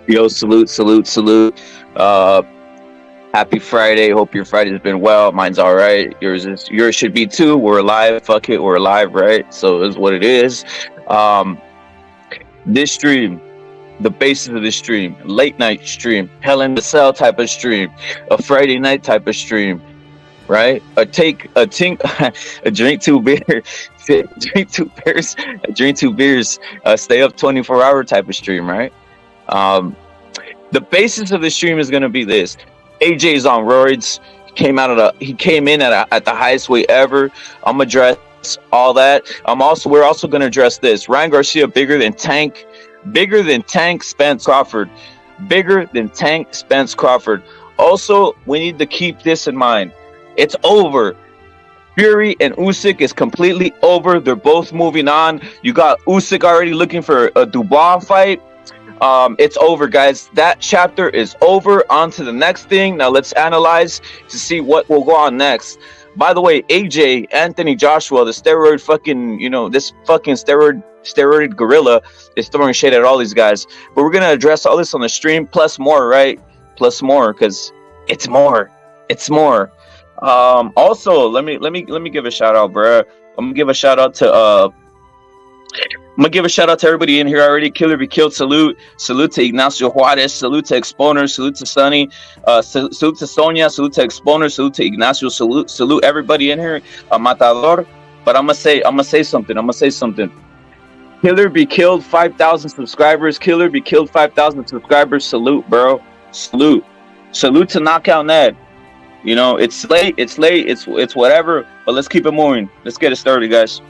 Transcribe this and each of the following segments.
Yo, salute, salute, salute. Uh, Happy Friday. Hope your Friday's been well. Mine's all right. Yours should be too. We're alive. Fuck it, we're alive, right? So it's what it is. Um, this stream, the basis of this stream, late night stream, Hell in the Cell type of stream, a Friday night type of stream, right? A drink two beer, drink two beers, drink two beers, stay up 24-hour type of stream, right? The basis of the stream is going to be this. AJ's on Roids. He came in at the highest weight ever. I'm gonna address all that. We're also gonna address this. Ryan Garcia bigger than Tank Spence Crawford. Bigger than Tank Spence Crawford. Also, we need to keep this in mind. It's over. Fury and Usyk is completely over. They're both moving on. You got Usyk already looking for a Dubois fight. It's over, guys. That chapter is over. On to the next thing. Now let's analyze to see what will go on next. By the way, AJ, Anthony Joshua, the steroid fucking, this fucking steroid gorilla is throwing shade at all these guys. But we're gonna address all this on the stream, plus more, right? Plus more, because it's more. It's more. Also, let me give a shout out, bruh. I'm gonna give a shout out to everybody in here already. Killer Be Killed, salute to Ignacio Juarez, salute to Exponer, salute to Sunny, salute to Sonia, salute to Exponer, salute to Ignacio, salute everybody in here, Matador. But I'm gonna say something. Killer Be Killed, 5,000 subscribers. Killer Be Killed, 5,000 subscribers. Salute, bro. Salute to Knockout Ned. It's late, it's whatever, but let's keep it moving. Let's get it started, guys.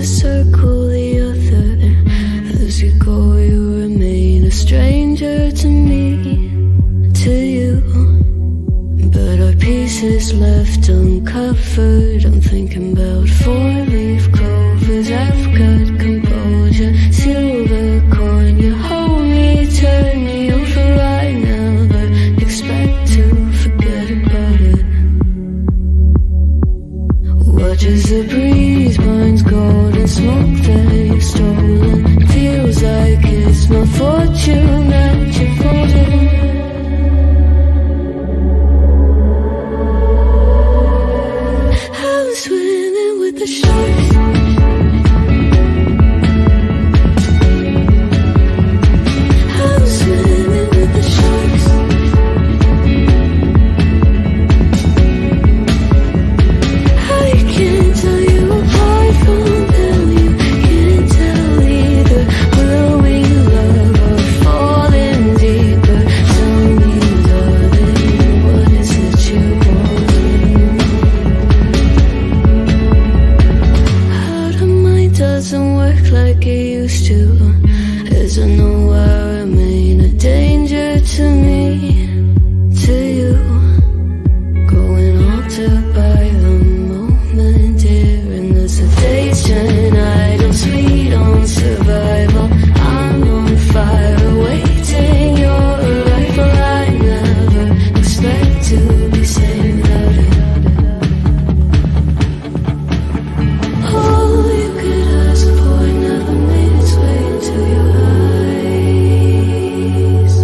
Circle the other. As you go, you remain a stranger to me, to you. But our pieces left uncovered. I'm thinking about four-leaf clovers. I've got composure. Silver coin, you hold me, turn me over. I never expect to forget about it. Watch as the breeze binds gold and smoke that you've stolen. Feels like it's my fortune that you're folding. I'm swimming with the sharks. I'm swimming with the sharks. I can't tell you apart from them. You can't tell either. Will we love or fall in deeper? Tell me, darling, what is it you want? Out of mind doesn't work like it used to. As I know I remain a danger to me, to you. Going altered by the moment, dear. And as the days turn idle, sweet on survival. I'm on fire, awaiting your arrival. I never expect to be saved without it. All you could ask for never made its way into your eyes.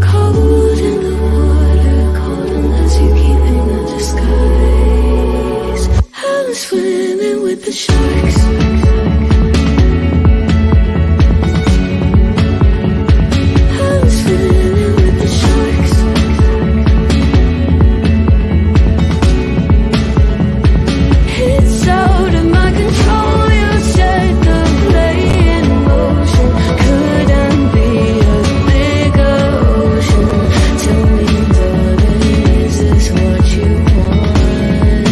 Cold in the water, cold unless you keep in the disguise. I'm swimming with the sharks. I'm swimming with the sharks. It's out of my control. You set the play in motion. Couldn't be a bigger ocean. Tell me, darling, is this what you want?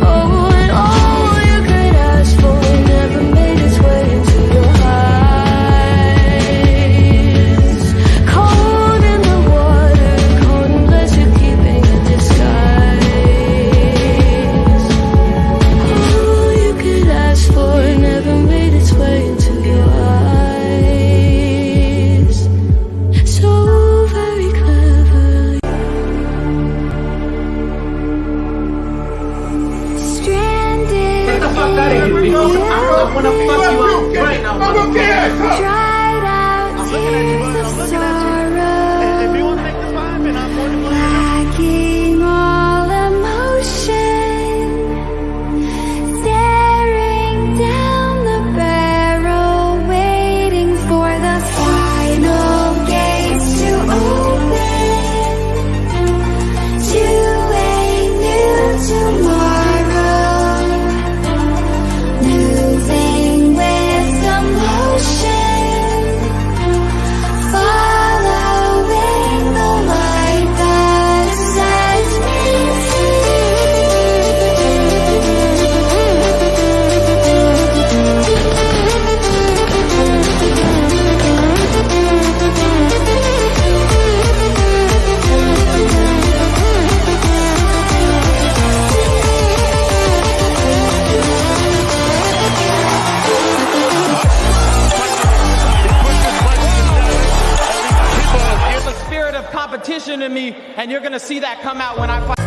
Oh, and all I wanna fuck you up right now. Dried out tears of sorrow, If you want to make this vibe, and I'm more than willing to. lacking all emotion, staring down the barrel, waiting for the final gates to open to a new tomorrow, moving with emotion, following the light that sets me There's a spirit of competition in me, and you're gonna see that come out when I fight.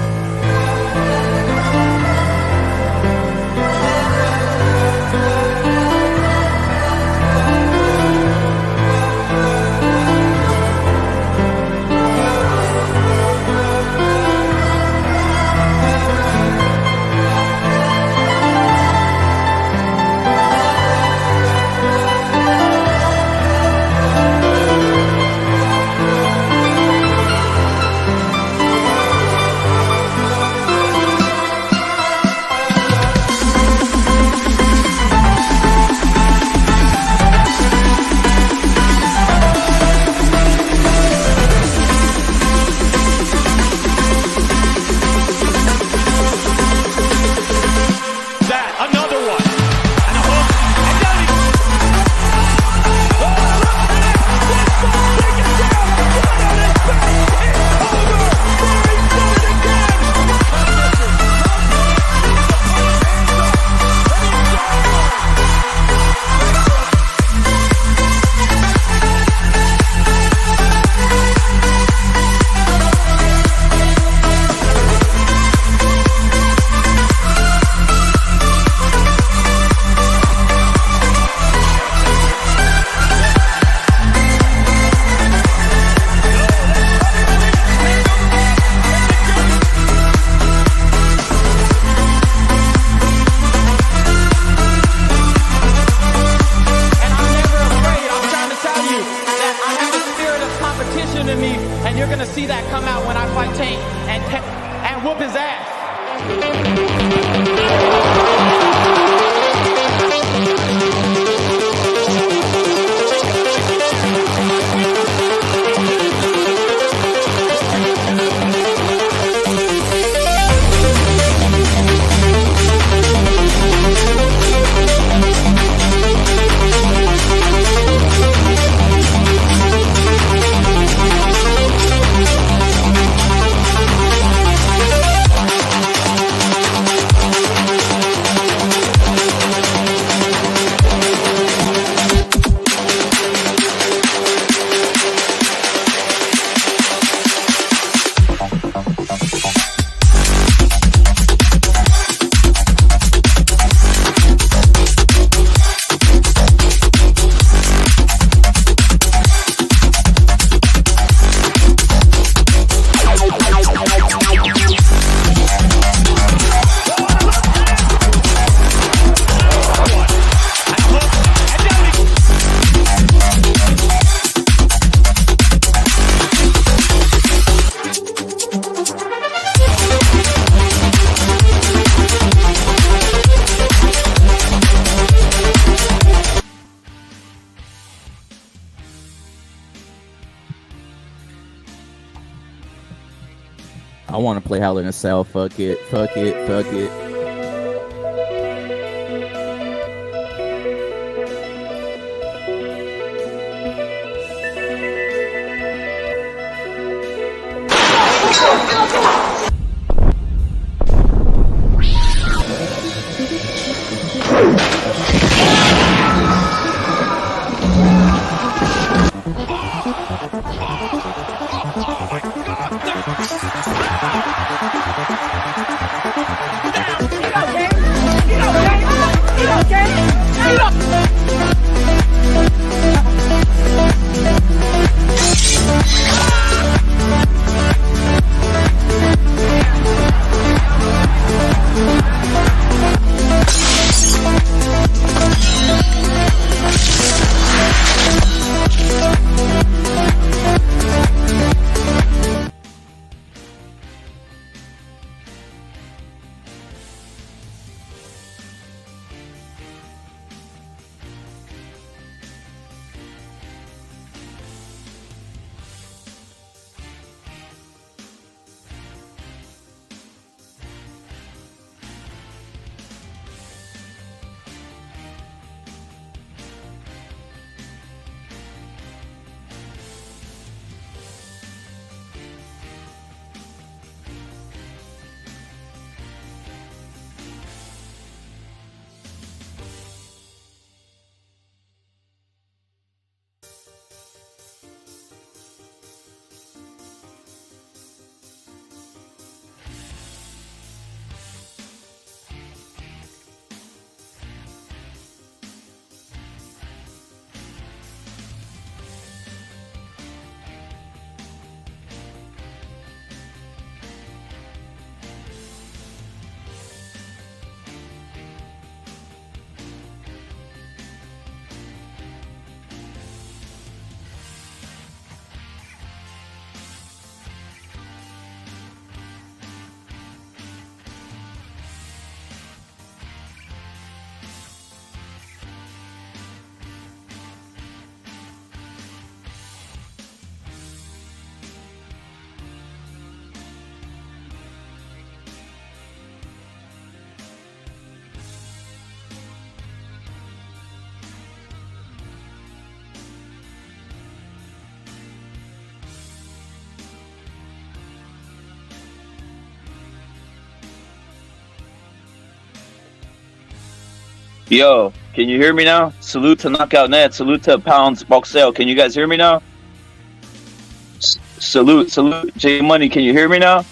That, another one. And a hook. And down he goes. Take it down. One on his back. It's over. He's done it again. And I'm never afraid. I'm trying to tell you that I have a spirit of competition in me, and you're gonna see that come out when I fight Tank and whoop his ass. I want to play Hell in a Cell. Fuck it. Fuck it. Fuck it. Oh my God. Yo, can you hear me now? Salute to Knockout Net. Salute to Pounds Boxel. Can you guys hear me now? Salute, J Money. Can you hear me now?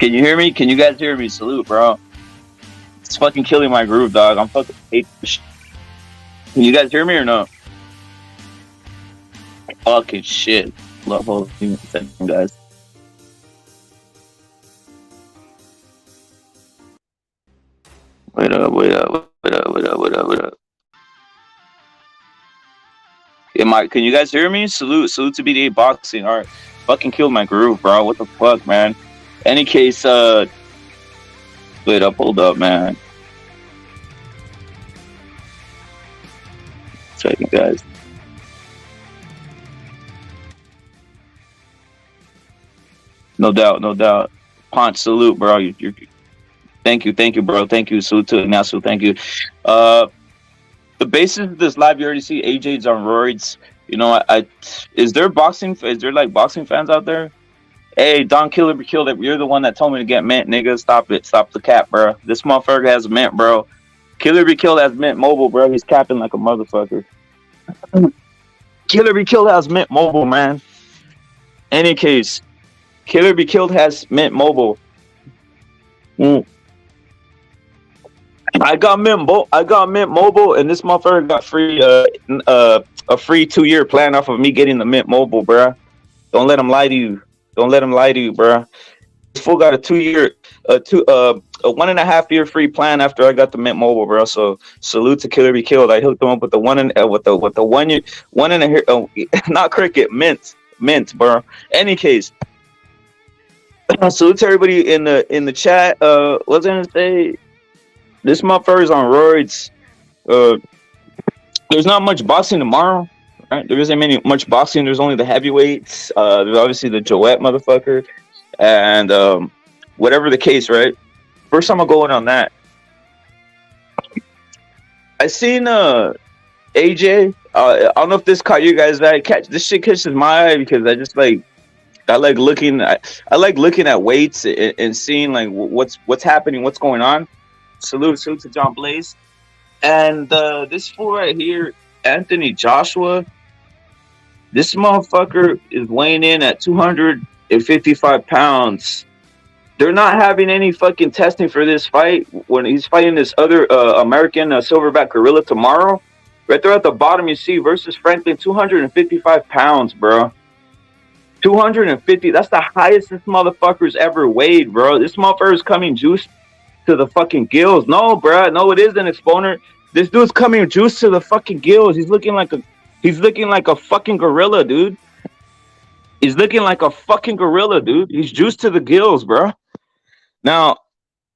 Can you hear me? Can you guys hear me? Salute, bro. It's fucking killing my groove, dog. I'm fucking hate this shit. Can you guys hear me or no? Fucking shit. Love all the things, guys. Wait up. Can you guys hear me? Salute to BDA Boxing. Alright. Fucking killed my groove, bro. What the fuck, man? Any case, wait up, hold up, man. Second, guys. No doubt. Ponch, salute, bro. You're thank you, bro. Thank you. Salute to Ignacio. Thank you. The basis of this live, you already see AJ's on Roids. You know, is there like boxing fans out there? Hey, Don Killer be killed. You're the one that told me to get mint, nigga. Stop it. Stop the cap, bro. This motherfucker has mint, bro. Killer be killed has mint mobile, bro. He's capping like a motherfucker. Killer be killed has mint mobile, man. Any case, Killer be killed has mint mobile. I got mint mobile, and this motherfucker got free a free 2-year plan off of me getting the mint mobile, bro. Don't let him lie to you. Bro. This fool got a 2-year, a 1.5 year free plan after I got the mint mobile, bro. So salute to Killer Be Killed. I hooked him up with the with the 1 year, 1.5 not cricket, mint, bro. Any case, salute to everybody in the chat. What's I gonna say? This motherfucker's on Roids. There's not much boxing tomorrow, right? There isn't much boxing. There's only the heavyweights. There's obviously the Joette motherfucker, and whatever the case, right? First time I'm going on that. I seen AJ. I don't know if this caught you guys' eye. This shit catches my eye because I like looking at weights and seeing like what's happening, what's going on. Salute to John Blaze. And this fool right here, Anthony Joshua, this motherfucker is weighing in at 255 pounds. They're not having any fucking testing for this fight when he's fighting this other American silverback gorilla tomorrow. Right there at the bottom, you see versus Franklin, 255 pounds, bro. 250. That's the highest this motherfucker's ever weighed, bro. This motherfucker's coming juiced to the fucking gills. No, bro. No, it isn't, Exponent. This dude's coming juiced to the fucking gills. He's looking like a fucking gorilla, dude. He's looking like a fucking gorilla, dude. He's juiced to the gills, bro. Now,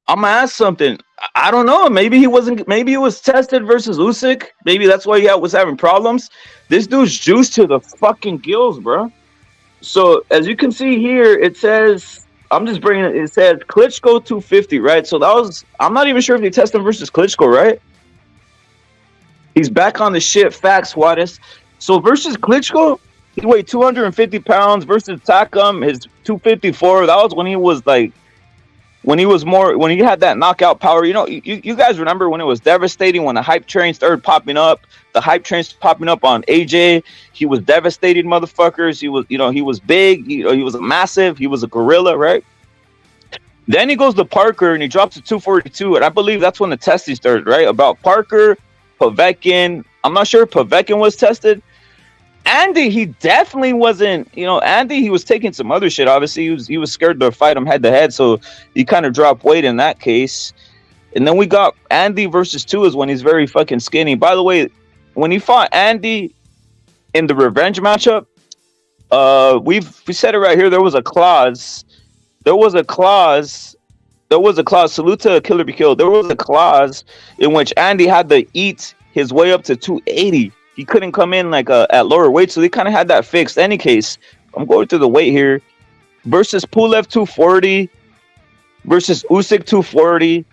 I'm gonna ask something. I don't know. Maybe he wasn't. Maybe he was tested versus Usyk. Maybe that's why he was having problems. This dude's juiced to the fucking gills, bro. So as you can see here, it says I'm just bringing it. It says Klitschko 250, right? So that was. I'm not even sure if they tested him versus Klitschko, right? He's back on the shit. Facts, Juarez. So versus Klitschko, he weighed 250 pounds. Versus Takam, his 254. That was when he was like. When he had that knockout power, you guys remember when it was devastating, when the hype train started popping up, on AJ. He was devastating motherfuckers. He was big. He was massive. He was a gorilla, right? Then he goes to Parker and he drops to 242. And I believe that's when the testing started, right? About Parker, Povetkin. I'm not sure if Povetkin was tested. Andy, he definitely wasn't, Andy, he was taking some other shit. Obviously, he was scared to fight him head to head, so he kind of dropped weight in that case. And then we got Andy versus 2 is when he's very fucking skinny. By the way, when he fought Andy in the revenge matchup, we said it right here. There was a clause. Salute to Killer Be Killed. There was a clause in which Andy had to eat his way up to 280. He couldn't come in like at lower weight, so they kind of had that fixed. Any case, I'm going through the weight here. Versus Pulev 240, versus Usyk 240,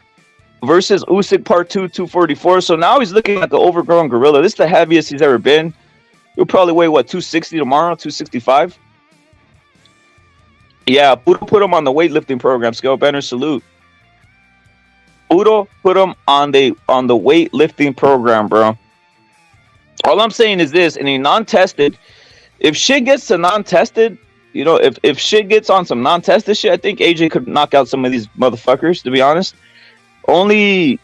versus Usyk Part 2 244. So now he's looking like an overgrown gorilla. This is the heaviest he's ever been. He'll probably weigh 260 tomorrow, 265. Yeah, Pudo put him on the weightlifting program. Scale Banner, salute. Pudo put him on the weightlifting program, bro. All I'm saying is this: in a non-tested, if shit gets to non-tested, if shit gets on some non-tested shit, I think AJ could knock out some of these motherfuckers. To be honest, only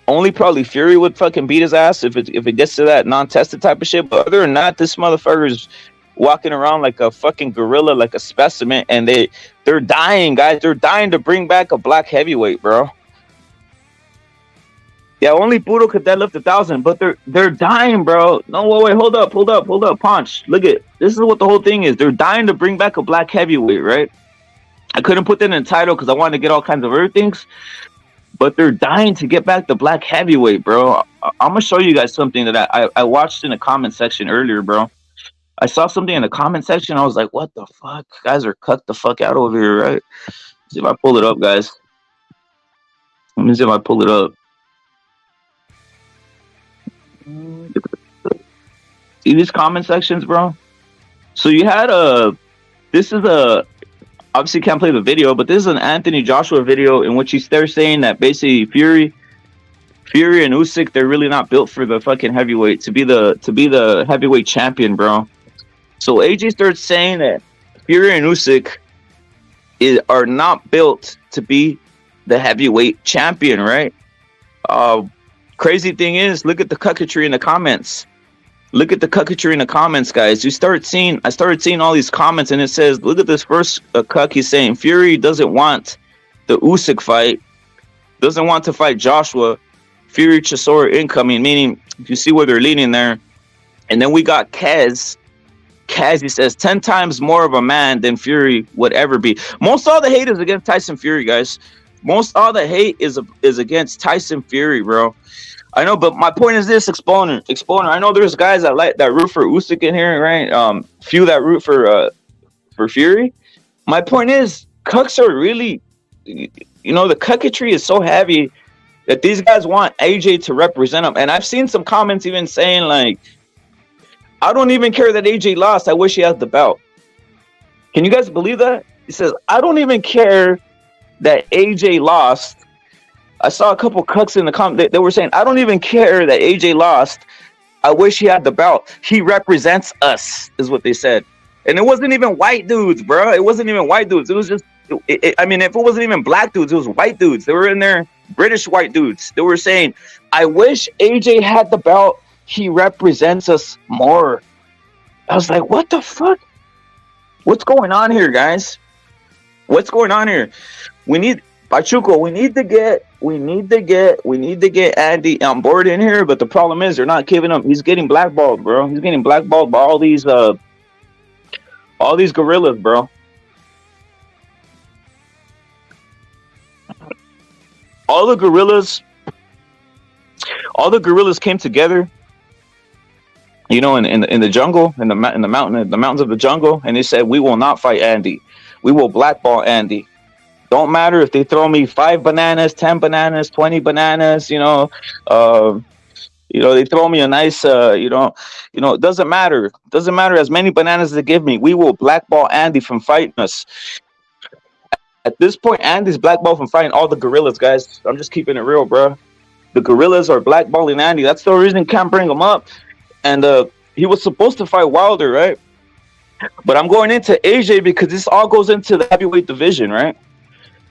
probably Fury would fucking beat his ass if it gets to that non-tested type of shit. But other than that, this motherfucker's walking around like a fucking gorilla, like a specimen, and they're dying, guys. They're dying to bring back a black heavyweight, bro. Yeah, only Budo could deadlift 1,000, but they're dying, bro. No, wait, hold up, Punch. Look at this is what the whole thing is. They're dying to bring back a black heavyweight, right? I couldn't put that in the title because I wanted to get all kinds of other things, but they're dying to get back the black heavyweight, bro. I'm gonna show you guys something that I watched in the comment section earlier, bro. I saw something in the comment section. I was like, what the fuck? Guys are cut the fuck out over here, right? Let's see if I pull it up, guys. Let me see if I pull it up. See these comment sections, bro? So you had obviously can't play the video, but this is an Anthony Joshua video in which they're saying that basically Fury and Usyk, they're really not built for the fucking heavyweight to be the heavyweight champion, bro. So AJ starts saying that Fury and Usyk are not built to be the heavyweight champion, right? Crazy thing is, look at the cucketry in the comments. Look at the cucketry in the comments, guys. I started seeing all these comments, and it says, look at this first cuck. He's saying Fury doesn't want the Usyk fight, doesn't want to fight Joshua. Fury Chisora incoming, meaning if you see where they're leaning there. And then we got Kaz. Kaz, he says 10 times more of a man than Fury would ever be. Most all the hate is against Tyson Fury, guys. Most all the hate is against Tyson Fury, bro. I know, but my point is this: Exponent. I know there's guys that root for Usyk in here, right? Few that root for Fury. My point is, cucks are really, the cucketry is so heavy that these guys want AJ to represent them. And I've seen some comments even saying like, I don't even care that AJ lost. I wish he had the belt. Can you guys believe that? He says, I don't even care that AJ lost. I saw a couple cucks in the comment. They were saying, I don't even care that AJ lost. I wish he had the belt. He represents us, is what they said. And it wasn't even white dudes, bro. It wasn't even white dudes. It was just I mean, if it wasn't even black dudes, it was white dudes. They were in there, British white dudes. They were saying, I wish AJ had the belt. He represents us more. I was like, what the fuck? What's going on here, guys? What's going on here? We need Pachuco. We need to get Andy on board in here. But the problem is, they're not giving him. He's getting blackballed, bro. He's getting blackballed by all these gorillas, bro. All the gorillas came together, you know, in the jungle, in the mountains of the jungle, and they said, we will not fight Andy. We will blackball Andy. Don't matter if they throw me 5 bananas, 10 bananas, 20 bananas, you know, they throw me a nice, it doesn't matter. It doesn't matter as many bananas they give me. We will blackball Andy from fighting us. At this point, Andy's blackballed from fighting all the gorillas, guys. I'm just keeping it real, bro. The gorillas are blackballing Andy. That's the reason can't bring him up. And he was supposed to fight Wilder, right? But I'm going into AJ because this all goes into the heavyweight division, right?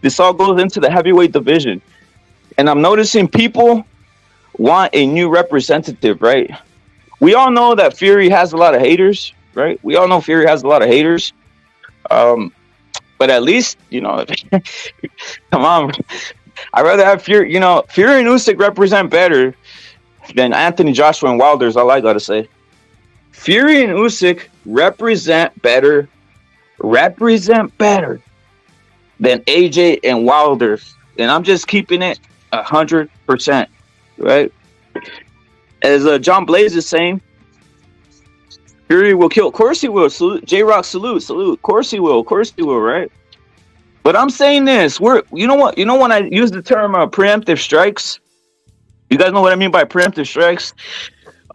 This all goes into the heavyweight division. And I'm noticing people want a new representative, right? We all know that Fury has a lot of haters, right? We all know Fury has a lot of haters. But at least, you know, come on. I'd rather have Fury, you know, Fury and Usyk represent better than Anthony Joshua and Wilder is all I got to say. Fury and Usyk represent better than AJ and Wilder. And I'm just keeping it 100%, right? As John Blaze is saying, Fury will kill. Of course he will. Salute. J-Rock, salute. Of course he will, right? But I'm saying this. You know when I use the term preemptive strikes? You guys know what I mean by preemptive strikes?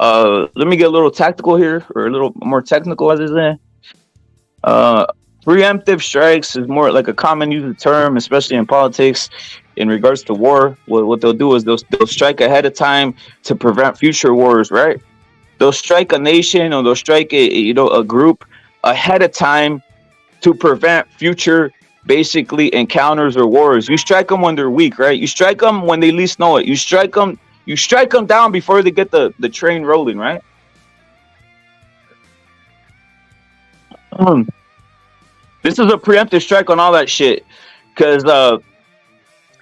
Let me get a little tactical here, or a little more technical, as they say. Preemptive strikes is more like a common used term, especially in politics, in regards to war. What they'll do is they'll strike ahead of time to prevent future wars, right? They'll strike a nation, or they'll strike a group ahead of time to prevent future, basically, encounters or wars. You strike them when they're weak, right? You strike them when they least know it. You strike them down before they get the train rolling, right? This is a preemptive strike on all that shit, because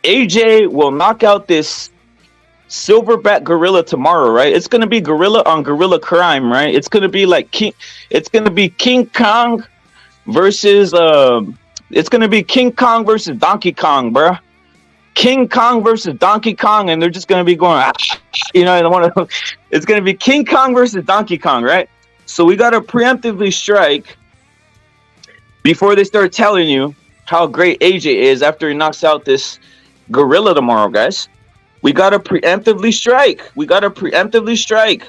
AJ will knock out this silverback gorilla tomorrow, right? It's gonna be gorilla on gorilla crime, right? It's gonna be like King Kong versus Donkey Kong, bro. King Kong versus Donkey Kong, and they're just gonna be going, it's gonna be King Kong versus Donkey Kong, right? So we gotta preemptively strike before they start telling you how great AJ is after he knocks out this gorilla tomorrow, guys. We gotta preemptively strike.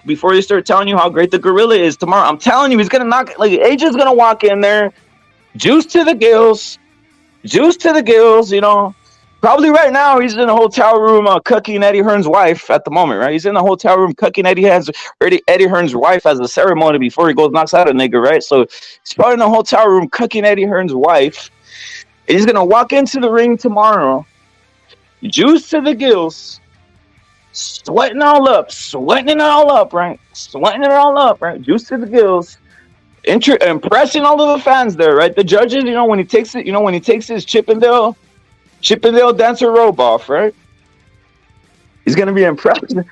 Before they start telling you how great the gorilla is tomorrow. I'm telling you, he's gonna AJ's gonna walk in there, juice to the gills, you know. Probably right now he's in a hotel room cucking Eddie Hearn's wife at the moment, right? He's in the hotel room cucking Eddie Hearn's wife as a ceremony before he goes knocks out a nigga, right? So he's probably in the hotel room cucking Eddie Hearn's wife. And he's gonna walk into the ring tomorrow, juice to the gills, sweating it all up, right? Juice to the gills. Impressing all of the fans there, right? The judges, you know, when he takes his Chippendale dancer robe off, right? He's gonna be impressing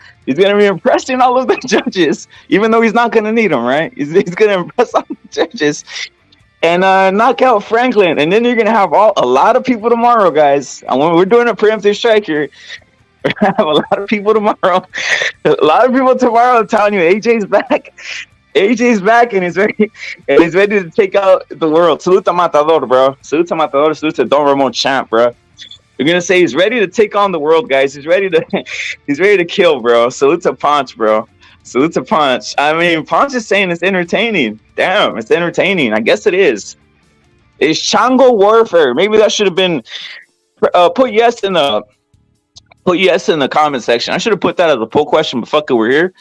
all of the judges, even though he's not gonna need them, right? He's gonna impress all the judges and knock out Franklin, and then you're gonna have a lot of people tomorrow, guys. And when we're doing a preemptive strike here, we're gonna have a lot of people tomorrow. A lot of people tomorrow telling you AJ's back. AJ's back, and he's ready to take out the world. Salute to Matador, bro. Salute to Don Ramon Champ, bro. You're gonna say he's ready to take on the world, guys. He's ready to kill, bro. Salute to Punch, bro. Salute to Punch. I mean, Punch is saying it's entertaining. Damn, it's entertaining. I guess it is. It's Chango warfare. Maybe that should have been put yes in the comment section. I should have put that as a poll question, but fuck it, we're here.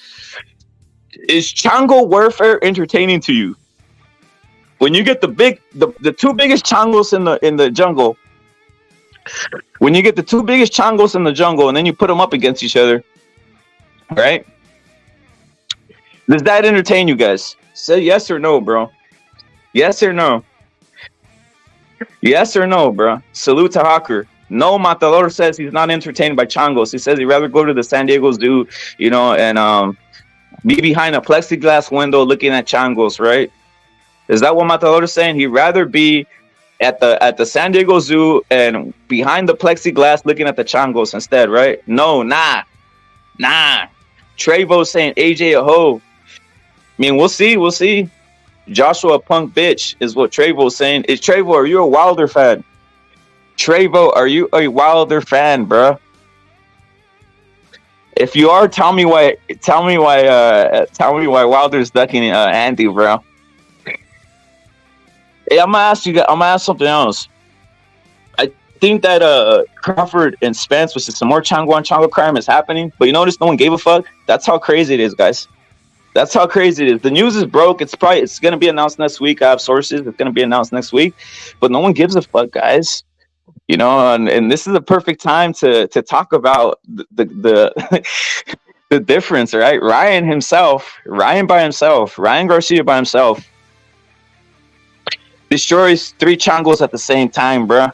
Is Chango warfare entertaining to you? When you get the two biggest Changos in the jungle, When you get the two biggest changos in the jungle and then you put them up against each other, right? Does that entertain you guys? Say yes or no, bro. Yes or no? Yes or no, bro? Salute to Hawker. No, Matador says he's not entertained by changos. He says he'd rather go to the San Diego Zoo, you know, and be behind a plexiglass window looking at changos, right? Is that what Matador is saying? He'd rather be at the San Diego Zoo and behind the plexiglass looking at the changos instead, right? No, nah. Trevo saying AJ a hoe. I mean, we'll see. Joshua punk bitch is what Trevo's saying. Is Trevo, are you a Wilder fan? Trevo, are you a Wilder fan, bruh? If you are, tell me why Wilder's ducking Andy, bro. Hey, I'm gonna ask something else. I think that Crawford and Spence, which is some more Chango on Chango crime, is happening. But you notice no one gave a fuck? That's how crazy it is, guys. That's how crazy it is. The news is broke. It's gonna be announced next week. I have sources. It's gonna be announced next week. But no one gives a fuck, guys. You know, and this is a perfect time to talk about the the difference, right? Ryan Garcia by himself destroys 3 changos at the same time, bruh.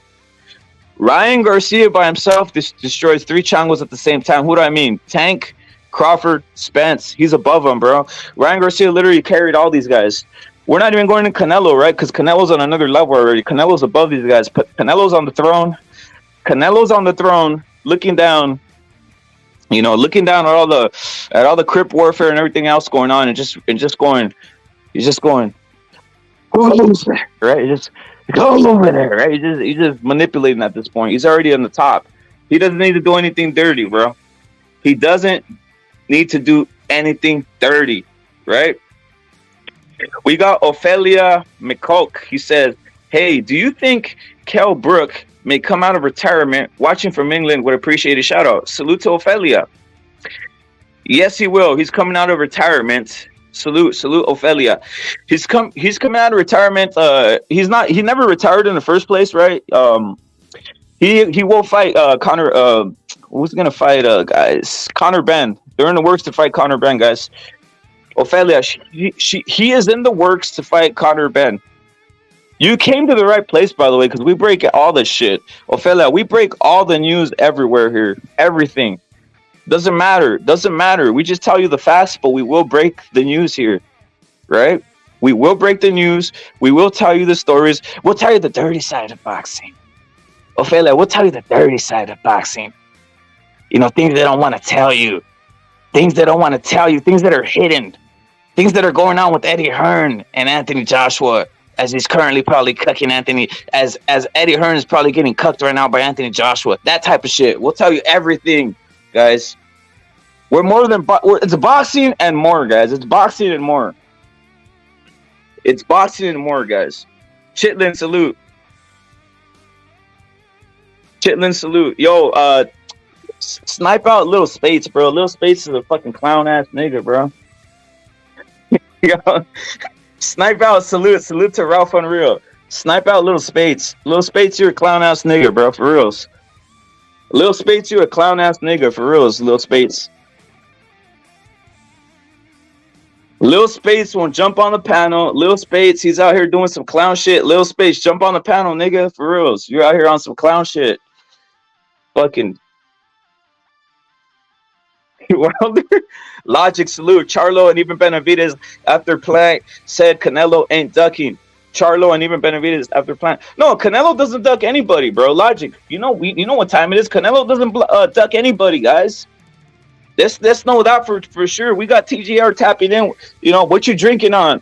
Ryan Garcia by himself destroys 3 changos at the same time. Who do I mean? Tank, Crawford, Spence. He's above him, bro. Ryan Garcia literally carried all these guys. We're not even going to Canelo, right? Because Canelo's on another level already. Canelo's above these guys. But Canelo's on the throne. Looking down. You know, looking down at all the Crip warfare and everything else going on, and just going. He's just going. Right? Just go over there, right? He's just manipulating at this point. He's already on the top. He doesn't need to do anything dirty, bro. He doesn't need to do anything dirty, right? We got Ophelia McCulk. He says, hey, do you think Kell Brook may come out of retirement? Watching from England would appreciate a shout out. Salute to Ophelia. Yes, he will. He's coming out of retirement. Salute Ophelia. He's coming out of retirement. He never retired in the first place, right? He will fight Connor. Who's gonna fight guys? Connor Ben. They're in the works to fight Connor Ben, guys. Ophelia, he is in the works to fight Connor Ben. You came to the right place, by the way, because we break all this shit. Ophelia, we break all the news everywhere here. Everything. Doesn't matter. We just tell you the facts, but we will break the news here. Right? We will break the news. We will tell you the stories. We'll tell you the dirty side of boxing. Ophelia, we'll tell you the dirty side of boxing. You know, things they don't want to tell you. Things they don't want to tell you. Things that are hidden. Things that are going on with Eddie Hearn and Anthony Joshua, as he's currently probably cucking Anthony, as Eddie Hearn is probably getting cucked right now by Anthony Joshua. That type of shit. We'll tell you everything, guys. We're more than it's boxing and more, guys. It's boxing and more. It's boxing and more, guys. Chitlin, salute. Yo, snipe out Little Spates, bro. Little Spates is a fucking clown ass nigga, bro. Yo, snipe out, salute to Ralph Unreal. Snipe out Little Spates. Little Spates, you're a clown ass nigga, bro, for reals. Little Spates, you're a clown ass nigga, for reals, Little Spates. Lil Spates won't jump on the panel. Lil Spates, he's out here doing some clown shit. Lil Spates, jump on the panel, nigga, for reals. You're out here on some clown shit. Fucking Wilder. Logic, salute. Charlo and even Benavidez after Plank said Canelo ain't ducking. Charlo and even Benavidez after Plank. No, Canelo doesn't duck anybody, bro. Logic. You know what time it is. Canelo doesn't duck anybody, guys. Let's know that for sure. We got TJR tapping in. You know, what you drinking on?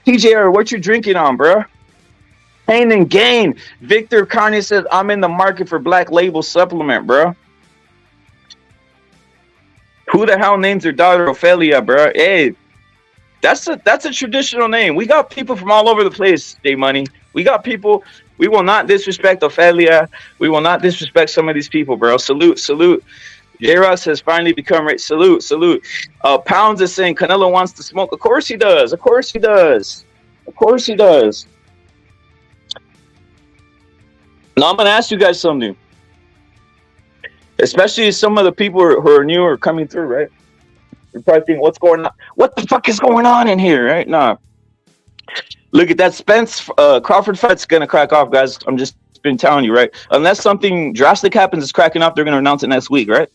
TJR, what you drinking on, bro? Pain and Gain. Victor Carney says, I'm in the market for Black Label supplement, bro. Who the hell names their daughter Ophelia, bro? Hey, that's a traditional name. We got people from all over the place, J Money. We got people. We will not disrespect Ophelia. We will not disrespect some of these people, bro. Salute. J-Ross has finally become right. Salute. Pounds is saying Canelo wants to smoke. Of course he does. Now I'm going to ask you guys something. Especially some of the people who are new or coming through, right? You're probably thinking, what's going on? What the fuck is going on in here, right? Nah. Look at that Spence Crawford fight's gonna crack off, guys. I'm just been telling you, right? Unless something drastic happens, it's cracking off. They're gonna announce it next week, right?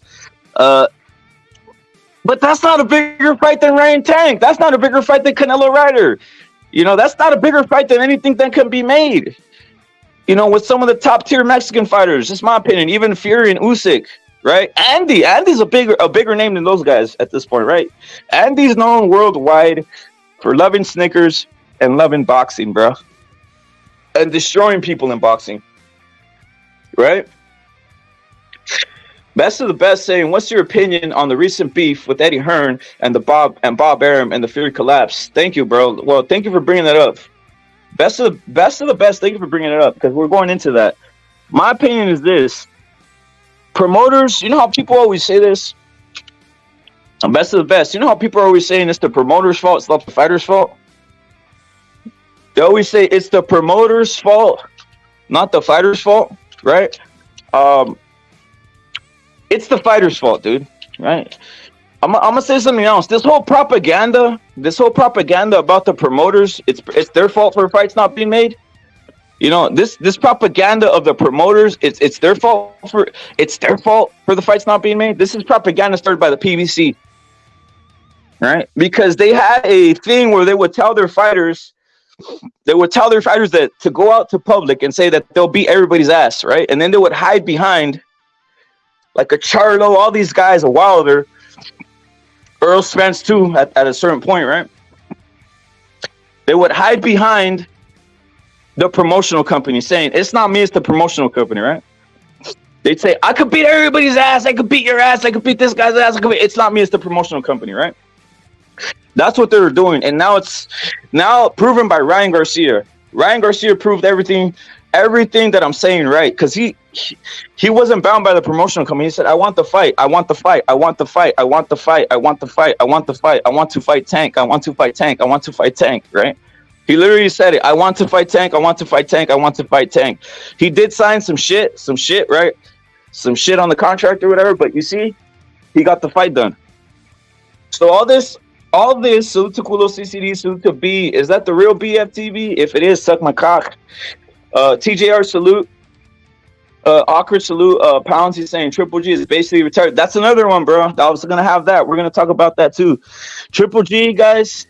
But that's not a bigger fight than Ryan Tank. That's not a bigger fight than Canelo Ryder. You know, that's not a bigger fight than anything that can be made. You know, with some of the top tier Mexican fighters, just my opinion. Even Fury and Usyk, right? Andy's a bigger name than those guys at this point, right? Andy's known worldwide for loving Snickers and loving boxing, bro, and destroying people in boxing, right? Best of the best saying, what's your opinion on the recent beef with Eddie Hearn and Bob Arum and the Fury collapse? Thank you, bro. Well, thank you for bringing that up. Best of the best. Thank you for bringing it up because we're going into that. My opinion is this: promoters. You know how people always say this. Best of the best. You know how people are always saying it's the promoter's fault, it's not the fighter's fault. They always say it's the promoter's fault, not the fighter's fault, right? It's the fighter's fault, dude. Right? I'm gonna say something else. This whole propaganda about the promoters, it's their fault for fights not being made. You know, this propaganda of the promoters, it's their fault for the fights not being made. This is propaganda started by the PBC, right? Because they had a thing where they would tell their fighters that to go out to public and say that they'll beat everybody's ass, right? And then they would hide behind like a Charlo, all these guys, a Wilder, Earl Spence too, at a certain point, right? They would hide behind the promotional company saying, it's not me, it's the promotional company, right? They'd say, I could beat everybody's ass, I could beat your ass, I could beat this guy's ass, it's not me, it's the promotional company, right? That's what they were doing, and now it's proven by Ryan Garcia. Ryan Garcia proved everything that I'm saying right, because he wasn't bound by the promotional company. He said, I want the fight, I want the fight, I want the fight, I want the fight, I want the fight, I want the fight, I want to fight Tank, I want to fight Tank, I want to fight Tank, right? He literally said it, I want to fight Tank, I want to fight Tank, I want to fight Tank. He did sign some shit, right? Some shit on the contract or whatever, but you see, he got the fight done. So all this, salute to Kulo CCD, salute to B. Is that the real BFTV? If it is, suck my cock. TJR salute. Awkward salute. Pounds, he's saying Triple G is basically retired. That's another one, bro. I was gonna have that. We're gonna talk about that too. Triple G, guys,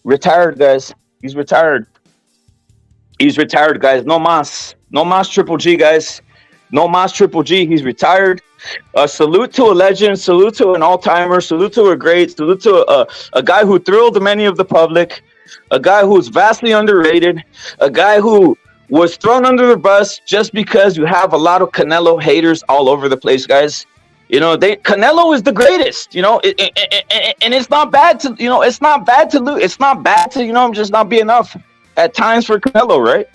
retired, guys. He's retired. He's retired, guys. No mas Triple G, guys. No mas Triple G. He's retired. Salute to a legend. Salute to an all-timer. Salute to a great. Salute to a guy who thrilled many of the public. A guy who's vastly underrated. A guy who was thrown under the bus just because you have a lot of Canelo haters all over the place, guys. You know, Canelo is the greatest, you know, and it's not bad to, you know, it's not bad to lose. It's not bad to, you know, just not be enough at times for Canelo, right?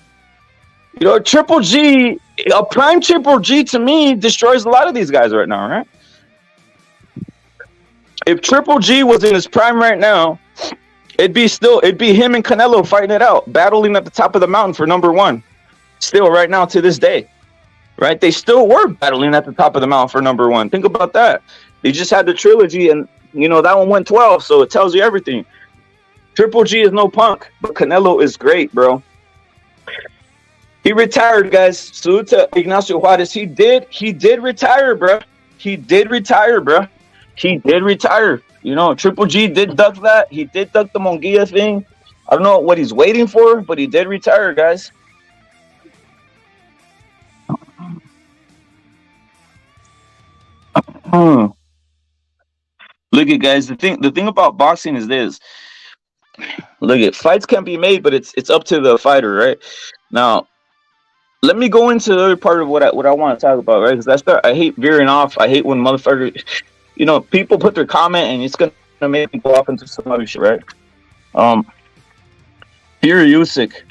You know, Triple G, a prime Triple G to me destroys a lot of these guys right now, right? If Triple G was in his prime right now, it'd be him and Canelo fighting it out, battling at the top of the mountain for number one. Still right now to this day, right? They still were battling at the top of the mountain for number one. Think about that. They just had the trilogy and, you know, that one went 12, so it tells you everything. Triple G is no punk, but Canelo is great, bro. He retired, guys. Salute to Ignacio Juarez. He did retire, bro. He did retire. You know, Triple G did duck that. He did duck the Munguia thing. I don't know what he's waiting for, but he did retire, guys. Look at, guys, the thing about boxing is this. Look at, fights can be made, but it's up to the fighter, right? Now, let me go into the other part of what I want to talk about, right? Because I hate veering off. I hate when motherfuckers, you know, people put their comment and it's gonna make me go off into some other shit, right? Fury and Usyk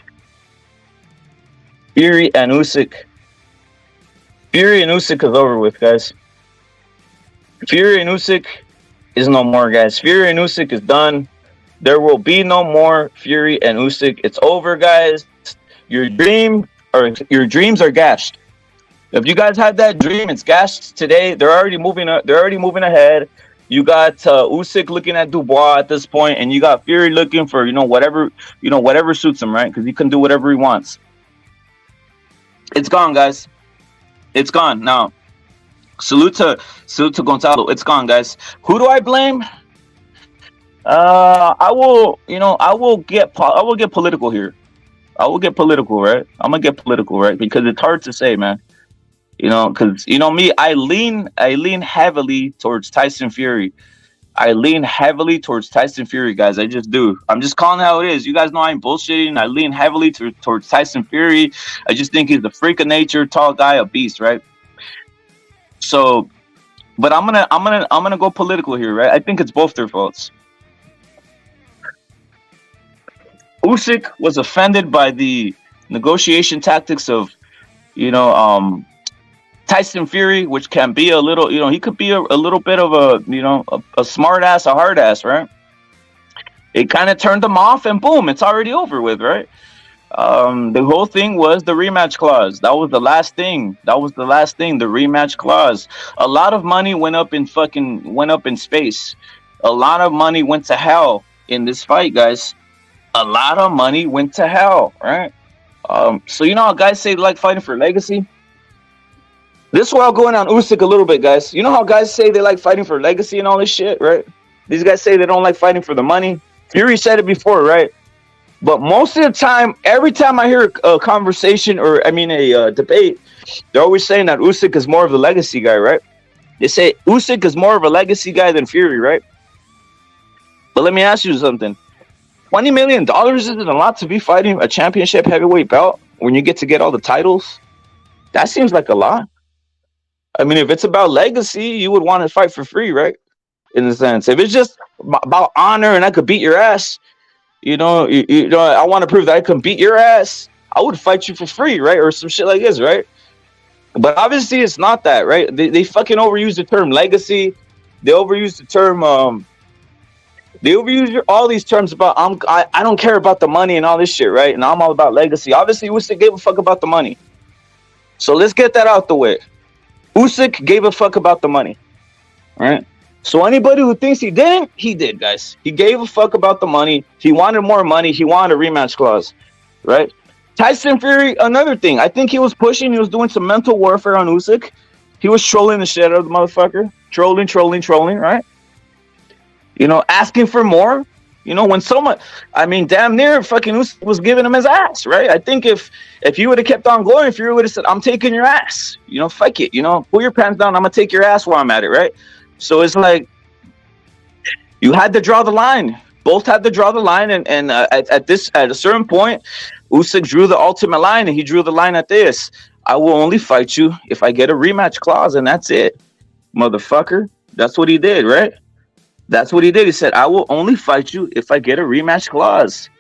is over with, guys. Fury and Usyk is no more, guys. Fury and Usyk is done. There will be no more Fury and Usyk. It's over, guys. Your dreams are gashed. If you guys had that dream, it's gashed today. They're already moving. They're already moving ahead. You got Usyk looking at Dubois at this point, and you got Fury looking for whatever suits him, right? Because he can do whatever he wants. It's gone, guys. It's gone now. Salute to Gonzalo. It's gone, guys. Who do I blame? I will get political here. I will get political, right? I'm gonna get political, right? Because it's hard to say, man. Because me, I lean heavily towards Tyson Fury. I lean heavily towards Tyson Fury, guys. I just do. I'm just calling how it is. You guys know I ain't bullshitting. I lean heavily towards Tyson Fury. I just think he's a freak of nature, tall guy, a beast, right? So, but I'm gonna go political here, right? I think it's both their faults. Usyk was offended by the negotiation tactics of, Tyson Fury, which can be a little, he could be a little bit of a smart ass, a hard ass, right? It kind of turned him off, and boom, it's already over with, right? The whole thing was the rematch clause. That was the last thing. The rematch clause. A lot of money went up in space. A lot of money went to hell in this fight, guys. A lot of money went to hell, right? So how guys say they like fighting for legacy? This is where I'll go in on Usyk a little bit, guys. You know how guys say they like fighting for legacy and all this shit, right? These guys say they don't like fighting for the money. Fury said it before, right? But most of the time, every time I hear a conversation a debate, they're always saying that Usyk is more of the legacy guy, right? They say Usyk is more of a legacy guy than Fury, right? But let me ask you something. $20 million isn't a lot to be fighting a championship heavyweight belt when you get all the titles. That seems like a lot. I mean, if it's about legacy, you would want to fight for free, right? In a sense, if it's just about honor and I could beat your ass, I want to prove that I can beat your ass, I would fight you for free, right? Or some shit like this, right? But obviously, it's not that, right? They fucking overuse the term legacy. They overuse the term. They overuse all these terms about I don't care about the money and all this shit, right? And I'm all about legacy. Obviously, Usyk gave a fuck about the money. So let's get that out the way. Usyk gave a fuck about the money, right? So anybody who thinks he didn't, he did, guys. He gave a fuck about the money. He wanted more money. He wanted a rematch clause, right? Tyson Fury, another thing. I think he was pushing. He was doing some mental warfare on Usyk. He was trolling the shit out of the motherfucker. Trolling, right? Asking for more. When someone, damn near fucking Usyk was giving him his ass, right? I think if he would have kept on going, Fury would have said, I'm taking your ass. Fuck it. Pull your pants down. I'm going to take your ass while I'm at it, right? So it's like, you had to draw the line. Both had to draw the line. And at a certain point, Usyk drew the ultimate line, and he drew the line at this. I will only fight you if I get a rematch clause, and that's it. Motherfucker. That's what he did, right? That's what he did. He said, I will only fight you if I get a rematch clause.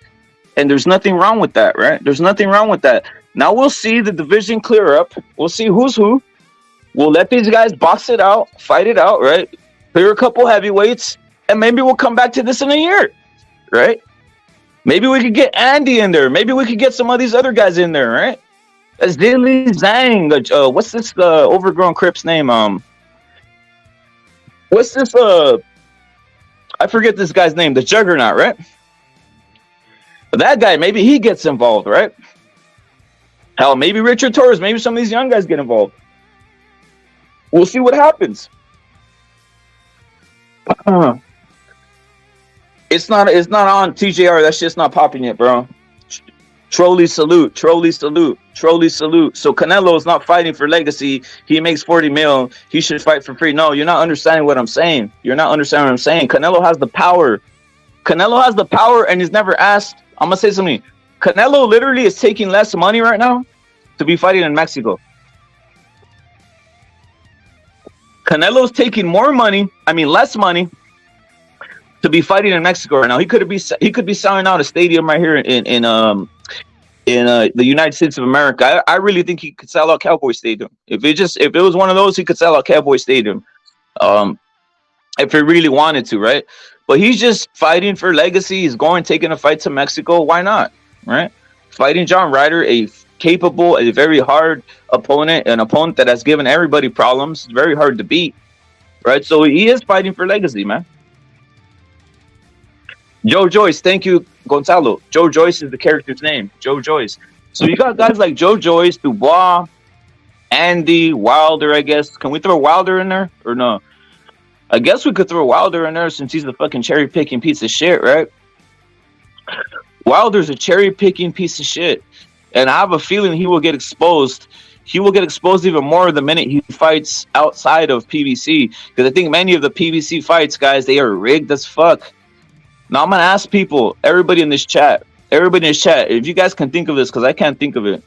And there's nothing wrong with that, right? There's nothing wrong with that. Now we'll see the division clear up. We'll see who's who. We'll let these guys box it out, fight it out, right? Clear a couple heavyweights, and maybe we'll come back to this in a year, right? Maybe we could get Andy in there. Maybe we could get some of these other guys in there, right? As Dilly Zhang. What's this overgrown Crip's name? What's this I forget this guy's name, the Juggernaut, right? But that guy, maybe he gets involved, right? Hell, maybe Richard Torres, maybe some of these young guys get involved. We'll see what happens. It's not on TJR. That shit's not popping yet, bro. Trolley salute. So Canelo is not fighting for legacy. He makes 40 mil. He should fight for free. No, you're not understanding what I'm saying. Canelo has the power. And he's never asked. I'm going to say something. Canelo literally is taking less money right now to be fighting in Mexico. Canelo's taking less money to be fighting in Mexico right now. He could be selling out a stadium right here in the United States of America. I really think he could sell out Cowboy Stadium. If it was one of those, he could sell out Cowboy Stadium. If he really wanted to, right? But he's just fighting for legacy. He's taking a fight to Mexico. Why not? Right? Fighting John Ryder, a capable, a very hard opponent, an opponent that has given everybody problems. It's very hard to beat, right? So he is fighting for legacy, man. Joe Joyce, thank you, Gonzalo. Joe Joyce is the character's name. Joe Joyce. So you got guys like Joe Joyce, Dubois, Andy, Wilder, I guess. Can we throw Wilder in there or no? I guess we could throw Wilder in there since he's a fucking cherry picking piece of shit, right? Wilder's a cherry picking piece of shit. And I have a feeling he will get exposed. He will get exposed even more the minute he fights outside of PBC. Because I think many of the PBC fights, guys, they are rigged as fuck. Now I'm gonna ask people, everybody in this chat, if you guys can think of this, because I can't think of it.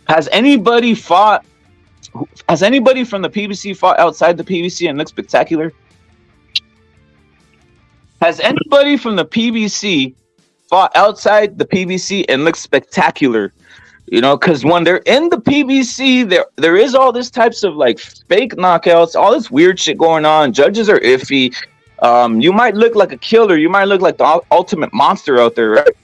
Has anybody from the PBC fought outside the PBC and looked spectacular? Has anybody from the PBC fought outside the PBC and looked spectacular? You know, because when they're in the PBC, there is all this types of like fake knockouts, all this weird shit going on. Judges are iffy. You might look like a killer. You might look like the ultimate monster out there, right?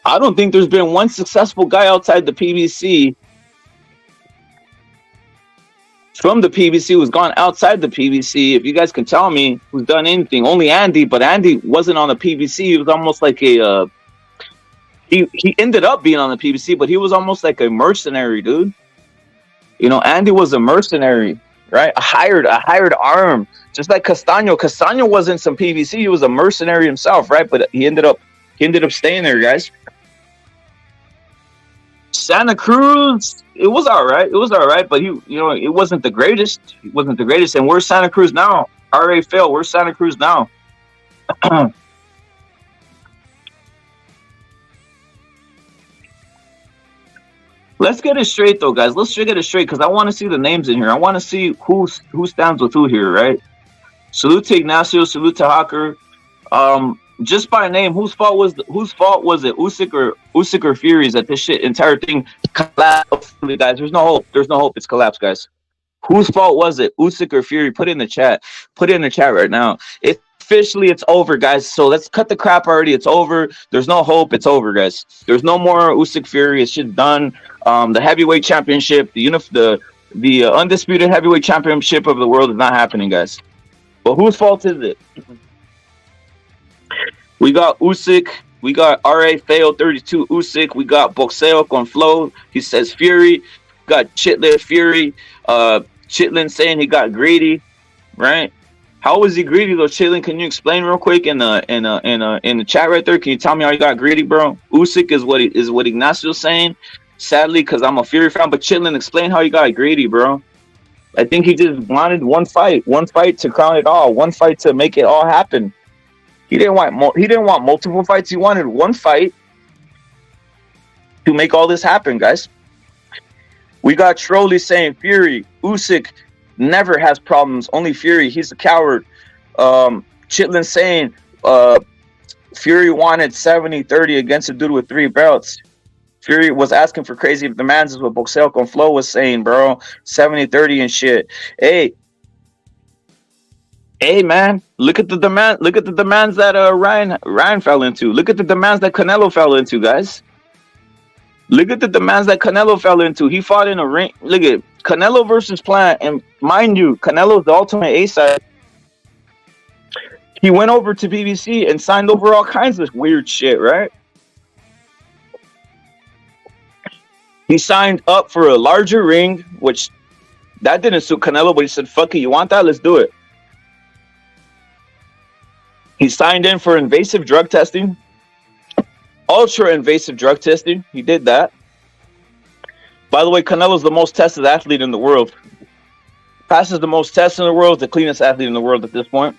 I don't think there's been one successful guy outside the PBC from the PBC who's gone outside the PBC. If you guys can tell me who's done anything, only Andy, but Andy wasn't on the PBC. He was almost like a he ended up being on the PBC, but he was almost like a mercenary, dude. You know, Andy was a mercenary, right? A hired arm, just like Castaño. Castaño wasn't some PBC; he was a mercenary himself, right? But he ended up staying there, guys. Santa Cruz, it was all right. It was all right, but it wasn't the greatest. It wasn't the greatest. And where's Santa Cruz now? RA Phil, where's Santa Cruz now? Let's get it straight, though, guys. Let's get it straight, because I want to see the names in here. I want to see who stands with who here, right? Salute to Ignacio. Salute to Hawker. Just by name, whose fault was it? Usyk or Fury's that this shit entire thing collapsed, guys? There's no hope. There's no hope. It's collapsed, guys. Whose fault was it? Usyk or Fury? Put it in the chat. Put it in the chat right now. Officially, it's over, guys. So let's cut the crap already. It's over. There's no hope. It's over, guys. There's no more Usyk Fury. It's just done. The heavyweight championship, the undisputed heavyweight championship of the world is not happening, guys. But whose fault is it? We got Usyk. We got RA Fail 32 Usyk. We got Boxeo con Flow. He says Fury. Got Chitlin Fury. Chitlin saying he got greedy, right? How was he greedy though, Chitlin? Can you explain real quick in the chat right there? Can you tell me how he got greedy, bro? Usyk is what Ignacio's saying. Sadly, because I'm a Fury fan, but Chitlin, explain how he got greedy, bro. I think he just wanted one fight to crown it all, one fight to make it all happen. He didn't want multiple fights. He wanted one fight to make all this happen, guys. We got Trolley saying Fury, Usyk never has problems. Only Fury, he's a coward. Chitlin saying Fury wanted 70-30 against a dude with 3 belts. Fury was asking for crazy demands is what Boxeo con Flow was saying, bro. 70-30 and shit. Hey, man, look at the demands that Ryan fell into. Look at the demands that Canelo fell into, guys. Look at the demands that Canelo fell into. He fought in a ring. Look at Canelo versus Plant, and mind you, Canelo's the ultimate A-side. He went over to BBC and signed over all kinds of weird shit, right? He signed up for a larger ring, which that didn't suit Canelo, but he said, fuck it, you want that? Let's do it. He signed in for invasive drug testing, ultra invasive drug testing. He did that. By the way, Canelo's the most tested athlete in the world. Passes the most tests in the world, the cleanest athlete in the world at this point.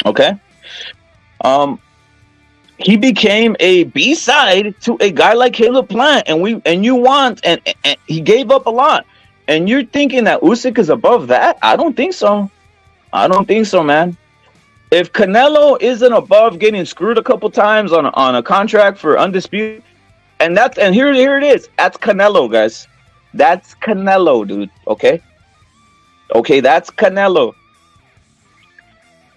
Okay. He became a B-side to a guy like Caleb Plant, and he gave up a lot. And you're thinking that Usyk is above that? I don't think so. I don't think so, man. If Canelo isn't above getting screwed a couple times on a contract for undisputed, and here it is. That's Canelo, guys. That's Canelo, dude. Okay, that's Canelo.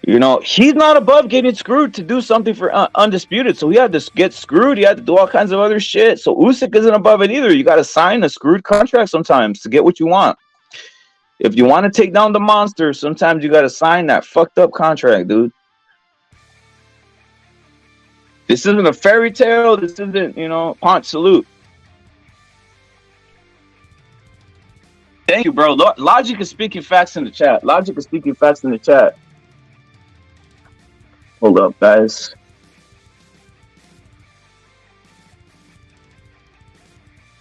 You know, he's not above getting screwed to do something for undisputed. So he had to get screwed. He had to do all kinds of other shit. So Usyk isn't above it either. You got to sign a screwed contract sometimes to get what you want. If you want to take down the monster, sometimes you got to sign that fucked up contract, dude. This isn't a fairy tale. This isn't, you know, punch salute. Thank you, bro. Logic is speaking facts in the chat. Logic is speaking facts in the chat. Hold up, guys.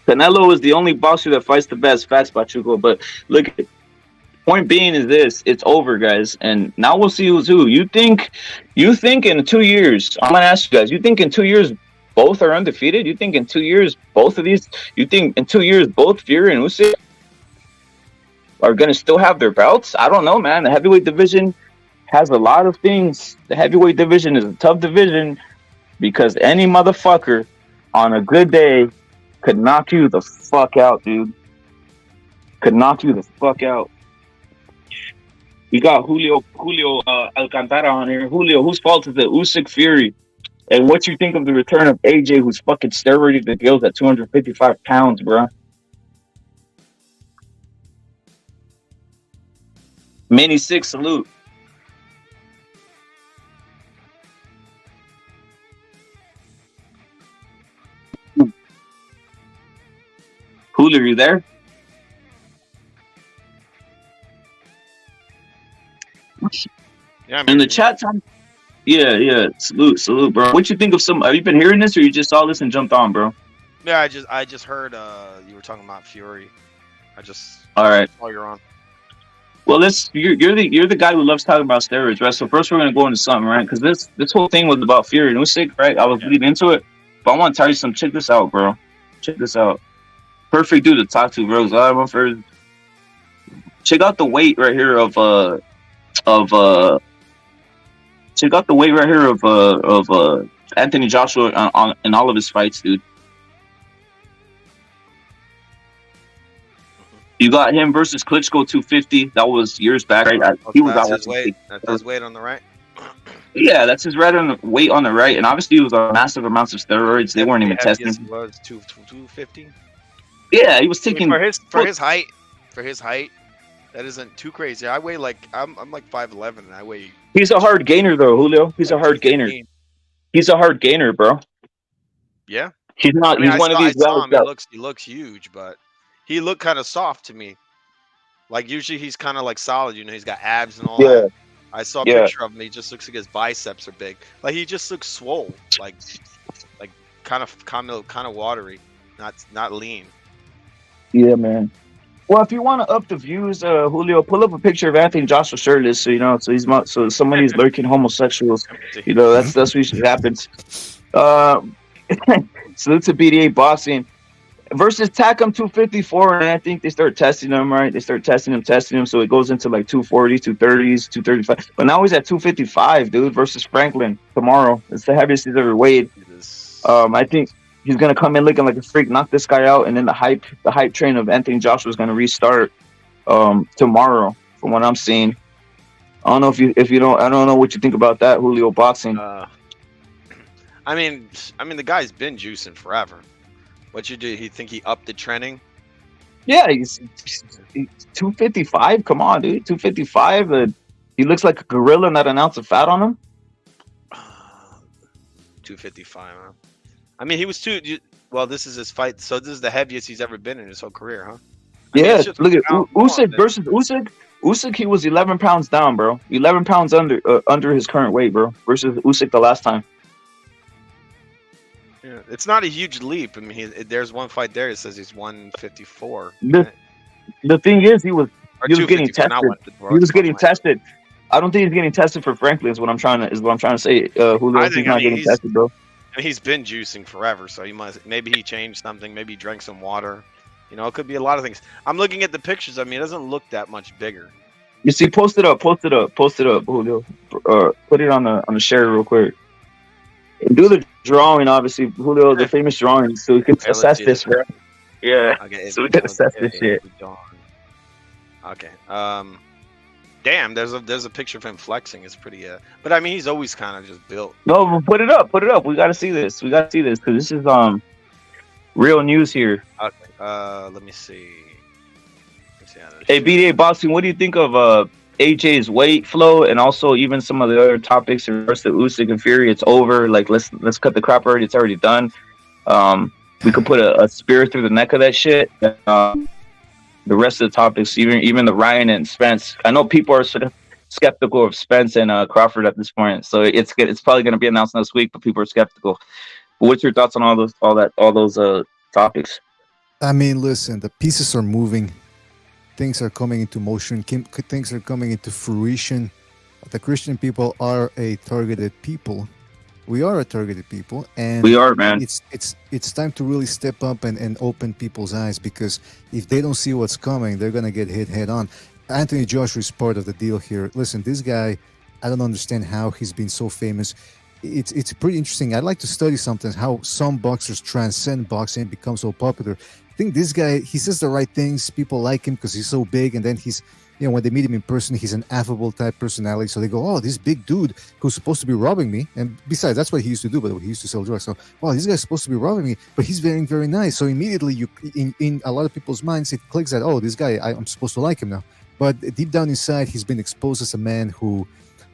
Canelo is the only boxer that fights the best. Facts, Pachuco. But look, point being is this: it's over, guys. And now we'll see who's who. You think in 2 years? I'm gonna ask you guys. You think in 2 years both are undefeated? You think in 2 years both of these? You think in 2 years both Fury and Usyk are gonna still have their belts? I don't know, man. The heavyweight division has a lot of things. The heavyweight division is a tough division because any motherfucker on a good day could knock you the fuck out, dude. Could knock you the fuck out. We got Julio Alcantara on here. Julio, whose fault is it? Usyk Fury. And what you think of the return of AJ, who's fucking steroided the gills at 255 pounds, bro? Mini 6 salute. Julio, are you there? Yeah, in the chat time. Yeah. Salute, bro. What you think of some? Have you been hearing this, or you just saw this and jumped on, bro? Yeah, I just heard you were talking about Fury. All right. Oh, you're on. Well, you're the guy who loves talking about steroids, right? So first we're gonna go into something, right? Because this whole thing was about Fury and Usyk, right? I was leading into it, but I want to tell you something. Check this out, bro. Check this out. Perfect dude to talk to, bro. Check out the weight right here of check out the weight right here of Anthony Joshua in all of his fights, dude. You got him versus Klitschko 250. That was years back, right? He was That's his weight. That's his weight on the right. Yeah, that's his weight on the right, and obviously it was massive amounts of steroids. They weren't even testing. Was 250. Yeah, he was taking for his height. For his height, that isn't too crazy. I weigh like I'm like 5'11", and I weigh. He's a hard gainer though, Julio. He's a hard gainer. He's a hard gainer, bro. Yeah. He's not. He's one of these. He looks huge, but he looked kind of soft to me. Like usually he's kind of like solid. You know, he's got abs and all that. I saw a picture of him. He just looks like his biceps are big. Like he just looks swole. Like kind of watery. Not lean. Yeah, man. Well, if you want to up the views, Julio, pull up a picture of Anthony Joshua shirtless, so you know, so somebody's lurking homosexuals. You know, that's what usually happens. So it's a BDA boxing versus Takam 254, and I think they start testing him, right? They start testing him, so it goes into like 240s, 230s, 235. But now he's at 255, dude, versus Franklin tomorrow. It's the heaviest he's ever weighed. I think he's gonna come in looking like a freak, knock this guy out, and then the hype train of Anthony Joshua is gonna restart tomorrow, from what I'm seeing. I don't know I don't know what you think about that, Julio boxing. I mean, the guy's been juicing forever. What you do? You think he upped the training? Yeah, he's 255. Come on, dude, 255. He looks like a gorilla, not an ounce of fat on him. 255, huh? I mean, he was well, this is his fight, so this is the heaviest he's ever been in his whole career, huh? Yeah, look at Usyk versus Usyk. Usyk, he was 11 pounds down, bro. 11 pounds under his current weight, bro. Versus Usyk the last time. Yeah, it's not a huge leap. I mean, there's one fight there. It says he's 154. The thing is, he was getting tested. He was getting tested. I don't think he's getting tested for Franklin. Is what I'm trying to say. Julio, he's not getting tested, bro. And he's been juicing forever, so maybe he changed something. Maybe he drank some water. You know, it could be a lot of things. I'm looking at the pictures. I mean, it doesn't look that much bigger. You see, post it up, Julio. Put it on the share real quick. And do the drawing, obviously, Julio, the famous drawing, so we can assess this, bro. Yeah, okay, so we can assess this shit. Okay. Damn, there's a picture of him flexing. It's pretty. But I mean, he's always kind of just built. No, put it up. We got to see this. Because this is real news here. Okay. Let me see. Hey, BDA Boxing, what do you think of AJ's weight flow and also even some of the other topics in regards to Usyk and Fury? It's over. Like, let's cut the crap already. It's already done. We could put a spear through the neck of that shit. The rest of the topics, even the Ryan and Spence. I know people are sort of skeptical of Spence and Crawford at this point, so it's probably going to be announced next week. But people are skeptical. But what's your thoughts on all those topics? I mean, listen, the pieces are moving. Things are coming into motion. Things are coming into fruition. The Christian people are a targeted people. We are a targeted people, and we are, man. It's time to really step up and open people's eyes, because if they don't see what's coming, they're gonna get hit head on. Anthony Joshua is part of the deal here. Listen, this guy, I don't understand how he's been so famous. It's pretty interesting. I'd like to study sometimes how some boxers transcend boxing and become so popular. I think this guy, he says the right things. People like him because he's so big, and then he's, when they meet him in person, he's an affable type personality. So they go, oh, this big dude who's supposed to be robbing me. And besides, that's what he used to do, by the way. He used to sell drugs. So, wow, this guy's supposed to be robbing me, but he's very, very nice. So immediately, in a lot of people's minds, it clicks that, oh, this guy, I'm supposed to like him now. But deep down inside, he's been exposed as a man who,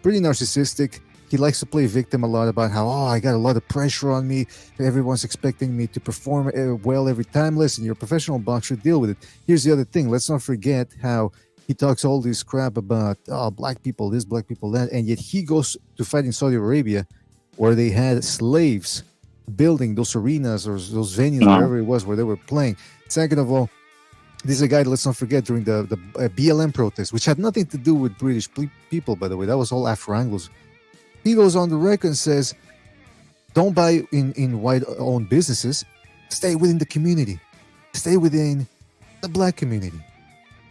pretty narcissistic. He likes to play victim a lot about how, oh, I got a lot of pressure on me. Everyone's expecting me to perform well every time. Listen, you're a professional boxer, deal with it. Here's the other thing. Let's not forget how he talks all this crap about black people this, black people that, and yet he goes to fight in Saudi Arabia, where they had slaves building those arenas or those venues, wherever it was, where they were playing. Second of all, this is a guy, let's not forget, during the BLM protest, which had nothing to do with British people, by the way. That was all Afro-Anglos. He goes on the record and says, don't buy in white-owned businesses. Stay within the community. Stay within the black community.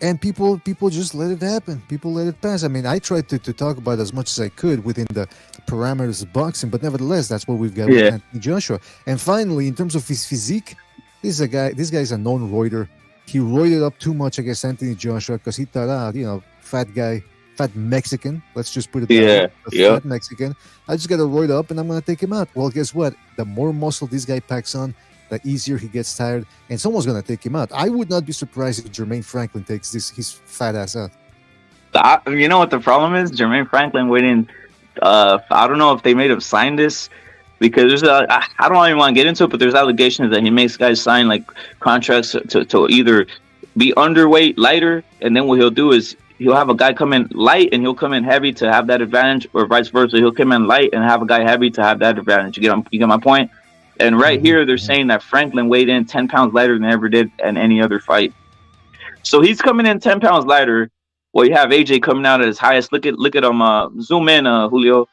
And people just let it happen. People let it pass. I mean, I tried to talk about it as much as I could within the parameters of boxing, but nevertheless, that's what we've got with Anthony Joshua. And finally, in terms of his physique, this guy is a known roider. He roided up too much against Anthony Joshua because he thought, fat guy, fat Mexican. Let's just put it that way. Fat Mexican. I just got to roid up and I'm going to take him out. Well, guess what? The more muscle this guy packs on, the easier he gets tired, and someone's going to take him out. I would not be surprised if Jermaine Franklin takes his fat ass out. You know what the problem is? Jermaine Franklin waiting. I don't know if they made him sign this, because there's I don't even want to get into it, but there's allegations that he makes guys sign like contracts to either be underweight, lighter, and then what he'll do is he'll have a guy come in light and he'll come in heavy to have that advantage, or vice versa. He'll come in light and have a guy heavy to have that advantage. You get my point? And right here, they're saying that Franklin weighed in 10 pounds lighter than he ever did in any other fight. So he's coming in 10 pounds lighter. Well, you have AJ coming out at his highest. Look at him. Zoom in, Julio,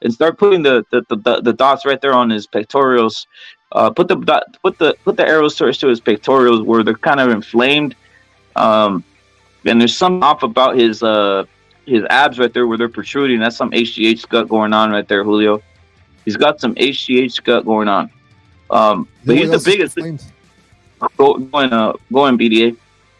and start putting the dots right there on his pectorals. Put the arrows to his pectorals where they're kind of inflamed. And there's something off about his abs right there where they're protruding. That's some HGH gut going on right there, Julio. He's got some HGH gut going on. But he's the biggest. Going BDA.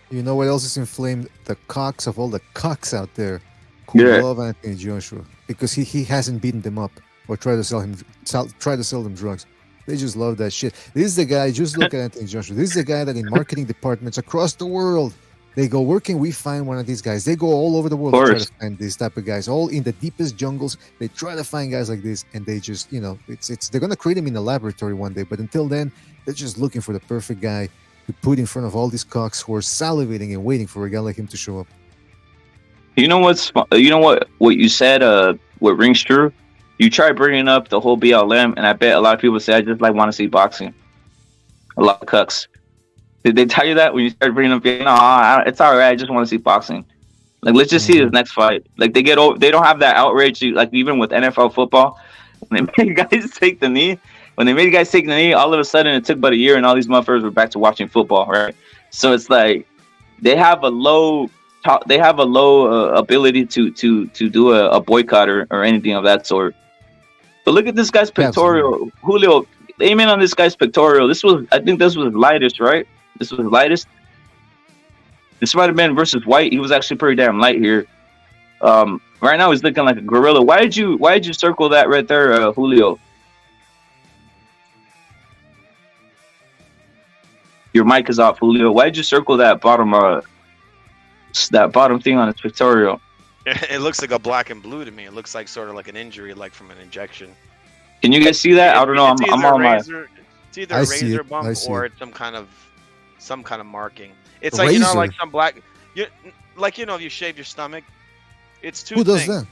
You know what else is inflamed? The cocks of all the cocks out there who love Anthony Joshua because he hasn't beaten them up or tried to sell them drugs. They just love that shit. This is the guy. Just look at Anthony Joshua. This is the guy that in marketing departments across the world, they go, where can we find one of these guys? They go all over the world to try to find these type of guys, all in the deepest jungles. They try to find guys like this, and they just, they're going to create them in the laboratory one day. But until then, they're just looking for the perfect guy to put in front of all these cocks who are salivating and waiting for a guy like him to show up. You know what you said, what rings true? You try bringing up the whole BLM, and I bet a lot of people say, I just want to see boxing. A lot of cucks. Did they tell you that when you started bringing up? No, it's all right. I just want to see boxing. Like, let's just see his next fight. Like, they don't have that outrage. Like, even with NFL football, when they made guys take the knee, all of a sudden it took about a year, and all these motherfuckers were back to watching football, right? So it's like they have a low ability to do a boycott or anything of that sort. But look at this guy's pectoral, Julio. Aim in on this guy's pectoral. I think this was lightest, right? This was lightest. This might have been versus White. He was actually pretty damn light here. Right now he's looking like a gorilla. Why did you circle that right there, Julio? Your mic is off, Julio. Why did you circle that bottom thing on his pictorial? It looks like a black and blue to me. It looks like sort of like an injury, like from an injection. Can you guys see that? I don't know. I'm on my. It's either a razor bump or it's some kind of marking. It's like Razor. like some black. Like if you shave your stomach, it's two Who does things. that?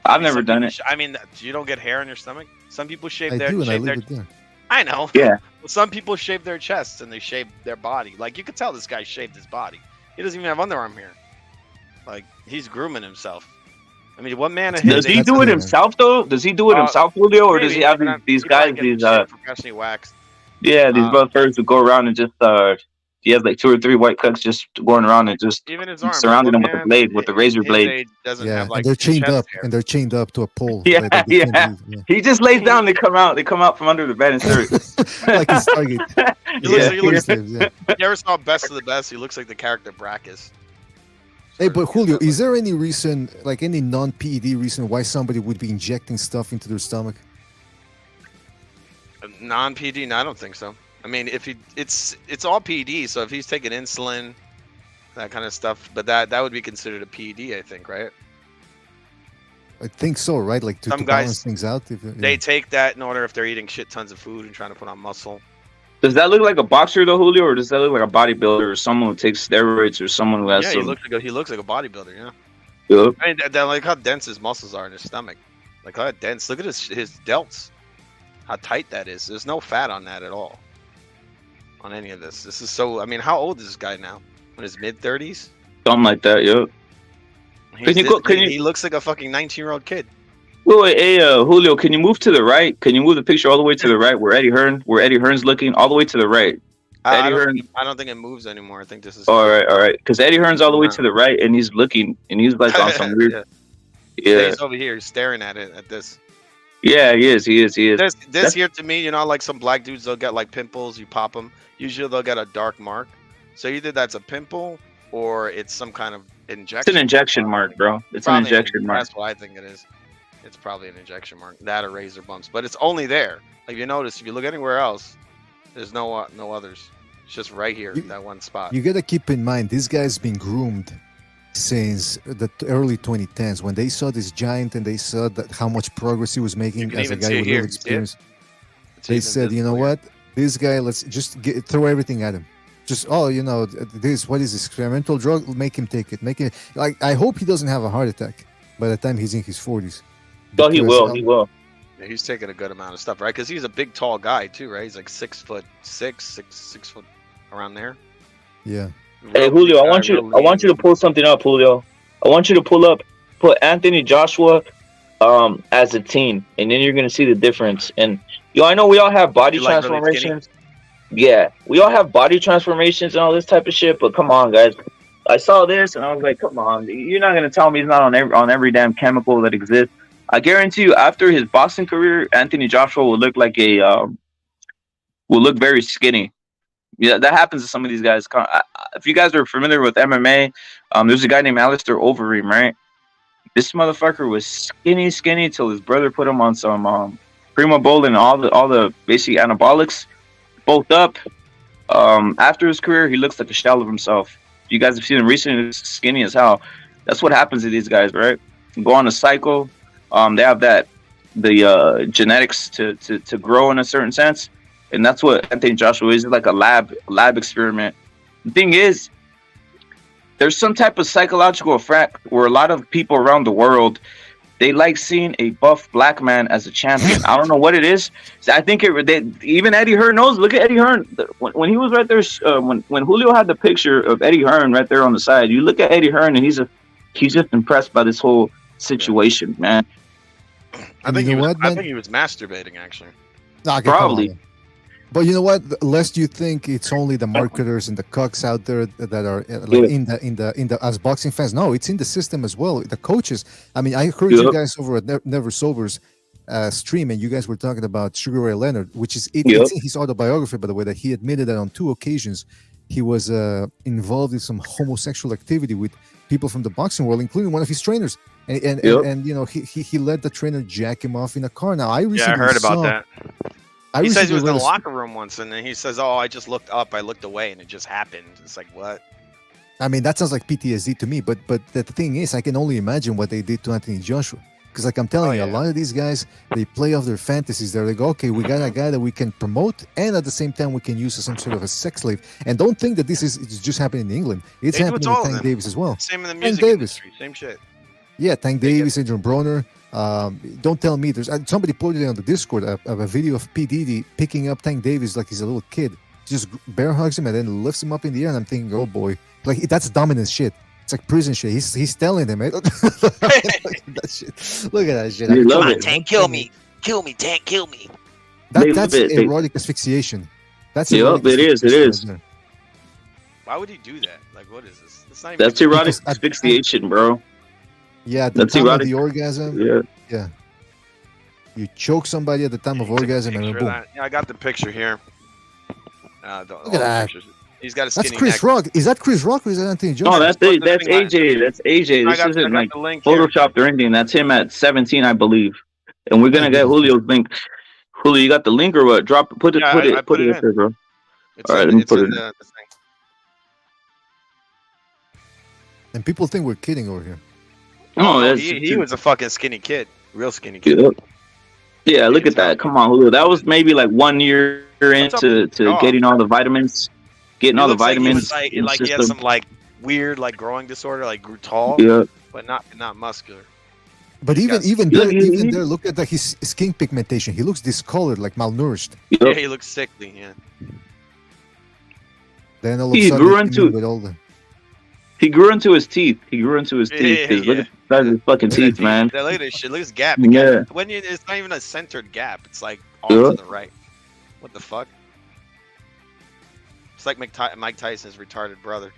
I've never done it. I mean, you don't get hair on your stomach. Some people shave I their. do, and I Shave leave their it there. I know. Yeah. Some people shave their chests and they shave their body. Like you could tell this guy shaved his body. He doesn't even have underarm hair. Like he's grooming himself. I mean, what man of his? Does he do it himself though? Does he do it himself, Julio, or does he have these guys? These professionally waxed. Yeah, these motherfuckers who go around and just he has like 2 or 3 white cucks just going around and just even his arm, surrounding him with the blade, with the razor blade. Doesn't Yeah, have, like, and they're chained chest up, hair. and they're chained up to a pole. Yeah, like they can't yeah. leave, He just lays down. They come out. They come out from under the bed and start. like his target. He looks, Yeah. You ever saw Best of the Best? He looks like the character Brackus. Hey, but Julio, is there any reason, like any non-PED reason, why somebody would be injecting stuff into their stomach? Non-PD? No, I don't think so. I mean, if it's all PD. So if he's taking insulin, that kind of stuff, but that would be considered a PD, I think, right? I think so, right? Like to Some balance guys, things out. They take that in order if they're eating shit tons of food and trying to put on muscle. Does that look like a boxer though, Julio, or does that look like a bodybuilder or someone who takes steroids or someone who has Yeah, some? he looks like a bodybuilder. Yeah. Yeah. I mean, like how dense his muscles are in his stomach. Like how dense. Look at his delts. How tight that is. There's no fat on that at all. On any of this. This is so. I mean, how old is this guy now? In his mid-30s? Something like that. Yeah. He looks like a fucking 19-year-old kid. Wait, hey, Julio, can you move to the right? Can you move the picture all the way to the right where Eddie Hearn's looking all the way to the right? I don't think it moves anymore. I think this is. All right. Because Eddie Hearn's all the way to the right, and he's looking, and he's like on some weird. Yeah. He's over here, he's staring at it at this. Yeah, he is. This here to me, like some black dudes, they'll get like pimples. You pop them. Usually they'll get a dark mark. So either that's a pimple or it's some kind of injection. It's an injection mark, bro. It's an injection mark. That's what I think it is. It's probably an injection mark. That or razor bumps, but it's only there. Like you notice, if you look anywhere else, there's no others. It's just right here, that one spot. You gotta keep in mind, this guy's been groomed since the early 2010s. When they saw this giant and they saw that how much progress he was making as a guy with little experience, they said, you know what, this guy, let's just throw everything at him. Just what is this experimental drug? Make him take it. Make it like I hope he doesn't have a heart attack by the time he's in his 40s. Oh, he will. Yeah, he's taking a good amount of stuff, right? Because he's a big, tall guy too, right? He's like 6'6", 6 foot around there. Yeah. Hey Julio, I want you to pull something up, Julio. I want you to put Anthony Joshua as a team, and then you're gonna see the difference. And I know we all have body transformations. Yeah, we all have body transformations and all this type of shit, but come on, guys. I saw this and I was like, come on, you're not gonna tell me he's not on every damn chemical that exists. I guarantee you, after his boxing career, Anthony Joshua will look like will look very skinny. Yeah, that happens to some of these guys. If you guys are familiar with MMA, there's a guy named Alistair Overeem, right? This motherfucker was skinny till his brother put him on some Primo Bowl and all the basic anabolics, both up. After his career, he looks like a shell of himself. You guys have seen him recently; he's skinny as hell. That's what happens to these guys, right? Go on a cycle. They have the genetics to grow in a certain sense, and that's what Anthony Joshua is. It's like a lab experiment. The thing is, there's some type of psychological effect where a lot of people around the world, they like seeing a buff black man as a champion. I don't know what it is. So I think even Eddie Hearn knows. Look at Eddie Hearn when he was right there. When Julio had the picture of Eddie Hearn right there on the side, you look at Eddie Hearn and he's just impressed by this whole situation, man. I think he was masturbating actually. Probably. But you know what? Lest you think it's only the marketers and the cucks out there that are in the as boxing fans. No, it's in the system as well. The coaches. I mean, I heard you guys over at Never Sober's stream, and you guys were talking about Sugar Ray Leonard, which is it's in his autobiography, by the way, that he admitted that on 2 occasions he was involved in some homosexual activity with people from the boxing world, including one of his trainers. And you know, he let the trainer jack him off in a car. Now I recently heard about that. He says he was in the read locker room once, and then he says, "Oh, I just looked up, I looked away, and it just happened." It's like, what? I mean, that sounds like PTSD to me. But the thing is, I can only imagine what they did to Anthony Joshua. Because like I'm telling you, a lot of these guys, they play off their fantasies. They're like, okay, we got a guy that we can promote, and at the same time we can use as some sort of a sex slave. And don't think that this is just happening in England. It's happening with Tank Davis as well. Same in the music industry. Same shit. Yeah, Tank Davis, Adrian Broner. Don't tell me there's somebody posted it on the Discord of a video of P. Diddy picking up Tank Davis like he's a little kid. Just bear hugs him and then lifts him up in the air. And I'm thinking, oh boy, like that's dominant shit. It's like prison shit. He's telling him, eh? Look at that shit. Look at that shit. Come on, Tank, kill me, Tank, kill me. That's erotic asphyxiation. That's it is. Why would he do that? Like, what is this? It's not even that's erotic asphyxiation, bro. Yeah, at the time of the orgasm. Yeah. You choke somebody at the time of orgasm, and boom. Yeah, I got the picture here. Look at that. He's got a skinny That's Chris neck. Rock. Is that Chris Rock or is that Anthony Joshua? No, that's AJ. That's AJ. This isn't like photoshopped or anything. That's him at 17, I believe. And we're gonna get Julio's link. Julio, you got the link or what? Put it up there, bro. All right, let me put it in. The thing. And people think we're kidding over here. No, he was a fucking skinny kid, real skinny kid. Yeah, look at that. Come on, Julio. That was maybe like 1 year into getting all the vitamins. Getting all the vitamins. Like he had some like weird like growing disorder, like grew tall, but not muscular. But even there, look at his skin pigmentation. He looks discolored, like malnourished. Yeah, he looks sickly. Yeah. Then all of a sudden, he grew into his teeth. Look at his fucking teeth, man. Look at this shit. Look at this gap. Yeah. It's not even a centered gap. It's like all to the right. What the fuck? It's like Mike Tyson's retarded brother.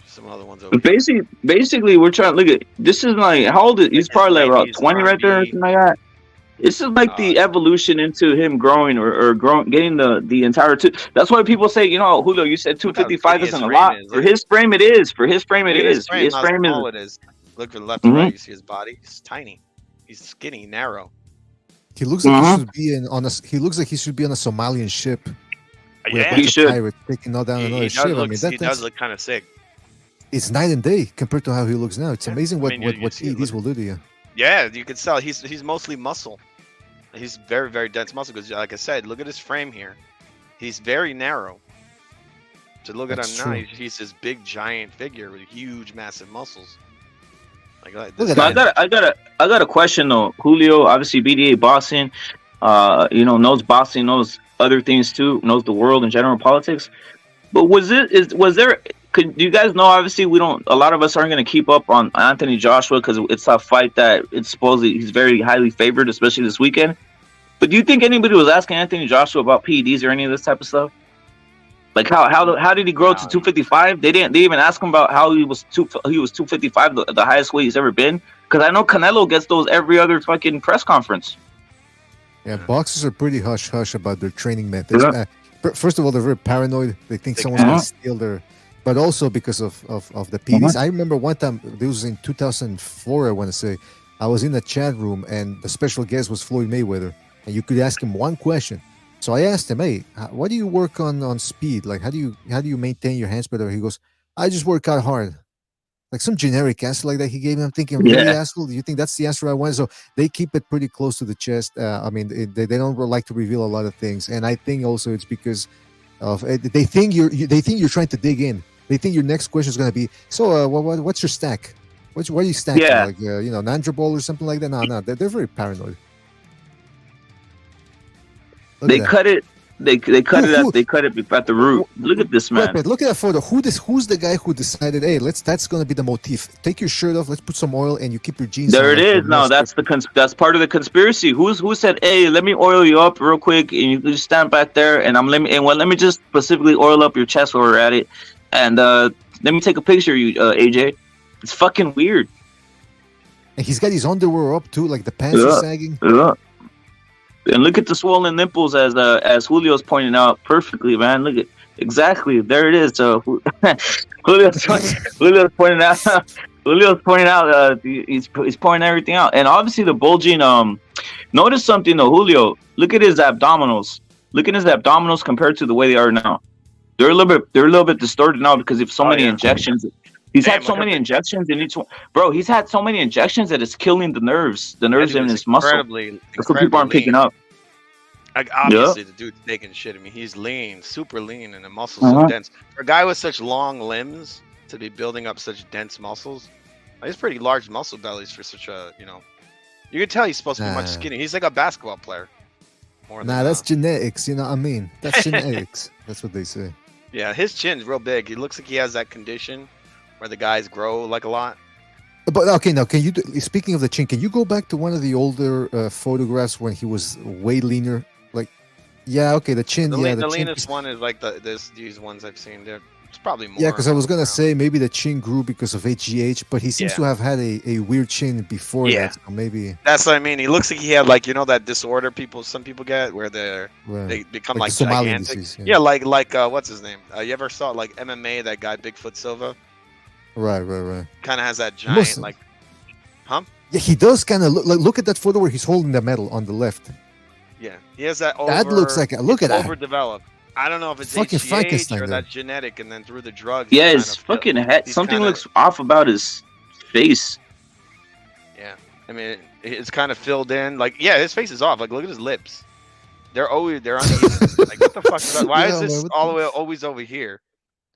Some other ones over here. Basically, we're trying to look at this. Is like how old is he's probably like about 20 right there or something like that. This is like the evolution into him growing or growing, getting the entire tooth. That's why people say, you know, Julio, you said 255 isn't a lot. For his frame, it is. His frame is. It is. Look to the left and right. You see his body. He's tiny. He's skinny, narrow. He looks like he should be He looks like he should be on a Somalian ship. Yeah, he should. Taking down another ship. He does look kind of sick. It's night and day compared to how he looks now. It's amazing what PEDs will do to you. Yeah, you can tell he's mostly muscle. He's very, very dense muscle because, like I said, look at his frame here. He's very narrow. To look at him now, he's this big, giant figure with huge, massive muscles. I got a question though. Julio, obviously BDA boxing, knows boxing, knows other things too, knows the world in general, politics. But do you guys know? Obviously, a lot of us aren't going to keep up on Anthony Joshua because it's a fight that it's supposedly he's very highly favored, especially this weekend. But do you think anybody was asking Anthony Joshua about PEDs or any of this type of stuff? Like how did he grow to 255? They even ask him about how he was 255, the highest weight he's ever been. Because I know Canelo gets those every other fucking press conference. Yeah, boxers are pretty hush hush about their training methods. Yeah. First of all, they're very paranoid. They think someone's going to steal their. But also because of the PEDs. I remember one time, this was in 2004, I want to say, I was in the chat room and the special guest was Floyd Mayweather, and you could ask him one question. So I asked him, "Hey, what do you work on speed? Like, how do you maintain your hands better?" He goes, "I just work out hard." Like some generic answer like that he gave me. I'm thinking, really, asshole? Do you think that's the answer I want? So they keep it pretty close to the chest. They don't like to reveal a lot of things, and I think also it's because of they think you're trying to dig in. They think your next question is going to be, so what's your stack? What are you stacking? Yeah. Like, Nandra Ball or something like that? No, they're very paranoid. They cut it at the root. Look at this man. Look at that photo. Who's the guy who decided, hey, that's going to be the motif. Take your shirt off, let's put some oil, and you keep your jeans there on. It is. No, that's part of the conspiracy. Who said, hey, let me oil you up real quick, and you just stand back there, and let me just specifically oil up your chest while we're at it. And let me take a picture of you, AJ. It's fucking weird. And he's got his underwear up too, like the pants are sagging. Yeah. And look at the swollen nipples, as Julio's pointing out perfectly, man. Look at Exactly. There it is. So Julio's, Julio's pointing out. Julio's pointing out. He's pointing everything out, and obviously the bulging. Notice something though, Julio. Look at his abdominals. Look at his abdominals compared to the way they are now. They're a little bit distorted now because of so many injections. He's had so many injections in each one. Bro, he's had so many injections that it's killing the nerves in his muscle. That's what people aren't picking up. Like, obviously, the dude's taking shit. I mean, he's lean, super lean, and the muscles so dense. For a guy with such long limbs to be building up such dense muscles, he's pretty large muscle bellies for such a, you can tell he's supposed to be much skinny. He's like a basketball player. That's genetics. You know what I mean? That's genetics. That's what they say. Yeah, his chin's real big. He looks like he has that condition where the guys grow like a lot. But okay, now can you? Speaking of the chin, can you go back to one of the older photographs when he was way leaner? Like, yeah, okay, the chin. The leanest one is like these ones I've seen. It's probably more. Yeah, because I was gonna say maybe the chin grew because of HGH, but he seems to have had a weird chin before that. So maybe that's what I mean. He looks like he had that disorder some people get where they become like gigantic. Disease, like what's his name? You ever saw like MMA, that guy Bigfoot Silva? Right. Kind of has that giant Yeah, he does kind of look at that photo where he's holding the medal on the left. Yeah, he has that. That looks like look at that. Overdeveloped. I don't know if it's fucking HGH or that's genetic, and then through the drugs. Yeah, his fucking head. Something looks off about his face. Yeah, I mean, it's kind of filled in. His face is off. Like, look at his lips. They're uneven. Like, what the fuck is that? Why is this all the way always over here?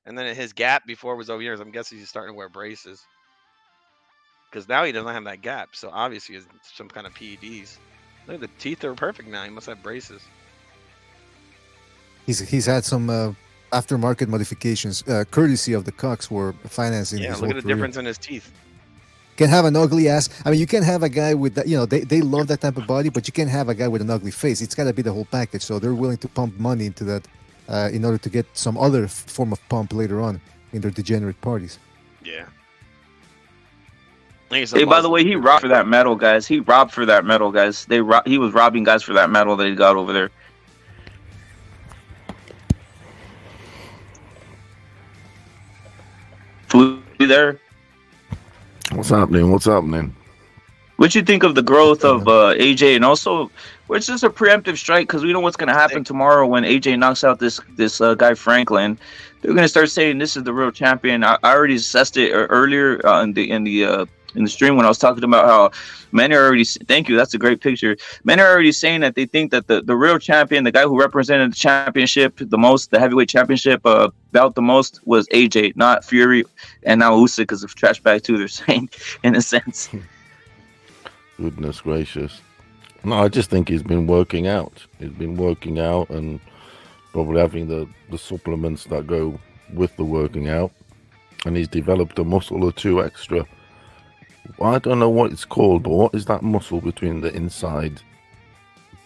And then his gap before was over here. So I'm guessing he's starting to wear braces. Because now he doesn't have that gap. So obviously he's some kind of PEDs. Look, the teeth are perfect now. He must have braces. He's had some aftermarket modifications, courtesy of the Cox who were financing. Yeah, look at the difference in his teeth. Can have an ugly ass. I mean, you can have a guy with that. They love that type of body, but you can't have a guy with an ugly face. It's got to be the whole package. So they're willing to pump money into that in order to get some other form of pump later on in their degenerate parties. Yeah. Hey, by the way, he robbed for that medal, guys. He robbed for that medal, guys. He was robbing guys for that medal that he got over there. You there? What's happening? What you think of the growth of AJ, and also, it's just a preemptive strike because we know what's going to happen tomorrow when AJ knocks out this guy Franklin. They're going to start saying this is the real champion. I already assessed it earlier in the stream when I was talking about how many are already. Thank you. That's a great picture. Many are already saying that they think that the real champion, the guy who represented the championship the most, the heavyweight championship bout the most, was AJ, not Fury, and now Usyk because of trash bag too. They're saying in a sense. Goodness gracious. No, I just think he's been working out. And probably having the supplements that go with the working out. And he's developed a muscle or two extra. I don't know what it's called, but what is that muscle between the inside,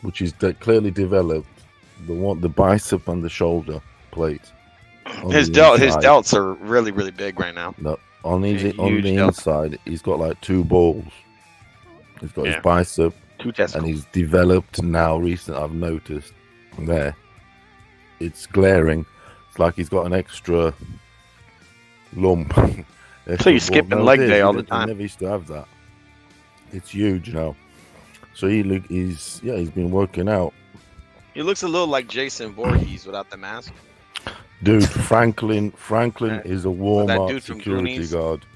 which is clearly developed, the bicep and the shoulder plate? His delts are really, really big right now. No, on the inside, he's got like two balls. He's got his bicep, and he's developed now. Recently, I've noticed there. It's glaring. It's like he's got an extra lump. So you're skipping leg day all the time. He never used to have that. It's huge now. So he's been working out. He looks a little like Jason Voorhees without the mask. Dude, Franklin is a warm-up security guard.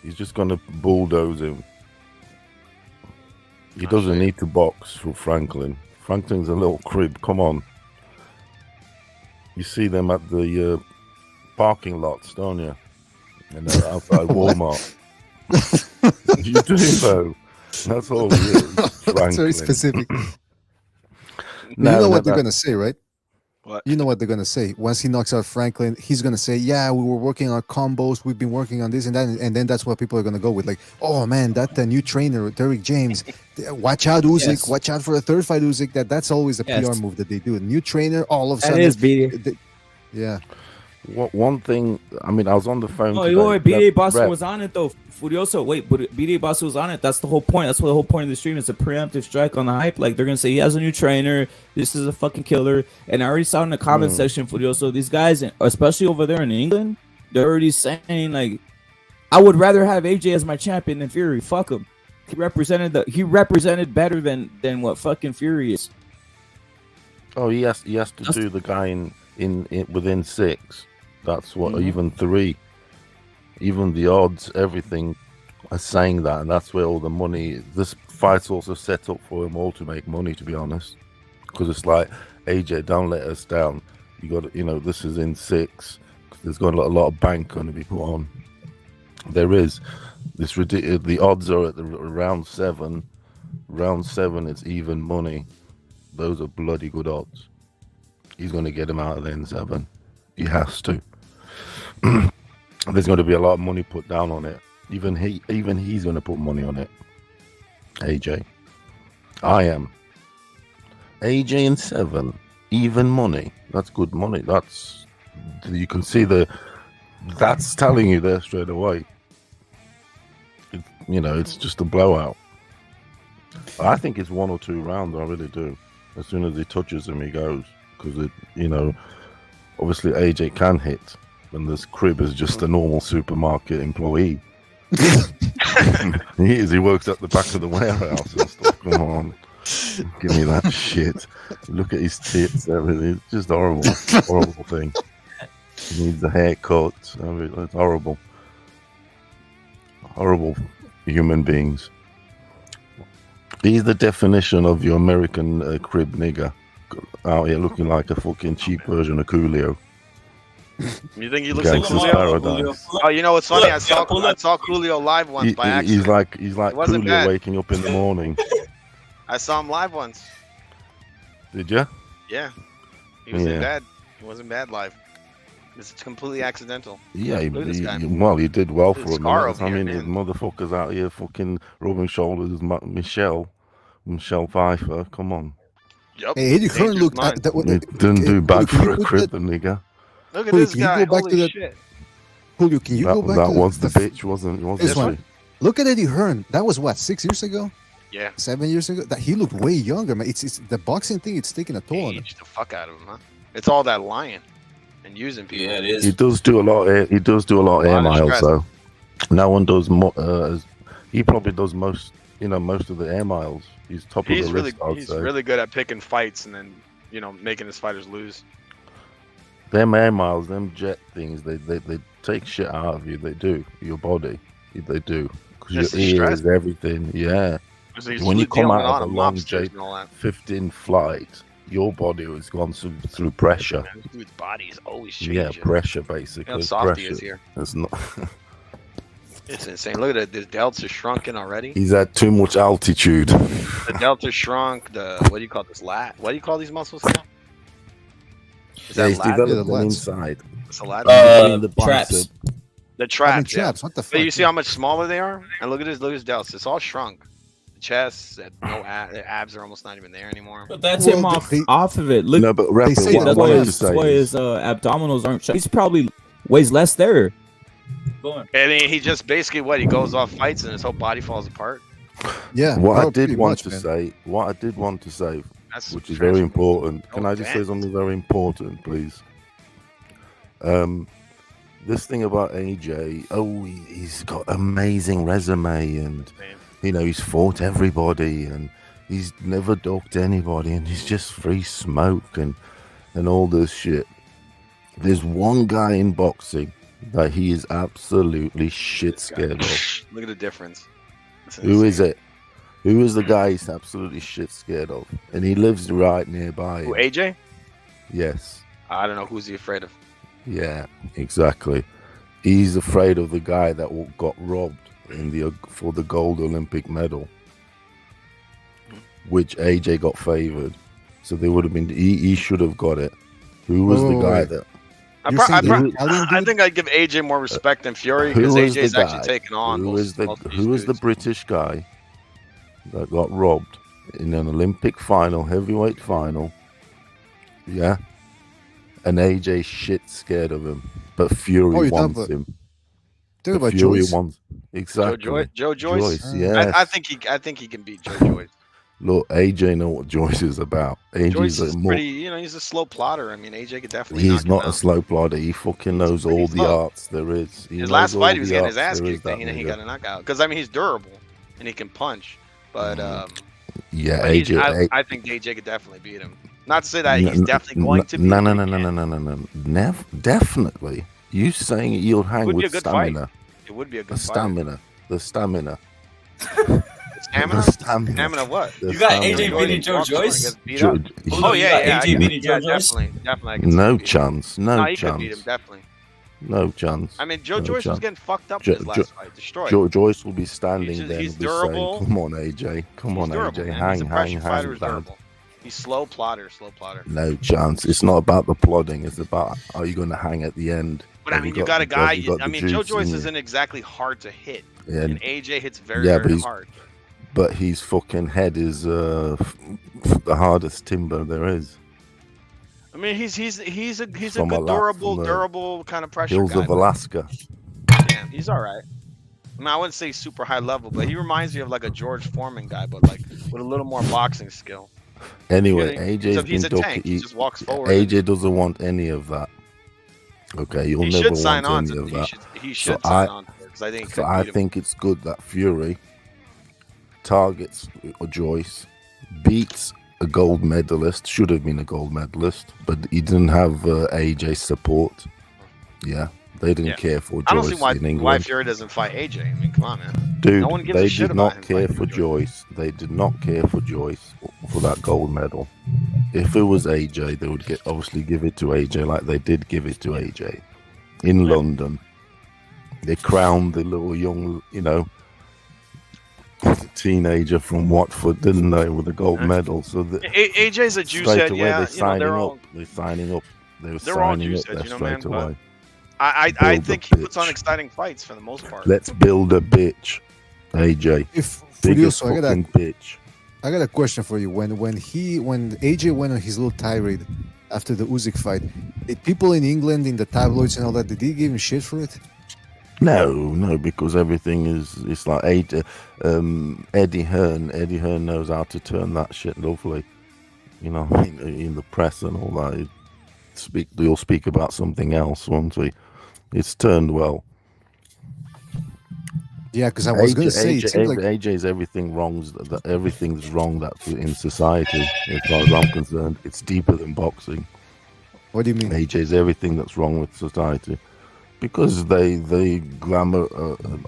He's just gonna bulldoze him. He doesn't need to box for Franklin. Franklin's a little crib. Come on. You see them at the parking lots, don't you? And they're outside Walmart. You do, though. That's all it is. That's very specific. You know what they're going to say, right? What? You know what they're going to say. Once he knocks out Franklin, he's going to say, yeah, we were working on combos. We've been working on this and that. And then that's what people are going to go with. Like, oh, man, that new trainer, Derrick James. Watch out, Usyk. Yes. Watch out for a third fight, Usyk. That's always a PR move that they do. A new trainer, all of a sudden. That is, BD. Yeah. One thing, I mean, I was on the phone. No, today. wait, BDA Bosso Rep. was on it though. Furioso, wait, but BDA Bosso was on it. That's the whole point. That's what the whole point of the stream is, a preemptive strike on the hype. Like they're gonna say he has a new trainer. This is a fucking killer. And I already saw in the comment section, Furioso, these guys, especially over there in England, they're already saying like, I would rather have AJ as my champion than Fury. Fuck him. He represented better than what fucking Fury is. Oh, he has to do the guy in within 6. That's what, even 3, even the odds, everything are saying that, and that's where all the money. This fight's also set up for him all to make money, to be honest, because it's like, AJ, don't let us down. You got to, this is in 6. There's got a lot of bank going to be put on. There is this ridiculous. The odds are at the round 7. Round 7, it's even money. Those are bloody good odds. He's going to get him out of then 7. He has to. There's going to be a lot of money put down on it. Even he's going to put money on it. AJ, I am. AJ in 7, even money. That's good money. You can see that's telling you there straight away. It's just a blowout. I think it's 1 or 2 rounds. I really do. As soon as he touches him, he goes. Because obviously AJ can hit, and this Crib is just a normal supermarket employee. He is. He works at the back of the warehouse and stuff. Come on, give me that shit. Look at his tits. Everything. It's just horrible. Horrible thing. He needs a haircut. It's horrible. Horrible human beings. He's the definition of your American Crib nigger. Out here looking like a fucking cheap version of Coolio. You think he looks like Coolio? Oh, you know what's funny? I saw Coolio live once by accident. He's like Coolio waking up in the morning. I saw him live once. Did you? Yeah. He wasn't bad. He wasn't bad live. It's completely accidental. Yeah, he did well for a minute. I mean, the motherfuckers out here fucking rubbing shoulders. Michelle Pfeiffer, come on. Yep. Hey, Eddie Hearn looked. It didn't do bad for a crib, nigga. Look at this guy. Holy shit. Julio, can you go back that to was the bitch, wasn't it? Look at Eddie Hearn. That was what, 6 years ago? Yeah. 7 years ago? That he looked way younger, man. It's the boxing thing. It's taking a toll on him. The fuck out of him, huh? It's all that lying and using people. Yeah, it is. He does do a lot. He does do a lot of air miles, though. No one does more. He probably does most. Most of the air miles. He's top of the list. He's really good at picking fights and then making his fighters lose. Them air miles, them jet things, they take shit out of you. They do your body. They do because your ears, everything. Yeah. When you come out of a long J-15 flight, your body has gone through pressure. His body is always changing. Yeah, pressure basically. How soft he is here. It's not. It's insane. Look at it. The delts are shrunken already. He's at too much altitude. The delta shrunk. What do you call this? What do you call these muscles now? Is that developed on inside. It's a lat. The traps. The traps. Yeah. What the fuck? But you see how much smaller they are? And look at his delts. It's all shrunk. The chest, the abs are almost not even there anymore. But that's him off of it. Look, no, but Rapper, that's why his abdominals aren't. He's probably weighs less there. And then he just basically he goes off fights and his whole body falls apart. Yeah. What I did want to say, which is very important. Can I just say something very important, please? This thing about AJ, he's got amazing resume, and he's fought everybody, and he's never ducked anybody, and he's just free smoke and all this shit. There's one guy in boxing that he is absolutely shit scared of. Look at the difference. Who is it? Who is the guy he's absolutely shit scared of? And he lives right nearby. Who, AJ? Yes. I don't know. Who's he afraid of? Yeah, exactly. He's afraid of the guy that got robbed for the gold Olympic medal, which AJ got favored. So they would have been. He should have got it. Who was the guy that? I think I'd give AJ more respect than Fury because AJ's actually taken on. Who is the British guy that got robbed in an Olympic final, heavyweight final? Yeah, and AJ shit scared of him. But Fury Oh, you don't, wants but- him. Talk about Fury Joyce. wants exactly. Joe Joyce. Yes. I think he can beat Joe Joyce. Look, AJ know what Joyce is about. Joyce AJ's is more. pretty, he's a slow plotter. I mean, AJ could definitely. He's knock not him a out. slow plotter. He fucking knows pretty all the slow. arts there is. His last fight, he was getting his getting ass kicked, and he got a knockout. Because I mean, he's durable and he can punch. But Yeah, but AJ. I think AJ could definitely beat him. Not to say that he's definitely going to beat No, him. no, but no, he no, no, can. no, no, no. Definitely. You saying you'll hang Would be a with good stamina? fight. It would be a The good fight. stamina. The stamina. Stamina? The stamina. Stamina what? The You got stamina. AJ beating Joe Joyce? Gets beat up. Jo- Oh yeah, AJ I beating can- Joe yeah, Joyce? definitely. I can see No him beat him. chance. No, No he could beat him chance. definitely. No chance. I mean, Joe No Joyce was chance. getting fucked up Jo- in his last fight, destroyed. Joyce will be standing He's there he's and be durable. saying, "Come on, AJ. Come He's on, durable, AJ. man. He's a pressure fighter. hang, Who's lad." durable. He's slow plotter. No chance. It's not about the plodding. It's about are you going to hang at the end? But I Have mean, you you got a guy. have you got I the mean, Joe juice Joyce in you? isn't exactly hard to hit, Yeah, and AJ hits very, Yeah, but very he's- hard. but his fucking head is the hardest timber there is. I mean, he's a From good from the durable kind of pressure Hills guy. of Alaska. Yeah, he's all right. I mean, I wouldn't say super high level, but he reminds me of like a George Foreman guy, but like with a little more boxing skill. Anyway, Yeah, AJ's except he's been a tank. He just walks forward. AJ doesn't want any of that. Okay, you'll He never should sign want on any to. of He that. should. He should So sign I- on to it because I think. He So could I beat him. think it's good that Fury targets Joyce, beats a gold medalist, should have been a gold medalist, but he didn't have AJ's support. Yeah, they didn't Yeah. care for I don't see Joyce why in England. Fury doesn't fight AJ. I mean, come on, man. Dude, No one gives a they shit did about not him care fighting for Joyce. They did not care for Joyce for that gold medal. If it was AJ, they would obviously give it to AJ like they did give it to AJ in London. They crowned the little young, teenager from Watford, didn't they, with a gold medal? So AJ's a juice straight head. away Yeah, they're signing they're up. all. They're signing up. They were They're all signing juice up there heads, straight man. away. I Build think a he puts on bitch. exciting fights for the most part. Let's build a bitch, AJ. If Biggest Furioso, fucking bitch. I got a question for you. When AJ went on his little tirade after the Usyk fight, did people in England, in the tabloids and all that, did he give him shit for it? No, because everything it's like Eddie Hearn. Eddie Hearn knows how to turn that shit lovely. In the press and all that. You'll speak about something else, won't we? It's turned well. Yeah, because I was going to say, it seems like AJ's everything wrong. Everything's wrong that in society, as far as I'm concerned. It's deeper than boxing. What do you mean? AJ's everything that's wrong with society. Because they glamour.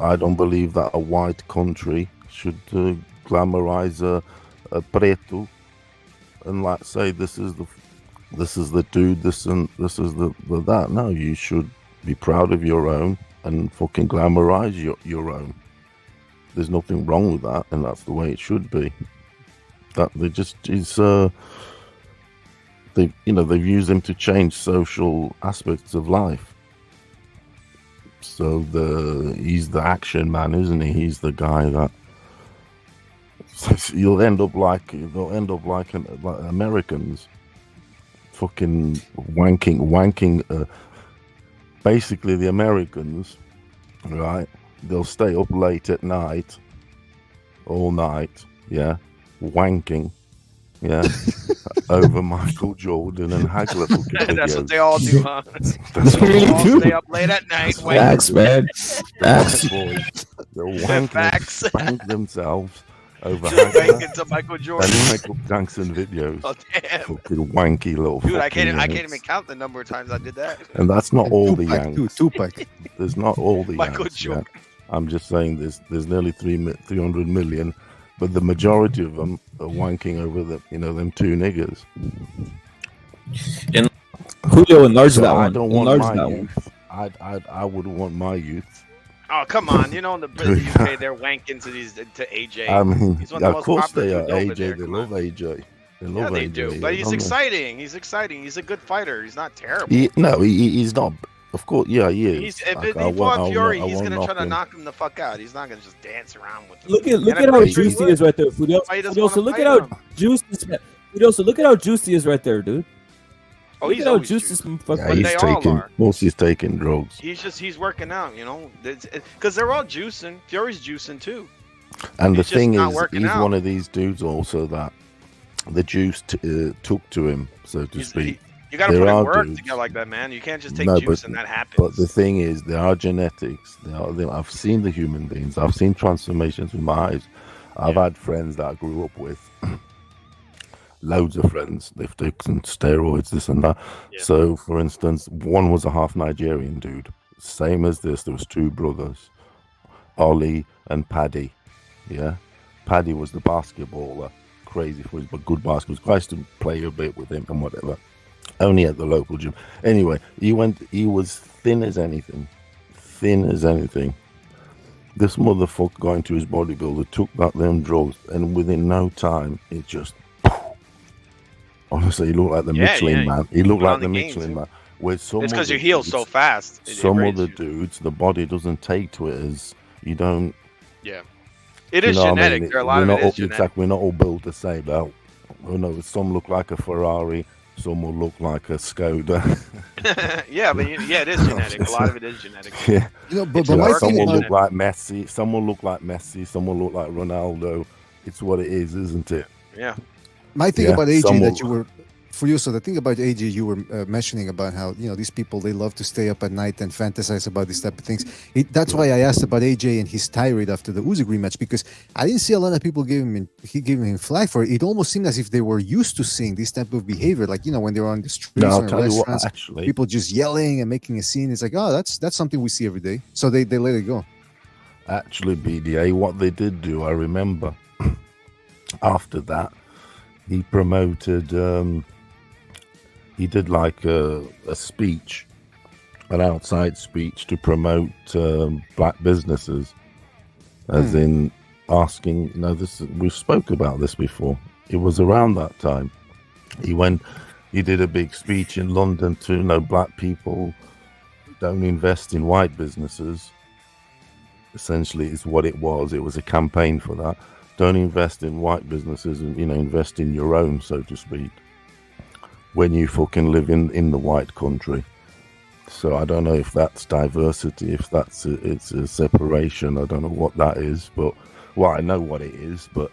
I don't believe that a white country should glamorize a preto, and like say this is the dude, this is the that. No, you should be proud of your own and fucking glamorize your own. There's nothing wrong with that, and that's the way it should be. That they just is. They've used him to change social aspects of life. So he's the action man, isn't he? He's the guy that you'll end up like Americans, fucking wanking. Basically, the Americans, right? They'll stay up late at night, all night, yeah, wanking, yeah, over Michael Jordan and Hagler fucking videos. That's what they all do, huh? That's what They they all do. stay up late at night. Facts, man. Facts. Boys, they'll wank Facts. spank themselves over Just Hagler make it to Michael Jordan. and Michael Jackson videos. Oh damn, Fucking wanky little dude! I fucking can't Yanks. even count the number of times I did that. And that's not all the Tupac, too, Yanks. Tupac. There's not all the Michael Yanks. Jordan. Yeah. I'm just saying there's nearly 300 million, but the majority of them are wanking over them two niggers. Julio, enlarge So that I one. don't want Enlarge my that one. youth. I wouldn't want my youth. Oh come on! You know in the UK they're wanking to AJ. I mean, He's one of the of most course popular they are. dudes over AJ, there, they come love on. AJ. They Yeah, love they AJ. do. But he's don't they? exciting. He's exciting. He's a good fighter. He's not terrible. He's not. Of course, yeah, he is. He's, if Like, he I won't- fought I Fury, won't- I he's won't gonna try to him. knock him the fuck out. He's not gonna just dance around with him. Look at And how I'm pretty sure juicy he he is would. right there, Julio. Why he doesn't Julio, so wanna look at fight how juicy. Julio, so look at how juicy he is right there, dude. Oh, Look he's at how always juiced juiced. this motherfucker. Yeah, But he's they all taking, are. mostly he's taking drugs. He's working out, you know, because they're all juicing. Fury's juicing too. And the He's just thing not is, working he's out. one of these dudes also that the juice took to him, so to speak. You got to There put in are work dudes. to get like that, man. You can't just take No, juice but- and that happens. But the thing is, there are genetics. I've seen the human beings. I've seen transformations with my eyes. I've had friends that I grew up with. Loads of friends. They've taken steroids, this and that. Yeah. So, for instance, one was a half Nigerian dude. Same as this. There was two brothers, Ollie and Paddy. Yeah, Paddy was the basketballer. Crazy for his, but good basketball. I used to play a bit with him and whatever. Only at the local gym. Anyway, he was thin as anything. This motherfucker got into his bodybuilder, took that them drugs, and within no time, it just honestly, he looked like the Michelin man. He looked put like on the the gains, Michelin yeah. man. Where some It's because other you heal dudes- so fast. It Some raises other you. dudes, the body doesn't take to it as you don't. Yeah. It You is know what I genetic. mean? There are a lot of We're it not is genetic. exactly. We're not all built the same. Though. Oh no, some look like a Ferrari. Some will look like a Skoda. Yeah, but it is genetic. A lot of it is genetic. Yeah. You know, but It's my work. Some thing will about look like Messi. Some will look like Messi. Some will look like Ronaldo. It's what it is, isn't it? Yeah. my thing Yeah, about AJ some that will- you were for you. So the thing about AJ, you were mentioning about how these people they love to stay up at night and fantasize about these type of things. That's why I asked about AJ and his tirade after the Usyk rematch, because I didn't see a lot of people giving him flag for it. It almost seemed as if they were used to seeing this type of behavior, like when they were on the streets No, or I'll in tell you what. restaurants, Actually, people just yelling and making a scene. It's like, oh, that's something we see every day. So they let it go. BDA, what they did do, I remember. After that, he promoted. He did like a speech, an outside speech to promote black businesses, as in asking. We spoke about this before. It was around that time. He did a big speech in London to black people don't invest in white businesses. Essentially, is what it was. It was a campaign for that. Don't invest in white businesses, and invest in your own, so to speak. When you fucking live in the white country. So I don't know if that's diversity, if it's a separation. I don't know what that is, but I know what it is, but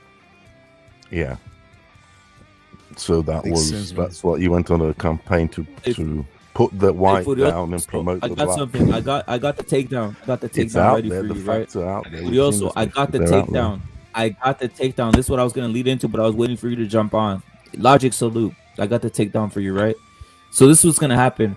yeah. So that's what you went on a campaign to put the white down and promote the black. Something. I got the takedown. Got the It's takedown out ready there. for The you, right? facts are out there. We also, I got the takedown. I got the takedown. This is what I was gonna lead into, but I was waiting for you to jump on. Logic salute. I got the takedown for you, right? So this is what's gonna happen.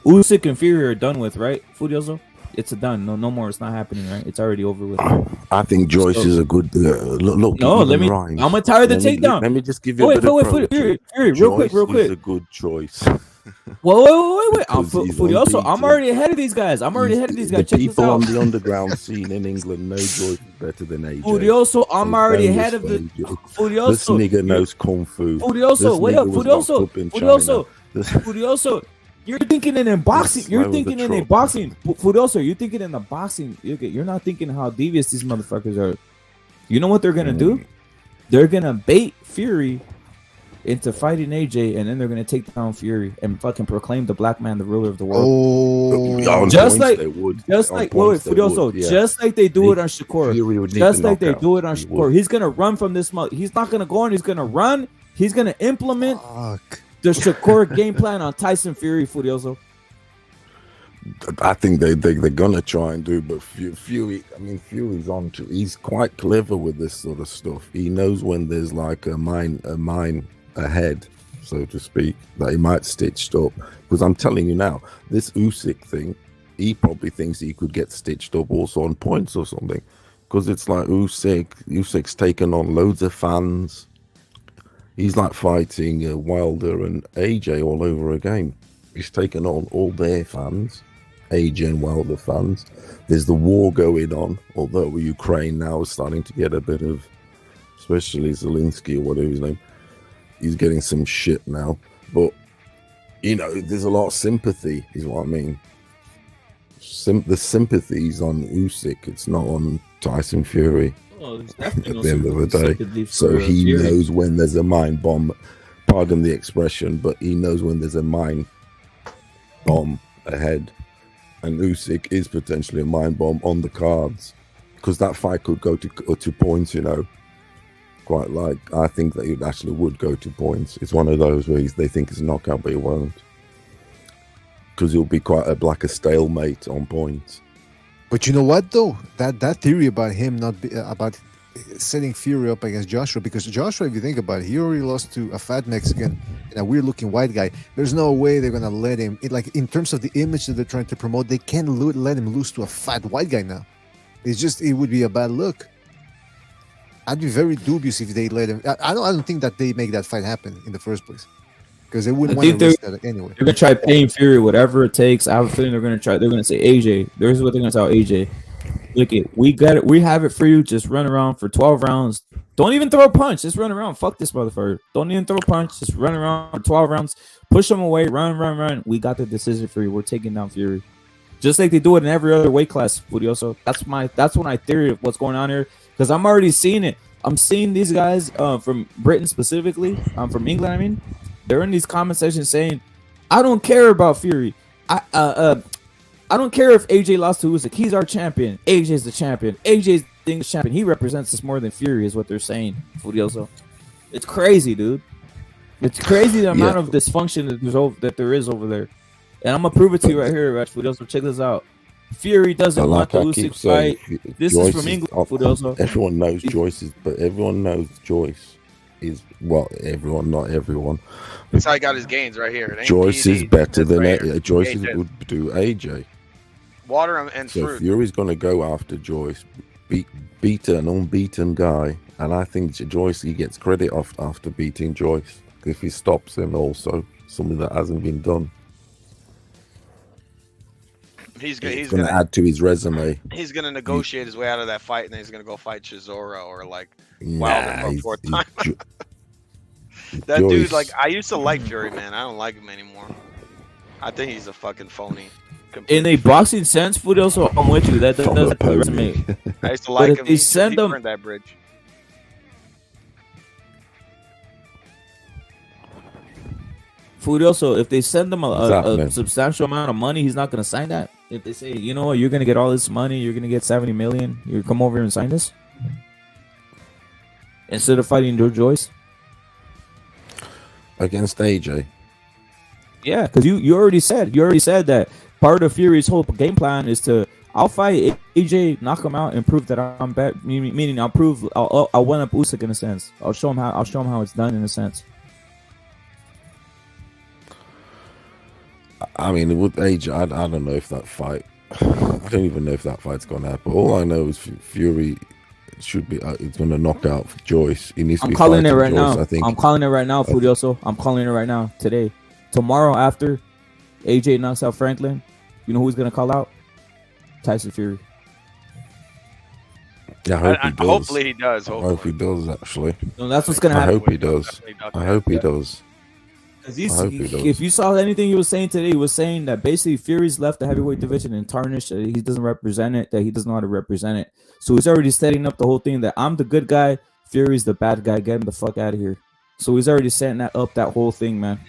Usyk and Fury are done with, right? Furioso? It's a done. No more. It's not happening, right? It's already over with. Right? I think Joyce is a good look. No, let me. I'm gonna tire the takedown. Let me just give you a bit of Fury, real Joyce quick. is a good choice. Wait. I'm Because he's Furioso. I'm unbeaten. already ahead of these guys. Check this The people out. on the underground scene in England know Joyce is better than AJ. Furioso, I'm So already don't ahead of the. dissuade you. This Furioso, nigga knows kung fu. Furioso, This wait up, nigga was locked Furioso, up in Furioso, China. This- Furioso. You're thinking in boxing. This You're man was thinking a in troll. boxing. Furioso, you're thinking in the boxing. You're not thinking how devious these motherfuckers are. You know what they're gonna do? They're gonna bait Fury into fighting AJ, and then they're gonna take down Fury and fucking proclaim the black man the ruler of the world. On Just points like- they would. Just On like points they Furioso, would, yeah. just like they do it on Shakur. Fury would need Just to like they knock do out. it on He Shakur. would. He's gonna run from this mother. He's not gonna go on. He's gonna run. He's gonna implement Fuck. the Shakur game plan on Tyson Fury. Furioso. I think they're gonna try and do, but Fury. I mean, Fury's on to. He's quite clever with this sort of stuff. He knows when there's like a mine ahead, so to speak, that he might stitched up. Because I'm telling you now, this Usyk thing, he probably thinks he could get stitched up also on points or something. Because it's like Usyk's taken on loads of fans. He's like fighting Wilder and AJ all over again. He's taken on all their fans. AJ and Wilder fans. There's the war going on, although Ukraine now is starting to get a bit of, especially Zelensky or whatever his name, he's getting some shit now. But there's a lot of sympathy, is what I mean. The sympathy's on Usyk, it's not on Tyson Fury Oh, there's at definitely the end of the day. sympathy So for he Fury. knows when there's a mind bomb. pardon the expression, but he knows when there's a mine bomb ahead, and Usyk is potentially a mine bomb on the cards, because that fight could go to points. Quite like, I think that it actually would go to points. It's one of those where they think it's a knockout, but it won't, because it'll be quite a stalemate on points. But you know what though? That theory about him about setting Fury up against Joshua, because Joshua, if you think about it, he already lost to a fat Mexican and a weird-looking white guy. There's no way they're gonna let him. In terms of the image that they're trying to promote, they can't let him lose to a fat white guy now. It would be a bad look. I'd be very dubious if they let him. I don't think that they make that fight happen in the first place, because they wouldn't want to risk that anyway. They're gonna try paying Fury whatever it takes. I have a feeling they're gonna try. They're gonna say AJ. There's what they're gonna tell AJ. Look it, we got it. We have it for you. Just run around for 12 rounds. Don't even throw a punch. Just run around. Fuck this motherfucker. Don't even throw a punch. Just run around for 12 rounds. Push them away. Run. We got the decision for you. We're taking down Fury, just like they do it in every other weight class. Furioso. That's my theory of what's going on here, because I'm already seeing it. I'm seeing these guys from Britain specifically, from England. I mean, they're in these comment sections saying, "I don't care about Fury. I don't care if AJ lost to Usyk. He's our champion. AJ's the champion. AJ's the English champion. He represents us more than Fury," is what they're saying. Furioso. It's crazy, dude. It's crazy the amount of dysfunction that there is over there. And I'm gonna prove it to you right here, Furioso. Check this out. Fury doesn't want the Usyk fight. This is from England. Everyone knows Joyce is, but everyone knows Joyce is, well, everyone, not everyone. That's how he got his gains right here. Joyce is better than Joyce would do AJ. Water and so fruit. Fury's going to go after Joyce, beat an unbeaten guy, and I think Joyce, he gets credit after beating Joyce if he stops him. Also, something that hasn't been done. He's going to add to his resume. He's going to negotiate his way out of that fight, and then he's going to go fight Chisora or Wilder for a fourth time. That Joyce. Dude, I used to like Fury, man. I don't like him anymore. I think he's a fucking phony. In a boxing sense, Furioso, I'm with you. That doesn't resonate. I used to like him. They send them burned that bridge. Furioso, if they send them a substantial amount of money, he's not going to sign that. If they say, you know what, you're going to get all this money, you're going to get 70 million, you come over here and sign this instead of fighting Joyce against AJ. Yeah, because you already said that part of Fury's whole game plan is to, I'll fight AJ, knock him out, and prove that I'm better. Meaning, I'll one up Usyk in a sense. I'll show him how it's done in a sense. I mean, with AJ, I don't know if that fight. I don't even know if that fight's gonna happen. All I know is Fury should be. It's gonna knock out Joyce. He needs to be calling it right Joyce, now. I think. I'm calling it right now, Furioso. I'm calling it right now. Today, tomorrow, after AJ knocks out Franklin, you know who's gonna call out? Tyson Fury. Yeah, I hope he does. Hopefully he does. Hopefully. I hope he does. Actually, no, that's what's gonna happen. I hope he does. I hope he does. If you saw anything he was saying today, he was saying that basically Fury's left the heavyweight division and tarnished. He doesn't represent it. That he doesn't know how to represent it. So he's already setting up the whole thing that I'm the good guy, Fury's the bad guy. Get him the fuck out of here. So he's already setting that whole thing, man.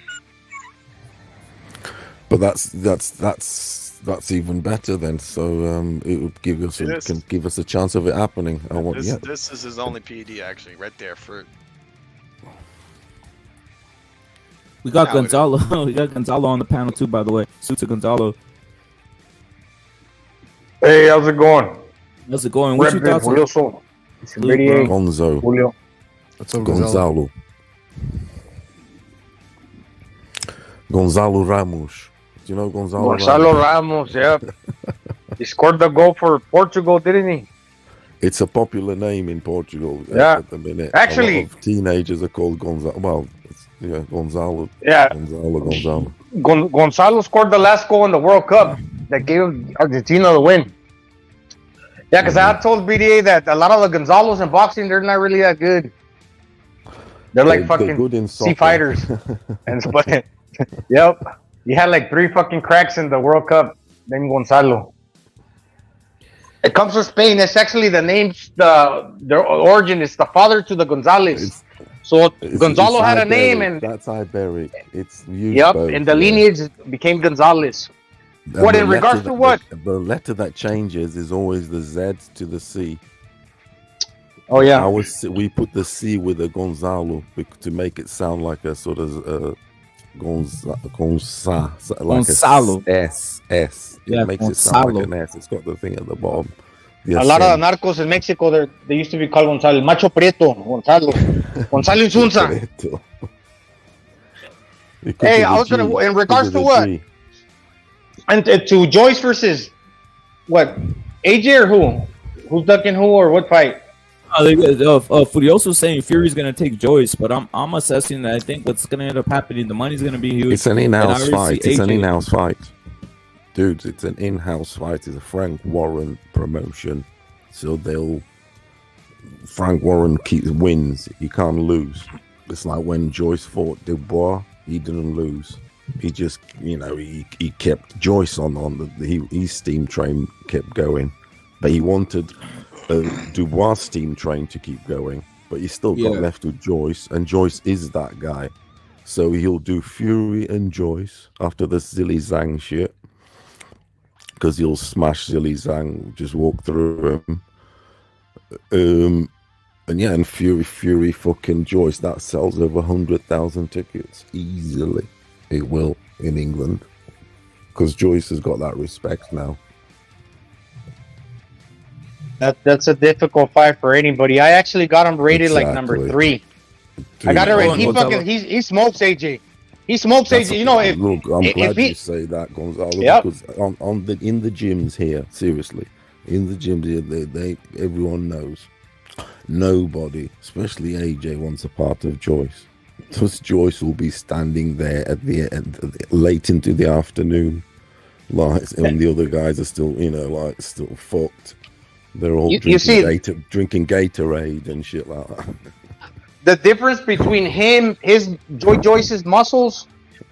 But that's even better then. So it would give us a chance of it happening. This is his only PD actually, right there for. We got Gonzalo. We got Gonzalo on the panel too, by the way. Suits of Gonzalo. Hey, how's it going? How's it going? What's your thoughts on Gonzo? Julio. What's up, Gonzalo? Gonzalo Ramos. Do you know Gonzalo Ramos? Yeah. He scored the goal for Portugal, didn't he? It's a popular name in Portugal at the minute. Actually, a lot of teenagers are called Gonzalo. Well, Gonzalo. Yeah. Gonzalo. Gonzalo scored the last goal in the World Cup that gave Argentina the win. Yeah, because I told BDA that a lot of the Gonzalos in boxing, they're not really that good. They're like fucking good sea fighters. Yep. You had like 3 fucking cracks in the World Cup named Gonzalo. It comes from Spain. It's actually the name's their origin is the father to the Gonzales. So It's Gonzalo had a Iberic. name, and That's Iberic. It's used yep, both, and the yeah. lineage became Gonzalez. And What the in regards letter to what? The letter that changes is always the Z to the C. Oh yeah. We put the C with a Gonzalo to make it sound like a sort of Gonzalo. Gonzalo. S. It Yeah, makes it sound like Gonzalo. an S. It's got the thing at the bottom. A lot of narcos in Mexico, they used to be called Gonzalo. Macho Prieto, Gonzalo. Gonzalo Insunza. Hey, I was gonna, in regards to what? And to Joyce versus what? AJ or who? Who's ducking who or what fight? Furioso saying Fury's gonna take Joyce, but I'm assessing that I think what's gonna end up happening, the money's gonna be huge. It's an in-house and I already fight. see It's an AJ. in-house fight. Dudes, it's an in-house fight. It's a Frank Warren promotion. So Frank Warren wins. He can't lose. It's like when Joyce fought Dubois, he didn't lose. He just, he kept Joyce on his steam train kept going. But he wanted Dubois' steam train to keep going. But he still got left with Joyce, and Joyce is that guy. So he'll do Fury and Joyce after the Zilly Zhang shit. Because he'll smash Zilly Zhang, just walk through him. And Fury fucking Joyce, that sells over 100,000 tickets easily. It will in England. Because Joyce has got that respect now. That's a difficult fight for anybody. I actually got him rated like number 3. I got it rated. He smokes AJ. He smokes AJ. Look, I'm glad you say that, Gonzalo. Yep. Because in the gyms here, seriously, in the gyms here, everyone knows. Nobody, especially AJ, wants a part of Joyce. Because Joyce will be standing there at the end, late into the afternoon, and the other guys are still, still fucked. They're all drinking Gatorade and shit like that. The difference between Joyce's muscles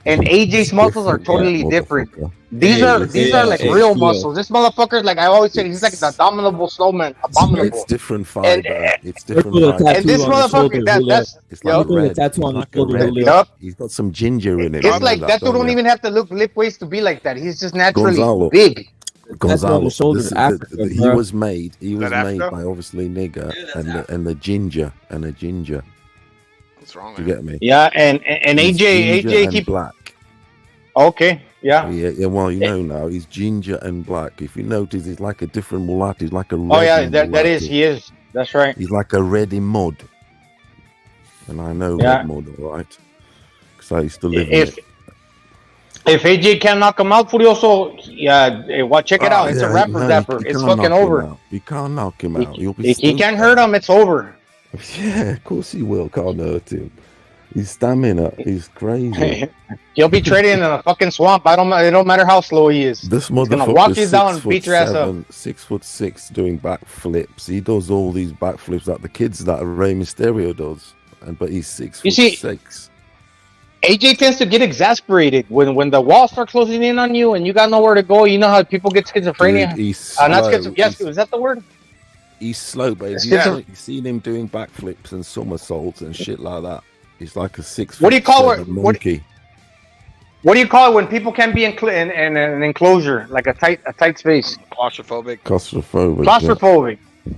and AJ's muscles are totally different. These are like real muscles. This motherfucker, like I always say, he's like the abominable snowman. Abominable. It's different fiber. It's different fiber. And this motherfucker, that's it's like red. Tattoo on It's the like shoulder. Yep. He's got some ginger in it. It's like that dude don't even have to lift weights to be like that. He's just naturally Gonzalo. big. Gonzalo, Africa, he was made Africa? by obviously nigger and the ginger and a ginger. What's wrong Do with you get me? Yeah, and AJ and black. Okay, yeah. Yeah. Well, now he's ginger and black. If you notice, he's like a different mulatto. He's like a red. Oh yeah, that is he is. That's right. He's like a red in mud. And I know red mud, all right, because I used to live in it. If AJ can't knock him out, Furioso, check it out. It's a rapper dapper. It's fucking over. You can't knock him out. He can't hurt him. It's over. Yeah, of course he will. Can't hurt him. His stamina is crazy. He'll be trading in a fucking swamp. It don't matter how slow he is. This He's gonna motherfucker walk you down and beat your ass up. 6'6", doing backflips. He does all these backflips that the kids that Rey Mysterio does, but he's 6'6". AJ tends to get exasperated when the wall starts closing in on you and you got nowhere to go. You know how people get schizophrenia? Dude, he's slow. Not schizophrenia. Yes, is that the word? He's slow, but you've seen him doing backflips and somersaults and shit like that. He's like a 6 foot What do you call it? Monkey. What do you call it when people can be in an enclosure, like a tight space? Claustrophobic. Claustrophobic. Yeah.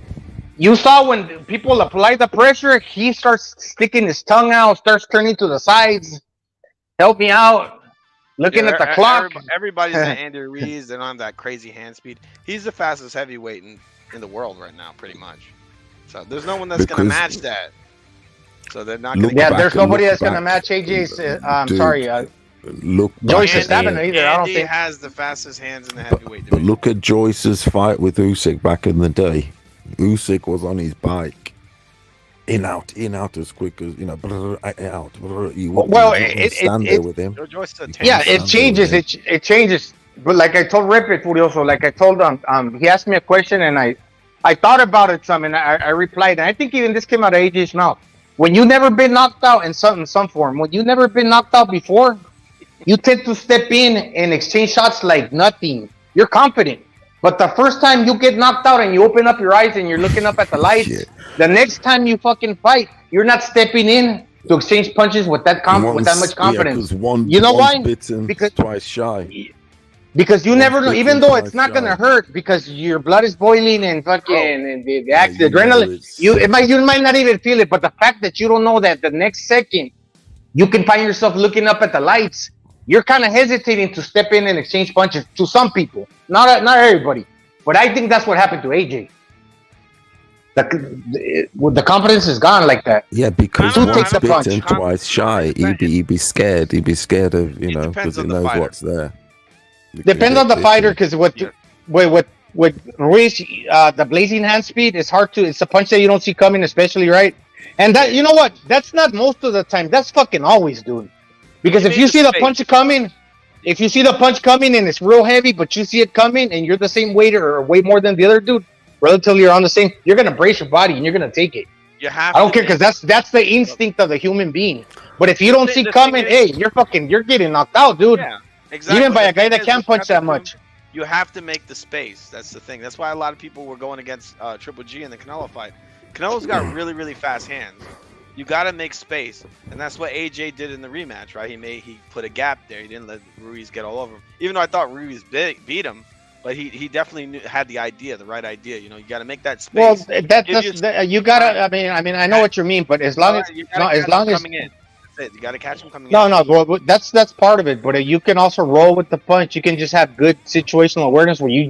You saw when people apply the pressure, he starts sticking his tongue out, starts turning to the sides. Help me out. Looking at the clock. Everybody's at Andy Ruiz. They don't have that crazy hand speed. He's the fastest heavyweight in the world right now, pretty much. So there's no one that's going to match that. So they're not going to get there's nobody that's going to match AJ's. I'm sorry. Joyce's stamina either. I don't think has the fastest hands in the heavyweight division. But look at Joyce's fight with Usyk back in the day. Usyk was on his bike. In out as quick as out. Well, it stand there with him. Yeah, it changes. It changes. But like I told Rip Furioso, like I told him, he asked me a question and I thought about it some and I replied. And I think even this came out of AJ's mouth. When you never been knocked out in some form, when you never been knocked out before, you tend to step in and exchange shots like nothing. You're confident. But the first time you get knocked out and you open up your eyes and you're looking up at the lights, the next time you fucking fight, you're not stepping in to exchange punches with that with that much confidence. You know why? Bitten, Because twice shy. Because you never know, bitten, even though it's twice not gonna shy. hurt, because your blood is boiling and fucking and the you adrenaline. know it's- You might not even feel it, but the fact that you don't know that the next second you can find yourself looking up at the lights, you're kind of hesitating to step in and exchange punches to some people, not everybody. But I think that's what happened to AJ. The confidence is gone like that. Yeah, because Who once takes the punch? bitten, twice shy. He'd be scared. He'd be scared of because he knows what's there. Depends on the fighter, because with Ruiz, the blazing hand speed is hard to. It's a punch that you don't see coming, especially right. And that, you know what? That's not most of the time. That's fucking always, dude. Because if you see the punch coming, and it's real heavy, but you see it coming, and you're the same weight or way more than the other dude, relatively you're on the same, you're gonna brace your body and you're gonna take it. You have. I don't care, because that's the instinct of the human being. But if you don't see coming, hey, you're getting knocked out, dude. Yeah, exactly. Even by The a guy thing that is, can't punch that much. You have to make the space. That's the thing. That's why a lot of people were going against Triple G in the Canelo fight. Canelo's got really, really fast hands. You got to make space, and that's what AJ did in the rematch, right? He put a gap there. He didn't let Ruiz get all over him. Even though I thought Ruiz beat him, but he definitely had the right idea. You got to make that space. Well, you gotta. I mean, I know what you mean, but as long as coming in, that's it. You got to catch him coming in. No, well, that's part of it. But you can also roll with the punch. You can just have good situational awareness where you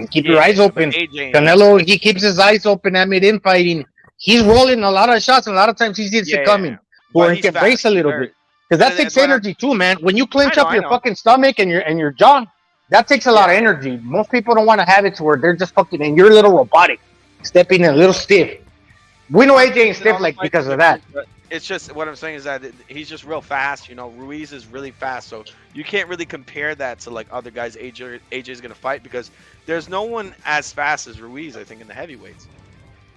keep your eyes open. Canelo, he keeps his eyes open at mid-fighting. He's rolling a lot of shots, and a lot of times he sees it coming, where he can brace a little bit. Because that takes energy too, man. When you clench up your fucking stomach and your jaw, that takes a lot of energy. Most people don't want to have it to where they're just fucking, and you're a little robotic, stepping a little stiff. We know AJ ain't stiff because of that. It's just, what I'm saying is that he's just real fast. Ruiz is really fast, so you can't really compare that to like other guys AJ's gonna fight, because there's no one as fast as Ruiz, I think, in the heavyweights.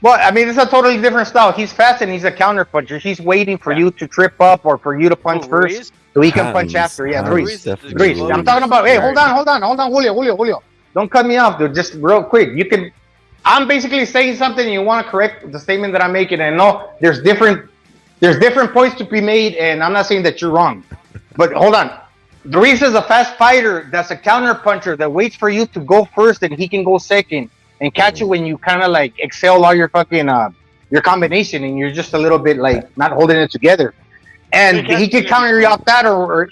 Well, I mean, it's a totally different style. He's fast and he's a counter puncher. He's waiting for you to trip up or for you to punch first, so he can punch after. Yeah, Ruiz. I'm talking about. Hey, hold on, Julio. Don't cut me off, dude. Just real quick. I'm basically saying something, and you want to correct the statement that I'm making. And no, there's different points to be made, and I'm not saying that you're wrong. But hold on. Ruiz is a fast fighter that's a counter puncher that waits for you to go first, and he can go second and catch you when you kind of like excel all your fucking your combination, and you're just a little bit like not holding it together. And he can counter you off that, or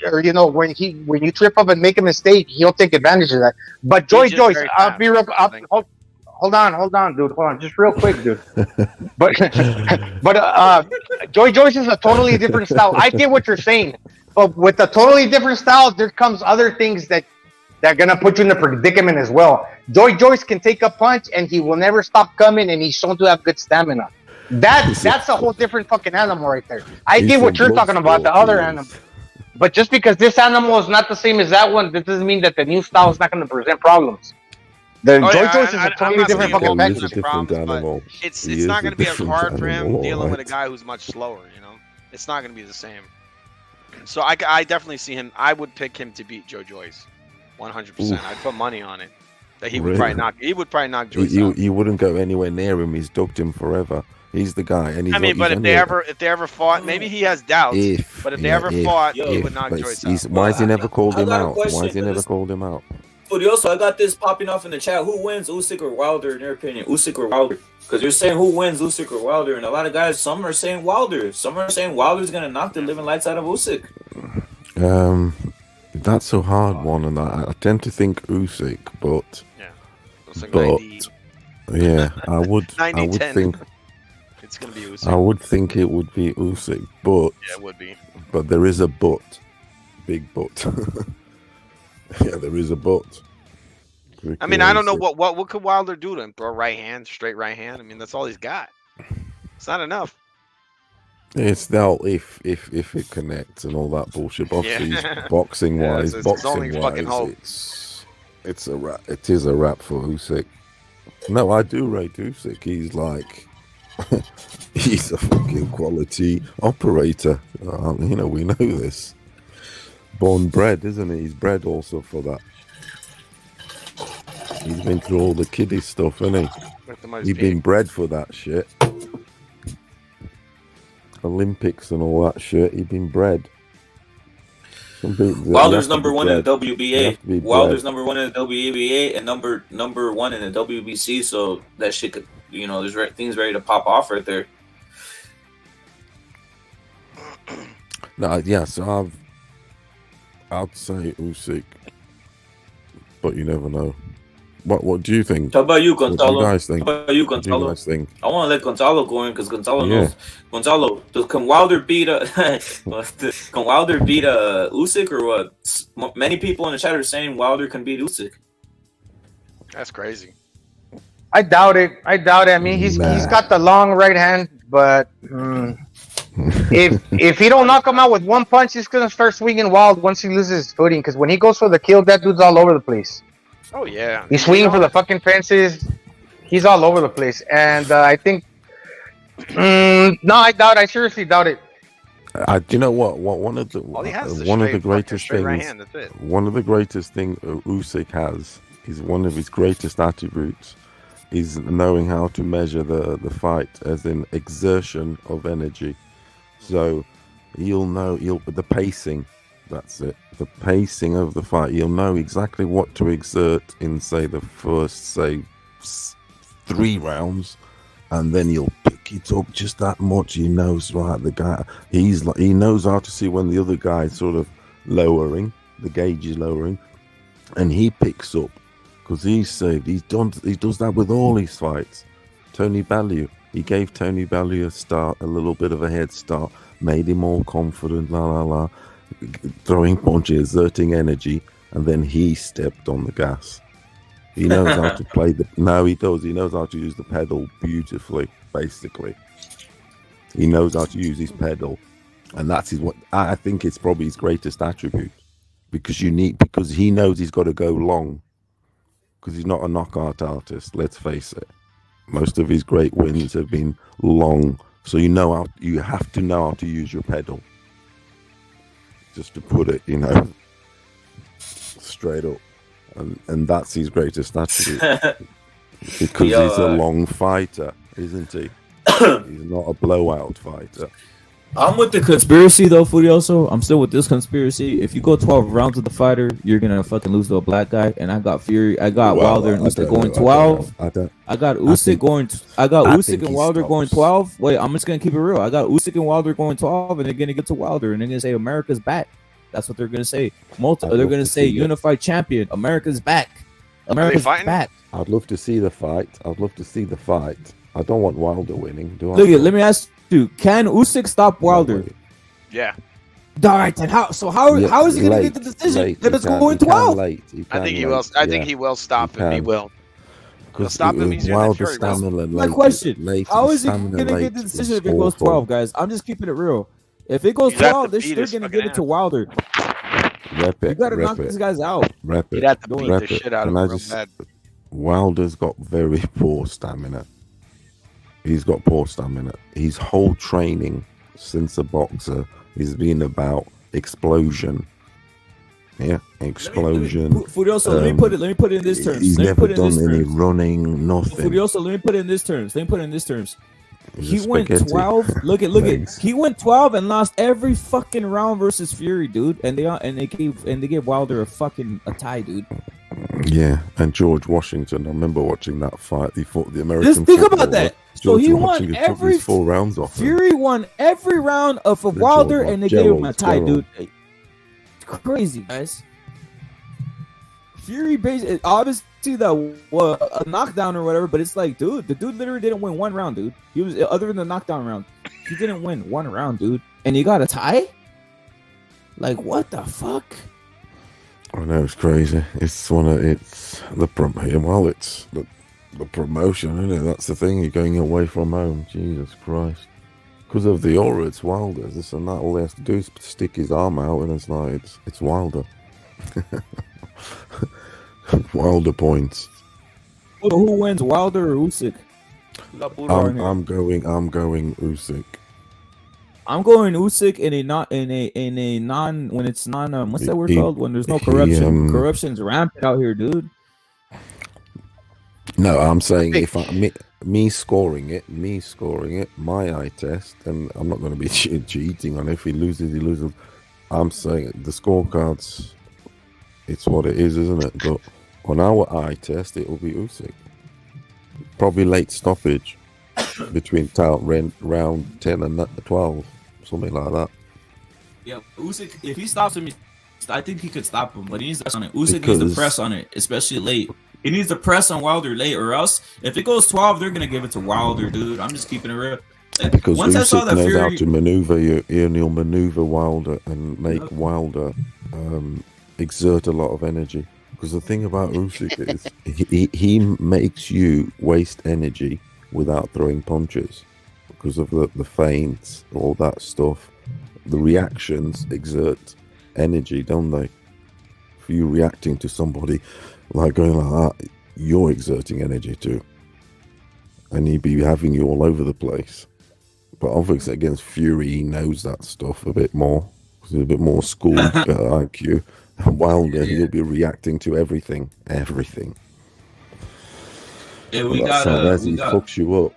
when you trip up and make a mistake, he'll take advantage of that. But Joyce, I'll be real. Hold on, dude. Hold on, just real quick, dude. but Joyce is a totally different style. I get what you're saying, but with a totally different style, there comes other things that are gonna put you in a predicament as well. Joyce can take a punch and he will never stop coming, and he's shown to have good stamina. That's a whole different fucking animal right there. I get what you're talking about, the other animal. But just because this animal is not the same as that one, that doesn't mean that the new style is not going to present problems. Joyce is a totally different fucking package. It's not going to be as hard for him dealing with a guy who's much slower. It's not going to be the same. So I definitely see him. I would pick him to beat Joyce, 100%. I'd put money on it that he would probably knock. He would probably knock Joyce out. You wouldn't go anywhere near him. He's dogged him forever. He's the guy. And but if they ever fought, maybe he has doubts. But if they ever fought, he would knock Joyce out. Why has he never called him out? Why has he never called him out? Furioso, I got this popping off in the chat. Who wins, Usyk or Wilder, in your opinion? Usyk or Wilder? Because you're saying who wins, Usyk or Wilder, and a lot of guys, some are saying Wilder. Some are saying Wilder's gonna knock the living lights out of Usyk. That's a hard one, and I tend to think Usyk, but yeah, I would think it's gonna be Usyk. I would think it would be Usyk, but yeah, it would be. But there is a but, big but. Yeah, there is a but. I mean, I don't know what could Wilder do to him? Throw right hand, straight right hand. I mean, that's all he's got. It's not enough. It's now if it connects and all that bullshit. Obviously, boxing wise, it's a wrap. It is a wrap for Usyk. No, I do rate Usyk. He's like, he's a fucking quality operator. We know this. Born bred, isn't he? He's bred also for that. He's been through all the kiddie stuff, hasn't he? He's been bred for that shit. Olympics and all that shit. He'd been bred. Wilder's number one in the WBA. Wilder's bred. number one in the WBA and number one in the WBC. So that shit could, there's things ready to pop off right there. No, yeah. So I'd say Usyk, but you never know. What do you think? How about you, Gonzalo? What do you guys think? How about you, What do you Gonzalo? guys think? I want to let Gonzalo go in because Gonzalo knows. Gonzalo, can Wilder beat can Wilder beat Usyk or what? Many people in the chat are saying Wilder can beat Usyk. That's crazy. I doubt it. I mean, he's got the long right hand, but if he don't knock him out with one punch, he's gonna start swinging wild once he loses his footing. Because when he goes for the kill, that dude's all over the place. Oh yeah, he's swinging for the fucking fences. He's all over the place, and I think no, I seriously doubt it. Do you know what? One of the greatest things. Right hand, that's it. One of the greatest things Usyk has is one of his greatest attributes is knowing how to measure the fight as in exertion of energy. So you'll know the pacing. That's it. The pacing of the fight. You'll know exactly what to exert in, say, the first, 3 rounds, and then you'll pick it up just that much. He knows, right? The guy, he knows how to see when the other guy's sort of lowering, the gauge is lowering, and he picks up because he does that with all his fights. Tony Bellew, he gave Tony Bellew a little bit of a head start, made him all confident, throwing punches, exerting energy, and then he stepped on the gas. He knows how to play he knows how to use the pedal beautifully, basically. He knows how to use his pedal, and I think it's probably his greatest attribute, because he knows he's got to go long, because he's not a knockout artist, let's face it. Most of his great wins have been long, so you have to know how to use your pedal. Just to put it, straight up. And that's his greatest attribute. Because he's a long fighter, isn't he? He's not a blowout fighter. I'm with the conspiracy though, Furioso. I'm still with this conspiracy. If you go 12 rounds with the fighter, you're gonna fucking lose to a black guy. And I got Wilder and Usyk going 12. I got Usyk and Wilder going 12. Wait, I'm just gonna keep it real. I got Usyk and Wilder going 12, and they're gonna get to Wilder, and they're gonna say America's back. That's what they're gonna say. They're gonna say unified champion. America's back. America's back. I'd love to see the fight. I don't want Wilder winning. Do I? Let me ask you: can Usyk stop Wilder? Yeah. All right, then how is he gonna get the decision? Then it's going 12. I think he will. I think he will stop him. He will. He'll stop him easier than Fury. My question: how is he gonna get the decision if it goes 12, guys? I'm just keeping it real. If it goes 12, they're gonna give it to Wilder. You gotta knock these guys out. He'd have to beat the shit out of him. Wilder's got very poor stamina. He's got poor stamina. His whole training since a boxer has been about explosion. Yeah, explosion. Furioso, let me put it in this terms. He's never done any running, nothing. Furioso, let me put it in this terms. He went 12. Look at. He went 12 and lost every fucking round versus Fury, dude. And they gave Wilder a tie, dude. Yeah, and George Washington. I remember watching that fight. He fought the American. Just think about that. So he won every 4 rounds off. Fury won every round of Wilder, and they gave him a tie, dude. It's crazy, guys. Fury basically obviously a knockdown or whatever, but it's like, dude, the dude literally didn't win 1 round, dude. He was other than the knockdown round, he didn't win 1 round, dude, and he got a tie. Like, what the fuck? I know, it's crazy. It's the promotion, isn't it? That's the thing. You're going away from home. Jesus Christ. Because of the aura, it's Wilder. This and that. All he has to do is stick his arm out, and it's like it's Wilder. Wilder points. Who wins, Wilder or Usyk? I'm going Usyk. I'm going Usyk in a non when it's non what's that word called, when there's no corruption. Corruption's rampant out here, dude. No, I'm saying me scoring it, my eye test, and I'm not going to be cheating on it. If he loses, he loses. I'm saying the scorecards, it's what it is, isn't it? But on our eye test, it will be Usyk. Probably late stoppage between round 10 and 12, something like that. Yeah, Usyk, if he stops him, I think he could stop him, but he needs to press on it. Usyk needs to press on it, especially late. He needs to press on Wilder late, or else if it goes 12, they're gonna give it to Wilder, dude. I'm just keeping it real. Because once I saw Usyk that knows Fury, how to maneuver you, and he'll maneuver Wilder and make Wilder exert a lot of energy. Because the thing about Usyk is he makes you waste energy without throwing punches because of the feints, all that stuff. The reactions exert energy, don't they? For you reacting to somebody like going like that, you're exerting energy too, and he'd be having you all over the place. But obviously against Fury, he knows that stuff a bit more. He's a bit more schooled, better IQ. And Wilder, he'll be reacting to everything. Yeah, he fucks you up.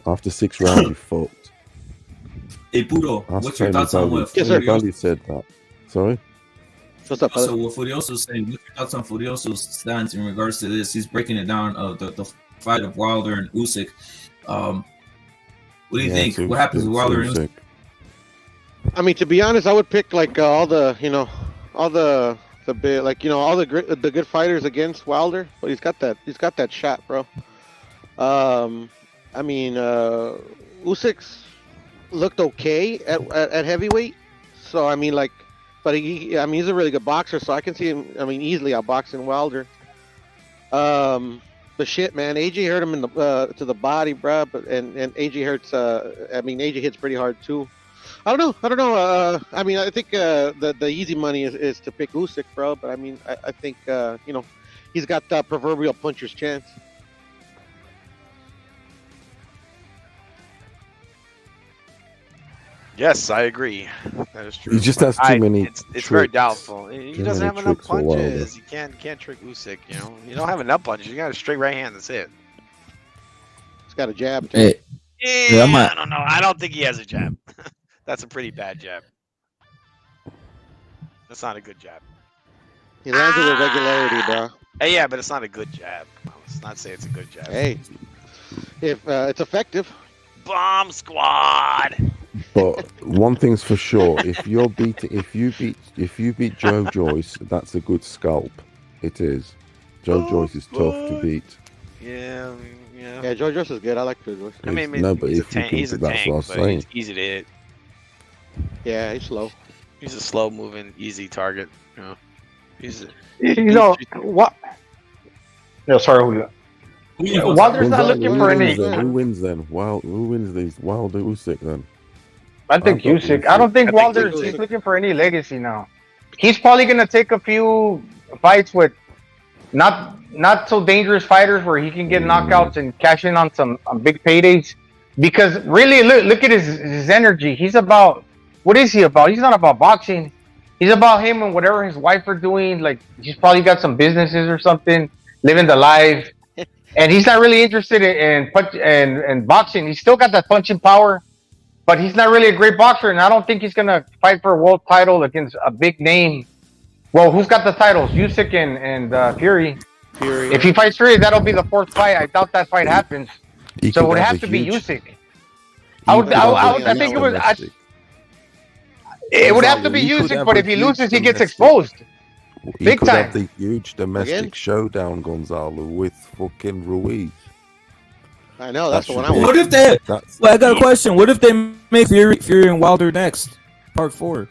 After 6 rounds, you fucked. Hey, Puro, what's your thoughts on what Furioso said that? Sorry? What's up, so what Furioso's saying, what's your thoughts on Furioso's stance in regards to this? He's breaking it down of the fight of Wilder and Usyk. What do you think? What happens with Wilder and Usyk? I mean, to be honest, I would pick like all the good fighters against Wilder, but he's got that shot, bro. I mean, Usyk's looked okay at heavyweight, so I mean, like, but he's a really good boxer, so I can see him. I mean, easily outboxing Wilder. But shit, man, AJ hurt him in the to the body, bro. But and AJ hurts. I mean, AJ hits pretty hard too. I don't know. I mean, I think the easy money is to pick Usyk, bro. But I mean, I think he's got that proverbial puncher's chance. Yes, I agree. That is true. He just has too many. It's very doubtful. He doesn't have enough punches. You can't trick Usyk. You know, you don't have enough punches. You got a straight right hand. That's it. He's got a jab. Too. Hey. I don't know. I don't think he has a jab. That's a pretty bad jab. That's not a good jab. He lands it with regularity, bro. Hey, yeah, but it's not a good jab. Let's not say it's a good jab. Hey, if it's effective. Bomb squad. But one thing's for sure: if you beat Joe Joyce, that's a good scalp. It is. Joe Joyce is tough to beat. Yeah. Yeah, Joe Joyce is good. I like Joe Joyce. I mean, no, but he's if a tank. He's a tank, but he's easy to hit. Yeah, he's slow. He's a slow-moving, easy target. You know, what? No, sorry, Julio. Wilder's not looking for any. Who wins then? Who wins these? Wilder, Usyk then? I think Usyk. I don't think Wilder's looking for any legacy now. He's probably gonna take a few fights with not so dangerous fighters where he can get knockouts and cash in on some big paydays. Because really, look at his energy. He's about, what is he about? He's not about boxing. He's about him and whatever his wife are doing. Like, he's probably got some businesses or something, living the life. And he's not really interested in boxing. He's still got that punching power, but he's not really a great boxer. And I don't think he's gonna fight for a world title against a big name. Well, who's got the titles? Usyk and Fury. If he fights Fury, that'll be the 4th fight. I doubt that fight happens. So it would have to be Usyk. I think it was. It would have to be Usyk, but if he loses, he gets exposed. Big time. Have the huge domestic showdown, Gonzalo, with fucking Ruiz. I know, that's the one I want. What if they? Well, I got a question. What if they make Fury and Wilder next, part 4?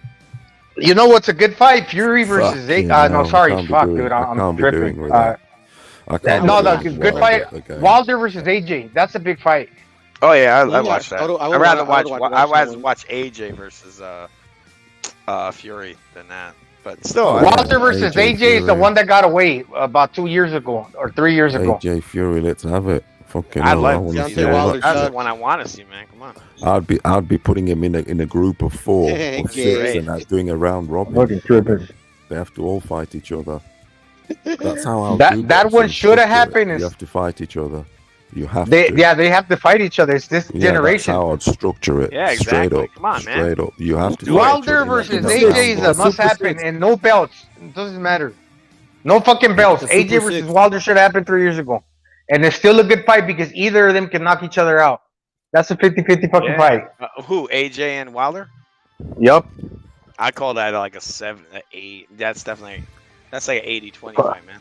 You know what's a good fight? Fury versus no, sorry, fuck, dude, I'm tripping. Good fight. Wilder versus AJ. That's a big fight. Oh yeah, I watched that. I'd rather watch AJ versus Fury than that. But still, Wilder versus AJ is the one that got away about 2 years ago or 3 years ago. AJ Fury, let's have it. Fucking I'd like that's the one I want to see, man. Come on. I'd be putting him in a group of 4 or 6 and doing a round robin. They have to all fight each other. That's how that one should have happened. You have to fight each other. You have They to. they have to fight each other. It's this Yeah, generation. that's how I'd structure it. Yeah, Straight exactly. up. Come on, man. Straight up. You have to. Wilder versus AJ is a must happen, and no belts. It doesn't matter. No fucking belts. The AJ Super versus Six. Wilder should happen 3 years ago, and it's still a good fight because either of them can knock each other out. That's a 50-50 fucking Yeah. fight. Who? AJ and Wilder? Yup. I call that like a 7, 8. That's like an 80-20 fight, man.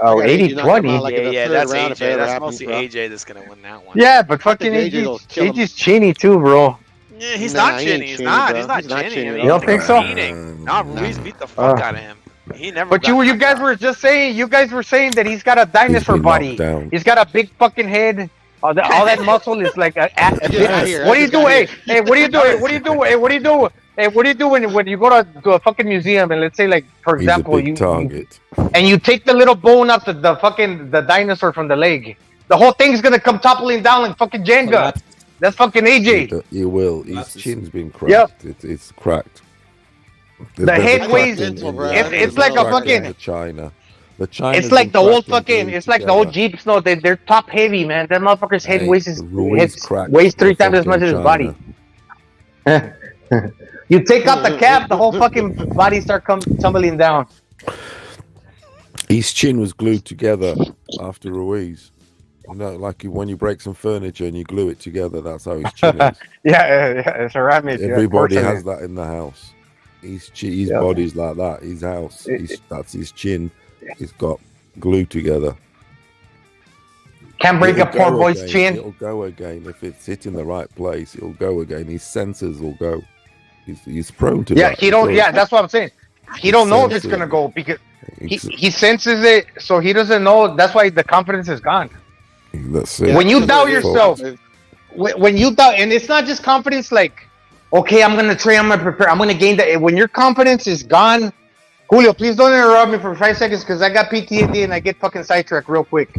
Oh, Yeah, you knock him 80-20. out like in the Yeah, third that's round if it AJ. ever That's happens, mostly bro. AJ that's gonna win that one. Yeah, but fucking think AJ will kill him. AJ's chinny too, bro. Yeah, he's Nah, not he ain't chinny. He's chinny, not. bro. He's not He's not chinny. chinny I at mean, all. You don't think so? Beating. Nah, Ruiz beat the fuck out of him. He never. But got you knocked guys out. were just saying, you guys were saying that he's got a dinosaur been body. knocked down. He's got a big fucking head. All that muscle is like a here. what do you do? That's Hey, what do you do? Hey, what do you do? Hey, what do you do? Hey, what do you do when you go to a fucking museum and let's say like for He's a example big target. and you take the little bone off the fucking the dinosaur from the leg, the whole thing's gonna come toppling down like fucking Jenga. That's fucking AJ. You will. His Collapses. chin's been cracked. Yep. It's cracked. The head crack weighs- in it's the like a crack in fucking- the China. The China. It's like the old fucking. It's like the old Jeeps. No, they're top heavy, man. That motherfucker's head Hey, weighs cracked weighs 3 the times as much as his fucking body. You take out the cap, the whole fucking body start tumbling down. His chin was glued together after Ruiz. You know, like when you break some furniture and you glue it together, that's how his chin is. Yeah, ceramic. Everybody yeah, has that in the house. His Yeah. body's like that. His house, that's his chin. He's got glued together. Can't break a It'll poor go boy's again. chin. It'll go again if it's hit in the right place. It'll go again. His senses will go. He's prone to Yeah, that. he don't. because Yeah, that's what I'm saying. He don't know if it's gonna go because he senses it, so he doesn't know. That's why the confidence is gone. That's it. When you That's doubt what it is. yourself, when you doubt, and it's not just confidence. Like, okay, I'm gonna train. I'm gonna prepare. I'm gonna gain that. When your confidence is gone, Julio, please don't interrupt me for 5 seconds because I got PTSD and I get fucking sidetracked real quick,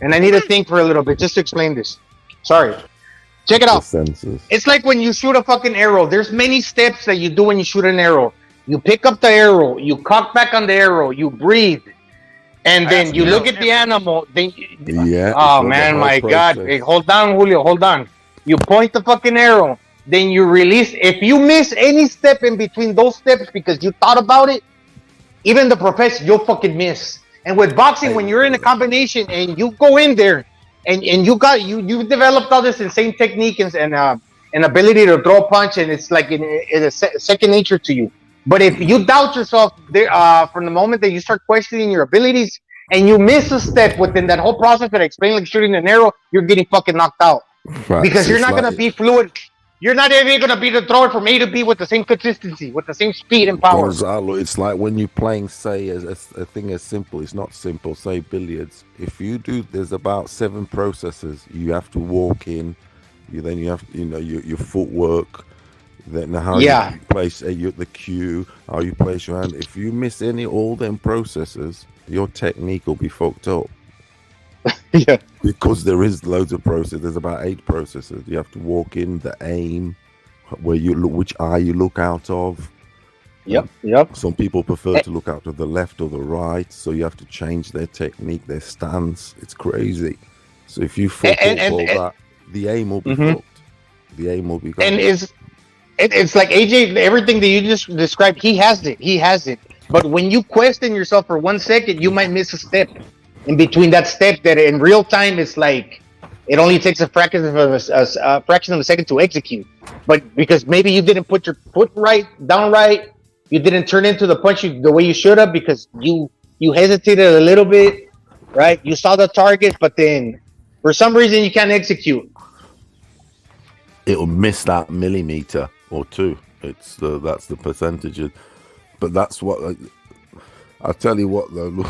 and I need to think for a little bit just to explain this. Sorry. Check it the out. senses. It's like when you shoot a fucking arrow. There's many steps that you do when you shoot an arrow. You pick up the arrow, you cock back on the arrow, you breathe, and then you look at the animal. Then, Yeah. oh it's the man, whole my God! process. Hey, hold on, Julio, hold on. You point the fucking arrow, then you release. If you miss any step in between those steps because you thought about it, even the profession, you'll fucking miss. And with boxing, when you're in a combination and you go in there, and you developed all this insane technique and ability to throw a punch, and it's like it's second nature to you. But if you doubt yourself there, from the moment that you start questioning your abilities and you miss a step within that whole process that I explained, like shooting an arrow, you're getting fucking knocked out Right, because you're it's not like- gonna be fluid. You're not even gonna be the thrower from A to B with the same consistency, with the same speed and power. Gonzalo, it's like when you're playing, say, a thing as simple. It's not simple. Say billiards. If you do, there's about 7 processes. You have to walk in. Then you have, your footwork. Then how Yeah. you place the cue, how you place your hand. If you miss all them processes, your technique will be fucked up. Yeah. Because there is loads of processes. There's about 8 processes. You have to walk in, the aim, where you look, which eye you look out of. Yep. Some people prefer to look out of the left or the right, so you have to change their technique, their stance. It's crazy. So if you fuck up all that, the aim will be fucked. The aim will be gone. And it's like AJ, everything that you just described, he has it. But when you question yourself for 1 second, you might miss a step in between that step that in real time it's like it only takes a fraction of a second to execute. But because maybe you didn't put your foot down right, you didn't turn into the punch the way you should have because you hesitated a little bit, right? You saw the target, but then for some reason you can't execute. It'll miss that millimeter or 2. That's the percentages. But that's what I'll tell you what though. Look,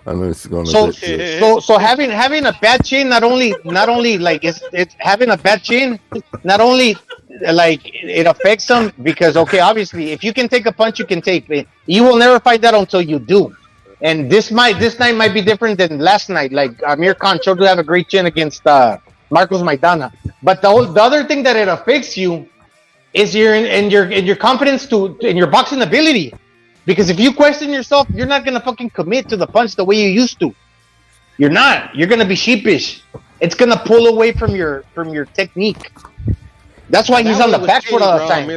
I know it's going to. So having a bad chin not only like it's having a bad chin not only like it affects them because okay, obviously if you can take a punch you can take it. You will never find that until you do. And this night might be different than last night. Like Amir Khan showed to have a great chin against Marcos Maidana. But the other thing that it affects you is your confidence in your boxing ability. Because if you question yourself, you're not gonna fucking commit to the punch the way you used to. You're not. You're gonna be sheepish. It's gonna pull away from your technique. That's why he's on the back foot all the time.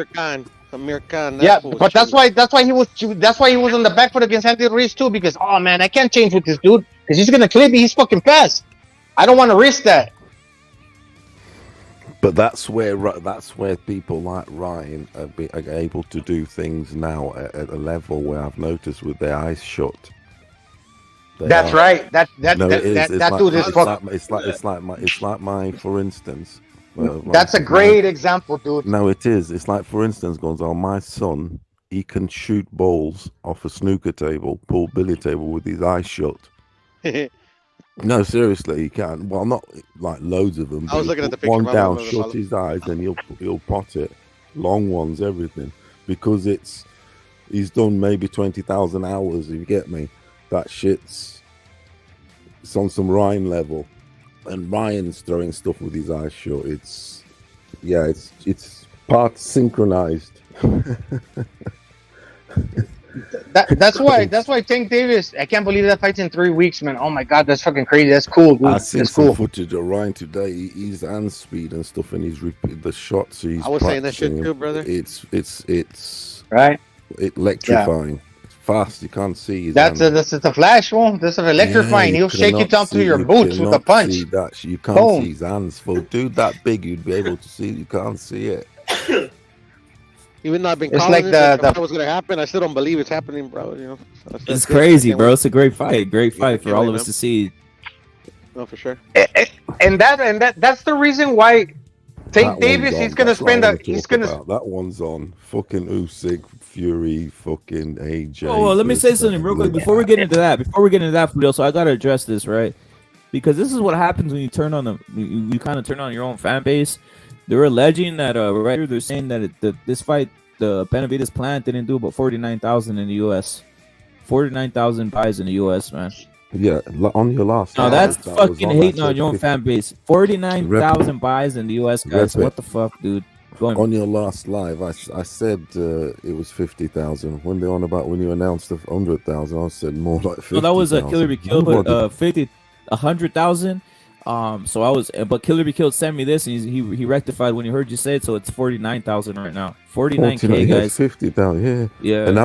Amir Khan. Yeah, but that's why he was on the back foot against Andy Ruiz too. Because oh man, I can't change with this dude because he's gonna clip me. He's fucking fast. I don't want to risk that. But that's where people like Ryan are able to do things now at a level where I've noticed with their eyes shut. That's right. That dude is fucking. It's like my, for instance. That's a great example, dude. No, it is. It's like, for instance, Gonzalo, my son, he can shoot balls off a snooker table, pool billy table with his eyes shut. No, seriously, he can. Well, not like loads of them. I was looking at the picture. One down, shut his eyes, and he'll pot it. Long ones, everything, because he's done maybe 20,000 hours. If you get me, that shit's it's on some Ryan level. And Ryan's throwing stuff with his eyes shut. It's part synchronized. That's why Tank Davis. I can't believe that fight's in 3 weeks, man. Oh my god, that's fucking crazy. That's cool, dude. I seen some footage of Ryan today. His hand speed and stuff, and he's the shots. I was saying that shit too, brother. It's right. Electrifying. Yeah. Fast, you can't see. That's a flash one. That's electrifying. He'll shake you down to your boots with a punch. You can't see his hands. For a dude that big, you'd be able to see. You can't see it. Even though I've been calling it, that was gonna happen, I still don't believe it's happening, bro. You know, it's crazy, bro. It's a great fight for all of us to see. No, for sure. And that's the reason why Tank Davis. He's gonna spend. That one's on fucking Usyk, Fury, fucking AJ. Oh, well, let me say something real quick before we get into that. Fudil, so I gotta address this, right? Because this is what happens when you turn on you kind of turn on your own fan base. They're alleging that right here, they're saying that this fight, the Benavidez plant didn't do about 49,000 in the U.S. 49,000 buys in the U.S., man. Yeah, on your last. No, that's fucking hating on your own fan base. 49,000 buys in the U.S., guys. What the fuck, dude? On your last live, I said it was 50,000. When they're on about when you announced 100,000, I said more like 50,000. No, that was a Killer Be Killed, 100,000. So I was, but Killer Be Killed sent me this, and he rectified when he heard you say it, so it's 49,000 right now. 49K, guys. 50,000, yeah. And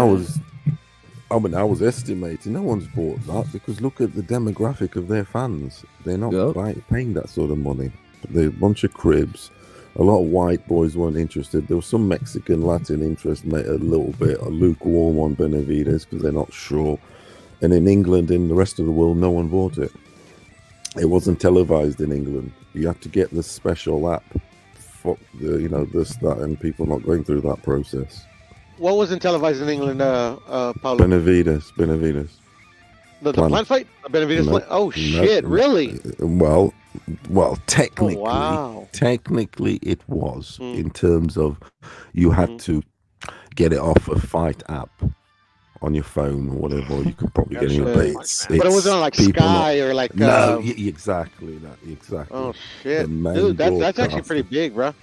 I was estimating. No one's bought that because look at the demographic of their fans. They're not paying that sort of money. They're a bunch of cribs. A lot of white boys weren't interested. There was some Mexican, Latin interest, mate, a little bit. A lukewarm on Benavidez because they're not sure. And in England, in the rest of the world, no one bought it. It wasn't televised in England. You had to get the special app. Fuck this, that, and people not going through that process. What wasn't televised in England, Paulo? Benavidez. The plant fight? Benavidez plant? Oh, shit, really? Well, technically it was in terms of you had to get it off a fight app on your phone or whatever. You could probably get it, but it wasn't on like Sky or like. No, exactly that. Exactly. Oh shit, dude, that's actually pretty big, bro.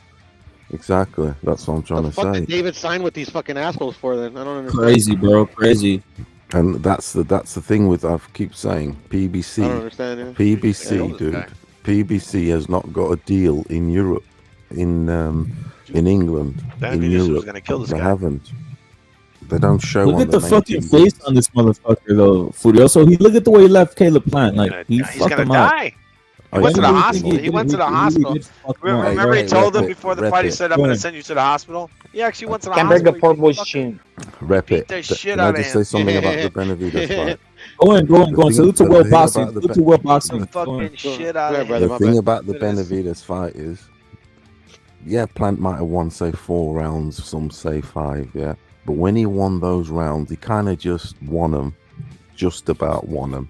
Exactly, that's what I'm trying to say. What did David sign with these fucking assholes for? Then I don't understand. Crazy, bro, crazy. And that's the thing with I keep saying PBC. I don't understand. Yeah. PBC, dude. PBC has not got a deal in Europe, in England, in Europe. They haven't. They don't show. Look at the fucking face on this motherfucker, though, Fudio. So look at the way he left Caleb Plant. Like he's gonna die. He went to the hospital. He went to the hospital. Remember, he told him before the fight. He said, "I'm going to send you to the hospital." He actually went to the hospital. Can't break a poor boy's chin. Rep it. Beat the shit out of him. Just say something about the Benavidez fight. Go on. Salute to World Boxing. Salute to World Boxing. Fucking shit out of him. The thing about the Benavidez fight is, yeah, Plant might have won, say, 4 rounds. Some say 5. Yeah, but when he won those rounds, he kind of just won them, just about won them,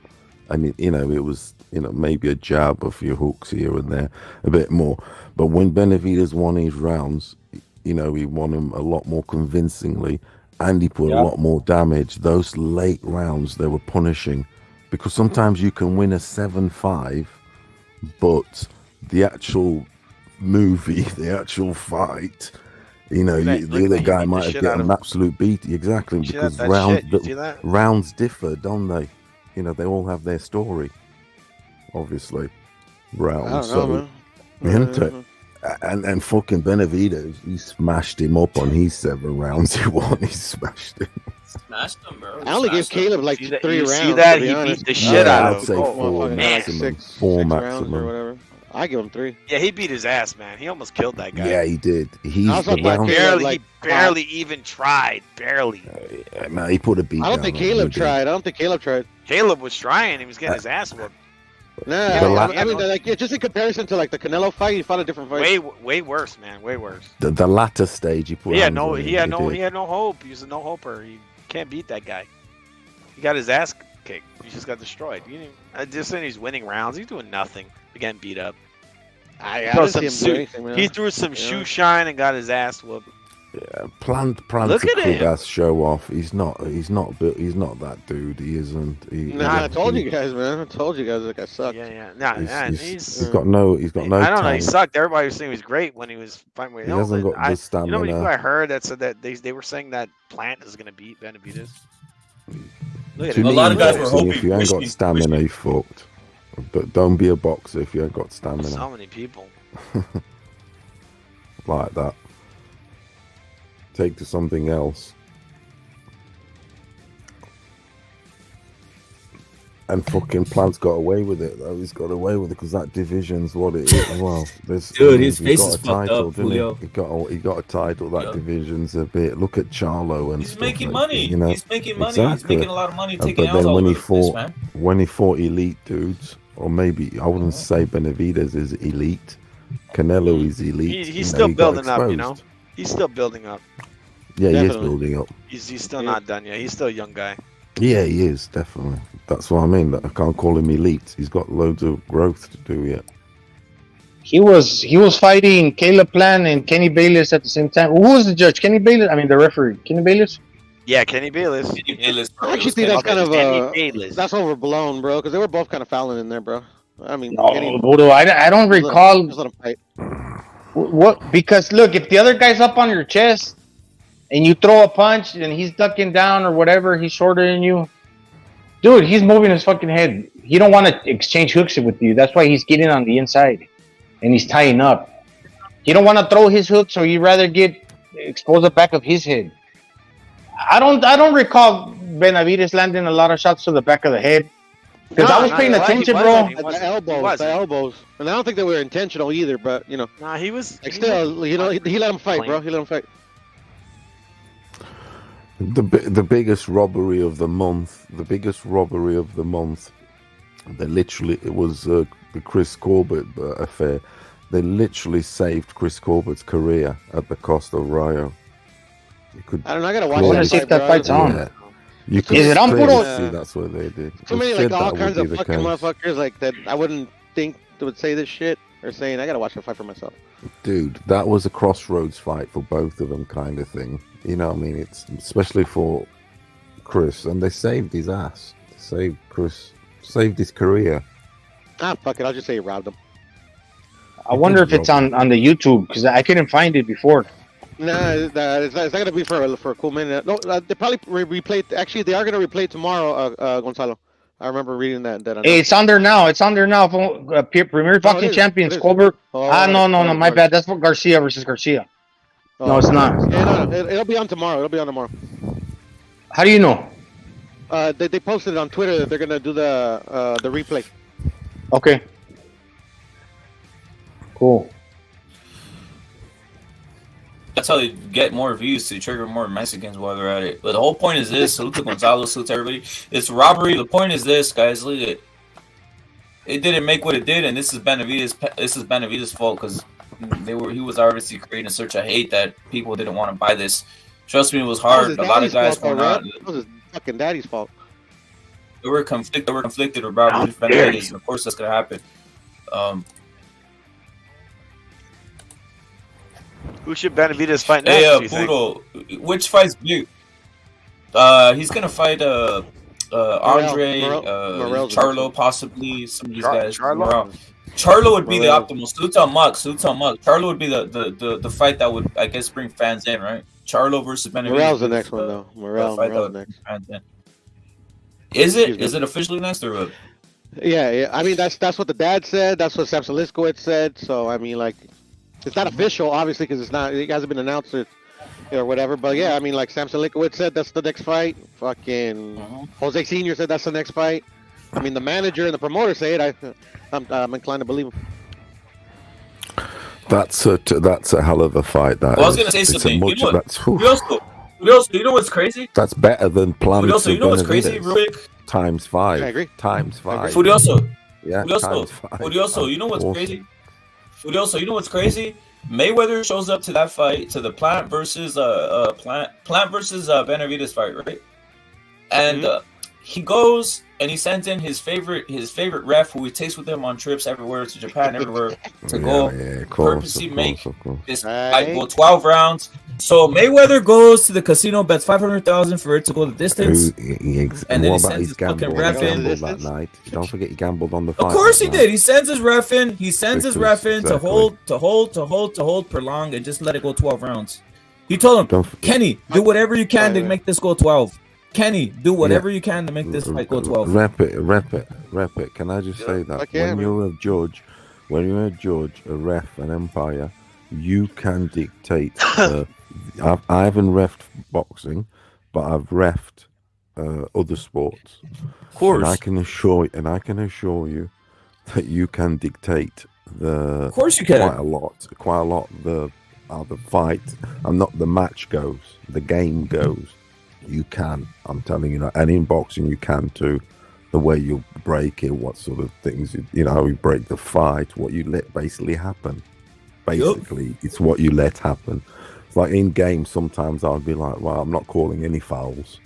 and it was. Maybe a jab, a few hooks here and there, a bit more. But when Benavidez won his rounds, he won them a lot more convincingly, and he put a lot more damage. Those late rounds, they were punishing, because sometimes you can win a 7-5, but the actual movie, the actual fight, the other guy might have got an absolute beat. Exactly, because rounds differ, don't they? They all have their story. obviously. I Round. don't know, So, man. into, and fucking Benavidez, he smashed him up on his 7 rounds he won. He smashed him. Smashed him, bro. I only gave Caleb like 3 you rounds. see that? to be He honest. beat the shit out I'd of say him. 4 Motherfucker got maximum. like 4 6 rounds or maximum. whatever. I give him 3. Yeah, he beat his ass, man. He almost killed that guy. Yeah, he did. He's Also the thought round. Caleb, He barely even tried. Barely. Man, he put a beat I don't down think on Caleb him, tried. I don't think Caleb tried. Caleb was trying. He was getting his ass whooped. Nah, Yeah, I mean, like, just in comparison to like the Canelo fight, he fought a different fight. Way worse, man. Way worse. The latter stage, he put. He had hands no. on him, He had did. no hope. He was a no hoper. He can't beat that guy. He got his ass kicked. He just got destroyed. I just saying he's winning rounds. He's doing nothing. He's getting beat up. I didn't see him do anything, man. He threw some shoe shine and got his ass whooped. Yeah, Plant Look a at cool him. ass show off. He's not that dude. He isn't. Nah, I told you guys, man. I told you guys that guy sucked. Yeah. Nah, he's got no. He's got no. I don't know. He talent. sucked. Everybody was saying he was great when he was fighting with. He hasn't got the You know how stamina. many people I heard that said that they were saying that Plant is gonna beat Benavidez. Look at To him. me, A lot of guys were boxing, hoping- if you ain't got wishing- stamina, you fucked. But don't be a boxer if you ain't got stamina So many people. like that. Take to something else. And fucking Plant's got away with it though. He's got away with it because that division's what it is. Well, Dude, his he face got is a fucked title, up, didn't Julio. he? He got a title. That Yeah. division's a bit. Look at Charlo and He's stuff making like, money. You know, He's making money. He's exactly. making a lot of money But taking then out all when over he the place, fought, man. when he fought elite dudes, or maybe I wouldn't say Benavidez is elite. Canelo is elite. He's You know, still he got building up, you know. exposed. He's still building up. Yeah, he is Definitely. building up. He's still not done yet. He's still a young guy. Yeah, he is definitely. That's what I mean. I can't call him elite. He's got loads of growth to do yet. He was fighting Caleb Plant and Kenny Bayless at the same time. Who was the judge? Kenny Bayless? I mean, the referee. Kenny Bayless? Yeah, Kenny Bayless. I actually think that's kind of Kenny Bayless. that's overblown, bro. Because they were both kind of fouling in there, bro. I mean, No, Kenny- Bodo, I don't recall Just let him fight. what, because look, if the other guy's up on your chest and you throw a punch and he's ducking down or whatever, he's shorter than you. Dude, he's moving his fucking head. He don't want to exchange hooks with you. That's why he's getting on the inside and he's tying up. He don't want to throw his hook, so he'd rather expose the back of his head. I don't recall Benavidez landing a lot of shots to the back of the head. Because I was paying attention, bro. The elbows. And I don't think they were intentional either, but, you know. Nah, he was. Like, still, you know, he let him fight, bro. He let him fight. The biggest robbery of the month. They literally, it was the Chris Corbett affair. They literally saved Chris Corbett's career at the cost of Rio. You could I don't know. I gotta watch I wanna that see if fight, that bro. fight's on. Yeah. You could Is it on, clearly Puro? see that's what they did. Too They many, said like, all that kinds would of be the fucking case. motherfuckers, like, that I wouldn't think they would say this shit or saying, I gotta watch the fight for myself. Dude, that was a crossroads fight for both of them, kind of thing. You know what I mean? It's especially for Chris, and they saved his ass. Saved his career. Ah, fuck it. I'll just say you robbed him. I wonder if it's on the YouTube because I couldn't find it before. Nah, it's not gonna be for a cool minute. No, they probably replay. Actually, they are gonna replay tomorrow, Gonzalo. I remember reading that. Hey, it's on there now. It's on there now. Premier it Boxing is. Champions, It is. Colbert. Oh, No. right. My bad. That's for Garcia versus Garcia. Oh. No, it's not. Yeah, no, it'll be on tomorrow. How do you know? They posted it on Twitter that they're gonna do the replay. Okay. Cool. That's how they get more views to trigger more Mexicans while they're at it. But the whole point is this: salute to Gonzalo, salute to everybody. It's robbery. The point is this, guys. Look at it. It didn't make what it did, and this is Benavidez' fault because he was obviously creating a surge of hate that people didn't want to buy this. Trust me, it was hard. A lot of guys were not. It was his fucking daddy's fault. They were conflicted about Benavidez, and of course that's gonna happen. Who should Benavidez fight next? Hey, do you think? Puro, which fight's big? He's gonna fight Andre, Morrell's Charlo, possibly some of these guys. Charlo? Charlo would be the Morrell. optimal. Salute to Muk. Charlo would be the fight that would, I guess, bring fans in, right? Charlo versus Benavidez. Morrell's the next one though. Morell's Morrell's next. fans in. Is it? Is it officially next or what? Yeah. I mean, that's what the dad said. That's what Samson Liskowitz said. So I mean, like, it's not official, obviously, because it hasn't been announced or whatever. But yeah, I mean, like Samson Liskowitz said, that's the next fight. Fucking Jose Senior said that's the next fight. I mean, the manager and the promoter say it. I'm inclined to believe him. That's a hell of a fight. That Well, I was gonna say something. You know what's crazy? That's better than Planet. You know what's crazy, real quick? Times 5. I agree. Times 5. Furioso. Yeah. Furioso. You know what's crazy? Furioso, you know what's crazy? Mayweather shows up to that fight, to the Plant versus Benavidez fight, right? And he goes and he sends in his favorite ref, who he takes with him on trips everywhere to Japan, everywhere to go. Purposely make this fight go 12 rounds. So Mayweather goes to the casino, bets $500,000 for it to go the distance, and then he sends his fucking ref in that night. Don't forget he gambled on the fight. Of course he did. He sends his ref in. To hold, prolong, and just let it go 12 rounds. He told him, Kenny, do whatever you can to make this go 12. Kenny, do whatever you can to make this fight go 12. Rep it. Can I just say that when you're a judge, a ref, an umpire, you can dictate. I haven't reffed boxing, but I've reffed other sports. Of course, and I can assure you that you can dictate the. Of course, you can. Quite a lot. How the fight and not the match goes. The game goes. You can. I'm telling you, and in boxing you can too. The way you break it, what sort of things how you break the fight, what you let basically happen. Basically, it's what you let happen. It's like in games, sometimes I'll be like, well, I'm not calling any fouls.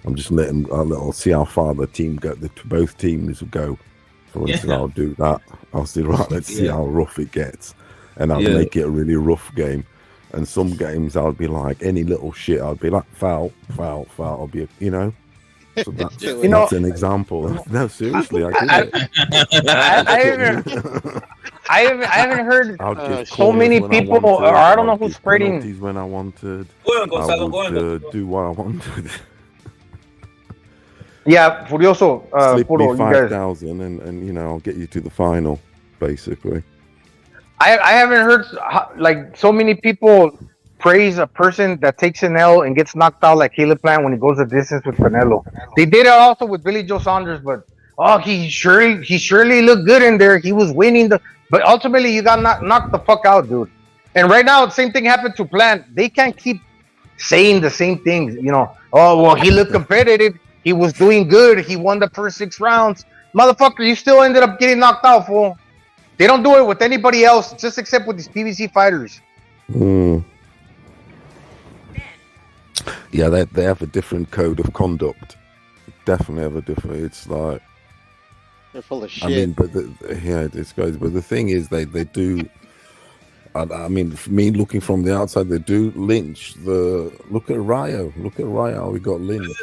I'm just letting. I'll see how far the team go. Both teams go. For instance, I'll do that. I'll say, right, let's see how rough it gets, and I'll make it a really rough game. And some games I'll be like, any little shit, I'll be like, foul. I'll be, So that's an example. No, seriously, I get it. I haven't heard so many people, or I don't know who's spreading. When I wanted, I would do what I wanted. Yeah, Furioso. Slip me 5,000 and I'll get you to the final, basically. I haven't heard like so many people praise a person that takes an L and gets knocked out like Caleb Plant when he goes the distance with Canelo. They did it also with Billy Joe Saunders, but he surely looked good in there. He was winning but ultimately you got knocked the fuck out, dude. And right now the same thing happened to Plant. They can't keep saying the same things, Oh well, he looked competitive. He was doing good. He won the first 6 rounds. Motherfucker, you still ended up getting knocked out, fool. They don't do it with anybody else, just except with these PBC fighters. Yeah, they have a different code of conduct. Definitely have a different. It's like they're full of shit. I mean, but this goes. But the thing is, they do. I mean, for me looking from the outside, they do lynch the. Look at Rio. We got lynched.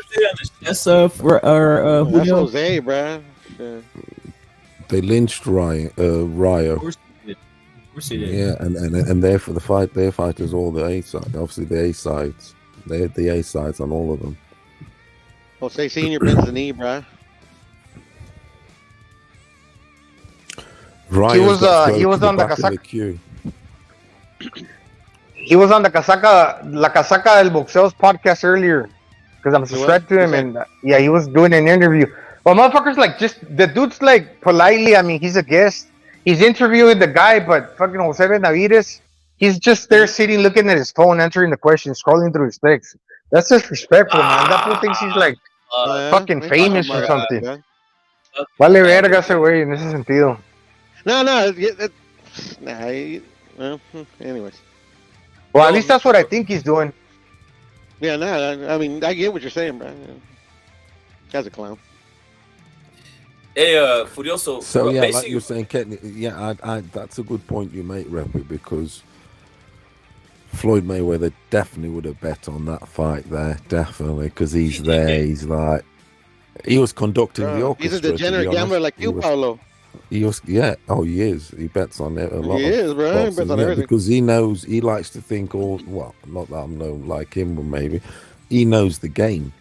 Yes, that's Jose, bro. Yeah. They lynched Rio. Of course he did. Yeah, and they're for the fight. Their fighters, all the A sides. Obviously, the A sides. They had the A sides on all of them. Jose Senior bends the knee, bro. He was on the casaca. He was on the La Casaca del Boxeo's podcast earlier because I'm subscribed to him, and he was doing an interview. Well, motherfuckers, like, just the dude's like politely. I mean, he's a guest. He's interviewing the guy, but fucking Jose Benavidez, he's just there sitting, looking at his phone, answering the questions, scrolling through his texts. That's disrespectful, man. That fool thinks he's like fucking famous or something. Vale verga ese güey en ese sentido. Well, anyways. Well, at least that's what I think he's doing. Yeah, I mean, I get what you're saying, bro. Guy's a clown. Hey, Furioso. So yeah, like you're saying, Ken, I that's a good point you make, Reppy, because Floyd Mayweather definitely would have bet on that fight there, definitely, because he's there. He's like, he was conducting the orchestra. He's a degenerate gambler like you, Paulo. He was, he is. He bets on it a lot. He is, bro. He bets on everything because he knows. He likes to think not that I'm no like him, but maybe he knows the game.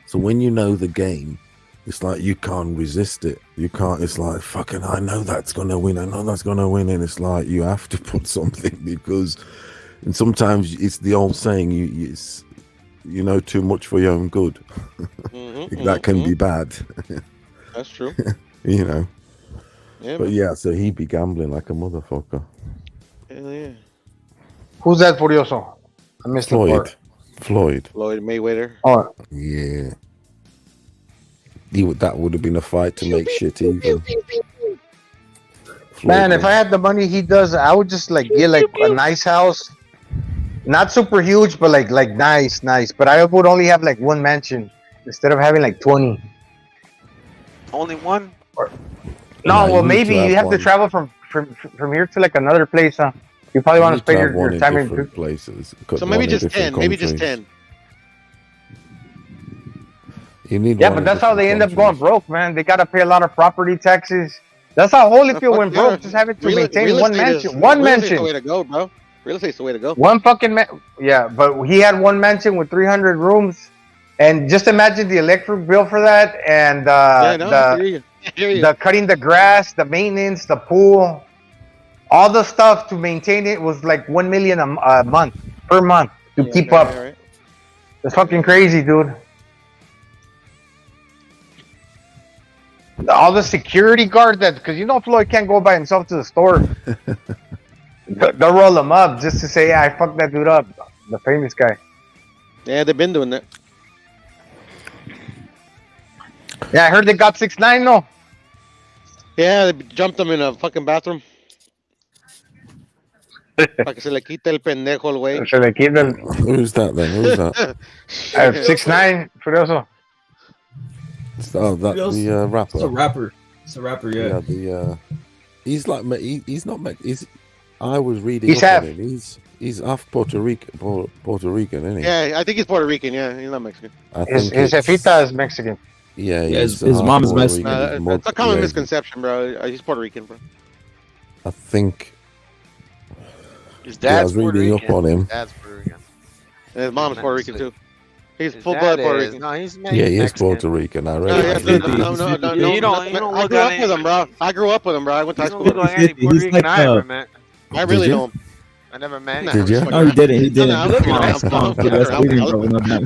So when you know the game, it's like you can't resist it. You can't. It's like fucking. I know that's gonna win. I know that's gonna win, and it's like you have to put something because, and sometimes it's the old saying. You know too much for your own good. That can be bad. That's true. You know. Yeah, But man. yeah, so he'd be gambling like a motherfucker. Hell yeah. Who's that Furioso? I missed the part. Floyd. Floyd Mayweather. Oh, Yeah. That would have been a fight to make shit even. man, if I had the money he does, I would just like get like a nice house. Not super huge, but like nice. But I would only have like one mansion instead of having like 20. Only one? No, you well need maybe to have you have one. to travel from here to like another place, huh? You probably want to spend your time in different places. So maybe just 10. Maybe just 10. You need Yeah, one but in that's how they different end up going countries. broke, man. They got to pay a lot of property taxes. That's how Holyfield went broke, just having to maintain one mansion. One Real estate's the way mansion. to go, bro. Real estate's the way to go. One fucking yeah, but he had one mansion with 300 rooms. And just imagine the electric bill for that and the cutting the grass, the maintenance, the pool, all the stuff to maintain it was like 1 million a month per month to keep up. Right. It's fucking crazy, dude. All the security guard because Floyd can't go by himself to the store. They'll roll him up just to say, yeah, I fucked that dude up, the famous guy. Yeah, they've been doing that. Yeah, I heard they got 6ix9ine, no? Yeah, they jumped him in a fucking bathroom. Para que se le quite el pendejo el güey. Se le quita el... Who's that then? Who's that? 6ix9ine, Furioso. Oh, that's the rapper. It's a rapper. It's a rapper, yeah. He's like he's not. I was reading He's up half. on him. He's half Puerto Rican, isn't he? Yeah, I think he's Puerto Rican. Yeah, he's not Mexican. His jefita is Mexican. Yeah, his mom is Puerto Mexican. Rican. It's a common misconception, bro. He's Puerto Rican, bro. I think. His Yeah, I dad's was reading Puerto up on him. His dad's Puerto Rican. And his mom's Puerto Rican too. He's His full dad blood Puerto is- Rican. No, he's Yeah, he is Mexican. Puerto Rican. I No, read. no, it. no. You don't I look grew up like with him, bro. I grew up with him, bro. I went to high You school don't with look him. like any Puerto He's Rican like, I ever met. I really Did you? know him. I never met him. Did you? No, he didn't. He didn't. No, look at Come on, him. come on, Look at that's him. leading, Look bro. at No, no.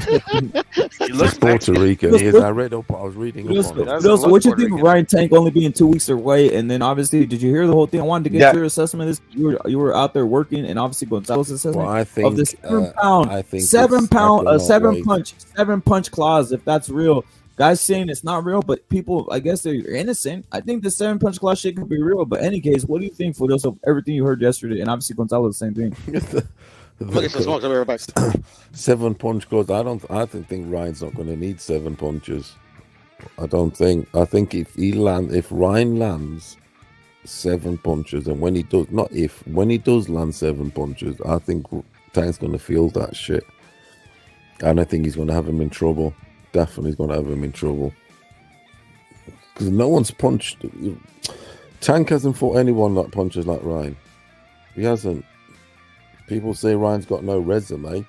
He He's looks Puerto Mexican. Rican. He is. I read up. I was reading up on it. Doesn't look What you Puerto think of Rican. Ryan Tank only being 2 weeks away? And then obviously, did you hear the whole thing? I wanted to get Yeah. your assessment of this. You were out there working, and obviously Gonzalo's assessment Well, I think of this 7-pound, I think seven it's pound, I cannot wait. seven punch clause. If that's real, guys saying it's not real, but people, I guess they're innocent. I think the 7-punch clause shit could be real. But any case, what do you think for those of everything you heard yesterday? And obviously Gonzalo, the same thing. Look at some smokes. I'll be right back. 7-punch clause. I don't think Ryan's not going to need 7 punches. I don't think. I think if Ryan lands 7 punches, and when he does land 7 punches, I think Tank's going to feel that shit, and I think he's going to have him in trouble. Definitely, going to have him in trouble because no one's punched. Tank hasn't fought anyone that punches like Ryan. He hasn't. People say Ryan's got no resume.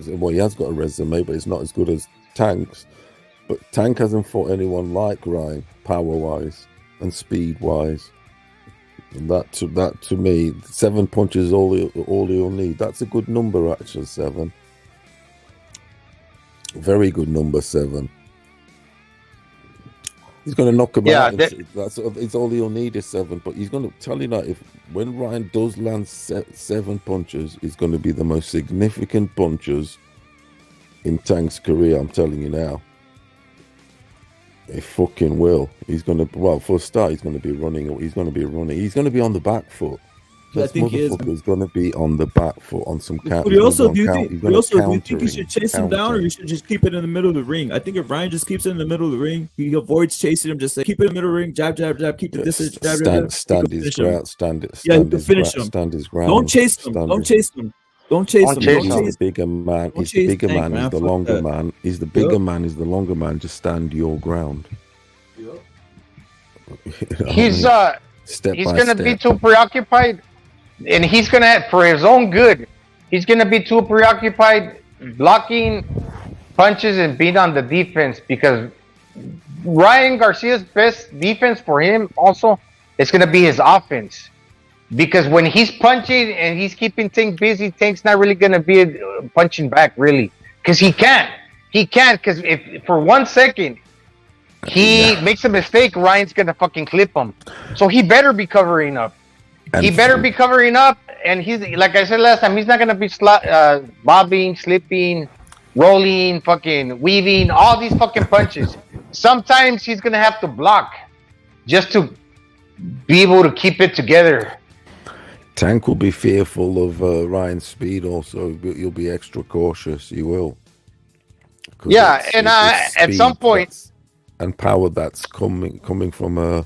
Well, he has got a resume, but it's not as good as Tank's. But Tank hasn't fought anyone like Ryan, power-wise and speed-wise. And that to me, 7 punches is all he'll need. That's a good number, actually. 7. Very good number, 7. He's going to knock him out. It's all he'll need is 7. But he's going to tell you that when Ryan does land 7 punches, it's going to be the most significant punches in Tank's career. I'm telling you now. He fucking will. He's going to. Well, for a start, he's going to be running. He's going to be running. He's going to be on the back foot. Yeah, I This think he is. motherfucker's going to be on the back foot on some count. But do you think you should chase him down, or you should just keep it in the middle of the ring? I think if Ryan just keeps it in the middle of the ring, he avoids chasing him. Just say, keep it in the middle of the ring, jab, jab, jab, keep the distance, jab, jab, jab. Stand his ground. Stand his ground. Don't chase him. Don't chase him. Don't chase him. He's the bigger man. He's the bigger man. He's the Fuck longer that. man. He's the bigger man. He's the longer man. Just stand your ground. He's Step he's by gonna step. be too preoccupied, and he's gonna, for his own good, he's gonna be too preoccupied blocking punches and being on the defense because Ryan Garcia's best defense for him also is going to be his offense. Because when he's punching and he's keeping Tank busy, Tank's not really going to be punching back, really. Because he can't. He can't, because if for 1 second he makes a mistake, Ryan's going to fucking clip him. So he better be covering up. And he better be covering up. And he's, like I said last time, he's not going to be bobbing, slipping, rolling, fucking weaving, all these fucking punches. Sometimes he's going to have to block just to be able to keep it together. Tank will be fearful of Ryan's speed also, but you'll be extra cautious. You will. Yeah, and at some point... And power that's coming from a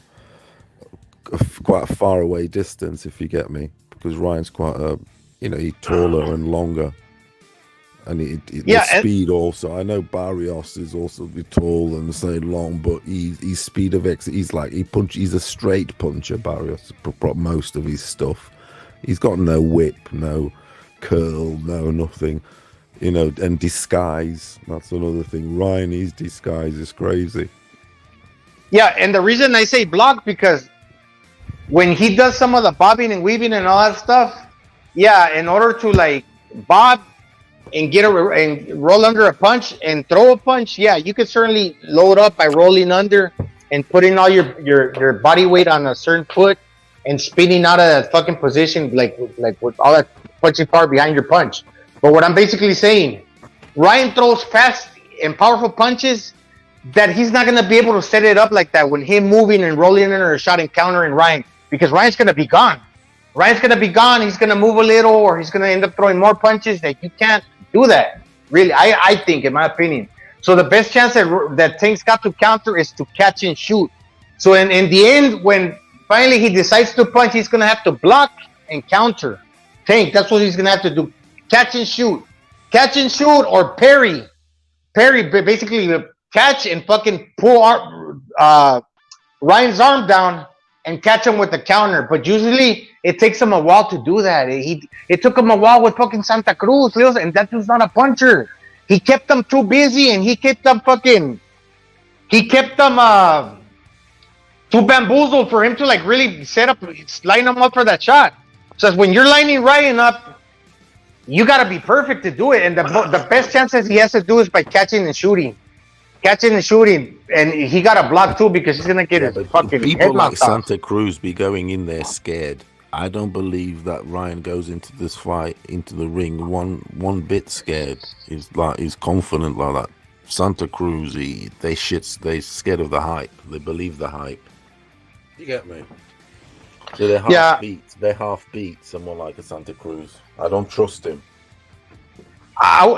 quite a far away distance, if you get me. Because Ryan's quite a, he's taller and longer. And the speed also. I know Barrios is also tall and say long, but he's speed of exit. He's a straight puncher, Barrios, most of his stuff. He's got no whip, no curl, no nothing, and disguise. That's another thing. Ryan, his disguise is crazy. Yeah, and the reason I say block, because when he does some of the bobbing and weaving and all that stuff, in order to bob and and roll under a punch and throw a punch, you could certainly load up by rolling under and putting all your body weight on a certain foot and spinning out of that fucking position, like with all that punching power behind your punch. But what I'm basically saying, Ryan throws fast and powerful punches that he's not going to be able to set it up like that when him moving and rolling under a shot and countering Ryan, because Ryan's going to be gone. Ryan's going to be gone. He's going to move a little, or he's going to end up throwing more punches. That you can't do that, really. I think, in my opinion. So the best chance that Tank's got to counter is to catch and shoot. So in the end, when finally he decides to punch, he's going to have to block and counter Tank. That's what he's going to have to do. Catch and shoot. Catch and shoot, or parry. Parry, basically catch and fucking pull Ryan's arm down and catch him with the counter. But usually it takes him a while to do that. It took him a while with fucking Santa Cruz, and that was not a puncher. He kept them too busy, and he kept them too bamboozled for him to really line him up for that shot. So when you're lining Ryan up, you got to be perfect to do it. And the best chances he has to do is by catching and shooting. Catching and shooting, and he got a block too, because he's gonna get his fucking people head like Santa off. Cruz be going in there scared. I don't believe that Ryan goes into this fight, into the ring, one bit scared. He's confident like that. Santa Cruz, they scared of the hype. They believe the hype. You get me? So they're half beat someone like a Santa Cruz. I don't trust him.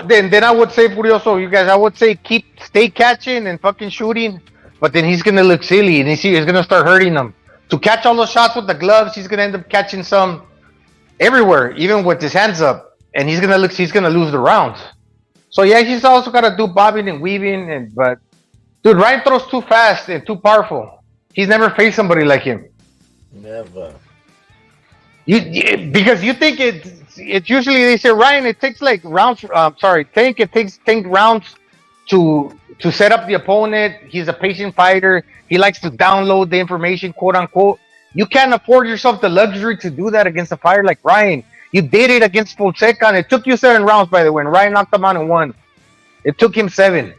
Then I would say, Furioso, you guys, I would say stay catching and fucking shooting, but then he's gonna look silly and he's gonna start hurting them. To catch all those shots with the gloves, he's gonna end up catching some everywhere, even with his hands up, and he's gonna lose the rounds. So he's also gotta do bobbing and weaving, but dude, Ryan throws too fast and too powerful. He's never faced somebody like him. Never. Because you think it's usually, they say, Ryan, it takes rounds. Tank, it takes rounds to set up the opponent. He's a patient fighter. He likes to download the information, quote unquote. You can't afford yourself the luxury to do that against a fighter like Ryan. You did it against Fonseca, and it took you 7 rounds, by the way. And Ryan knocked him out in 1. It took him 7.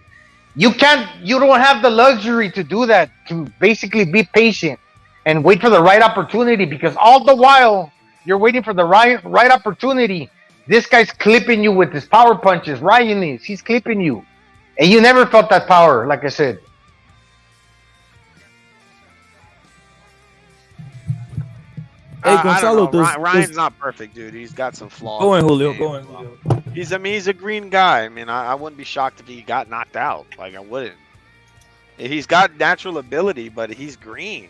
You don't have the luxury to do that, to basically be patient and wait for the right opportunity, because all the while you're waiting for the right opportunity, this guy's clipping you with his power punches. Ryan is. He's clipping you. And you never felt that power, like I said. Hey, Gonzalo, Ryan's not perfect, dude. He's got some flaws. Go in, Julio. He's a green guy. I mean, I wouldn't be shocked if he got knocked out. I wouldn't. He's got natural ability, but he's green.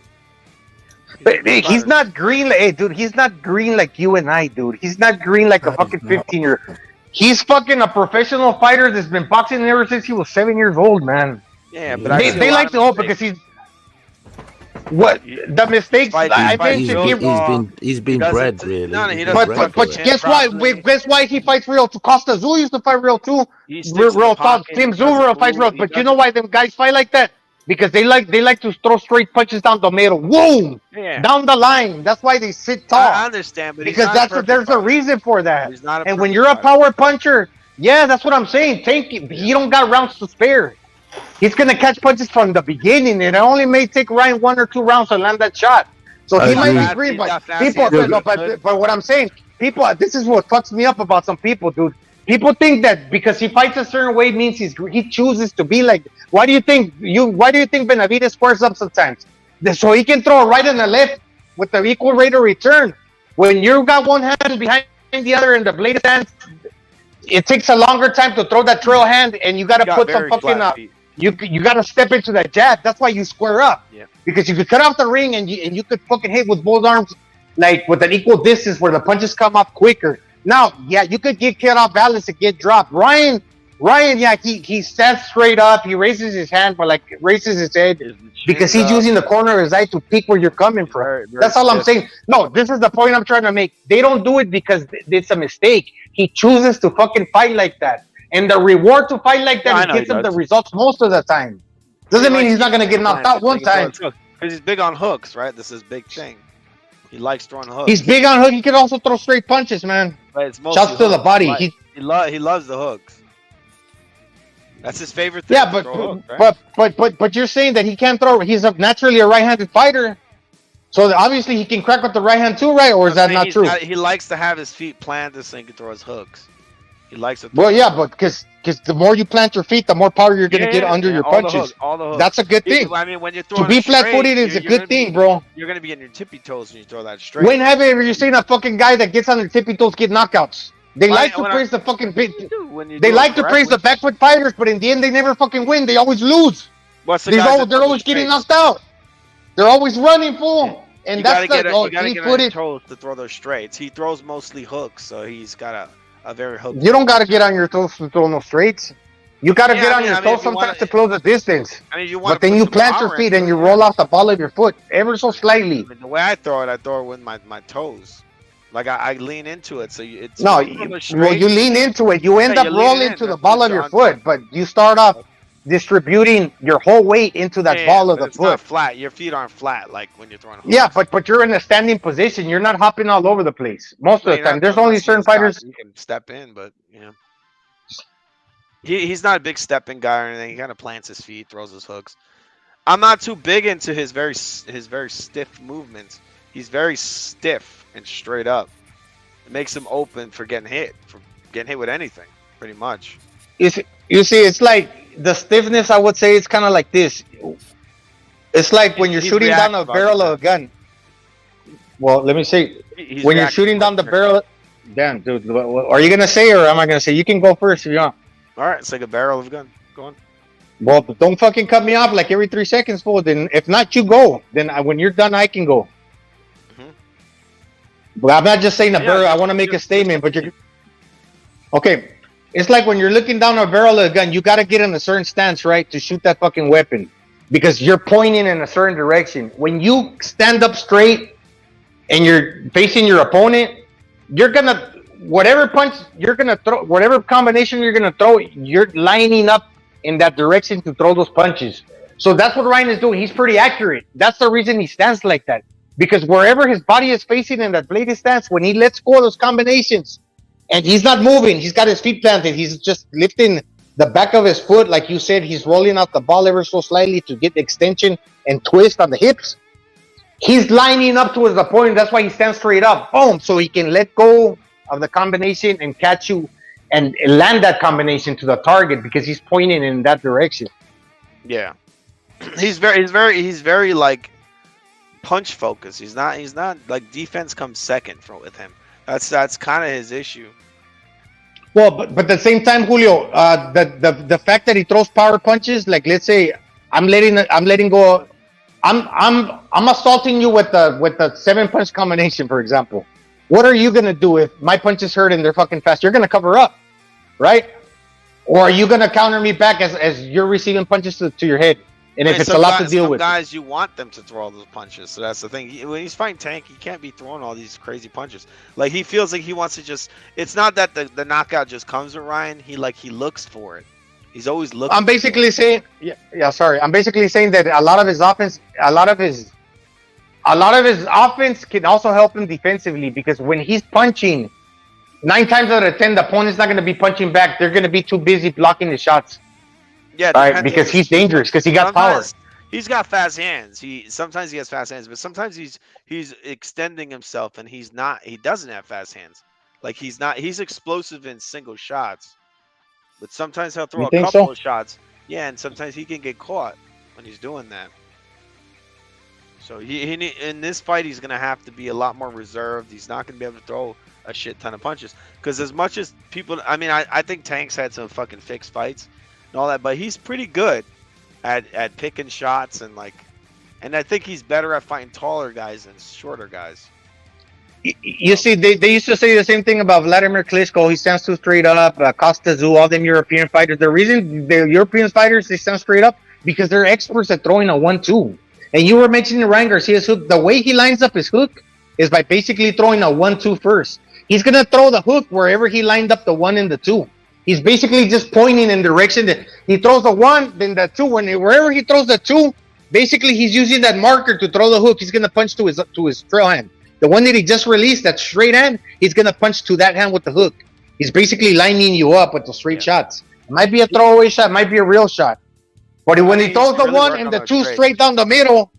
He's not green. Hey, dude, he's not green like you and I, dude. He's not green like a fucking 15-year. He's fucking a professional fighter that's been boxing ever since he was 7 years old, man. Yeah, but they like to hope because he's the mistakes. He's been bred, really. No, he doesn't. But guess why? Guess why he fights real? Costa Azul used to fight real too. Real talk. Tim Zura fights real. But you know why them guys fight like that? because they like to throw straight punches down the middle, boom, Yeah. down the line. That's why they sit tall. I understand, but Because there's a reason for that. He's not a And when perfect you're a fighter. power puncher, yeah, that's what I'm saying. He don't got rounds to spare. He's gonna catch punches from the beginning, and it only may take Ryan 1 or 2 rounds to land that shot. So I he might agree. be green, He's but got fast people, hands. no, but what I'm saying, people, this is what fucks me up about some people, dude. People think that because he fights a certain way means he chooses to be like. Why do you think Benavidez squares up sometimes? So he can throw a right and a left with the equal rate of return. When you got one hand behind the other and the blade stands, it takes a longer time to throw that trail hand, and you got to put some fucking you got to step into that jab. That's why you square up. Yeah. Because you could cut off the ring and you could fucking hit with both arms, like with an equal distance where the punches come off quicker. Now, yeah, you could get cut off balance and get dropped. Ryan, yeah, he stands straight up. He raises his hand, but like raises his head because he's using the corner of his eye to peek where you're coming from. Very That's all I'm saying. No, this is the point I'm trying to make. They don't do it because it's a mistake. He chooses to fucking fight like that. And the reward to fight like that gets him the results most of the time. Doesn't mean he's not going to get knocked out one time. Because he's big on hooks, right? This is his big thing. He likes throwing hooks. He's big on hook. He can also throw straight punches, man. But it's mostly Shots to the hooks. body. He loves the hooks. That's his favorite thing. Yeah, to throw a hook, right? but you're saying that he can't throw. He's naturally a right-handed fighter, so obviously he can crack with the right hand too, right? Or is that not true? He likes to have his feet planted so he can throw his hooks. He likes to. Well, yeah, but because the more you plant your feet, the more power you're gonna get under your punches. All the hooks. That's a good thing. I mean, when you're throwing To be straight, flat-footed is a good thing, bro. You're gonna be in your tippy toes when you throw that straight. When have you seen a fucking guy that gets on their tippy toes get knockouts? They like to praise the fucking bit. They like to praise the back foot fighters, but in the end, they never fucking win. They always lose. They're always getting knocked out. They're always running full. And that's you gotta get on your toes to throw those straights. He throws mostly hooks, so he's got a very hook. You don't gotta get on your toes to throw no straights. You gotta get on your toes sometimes to close the distance. But then you plant your feet and you roll off the ball of your foot ever so slightly. The way I throw it with my toes. Like I lean into it, so it's no. You lean into it. You end up rolling to the ball of your foot, but you start off distributing your whole weight into that ball of the foot. It's not flat. Your feet aren't flat like when you're throwing. Hooks. Yeah, but you're in a standing position. You're not hopping all over the place most of the time. There's only certain fighters you can step in, but you know, he's not a big stepping guy or anything. He kind of plants his feet, throws his hooks. I'm not too big into his very stiff movements. He's very stiff and straight up. It makes him open for getting hit with anything, pretty much. You see, it's like the stiffness. I would say it's kind of like this. It's like when you're shooting down a barrel of a gun. Well, let me say, when you're shooting down the barrel. Damn, dude, are you gonna say or am I gonna say? You can go first if you want. All right, it's like a barrel of a gun. Go on. Well, but don't fucking cut me off like every 3 seconds, fool. Then if not, you go. Then when you're done, I can go. But I'm not just saying a barrel. I want to make a statement, but you're okay. It's like when you're looking down a barrel of a gun, you got to get in a certain stance, right, to shoot that fucking weapon, because you're pointing in a certain direction. When you stand up straight and you're facing your opponent, you're gonna whatever punch you're gonna throw, whatever combination you're gonna throw, you're lining up in that direction to throw those punches. So that's what Ryan is doing. He's pretty accurate. That's the reason he stands like that. Because wherever his body is facing in that bladed stance, when he lets go of those combinations, and he's not moving, he's got his feet planted, he's just lifting the back of his foot, like you said, he's rolling out the ball ever so slightly to get extension and twist on the hips. He's lining up towards the point. That's why he stands straight up. Boom! So he can let go of the combination and catch you and land that combination to the target because he's pointing in that direction. Yeah, he's very like punch focused. He's not like defense comes second with him. That's kind of his issue. Well, but at the same time, Julio, the fact that he throws power punches, like let's say I'm letting go, I'm assaulting you with the 7-punch combination, for example. What are you gonna do if my punches hurt and they're fucking fast? You're gonna cover up, right? Or are you gonna counter me back as you're receiving punches to your head? And if it's a lot to deal with, guys, you want them to throw all those punches. So that's the thing. When he's fighting Tank, he can't be throwing all these crazy punches. Like he feels like he wants to just. It's not that the knockout just comes with Ryan. He looks for it. He's always looking. I'm basically saying, sorry. I'm basically saying that a lot of his offense can also help him defensively, because when he's punching, 9 times out of 10, the opponent's not going to be punching back. They're going to be too busy blocking the shots. Yeah, right, because he's dangerous, because he got power. He's got fast hands. Sometimes he has fast hands, but sometimes he's extending himself, and he doesn't have fast hands. Like he's explosive in single shots, but sometimes he'll throw a couple of shots. Yeah, and sometimes he can get caught when he's doing that. So he in this fight, he's gonna have to be a lot more reserved. He's not gonna be able to throw a shit ton of punches, because as much as people, I mean, I think Tank's had some fucking fixed fights and all that, but he's pretty good at picking shots, and I think he's better at fighting taller guys than shorter guys. You see, they used to say the same thing about Vladimir Klitschko. He stands too straight up. Costa Zoo, all them European fighters. The reason the European fighters, they stand straight up, because they're experts at throwing a 1-2. And you were mentioning Ryan Garcia's hook. The way he lines up his hook is by basically throwing a 1-2 first. He's gonna throw the hook wherever he lined up the 1 and the 2. He's basically just pointing in direction that he throws the 1, then the 2. Wherever he throws the 2, basically he's using that marker to throw the hook. He's gonna punch to his trail hand. The one that he just released, that straight hand, he's gonna punch to that hand with the hook. He's basically lining you up with the straight shots. It might be a throwaway shot, it might be a real shot. But when he throws the 1 and the 2 straight down the middle,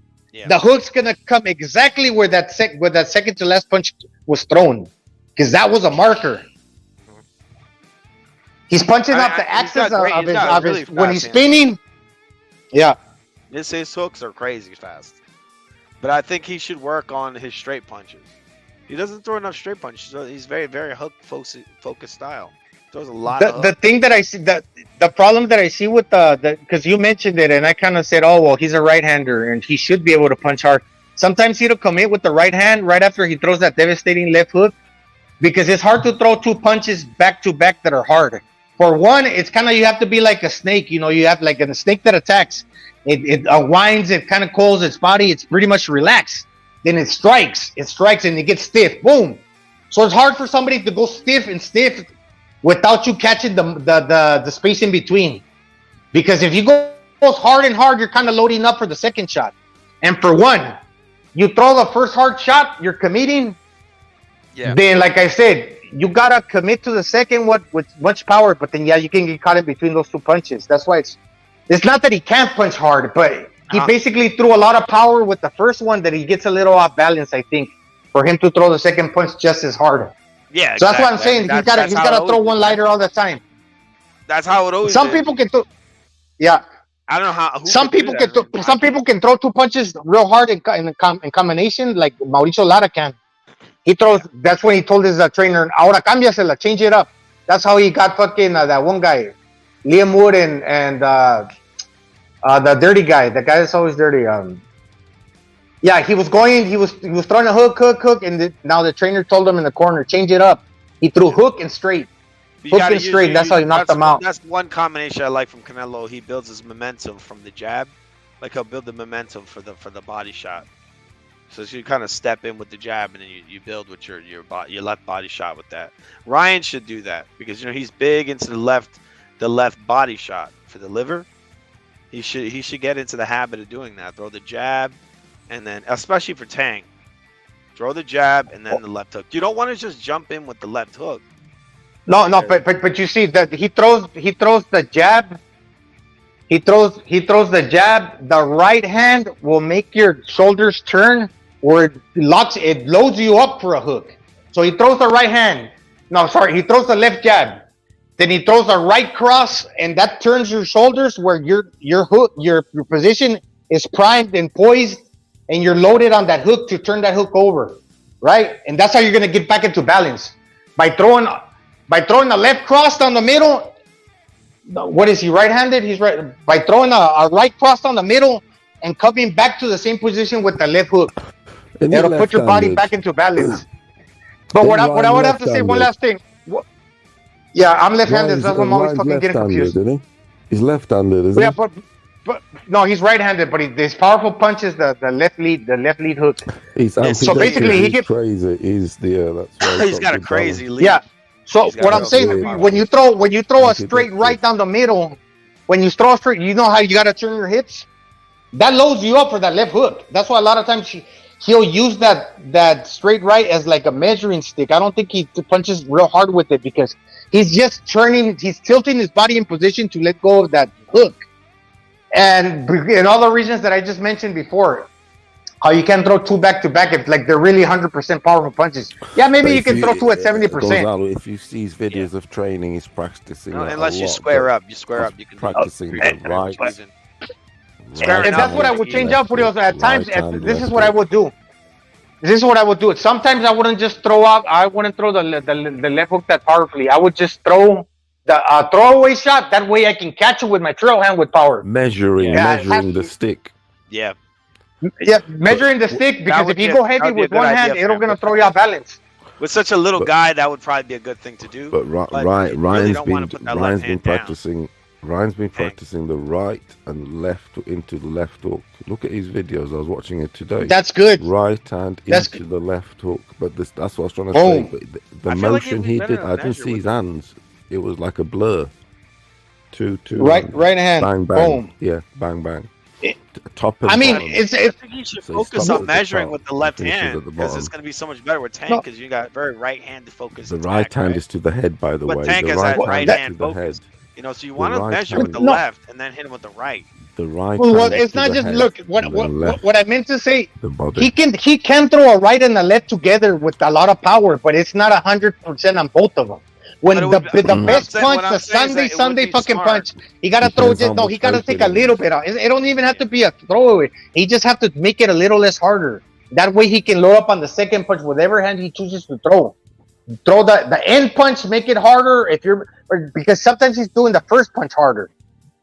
the hook's gonna come exactly where that second to last punch was thrown, because that was a marker. He's punching up the axis of his when he's spinning. Yeah. His hooks are crazy fast. But I think he should work on his straight punches. He doesn't throw enough straight punches. So he's very, very hook focused style. Throws a lot of the thing that I see, the problem that I see with because you mentioned it, and I kind of said, oh, well, he's a right-hander and he should be able to punch hard. Sometimes he'll commit with the right hand right after he throws that devastating left hook, because it's hard to throw 2 punches back to back that are hard. For one, it's kind of, you have to be like a snake. You know, you have like a snake that attacks. It winds, it kind of coils its body. It's pretty much relaxed. Then it strikes, and it gets stiff. Boom. So it's hard for somebody to go stiff without you catching the space in between. Because if you go hard and hard, you're kind of loading up for the second shot. And for one, you throw the first hard shot, you're committing. Yeah. Then, like I said, you gotta commit to the second one with much power. But then, you can get caught in between those 2 punches. That's why it's not that he can't punch hard, but he basically threw a lot of power with the first one that he gets a little off balance, I think, for him to throw the second punch just as hard. Yeah, so that's what I'm saying. He's gotta throw one lighter all the time. That's how it always. Some people can throw. Yeah. I don't know how. Some people can throw 2 punches real hard in combination, like Mauricio Lara can. He throws. That's when he told his trainer, "Ahora cámbiasela, change it up." That's how he got fucking that one guy, Liam Wood and the dirty guy, the guy that's always dirty. Yeah, he was throwing a hook, and now the trainer told him in the corner, change it up. He threw hook and straight. That's how he knocked him out. That's one combination I like from Canelo. He builds his momentum from the jab, like he'll build the momentum for the body shot. So you kind of step in with the jab, and then you build with your left body shot with that. Ryan should do that, because he's big into the left body shot for the liver. He should get into the habit of doing that. Throw the jab, and then, especially for Tank, throw the jab and then the left hook. You don't want to just jump in with the left hook. No, but you see that he throws the jab. He throws the jab. The right hand will make your shoulders turn, or it loads you up for a hook. So he throws the right hand. No, sorry, he throws the left jab. Then he throws a right cross, and that turns your shoulders where your hook, your position is primed and poised, and you're loaded on that hook to turn that hook over, right? And that's how you're gonna get back into balance by throwing a left cross down the middle. What is he, right-handed? He's right. By throwing a right cross down the middle and coming back to the same position with the left hook, it'll put your body back into balance. But what I would have to say, one last thing. Yeah, I'm left-handed. That's what I'm always fucking getting confused. Isn't he? He's left-handed, isn't he? Yeah, but no, he's right-handed. But his powerful punch is the left lead hook. So basically, he gets crazy. That's why he's got a crazy lead. Yeah. So what I'm saying, when you throw a straight right down the middle, when you throw straight, you know how you gotta turn your hips. That loads you up for that left hook. That's why a lot of times he'll use that straight right as like a measuring stick. I don't think he punches real hard with it because he's just he's tilting his body in position to let go of that hook. And all the reasons that I just mentioned before, how you can't throw two back to back if like they're really 100% powerful punches. Yeah, maybe you can throw two at 70%. Gonzalo, if you see his videos of training, he's practicing. Unless you square up, you can practicing the right. If that's what I would change up for you at times, this is what I would do. This is what I would do. Sometimes I wouldn't just throw up. I wouldn't throw the left hook that powerfully. I would just throw the throwaway shot. That way I can catch it with my trail hand with power. Measuring the stick. Yeah. Yeah, measuring the stick, because if you go heavy with one hand, it's gonna throw you off balance. With such a little guy, that would probably be a good thing to do. But Ryan's been practicing. Ryan's been practicing the right and left into the left hook. Look at his videos. I was watching it today. That's good. Right hand into the left hook. But that's what I was trying to say. But the motion he did, I didn't see his hands. It was like a blur. Two. Right hand. Bang bang. Boom. Yeah, bang bang. I mean, I think you should focus on measuring with the left hand, because it's going to be so much better with Tank, because you got very right-handed focus. The right hand is to the head, by the way. But Tank has that right hand focus. You know, so you want to measure with the left and then hit him with the right. The right. Well, it's not just what I meant to say. He can throw a right and a left together with a lot of power, but it's not 100% on both of them. When the best punch, the Sunday fucking punch, he gotta throw it. No, he gotta take a little bit out. It don't even have to be a throwaway. He just have to make it a little less harder. That way he can load up on the second punch, whatever hand he chooses to throw. Throw the end punch, make it harder because sometimes he's doing the first punch harder.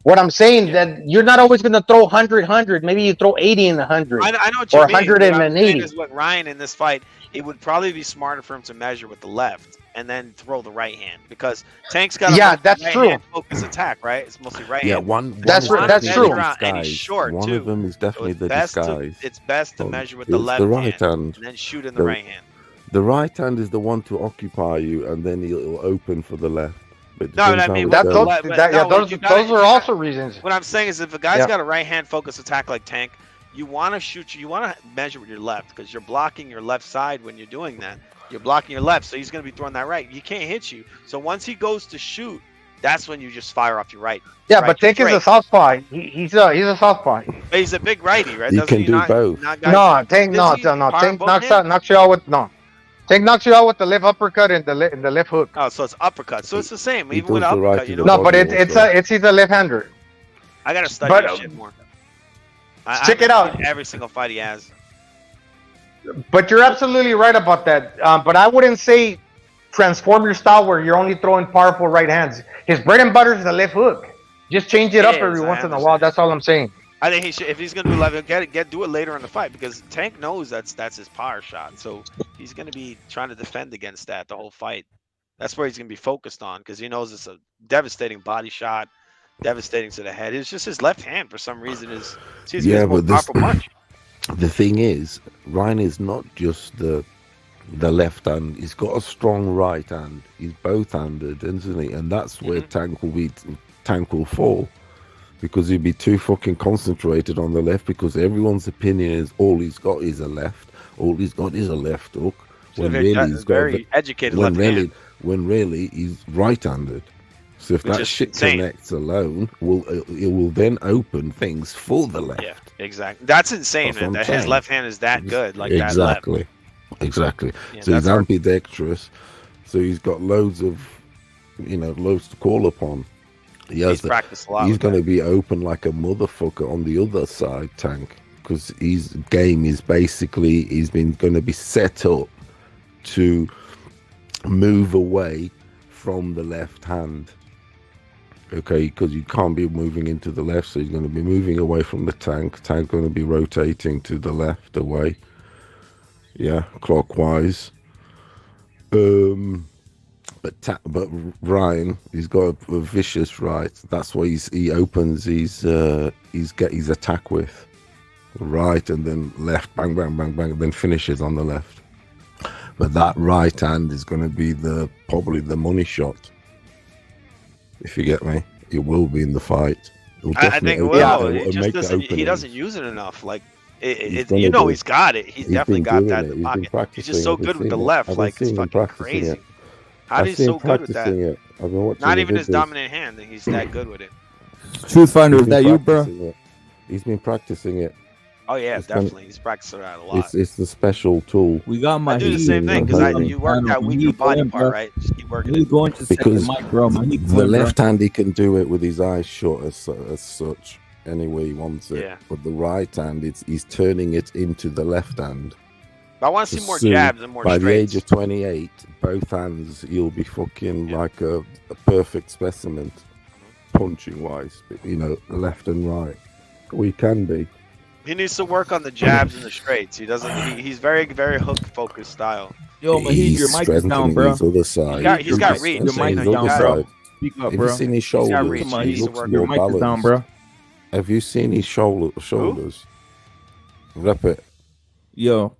What I'm saying that you're not always gonna throw 100. Maybe you throw 80 and 100. I know what you mean. 100 and 80. Is what Ryan in this fight, it would probably be smarter for him to measure with the left and then throw the right hand, because Tank's got that's true. Focus attack, right? It's mostly right hand. Yeah, one that's true. And he's short one too. of them is definitely the disguise. It's best to measure with the left hand and then shoot in the right hand. The right hand is the one to occupy you, and then he'll open for the left. No, I mean those are also reasons. What I'm saying is, if a guy's got a right hand focus attack like Tank, you want to measure with your left, because you're blocking your left side when you're doing that. You're blocking your left, so he's going to be throwing that right. He can't hit you. So once he goes to shoot, that's when you just fire off your right. Yeah, but Tank is a southpaw. He's a southpaw. But he's a big righty, right? He can do both. No, Tank knocks you out with Tank knocks you out with the left uppercut and the left hook. Oh, so it's uppercut. So it's the same, even with uppercut. No, but he's a left-hander. I gotta study this shit more. Check it out. Every single fight he has. But you're absolutely right about that. But I wouldn't say transform your style where you're only throwing powerful right hands. His bread and butter is the left hook. Just change it up every once in a while. That's all I'm saying. I think he should, if he's gonna do left, do it later in the fight, because Tank knows that's his power shot. So he's gonna be trying to defend against that the whole fight. That's where he's gonna be focused on, because he knows it's a devastating body shot, devastating to the head. It's just his left hand for some reason is powerful punch. The thing is, Ryan is not just the left hand. He's got a strong right hand. He's both-handed, isn't he? And that's where Tank will fall, because he'll be too fucking concentrated on the left, because everyone's opinion is all he's got is a left. All he's got is a left hook. When really he's got very educated left hand. When really he's right-handed. So if that shit connects alone, it will then open things for the left. Yeah, exactly. That's insane, man. That his left hand is that good, like that left. Exactly. Yeah, so he's ambidextrous. So he's got loads to call upon. He's practiced a lot. He's going to be open like a motherfucker on the other side, Tank, because his game is basically he's been going to be set up to move away from the left hand. Okay, because you can't be moving into the left, so he's going to be moving away from the Tank. Tank's going to be rotating to the left away. Yeah, clockwise. But Ryan, he's got a vicious right. That's why he opens his attack with right and then left, bang, bang, bang, bang, and then finishes on the left. But that right hand is going to be probably the money shot. If you get me, it will be in the fight. I think it It'll will. make It just the doesn't. He openings. doesn't use it enough. Like He's it, gonna you know, do. he's got it. He's definitely been got doing that it. in the He's been pocket. practicing. He's just so I've been good with the seeing it. left. I've been Like it's seeing him fucking practicing crazy. it. How I've is he seen so him good with that? practicing it. I've been watching Not the even his videos. dominant hand. He's that good with it. Truth Finder, He's is been that you, bro? practicing it. He's been practicing it. Oh yeah, It's gonna- definitely. He's practicing that a lot. It's the special tool. We got my I do the heat. same thing He's because been you work that weaker body part, right? Just keep working He's it. going to second Because mic, bro. My heat the going, bro. left hand he can do it with his eyes shut as such any way he wants it. Yeah. But the right hand, he's turning it into the left hand. But I want to see more Soon, jabs and more by straights. the age of 28, both hands, you'll be fucking like a perfect specimen, punching wise. You know, left and right. We can be. He needs to work on the jabs and the straights. He doesn't. He's very, very hook focused style. Yo, Mahid, your mic is down, strengthening bro. his other side. He's got reach. Your mic His is other down, bro. side. Speak up, Have bro. you seen his got shoulders? reach. Come on, He He's looks working. your more mic is down, balanced. bro. Have you seen his shoulders? Rep it. Yo,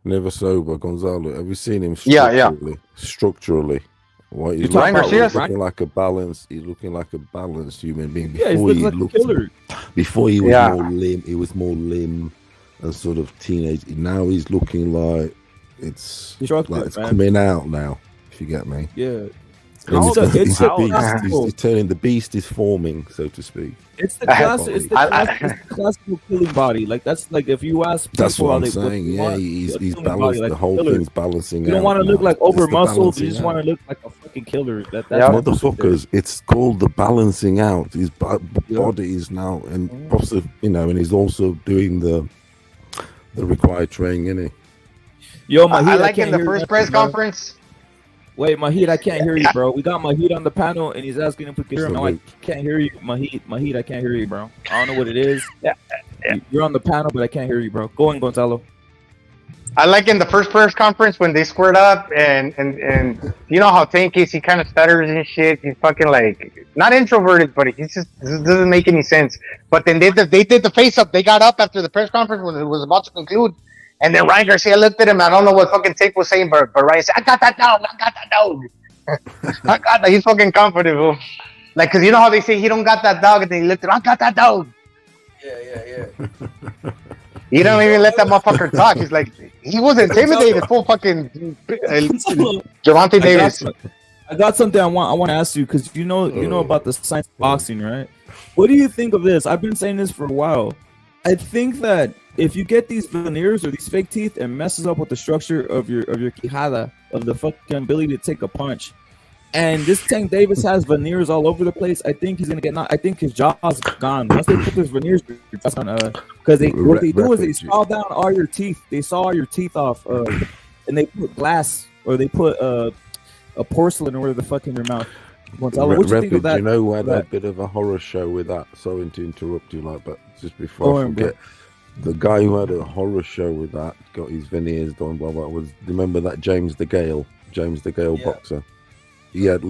Never sober, Gonzalo. Have you seen him Yeah, yeah. structurally? What he's You talking about Garcia? looking like a balanced. He's looking like a balanced human being. yeah, he looks like a killer. Before he was Yeah. more limb. He was more limb and sort of teenage. Now he's looking like it's Chocolate, like it's man. coming out now. If you get me. Yeah. And It's a he's a beast. classical. He's turning the beast is forming, so to speak. It's the classic. It's the classical killing body. Like that's like if you ask people, That's what how I'm they saying. they Yeah, want he's a killing balanced. body, like The a whole killer. thing's balancing out. You don't want to look now. like It's over the muscled. balancing You just want out. to look like a fucking killer. That's Motherfuckers, it's called the balancing out. His body is now, and possibly, you know, and he's also doing the required training, isn't Yo, I Mahid, like in can't the hear first nothing, press bro. conference. Wait, Mahid, I can't hear you, bro. We got Mahid on the panel, and he's asking if we can hear him. I'm like, Salute. can't hear you, Mahid, I can't hear you, bro. I don't know what it is. You're on the panel, but I can't hear you, bro. Go on, Gonzalo. I like in the first press conference when they squared up and you know how Tank is, he kind of stutters and shit. He's fucking like not introverted, but he just it doesn't make any sense. But then they did the face up. They got up after the press conference when it was about to conclude, and then Ryan Garcia looked at him. I don't know what fucking Tank was saying, but Ryan said, "I got that dog. I got that dog. I got that." He's fucking confident, bro. Like, cause you know how they say he don't got that dog, and then he looked at him, "I got that dog." Yeah. You don't even let that motherfucker talk. He's like, he was intimidated. Full fucking Gervonta Davis. I got something I want to ask you because you know about the science of boxing, right? What do you think of this? I've been saying this for a while. I think that if you get these veneers or these fake teeth and messes up with the structure of your quijada, of the fucking ability to take a punch, and this Tank Davis has veneers all over the place, I think he's gonna get knocked. I think his jaw's gone once they put those veneers. Because what they do is they saw down all your teeth. They saw all your teeth off, and they put glass or they put a porcelain or whatever the fuck in your mouth. Gonzalo, what do you think of that? You know, we had a bit of a horror show with that. Sorry to interrupt you, like, but just before I forget, the guy who had a horror show with that got his veneers done. Blah blah. Remember that James the Gale boxer? He had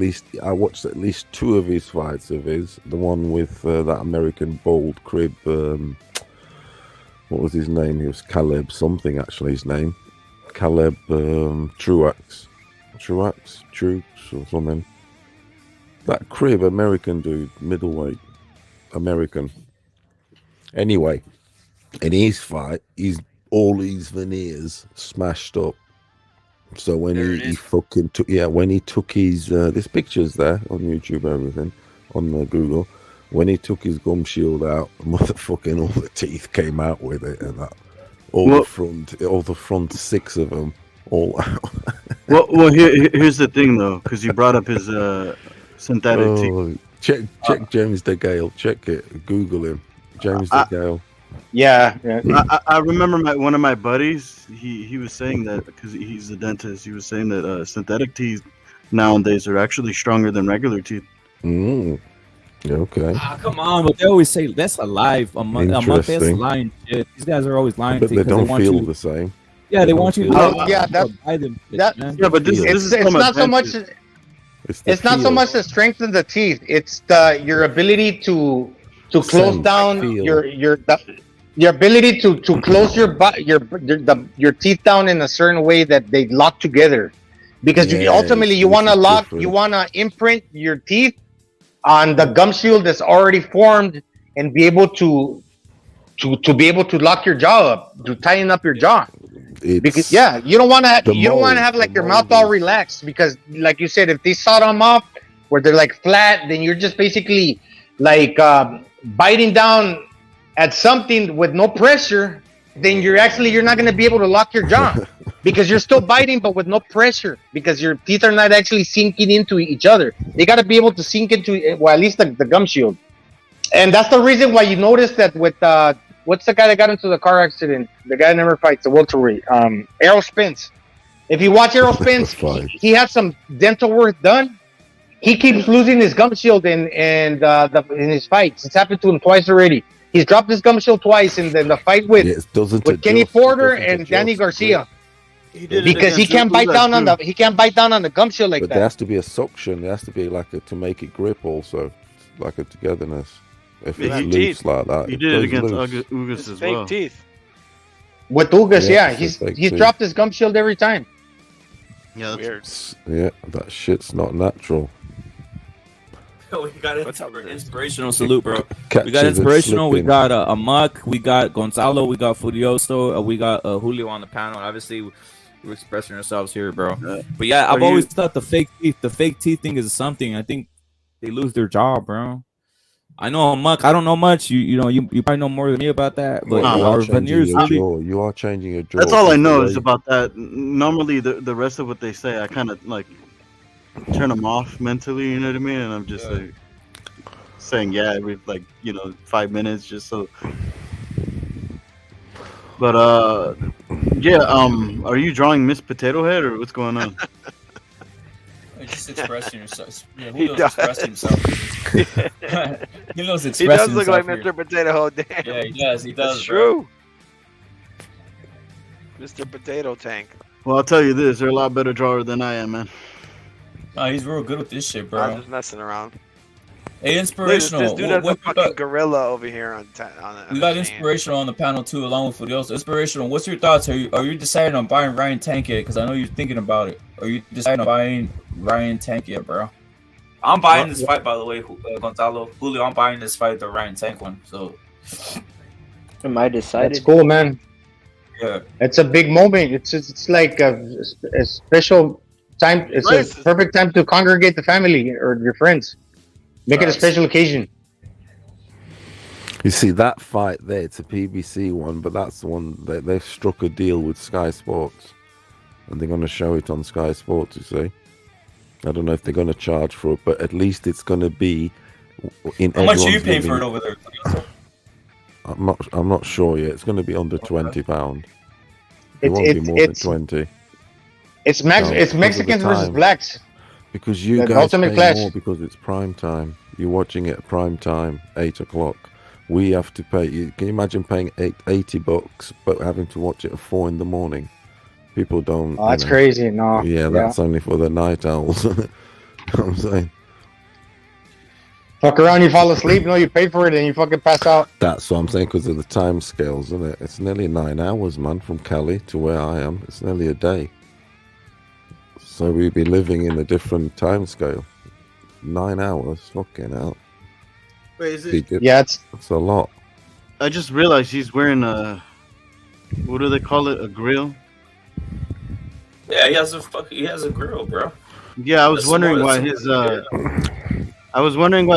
I watched at least 2 of his fights of his. The one with that American bald crib. What was his name? He was Caleb something. Actually, his name Caleb Truax or something. That crib American dude, middleweight American. Anyway, in his fight, all his veneers smashed up. So when he fucking took when he took his there's pictures there on YouTube, everything on Google. When he took his gum shield out, motherfucking all the teeth came out with it, and that all the front 6 of them all out. well, here's the thing though, because you brought up his synthetic teeth. Check James the Gale. Check it. Google him. James the Gale. Yeah. I remember one of my buddies. He was saying that because he's a dentist. He was saying that synthetic teeth nowadays are actually stronger than regular teeth. Okay. Come on, but they always say that's a lie. A month that's lying shit. These guys are always lying. But they don't feel the same. Yeah, they want you to buy them. But this is it's not so much. It's not so much the strength of the teeth. It's your ability to close down your ability to close your teeth down in a certain way that they lock together. Because ultimately you want to imprint your teeth on the gum shield that's already formed and be able to be able to lock your jaw up, to tighten up your jaw. Because you don't want to have like your mouth all relaxed, because like you said, if they sawed them off where they're like flat, then you're just basically like biting down at something with no pressure. Then you're not going to be able to lock your jaw because you're still biting, but with no pressure, because your teeth are not actually sinking into each other. They got to be able to sink into, well, at least the gum shield. And that's the reason why you notice that with what's the guy that got into the car accident? The guy that never fights, the welterweight, Errol Spence. If you watch Errol Spence, he had some dental work done. He keeps losing his gum shield in his fights. It's happened to him twice already. He's dropped his gum shield twice in the fight with Kenny Porter and Danny Garcia. Because he can't bite down on the gum shield like but that. There has to be a suction. There has to be like to make it grip also, like a togetherness. If it's loose like that, he did it against Ugas as well. Fake teeth. With Ugas, he's dropped his gum shield every time. Yeah, that's weird. Yeah, that shit's not natural. We got an inspirational salute, bro. Catches We got it inspirational. We slipping. got Amok. We got Gonzalo. We got Furioso. We got Julio on the panel. Obviously, we're expressing ourselves here, bro. But yeah, I've always thought the fake teeth thing is something. I think they lose their jaw, bro. I know Amok. I don't know much. You probably know more than me about that. But our veneers you are changing your jaw. That's all I know is about that. Normally, the rest of what they say, I kind of like turn them off mentally. You know what I mean? And I'm just like saying every 5 minutes, just so. But are you drawing Miss Potato Head or what's going on? Just expressing yourself. Yeah, he knows expressing himself. He knows expressing himself. He does look like here. Mr. Potato Head. Damn. Yeah, he does. He does. That's true. Mr. Potato Tank. Well, I'll tell you this: they're a lot better drawer than I am, man. Oh, he's real good with this shit, bro. I'm just messing around. Hey, inspirational. This dude has a fucking gorilla over here on we got inspirational on the panel too, along with Furioso. Inspirational. What's your thoughts? Are you deciding on buying Ryan Tank yet? Because I know you're thinking about it. Are you deciding on buying Ryan Tank yet, bro? I'm buying this fight, by the way, Gonzalo. Julio, I'm buying this fight, the Ryan Tank one. So, am I decided? That's cool, man. Yeah, it's a big moment. It's like a special time. It's a perfect time to congregate the family or your friends. Make it a special occasion. You see that fight there, it's a PBC one, but that's the one that they've struck a deal with Sky Sports, and they're going to show it on Sky Sports. You see, I don't know if they're going to charge for it, but at least it's going to be in. How much are you paying for it over there? I'm not sure yet. It's going to be under £20. It won't be more than 20. It's Mexicans versus blacks. Because you guys pay more because it's prime time. You're watching it at prime time, 8 o'clock. We have to pay. Can you imagine paying $80 but having to watch it at 4 in the morning? People don't. Oh, that's crazy. No. Yeah, that's only for the night owls. You know what I'm saying? Fuck around, you fall asleep. No, you pay for it and you fucking pass out. That's what I'm saying because of the time scales, isn't it? It's nearly 9 hours, man, from Cali to where I am. It's nearly a day. So we'd be living in a different time scale. 9 hours, fucking hell. Wait, is it? Yeah, it's a lot. I just realized he's wearing what do they call it? A grill? Yeah, he has a grill, bro. Yeah, I was wondering why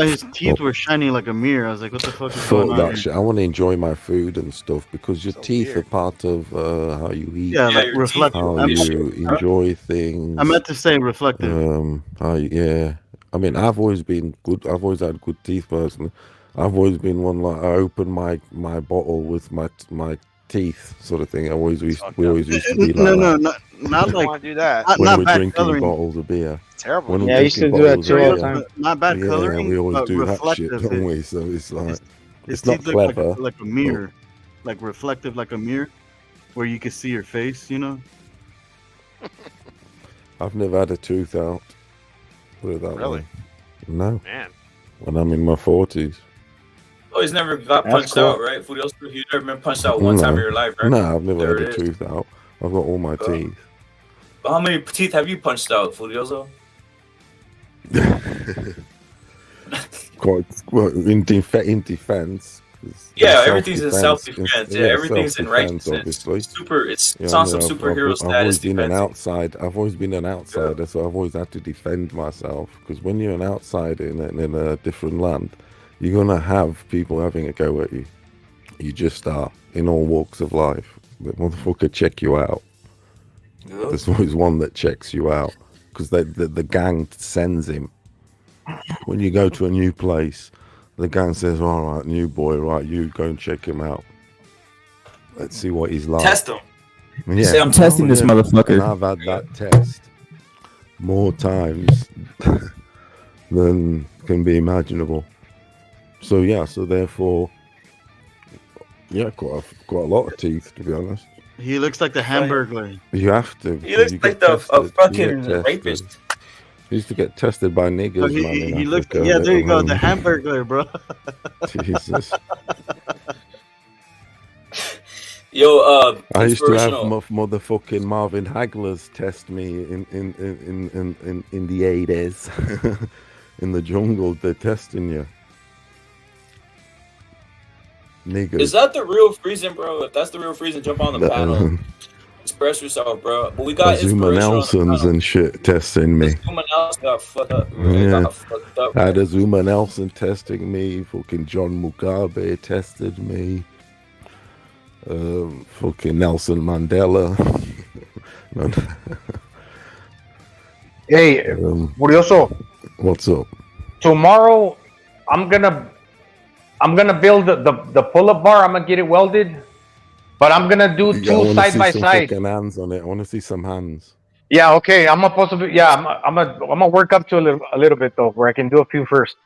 his teeth were shining like a mirror. I was like, what the fuck is going on? I want to enjoy my food and stuff because your teeth are part of how you eat. Yeah, like reflective. How you enjoy things. I meant to say reflective. I mean, I've always been good. I've always had good teeth personally. I've always been one like I open my bottle with my teeth sort of thing. We always used to be like that. Not like want to do that. When we're drinking bottles of beer. It's terrible. When I used to do that too all the time. Not bad coloring. We always but do that shit, reflective. don't we? So it's like His it's not teeth look clever. like a mirror, like reflective, like a mirror, where you can see your face. You know. I've never had a tooth out. Put it that Really? way. No. Man. When I'm in my 40s. Oh, he's never got punched out, right? Furioso, you've never been punched out one time in your life, right? No, I've never There had a it tooth out. I've got all my teeth. But how many teeth have you punched out, Furioso? quite well, in defense. Yeah, everything's in self-defense. self-defense. Yeah, everything's in self-defense, righteousness. obviously. It's on some superhero I've status. always been an defense. outside. I've always been an outsider, so I've always had to defend myself. Because when you're an outsider in a different land, you're gonna have people having a go at you. You just are in all walks of life. The motherfucker check you out. Yep. There's always one that checks you out because the gang sends him. When you go to a new place, the gang says, "All right, new boy, right, you go and check him out. Let's see what he's like." Test him. Yeah. Say, I'm testing this motherfucker. And I've had that test more times than can be imaginable. So yeah, so therefore, yeah, quite a lot of teeth, to be honest. He looks like the Hamburglar. You have to. He looks like a fucking rapist. He used to get tested by niggers, man. He looks. Yeah, there you go, the Hamburglar, bro. Jesus. Yo, I used to have motherfucking Marvin Haglers test me in the 80s. In the jungle, they're testing you. Niggers. Is that the real freezing, bro? If that's the real freezing, jump on the panel. Express yourself, bro. But we got Zuma Nelsons and shit testing me. Zuma Nelson got fucked up. Yeah. Got fucked up. I had a Zuma Nelson testing me. Fucking John Mugabe tested me. Fucking Nelson Mandela. Hey, Curioso. What's up? Tomorrow, I'm gonna build the pull-up bar. I'm gonna get it welded, but I'm gonna do two side by side. Hands on it. I want to see some hands. Yeah. Okay. I'm supposed to be. Yeah. I'm gonna work up to a little bit though, where I can do a few first.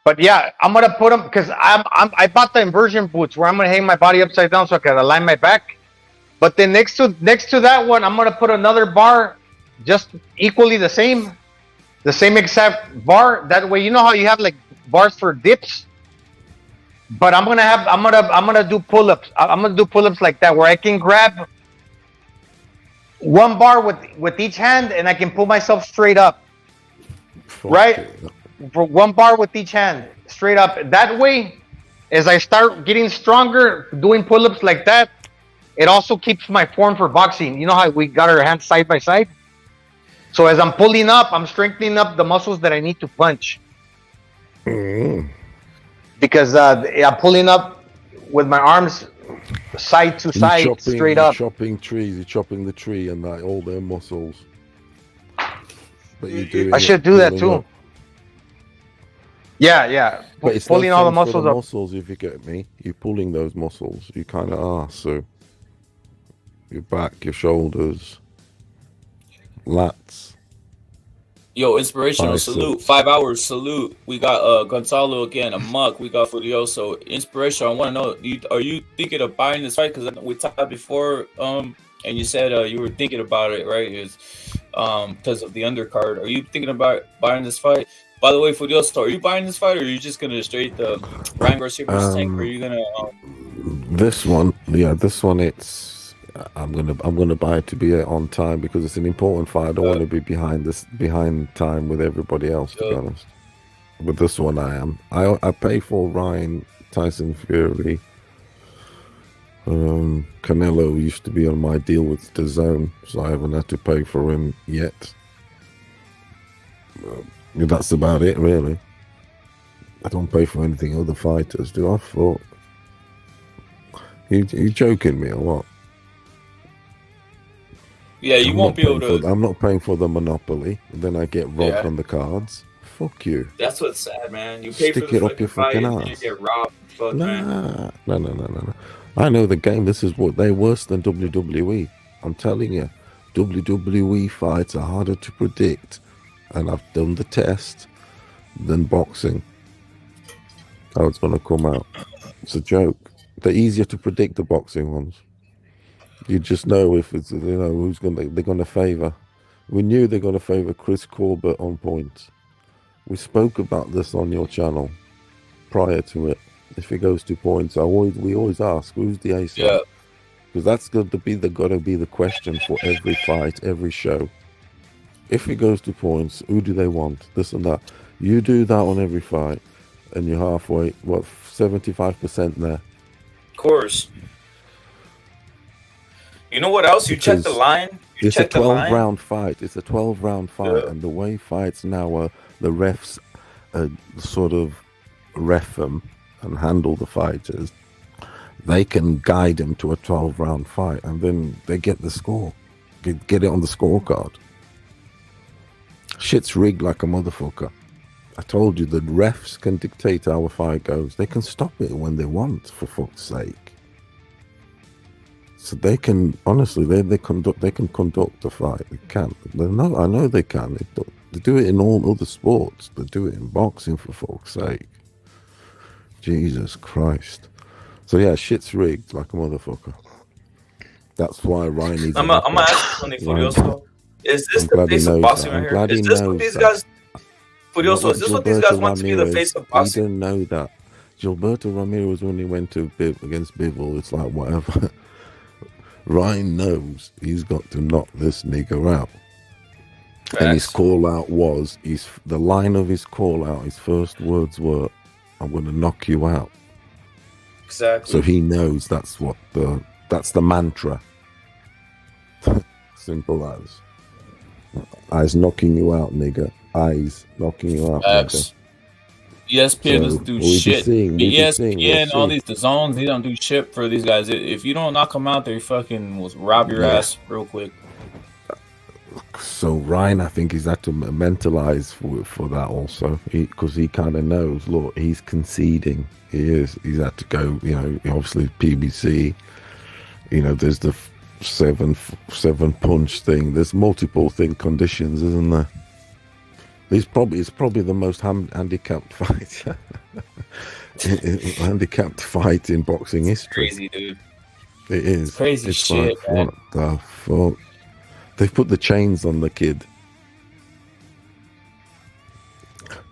But yeah, I'm gonna put them because I bought the inversion boots where I'm gonna hang my body upside down so I can align my back. But then next to that one, I'm gonna put another bar, just equally the same exact bar. That way, you know how you have like bars for dips. But I'm gonna do pull-ups. I'm gonna do pull-ups like that where I can grab one bar with each hand and I can pull myself straight up. Right? For one bar with each hand, straight up. That way, as I start getting stronger, doing pull-ups like that, it also keeps my form for boxing. You know how we got our hands side by side? So as I'm pulling up, I'm strengthening up the muscles that I need to punch. Mm. Because I'm pulling up with my arms side to side, straight up. Chopping trees, you're chopping the tree and like all their muscles. But you do. I should do that too. Yeah. But it's pulling all the muscles up. Muscles, if you get me, you're pulling those muscles. You kind of are. So your back, your shoulders, lats. Yo, inspirational salute. 5 hours salute. We got Gonzalo again, a muck. We got Furioso. Inspirational. I want to know, are you thinking of buying this fight? Because we talked before, and you said you were thinking about it, right? Is because of the undercard. Are you thinking about buying this fight? By the way, Furioso, are you buying this fight, or are you just gonna straight the Ryan Garcia versus Tank? Or are you gonna? This one, it's. I'm gonna buy it to be on time because it's an important fight. I don't want to be behind time with everybody else. To be honest, with this one, I am. I pay for Ryan Tyson Fury. Canelo used to be on my deal with DAZN, so I haven't had to pay for him yet. That's about it, really. I don't pay for anything other fighters do. I thought you joking me or what? Yeah, you won't be able to. I'm not paying for the monopoly. Then I get robbed on the cards. Fuck you. That's what's sad, man. You pay Stick for the it up your fight fucking and you ass. get robbed. Fuck, man. No. I know the game. This is what they're worse than WWE. I'm telling you, WWE fights are harder to predict, and I've done the test than boxing. How it's gonna come out? It's a joke. They're easier to predict, the boxing ones. You just know if it's they're gonna favor. We knew they're gonna favor Chris Corbett on points. We spoke about this on your channel prior to it. If it goes to points, we always ask who's the ace. Yeah. Because that's gotta be the question for every fight, every show. If it goes to points, who do they want? This and that. You do that on every fight. and you're halfway. What, 75% there? Of course. You know what else? You check the Because line. You it's a check the line. 12-round fight. It's a 12-round fight, and the way fights now are, the refs sort of ref them and handle the fighters. They can guide them to a 12-round fight, and then they get the score, get it on the scorecard. Shit's rigged like a motherfucker. I told you, the refs can dictate how a fight goes. They can stop it when they want, for fuck's sake. So they can, honestly, they can conduct a fight. They can. I know they can. They do it in all other sports. They do it in boxing, for fuck's sake. Jesus Christ. So yeah, shit's rigged like a motherfucker. That's why Ryan needs. I'm gonna ask you something, Furioso. Is this the face of boxing right here? Is this what these guys? Furioso, is this what these guys want to be the face of boxing? You didn't know that. Gilberto Ramirez, when he went to against Bivol, it's like whatever. Ryan knows he's got to knock this nigga out. Facts. And his call out was, the line of his call out, his first words were, "I'm going to knock you out." Exactly. So he knows that's the mantra. Simple as. Eyes knocking you out, nigga. Eyes knocking you out, nigga. ESPN doesn't do shit. ESPN, all these zones, they don't do shit for these guys. If you don't knock them out, they fucking will rob your ass real quick. So Ryan, I think he's had to mentalize for that also, because he kind of knows. Look, he's conceding. He is. He's had to go. You know, obviously PBC. You know, there's the seven punch thing. There's multiple conditions, isn't there? It's probably the most handicapped fight, handicapped fight in boxing history. Crazy, dude. It is. It's crazy shit. Like, what the fuck? They've put the chains on the kid.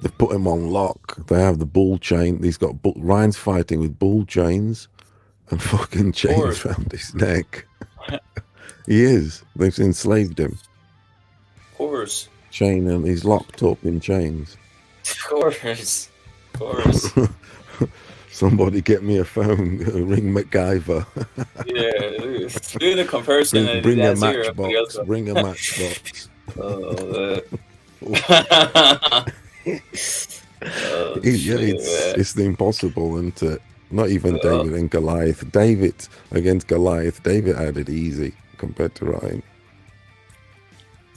They've put him on lock. They have the bull chain. He's got Ryan's fighting with bull chains and fucking chains around his neck. He is. They've enslaved him. Of course. Chain, and he's locked up in chains. Of course. Somebody get me a phone. Ring MacGyver. Yeah, do the comparison. Bring a matchbox. Bring a matchbox. It's the impossible, isn't it? Not even David and Goliath. David against Goliath. David had it easy compared to Ryan.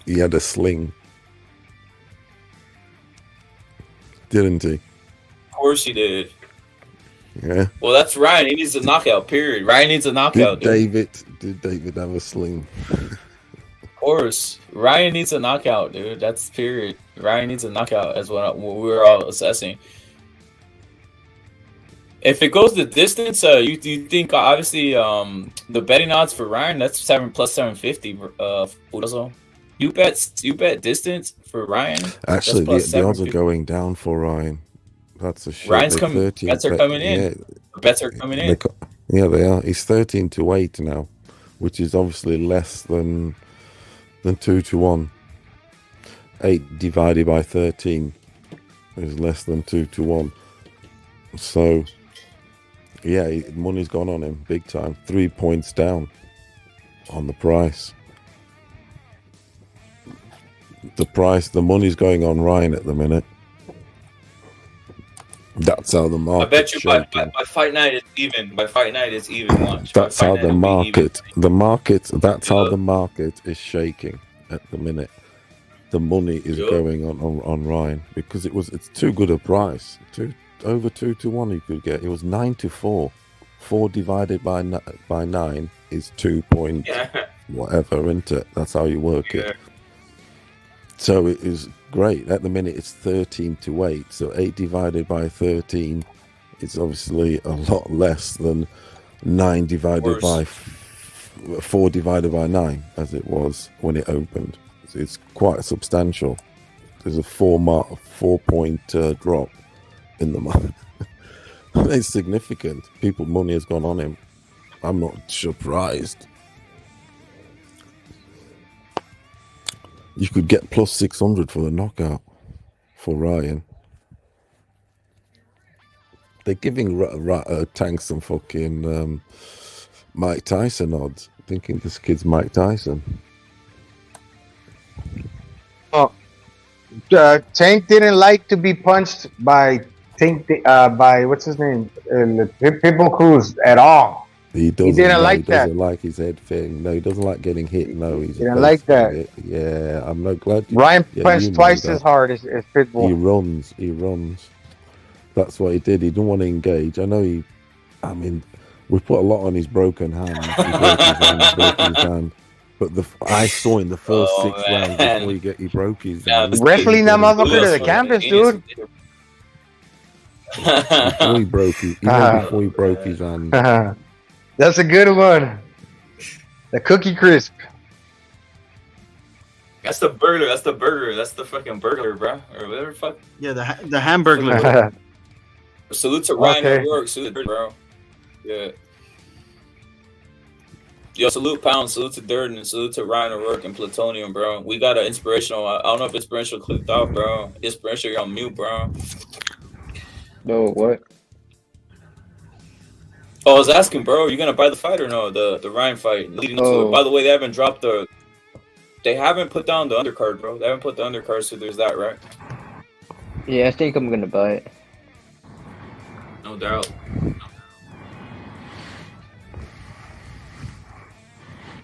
He had a sling. Didn't he? Of course he did. Yeah. Well, that's Ryan. He needs a knockout, period. Ryan needs a knockout, Did David have a sling? Of course. Ryan needs a knockout, dude. That's period. Ryan needs a knockout, as what we're all assessing. If it goes the distance, you think obviously the betting odds for Ryan, that's 7 plus 750. Also, you bet distance for Ryan. Actually, the odds are going down for Ryan. That's a shit. Ryan's coming. Bets are coming in. Yeah, bets are coming in. Yeah, they are. He's 13-8 now, which is obviously less than 2-1. 8 divided by 13 is less than 2-1. So, yeah, money's gone on him big time. 3 points down on the price. The money's going on Ryan at the minute. That's how the market. I bet you by fight night it's even. By fight night it's even. Watch. That's how the market. That's how the market is shaking at the minute. The money is going on Ryan because it's too good a price. Over 2-1 you could get. It was 9-4. 4 divided by 9 is 2 point whatever, isn't it? That's how you work it. So it is great. At the minute, it's 13-8. So 8 divided by 13 is obviously a lot less than 9 divided by 4 divided by 9, as it was when it opened. So it's quite substantial. There's a 4-point drop in the market. It's significant. Money has gone on him. I'm not surprised. You could get plus 600 for the knockout for Ryan. They're giving Tank some fucking Mike Tyson odds, thinking this kid's Mike Tyson. Oh, Tank didn't like to be punched by by what's his name, Pitbull Cruz at all. He doesn't didn't like he that. doesn't like his head thing. No, he doesn't like getting hit. No, he's Didn't like that. it. Yeah, I'm not glad. Ryan punched twice as hard as Pitbull. He runs. That's what he did. He didn't want to engage. I mean, we put a lot on his broken hand. He broke his hand. But I saw in the first 6 rounds before he broke his hand. Wrestling that motherfucker to the canvas, dude. Before he broke his hand. That's a good one. The cookie crisp. That's the burglar. That's the burger. That's the fucking burglar, bro. Or whatever the fuck. Yeah, the hamburger. Salute to Ryan O'Rourke. Salute, bro. Yeah. Yo, salute Pound. Salute to Durden. And salute to Ryan O'Rourke and Plutonium, bro. We got an inspirational. I don't know if inspirational clicked off, bro. Inspirational, you're on mute, bro. No, what? Oh, I was asking, bro, you gonna buy the fight or no? The Ryan fight leading to it. By the way, they haven't put down the undercard, bro. They haven't put the undercard, so there's that, right? Yeah, I think I'm gonna buy it. No doubt.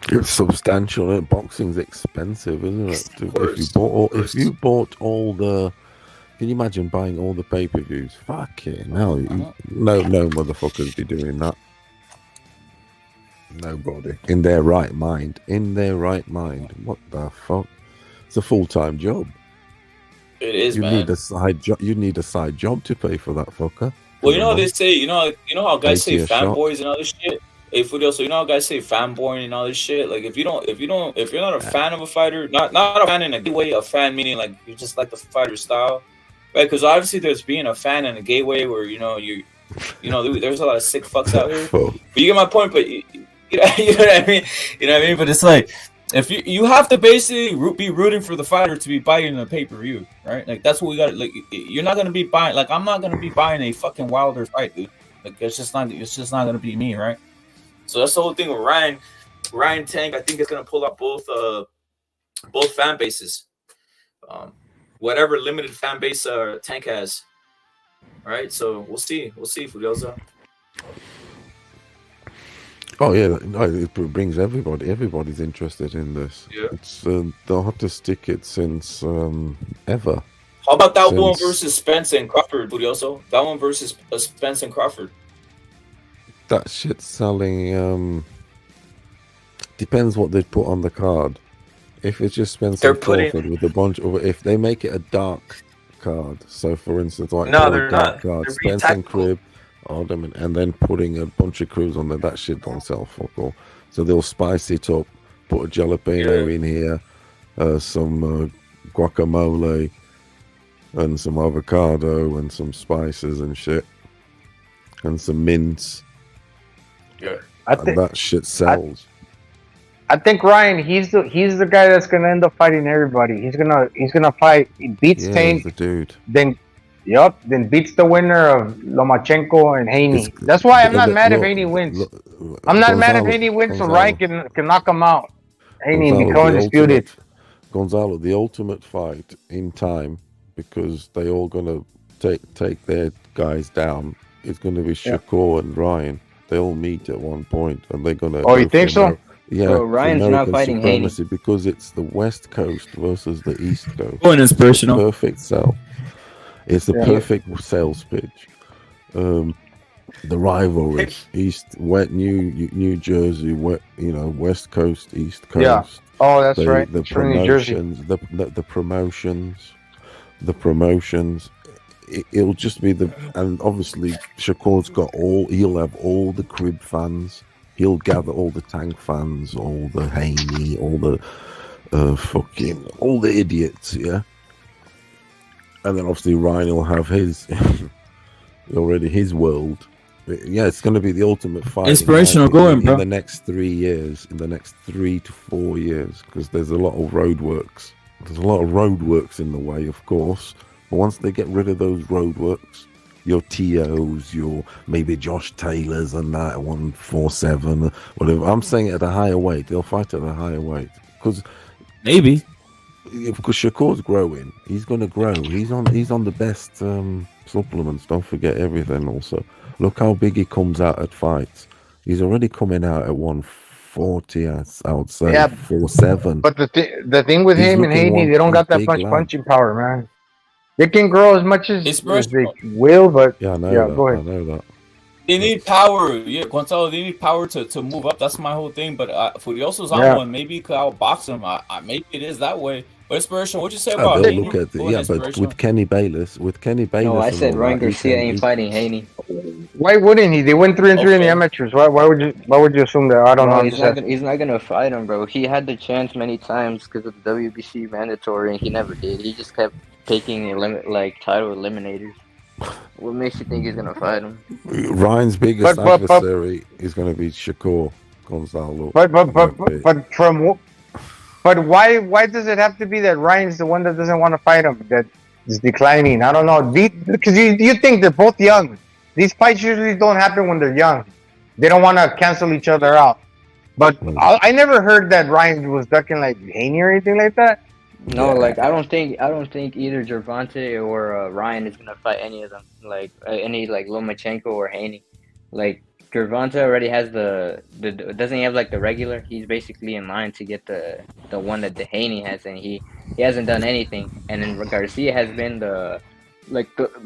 It's substantial. Boxing's expensive, isn't it? If you bought all the, can you imagine buying all the pay-per-views? Fucking hell! No motherfuckers be doing that. Nobody in their right mind. What the fuck? It's a full-time job. It is, you man. Need a side job. You need a side job to pay for that fucker. Well, you know how they say, you know how guys say fanboys shot. and all this shit. Hey, Fudil, so you know how guys say fanboy and all this shit. Like, if you're not a fan of a fighter, not a fan in a gay way, a fan meaning like you just like the fighter style, right? Because obviously there's being a fan in a gay way where there's a lot of sick fucks out here. But you get my point. But you know what I mean. You know what I mean. But it's like, if you have to basically be rooting for the fighter to be buying a pay-per-view, right? Like, that's what we got. Like, you're not gonna be buying. Like, I'm not gonna be buying a fucking Wilder fight, dude. Like, it's just not gonna be me, right? So that's the whole thing with Ryan Tank. I think it's gonna pull up both fan bases, whatever limited fan base Tank has. All right, so we'll see, Fudiosa. Oh yeah, no, it brings everybody. Everybody's interested in this. Yeah. It's the hottest ticket since ever. How about that one versus Spence and Crawford, Fudioso? That one versus Spence and Crawford. That shit's selling. Depends what they put on the card. If it's just Spence and Crawford with a bunch of, if they make it a dark card, so for instance, like they're dark not. card, They're Spence and Crib, and then putting a bunch of crews on there, that shit don't sell fuck all. So they'll spice it up, put a jalapeno in here, some guacamole, and some avocado, and some spices and shit, and some mince. Yeah, and that shit sells. I think Ryan, he's the guy that's gonna end up fighting everybody. He's gonna fight. He beats Tank. He's the dude. Then beats the winner of Lomachenko and Haney. That's why I'm not mad if Haney wins. I'm not mad if Haney wins, so Ryan can knock him out. Haney become undisputed. Gonzalo, the ultimate fight in time, because they all gonna take their guys down. It's gonna be Shakur and Ryan. They all meet at one point, and they're gonna. Oh, you think so? Yeah, so Ryan's not fighting Haney because it's the West Coast versus the East Coast. Oh, and inspirational. Perfect sell. It's the perfect sales pitch. The rivalry, New Jersey, West Coast, East Coast. Yeah. Oh, that's right. The promotions, the promotions. It'll just be and obviously Shakur's he'll have all the Crib fans. He'll gather all the Tank fans, all the Haney, all the all the idiots, yeah. And then obviously Ryan will have his his world. Yeah, it's going to be the ultimate fight. Inspirational in the next 3 years, in the next 3 to 4 years, because there's a lot of roadworks. There's a lot of roadworks in the way, of course. But once they get rid of those roadworks, your TOs, your maybe Josh Taylors and that 147, whatever. I'm saying at a higher weight. They'll fight at a higher weight because maybe because Shakur's growing. He's going to grow. He's on the best supplements. Don't forget everything. Also, look how big he comes out at fights. He's already coming out at 140. I would say Yeah, 47. but the thing with He's him and looking Haney, they don't he's got that big much lad. punching power, man. They can grow as much as they Inspirational. will, but Yeah, I know yeah, that. go I ahead. know that. They need power. Yeah, Gonzalo, they need power to move up. That's my whole thing. But Furioso's on Yeah. one. Maybe he could outbox him. Maybe it is that way. But Inspirational, what'd you say Oh, about they'll Haney? look at it. Go ahead, Yeah, but Inspirational. with Kenny Bayless, No, I and said all Ryan that, he Garcia can- ain't he- fighting Haney. Why wouldn't he? They went 3-3 in the Okay. amateurs. Why would you assume that? I don't know. No, I'm he's just not asking. gonna. He's not gonna fight him, bro. He had the chance many times because of the WBC mandatory, and he never did. He just kept taking title eliminators. What makes you think he's gonna fight him? Ryan's biggest But- adversary is going to be Shakur Gonzalo. But why does it have to be that Ryan's the one that doesn't want to fight him? That is declining. I don't know. Because you think they're both young. These fights usually don't happen when they're young. They don't want to cancel each other out. But I never heard that Ryan was ducking like Haney or anything like that. No, like I don't think either Gervonta or Ryan is gonna fight any of them. Like any like Lomachenko or Haney. Like Gervonta already has the doesn't he have like the regular? He's basically in line to get the one that the Haney has, and he hasn't done anything. And then Garcia has been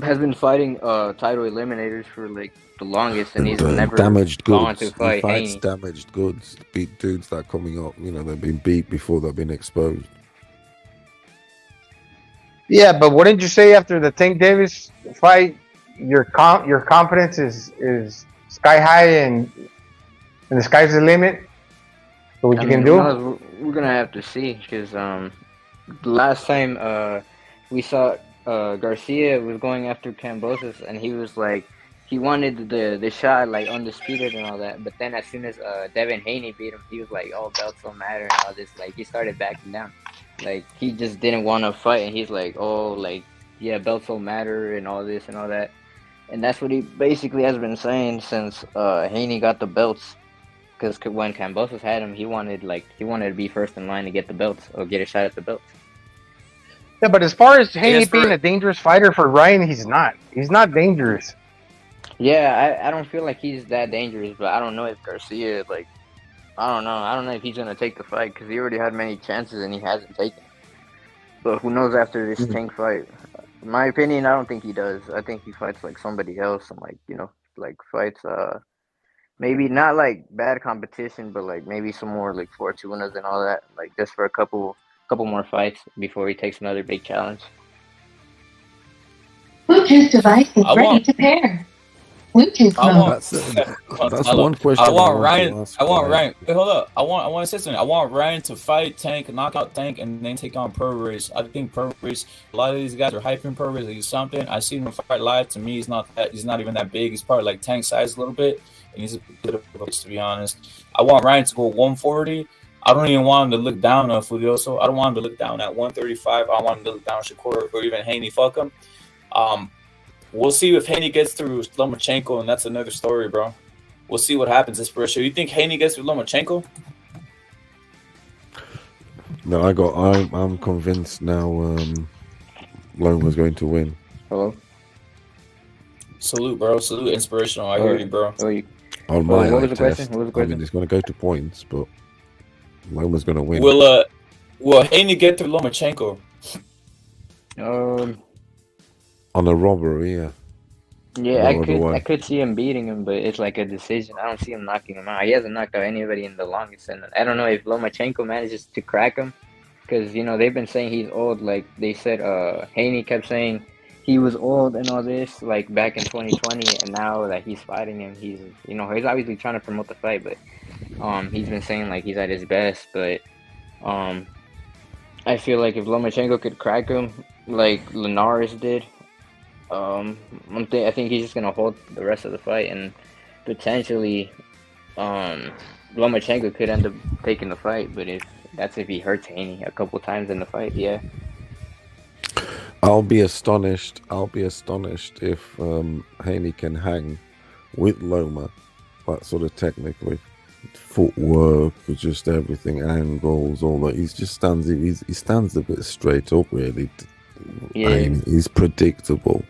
has been fighting title eliminators for like the longest, and he's never damaged gone goods. to He fight fights Haney. damaged goods. Beat dudes that are coming up. You know, they've been beat before they've been exposed. Yeah, but wouldn't you say after the Tank Davis fight, your confidence is sky high and the sky's the limit for what you can do? We're gonna have to see because the last time we saw Garcia was going after Cambosos, and he was like he wanted the shot like undisputed and all that, but then as soon as Devin Haney beat him, he was like, "Oh, belts don't matter" and all this. Like he started backing down. Like he just didn't want to fight, and he's like, "Oh, like yeah, belts don't matter and all this and all that." And that's what he basically has been saying since Haney got the belts. Because when Cambosos had him, he wanted to be first in line to get the belts or get a shot at the belts. Yeah, but as far as Haney Yes, being a dangerous fighter for Ryan, he's not. He's not dangerous. Yeah, I don't feel like he's that dangerous, but I don't know if Garcia I don't know. I don't know if he's gonna take the fight because he already had many chances and he hasn't taken it. But who knows after this Tank fight? In my opinion, I don't think he does. I think he fights like somebody else and fights maybe not like bad competition, but like maybe some more like Fortunas and all that. Like just for a couple more fights before he takes another big challenge. Bluetooth device is ready to pair. Bluetooth mode. That's one question. I want Ryan. ask, I want right? Ryan. Wait, hold up. I want to say something. I want Ryan to fight Tank, knock out Tank, and then take on Perez. I think Perez. A lot of these guys are hyping Perez. He's something. I seen him fight live. To me, he's not even that big. He's probably like Tank size a little bit, and he's a bit of a to be honest. I want Ryan to go 140. I don't even want him to look down on Furioso. I don't want him to look down at 135. I want him to look down on Shakur or even Haney. Fuck him. We'll see if Haney gets through Lomachenko, and that's another story, bro. We'll see what happens. Inspiration. You think Haney gets through Lomachenko? No, I'm convinced now. Loma's going to win. Hello. Salute, bro. Salute. Inspirational. I hear you, bro. On my what was the eye question? test, What was the I mean, question? it's going to go to points, but Loma's going to win. Will Haney get through Lomachenko? On a robbery, yeah. Yeah, No I could see him beating him, but it's like a decision. I don't see him knocking him out. He hasn't knocked out anybody in the longest, and I don't know if Lomachenko manages to crack him, because they've been saying he's old. Like they said, Haney kept saying he was old and all this, like back in 2020, and now that he's fighting him, he's obviously trying to promote the fight, but he's been saying like he's at his best, but I feel like if Lomachenko could crack him like Linares did. I think he's just gonna hold the rest of the fight, and potentially, Lomachenko could end up taking the fight. But if he hurts Haney a couple times in the fight, yeah. I'll be astonished if Haney can hang with Loma, that sort of technically, footwork, just everything, angles, all that. He stands a bit straight up, really. Yeah. He's predictable.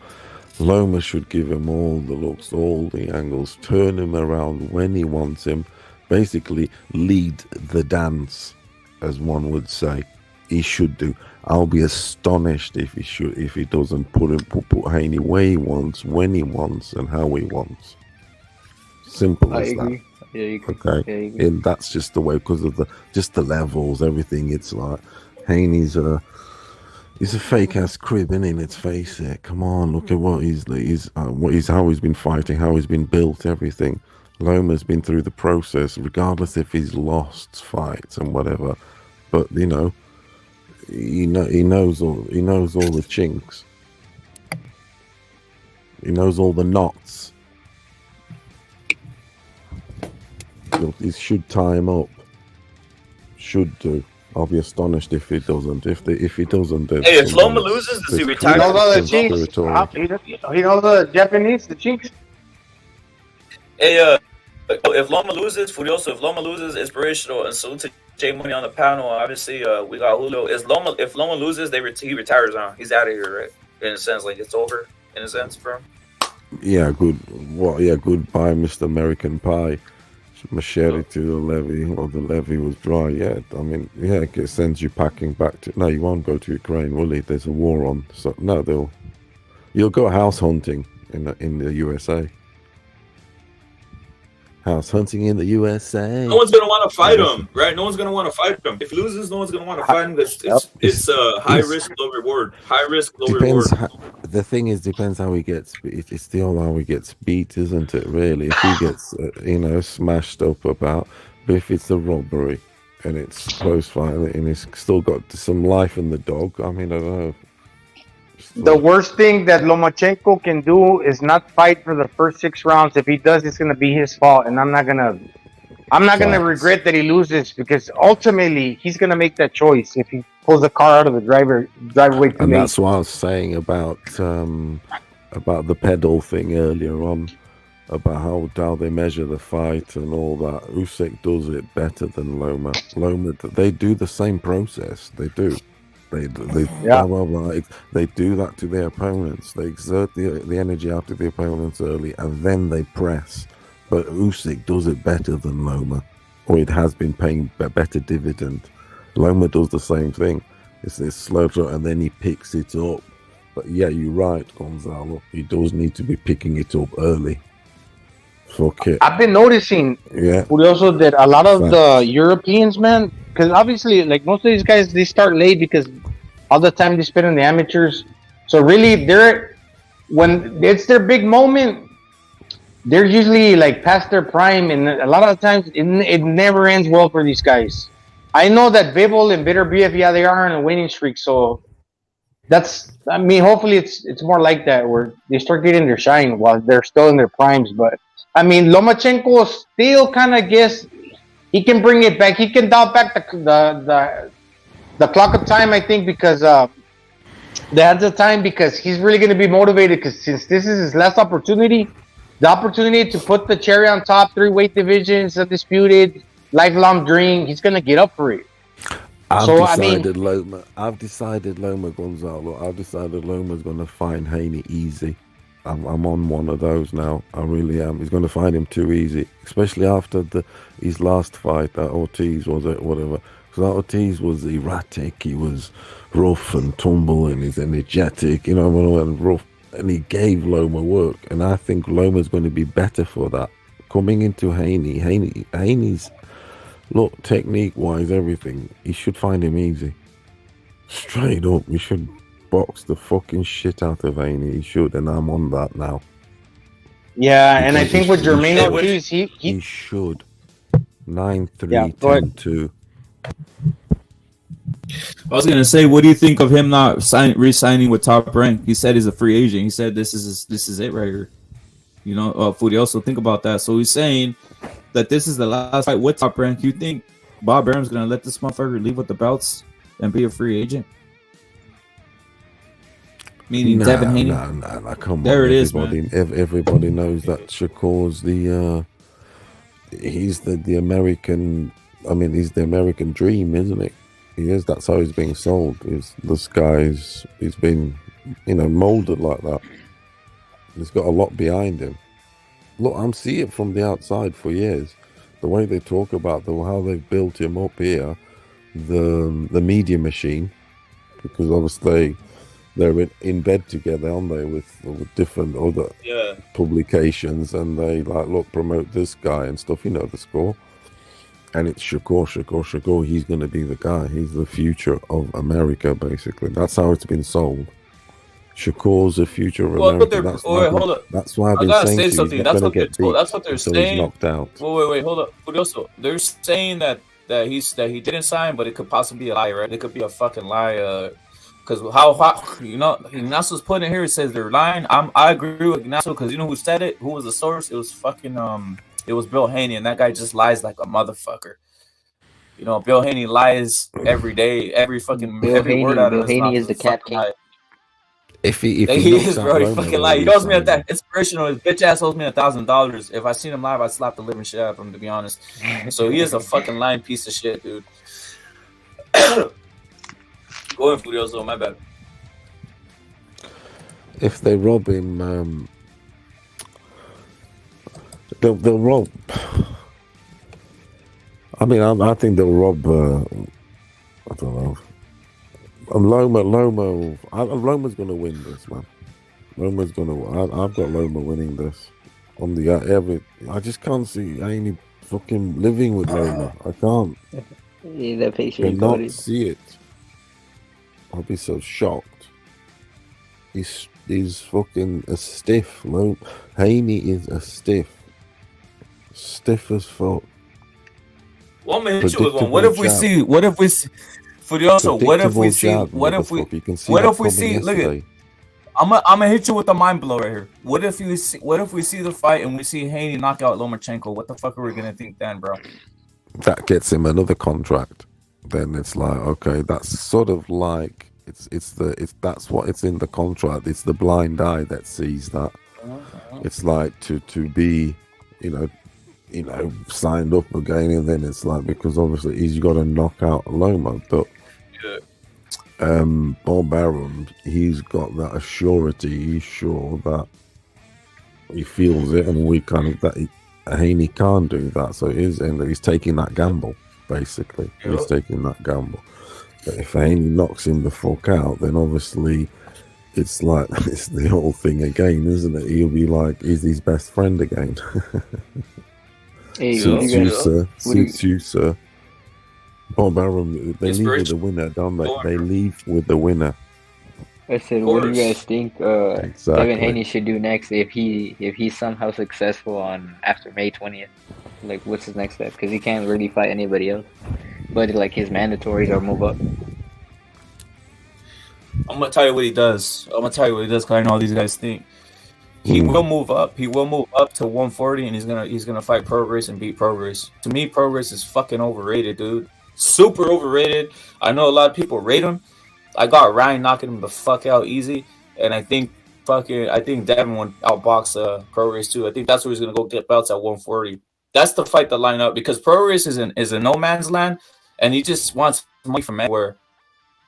Loma should give him all the looks, all the angles, turn him around when he wants him, basically lead the dance, as one would say. He should do. I'll be astonished if he doesn't put Haney where he wants, when he wants, and how he wants. Simple I as agree. that. Yeah, you agree. Okay, Yeah, you agree. and that's just the way, because of the levels, everything. It's like Haney's he's a fake ass crib, isn't he? Let's face it. Come on, look at what how he's been fighting, how he's been built, everything. Loma's been through the process, regardless if he's lost fights and whatever. But he knows all the chinks. He knows all the knots. He should tie him up. Should do. I'll be astonished if he doesn't. If he doesn't, hey, if Loma loses, does he retire? He knows all the chinks. He knows the Japanese, the chinks. Hey, if Loma loses, Furioso, if Loma loses, inspirational, and salute to J Money on the panel. Obviously, we got Julio. If Loma loses, he retires on. He's out of here, right? In a sense, like it's over. In a sense, for him. Yeah, good. Well, yeah, goodbye, Mr. American Pie. Machete to the levee, or the levee was dry. Yeah, I mean, yeah, it sends you packing back to. No, you won't go to Ukraine, will he? There's a war on. So no, you'll go house hunting in the USA. House hunting in the USA. No one's gonna want to fight him, right? No one's gonna want to fight him. If he loses, no one's gonna want to fight him. It's high risk, low reward. High risk, low reward. The thing is, depends how he gets. It's still how he gets beat, isn't it? Really, if he gets smashed up about. But if it's a robbery and it's close fight and he's still got some life in the dog, I mean, I don't know. The worst thing that Lomachenko can do is not fight for the first 6 rounds. If he does, it's going to be his fault, and I'm not going to regret that he loses, because ultimately he's going to make that choice if he pulls the car out of the driveway too And late. that's what I was saying about the pedal thing earlier on, about how they measure the fight and all that. Usyk does it better than Loma. They do the same process. They do. They blah, blah, blah. They do that to their opponents. They exert the energy out of the opponents early, and then they press. But Usyk does it better than Loma, or it has been paying a better dividend. Loma does the same thing. It's this slow throw, and then he picks it up. But yeah, you're right, Gonzalo. He does need to be picking it up early. Fuck it. I've been noticing, also, that a lot of the Europeans, man, because obviously, like most of these guys, they start late because all the time they spend in the amateurs. So really, when it's their big moment, they're usually like past their prime, and a lot of the times it never ends well for these guys. I know that Bibble and Bitter BF, they are on a winning streak, so hopefully it's more like that, where they start getting their shine while they're still in their primes. But I mean, Lomachenko still kind of guess he can bring it back. He can dial back the clock of time, I think, because the hands of time, because he's really going to be motivated, because since this is his last opportunity, the opportunity to put the cherry on top, 3 weight divisions, undisputed, lifelong dream, he's going to get up for it. I've decided Loma, Gonzalo. I've decided Loma's going to find Haney easy. I'm on one of those now. I really am. He's going to find him too easy, especially after his last fight, that Ortiz, was it, whatever. Because Ortiz was erratic. He was rough and tumble, and he's energetic, and rough. And he gave Loma work, and I think Loma's going to be better for that. Coming into Haney's look, technique-wise, everything, he should find him easy. Straight up, he should box the fucking shit out of Haney. He should, and I'm on that now. Yeah, and I think with Jermaine Ortiz, he should. 9-3, 10-2. I was gonna say, what do you think of him not re-signing with Top Rank? He said he's a free agent. He said this is it right here. Furioso, think about that. So he's saying that this is the last fight with Top Rank. You think Bob Arum's gonna let this motherfucker leave with the belts and be a free agent? Meaning Devin Haney. Nah, come There on. it is, Everybody knows that Shakur's he's the American. I mean, he's the American dream, isn't it? He is. That's how he's being sold. This guy's he's been, molded like that. He's got a lot behind him. Look, I'm seeing it from the outside for years. The way they talk about how they've built him up here, the media machine, because obviously they're in bed together, aren't they, with different other publications, and they promote this guy and stuff. You know the score, and it's Shakur. He's going to be the guy. He's the future of America, basically. That's how it's been sold. Shakur's the future of America. That's why I've been saying something. That's what they're saying. He's knocked out. Wait, hold up. But also, they're saying that he didn't sign, but it could possibly be a lie, right? It could be a fucking lie. Because Ignacio's putting it here. It says they're lying. I agree with Ignacio because you know who said it? Who was the source? It was fucking it was Bill Haney, and that guy just lies like a motherfucker. Bill Haney lies every day, every word out of his mouth. Bill Haney is the cap king. If he is, bro. He fucking lie. He owes me that inspirational. His bitch ass owes me $1,000. If I seen him live, I'd slap the living shit out of him, to be honest. So he is a fucking lying piece of shit, dude. Go in, Furioso, my bad. If they rob him, they'll rob. I mean, I think they'll rob. I don't know. Loma's going to win this, man. Loma's going to. I've got Loma winning this. I just can't see any fucking living with Loma. I can't. Yeah, cannot see it. I'll be so shocked. He's fucking a stiff. Haney is a stiff as fuck. Well, I'm gonna hit you with one. What if we see? Furioso, what if we see? Look at. I'm gonna hit you with the mind blow right here. What if we see the fight and we see Haney knock out Lomachenko? What the fuck are we gonna think then, bro? That gets him another contract. Then it's like, okay, that's sort of like that's what it's in the contract. It's the blind eye that sees that. It's like to be, signed up again, and then it's like, because obviously he's got to knock out Loma, but Bob Arum, he's got that assurity. He's sure that he feels it, and we kind of that Haney can't do that, so he's taking that gamble. Basically, he's taking that gamble. But if Haney knocks him the fuck out, then obviously it's like it's the whole thing again, isn't it? He'll be like, he's his best friend again. Suits you, sir. Bob Arum, they leave with the winner, don't they? They leave with the winner. I said, what do you guys think Devin Haney should do next if he's somehow successful after May 20th? Like, what's his next step? Because he can't really fight anybody else. But like his mandatories or move up. I'm gonna tell you what he does. Because I know all these guys think he will move up. He will move up to 140, and he's gonna fight Progress and beat Progress. To me, Progress is fucking overrated, dude. Super overrated. I know a lot of people rate him. I got Ryan knocking him the fuck out easy, and I think Devin would outbox Progress too. I think that's where he's gonna go get belts at 140. That's the fight to line up, because Progress is in no man's land, and he just wants money from anywhere.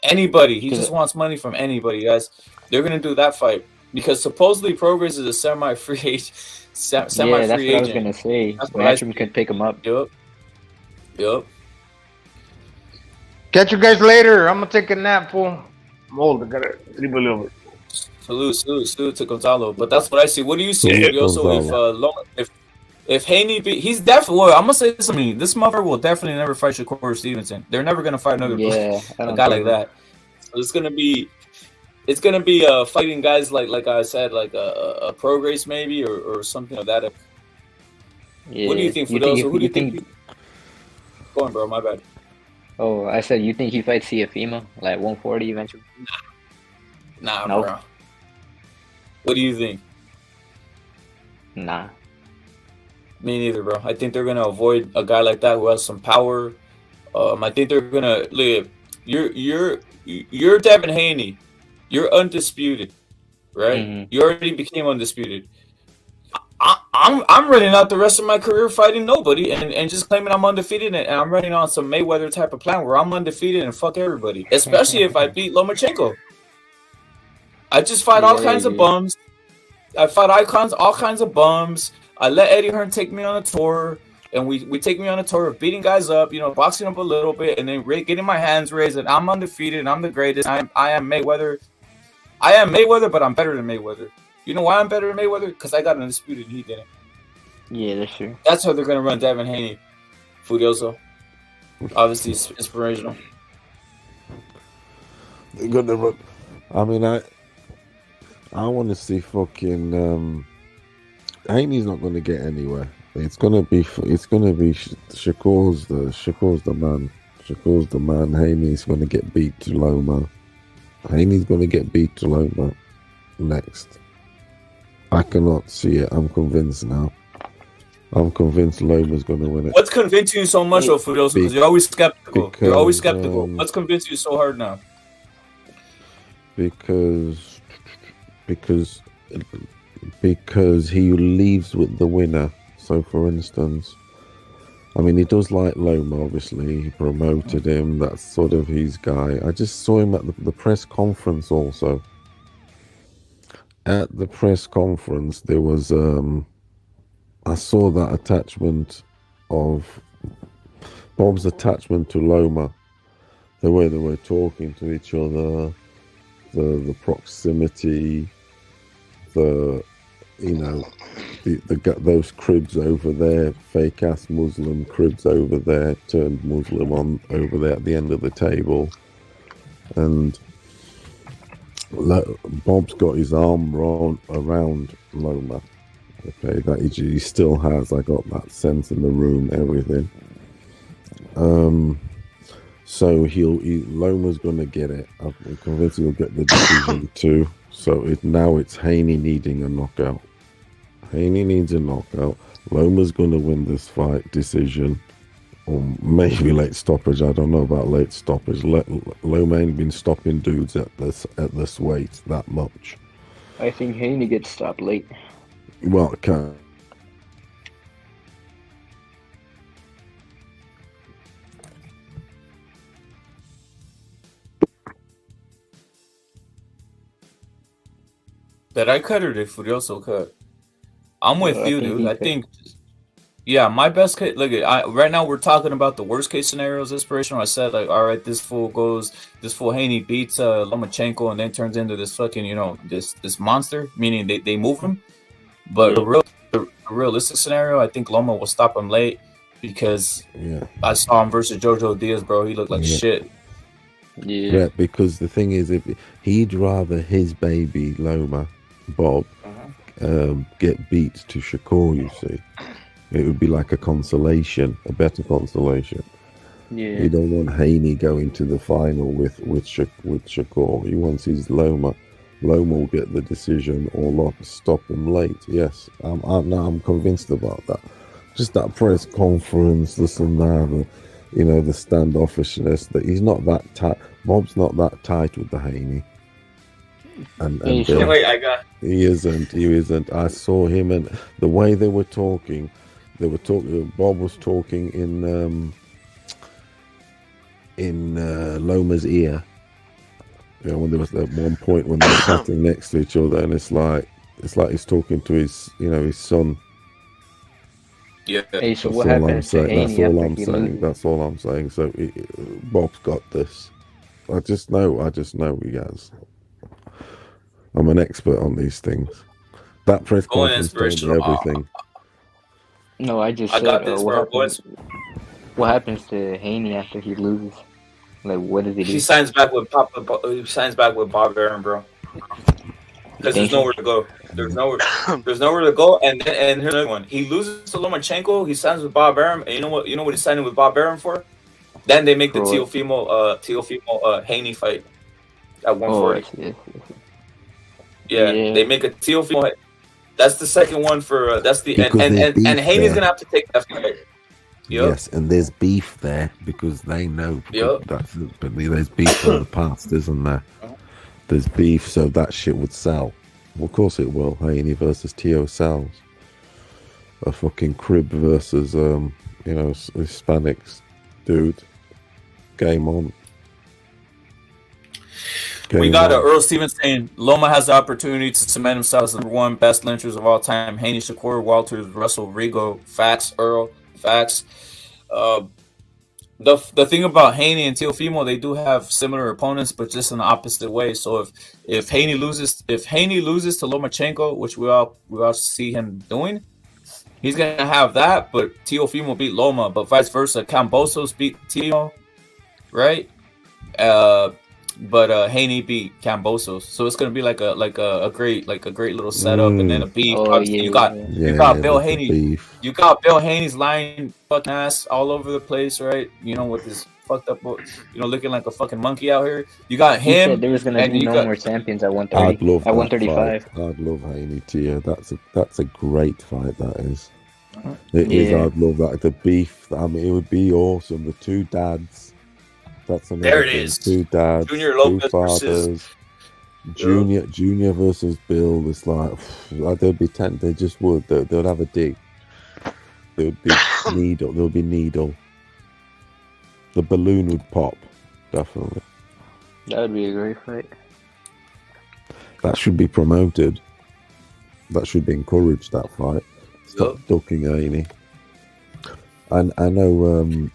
Anybody. He just wants money from anybody, guys. They're gonna do that fight because supposedly Progress is a semi-free agent. Yeah, that's what I was gonna say. Matchroom could pick him up. Yup. Catch you guys later. I'm gonna take a nap, fool. I'm old. I gotta sleep a little bit. Salute to Gonzalo. But that's what I see. What do you see? Also, if Haney he's definitely. Well, I'm gonna say something. This mother will definitely never fight Shakur Stevenson. They're never gonna fight another a guy like that. So it's gonna be fighting guys like I said, like a Progress maybe or something like that. Yeah. What do you think? Who do you think? Go on, bro. My bad. Oh, I said you think he fights Teofimo like 140 eventually? Nah, bro. What do you think? Nah. Me neither, bro. I think they're gonna avoid a guy like that who has some power. I think they're gonna look. You're Devin Haney. You're undisputed. right? Mhm. You already became undisputed. I'm running out the rest of my career fighting nobody and just claiming I'm undefeated, and I'm running on some Mayweather type of plan where I'm undefeated and fuck everybody, especially if I beat Lomachenko. I just fight all kinds of bums. I fight all kinds of bums. I let Eddie Hearn take me on a tour, and we take me on a tour of beating guys up, boxing up a little bit, and then getting my hands raised, and I'm undefeated, and I'm the greatest. I am Mayweather. I am Mayweather, but I'm better than Mayweather. You know why I'm better than Mayweather? Because I got undisputed and he didn't. Yeah, that's true. That's how they're going to run Devin Haney. Furioso. Obviously, it's inspirational. They're going to run. I mean, I want to see fucking. Haney's not going to get anywhere. It's going to be Shakur's the man. Shakur's the man. Haney's going to get beat to Loma. Haney's going to get beat to Loma next. I cannot see it. I'm convinced now. I'm convinced Loma's going to win it. What's convincing you so much, Furioso? Because you're always skeptical. You're always skeptical. What's convincing you so hard now? Because he leaves with the winner. So, for instance, I mean, he does like Loma, obviously. He promoted him. That's sort of his guy. I just saw him at the press conference also. At the press conference, there was, I saw that attachment of Bob's attachment to Loma. The way they were talking to each other, the proximity, those cribs over there, fake ass Muslim cribs over there, turned Muslim on over there at the end of the table, and Bob's got his arm around Loma. Okay, that he still has. I got that sense in the room, everything. So Loma's gonna get it. I'm convinced he'll get the decision too. So now it's Haney needing a knockout. Haney needs a knockout. Loma's gonna win this fight decision, or maybe late stoppage. I don't know about late stoppage. Loma ain't been stopping dudes at this weight that much. I think Haney gets stopped late. Well, can. Did I cut or did Furioso cut? I'm with you, dude. I think, yeah, my best case. Look, right now we're talking about the worst case scenarios. Inspirational. I said, like, all right, this fool Haney beats Lomachenko and then turns into this fucking, this monster. Meaning they move him. But the realistic scenario, I think Loma will stop him late because I saw him versus Jojo Diaz, bro. He looked like shit. Yeah, because the thing is, if he'd rather his baby Loma, Bob, get beat to Shakur, you see, it would be like a consolation, a better consolation. Yeah, you don't want Haney going to the final with Shakur. He wants his Loma. Loma will get the decision or stop him late. Yes, I'm convinced about that. Just that press conference, this and that. The standoffishness, that he's not that tight. Bob's not that tight with the Haney. And he isn't. I saw him, and the way they were talking. Bob was talking in Loma's ear. When there was at one point when they were sitting next to each other, and it's like he's talking to his son. Yeah, hey, so that's what all I'm happens saying. to Haney That's all after I'm he saying. loses? That's all I'm saying. So Bob's got this. I just know he has. I'm an expert on these things. That press conference told me everything. No, I just said, got this, what happens to Haney after he loses? Like, what does he do? He signs back with Bob Arum, bro. Because there's nowhere to go. There's nowhere to go. And here's another one. He loses to Lomachenko. He signs with Bob Arum. And you know what he's signing with Bob Arum for? Then they make the Teofimo Haney fight at 140. Yeah, they make a Teofimo. That's the second one for. That's the and Haney's gonna have to take that fight. Yep. Yes, and there's beef there because they know. But there's beef from the past, isn't there? There's beef, so that shit would sell. Well, of course it will. Haney versus Tio Salves. A fucking crib versus, Hispanics dude. Game on. We got Earl Stevens saying Loma has the opportunity to cement himself as the number one best lynchers of all time. Haney, Shakur, Walters, Russell, Rigo. Facts, Earl. Facts. The thing about Haney and Teofimo, they do have similar opponents, but just in the opposite way. So if Haney loses to Lomachenko, which we all see him doing, he's gonna have that. But Teofimo beat Loma, but vice versa. Cambosos beat Tio, right? But Haney beat Cambosos, so it's gonna be like a great little setup, and then a beef. Oh, You got Bill Haney. Beef. You got Bill Haney's lying fucking ass all over the place, right? With this fucked up, looking like a fucking monkey out here. You got He him. said there was gonna be no more champions at 130. I'd love at that 135. fight. I'd love Haney Tio. That's a great fight. That is. It is. I'd love that. The beef. I mean, it would be awesome. The two dads. That's another There it thing. is. Two dads, Junior two Lopez fathers. versus Junior versus Bill. It's like they'd be they just would. They'd have a dig. There would be needle. There would be needle. The balloon would pop. Definitely. That would be a great fight. That should be promoted. That should be encouraged. That fight. Stop ducking Haney. And I know.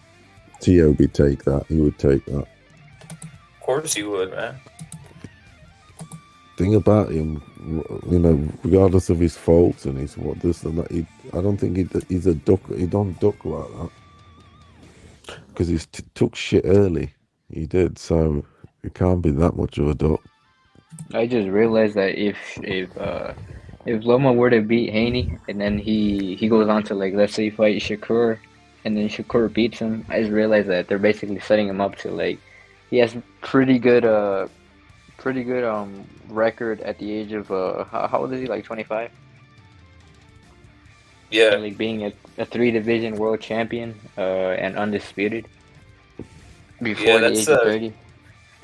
Tio would take that. He would take that. Of course he would, man. Thing about him, regardless of his faults and his what this and that, I don't think he's a duck. He don't duck like that because he took shit early. He did, so he can't be that much of a duck. I just realized that if Loma were to beat Haney and then he goes on to, like, let's say fight Shakur, and then Shakur beats him, I just realized that they're basically setting him up to, like, he has pretty good record at the age of how old is he, like 25? Yeah, like being a 3-division world champion and undisputed before the age of 30.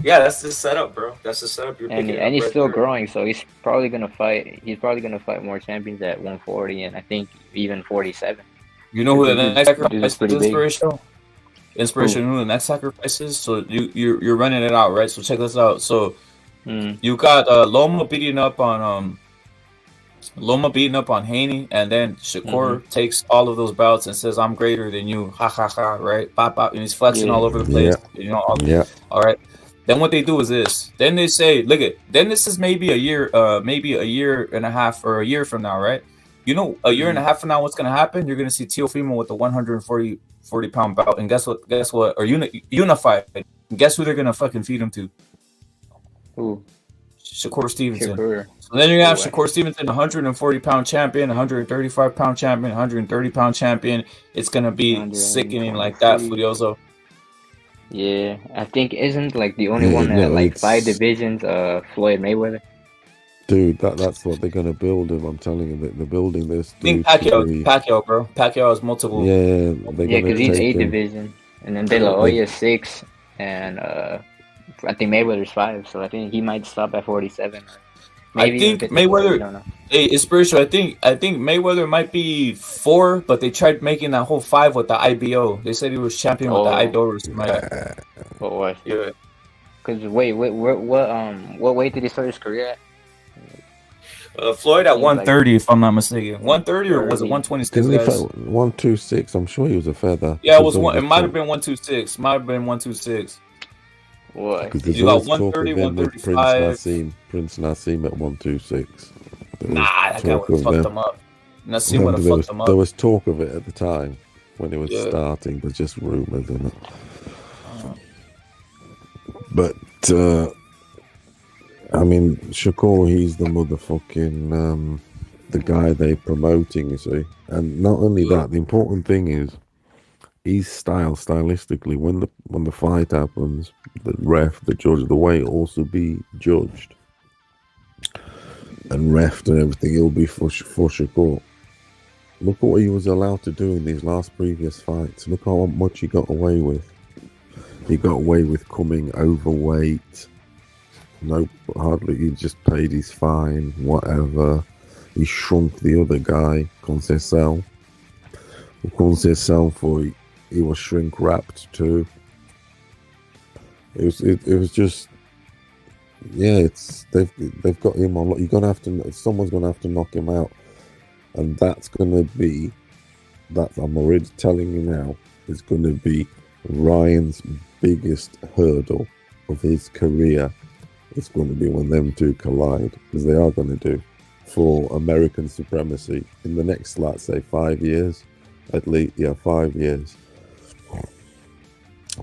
Yeah, that's the setup, bro. That's the setup. And he's still growing, so he's probably gonna fight. He's probably gonna fight more champions at 140, and I think even 47. You know who the next sacrifice is, pretty big. Inspiration. Who the next sacrifice is? So you're running it out, right? So check this out. So you got Loma beating up on Haney, and then Shakur takes all of those bouts and says, "I'm greater than you." Ha ha ha! Right? Bop bop, and he's flexing all over the place. All right. Then what they do is this. Then they say, "Look it." Then this is maybe a year and a half or a year from now, right? A year and a half from now, what's going to happen? You're going to see Teofimo with the 140-pound bout. And guess what? Or unified. And guess who they're going to fucking feed him to? Who? Shakur Stevenson. Shakur. So then you're going to have Shakur Stevenson, 140-pound champion, 135-pound champion, 130-pound champion. It's going to be sickening like that, Furioso. Yeah, I think isn't like the only one that had like 5 divisions, Floyd Mayweather. Dude, that's what they're gonna build him. I'm telling you, they're building this. I think Pacquiao, bro. Pacquiao has multiple. Yeah, because he's 8 division, and then De La Hoya is 6, and I think Mayweather's 5. So I think he might stop at 47. Maybe I think Mayweather. It's spiritual. I think Mayweather might be 4, but they tried making that whole 5 with the IBO. They said he was champion with the IBO. What? Yeah. Because what weight did he start his career at? Floyd at 130, if I'm not mistaken. 130 or was it 126? Didn't he fight 126? I'm sure he was a feather. Yeah, it was one. It might have been 126. Might have been 126. What? You got 130, 135. Prince Nassim at 126. Nah, that guy would have fucked him up. Nassim would have fucked him up. There was talk of it at the time when it was starting, but just rumors, isn't it? But I mean, Shakur, he's the motherfucking the guy they're promoting, you see. And not only that, the important thing is his stylistically, when the fight happens, the ref, the judge, the way it'll also be judged and refed and everything, it'll be for Shakur. Look at what he was allowed to do in these last previous fights. Look how much he got away with. He got away with coming overweight, No, hardly. He just paid his fine, whatever. He shrunk the other guy, Conceição. Conceição he was shrink wrapped too. It was just, yeah. They've got him on. You're gonna have to. Someone's gonna have to knock him out, and that's gonna be. That I'm already telling you now. Is gonna be Ryan's biggest hurdle of his career. It's going to be when them two collide, because they are going to do, for American supremacy in the next, let's say, 5 years, at least, 5 years,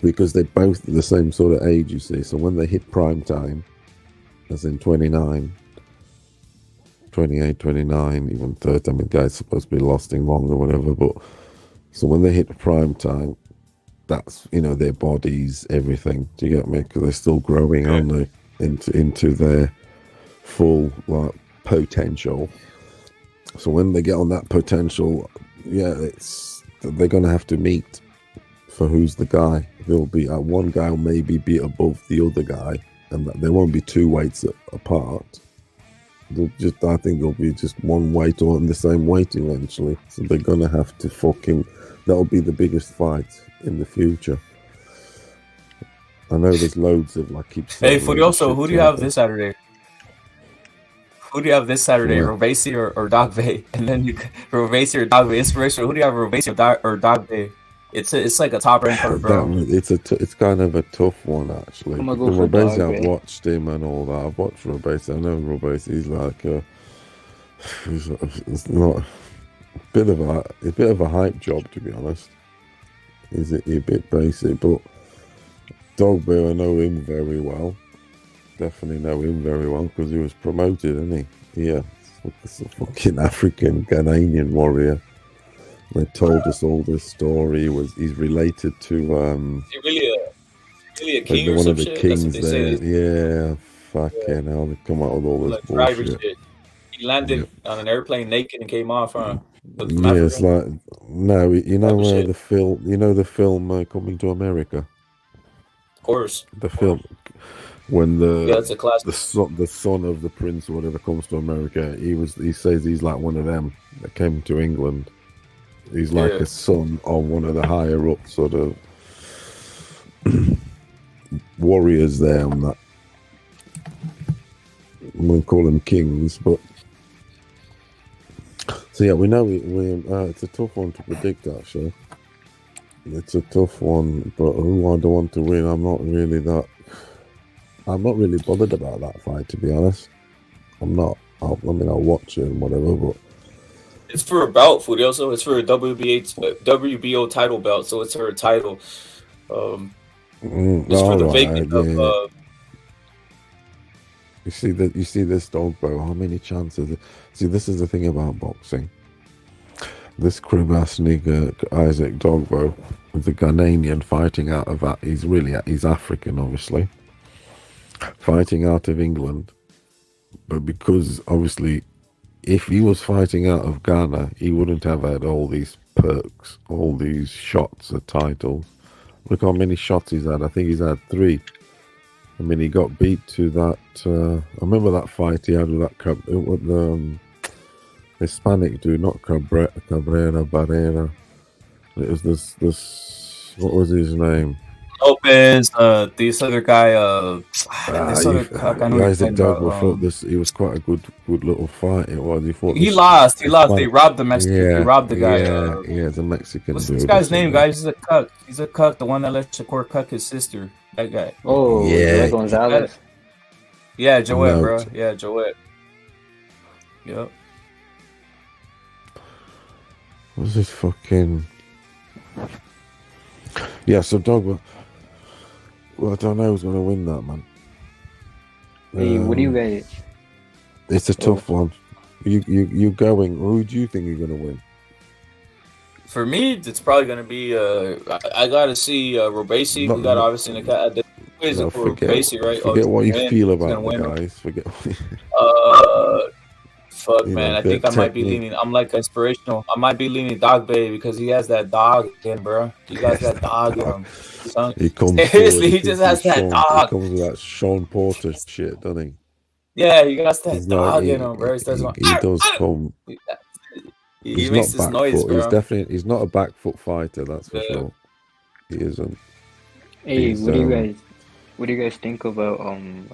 because they're both the same sort of age, you see. So when they hit prime time, as in 29, 28, 29, even 30, I mean, guys supposed to be lasting longer, whatever, but so when they hit prime time, that's, their bodies, everything. Do you get me? Because they're still growing, aren't they? Into their full potential. So when they get on that potential, they're gonna have to meet for who's the guy. There'll be one guy will maybe be above the other guy, and there won't be two weights apart. I think there'll be just one weight or in the same weight eventually. So they're gonna have to that'll be the biggest fight in the future. I know there's loads of Hey, Furioso, who do you have this Saturday? Who do you have this Saturday, Yeah. Rovesi or Dogbe? And then Rovesi or Dogbe. Inspirational. Who do you have, Rovesi or Dogbe? It's like a top rank card, bro. It's kind of a tough one, actually. I'm gonna go for Robesi, Dog, I've watched him and all that. I've watched Robesi. I know Robesi. He's like it's not a bit of a hype job, to be honest. He's a bit basic, but Dogbear, I know him very well. Definitely know him very well because he was promoted, isn't he? Yeah, it's a fucking African Ghanaian warrior. They told us all this story. He's related to Is he really a king or one some of the shit? kings That's what they say. there. Yeah, fucking hell, they come out with all this Like driver bullshit. shit. He landed on an airplane naked and came off, huh? Looked from Yeah, Africa. it's like no, you know Type of shit. the film. You know the film Coming to America. Of course. The film when Yeah, that's a classic. the son of the prince or whatever comes to America. He says he's like one of them that came to England. He's like Yeah. a son of one of the higher up sort of warriors there. I'm not. I'm gonna call them kings, but so yeah, we know it's a tough one to predict. Actually, it's a tough one, but who I don't want to win, I'm not really bothered about that fight, to be honest. I'm not. I'll watch it and whatever, but It's for a belt, Furioso. It's for a WBO title belt, so it's for a title. It's for the vacant of. You see this Dogbo. How many chances? See, this is the thing about boxing. This crib-ass nigga Isaac Dogbo, the Ghanaian fighting out of that. He's African, obviously, fighting out of England, but because obviously, if he was fighting out of Ghana, he wouldn't have had all these perks, all these shots at titles. Look how many shots he's had. I think he's had 3. I mean, he got beat to that. I remember that fight he had with the Hispanic dude, not Cabrera, Barrera. It was this. What was his name? Lopez, this other guy, Isaac Dogbo fought this. He was quite a good little fight. It was. He lost. They robbed the Mexican. Yeah, he robbed the guy. Yeah, the Mexican What's dude. this guy's name, guys? He's a cuck. He's a cuck. The one that let Shakur cuck his sister. That guy. Oh, yeah. Gonzalez. Yeah, Joette, No. bro. Yeah, Joette. Yep. What's this fucking? Yeah, so Dogbo. Well, I don't know who's gonna win that, man. Hey, what do you guys? It's a tough one. You going? Who do you think you're gonna win? For me, it's probably gonna be. I gotta see Robesi. We got obviously in the is it for Robesi, right? Forget what you feel He's gonna about the win. guys. Forget. Fuck, You man. know, I bit think of I might be technique. leaning. I'm like inspirational. I might be leaning Dog Bay because he has that dog in, bro. He got that dog in him. He comes Seriously, forward. he just has that He dog. comes with that Sean Porter shit, doesn't he? Yeah, he got that He's like dog in him, bro. He starts going. he does come. He He's makes not this back noise, foot. He's bro. definitely he's not a back foot fighter. That's for Yeah. sure. He isn't. Hey, He's, what do you guys think about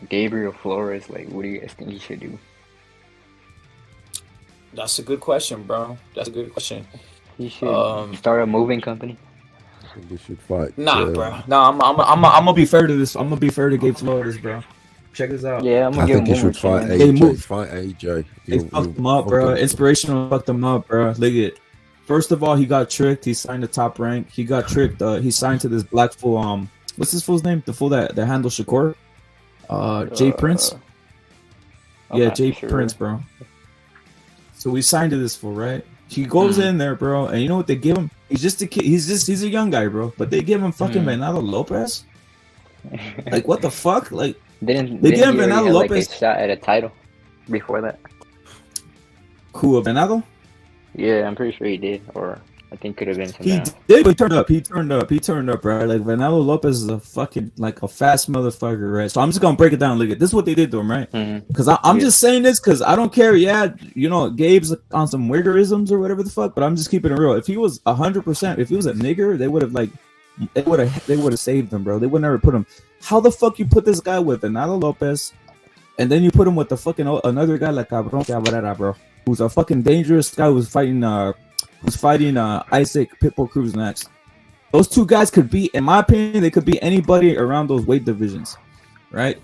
Gabriel Flores? Like, what do you guys think he should do? That's a good question, bro. That's a good question. He should start a moving company. I think he should fight. Nah, bro. Nah, I'm gonna be fair to this. I'm gonna be fair to Gabe Flores, bro. Check this out. Yeah, I'm gonna I give think him he one more should fight chance. AJ. Fight AJ. They fucked him up, bro. Inspirational fucked him up, bro. Look at. First of all, he got tricked. He signed the top rank. He got tricked. He signed to this black fool. What's this fool's name? The fool that handles Shakur. Jay Prince. Yeah, Jay Prince, bro. So we signed to this fool, right? He goes in there, bro, and you know what they give him? He's just a kid. He's a young guy, bro. But they give him fucking Venado Lopez. Like what the fuck? Like they give him Venado Lopez. Like a shot at a title before that. Who, Venado? Yeah, I'm pretty sure he did, or I think could have been some. He did. He turned up. He turned up, right? Like Venado Lopez is a fucking like a fast motherfucker, right? So I'm just gonna break it down. Look at this is what they did to him, right? Because I'm just saying this because I don't care. Yeah, you know, Gabe's on some wiggerisms or whatever the fuck, but I'm just keeping it real. If he was 100%, if he was a nigger, they would have saved him, bro. They would never put him. How the fuck you put this guy with Venado Lopez, and then you put him with the fucking another guy like Cabron Cabrera, bro, who's a fucking dangerous guy who's fighting Isaac Pitbull Cruz next. Those two guys could be, in my opinion, they could be anybody around those weight divisions, right?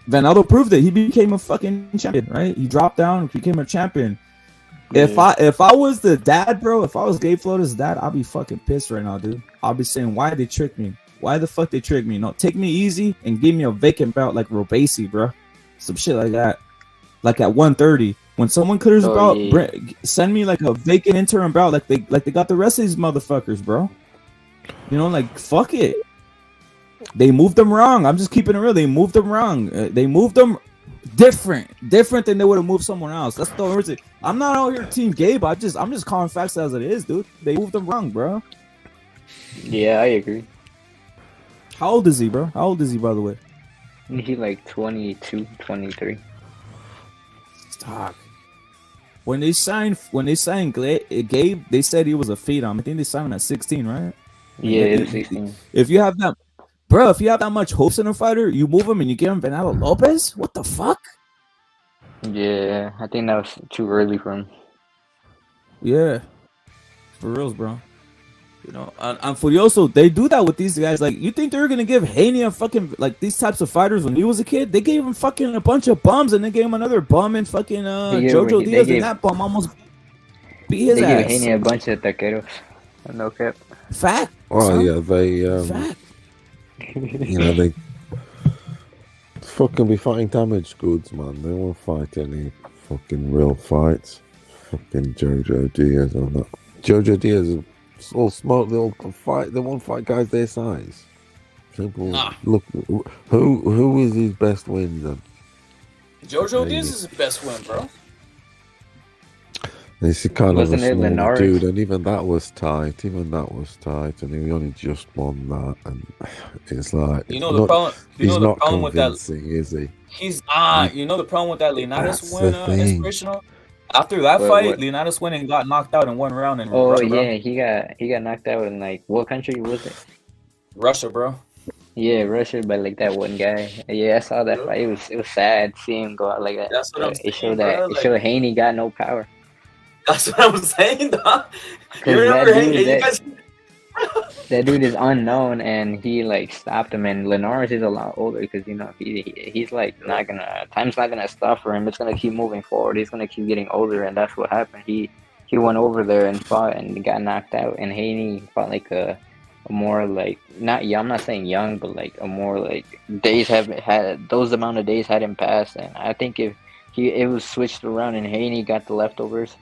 Venado proved it. He became a fucking champion, right? He dropped down and became a champion. If I was the dad, bro, if I was Gabe Flores' dad, I'd be fucking pissed right now, dude. I'll be saying, why they tricked me? Why the fuck they tricked me? No, take me easy and give me a vacant belt like Robasi, bro. Some shit like that. Like at 130. When someone clears a belt, send me like a vacant interim belt like they got the rest of these motherfuckers, bro. You know, like fuck it. They moved them wrong. I'm just keeping it real. They moved them wrong. They moved them different than they would have moved someone else. That's the only reason. I'm not out here Team Gabe. I'm just calling facts as it is, dude. They moved them wrong, bro. Yeah, I agree. How old is he, bro? How old is he, by the way? He's like 22, 23. Stop. When they signed Gabe, they said he was a phenom. I think they signed him at 16, right? Yeah, it was 16. If you have that, bro, if you have that much hopes in a fighter, you move him and you give him Venado Lopez. What the fuck? Yeah, I think that was too early for him. Yeah, for reals, bro. You know, and Furioso, they do that with these guys. Like, you think they're gonna give Haney a fucking like these types of fighters when he was a kid? They gave him fucking a bunch of bums, and then gave him another bum and fucking Jojo Diaz, and that bum almost beat his ass. They gave Haney a bunch of taqueros. No cap. Fact. Oh yeah, they Fact. you know, they fucking be fighting damaged goods, man. They won't fight any fucking real fights. Fucking Jojo Diaz and that. Jojo Diaz is all smart. They'll fight. They won't fight guys their size. Simple. Look, who is his best win then? Jojo Diaz is his best win, bro. This is kind of a Wasn't it small Linares? dude, and even that was tight. And he only just won that, and it's like You know the problem. You know the not problem with that. convincing, is he? He's not. You know the problem with that Linares That's win, the thing. inspirational. After that fight, Linares went and got knocked out in one round in Oh Russia, bro. yeah, he got knocked out in like what country was it? Russia, bro. Yeah, Russia, by like that one guy. Yeah, I saw that fight. It was sad seeing him go out like that. That's what I'm It showed saying, bro. it showed Haney got no power. That's what I'm saying, dog. You 'Cause remember that dude- you that- guys? That dude is unknown, and he like stopped him. And Linares is a lot older because you know he's like not gonna time's not gonna stop for him. It's gonna keep moving forward. He's gonna keep getting older, and that's what happened. He went over there and fought and got knocked out. And Haney fought like a more like not young. I'm not saying young, but like a more like days haven't had those amount of days hadn't passed. And I think if it was switched around and Haney got the leftovers,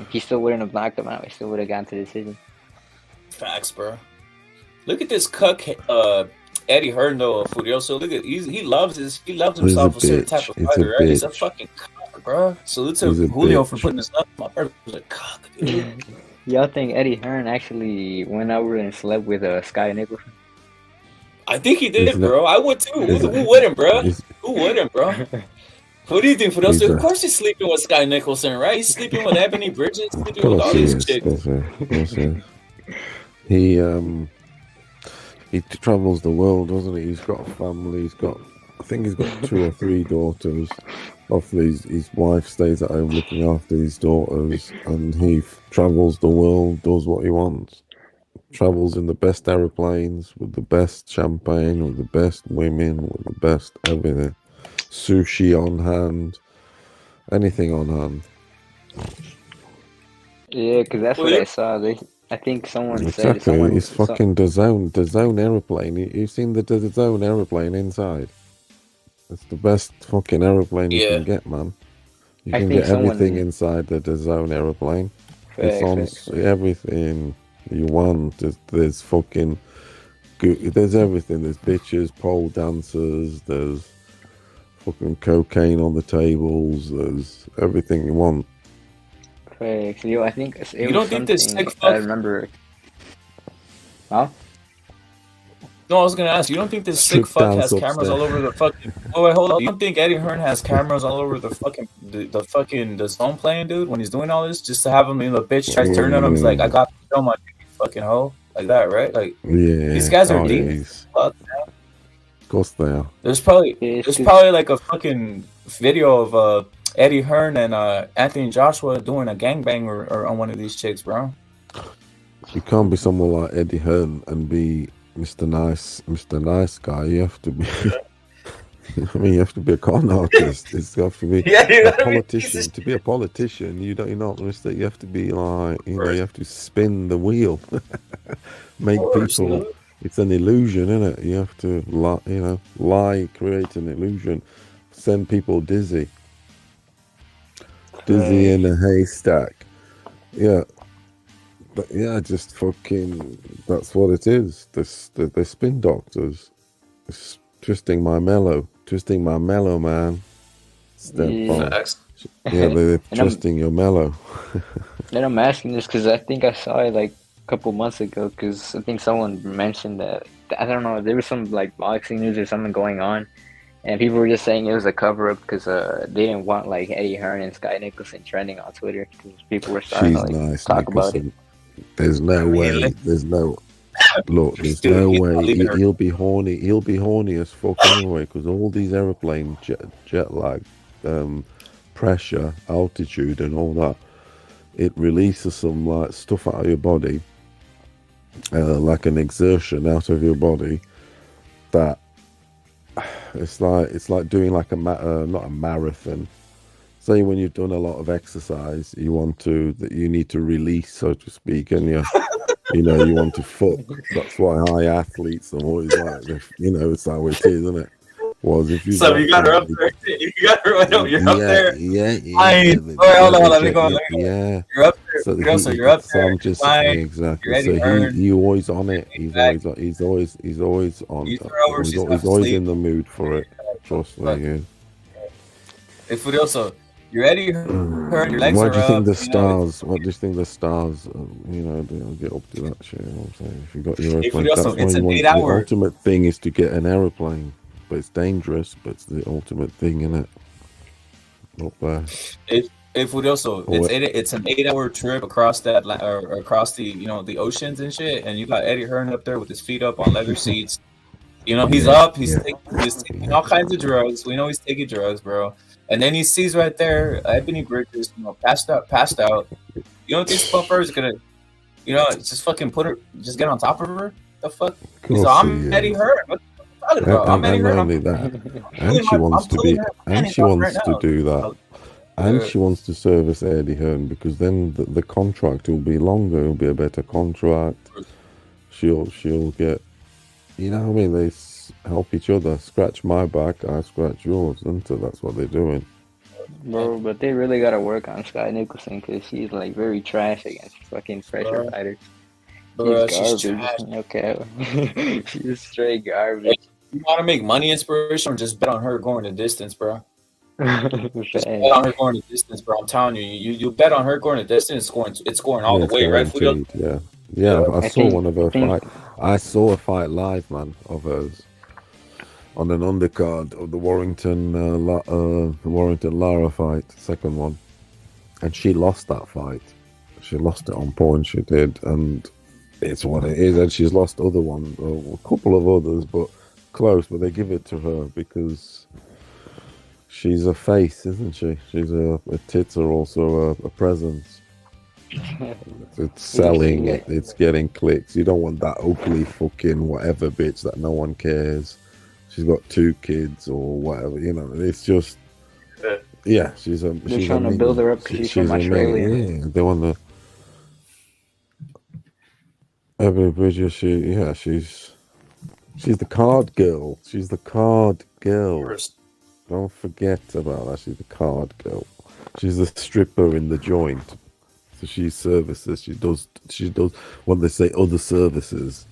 he still wouldn't have knocked him out. He still would have gone to the decision. Facts, bro. Look at this cuck, Eddie Hearn though, Furioso. Look at he loves himself a certain type of He's a fighter, right? He's a bitch. fucking cuck, cock, bro. Salute to He's a Julio for bitch. putting this up. My brother was a cock, dude. Y'all think Eddie Hearn actually went over and slept with Sky Nicholson? I think he did, Isn't it- bro. I would too. is Who it- wouldn't, bro? is- Who wouldn't, bro? What do you think, Fidelso? He's Of a- course he's sleeping with Sky Nicholson, right? He's sleeping with Ebony Bridges, Of sleeping with course all he these is. chicks. Of course he is. He travels the world, doesn't he? He's got a family. I think he's got 2 or 3 daughters. Hopefully, his wife stays at home looking after his daughters, and he travels the world, does what he wants. Travels in the best aeroplanes, with the best champagne, with the best women, with the best everything. Sushi on hand, anything on hand. Yeah, because that's what I saw. I think someone said Exactly, it's fucking the zone aeroplane. You've seen the zone aeroplane inside. It's the best fucking aeroplane you can get, man. You can get everything inside the zone aeroplane. It's on everything you want. There's fucking there's everything. There's bitches, pole dancers. There's fucking cocaine on the tables. There's everything you want. Facts. Yo, I think it You was don't think this something sick I fuck? remember. Huh? No, I was gonna ask. You don't think this sick Strict fuck has dance cameras all upstairs. over the fucking? Oh wait, hold on. You don't think Eddie Hearn has cameras all over the fucking the zone playing, dude? When he's doing all this, just to have him in the bitch try to turn on him. He's like, I got to show my fucking hoe, like that, right? Like Yeah. these guys are deep. Yes. Fuck, man. Of course they are. There's probably like a fucking video of Eddie Hearn and Anthony Joshua doing a gangbang or on one of these chicks, bro. You can't be someone like Eddie Hearn and be Mr. Nice Guy. You have to be. I mean, you have to be a con artist. It's have to be a politician. To be a politician, you're not Mr. You have to be like, you have to spin the wheel, make people. It's an illusion, isn't it? You have to lie, create an illusion, send people dizzy in a haystack. Yeah. But yeah, just fucking. That's what it is. The spin doctors, it's twisting my mellow, man. Step on. Yeah, they're twisting your mellow. And I'm asking this because I think I saw it like a couple months ago. Because I think someone mentioned that I don't know. There was some like boxing news or something going on, and people were just saying it was a cover up because they didn't want like Eddie Hearn and Sky Nicholson trending on Twitter because people were starting to like talk about it. There's no way. There's no. Look, there's no way he'll be horny. He'll be horny as fuck anyway because all these aeroplane jet lag, pressure, altitude, and all that. It releases some like stuff out of your body, like an exertion out of your body. That it's like doing like not a marathon. Say when you've done a lot of exercise, you need to release, so to speak, and you want to fuck. That's why high athletes are always like, it's how it is, isn't it? Was if you. So you got her up there. You got her right up. You're up there. Yeah. Hold on. Let me go. Yeah. You're up there. So you're up there. I'm just exactly. So he's always on it. He's always on. He's always in the mood for it. Trust me. Yeah. If it also. You're Eddie Hearn, your legs Why are do you think up, the stars? What do you think the stars? They'll get up to that shit. You know what I'm saying? If you got your airplane, that's why it's an the 8-hour. ultimate thing is to get an aeroplane, but it's dangerous. But it's the ultimate thing, isn't it? Not bad. It's an 8-hour trip across that or across the the oceans and shit, and you got Eddie Hearn up there with his feet up on leather seats. He's up. He's taking all kinds of drugs. We know he's taking drugs, bro. And then he sees right there Ebony Bridges, passed out. You don't think Spuffer is gonna, just fucking get on top of her? The fuck? So I'm Eddie Hearn. What are you talking about? I'm Eddie Hearn. Not only that, and she wants to be, and she wants to do that, and she wants to service Eddie Hearn because then the contract will be longer. It'll be a better contract. She'll get, they help each other. Scratch my back, I scratch yours, isn't it? That's what they're doing. Bro, but they really gotta work on Sky Nicholson because she's like very trash against fucking pressure fighters. She's garbage. Okay, she's straight garbage. You want to make money inspiration or just bet on her going the distance, bro? Just bet on her going the distance, bro. I'm telling you, you bet on her going the distance, it's scoring all Yeah, the way, right? guaranteed. Yeah. I saw one of her fight. I saw a fight live, man, of hers on an undercard of the Warrington Lara fight, second one, and she lost that fight. She lost it on points. She did, and it's what it is. And she's lost other ones, a couple of others, but close. But they give it to her because she's a face, isn't she? She's her tits are also a presence. It's selling. It's getting clicks. You don't want that ugly fucking whatever bitch that no one cares. She's got 2 kids or whatever. You know, it's just. Yeah, she's a. They're trying to build her up because she's from Australia. Yeah, they want to. Ebony Bridges, she's the card girl. She's the card girl. Don't forget about that. She's the card girl. She's the stripper in the joint. So she services. She does what they say, other services.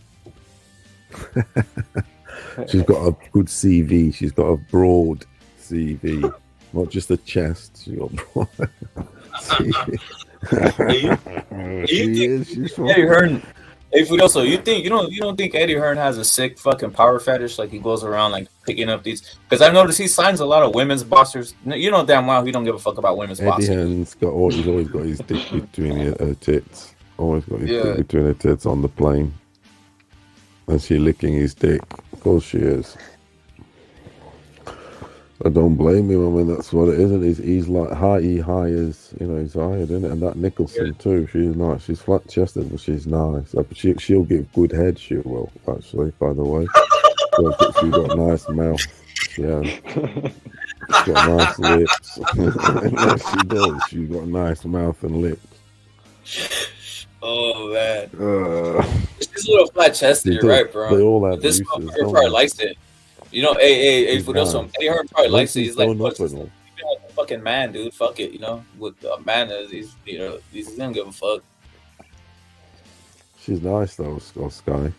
She's got a good CV. She's got a broad CV, not just a chest. She got broad CV. Eddie Hearn. Hey, Fudoso, you don't think Eddie Hearn has a sick fucking power fetish? Like he goes around like picking up these? Because I've noticed he signs a lot of women's boxers. You know damn well he don't give a fuck about women's Eddie boxers. Hearn's he's always got his dick between her tits. Always got his dick between her tits on the plane. And she licking his dick. Of course she is. I don't blame him. I mean, that's what it is. And he's like he hires, he's hired, isn't it? And that Nicholson too. She's nice. She's flat chested, but she's nice. She'll give good head. She will actually. By the way, she's got a nice mouth. Yeah, she's got nice lips. Yes, she does. She's got a nice mouth and lips. Oh man, she's a little flat chested, right, bro? They all have this uses, motherfucker probably likes it. You know, hey, Fudoso, Eddie Hearn probably likes it. He's like, fuck, a fucking man, dude. Fuck it, With a man, he's gonna give a fuck. She's nice though, Sky.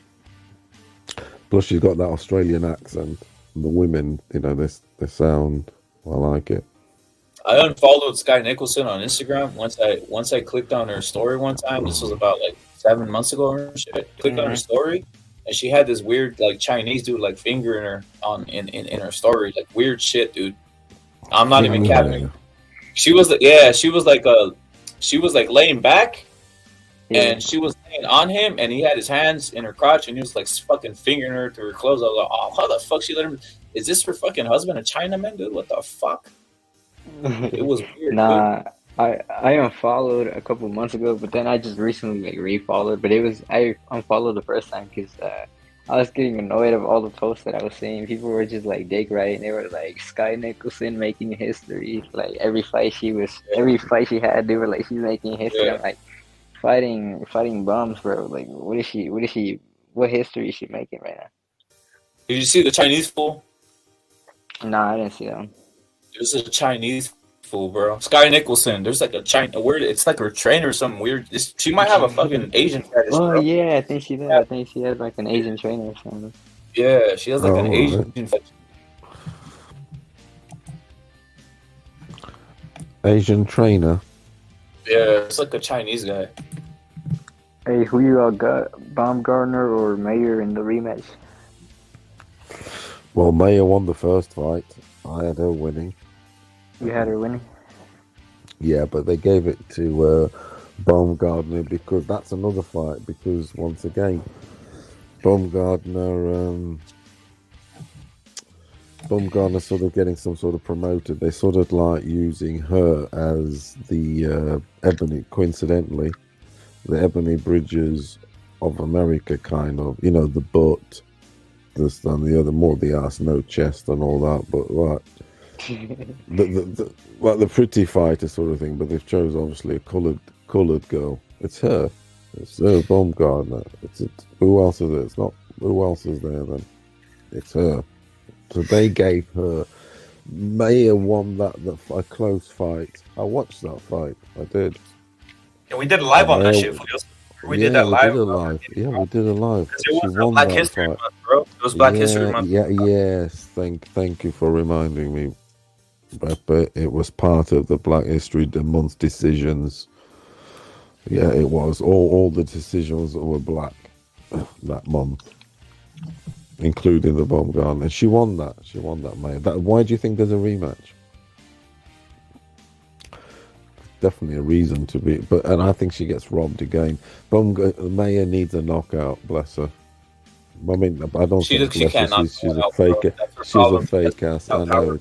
Plus, she's got that Australian accent. The women, they sound. I like it. I unfollowed Sky Nicholson on Instagram once I clicked on her story one time. This was about like 7 months ago or shit. Clicked on her story. And she had this weird like Chinese dude like fingering her in her story, like weird shit, dude. I'm not even capping. She was like laying back, and she was laying on him, and he had his hands in her crotch, and he was like fucking fingering her through her clothes. I was like, oh, how the fuck she let him? Is this her fucking husband a Chinaman, dude? What the fuck? It was weird. Nah. Dude. I unfollowed a couple months ago, but then I just recently like refollowed. But I unfollowed the first time because I was getting annoyed of all the posts that I was seeing. People were just like dick riding. They were like Sky Nicholson making history. Like every fight she had, they were like she's making history. Yeah. I'm like fighting bums, bro. Like what history is she making right now? Did you see the Chinese fool? Nah, I didn't see that one. There's a Chinese fool, bro. Sky Nicholson. There's like a China word. It's like her trainer or something weird. She might have a fucking Asian fetish. Oh bro. Yeah, I think she does. I think she has like an Asian trainer or something. Yeah, she has like an Asian fetish. Asian trainer. Yeah, it's like a Chinese guy. Hey, who you all got? Baumgartner or Mayer in the rematch? Well, Mayer won the first fight. I had her winning. You had her winning? Yeah, but they gave it to Baumgartner because that's another fight. Because once again, Baumgartner sort of getting some sort of promoted. They sort of like using her as the Ebony, coincidentally, the Ebony Bridges of America, kind of. The butt, this and the other, more the ass, no chest and all that. But right. the pretty fighter sort of thing, but they've chose obviously a coloured girl. It's her. It's her Baumgartner. Who else is it? It's not. Who else is there then? It's her. So they gave her. Mayer won that a close fight. I watched that fight. I did. Yeah, we did a live on that shit. We did that live. Yeah, we did a live. It was Black History Month, bro. It was Black History Month. Yes. Thank you for reminding me. but it was part of the Black History Month decisions. Yeah, it was. All the decisions were black that month, including the Baumgartner. And she won that. She won that, Maya. Why do you think there's a rematch? Definitely a reason to be, and I think she gets robbed again. Maya needs a knockout, bless her. I mean, I don't think She can't knock she's a out, fake. bro. That's her She's problem. a fake ass. I know.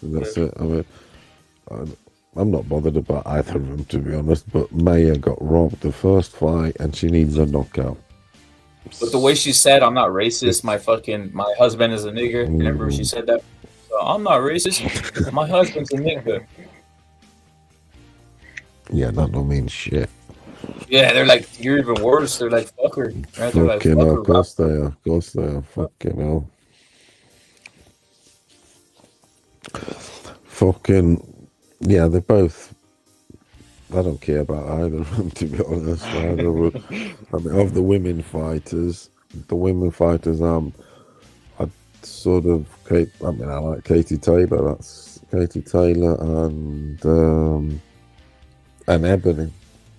That's it. I mean, I'm not bothered about either of them, to be honest. But Maya got robbed the first fight, and she needs a knockout. But the way she said, "I'm not racist. My husband is a nigger." Remember she said that? So, I'm not racist. My husband's a nigger. Yeah, that don't mean shit. Yeah, they're like, you're even worse. They're like, fuck her. Right? They're like, Fucking fuck hell, her. of course they are. Of course they are. Fucking hell. Fucking, yeah, they're both. I don't care about either of them, to be honest. I mean, of the women fighters, I sort of, I like Katie Taylor. That's Katie Taylor and Ebony,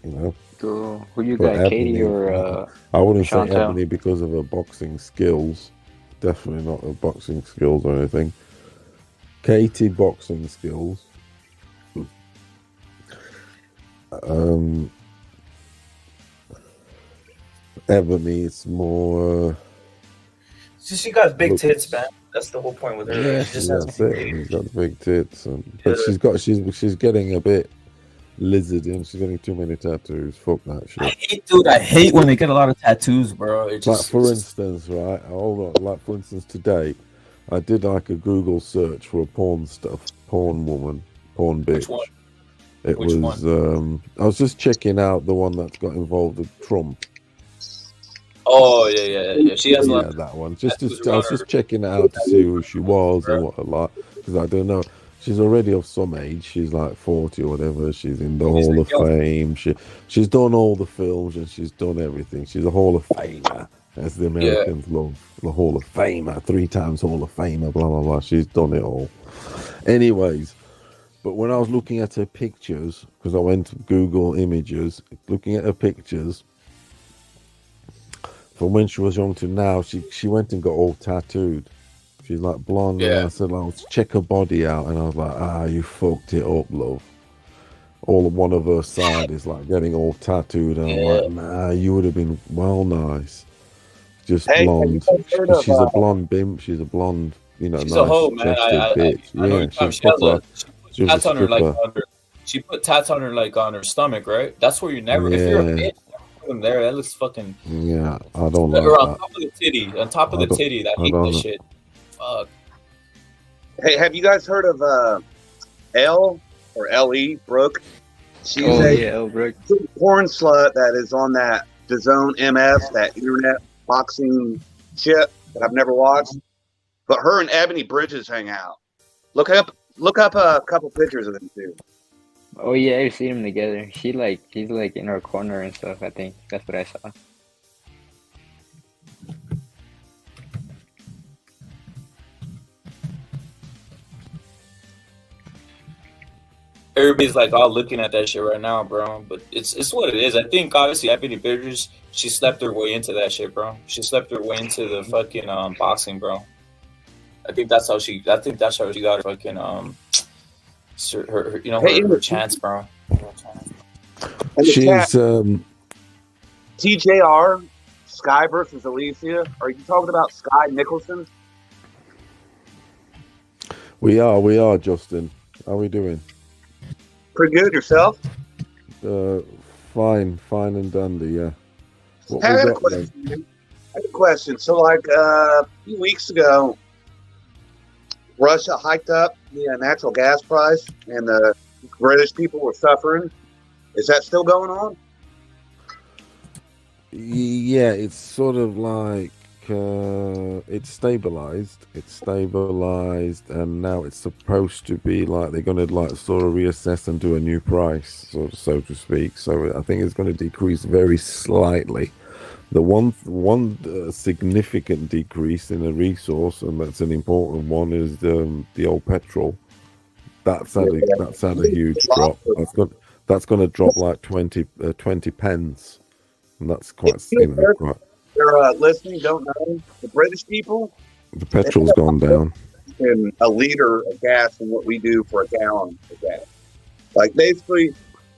you know. Who you But got, Katie Ebony, or I wouldn't say Chantel? Ebony because of her boxing skills. Definitely not her boxing skills or anything. Katie boxing skills. Ebony, it's more. She got big tits, man. That's the whole point with her. Yeah, She just has that's big it. titties. She's got big tits, but she's getting a bit lizardy, and she's getting too many tattoos. Fuck that shit. I hate when they get a lot of tattoos, bro. It just, For instance, right? Hold on. Like for instance, today, I did like a Google search for a porn woman, porn bitch. Which one? It Which was. I was just checking out the one that's got involved with Trump. Oh yeah. She has a lot. That one. I was just checking it out to see who she was and what her like, because I don't know. She's already of some age. She's like 40 or whatever. She's in the Hall of Fame. She's done all the films and she's done everything. She's a Hall of Famer, as the Americans love. The Hall of Famer, 3 times Hall of Famer, blah blah blah. She's done it all. Anyways, but when I was looking at her pictures, because I went to Google Images, looking at her pictures from when she was young to now, she went and got all tattooed. She's like blonde, and I said, let's check her body out, and I was like, you fucked it up, love. All of one of her side is like getting all tattooed, and I'm like, nah, you would have been well nice. Just blonde. She's a blonde bimp. She's a blonde, She's nice a hoe, man. chested bitch. I know Yeah, she put tats on her like she put tats on her like on her stomach, right? That's where you never. If you're a bitch, put them there. That looks fucking. Yeah, I don't like or on that. top of the titty, on top of the titty. That hate that shit. Fuck. Hey, have you guys heard of L or LE Brooke? She's Elle Brooke. porn slut that is on that DAZN MF, that internet boxing shit that I've never watched. But her and Ebony Bridges hang out. Look up a couple pictures of them too. Oh yeah, I've seen them together. He's like in her corner and stuff. I think that's what I saw. Everybody's like all looking at that shit right now, bro. But it's what it is. I think obviously Ebony Bridges, she slept her way into that shit, bro. She slept her way into the fucking boxing, bro. I think that's how she got her fucking her chance, bro. She's TJR Sky versus Alicia. Are you talking about Sky Nicholson? We are, Justin. How are we doing? Pretty good. Yourself? Fine and dandy, yeah. What I we had a got question. then? I had a question. So, like a few weeks ago, Russia hiked up the natural gas price, and the British people were suffering. Is that still going on? Yeah, it's sort of like it's stabilized, and now it's supposed to be like they're going to like sort of reassess and do a new price, so to speak. So I think it's going to decrease very slightly. The one significant decrease in a resource, and that's an important one, is the old petrol. That's had a huge drop. That's going to drop like 20 pence, and that's quite quite. They're listening, don't know. The British people, The petrol's gone down. in a liter of gas than what we do for a gallon of gas. Like basically,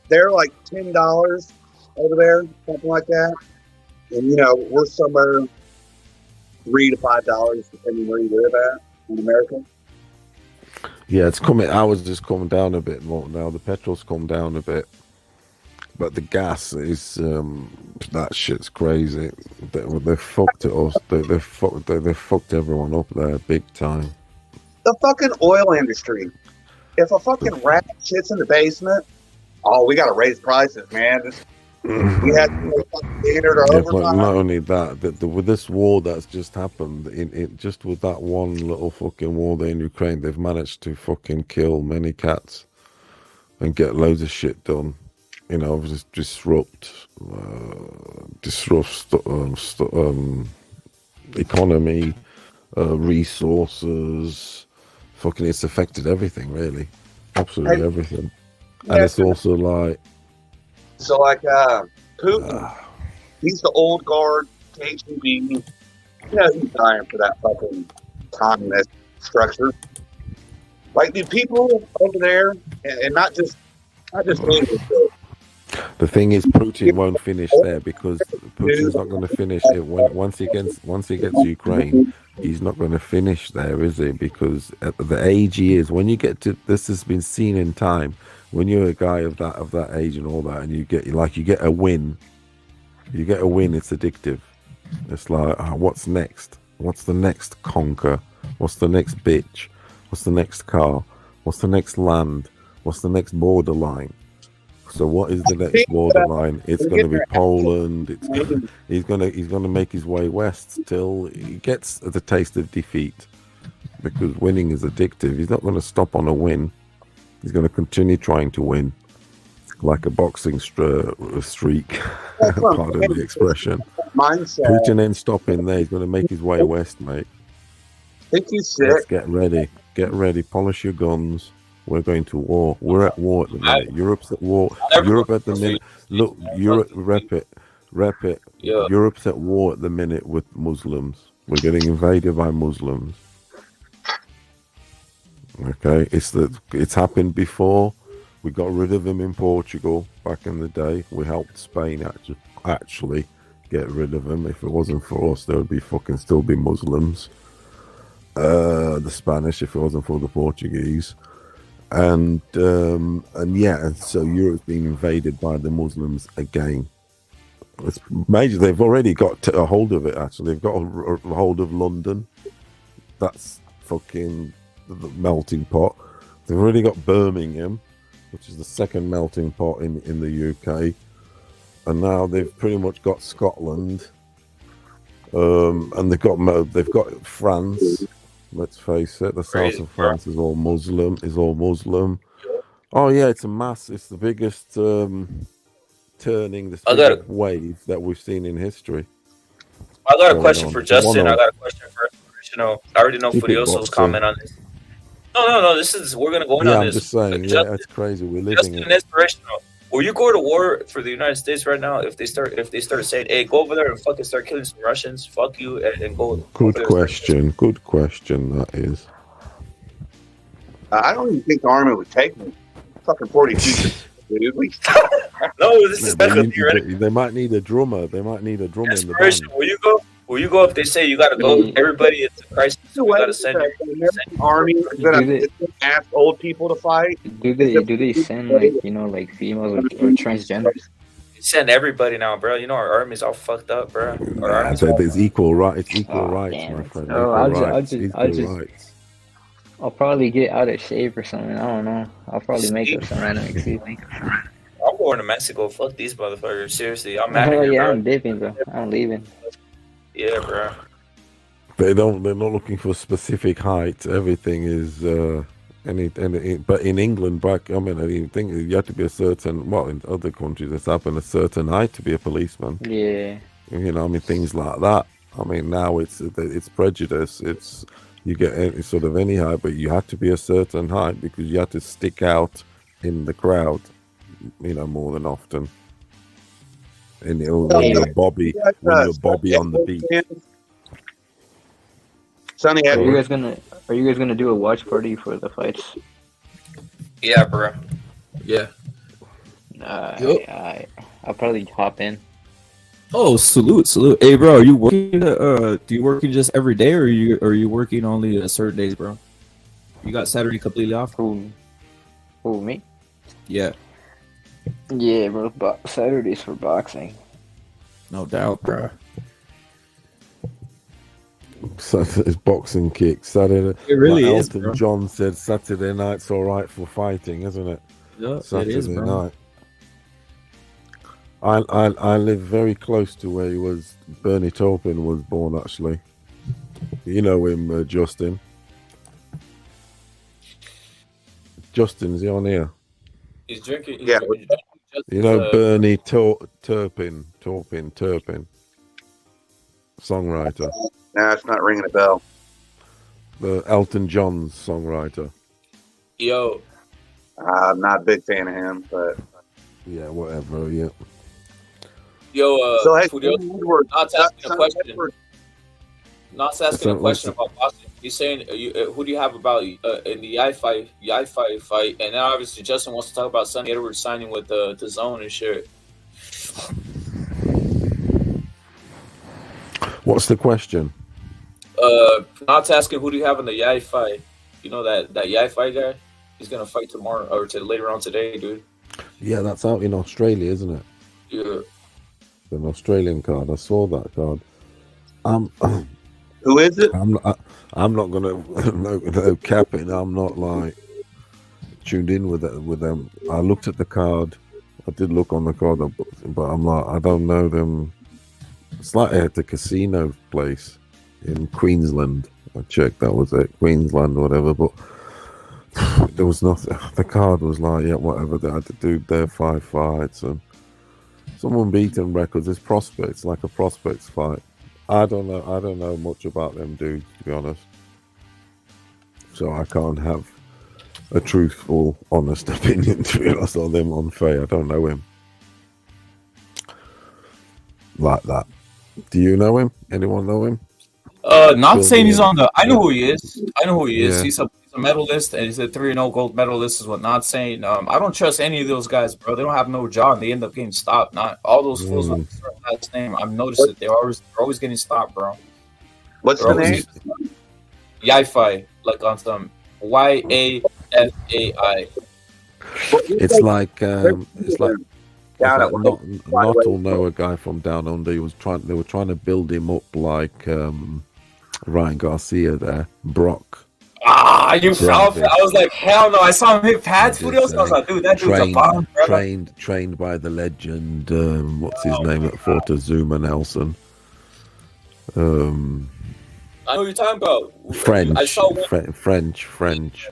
they're like $10 over there, something like that. And we're somewhere $3 to $5 depending where you live at in America. Yeah, it's coming. Ours just come down a bit more now. The petrol's come down a bit, but the gas is that shit's crazy. They fucked it us. They fucked everyone up there big time. The fucking oil industry. If a fucking rat shits in the basement, we got to raise prices, man. We had to fucking standard or Yeah, but overtime. not only that, with this war that's just happened, just with that one little fucking war there in Ukraine, they've managed to fucking kill many cats and get loads of shit done. Just disrupt economy, resources. Fucking, it's affected everything, really, absolutely everything. And it's also like. So Putin, he's the old guard, KGB. He's dying for that fucking communist structure. Like the people over there, and not just English, the thing is, Putin won't finish there because Putin's not going to finish it once he gets Ukraine. He's not going to finish there, is he? Because at the age he is, when you get to this, has been seen in time. When you're a guy of that age and all that, and you get a win, it's addictive. It's like, what's next? What's the next conquer? What's the next bitch? What's the next car? What's the next land? What's the next borderline? So what is the next borderline? It's going to be Poland. He's going to make his way west till he gets the taste of defeat, because winning is addictive. He's not going to stop on a win. He's going to continue trying to win, like a boxing streak. Pardon the expression. Mindset. Putin ain't stopping there. He's going to make his way west, mate. Think he's sick. Let's get ready. Get ready. Polish your guns. We're going to war. We're at war at the minute. Europe's at war. Europe at the minute. Look, Europe, rep it. Yeah. Europe's at war at the minute with Muslims. We're getting invaded by Muslims. Okay, it's happened before. We got rid of them in Portugal back in the day. We helped Spain actually get rid of them. If it wasn't for us, there would be fucking still be Muslims. The Spanish, if it wasn't for the Portuguese. And so Europe's been invaded by the Muslims again. It's major. They've already got a hold of it. Actually, they've got a hold of London. That's fucking the melting pot. They've already got Birmingham, which is the second melting pot in the UK, and now they've pretty much got Scotland. And they've got France. Let's face it, the south of France is all Muslim. Oh yeah, it's a mass. It's the biggest turning, this biggest wave that we've seen in history. I got a question for Justin. I got a question for I already know Furioso's comment on this. No. We're gonna go in on I'm this. Just saying. Justin, yeah, it's crazy. We're living Justin, inspirational. Will you go to war for the United States right now if they start saying, "Hey, go over there and fucking start killing some Russians"? Fuck you and go. Good question. Good question. That is. I don't even think the army would take me. Fucking 40 people, dude. No, this is They might need a drummer. They might need a drummer in the band. Will you go? Will you go if they say you gotta go? Everybody, it's a crisis. You gotta send your army. Gonna ask old people to fight. Do they send like females or transgenders? Send everybody now, bro. You know our army's all fucked up, bro. Our army's all There's equal rights. It's equal rights, my friend. Rights. I'll probably get out of shape or something. I don't know. I'll probably make up some random excuse. I'm going to Mexico. Fuck these motherfuckers. Seriously, I'm mad. Yeah, I'm dipping, bro. I'm leaving. Yeah, bro. They're not looking for specific height. Everything is but in England I think you have to be a certain, in other countries it's happened, a certain height to be a policeman. Yeah. Things like that. Now it's prejudice. It's you get any, sort of any height, but you had to be a certain height because you had to stick out in the crowd, more than often. And when you're Bobby on the beat. Sonny, Are you guys gonna do a watch party for the fights? Yeah, bro. Yeah. I'll probably hop in. Oh, salute. Hey, bro, are you working? Do you working just every day, or are you working only certain days, bro? You got Saturday completely off? Who, me? Yeah. Yeah, bro. Saturdays for boxing. No doubt, bro. Saturday's boxing kick. Saturday. It really like is, Elton bro. John said, Saturday night's all right for fighting, isn't it? Yeah, Saturday it is, bro. night. I live very close to where Bernie Taupin was born, actually. You know him, Justin. Justin, is he on here? He's drinking. Yeah. You know Bernie Taupin, songwriter. Nah, it's not ringing a bell. The Elton John's songwriter. Yo. I'm not a big fan of him, but yeah, whatever. Yeah. Yo, so hey, not asking a question. Not asking a question about boxing. He's saying, who do you have about in the Yai fight? And now obviously Justin wants to talk about Sonny Edwards signing with the zone and shit. What's the question? Not asking who do you have in the Yai fight? You know that Yai fight guy? He's gonna fight tomorrow or later on today, dude. Yeah, that's out in Australia, isn't it? Yeah. An Australian card. I saw that card. Who is it? I'm not gonna no capping. I'm not like tuned in with them. I looked at the card. I did look on the card, but I'm like, I don't know them. It's like at the casino place in Queensland. I checked, that was it, Queensland or whatever. But there was nothing. The card was like, yeah, whatever. They had to do their 5 fights and some unbeaten records. It's prospects, like a prospects fight. I don't know much about them dudes, to be honest. So I can't have a truthful, honest opinion, to be honest, on them on Faye. I don't know him like that. Do you know him? Anyone know him? Not saying he's on the. I know who he is. Yeah. He's a medalist, and he's a 3-0 gold medalist. Is what not saying. I don't trust any of those guys, bro. They don't have no jaw, and they end up getting stopped. Not all those fools with a certain last name. I've noticed that they're always getting stopped, bro. What's the name? Yai-Fi, like on some YAFAI. It's like not all know a guy from down under. They were trying to build him up like Ryan Garcia there, Brock. I was like, hell no! I saw him hit pads for those. I was like, dude, that dude's a bomb, bro. Trained by the legend. What's his name at Fort Zuma Nelson? I know what you're talking about. French. I saw one. French.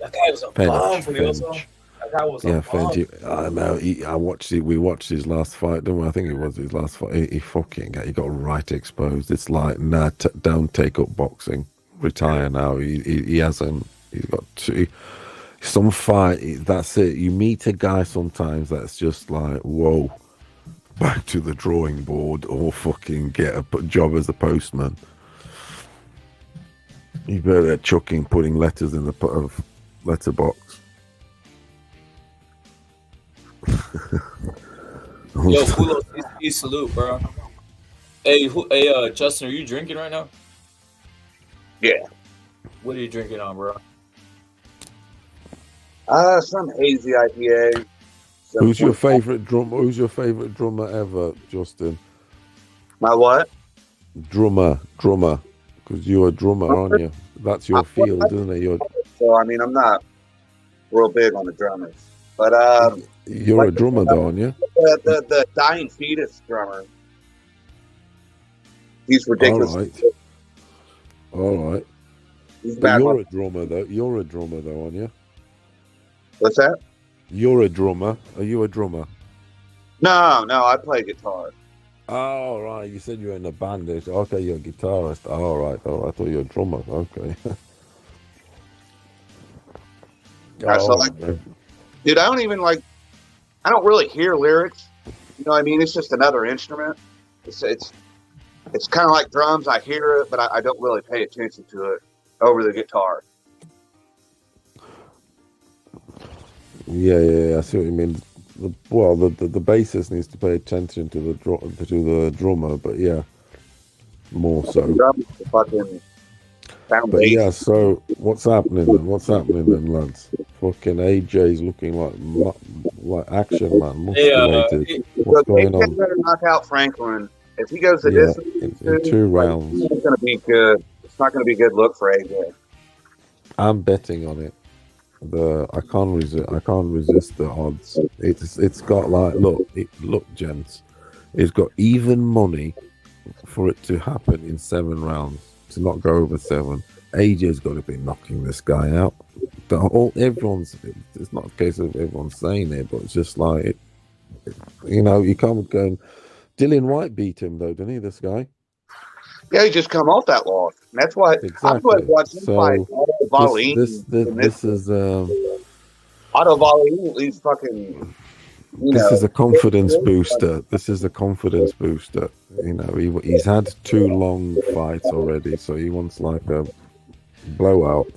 That guy was a bomb for the also. That guy was a bomb. I know. I watched it. We watched his last fight, didn't we? I think it was his last fight. He got right exposed. It's like, nah, don't take up boxing. Retire now. He hasn't. He's got some fight. That's it. You meet a guy sometimes that's just like, whoa, back to the drawing board, or fucking get a job as a postman. You better chucking, putting letters in the letterbox. Yo, Fulo, peace, salute, bro. Hey, Justin, are you drinking right now? Yeah. What are you drinking on, bro? Some hazy IPA. Who's your favorite drummer? Who's your favorite drummer ever, Justin? My what? Drummer. Because you're a drummer, aren't you? That's your field, isn't it? So I mean, I'm not real big on the drummers, but you're a drummer, though, aren't you? The Dying Fetus drummer. He's ridiculous. All right. But you're a drummer, though. You're a drummer, though, aren't you? What's that? You're a drummer. Are you a drummer? No, I play guitar. Oh, right. You said you were in a band. Okay, you're a guitarist. All right. I thought you were a drummer. Okay. So like, dude, I don't even like. I don't really hear lyrics. You know what I mean? It's just another instrument. It's kind of like drums. I hear it, but I don't really pay attention to it over the guitar. Yeah. I see what you mean. The bassist needs to pay attention to the drummer, but yeah, more so. Fucking but yeah, so what's happening then, lads? Fucking AJ's looking like action man, musculated. What's going on? Better knock out Franklin. If he goes the Yeah, distance, in 2 rounds. It's going to be good. It's not going to be a good look for AJ. I'm betting on it. I can't resist the odds. It's got like look, gents. It's got even money for it to happen in 7 rounds. To not go over 7. AJ's got to be knocking this guy out. It's not a case of everyone saying it, but it's just like, you can't go. Dylan White beat him though, didn't he? This guy. Yeah, he just come off that loss. That's why I'm going to watch him fight Otto Volley. This is Otto Volley. He's fucking. This is a confidence booster. He's had 2 long fights already, so he wants like a blowout.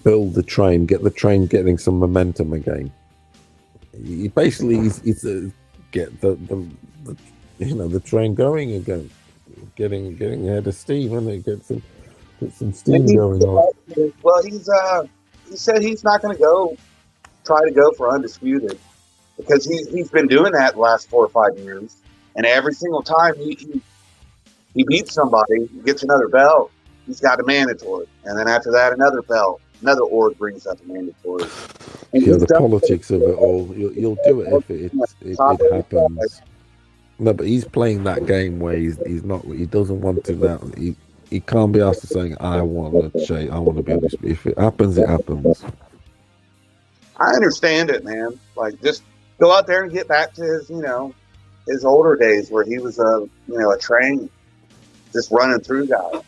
Build the train, get the train getting some momentum again. Get the train going again, getting ahead of steam, and it get some steam going on. Well, he said he's not going to try to go for undisputed because he's been doing that the last 4 or 5 years, and every single time he beats somebody, he gets another belt, he's got a mandatory, and then after that another belt, another org brings up a mandatory. Yeah, the politics of it all. You'll do it if it happens. No, but he's playing that game where he doesn't want to that. He can't be asked to saying I want to be undisputed. If it happens, it happens. I understand it, man. Like, just go out there and get back to his, his older days where he was a train, just running through guys.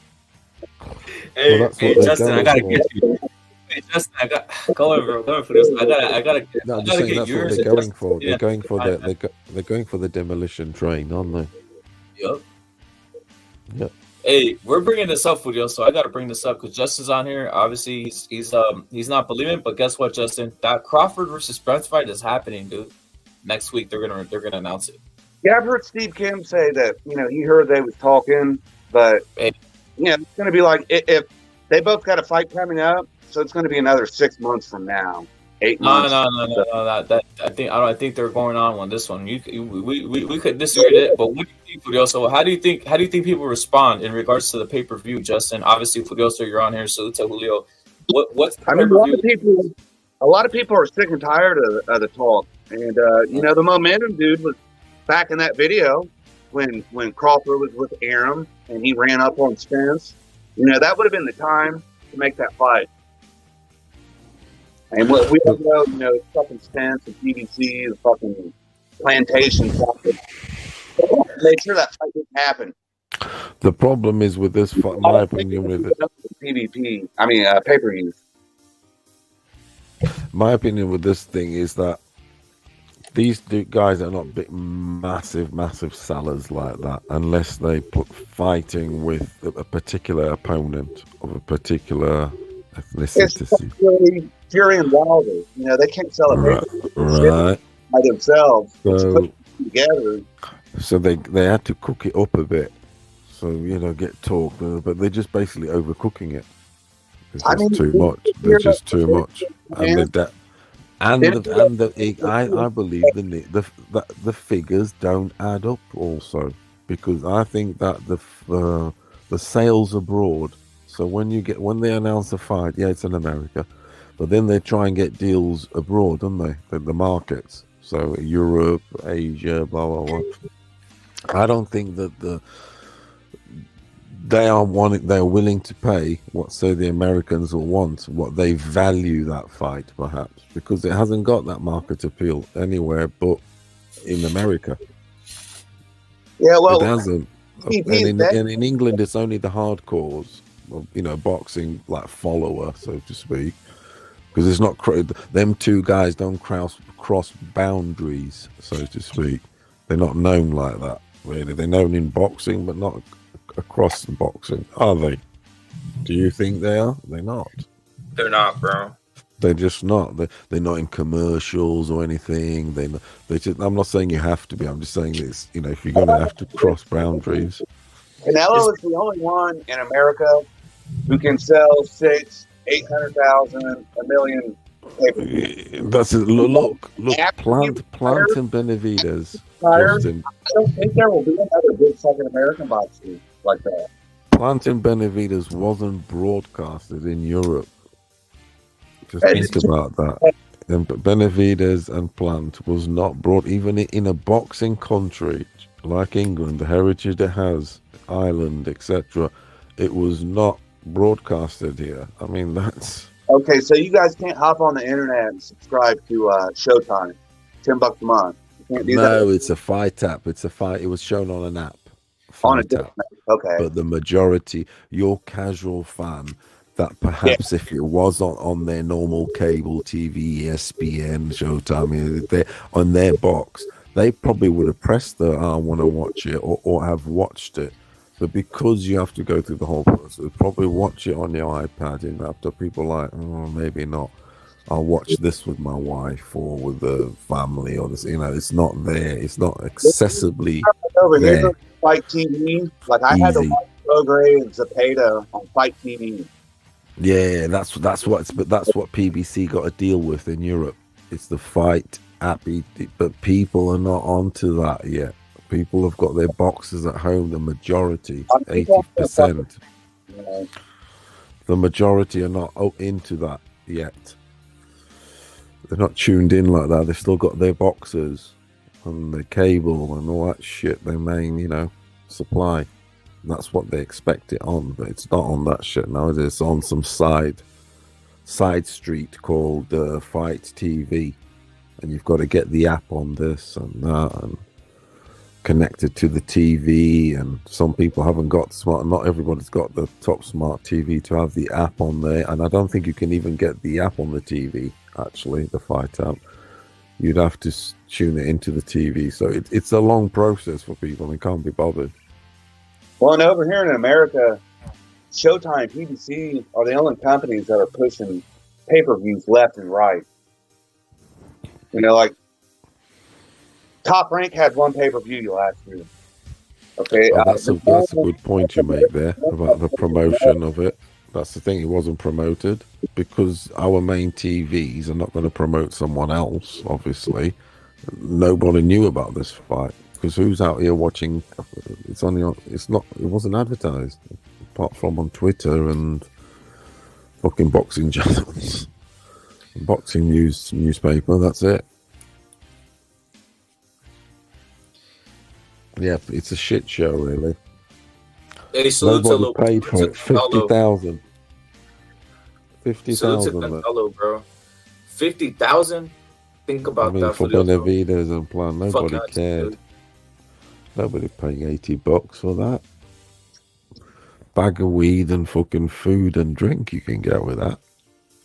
Hey, Justin, I gotta get you. Hey, Justin, I got go for this. I gotta get yours. They're going for. They're going for the demolition train, aren't they? Yep. Hey, we're bringing this up, Fudio, so I got to bring this up because Justin's on here. Obviously, he's not believing, but guess what, Justin? That Crawford versus Spence fight is happening, dude. Next week they're gonna announce it. Yeah, I've heard Steve Kim say that. He heard they was talking, but it's gonna be like if they both got a fight coming up, so it's gonna be another 6 months from now. 8 months. No. I think they're going on one. This one, we could disagree with it, but what do you think, Furioso? How do you think people respond in regards to the pay-per-view, Justin? Obviously, Furioso, you're on here. Salute to Julio. What's the pay-per-view? A lot of people are sick and tired of the talk, and the momentum dude was back in that video when Crawford was with Aram and he ran up on Spence. That would have been the time to make that fight. And what we don't know, it's fucking Spence, the PBC, the fucking plantation. Make sure that fight didn't happen. The problem is with this fight, my opinion with it. PvP, pay-per-view. My opinion with this thing is that these guys are not big, massive sellers like that unless they put fighting with a particular opponent of a particular ethnicity. It's Fury and Wilder, they can't sell it right by themselves. So, together. So they had to cook it up a bit, so get talk, but they're just basically overcooking it. It's too much. There's just too much, I believe the figures don't add up also because I think that the sales abroad. So when they announce a fight, it's in America, but then they try and get deals abroad, don't they? The markets, so Europe, Asia, blah blah blah. I don't think that they're willing to pay what the Americans will want, what they value that fight, perhaps, because it hasn't got that market appeal anywhere but in America. Yeah, well, it hasn't. And in England, it's only the hardcores boxing like follower, so to speak, because it's not them two guys don't cross boundaries, so to speak. They're not known like that, really. They're known in boxing, but not across boxing, are they? Do you think they are? They're not. They're not, bro. They're just not. They're not in commercials or anything. I'm not saying you have to be. I'm just saying this. If you're going to have to cross boundaries. Canelo is the only one in America who can sell 800,000, a million. That's it. Look. Plant and Benavidez. I don't think there will be another good second American boxer like that. Plant and Benavidez wasn't broadcasted in Europe. Just think about that. And Benavidez and Plant was not brought, even in a boxing country like England, the heritage it has, Ireland, etc. It was not broadcasted here. I mean, that's okay. So you guys can't hop on the internet and subscribe to Showtime, $10 a month. You can't do that. No, it's a fight app. It was shown on an app. On a different app. Okay. But the majority, your casual fan, that perhaps if it was on their normal cable TV, ESPN, Showtime, they're on their box, they probably would have pressed the I want to watch it or have watched it. But because you have to go through the whole process, they'll probably watch it on your iPad and after people like, oh, maybe not. I'll watch this with my wife or with the family or this. It's not there. It's not accessibly over there. Here, Fight TV. Like I had to watch Prograde and Zepeda on Fight TV. Yeah, that's what PBC got to deal with in Europe. It's the fight app, but people are not onto that yet. People have got their boxes at home. The majority, 80%. The majority are not into that yet. They're not tuned in like that. They've still got their boxes and their cable and all that shit. Their main, supply. That's what they expect it on, but it's not on that shit nowadays. It's on some side street called Fight TV, and you've got to get the app on this and that and connected to the TV. And some people haven't got smart. Not everybody's got the top smart TV to have the app on there, and I don't think you can even get the app on the TV. Actually, the Fight app, you'd have to tune it into the TV. So it's a long process for people. They can't be bothered. Well, and over here in America, Showtime, PBC are the only companies that are pushing pay-per-views left and right. Like Top Rank had one pay-per-view last year. Okay, that's a good point you make there about the promotion of it. That's the thing; it wasn't promoted because our main TVs are not going to promote someone else. Obviously, nobody knew about this fight. Because who's out here watching? It wasn't advertised apart from on Twitter and fucking boxing channels, boxing newspaper. That's it. Yeah, it's a shit show, really. Hey, nobody paid for it. 50,000. 50,000, bro. 50,000. Think about that for Benavidez and Plan. Nobody cared. Dude. Nobody paying $80 for that. Bag of weed and fucking food and drink you can get with that.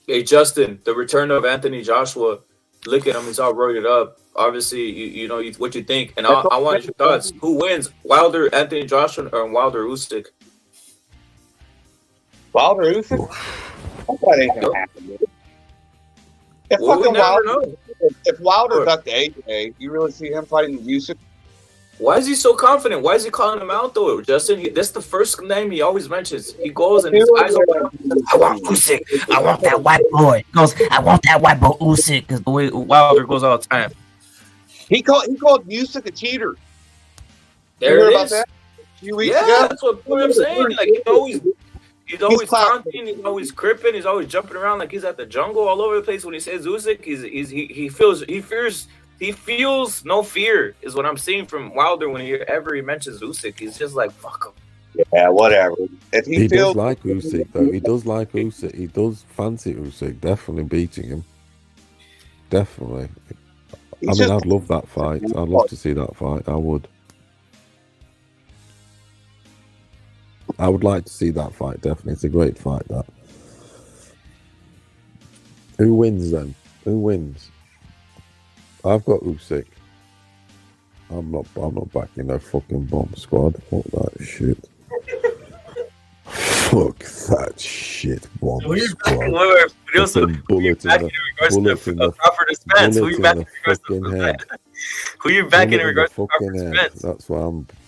Hey, Justin, the return of Anthony Joshua. Look at him; he's all roided up. Obviously, you know what you think, and I wanted your thoughts. Who wins, Wilder, Anthony Joshua, or Wilder Usyk? Wilder Usyk? That ain't gonna happen, dude. If Wilder ducked AJ, you really see him fighting Usyk? Why is he so confident? Why is he calling him out though, Justin? That's the first name he always mentions. He goes and his eyes open up. I want Usyk. I want that white boy. He goes, I want that white boy Usyk. Because the way Wilder goes all the time. He called Usyk a cheater. There you it about is. that a few weeks ago? That's what I'm saying. Like he's always taunting, he's always cripping, he's always jumping around like he's at the jungle all over the place. When he says Usyk, he feels no fear, is what I'm seeing from Wilder when he mentions Usyk. He's just like, fuck him. Yeah, whatever. If he does like Usyk, though. He does like Usyk. He does fancy Usyk. Definitely beating him. Definitely. I'd love that fight. I'd love to see that fight. I would. I would like to see that fight. Definitely, it's a great fight. That. Who wins then? Who wins? I've got Usyk. I'm not backing no fucking bomb squad. Fuck that shit. Fuck that shit, bomb Who you squad. backing? Wait, also, Who you backing in regards to Crawford and Spence? Who you backing in regards to Who you backing in regards to Crawford and Spence?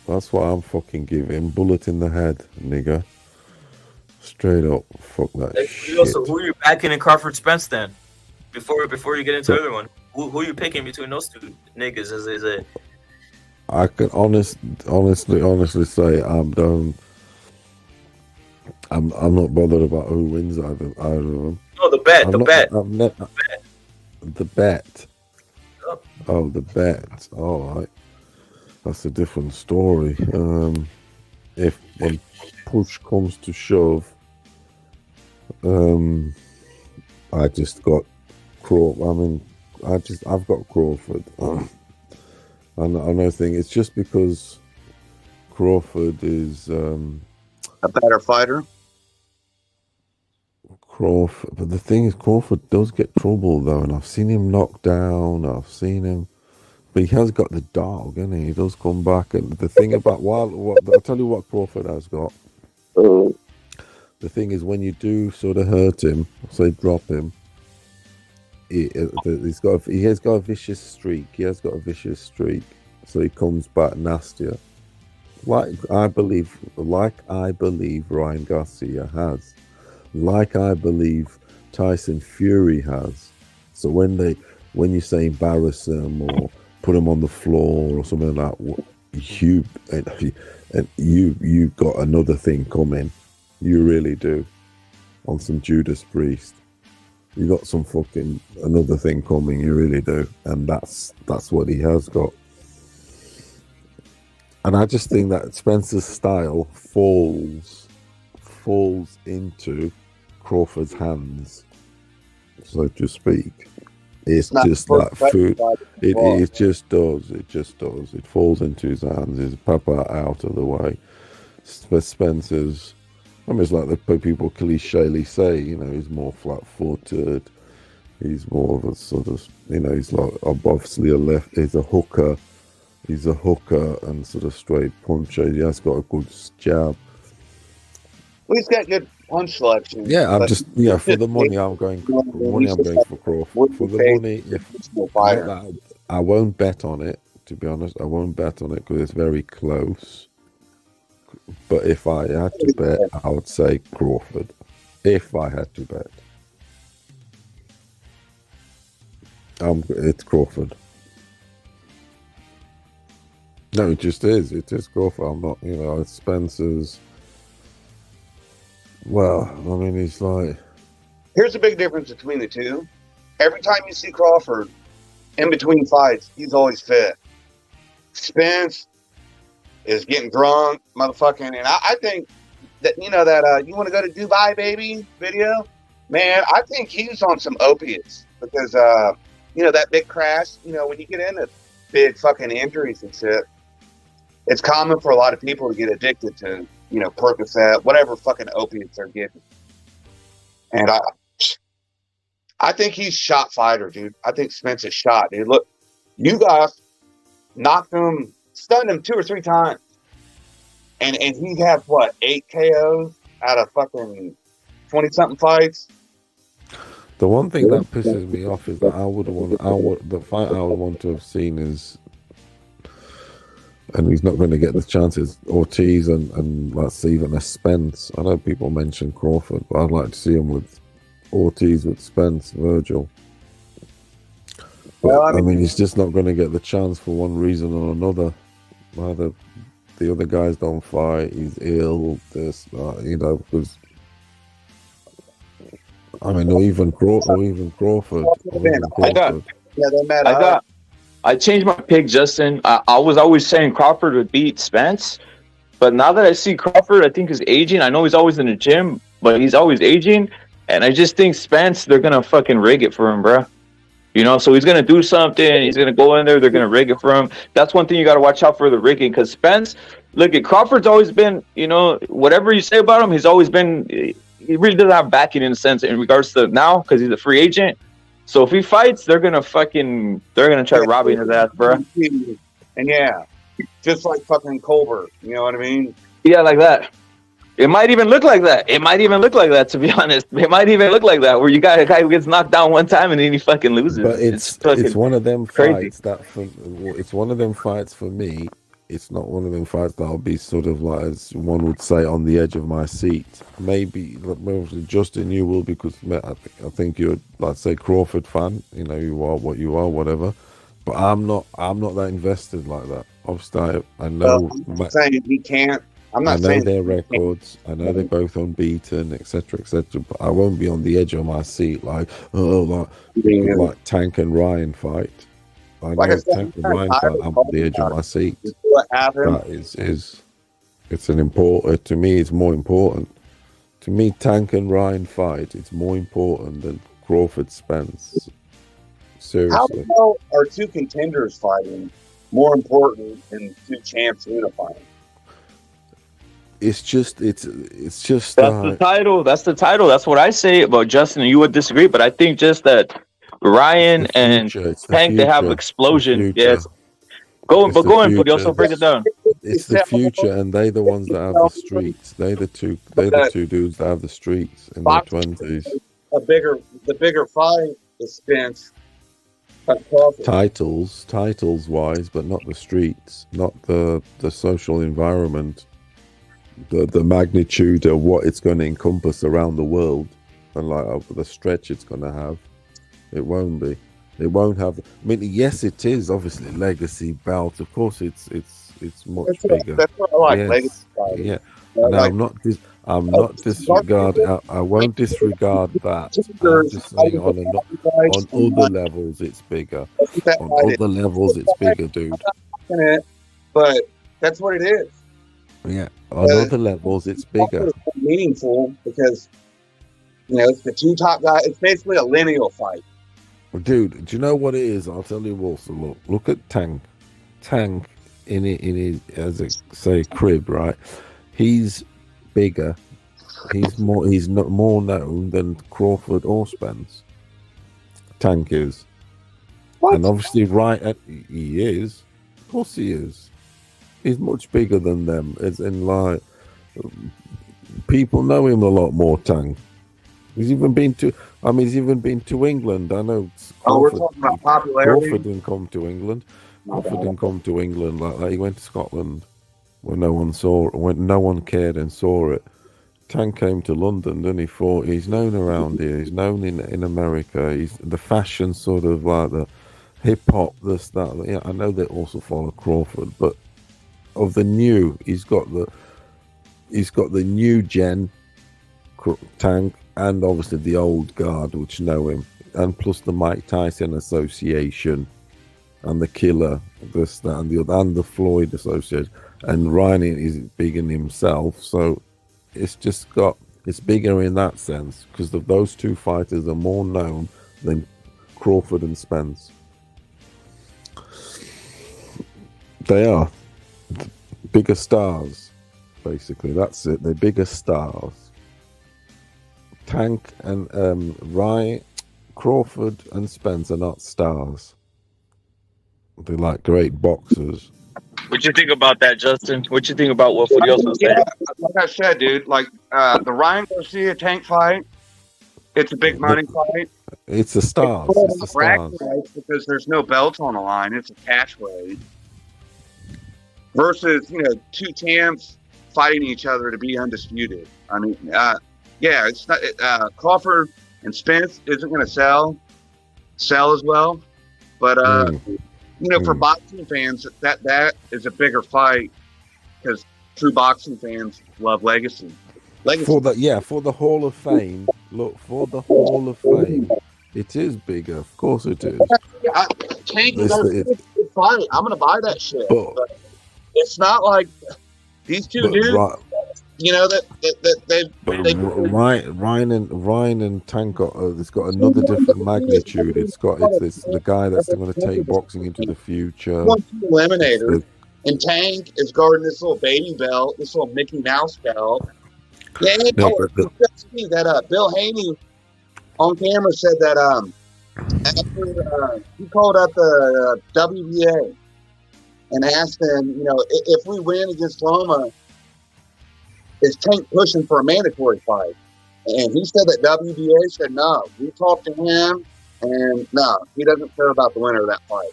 That's why I'm fucking giving bullet in the head, nigga. Straight up, fuck that shit. Also, who are you backing in Crawford Spence then? Before you get into the other one, who are you picking between those two niggas? Is it? I can honestly say I'm done. I'm not bothered about who wins either of them. No, the bet. The bet. The bet. Oh, the bet. All right, that's a different story. If when push comes to shove, I just got Crawford. I mean, I've got Crawford. Another thing, it's just because Crawford is a better fighter. Crawford, but the thing is, Crawford does get trouble though, and I've seen him knocked down. I've seen him, but he has got the dog, and he does come back. And the thing about I'll tell you what Crawford has got. The thing is, when you do sort of hurt him, say drop him, he has got a vicious streak. He has got a vicious streak, so he comes back nastier. Like I believe Ryan Garcia has. Like I believe Tyson Fury has. So when you say embarrass him or put him on the floor or something like that, you've got another thing coming. You really do. On some Judas Priest, you got some fucking another thing coming. You really do, and that's what he has got. And I just think that Spence's style falls into Crawford's hands, so to speak. It's just like food. It just does. It falls into his hands. His papa out of the way. Spencer's, I mean, it's like the people clichely say, he's more flat-footed. He's more of a sort of, he's like obviously he's a hooker. He's a hooker and sort of straight puncher. He has got a good jab. Well, he's got good punch selection. Yeah, for the money I'm going for Crawford. For the money, I won't bet on it, to be honest. I won't bet on it because it's very close. But if I had to bet, I would say Crawford. If I had to bet. It's Crawford. No, it just is. It is Crawford. I'm not, it's Spencer's. Well, I mean, he's like. Here's the big difference between the two. Every time you see Crawford in between fights, he's always fit. Spence is getting drunk, motherfucking, and I think that you want to go to Dubai, baby video, man. I think he's on some opiates because that big crash. When you get into big fucking injuries and shit, it's common for a lot of people to get addicted to Percocet, whatever fucking opiates they're getting. And I think he's shot fighter, dude. I think Spence is shot, dude. Look, you guys knocked him, stunned him 2 or 3 times. And he had, 8 KOs out of fucking 20-something fights? The one thing that pisses me off is that the fight I would want to have seen is, and he's not going to get the chances, Ortiz and let's see, even a Spence. I know people mention Crawford, but I'd like to see him with Ortiz, with Spence, Virgil. But, well, I mean, he's just not going to get the chance for one reason or another. Either the other guys don't fight, he's ill, because I mean, or even Crawford. I changed my pick, Justin. I was always saying Crawford would beat Spence, but now that I see Crawford, I think he's aging. I know he's always in the gym, but he's always aging, and I just think Spence, they're gonna fucking rig it for him, bro. So he's gonna do something. He's gonna go in there. They're gonna rig it for him. That's one thing you got to watch out for, the rigging, because Spence, look at Crawford's always been, you know, whatever you say about him, he's always been. He really doesn't have backing in a sense in regards to now because he's a free agent. So if he fights, they're gonna try robbing his ass, bro. And yeah, just like fucking Colbert. You know what I mean? Yeah, like that. It might even look like that. To be honest, it might even look like that, where you got a guy who gets knocked down one time and then he fucking loses. But it's one of them fights it's one of them fights for me. It's not one of them fights that I'll be sort of like, as one would say, on the edge of my seat. Maybe Justin, you will, because I think you're, let's say, Crawford fan. You know, you are what you are, whatever. But I'm not that invested like that. Obviously, I know. I'm not saying he can't. I'm not I know saying their records. I know they're both unbeaten, etc., etc. But I won't be on the edge of my seat like Tank and Ryan fight. I know Tank and Ryan fight. I'm on the edge of my seat. That it's an important. To me, it's more important. To me, Tank and Ryan fight. It's more important than Crawford Spence. Seriously. How are two contenders fighting more important than two champs unifying? It's just that's the title. That's the title. That's what I say about Justin. You would disagree, but I think just that Ryan and Tank, they have explosion. Yes. Go in, but also break it down. It's the future, and they're the ones that have the streets. They're the two dudes that have the streets in their 20s. The bigger fight is Spence. Titles wise, but not the streets, not the social environment, the magnitude of what it's going to encompass around the world, and like over the stretch it's going to have. It won't be. It won't have. I mean, yes, it is obviously legacy belt. Of course, it's much bigger. That's what I like. Yes. Legacy Yeah. No, I'm not disregard. I won't disregard that. I'm just saying on other levels it's bigger. On other levels it's bigger, dude. But that's what it is. Yeah. On other levels it's bigger. It's meaningful because it's the two top guys. It's basically a lineal fight. Dude, do you know what it is? I'll tell you also. Look at Tank. Tank in his, as a say, crib, right? He's bigger. He's not more known than Crawford or Spence. Tank is. What? And obviously he is. Of course he is. He's much bigger than them. As in, like, people know him a lot more, Tank. He's even been to England. I know. We're talking about popularity. Crawford didn't come to England. Crawford didn't come to England like that. He went to Scotland when no one saw it, when no one cared and saw it. Tank came to London, then he fought. He's known around here. He's known in America. He's the fashion sort of like the hip hop, this, that. Yeah, I know they also follow Crawford, but of the new, he's got the new gen Tank, and obviously the old guard, which know him, and plus the Mike Tyson Association, and the Killer, this, that, and the other, and the Floyd Association, and Ryan is big in himself, so it's bigger in that sense because those two fighters are more known than Crawford and Spence. They are bigger stars, basically. That's it. They're bigger stars. Tank and Ryan, Crawford and Spence are not stars. They're like great boxers. What you think about that, Justin? What you think about what Furioso said? Like I said, dude, like the Ryan Garcia Tank fight, it's a big money fight. It's a stars. It's a stars. Because there's no belts on the line. It's a cash raid. Versus, two champs fighting each other to be undisputed. I mean, it's not Crawford and Spence isn't going to sell as well, but for boxing fans, that is a bigger fight because true boxing fans love legacy. For the Hall of Fame. Look, for the Hall of Fame, it is bigger. Of course, it is. Tank is a good fight. I'm going to buy that shit. But it's not like these two dudes. Ryan and Tank it's got another different magnitude. It's the guy that's going to take boxing into the future. Eliminator. And Tank is guarding this little baby belt, this little Mickey Mouse belt. Yeah, that Bill Haney on camera said that after he called up the WBA and asked them, you know, if we win against Loma, is Tank pushing for a mandatory fight? And he said that WBA said no. We talked to him, and no, he doesn't care about the winner of that fight.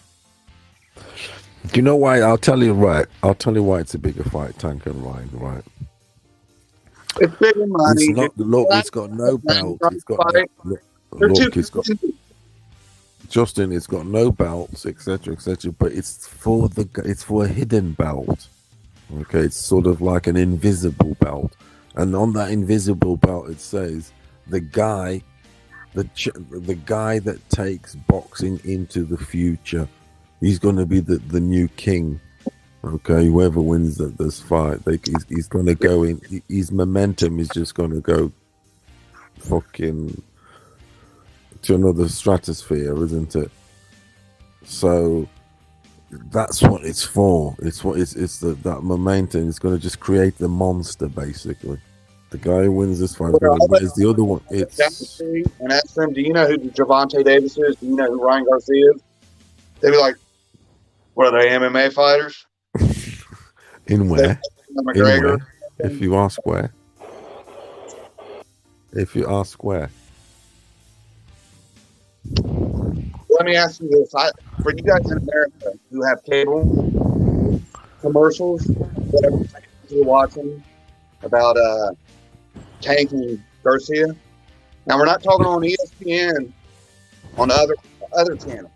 Do you know why? I'll tell you why it's a bigger fight, Tank and Ryan, right? It's bigger money. It's not, look, it's got no belt. It's got no, look, it's got Justin. It's got no belts, etc., etc. But it's for a hidden belt. Okay, it's sort of like an invisible belt, and on that invisible belt it says the guy that takes boxing into the future. He's going to be the new king. Okay, whoever wins this fight, he's going to go in. His momentum is just going to go fucking to another stratosphere, isn't it? So that's what it's for. It's that momentum is going to just create the monster, basically. The guy who wins this fight is the other one. It's and ask them, do you know who Javante Davis is? Do you know who Ryan Garcia is? They'd be like, what are they, MMA fighters? In where? McGregor. In where? If you ask where. If you ask where. Let me ask you this. For you guys in America who have cable commercials, whatever you're watching about Tank and Garcia. Now, we're not talking on ESPN, on the other channel.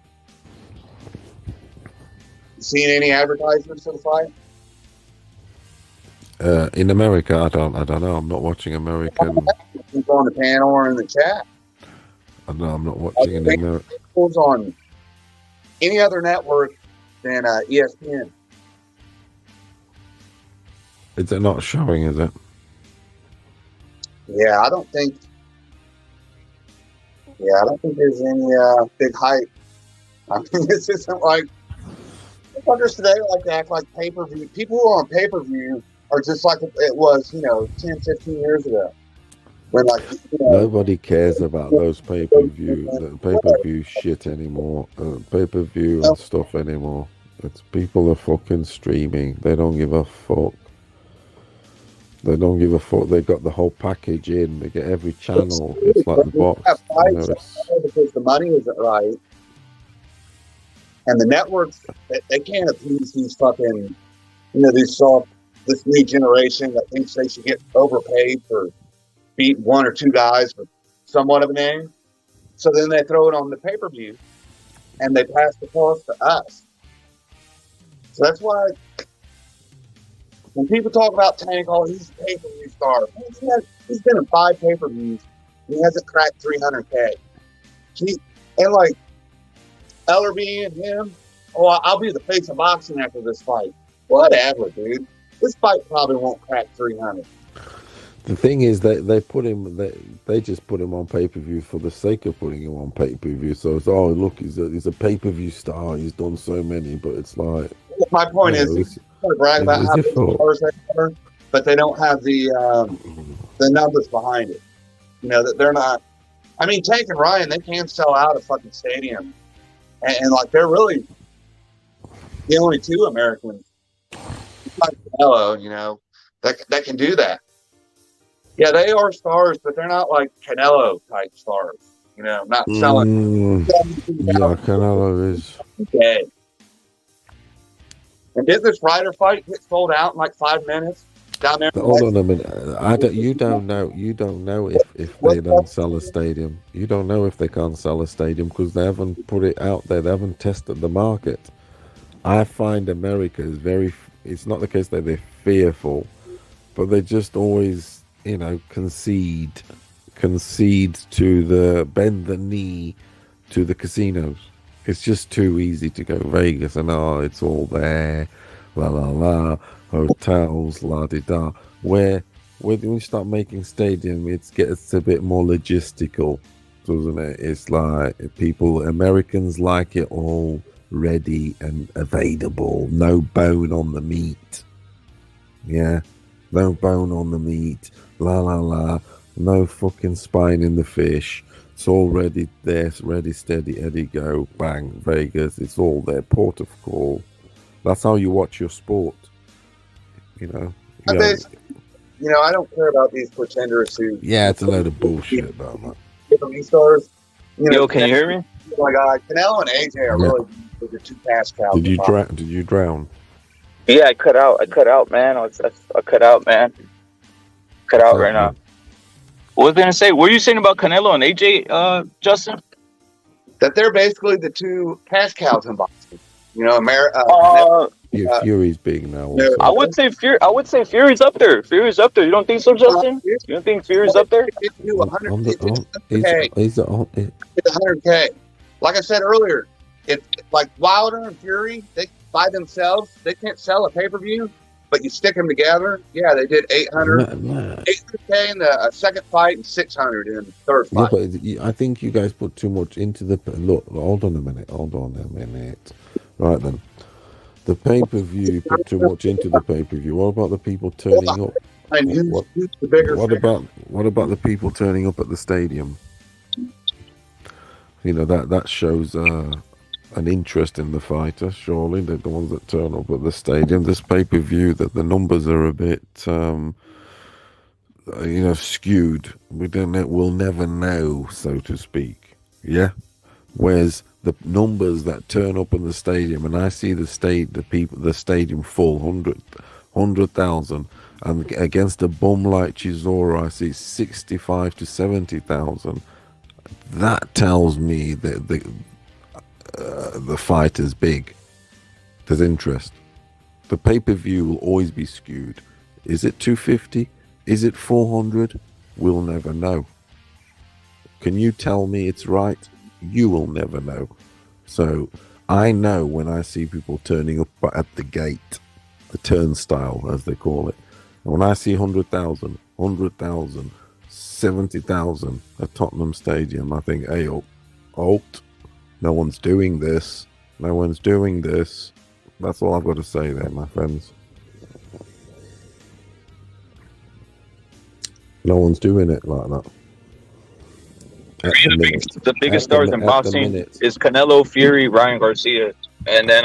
Seen any advertisements for the fight? In America, I don't know. I'm not watching American. People on the panel or in the chat. I'm not watching any American. On any other network than ESPN. Is it not showing? Is it? Yeah, I don't think there's any big hype. I mean, this isn't like fuckers today like to act like pay-per-view. People who are on pay-per-view are just like it was, 10, 15 years ago. When nobody cares about those pay-per-view shit anymore. Pay-per-view and stuff anymore. It's people are fucking streaming. They don't give a fuck. They don't give a fuck. They got the whole package in. They get every channel. It's like the box. Because the money isn't right. And the networks, they can't appease these fucking, this new generation that thinks they should get overpaid for beat one or two guys for somewhat of a name. So then they throw it on the pay-per-view and they pass the cost to us. So that's why when people talk about Tank, he's a pay-per-view star. He's been in 5 pay-per-views. He hasn't cracked 300K. And like Ellerby and him, I'll be the face of boxing after this fight. Whatever, dude. This fight probably won't crack 300. The thing is that they just put him on pay-per-view for the sake of putting him on pay-per-view. So it's look, he's a pay-per-view star. He's done so many, but it's like my point is they brag about how many stars they are, but they don't have the numbers behind it. That they're not. I mean, Tank and Ryan, they can sell out a fucking stadium, and like they're really the only 2 Americans, like Canelo, that can do that. Yeah, they are stars, but they're not like Canelo type stars. Not selling. Yeah, Canelo is dead. And did this Ryder fight get sold out in like 5 minutes down there? Hold on a minute. You don't know if they don't sell a stadium. You don't know if they can't sell a stadium because they haven't put it out there. They haven't tested the market. I find America is it's not the case that they're fearful, but they just always, concede to bend the knee to the casinos. It's just too easy to go Vegas and it's all there, la la la, hotels, la di da. Where when we start making stadium, it gets a bit more logistical, doesn't it? It's like Americans like it all ready and available. No bone on the meat. Yeah, no bone on the meat. La la la. No fucking spine in the fish. It's all ready there, ready, steady, Eddie, go, bang, Vegas. It's all there, port of call. That's how you watch your sport. You know. I don't care about these pretenders who. Yeah, it's a load of bullshit about that. Different stars. Yo, can you hear me? Oh my God, Canelo and AJ are really the two cash cows. Did you drown? Yeah, I cut out, man. I cut out, man. Cut out right now. What was I gonna say? What were you saying about Canelo and AJ, Justin? That they're basically the two cash cows in boxing. You know, Fury's big now. Also. I would say Fury's up there. Fury's up there. You don't think so, Justin? You don't think Fury's up there? It's 100K. Like I said earlier, if like Wilder and Fury, they by themselves, they can't sell a pay-per-view, but you stick them together. Yeah, they did 800K in the second fight and 600 in the third fight. Yeah, but I think you guys put too much into the look. Hold on a minute. Right then, the pay-per-view, you put too much into the pay-per-view. What about the people turning up? Who's the bigger what about the people turning up at the stadium? You know, that shows an interest in the fighter. Surely they're the ones that turn up at the stadium. This pay-per-view, that the numbers are a bit skewed. We'll never know, so to speak. Yeah. Whereas the numbers that turn up in the stadium, and I see the stadium full, 100,000, and against a bum like Chisora, I see 65 to 70,000. That tells me that the fight is big. There's interest. The pay-per-view will always be skewed. Is it 250? Is it 400? We'll never know. Can you tell me it's right? You will never know. So I know when I see people turning up at the gate, the turnstile as they call it, and when I see 100,000, 70,000 at Tottenham Stadium, I think, hey, halt, no one's doing this. That's all I've got to say there, my friends. No one's doing it like that. The biggest stars in boxing is Canelo, Fury, Ryan Garcia, and then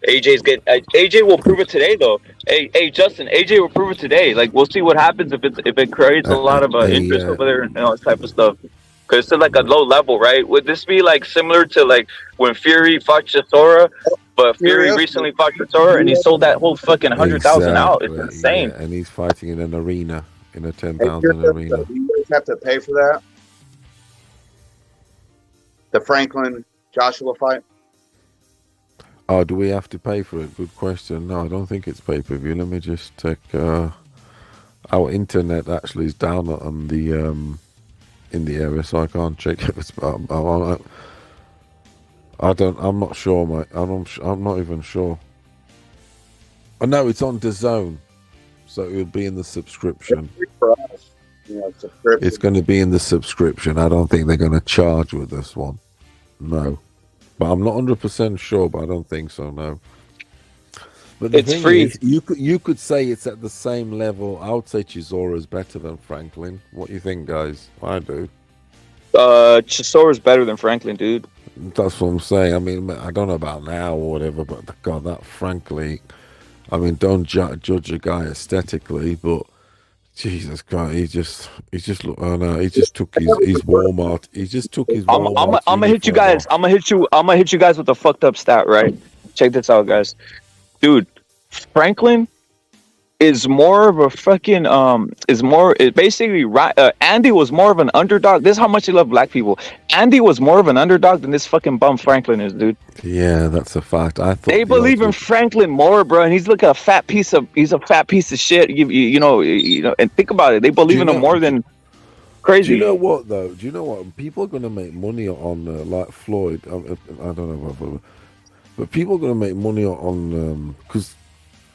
AJ will prove it today though. Hey Justin, AJ will prove it today. Like we'll see what happens if it creates a lot of interest over there and all this type of stuff. Because it's like a low level, right? Would this be like similar to like when Fury fought Chisora, but Fury recently fought Chisora and he sold that whole fucking 100,000 out? It's insane. Yeah, and he's fighting in an arena, in a 10,000 arena. You guys have to pay for that. The Franklin Joshua fight. Oh, do we have to pay for it? Good question. No, I don't think it's pay-per-view. Let me just check. Our internet actually is down on the in the area, so I can't check if it's. I'm not sure, mate. I'm not even sure. Oh no, it's on DAZN, so it will be in the subscription. For us, subscription. It's going to be in the subscription. I don't think they're going to charge with this one. No. But I'm not 100% sure, but I don't think so, no. But it's free. Is, you could say it's at the same level. I would say Chisora is better than Franklin. What do you think, guys? I do. Chisora's better than Franklin, dude. That's what I'm saying. I mean, I don't know about now or whatever, but God, that frankly, I mean, don't judge a guy aesthetically, but Jesus Christ, he just took his Walmart. He just took his Walmart. I'm gonna hit you guys. I'm gonna hit you guys with a fucked up stat, right? Check this out, guys. Dude, Franklin is more of a fucking Andy was more of an underdog. This is how much he loved black people. Andy was more of an underdog than this fucking bum Franklin is, dude. Yeah, that's a fact. I thought they believe in Franklin more, bro, and he's like a fat piece of shit. You know, and think about it. They believe in him more than crazy. Do you know what though? Do you know what? People are gonna make money on like Floyd. I don't know, but people are gonna make money on because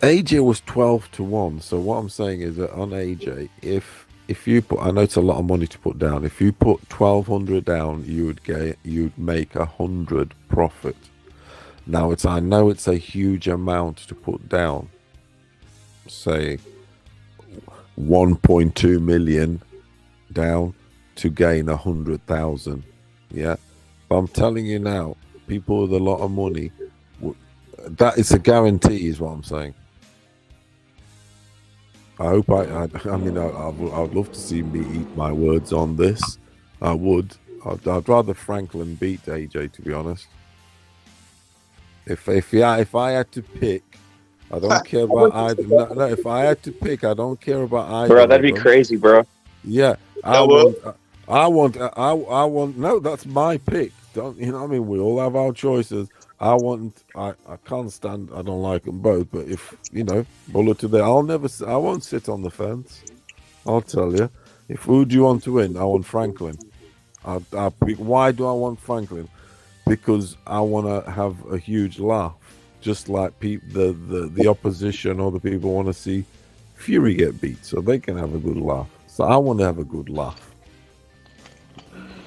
AJ was 12-1. So what I'm saying is that on AJ, if you put, I know it's a lot of money to put down. If you put 1,200 down, you'd make 100 profit. Now I know it's a huge amount to put down. Say 1.2 million down to gain 100,000. Yeah, but I'm telling you now, people with a lot of money, that is a guarantee, is what I'm saying. I hope I mean, I'd love to see me eat my words on this. I would. I'd rather Franklin beat AJ, to be honest. If I had to pick, I don't care about either. No, if I had to pick, I don't care about either. Bro, that'd be crazy, bro. Yeah, I want. No, that's my pick. Don't you know what I mean? We all have our choices. I can't stand. I don't like them both. But if bullet to the, I won't sit on the fence. I'll tell you. Who do you want to win? I want Franklin. I'll pick. Why do I want Franklin? Because I want to have a huge laugh, just like the opposition or the people want to see Fury get beat, so they can have a good laugh. So I want to have a good laugh.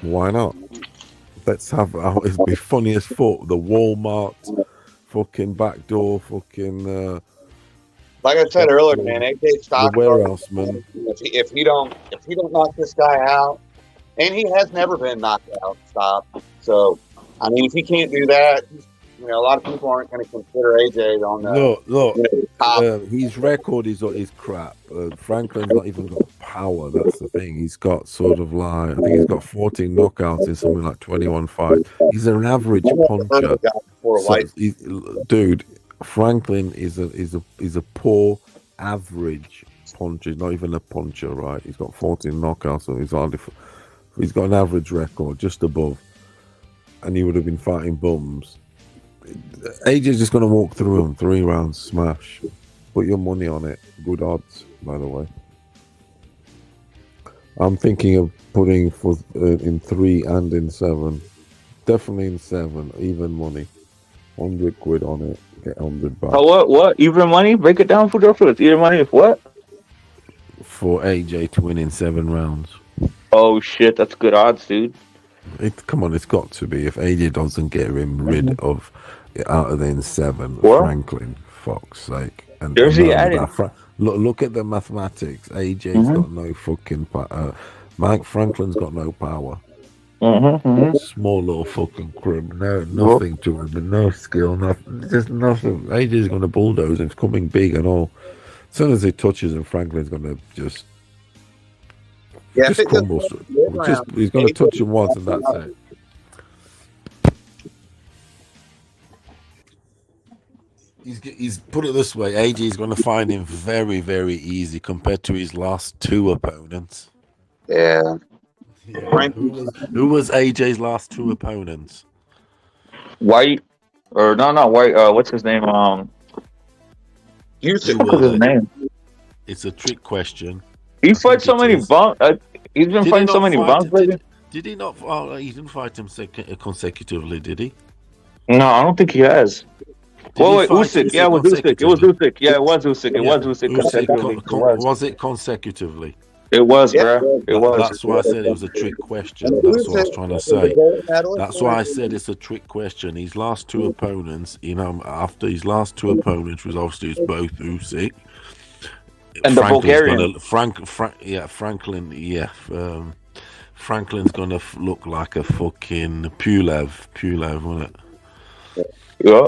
Why not? Let's have. It'd be funny as fuck. The Walmart, fucking backdoor, fucking. Like I said earlier, man, AJ Stock. The warehouse man. If he don't knock this guy out, and he has never been knocked out, stop. So. I mean, if he can't do that, a lot of people aren't going to consider AJ on the look. His record is crap. Franklin's not even got power. That's the thing. He's got sort of like, I think he's got 14 knockouts in something like 21 fights. He's an average puncher. Dude, Franklin is a poor average puncher. He's not even a puncher, right? He's got 14 knockouts, so he's got an average record, just above. And he would have been fighting bums. AJ's just going to walk through him, 3 rounds, smash. Put your money on it. Good odds, by the way. I'm thinking of putting in 3 and in 7. Definitely in 7, even money. 100 quid on it, get 100 back. Oh, what? Even money? Break it down for it's even money if what? For AJ to win in 7 rounds. Oh shit, that's good odds, dude. Come on, it's got to be. If AJ doesn't get him rid of out of the 7, Franklin, fuck's sake. And there's the added. Look at the mathematics. AJ's got no fucking power. Mike Franklin's got no power. Small little fucking crib. Nothing to him. No skill. Just nothing. AJ's going to bulldoze. It's coming big and all. As soon as he touches him, Franklin's going to just. Just crumble. He's going to touch him once and that's it. He's put it this way. AJ is going to find him very, very easy compared to his last 2 opponents. Yeah. Who was AJ's last 2 opponents? White, or not White. What's his name? What's his name? It's a trick question. He fought so many bumps. He's been fighting so many bumps lately. Did he not? Oh, he didn't fight him consecutively, did he? No, I don't think he has. Wait, Usyk. Yeah, it was Usyk. It was Usyk. Yeah, it was Usyk. It was Usyk consecutively. Was it consecutively? It was, bro. It was. That's why I said it was a trick question. That's what I was trying to say. That's why I said it's a trick question. His last 2 opponents, after his last 2 opponents, was obviously it's both Usyk. And the Bulgarian. Franklin's gonna look like a fucking Pulev, won't it? Yeah.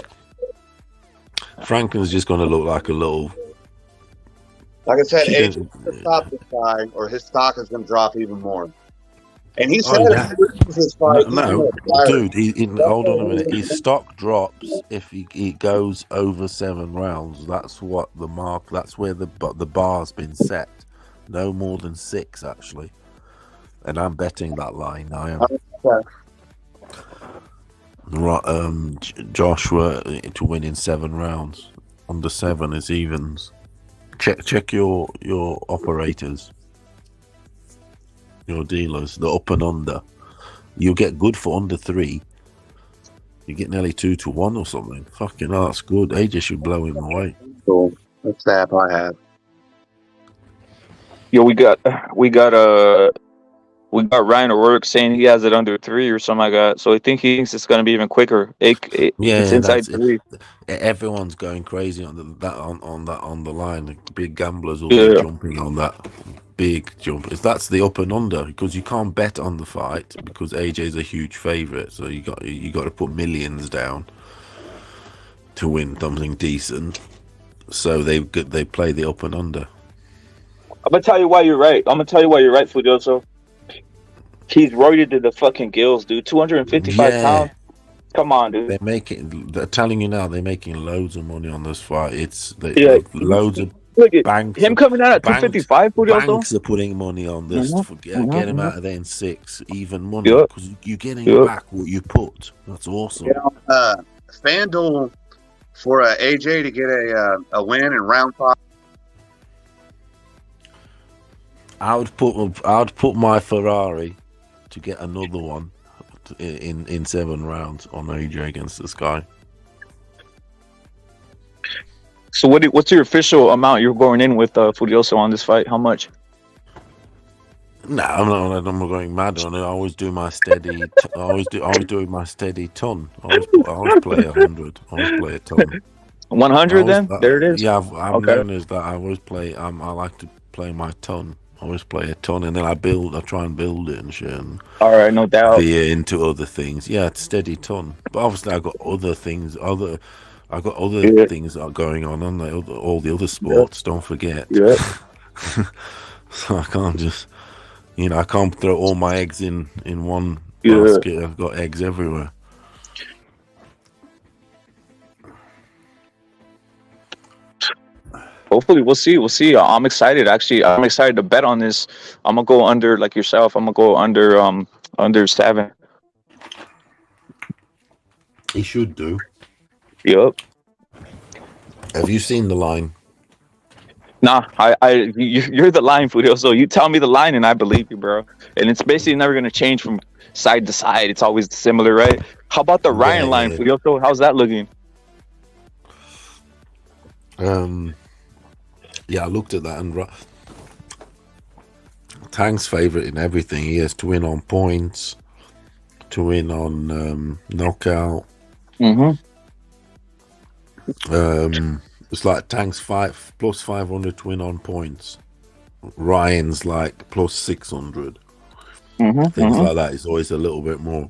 Franklin's just gonna look like a little. Like I said, AJ to stop this guy, or his stock is going to drop even more. And he said, his fight. No, dude. Hold on a minute. His stock drops if he goes over 7 rounds. That's what the mark. That's where the bar's been set. No more than 6, actually. And I'm betting that line. I am. Joshua to win in 7 rounds. Under 7 is evens. Check your operators, your dealers, the up and under. You get good for under 3. You get nearly 2-1 or something. Fucking hell, that's good. AJ should blow him away. Cool. That's the app I have. Yo, we got we got Ryan O'Rourke saying he has it under 3 or something like that. So I think he thinks it's going to be even quicker. It's inside that's it. 3. Everyone's going crazy on the line. The big gamblers will be Yeah. jumping on that big jump. That's the up and under, because you can't bet on the fight because AJ's a huge favorite. So you got to put millions down to win something decent. So they play the up and under. I'm gonna tell you why you're right. Fudioso. He's roided to the fucking gills, dude. 255 pounds. Come on, dude. They're telling you now, they're making loads of money on this fight. Loads of look at banks. Him coming out at 255, Fudioso. Banks are putting money on this. Get him out of there in 6, even money, Yep. because you're getting back what you put. That's awesome. FanDuel for AJ to get a win in round 5. I would put my Ferrari to get another one in 7 rounds on AJ against this guy. So what's your official amount you're going in with Fudioso on this fight? How much? No, I'm not going mad on it. I always do my steady. I always do my steady ton. I always play 100. I always play a ton. 100 then? There it is. Yeah, I'm known as that. I always play. I like to play my ton. I always play a ton, and then I try and build it and shit. And all right, no doubt. Veer into other things. Yeah, it's steady ton. But obviously, I got other things. Things that are going on all the other sports. Don't forget. Yeah. So I can't just, I can't throw all my eggs in one basket. I've got eggs everywhere. Hopefully, we'll see. I'm excited. Actually, I'm excited to bet on this. I'm gonna go under, like yourself. I'm gonna go under 7. He should do. Yep. Have you seen the line? Nah, you're the line, Fudio. So you tell me the line, and I believe you, bro. And it's basically never gonna change from side to side. It's always similar, right? How about the Ryan line, Fudio? So how's that looking? Yeah, I looked at that, and Tang's favorite in everything. He has to win on points, to win on knockout. It's like Tang's plus 500 to win on points. Ryan's like plus 600. Things like that is always a little bit more.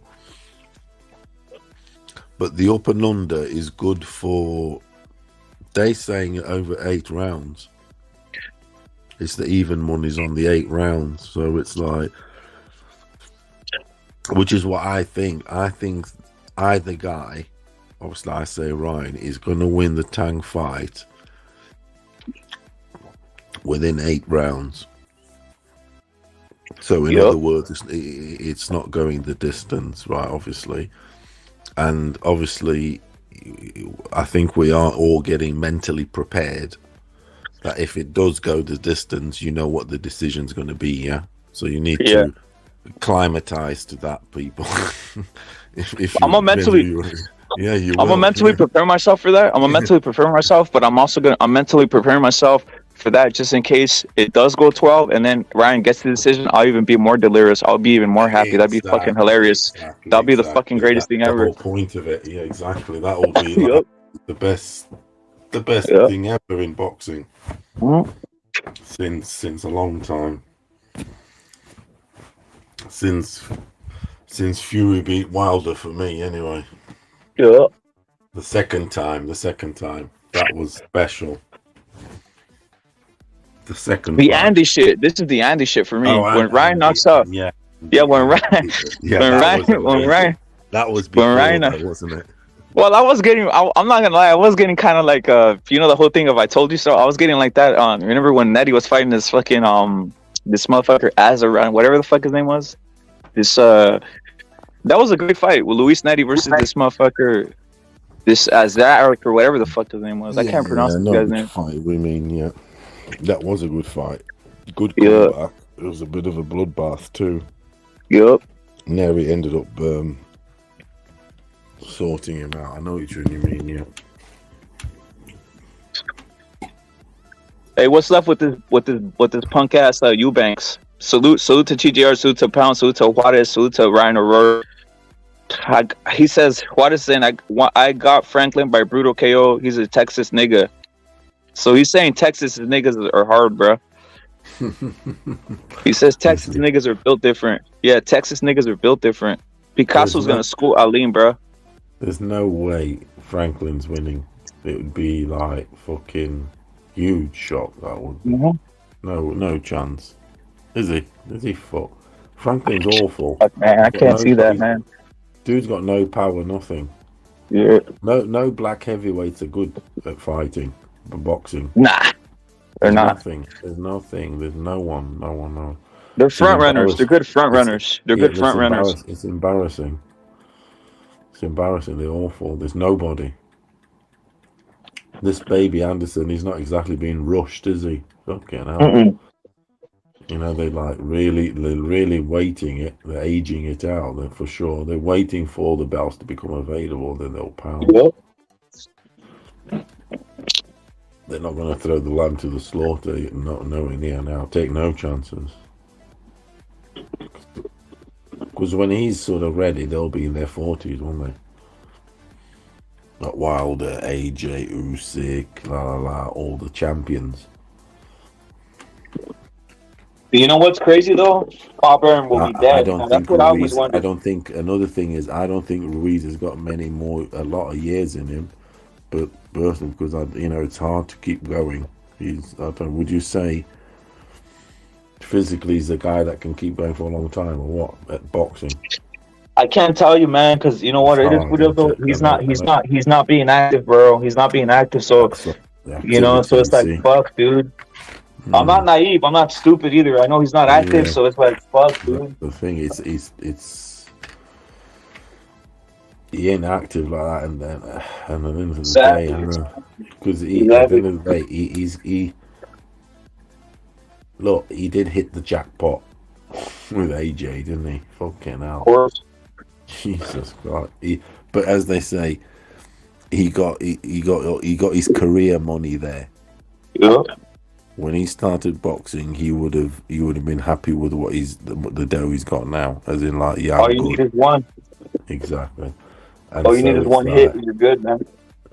But the up and under is good for. They're saying over 8 rounds. It's the even money's on the 8 rounds, so it's like, which is what I think. I think either guy, obviously I say Ryan, is going to win the Tang fight within 8 rounds. So in other words, it's not going the distance, right? Obviously, and obviously, I think we are all getting mentally prepared that if it does go the distance, you know what the decision's going to be, yeah? So you need to climatize to that, people. if I'm a mentally... you I'm gonna mentally prepare myself for that. I'm gonna mentally prepare myself, but I'm mentally preparing myself for that just in case it does go 12 and then Ryan gets the decision. I'll even be more delirious. I'll be even more happy. That'd be fucking hilarious. That'll be the fucking greatest thing ever. The whole point of it, yeah, exactly. That will be like the best thing ever in boxing since a long time. Since Fury beat Wilder, for me, anyway. Yeah. The second time, that was special. The Andy shit. This is the Andy shit for me. Oh, when Ryan knocks out, when Ryan, wasn't it? Well, I was getting. I'm not gonna lie. I was getting kind of like the whole thing of I told you so. I was getting like that. Remember when Nettie was fighting this fucking this motherfucker Azar, whatever the fuck his name was. That was a great fight with Luis Nettie versus this motherfucker, this Azar or whatever the fuck his name was. I can't pronounce the guy's name. Fight, we mean, that was a good fight. Good comeback. It was a bit of a bloodbath too. Yep. Neri ended up sorting him out. I know what you mean, yeah. Hey, what's left with this punk ass Eubanks? Salute to TJR, salute to Pound, salute to Juarez, salute to Ryan Aurora. He says Juarez saying I got Franklin by brutal KO. He's a Texas nigga. So he's saying Texas niggas are hard, bro. He says Texas niggas are built different. Yeah, Texas niggas are built different. Picasso's gonna school Aline, bro. There's no way Franklin's winning. It would be like fucking huge shock. That would. No chance. Is he? Is he fuck? Franklin's awful. Man, I can't see that, man. Dude's got no power, nothing. Yeah. No black heavyweights are good at fighting, but boxing. Nah, they're not. Nothing. There's nothing. There's no one. No. They're front runners. They're good front runners. They're good front runners. It's embarrassing. It's embarrassing. They're awful. There's nobody. This baby Anderson, he's not exactly being rushed, is he? Fucking hell. You know, they're really waiting it. They're aging it out. They're for sure. They're waiting for the belts to become available. Then they'll pound. Yep. They're not going to throw the lamb to the slaughter. Not knowing now. Take no chances. Because when he's sort of ready, they'll be in their 40s, won't they? Like Wilder, AJ, Usyk, all the champions. You know what's crazy though? Auburn will be dead. That's what I was wondering. I don't think another thing is I don't think Ruiz has got a lot of years in him, but personally, because it's hard to keep going. Would you say physically he's a guy that can keep going for a long time, or what at boxing? I can't tell you, man, because you know what it is. He's not being active, bro. He's not being active, so so it's like fuck, dude. I'm not naive. I'm not stupid either. I know he's not active, so it's like fuck, dude. The thing is, he ain't active like that, and then at the end of the day, because at the end of the day, he did hit the jackpot with AJ, didn't he? Fucking hell. Of course. Jesus God. But as they say, he got his career money there. Yeah. When he started boxing, he would have been happy with what the dough he's got now, as in like all you need is one. Exactly. And all you need is one hit, and you're good, man.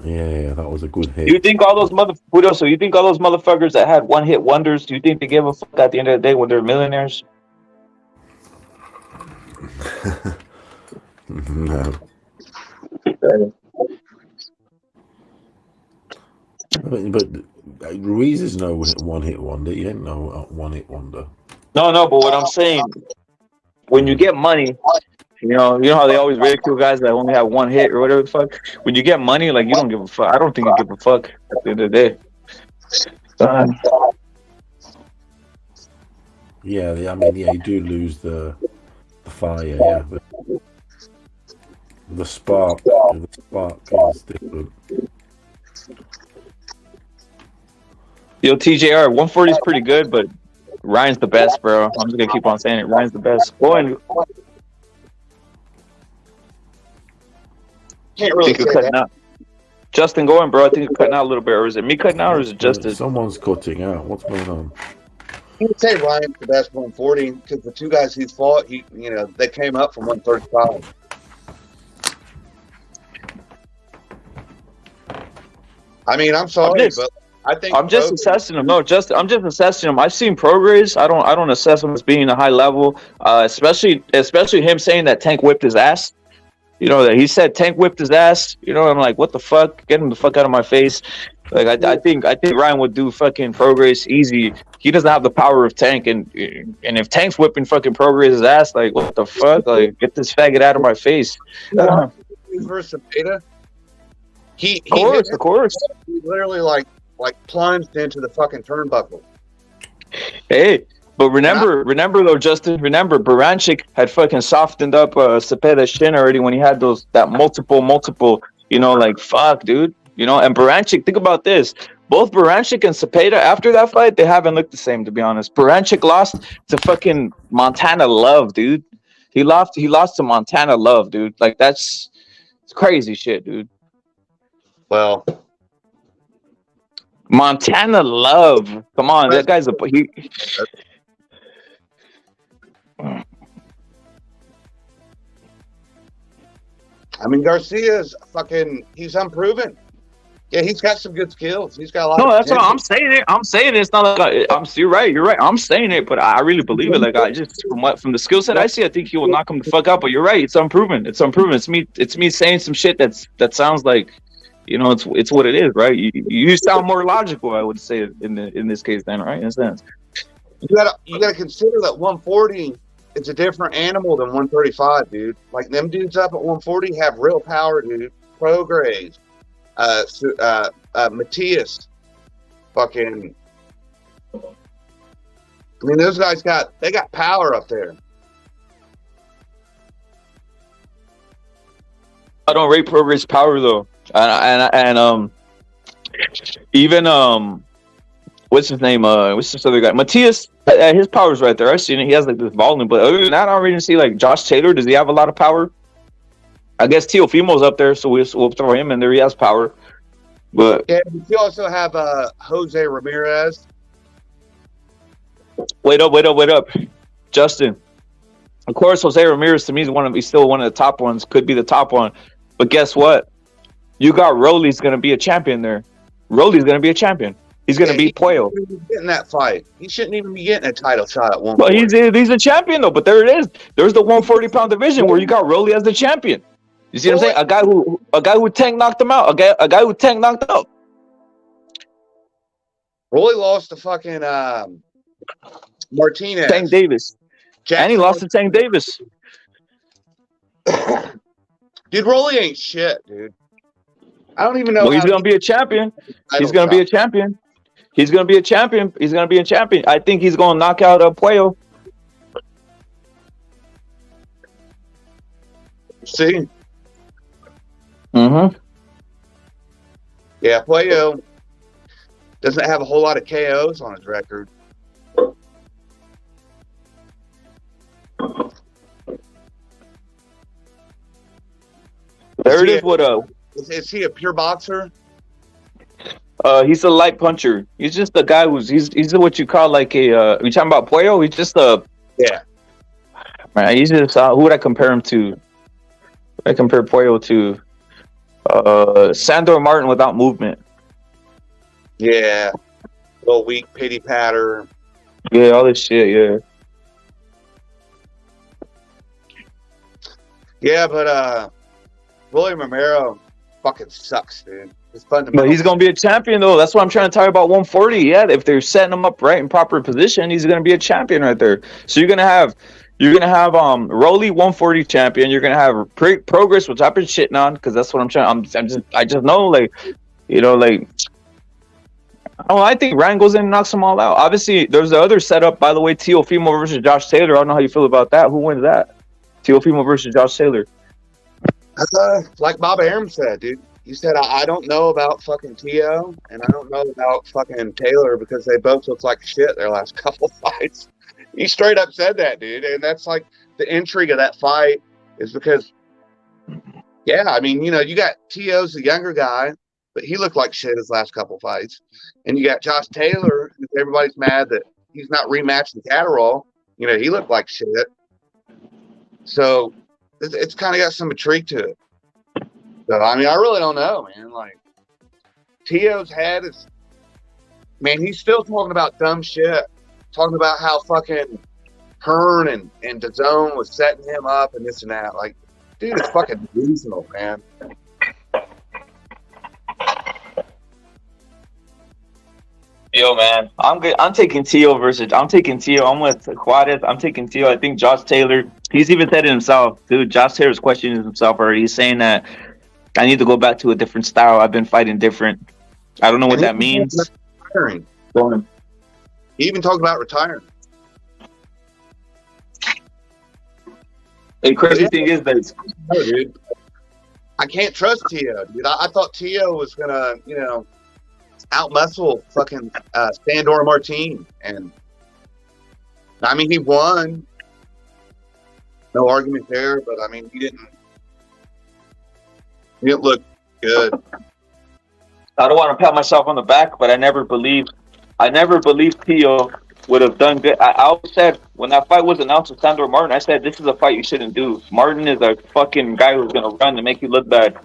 Yeah, that was a good hit. You think all those motherfuckers that had one hit wonders? Do you think they give a fuck at the end of the day when they're millionaires? No. But Ruiz is no one-hit wonder. He ain't no one-hit wonder. No, but what I'm saying, when you get money, you know how they always ridicule guys that only have one hit or whatever the fuck. When you get money, like you don't give a fuck. I don't think you give a fuck at the end of the day. Yeah, I mean, you do lose the fire, yeah. But the spark is different. Yo, TJR, 140 is pretty good, but Ryan's the best, bro. I'm just gonna keep on saying it. Ryan's the best. Can't really say that. Out. Justin going, bro. I think you're cutting out a little bit. Or is it me cutting out, or is it Justin? Someone's cutting out. What's going on? You would say Ryan's the best 140 because the two guys he's fought, they came up from 135. I mean, I'm sorry, but I think I'm just assessing him. No, I'm just assessing him. I've seen progress. I don't assess him as being a high level. Especially him saying that Tank whipped his ass. You know that he said Tank whipped his ass. You know, I'm like, what the fuck? Get him the fuck out of my face. Like I think Ryan would do fucking progress easy. He doesn't have the power of Tank, and if Tank's whipping fucking progress's ass, like what the fuck? Like get this faggot out of my face. Versus Zepeda. Of course. He literally like plunged into the fucking turnbuckle. Hey, but remember though, Justin. Remember, Baranchik had fucking softened up Cepeda's shin already when he had that multiple. You know, like fuck, dude. You know, and Baranchik. Think about this. Both Baranchik and Zepeda after that fight, they haven't looked the same, to be honest. Baranchik lost to fucking Montana Love, dude. He lost to Montana Love, dude. Like it's crazy shit, dude. Well, Montana Love. Come on, that guy's I mean, Garcia's he's unproven. Yeah, he's got some good skills. He's got a lot No, of that's what potential. I'm saying. It's not like you're right. You're right. I'm saying it, but I really believe it. Like I just from the skill set I see, I think he will knock him the fuck out. But you're right. It's unproven. It's unproven. It's me saying some shit that sounds like, it's what it is, right? You sound more logical, I would say, in this case, then, right? In a sense. You gotta consider that 140 is a different animal than 135, dude. Like them dudes up at 140 have real power, dude. Prograis, Matthias, fucking. I mean, those guys got power up there. I don't rate Prograis power though, and even what's his name? What's this other guy? Matthias. His power's right there. I've seen it. He has like this volume, but other than that, I don't really see like Josh Taylor. Does he have a lot of power? I guess Teofimo's up there, so we'll throw him in there. He has power, but yeah, you also have Jose Ramirez. Wait up, Justin. Of course, Jose Ramirez to me is he's still one of the top ones. Could be the top one, but guess what? You got Rolly's going to be a champion there. Rolly's going to be a champion. He's going to beat Puello. He shouldn't be getting that fight. He shouldn't even be getting a title shot at 140. Well, he's a champion though. But there it is. There's the 140-pound division where you got Rolly as the champion. You see what I'm saying? A guy who Tank knocked him out. A guy who Tank knocked out. Rolly lost to fucking Martinez. Tank Davis. And he lost to Tank Davis. Dude, Rolly ain't shit, dude. I don't even know. Well, he's gonna be a champion. He's gonna be a champion. He's gonna be a champion. He's gonna be a champion. I think he's gonna knock out Puello. See? Mm-hmm. Yeah, Puello doesn't have a whole lot of KOs on his record. There it is. What is he a pure boxer? He's a light puncher. He's just a guy he's what you call like a. You talking about Puello? He's just a. Yeah. Man, he's just who would I compare him to? I compare Puello to Sandor Martin without movement. Yeah. Little weak pity patter. Yeah, all this shit. Yeah. Yeah, but William Romero fucking sucks, dude. His But he's gonna be a champion though. That's what I'm trying to tell you about 140. Yeah, if they're setting him up right in proper position, he's gonna be a champion right there. So you're gonna have Rolly 140 champion. You're gonna have Progress, which I've been shitting on because that's what I'm trying. I just know like I think Ryan goes in and knocks them all out. Obviously, there's the other setup. By the way, Teofimo versus Josh Taylor. I don't know how you feel about that. Who wins that? Teofimo versus Josh Taylor. Like Bob Arum said, dude. He said, I don't know about fucking Teo, and I don't know about fucking Taylor because they both look like shit their last couple fights. He straight up said that, dude. And that's like the intrigue of that fight is because, yeah, I mean, you got Teo's the younger guy, but he looked like shit his last couple fights. And you got Josh Taylor, who everybody's mad that he's not rematching Catterall. He looked like shit. So it's kind of got some intrigue to it. So, I mean, I really don't know, man. Like, Teo's head is, man, he's still talking about dumb shit. Talking about how fucking Hearn and DAZN was setting him up and this and that. Like, dude, it's fucking delusional, man. Yo, man, I'm good. I'm taking Teo. I'm with Juarez. I'm taking Teo. I think Josh Taylor, he's even said it himself. Dude, Josh Taylor's questioning himself already. He's saying that I need to go back to a different style. I've been fighting different. I don't know what that means. Retiring. He even talked about retiring. The crazy thing is that dude, I can't trust Teo, dude. I thought Teo was gonna, outmuscle fucking Sandor Martin, and I mean he won. No argument there, but I mean he didn't look good. I don't want to pat myself on the back, but I never believed Teo would have done good. I always said when that fight was announced with Sandor Martin, I said this is a fight you shouldn't do. Martin is a fucking guy who's gonna run to make you look bad.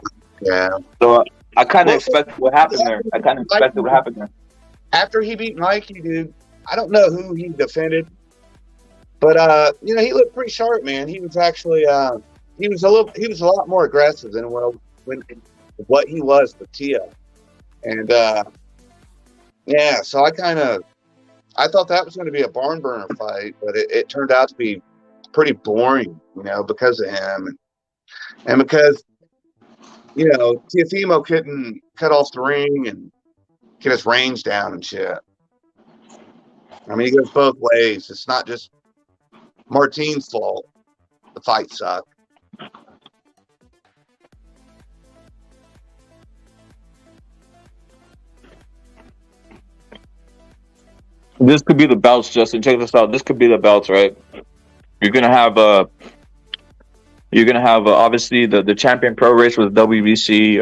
Yeah. So I kind of expected what happened there. I kind of expected what happened there. After he beat Mikey, dude, I don't know who he defended, but you know, he looked pretty sharp, man. He was actually he was a lot more aggressive than what he was with Tia, and yeah. So I thought that was going to be a barn burner fight, but it turned out to be pretty boring, you know, because of him and because, you know, Teofimo couldn't cut off the ring and get his range down and shit. I mean, he goes both ways. It's not just Martine's fault. The fight sucked. This could be the belts, Justin. Check this out. This could be the belts, right? You're gonna have obviously the champion pro race with WBC.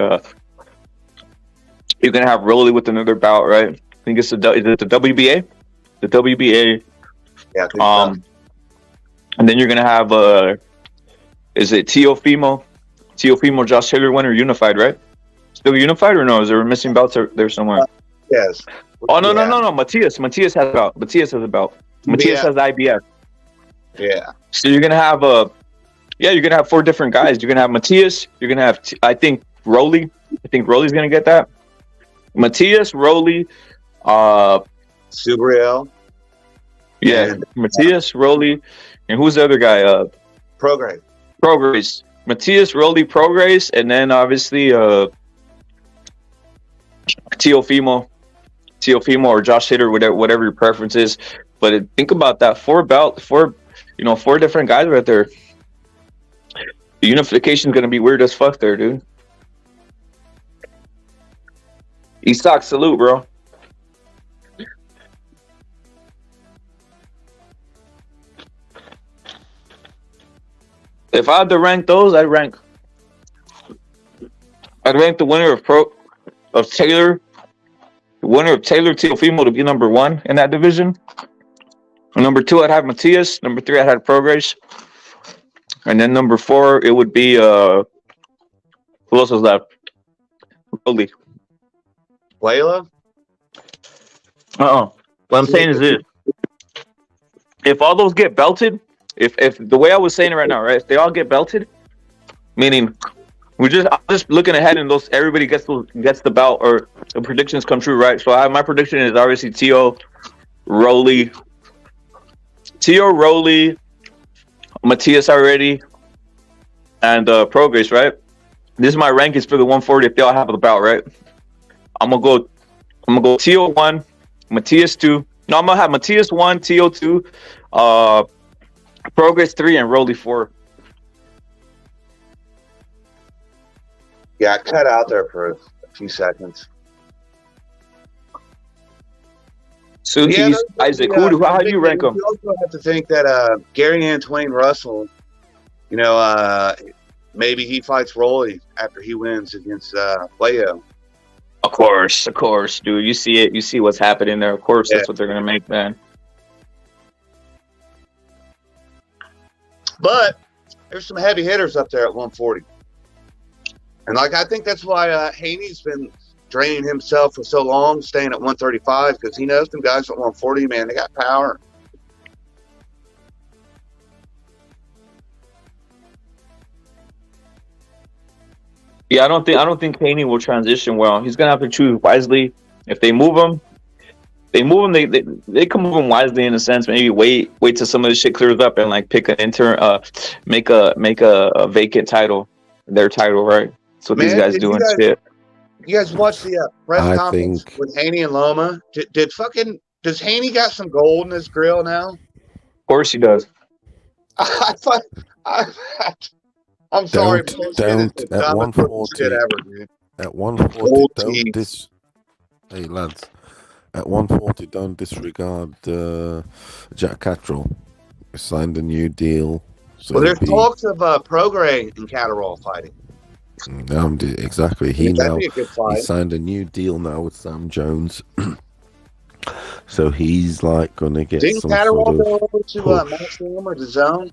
You're gonna have Rolly with another bout, right? I think it's is it the WBA? The WBA. Yeah. So. And then you're gonna have is it Teofimo, Josh Taylor winner unified, right? Still unified or no? Is there missing belts there somewhere? Yes. Oh no. Matias has a belt. Matias has the IBF. Yeah. So you're gonna have you're gonna have 4 different guys. You're gonna have Matias. You're gonna have I think Rolly. I think Rolly's gonna get that. Matias, Rolly, Subriel. Yeah, Matias, Rolly, and who's the other guy? Progress. Matias, Rolly, Progress, and then obviously Teofimo or Josh Hitter, whatever your preference is. But think about that: 4 different guys right there. The unification is gonna be weird as fuck there, dude. Usyk, salute, bro. If I had to rank those, I'd rank the winner of Taylor. The winner of Taylor Teofimo to be number 1 in that division. And number 2, I'd have Matias. Number 3, I'd have Progress. And then number 4, it would be who else was left? Rolly. Layla? What I'm saying is this. If all those get belted, if the way I was saying it right now, right? If they all get belted, meaning I'm just looking ahead and everybody gets the belt or the predictions come true, right? So my prediction is obviously Teo, Rolly, Matias already, and Progress, right? This is my rankings for the 140 if they all have the belt, right? I'm gonna go Teo 1, Matias 2. No, I'm gonna have Matias 1, Teo 2, Progress 3, and Rolly 4. Yeah, I cut out there for a few seconds. Suki's, Isaac, how do you rank them? You also have to think that Gary Antoine Russell, you know, maybe he fights Rolly after he wins against Leo. Of course, dude. You see it. You see what's happening there. Of course, that's what they're gonna make, man. But there's some heavy hitters up there at 140, and I think that's why Haney's been draining himself for so long, staying at 135, because he knows them guys at 140, man, they got power. Yeah, I don't think Haney will transition well. He's gonna have to choose wisely. If they move him, they can move him wisely in a sense. Maybe wait till some of this shit clears up and like pick an make a vacant title, their title, right? That's what these guys do and shit. You guys watch the press conference with Haney and Loma? Does Haney got some gold in his grill now? Of course he does. I'm sorry. Don't at 140. At 140, hey lads, at 140, don't disregard Jack Catterall. Signed a new deal. So well, there's talks of Prograis and Catterall fighting. Exactly. He signed a new deal now with Sam Jones. So he's like going to get Didn't some Catterall sort go of over to push, Maximum or the Zone?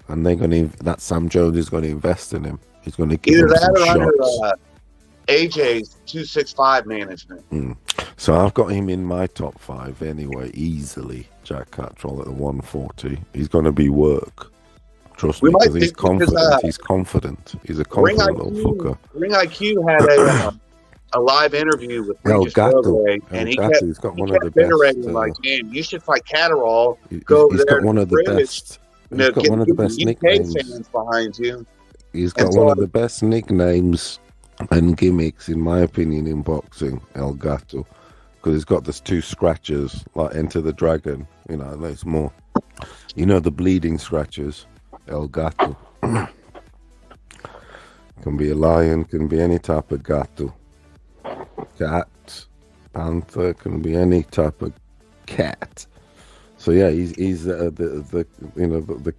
and they're going to. That Sam Jones is going to invest in him. He's going to give Either him some that or shots. under AJ's 265 management. So I've got him in my top 5 anyway, easily. Jack Catterall at the 140. He's going to be work. Trust me, because he's confident. He's confident. He's a confident little fucker. Ring IQ had a live interview with Regis Prograis, and he kept reiterating, like, man, you should fight Catterall. Go over He's there got one of the best. He's got one of the best nicknames. fans behind you. He's got one of the best nicknames and gimmicks, in my opinion, in boxing, El Gato, because he's got those 2 scratches, like Enter the Dragon. You know, there's more. You know, the bleeding scratches, El Gato. Can be a lion, can be any type of gato. Cat, panther, can be any type of cat. So yeah, he's the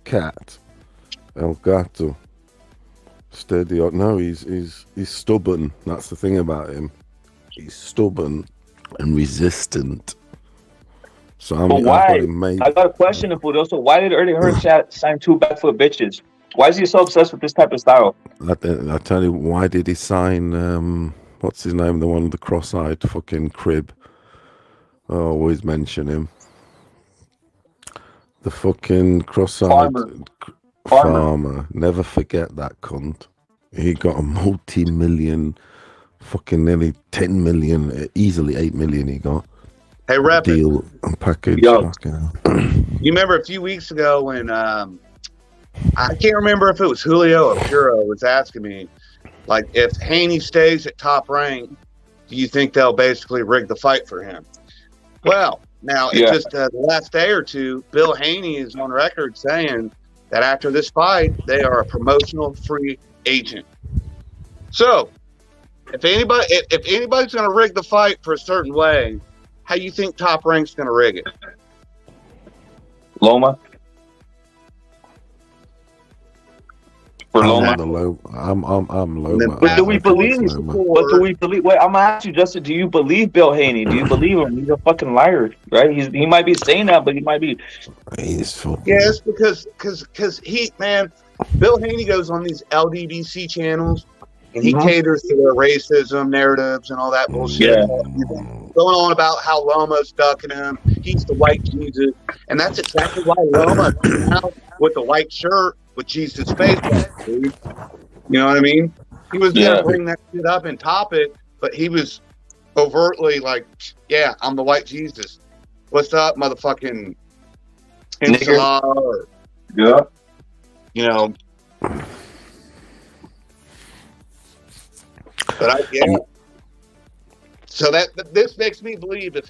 cat, El Gato. Steady. No, he's stubborn. That's the thing about him. He's stubborn and resistant. So But why? I got a question for those. So why did Eddie Hearn sign 2 back foot bitches? Why is he so obsessed with this type of style? I tell you, why did he sign? What's his name? The one with the cross-eyed fucking crib. I always mention him. The fucking cross-eyed farmer. Never forget that cunt. He got a multi-million, fucking nearly 10 million, easily 8 million. He got. Hey, Rep. Deal and package. You remember a few weeks ago when I can't remember if it was Julio or Puro was asking me, like, if Haney stays at Top Rank, do you think they'll basically rig the fight for him? Well, now it's just the last day or two, Bill Haney is on record saying that after this fight, they are a promotional free agent. So, if anybody's going to rig the fight for a certain way, how you think Top Rank's going to rig it? Loma. For Loma. I'm Loma. But do we believe? But do we believe? Wait, I'm gonna ask you, Justin. Do you believe Bill Haney? Do you believe him? He's a fucking liar, right? He might be saying that, but he might be. Yes, because he, man, Bill Haney goes on these LDBC channels and he caters to their racism narratives and all that bullshit. Yeah. Going on about how Loma's ducking him. He's the white Jesus, and that's exactly why Loma came out with the white shirt with Jesus' face on it, dude. You know what I mean? He was gonna bring that shit up and top it, but he was overtly like, "Yeah, I'm the white Jesus. What's up, motherfucking inshallah?" Or, you know. But so this makes me believe if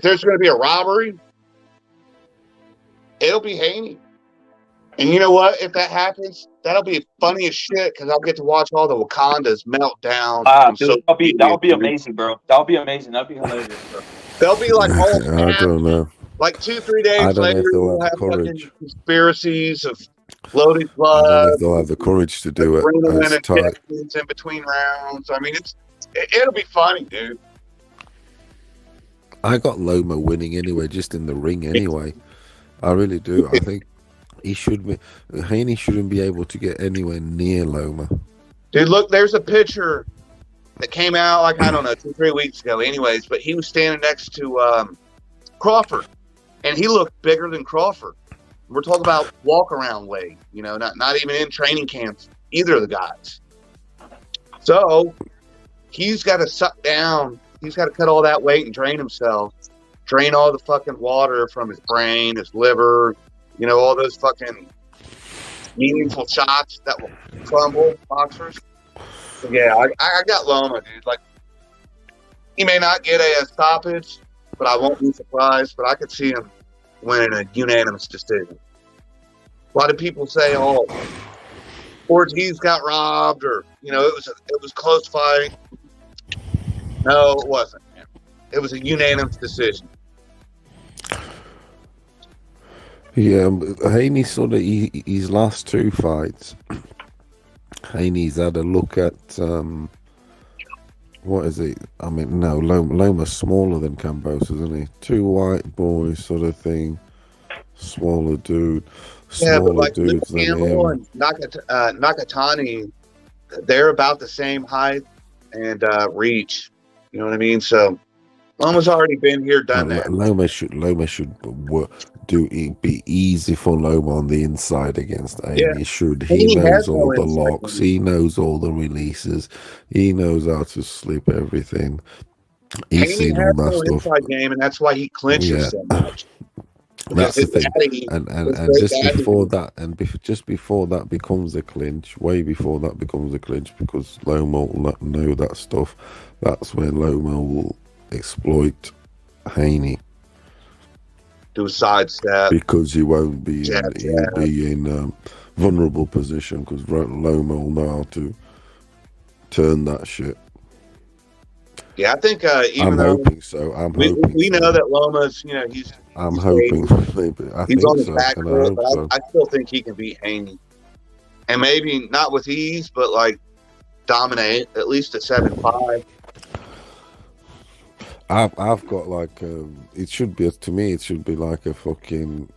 there's going to be a robbery, it'll be Haney. And you know what? If that happens, that'll be funny as shit because I'll get to watch all the Wakandas melt down. That'll be amazing, bro. That'll be amazing. That'll be hilarious, bro. They'll be like all I don't know. Like 2-3 days later, we'll have fucking conspiracies of loaded blood. I don't know if they'll have the courage to do it. It's tight. In between rounds. I mean, it'll be funny, dude. I got Loma winning anyway, just in the ring anyway. I really do. I think Haney shouldn't be able to get anywhere near Loma. Dude, look, there's a picture that came out like, I don't know, 2-3 weeks ago anyways, but he was standing next to Crawford, and he looked bigger than Crawford. We're talking about walk-around weight, you know, not even in training camps, either of the guys. So he's got to suck down. He's got to cut all that weight and drain himself, drain all the fucking water from his brain, his liver, you know, all those fucking meaningful shots that will crumble boxers. So yeah, I got Loma, dude. Like, he may not get a stoppage, but I won't be surprised. But I could see him winning a unanimous decision. A lot of people say, "Oh, Ortiz got robbed," or you know, it was a close fight. No, it wasn't. It was a unanimous decision. Yeah, Haney sort of his last 2 fights. Haney's had a look at what is he? I mean, no, Loma's smaller than Cambosis, isn't he? Two white boys sort of thing. Smaller dude. Yeah, but Smaller like Luke dudes than Campbell him. and Nakatani, they're about the same height and reach. You know what I mean? So Loma's already been here, done that. Loma should work, be easy for Loma on the inside against Amy. Yeah. He knows has all no the inside locks. game. He knows all the releases. He knows how to slip everything. He's Haney seen has all that no stuff. inside game, and that's why he clinches Yeah. so much. That's the His thing, daddy and was and great just daddy. before that, just before that becomes a clinch, way before that becomes a clinch, because Loma will know that stuff. That's when Loma will exploit Haney Do a sidestep because he won't be in vulnerable position, because Loma will know how to turn that shit. Yeah, I think even I'm though hoping so. we know that Loma's, I'm he's hoping great. maybe. I He's think on his so, back and I foot, hope but so. I still think he can beat Haney, and maybe not with ease, but like dominate at least at 7'5". I've got like it should be, to me, it should be like a fucking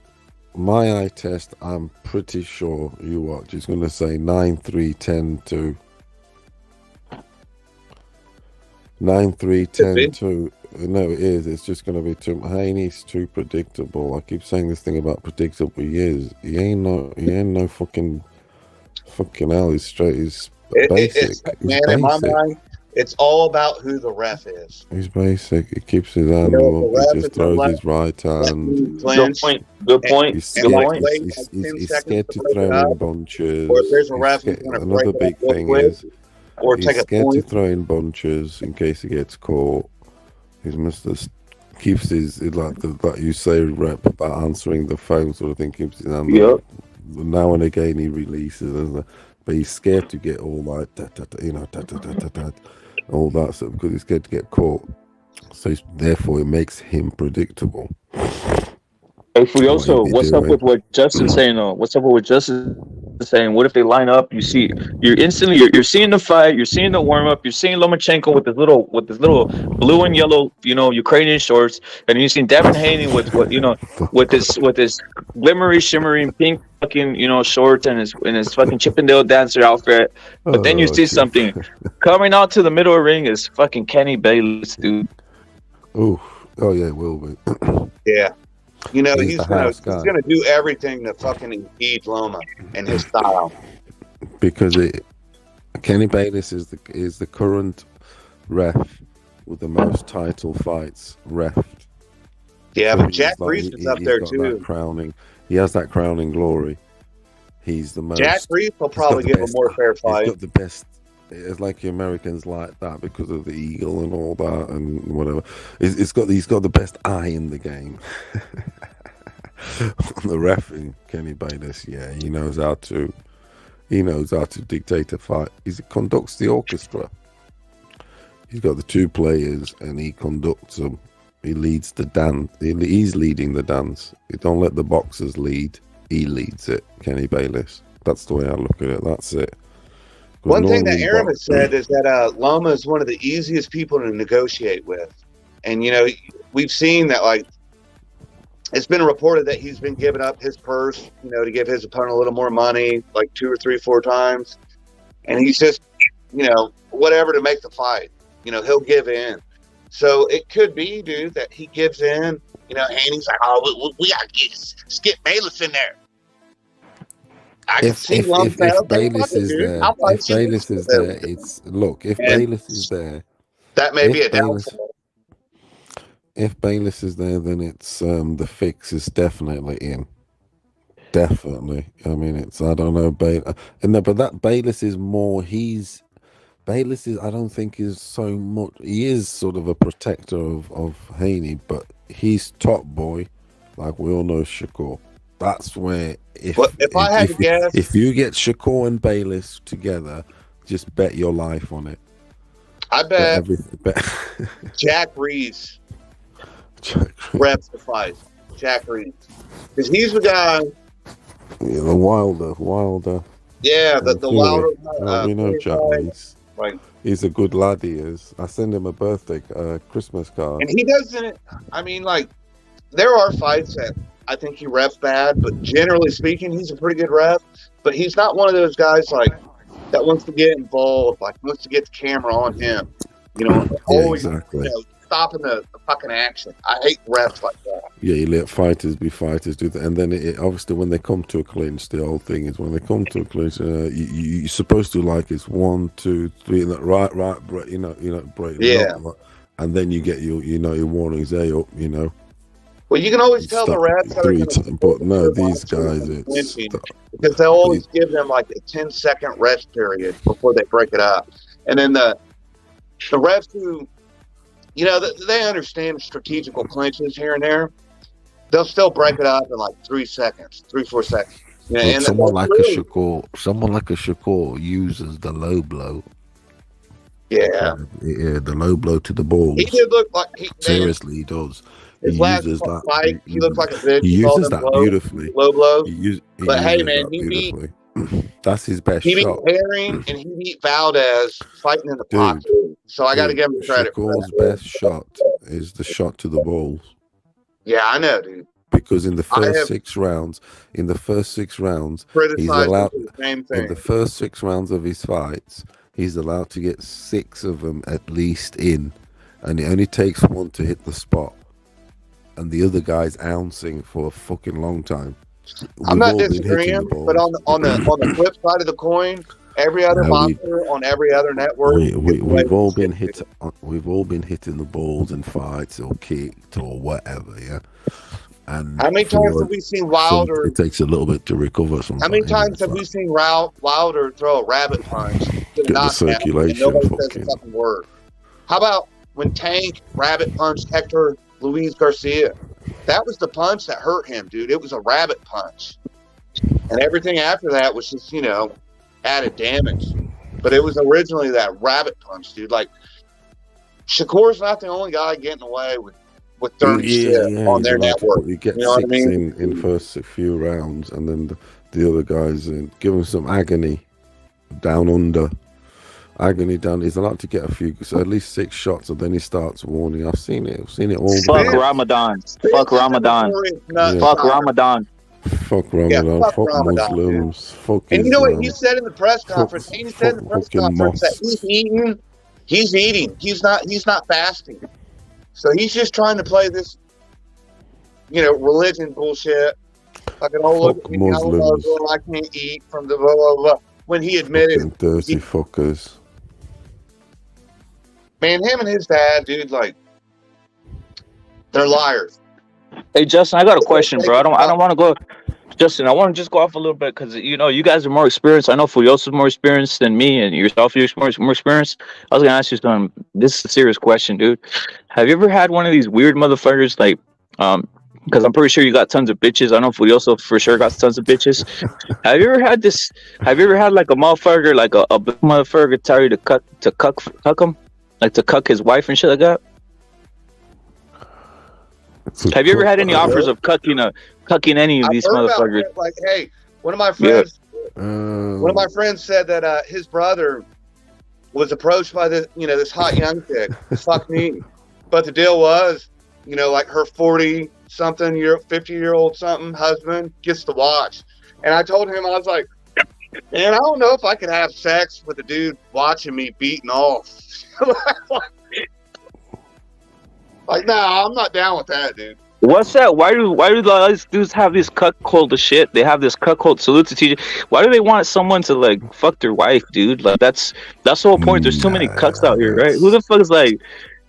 my eye test. I'm pretty sure you watch. It's going to say 9-3, 10-2. 9-3, 10-2. No, it is. It's just going to be too. Haney's too predictable. I keep saying this thing about predictable. He is. He ain't no fucking hell. He's straight. He's basic. Man, in my mind, it's all about who the ref is. He's basic. He keeps his hand up. He just throws his right hand. Good point. Good point. He's Good point. he's scared to throw in bunches. Or if there's a ref who's gonna Another break big up thing with, is or he's take a scared to point. throw in bunches in case he gets caught. He's keeps his, like you say, rep about answering the phone sort of thing. Keeps his hand up. Now and again he releases, but he's scared to get all like all that stuff, because he's scared to get caught. So therefore, it makes him predictable. Hey, Furioso, what's up with what Justin's saying though? What's up with what Justin's saying? What if they line up? You're seeing the fight, you're seeing the warm up, you're seeing Lomachenko with his little blue and yellow, Ukrainian shorts, and you're seeing Devin Haney with with his glimmery, shimmering pink fucking shorts and his fucking Chippendale dancer outfit. But then you see something coming out to the middle of the ring is fucking Kenny Bayless, dude. Oh yeah, it will be. Yeah. He's He's gonna do everything to fucking impede Loma and his style. Because Kenny Bayless is the current ref with the most title fights ref. Yeah, So but he's Jack Reese is up there got too. that crowning. He has that crowning glory. He's the most. Jack Reese will he's got probably the give best- a more fair fight. He's got the best. It's like the Americans like that because of the eagle and all that and whatever. He's got the best eye in the game. The reffing, Kenny Bayless, yeah, he knows how to dictate a fight. He conducts the orchestra. He's got the two players and he conducts them. He leads the dance. He's leading the dance. You don't let the boxers lead. He leads it, Kenny Bayless. That's the way I look at it. That's it. One thing that Aaron has said is that Loma is one of the easiest people to negotiate with. And, we've seen that, like, it's been reported that he's been giving up his purse, to give his opponent a little more money, like 2 or 3, 4 times. And he's just, whatever to make the fight. He'll give in. So it could be, dude, that he gives in. Haney's like, oh, we got to get Skip Bayless in there. If Bayless is there, if Bayless is there, that may be a downfall. If Bayless is there, then it's the fix is definitely in. Definitely. I mean, I don't know, but that Bayless is more. Bayless is. I don't think is so much. He is sort of a protector of Haney, but he's top boy, like we all know Shakur. That's where if I had to guess, if you get Shakur and Bayless together, just bet your life on it. I bet Jack Reese reps the fight. Jack Reese, because he's the guy. Yeah, the Wilder. Yeah, the Wilder. We know Jack Reese. Like, he's a good lad. He is. I send him a birthday Christmas card. and he doesn't. I mean, like, there are fights that I think he refs bad, but generally speaking, he's a pretty good ref. But he's not one of those guys like that wants to get involved, like wants to get the camera on him. You know, always exactly. Stopping the fucking action. I hate refs like that. Yeah, you let fighters be fighters, do that, and then it obviously when they come to a clinch, the whole thing is when they come to a clinch, you're supposed to like it's 1, 2, 3, and right, break, break. Yeah. And then you get your warnings there, Well, you can always tell the refs that are three gonna times, but no, these guys, because they'll always give them like a 10-second rest period before they break it up, and then the refs who, they understand strategical clinches here and there, they'll still break it up in like 3 seconds, 3-4 seconds. And someone like a Shakur uses the low blow. Yeah, the low blow to the balls. He did look like seriously, he does. His last fight, he looked like a bitch. He uses that beautifully. Low blow. But hey, man, he beat. That's his best shot. He beat Herring and he beat Valdez fighting in the pocket. So I got to give him credit. Shakur's best shot is the shot to the balls. Yeah, I know, dude. Because in the first 6 rounds, he's allowed. In the first 6 rounds of his fights, he's allowed to get 6 of them at least in, and it only takes 1 to hit the spot, and the other guy's ouncing for a fucking long time. I'm not disagreeing, but on the flip side of the coin, every other boxer on every other network, we've all been hit. We've all been hitting the balls in fights or kicked or whatever, yeah. And how many times have we seen Wilder? It takes a little bit to recover. Sometimes. How many times have we seen Wilder throw a rabbit punch? Get the circulation. Nobody says a fucking word. How about when Tank rabbit punched Hector Luis Garcia? That was the punch that hurt him, dude. It was a rabbit punch. And everything after that was just, added damage. But it was originally that rabbit punch, dude. Like, Shakur's not the only guy getting away with dirty shit on their network. You get 6 in first few rounds, and then the other guys give him some agony down under. Agony down. He's allowed to get a few, so at least 6 shots, and then he starts warning. I've seen it all. Fuck Ramadan. Fuck Ramadan. Fuck Ramadan. Fuck Ramadan. Fuck Muslims. Fuck and you know what he said in the press conference? He said in the press conference that he's eating. He's not fasting. So he's just trying to play this, religion bullshit. Like an old look at me, I can't eat from the blah blah blah. When he admitted, dirty fuckers. Man, him and his dad, dude, like, they're liars. Hey, Justin, I got a question, bro. I don't want to go. Justin, I want to just go off a little bit because you guys are more experienced. I know Fulio's more experienced than me, and yourself, you're more experienced. I was gonna ask you something. This is a serious question, dude. Have you ever had one of these weird motherfuckers like, because I'm pretty sure you got tons of bitches. I know Fulio for sure got tons of bitches. Have you ever had this? Have you ever had like a motherfucker, like a motherfucker, tell you to cuck him, like to cuck his wife and shit like that? Have you ever had any offers of cucking any of these motherfuckers? Like, hey, one of my friends said that his brother was approached by this hot young chick. Fuck me. But the deal was, like her 50-year-old something husband gets to watch. And I told him, I was like, man, I don't know if I could have sex with a dude watching me beating off. Like, nah, I'm not down with that, dude. What's that? Why do these dudes have this cuckold of shit? They have this cuckold salute to TJ. Why do they want someone to like fuck their wife, dude? Like that's the whole point. There's too many cucks out here, right? Who the fuck is like?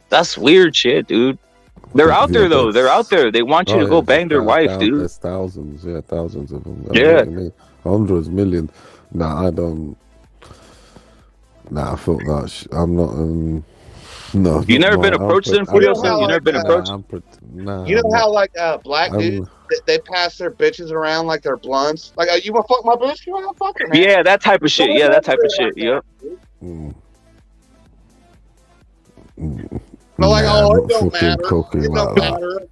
That's weird shit, dude. They're out there though. They're out there. They want you to go bang their wife, dude. There's thousands of them. Yeah, hundreds, millions. Nah, I don't. Nah, fuck that. I'm not. No, you never been approached in for yourself. You never been approached. You know how like black dudes they pass their bitches around like they're blunts. Like, you wanna fuck my bitch? You wanna fuck her? Man? Yeah, that type of shit. Yeah, that type of shit. Yep. But like, it don't matter. It don't matter.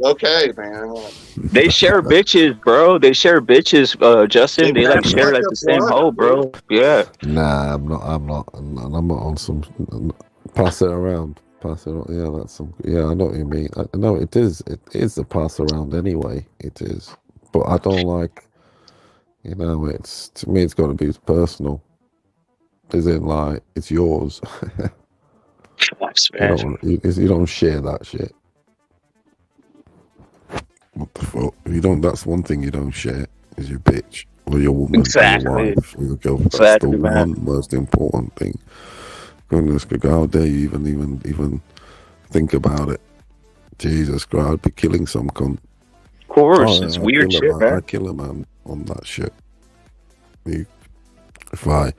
Okay, man. They share bitches, bro. They share bitches, Justin. They like share like the same hoe, bro. Yeah. Nah, I'm not. I'm not on some. Pass it around. Pass it. Yeah, that's some. Yeah, I know what you mean. I know it is. It is a pass around anyway. It is, but I don't like. You know, it's to me. It's got to be personal. As in, like, it's yours. You don't share that shit. What the fuck? You don't. That's one thing you don't share is your bitch or your woman, Exactly. or your wife, or your girlfriend. Exactly, That's the man. one most important thing. Goodness, how dare you even think about it? Jesus Christ, I'd be killing some cunt. Of course, Oh, it's yeah, weird shit, man. I kill a man on that shit. If I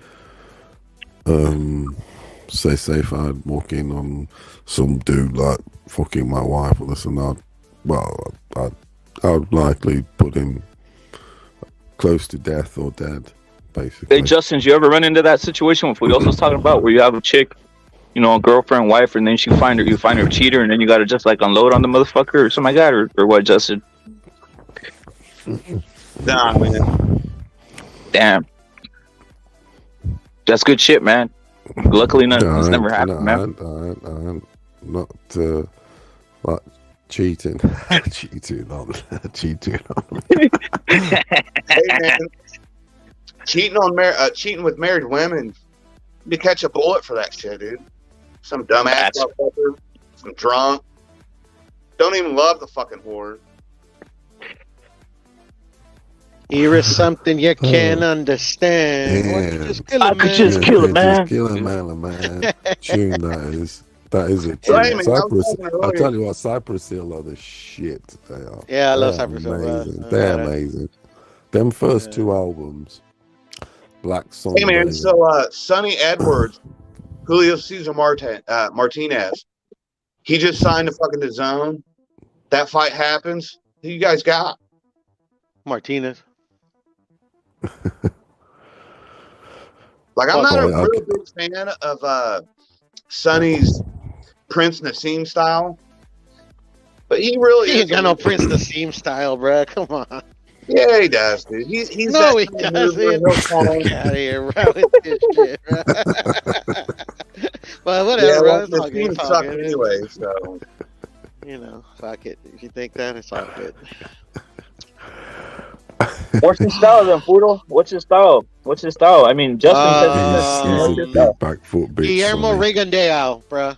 say if I'd walk in on some dude like fucking my wife or this and that, well, I'd likely put him close to death or dead, basically. Hey, Justin, did you ever run into that situation with what we also was talking about, where you have a chick, you know, a girlfriend, wife, and then you find her a cheater, and then you gotta just like unload on the motherfucker or something like that, or what, Justin? Nah, man. Damn. That's good shit, man. Luckily, nothing's never happened, man. I'm not like cheating. cheating on. Hey, man. Cheating with married women, you catch a bullet for that shit, dude. Some dumbass motherfucker, some drunk. Don't even love the fucking whore. Here is something you can't understand. Yeah. Why don't you just kill I him, could man? just kill a man. Just kill a man. Tune that is a tune. Hey, man, Cypress, I was I'll talking tell you what, Cypress Hill are the shit. They are. Yeah, I love They're Cypress Hill, amazing. bro. They're amazing. Them first two albums, Black Sunday. Hey, man, so Sonny Edwards, Julio Cesar Martinez, he just signed to fucking the Zone. That fight happens. Who you guys got? Martinez. Like, I'm not a real big fan of Sonny's Prince Nassim style, but he really He ain't got no Prince Nassim style, bro. Come on. Yeah, he does, dude. He's No, he that doesn't. Get out of here, bro, with this shit, bro. But whatever, Yeah, bro. well, It's all the good. team It's all sucked good. anyway, so. You know, fuck it. If you think that, it's all good. What's your style then, Poodle? What's your style? I mean, Justin says he's a big back foot bitch. Guillermo Sonny. Regandeo, bro.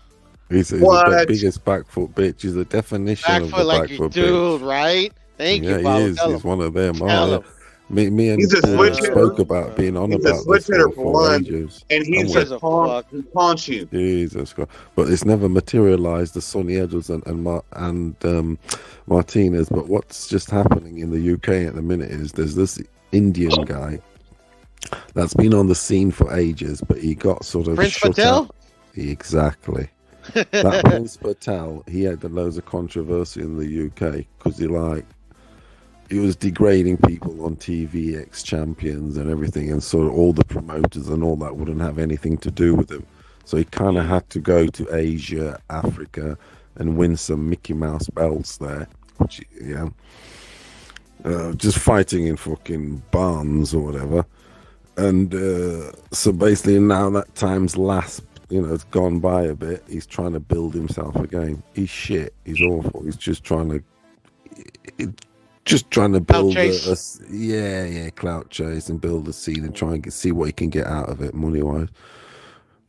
He's the biggest back foot bitch. He's the definition Back of foot the like back you foot dude, bitch. right? Thank Yeah, you, Pablo. he is. He's one of them. Tell him. Me and He's a Paul switch spoke hitter. about being on He's a about switch this hitter for for one, ages. and he's And a paunch you. Jesus Christ. But it's never materialized, the Sonny Edwards and Martinez. But what's just happening in the UK at the minute is there's this Indian guy that's been on the scene for ages, but he got sort of Prince shut Patel? out. Exactly. That Prince Patel, he had loads of controversy in the UK because he was degrading people on TV, ex-champions and everything, and so all the promoters and all that wouldn't have anything to do with him. So he kind of had to go to Asia, Africa, and win some Mickey Mouse belts there. Which, yeah, just fighting in fucking barns or whatever. And so basically now that time's it's gone by a bit. He's trying to build himself again. He's shit. He's awful. He's just trying to build clout chase and build a scene and try and see what he can get out of it money wise.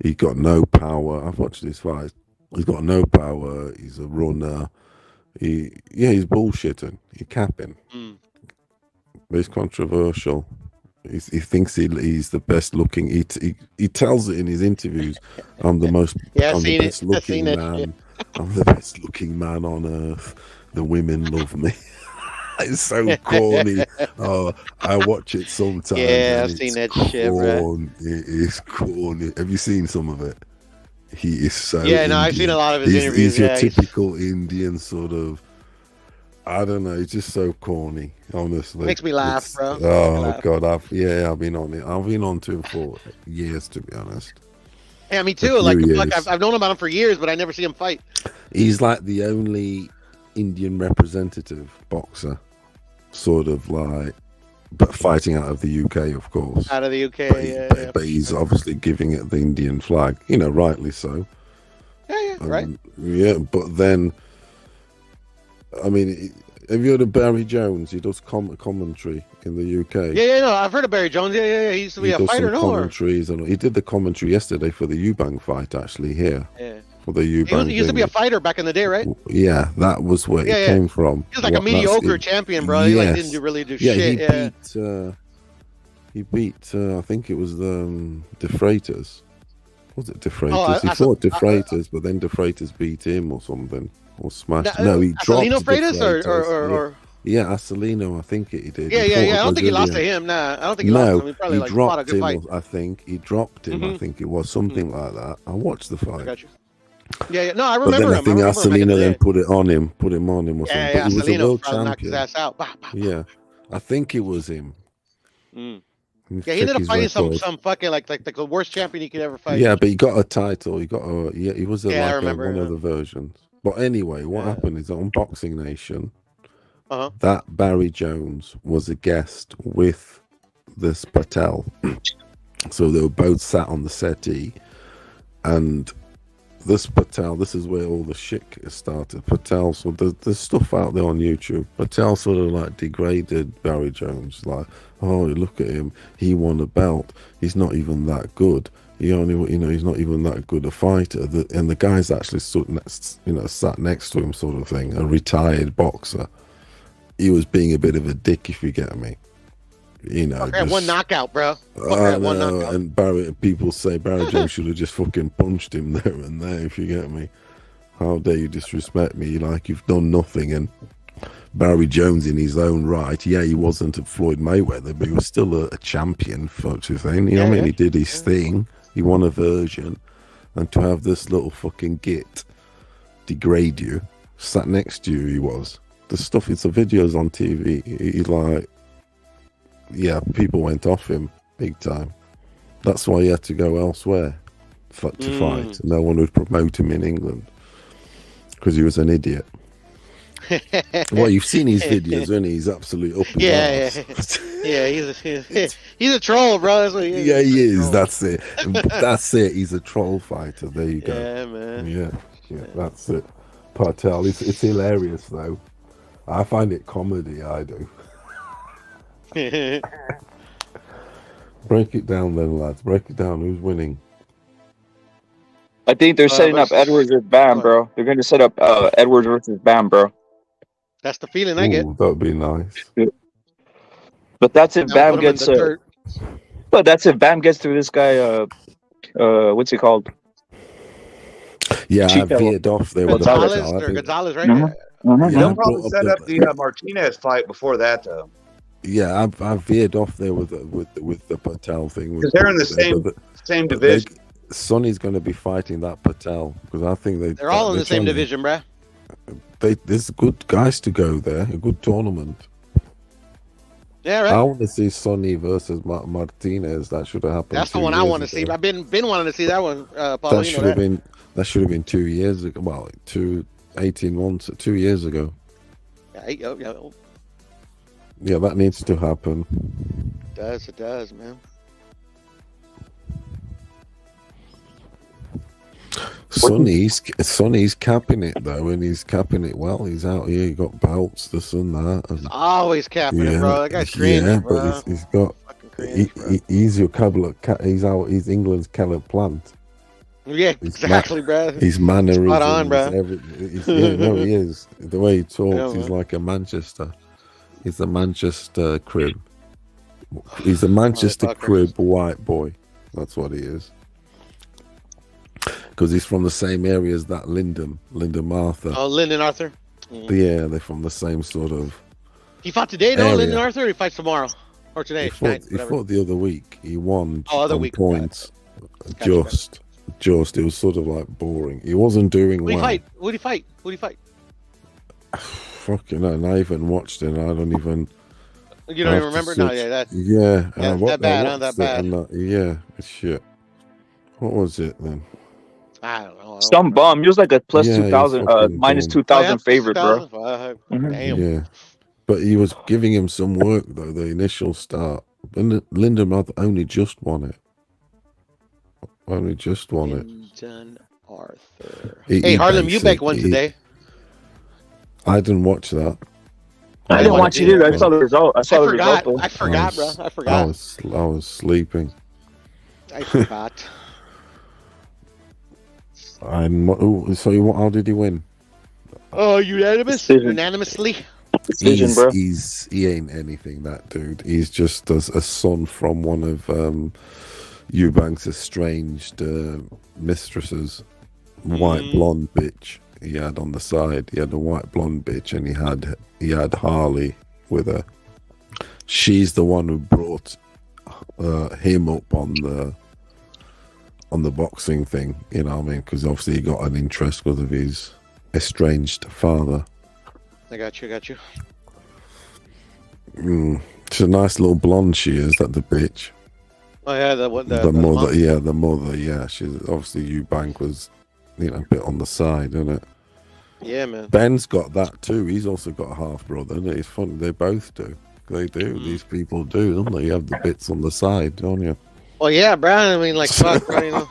He's got no power. I've watched his fights. He's got no power. He's a runner. He's bullshitting. He's capping. But he's controversial. He thinks he's the best looking. He tells it in his interviews. I'm the best looking man. I'm the best looking man on earth. The women love me. It's so corny. I watch it sometimes. Yeah, I've seen that shit, bro. It is corny. Have you seen some of it? He is so. Yeah, no, I've seen a lot of his interviews. He's your typical Indian sort of. I don't know. He's just so corny. Honestly, makes me laugh, bro. Oh God, I've been on it. I've been on to him for years, to be honest. Yeah, me too. Like I've known about him for years, but I never see him fight. He's like the only Indian representative boxer, sort of like, but fighting out of the UK, of course. Out of the UK, But he's obviously giving it the Indian flag, rightly so. Yeah, right. Yeah, but then, I mean, have you heard of Barry Jones? He does commentary in the UK. Yeah, no, I've heard of Barry Jones. Yeah. He used to be a does fighter, some no? commentaries, and he did the commentary yesterday for the Eubank fight, actually, here. Yeah. For the Eubank. He used to be a fighter back in the day, right? Yeah, that was where it came from. He was like a mediocre champion, bro. He like didn't really do shit. He beat I think it was the Freitas. Was it De Freitas? He I fought De Freitas, but then De Freitas beat him or something, or smashed. No, he dropped Acelino De Freitas Freitas. or yeah, Acelino, I think he did. Yeah. I don't think he lost to him. Nah, I don't think he lost to him. He probably fought a dropped good him. fight. I think he dropped him. I think it was something like that. I watched the fight. I got you. Yeah. No, I But remember then I him. think I remember him back in Acelino the then day. put him on him or something. Yeah, But he was a Acelino world probably knocked his champion. ass out. Yeah, I think it was him. Mm. Let me Yeah, he check ended up his fighting record. some fucking like the worst champion he could ever fight. Yeah, but he got a title. He was Yeah, I like remember, one of the versions. But anyway, what happened is on Boxing Nation, that Barry Jones was a guest with this Patel. So they were both sat on the settee, and this Patel, this is where all the shit started. Patel, so there's stuff out there on YouTube. Patel sort of like degraded Barry Jones, like, oh, look at him, he won a belt, he's not even that good. He only, he's not even that good a fighter. And the guy's actually stood next, sat next to him, sort of thing, a retired boxer. He was being a bit of a dick, if you get me. One knockout, bro. One knockout. And people say Barry Jones should have just fucking punched him there and there, if you get me. How dare you disrespect me like you've done nothing? And Barry Jones, in his own right, he wasn't a Floyd Mayweather, but he was still a champion, such a thing. You know what I mean? He did his thing. He won a version. And to have this little fucking git degrade you, sat next to you, he was. The stuff, it's the videos on TV. He's like, people went off him big time. That's why he had to go elsewhere to fight. No one would promote him in England because he was an idiot. Well, you've seen his videos, haven't you? He's absolutely up his ass. Yeah, he's a troll, bro. That's what he is. Yeah, he is. That's it. That's it. He's a troll fighter. There you go. Yeah, man. Yeah, that's it. Patel. It's hilarious though. I find it comedy. I do. Break it down then, lads. Break it down. Who's winning? I think they're setting up Edwards versus Bam, bro. They're going to set up Edwards versus Bam, bro. That's the feeling I get. That'd be nice. But that's if Bam gets. But that's if Bam gets through this guy. What's he called? Yeah, I veered off there with Gonzalez, right? They'll probably set up the Martinez fight before that, though. Yeah, I veered off there with the Patel thing. Because they're in the same division. Sonny's going to be fighting that Patel because I think they're all in the same division, bruh. There's good guys to go there. A good tournament. Yeah, right. I want to see Sonny versus Martinez. That should have happened. That's the one I want to see. I've been wanting to see that one. Paulo, that should have been 2 years ago. Well, 18 months, 2 years ago. Yeah, that needs to happen. It does, man. Sonny's capping it though, and he's capping it well. He's out here, he got belts, this and that. And, always capping it, bro. That guy's crazy, bro. But he's got. He's your Caleb. He's England's Caleb Plant. Yeah, exactly, bro. His mannerisms. Spot on, bro. He is. The way he talks, he's like a Manchester. He's a Manchester crib. He's a Manchester crib white boy. That's what he is. Because he's from the same area as that Lyndon Arthur. Oh, Lyndon Arthur? Yeah, they're from the same sort of. He fought today, though, Lyndon Arthur, or he fights tomorrow? Or today? He fought the other week. He won points. Gotcha. Just, it was sort of like boring. He wasn't doing well. Who did he fight? Fucking hell, I even watched it. I don't even. You don't even remember? No, yeah, that's. Yeah. That bad, not that bad. Yeah, it's shit. What was it then? I don't know. Some bum. He was like a plus Yeah, he's 2,000, fucking minus bum. 2,000 favorite, bro. 2000? Mhm. Damn. Yeah, but he was giving him some work though. The initial start, and Lindenroth only just won it. Only just won it. John Arthur. He Hey, Harlem Eubank won basically- today. I didn't watch that. I didn't watch it either. I saw the result. I saw the result. Though. I forgot, bro. I forgot. I was sleeping. I forgot. How did he win? Oh, unanimous? Unanimously? He ain't anything, that dude. He's just a son from one of Eubank's estranged mistresses. White blonde bitch he had on the side. He had a white blonde bitch, and he had Harley with her. She's the one who brought him up on the boxing thing, you know what I mean? Because obviously he got an interest because of his estranged father. I got you. She's a nice little blonde, she is, that the bitch. Oh yeah, the mother, mom? yeah, the mother, yeah. She's obviously Eubank was, a bit on the side, isn't it? Yeah, man. Ben's got that too. He's also got a half brother, and it's funny. They both do. They do. These people do, don't they? You have the bits on the side, don't you? Well, yeah, bro. I mean, like, fuck, bro. You know,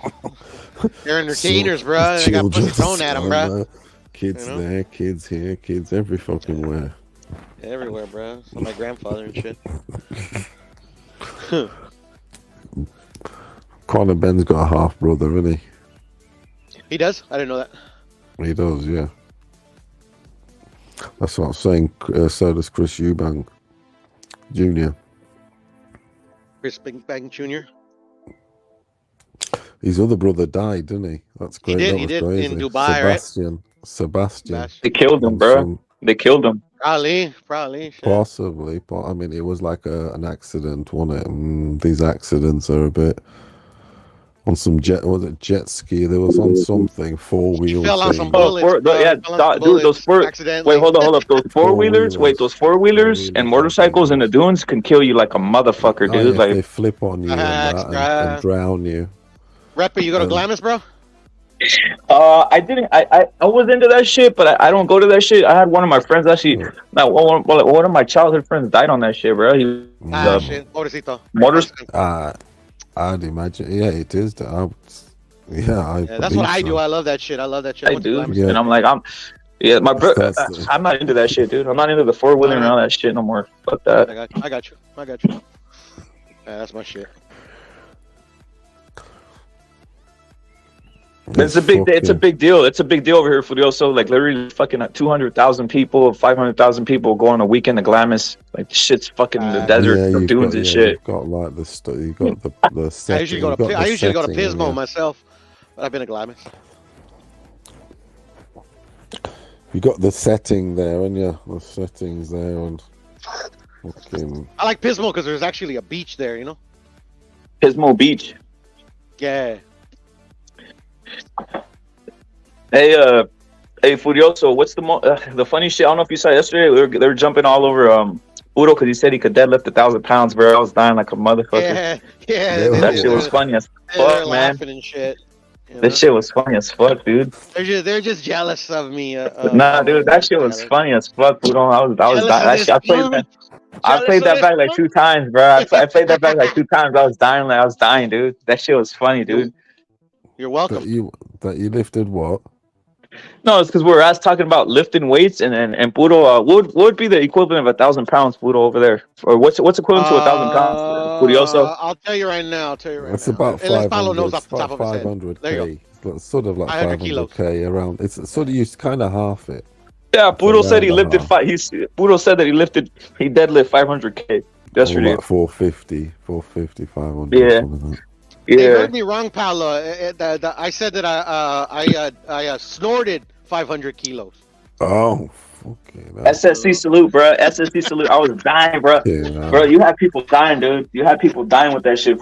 they're entertainers, bro. They got pussy thrown at them, bro. Kids there, kids here, kids every fucking where. Everywhere, bro. So my grandfather and shit. Conor Ben's got a half brother, isn't he? He does? I didn't know that. He does, yeah. That's what I'm saying. So does Chris Eubank Jr. Chris Big Bang Jr. His other brother died, didn't he? That's great. He did in Dubai, Sebastian. right? They killed him, bro. They killed him. Probably. Shit. Possibly, but I mean, it was like an accident, wasn't it? These accidents are a bit on some jet ski. There was on something 4-wheel. Fell on some bullets. Dude, those four. Wait, hold up. Those 4-wheelers. Wait, those 4-wheelers and motorcycles in the dunes can kill you like a motherfucker, dude. They flip on you and drown you. Rapper, you go to Glamis, bro? I didn't. I was into that shit, but I don't go to that shit. I had one of my friends actually. One of my childhood friends died on that shit, bro. He shit. Pobrecito. I'd imagine. Yeah, it is. That's what I do. I love that shit. I do, and I'm like, my bro. I'm not into that shit, dude. I'm not into the 4-wheeler and all that shit no more. Fuck that. I got you. Yeah, that's my shit. It's a big deal. It's a big deal over here for Furioso. Like literally, fucking 200,000 people, 500,000 people go on a weekend to Glamis. Like the shit's fucking the desert of dunes and shit. You've got like you got the setting. I usually go to Pismo myself, but I've been to Glamis. You got the setting there, and the settings there, and fucking. I like Pismo because there's actually a beach there, you know. Pismo Beach. Yeah. Hey, Furioso, what's the funny shit? I don't know if you saw yesterday. They were jumping all over Udo because he said he could deadlift 1,000 pounds, bro. I was dying like a motherfucker. Yeah. That shit was funny as fuck, man. Laughing and shit. That shit was funny as fuck, dude. They're just jealous of me. Nah, dude, that shit was funny as fuck, Udo. I was dying. I played that back like 2 times, bro. I played that back like 2 times. I was dying, dude. That shit was funny, dude. You're welcome. That you lifted what? No, it's because we were talking about lifting weights and Puro. What would be the equivalent of 1,000 pounds, Puro, over there? Or what's equivalent to 1,000 pounds, Furioso? I'll tell you right now. It's about 500. Knows off It's the top about of his head. 500k. There you It's sort of like 500k around. It's sort of used kind of half it. Yeah, Puro said he lifted Puro said that he deadlift 500k yesterday. Like 450, 500. Yeah. Yeah. They heard me wrong, Paolo. I said that I snorted 500 kilos. Oh, okay. SSC salute, bro. SSC salute. I was dying, bro. Yeah, bro, you had people dying, dude. You had people dying with that shit,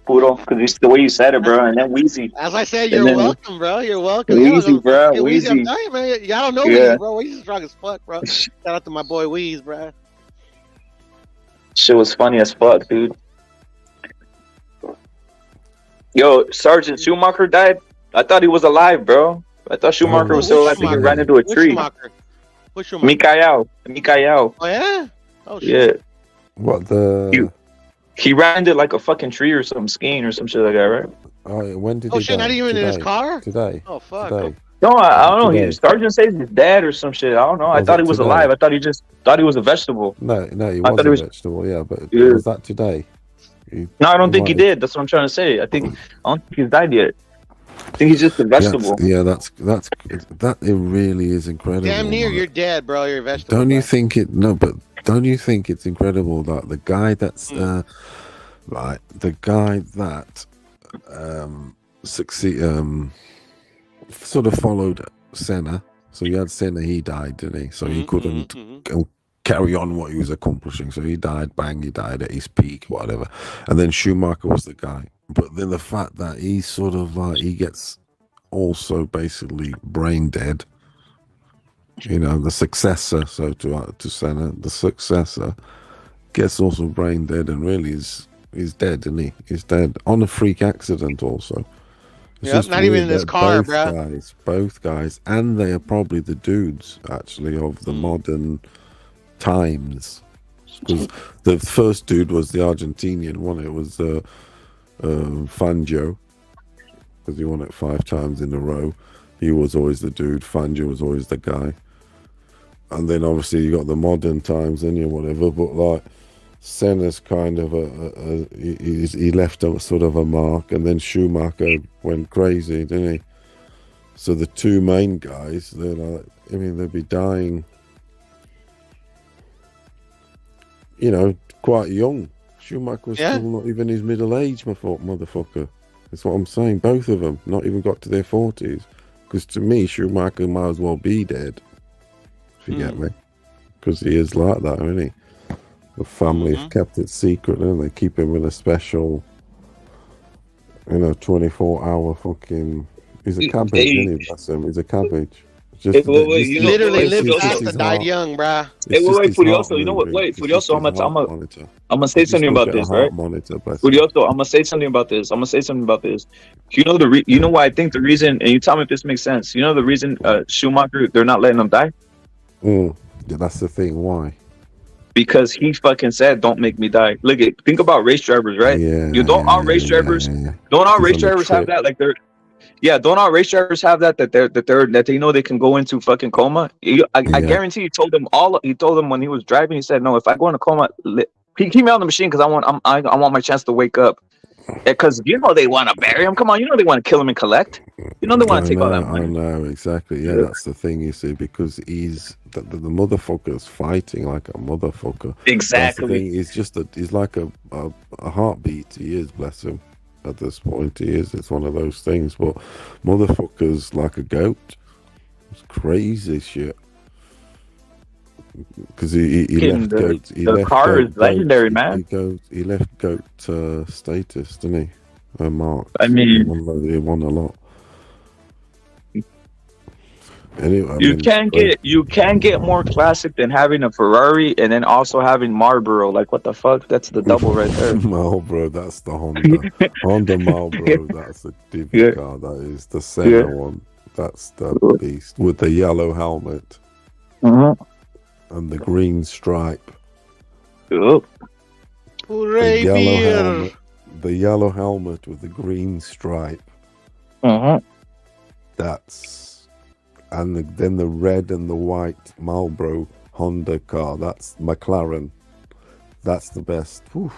Puro, because the way you said it, bro. And then Wheezy. As I said, you're welcome, bro. You're welcome. Wheezy, bro. Wheezy. I'm dying, man. Y'all don't know Wheezy, bro. Wheezy's strong as fuck, bro. Shout out to my boy Wheezy, bro. Shit was funny as fuck, dude. Yo, Sergeant Schumacher died. I thought he was alive, bro. I thought Schumacher was still alive. I think he ran into a Which tree. Schumacher? Which Schumacher? Mikael. Oh yeah. Oh shit. Yeah. What the? He ran into like a fucking tree or something, skiing or some shit like that, right? Oh, when did Oh he shit! die? Not even in his Today. car. Today. Oh fuck. Today. No, I don't know. Today. He Sergeant says he's dead or some shit. I don't know. I Was thought it he was today? alive. I thought he was a vegetable. No, he I was thought a he was. vegetable. Yeah, but Yeah. was that today? No, I don't think he did. That's what I'm trying to say. I don't think he's died yet. I think he's just a vegetable. That it really is incredible. Damn near, man. you're dead, bro. You're a vegetable. Don't you think it? No, but don't you think it's incredible that the guy that's right, the guy that sort of followed Senna. So you had Senna, he died, didn't he? So he couldn't carry on what he was accomplishing. So he died, bang, he died at his peak, whatever. And then Schumacher was the guy. But then the fact that he's sort of like, he gets also basically brain dead. You know, the successor, so to Senna, the successor gets also brain dead and really is dead, isn't he? He's dead on a freak accident also. It's Yep, not even in his car, bro. Both guys, and they are probably the dudes actually of the modern times. Because the first dude was the Argentinian one. It was Fangio, because he won it 5 times in a row. He was always the dude. Fangio was always the guy. And then obviously you got the modern times, and whatever. But like Senna's kind of he left a sort of a mark, and then Schumacher went crazy, didn't he? So the two main guys, they're like, I mean, they'd be dying, you know, quite young. Schumacher was still not even his middle age, motherfucker. That's what I'm saying. Both of them not even got to their 40s. Because to me, Schumacher might as well be dead. If you get me, because he is like that, isn't he? The family have kept it secret, and they keep him in a special, 24-hour fucking. He's a cabbage, isn't he? Bless him. He's a cabbage. Just literally lived fast and died young, bruh. Hey, wait, Furioso. You know what? Wait, Furioso. I'm gonna say something about this, right? Furioso, I'm gonna say something about this. You know you know why I think the reason, and you tell me if this makes sense. You know the reason Schumacher, they're not letting him die. Yeah, that's the thing. Why? Because he fucking said, "Don't make me die." Think about race drivers, right? Don't all race drivers have that? Like they're. Yeah, don't all race drivers have that they know they can go into fucking coma? I guarantee he told them when he was driving, he said, "No, if I go into coma, keep me on the machine because I want my chance to wake up." Because they want to bury him. Come on, they want to kill him and collect. They want to take all that money. I know exactly. Yeah, that's the thing, you see, because he's the motherfucker's fighting like a motherfucker. Exactly. He's like a heartbeat. He is, bless him. At this point, he is. It's one of those things. But motherfucker's like a goat. It's crazy shit. Because he left goat. The car is legendary, man. He left goat status, didn't he? Mark. I mean, he won a lot. Anyway, you can't get more classic than having a Ferrari and then also having Marlboro. Like, what the fuck? That's the double right there. Marlboro, that's the Honda Marlboro. That's a div car. That is the Senna one. That's the beast with the yellow helmet and the green stripe. Hooray, the yellow helmet with the green stripe. And then the red and the white Marlboro Honda car. That's McLaren. That's the best. Whew.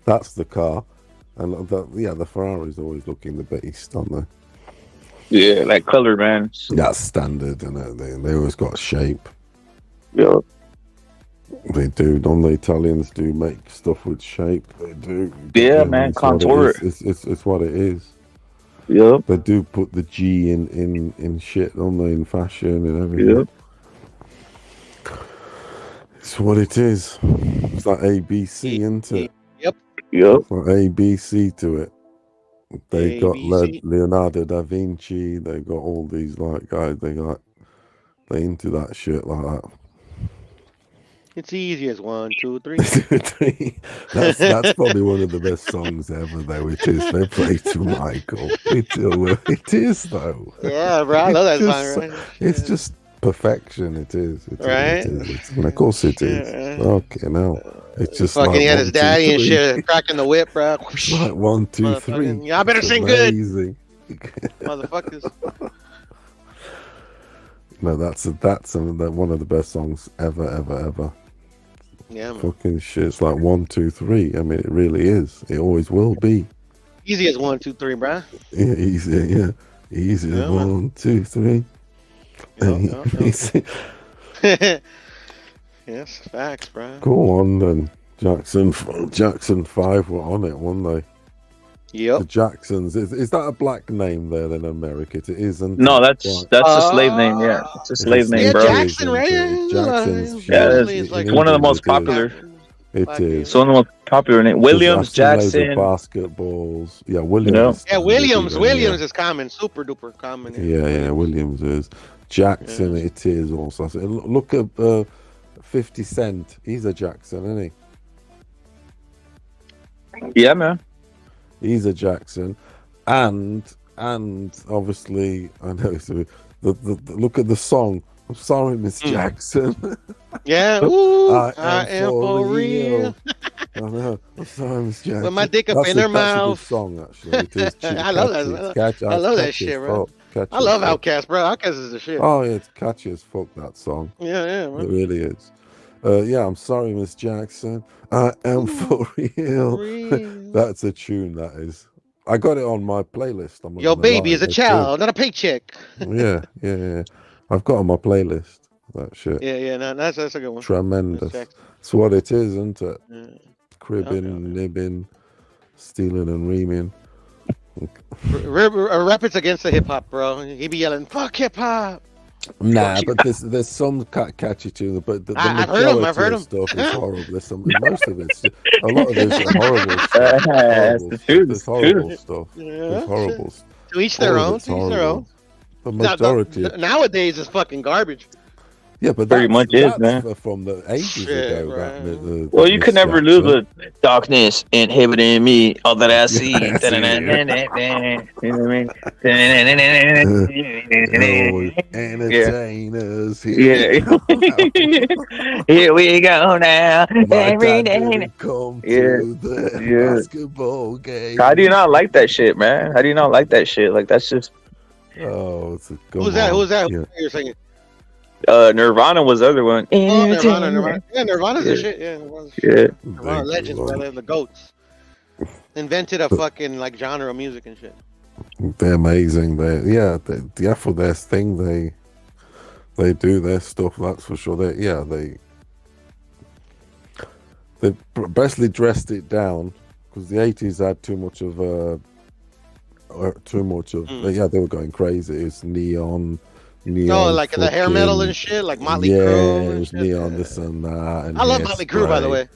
That's the car. And the Ferrari's always looking the best, aren't they? Yeah, like color, man. That's standard, and they always got shape. Yeah. They do. Don't the Italians do make stuff with shape? They do. Yeah, man. Contour it. It's what it is. Yeah. They do put the G in shit, don't they, in fashion and everything. Yeah. It's what it is. It's like ABC, isn't it? Yep. It's like ABC to it. They got Leonardo da Vinci. They got all these like guys. They into that shit like that. It's easy as 1, 2, 3. That's probably one of the best songs ever, though. It is. They play to Michael. It is though. Yeah, bro, I love that song. Right? It's just perfection. It is. Right? And of course it is. Okay, now it's just fucking like he had 1, his 2, daddy and 3. shit cracking the whip, bro. It's like 1, 2, 3. Yeah, I better It's sing amazing. good, motherfuckers. No, that's one of the best songs ever. Yeah, man. Fucking shit. It's like 1, 2, 3. I mean, it really is. It always will be. Easy as 1, 2, 3, bro. Yeah, easy. Yeah, easy. Yeah, 1, 2, 3. Yes, facts, bro. Go on then. Jackson 5 were on it, weren't they? Yep. The Jacksons. Is that a black name there in America? It isn't. No, that's a slave name. Yeah, it's a slave name, bro. Jackson, right? Jackson's. Yeah, it's like one of the most popular. It is. It's one of the most popular names. Williams, Jackson. Basketballs. Yeah, Williams. Yeah, Williams is common, super duper common. Yeah, Williams is. Jackson, it is also. So look at 50 Cent. He's a Jackson, isn't he? Yeah, man. He's a Jackson, and obviously I know. So the look at the song. I'm sorry, Miss Jackson. Yeah, ooh, I am for real. I know. I'm sorry, Miss Jackson. With my dick up in her mouth. That's a good song, actually. It is. I love that. I love that shit, bro. I love Outkast, bro. Outkast is the shit. Oh yeah, it's catchy as fuck, that song. Yeah, man. It really is. Yeah, I'm sorry, Miss Jackson. I am for real. That's a tune, that is. I got it on my playlist. Your baby is a child, not a paycheck. Yeah. I've got it on my playlist. That shit. Yeah, no, that's a good one. Tremendous. It's what it is, isn't it? Yeah. Cribbing, nibbing, stealing and reaming. Rappers against the hip hop, bro. He be yelling, "Fuck hip hop." Nah, but there's some catchy tunes, but the majority I've heard of him. stuff is horrible. There's most of it's a lot of it's horrible stuff. There's horrible stuff. There's horrible stuff. To each their own. To each their own. The majority nowadays is fucking garbage. Yeah, but pretty much is, man. From the ages ago. Right. Well, you can never lose the darkness inhibiting me. All that I see. You know what I mean? Entertainers. Yeah. Here we go now. Every day. Come to the basketball game. How do you not like that shit, man? How do you not like that shit? Like, that's just. Oh, it's a Who's that? Yeah. You're singing. Nirvana was the other one. Oh, Nirvana. Yeah, Nirvana's the shit. Yeah, Nirvana legends, brother. The goats. Invented a fucking like genre of music and shit. They're amazing. For their thing, they do their stuff. That's for sure. They basically dressed it down because the 80s had too much of. They were going crazy. It's neon. Like the hair metal and shit, like Motley Crue. It was neon, this and that. And I love Motley Crue, by the way.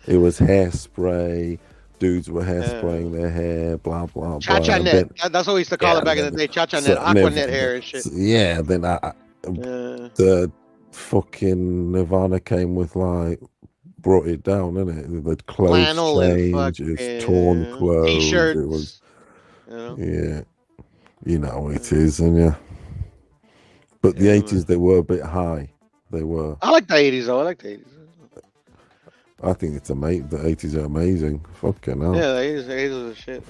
It was hairspray. Dudes were hairspraying their hair, blah blah blah. Cha-cha net. That's what we used to call it back in the day. Cha-cha net, aqua net hair and shit. Yeah, then the fucking Nirvana came with brought it down, didn't it? The clothes changes, torn clothes. T-shirts. It was, it is, and yeah. But the 80s, they were a bit high. They were. I like the 80s, though. I like the 80s. I think it's amazing. The 80s are amazing. Fucking hell. Yeah, the 80s are shit.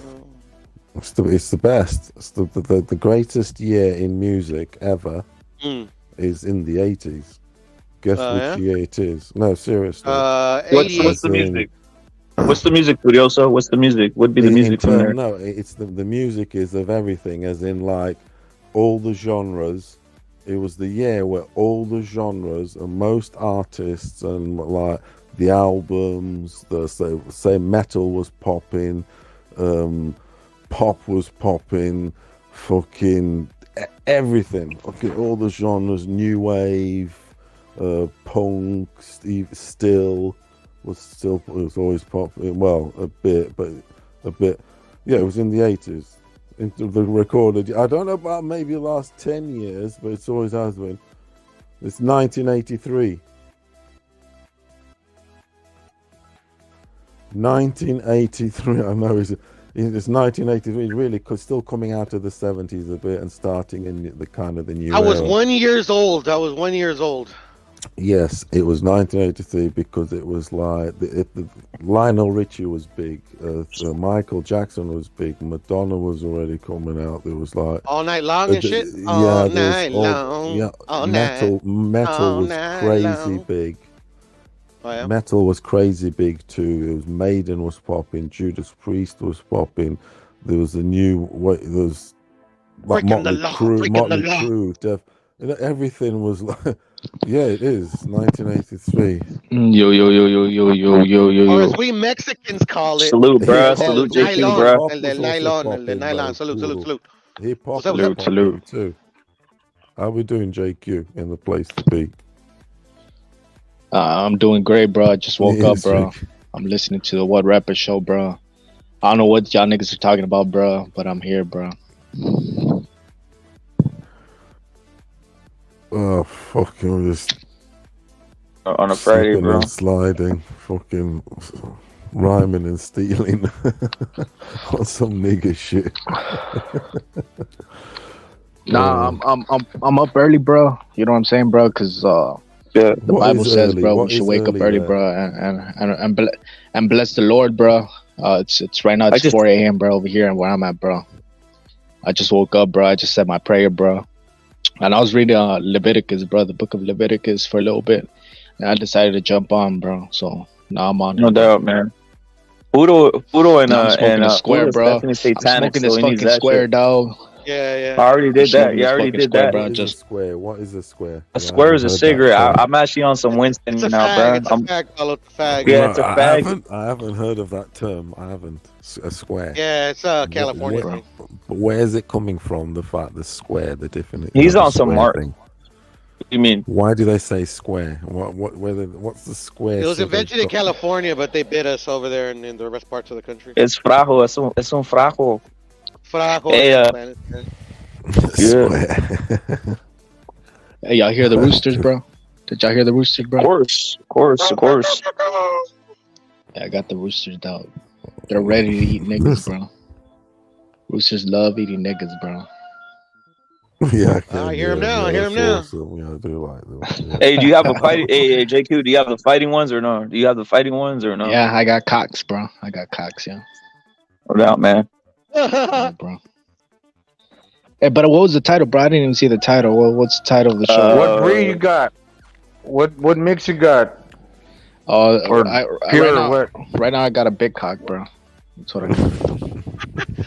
It's the best. It's the greatest year in music ever is in the 80s. Guess which year it is? No, seriously. What's the music? What's the music, Furioso? What's the music? Would be the music from there? No, it's the music is of everything, as in all the genres. It was the year where all the genres and most artists and the albums, say metal was popping, pop was popping, fucking everything. Okay, all the genres, new wave, punk, still was always popping. Well, a bit. Yeah, it was in the 80s. Into the recorded. I don't know about maybe the last 10 years, but it's always has been. It's 1983. 1983. I know it's 1983. Really, still coming out of the 70s a bit and starting in the kind of the new. I was era. 1 year old. I was 1 year old. Yes, it was 1983 because it was like Lionel Richie was big, Michael Jackson was big, Madonna was already coming out. There was like All night long and shit. All night long. Yeah, all metal all was night crazy long. big. Oh, yeah? Metal was crazy big too. It was Maiden was popping, Judas Priest was popping. There was a new there was like Breaking the Motley law, Crue, breaking the Motley law. Crue, everything was like. Yeah, it is 1983. Or as we Mexicans call it, Salute, bro. Salute el JQ, nylon, bro. el del nylon, el del nylon. Salute, salute, salute. Hip hop What's up, was what's up? popping too. How we doing, JQ? In the place to be. I'm doing great, bro. I just woke up, Yes, bro. Jake. I'm listening to the What Rapper Show, bro. I don't know what y'all niggas are talking about, bro, but I'm here, bro. Oh, fucking just on a Friday, slipping bro. and sliding, fucking rhyming and stealing on some nigga shit. Nah, I'm up early, bro. You know what I'm saying, bro? Because the What Bible is says, early? bro, What we should is wake up early early, there? bro, and bless the Lord, bro. It's right now. It's 4 a.m., bro, over here, and where I'm at, bro. I just woke up, bro. I just said my prayer, bro. And I was reading Leviticus, bro, the book of Leviticus for a little bit. And I decided to jump on, bro. So now I'm on. No it, bro. doubt, man. Fudo and Now I'm smoking a square, Fudo's bro. definitely I'm satanic, smoking so this he needs fucking that square, shit. Yeah, dog. yeah. I already did that. smoking You this already fucking did square, that. bro. What is a Just square? What is a square? A square is a cigarette. I'm actually on some Winston It's a now, fag. bro. It's a fag, fellow. It's a fag. Yeah, it's a fag. I haven't heard of that term. I haven't. A square. Yeah, it's California thing. But where is it coming from? The fact the square, the definition. He's on some mark. Thing. You mean? Why do they say square? What's the square? It was sort of invented in doc- California, but they bid us over there in the rest parts of the country. It's frajo. Es un frajo. Frajo Hey, in Spanish. Square. hey, y'all hear the roosters, bro? Did y'all hear the roosters, bro? Of course. Yeah, I got the roosters, dog. They're ready to eat niggas, bro. Roosters love eating niggas, bro. Yeah, I hear him now. I hear him now. Awesome. Yeah, I do like them. Yeah. Hey, do you have a fighting? Hey, JQ, do you have the fighting ones or no? Do you have the fighting ones or no? Yeah, I got cocks, bro. I got cocks, yeah. No doubt, man. Yeah, bro. Hey, but what was the title, bro? I didn't even see the title. What's the title of the show? What breed you got? What mix you got? Or pure or what? Right now, I got a big cock, bro. That's what I got.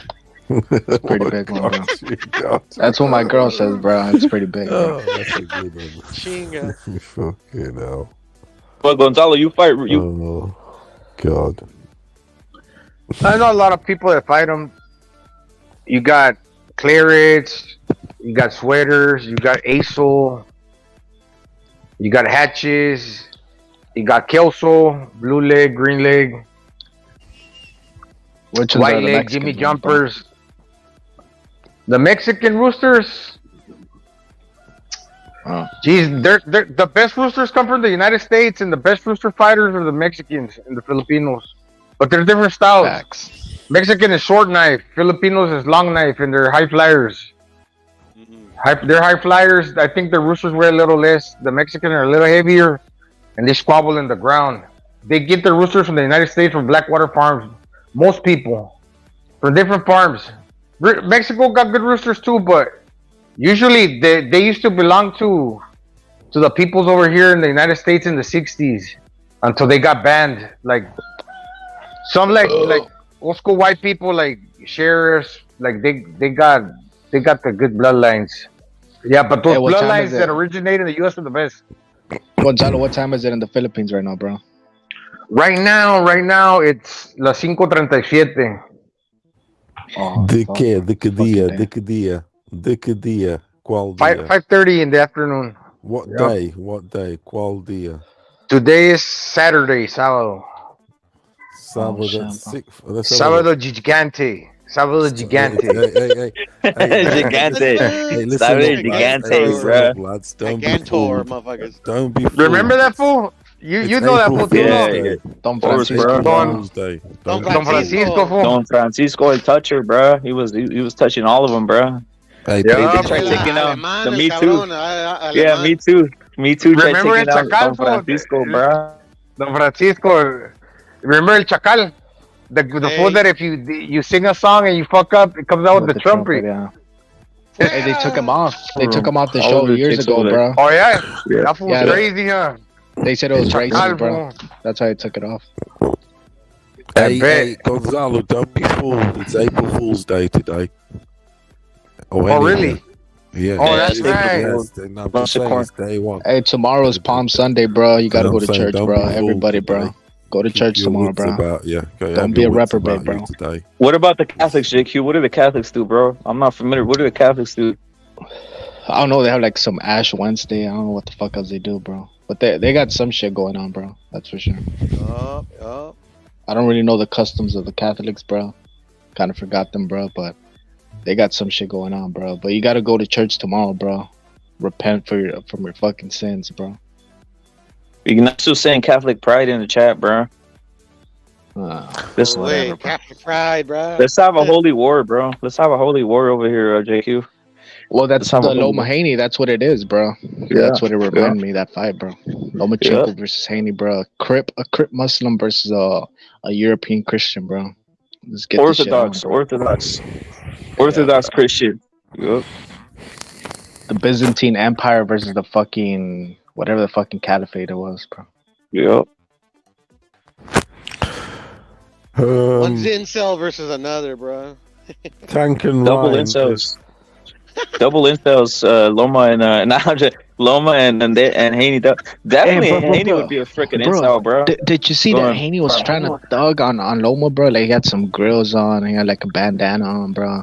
It's pretty big one, bro. That's what my girl says, bro. It's pretty big, bro. Oh, that's a good one. Chinga. Fucking hell. Well, Gonzalo, you fight. You Oh, God. I know a lot of people that fight them. You got clarets, you got sweaters, you got acel, you got hatches, you got kelso, blue leg, green leg, Which white are the leg, Mexican Jimmy ones, jumpers. The Mexican roosters. Oh. Geez, they're the best roosters come from the United States, and the best rooster fighters are the Mexicans and the Filipinos. But there's different styles. Facts. Mexican is short knife, Filipinos is long knife, and they're high flyers. They're high flyers. I think the roosters weigh a little less. The Mexican are a little heavier, and they squabble in the ground. They get the roosters from the United States from Blackwater farms. Most people from different farms. Mexico got good roosters too, but usually they used to belong to the peoples over here in the United States in the 60s until they got banned. Like some like old school white people, like sheriffs, like they got the good bloodlines. Yeah, but those Hey, what time bloodlines is it? that originate in the U.S. are the best. Gonzalo, what time is it in the Philippines right now, bro? Right now it's las 5:37. Oh, ¿De fuck. qué? ¿De qué Fucking día? damn. ¿De qué día? ¿De qué día? ¿Cuál día? 5:30 in the afternoon. What Yep. day? What day? ¿Cuál día? Today is Saturday, sábado. Sábado. shit, Sábado gigante. Sábado gigante. Gigante. listen Sabe up, gigante, lads. Listen bro. up, lads. Don't be Gigantor, fooled. motherfuckers. Don't be fooled. Remember that fool? You know that fool too, no? Don Francisco. Don Francisco, fool. Don Francisco el toucher, bro. He was touching all of them, bro. Hey, they tried taking out the Me Too. Yeah, Me Too. Me Too tried Remember taking El out Chacal, Don Francisco, bro. Don Francisco. Remember El Chacal? The fool that if you sing a song and you fuck up, it comes out with the trumpet. Yeah. Hey, they took him off. They took him off the All show the years chicks ago, over bro. Oh yeah, that fool's Yeah, crazy, huh? They said it was Chacal, racist, bro. That's why they took it off. Hey, Gonzalo, don't be fooled. It's April Fool's Day today. Oh, really? Yeah. Oh, that's right. Yes, then I'm just saying it's day one. Hey, tomorrow's Palm Sunday, bro. You gotta go to church, bro. Everybody, bro. Go to church tomorrow, bro. Don't be a reprobate, bro. Today. What about the Catholics, JQ? What do the Catholics do, bro? I'm not familiar. What do the Catholics do? I don't know. They have like some Ash Wednesday. I don't know what the fuck else they do, bro. But they got some shit going on, bro. That's for sure. I don't really know the customs of the Catholics, bro. Kind of forgot them, bro. But they got some shit going on, bro. But you gotta go to church tomorrow, bro. Repent from your fucking sins, bro. Ignacio saying Catholic pride in the chat, bro. This Wait, Catholic pride, bro. Let's have a holy war, bro. Let's have a holy war over here, JQ. Well, that's the Loma Haney. That's what it is, bro. Yeah. That's what it reminded me, that fight, bro. Lomachenko versus Haney, bro. A Crip Muslim versus a European Christian, bro. Let's get Orthodox Christian. Yep. The Byzantine Empire versus the fucking whatever the fucking caliphate it was, bro. Yep. One's incel versus another, bro. Tank and Double Ryan, incels. Double incels. Loma and Haney. Definitely, Haney would be a freaking incel, bro. Did you see that Haney was trying to thug on Loma, bro? Like he had some grills on, he had like a bandana on, bro.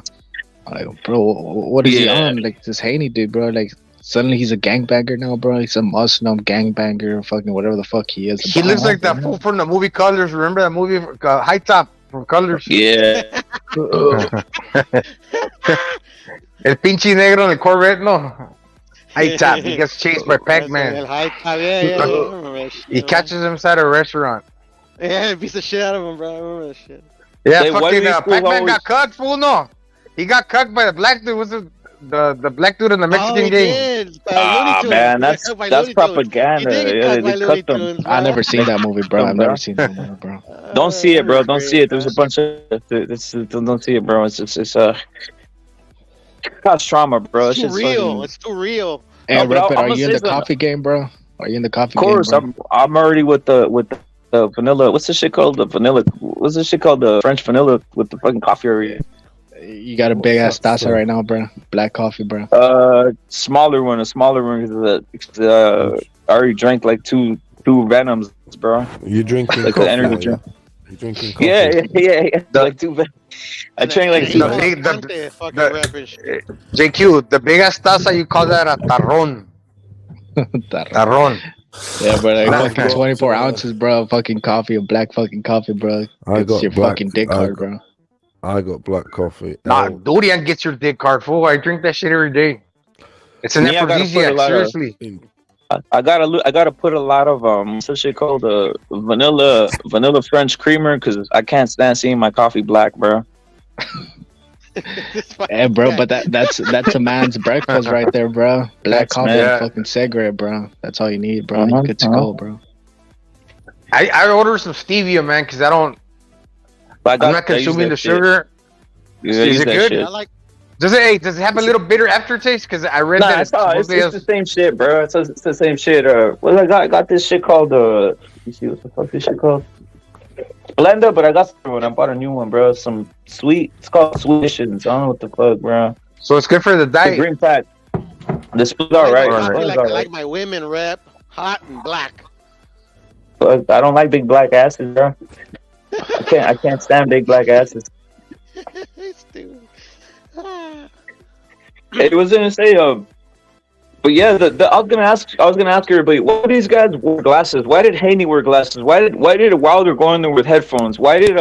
Like, bro, what is he on? Like this Haney dude, bro. Like suddenly he's a gangbanger now, bro. He's a Muslim gangbanger, fucking whatever the fuck he is. He looks like that fool from the movie Colors. Remember that movie High Top from Colors? Yeah. El pinche negro en el Corvette, no. High Top. He gets chased by Pac-Man. El High Top, yeah. He catches him inside a restaurant. Yeah, it beats the shit out of him, bro. I remember that shit. Yeah, fucking Pac-Man got cucked, fool, no. He got cucked by the black dude. Was the black dude in the Mexican game? Man, that's propaganda. Yeah, they cut them. I never seen that movie, bro. I've never seen that movie, bro. Don't see it, bro. Don't see it. There's a bunch of. Don't see it, bro. It's cause trauma, bro. It's too real. It's too real. Hey, Ripper, are you in the coffee game, bro? Are you in the coffee game? Of course, I'm already with the vanilla. What's this shit called? The vanilla. What's this shit called? The French vanilla with the fucking coffee area. You got a big ass taza right now, bro. Black coffee, bro. Smaller one. A smaller one. I already drank like two Venoms, bro. You drinking like coffee? The energy drink. You drinking coffee? Yeah. Like two. I drank like two. JQ, the big ass taza, you call that a tarrón. Tarrón. Yeah, bro. Like fucking 24 ounces, bro. Fucking coffee, a black fucking coffee, bro. It's your fucking dick hard, bro. I got black coffee. Nah, Durian gets your dick hard, fool. I drink that shit every day. It's an aphrodisiac, seriously. I gotta put a lot of what's that shit called? Vanilla French creamer, because I can't stand seeing my coffee black, bro. Yeah, bro, but that's a man's breakfast right there, bro. Black coffee and fucking cigarette, bro. That's all you need, bro. You're good to go, bro. I order some stevia, man, because I'm not consuming the sugar. Is it good? Does it have a little bitter aftertaste? Because I read that it's the same shit, bro. It's the same shit. I got this shit called you see what the fuck this shit called? Blender, but I got one. I bought a new one, bro. Some sweet. It's called Swishes. I don't know what the fuck, bro. So it's good for the diet. The green pack. This is all right. I like my women rep hot and black. But I don't like big black asses, bro. I can't stand big black asses. It was gonna say, but yeah, I was gonna ask everybody, why do these guys wear glasses? Why did Haney wear glasses? Why did Wilder go in there with headphones? Why did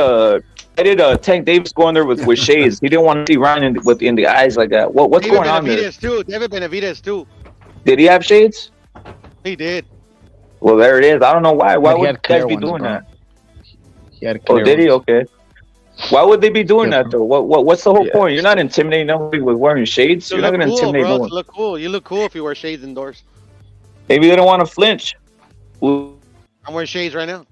Tank Davis go in there with shades? He didn't want to see Ryan in the eyes like that. What's going on there? David Benavidez too. Did he have shades? He did. Well, there it is. I don't know why. Why But he would had guys clear be ones, doing bro. that? He had Oh, clear did he? ones. Okay. Why would they be doing Yeah, that though? What's the whole Yeah. point? You're not intimidating nobody with wearing shades. To You're not look gonna cool, intimidate bro. no To one. look cool. You look cool if you wear shades indoors. Maybe they don't want to flinch. Ooh. I'm wearing shades right now.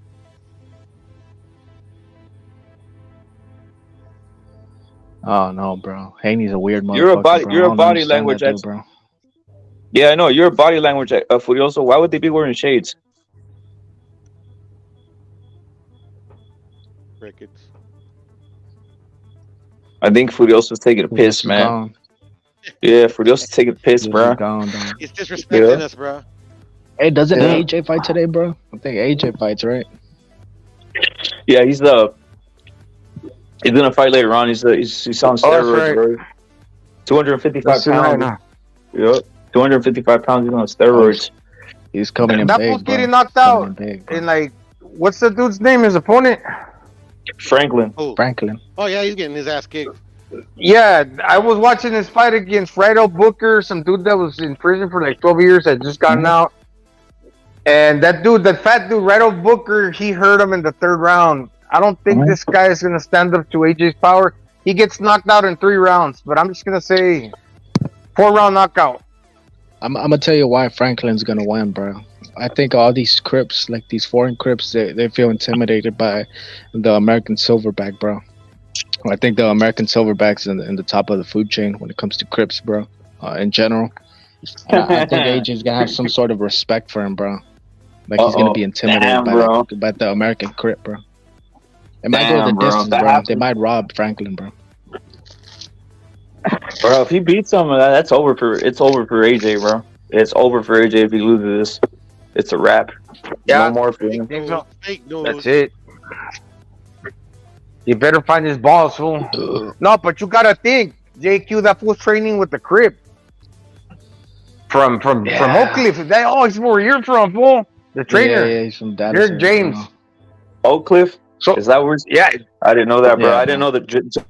Oh no, bro. Haney's a weird You're a motherfucker, body. bro. You're I a don't body understand language. that dude, bro. Yeah, I know. You're a body language Furioso. Why would they be wearing shades? Crickets. I think Furioso's taking a He piss, just man. gone. Yeah, Furioso's taking a piss, He bro. just gone, dog. He's disrespecting Yeah. us, bro. Hey, doesn't Yeah. AJ fight today, bro? I think AJ fights, right? Yeah, he's gonna fight later on. He's on steroids, bro. 255 That's tonight, pounds. Yep. 255 pounds. He's on steroids. He's coming in That big, fool's bro. getting knocked Coming out. in big, bro. And like, what's the dude's name? His opponent? Franklin. Oh. Franklin. Oh yeah, he's getting his ass kicked. Yeah, I was watching his fight against Fredo Booker, some dude that was in prison for like 12 years, had just gotten out. And that dude, that fat dude, Fredo Booker, he hurt him in the third round. I don't think this guy is gonna stand up to AJ's power. He gets knocked out in 3 rounds, but I'm just gonna say 4-round knockout. I'm gonna tell you why Franklin's gonna win, bro. I think all these Crips, like these foreign Crips, they feel intimidated by the American Silverback, bro. I think the American Silverback's in the top of the food chain when it comes to Crips, bro. In general, I think AJ's gonna have some sort of respect for him, bro. Like he's gonna be intimidated by the American Crip, bro. It might go the distance, bro. They might rob Franklin, bro. Bro, if he beats him, it's over for AJ, bro. It's over for AJ if he loses this. It's a wrap. Yeah. No more for him. That's it. You better find his balls, fool. No, but you gotta think, JQ, that fool's training with the Crip. From Oak Cliff. He's where you're from, fool. The trainer. Yeah, he's from Dallas. You're James. Oak Cliff? Is that where? Yeah. I didn't know that, bro. Yeah, I didn't know that.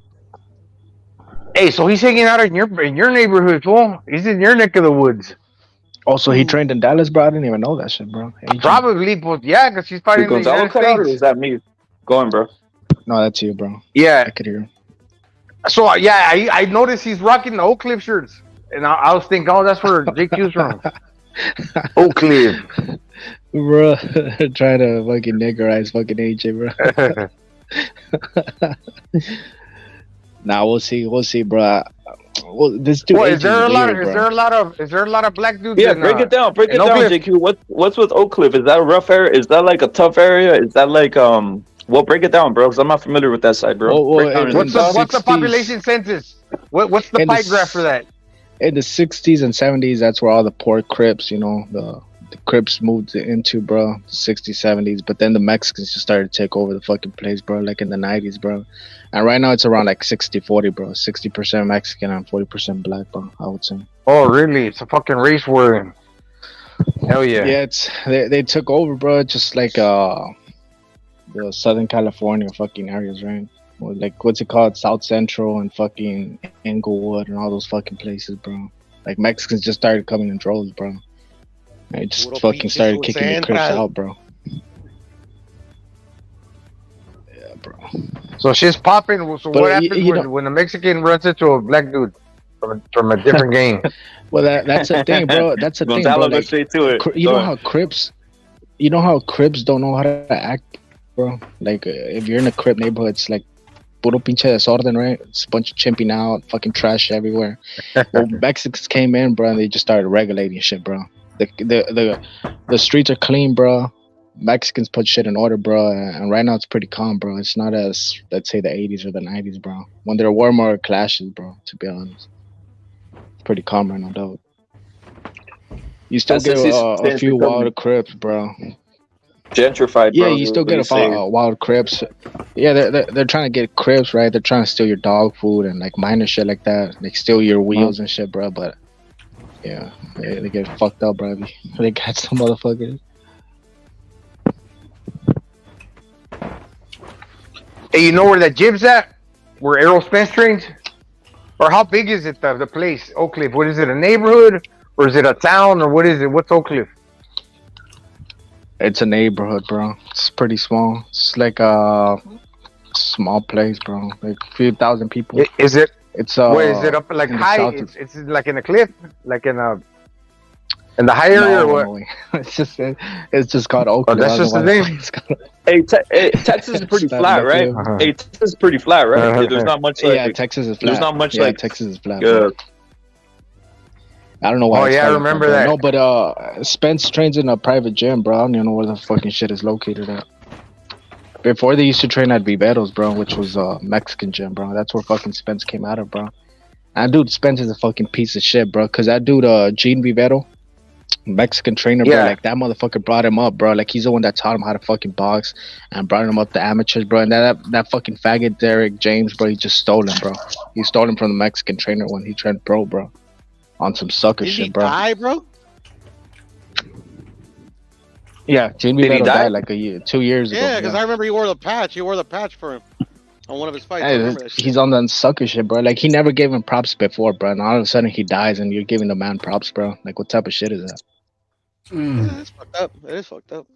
Hey, so he's hanging out in your neighborhood, fool. He's in your neck of the woods. Also, he trained in Dallas, bro. I didn't even know that shit, bro. AJ. Probably, but yeah, because he's fighting in the Gonzalo United cut out, or is States. that me? Going, bro. No, that's you, bro. Yeah. I could hear him. So yeah, I noticed he's rocking the Oak Cliff shirts, and I was thinking, oh, that's where JQ's from. Oak Cliff, bro. Try to fucking niggerize fucking AJ, bro. Nah, we'll see, bro. Well, this dude. Well, is AJ there a lot? weird, Is bro. there a lot of black dudes? Yeah, in, break it down. Break it in Oak down, Cliff? JQ. What's with Oak Cliff? Is that a rough area? Is that like a tough area? Is that like Well, break it down, bro, because I'm not familiar with that side, bro. What's the population census? What's the pie graph for that? In the 60s and 70s, that's where all the poor Crips, the Crips moved into, bro, the 60s, 70s. But then the Mexicans just started to take over the fucking place, bro, like in the 90s, bro. And right now it's around like 60-40, bro. 60% Mexican and 40% black, bro, I would say. Oh, really? It's a fucking race war. Hell yeah. Yeah, they took over, bro, just like the Southern California fucking areas, right? Like, what's it called? South Central and fucking Inglewood and all those fucking places, bro. Like, Mexicans just started coming in droves, bro. They just Puro fucking pinche started kicking the Crips central. out, bro. Yeah, bro. So shit's popping. So But what happens you know- when a Mexican runs into a black dude from a different gang? Well, that's the thing, bro. That's the thing, bro. Gonzalo, go Like, straight to it. You Go know ahead. how Crips don't know how to act, bro. Like, if you're in a Crip neighborhood, it's like puro pinche desorden, right? It's a bunch of chimping out, fucking trash everywhere. Well, Mexicans came in, bro, and they just started regulating shit, bro. The streets are clean, bro. Mexicans put shit in order, bro, and right now it's pretty calm, bro. It's not as, let's say, the 80s or the 90s, bro. When there were more clashes, bro, to be honest. It's pretty calm right now, though. You still get a few wild Crips, bro. Gentrified, Yeah, bro. you still what get you say. a wild Crips. Yeah, they're trying to get Crips, right? They're trying to steal your dog food and like minor shit like that. Like steal your wheels and shit, bro. But yeah, they get fucked up, bro. They got some motherfuckers. Hey, you know where that gym's at? Where Errol Spence trains? Or how big is it, the place, Oak Cliff? What is it, a neighborhood? Or is it a town? Or what is it? What's Oak Cliff? It's a neighborhood, bro. It's pretty small. It's like a small place, bro. Like a few thousand people. Is it? It's Where is it up like in the high? south. It's like in a cliff, like in the high area or what? It's just called Oakland. Oh, that's just the name. Hey, Texas is pretty flat, right? Hey, Texas is pretty flat, right? There's not much. Like, yeah, Texas is flat. There's not much yeah, like Texas is flat. Yeah. I don't know why. Oh it's yeah, I called remember that. that. No, but Spence trains in a private gym, bro. I don't even know where the fucking shit is located at. Before they used to train at Viveros, bro, which was a Mexican gym, bro. That's where fucking Spence came out of, bro. And dude, Spence is a fucking piece of shit, bro. Cause that dude, Gene Vivero, Mexican trainer, bro. Yeah. Like that motherfucker brought him up, bro. Like he's the one that taught him how to fucking box and brought him up to amateurs, bro. And that fucking faggot Derek James, bro, he just stole him, bro. He stole him from the Mexican trainer when he turned pro, bro. On some sucker Did shit, he bro. die, bro? Yeah, Gene Did he Vivero die? died like 2 years ago. Yeah, because I remember he wore the patch. He wore the patch for him on one of his fights. I Hey, remember that shit. he's on that sucker shit, bro. Like he never gave him props before, bro. And all of a sudden he dies, and you're giving the man props, bro. Like what type of shit is that? Yeah, it's fucked up. It is fucked up.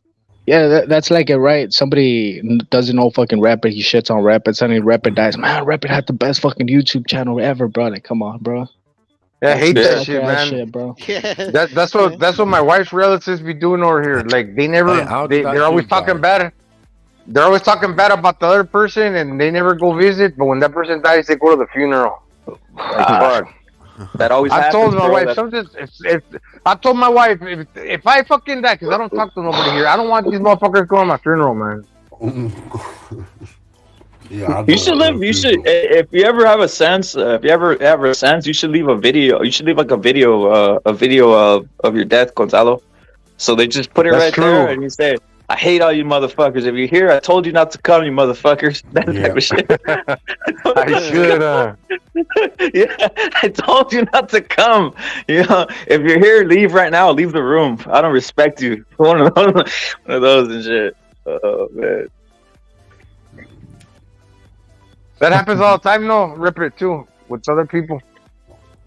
Yeah, that's like it, right? Somebody doesn't know fucking Rapid, he shits on Rapid. Suddenly Rapid dies. Man, Rapid had the best fucking YouTube channel ever, bro. Like, come on, bro. Yeah, I hate that Sucker shit, ass man. shit, bro. Yeah. That's what my wife's relatives be doing over here. Like they never, Hey, how did that they're always dude talking die? bad. They're always talking bad about the other person, and they never go visit. But when that person dies, they go to the funeral. Like, fuck. that always I happens. told my bro. wife, That- if I told my wife, if I fucking die, because I don't talk to nobody here, I don't want these motherfuckers going to my funeral, man. Yeah, You should live. You should. If you ever have a sense, if you ever have a sense, you should leave a video. You should leave like a video of your death, Gonzalo. So they just put it That's right true. there, and you say, "I hate all you motherfuckers. If you're here, I told you not to come, you motherfuckers." That type of shit. I should. Yeah, I told you not to come. You know, if you're here, leave right now. Leave the room. I don't respect you. One of those and shit. Oh man. That happens all the time, no? Rip it too with other people.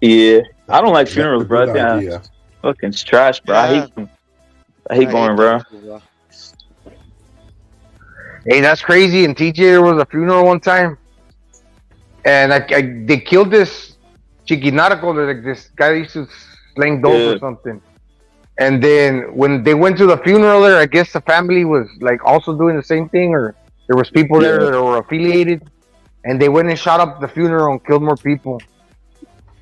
Yeah, I don't like funerals, bro. Good Yeah, idea. fucking trash, bro. I hate them. I hate going, bro. Hey, that's crazy. In TJ, there was a funeral one time, and they killed this chiquinarco, like this guy that used to sling dope Yeah. or something. And then when they went to the funeral there, I guess the family was like also doing the same thing, or there was people there Yeah. that were affiliated, and they went and shot up the funeral and killed more people.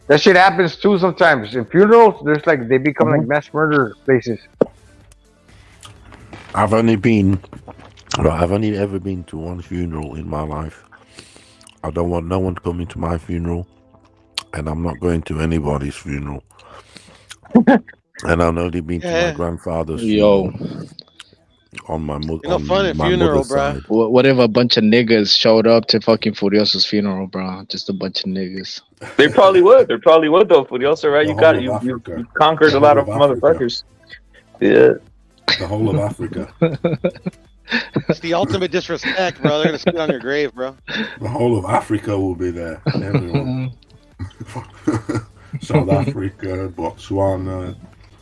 That shit happens too sometimes. In funerals, there's like they become like mass murder places. I've only ever been to one funeral in my life. I don't want no one coming to my funeral, and I'm not going to anybody's funeral. And I've only been to my grandfather's funeral. On my mother. No fun at funeral, bro. What if a bunch of niggas showed up to fucking Furioso's funeral, bro? Just a bunch of niggas. They probably would. They probably would though. Furioso, right? You got you conquered a lot of motherfuckers. Yeah. The whole of Africa. It's the ultimate disrespect, bro. They're gonna spit on your grave, bro. The whole of Africa will be there. Everyone. South Africa, Botswana.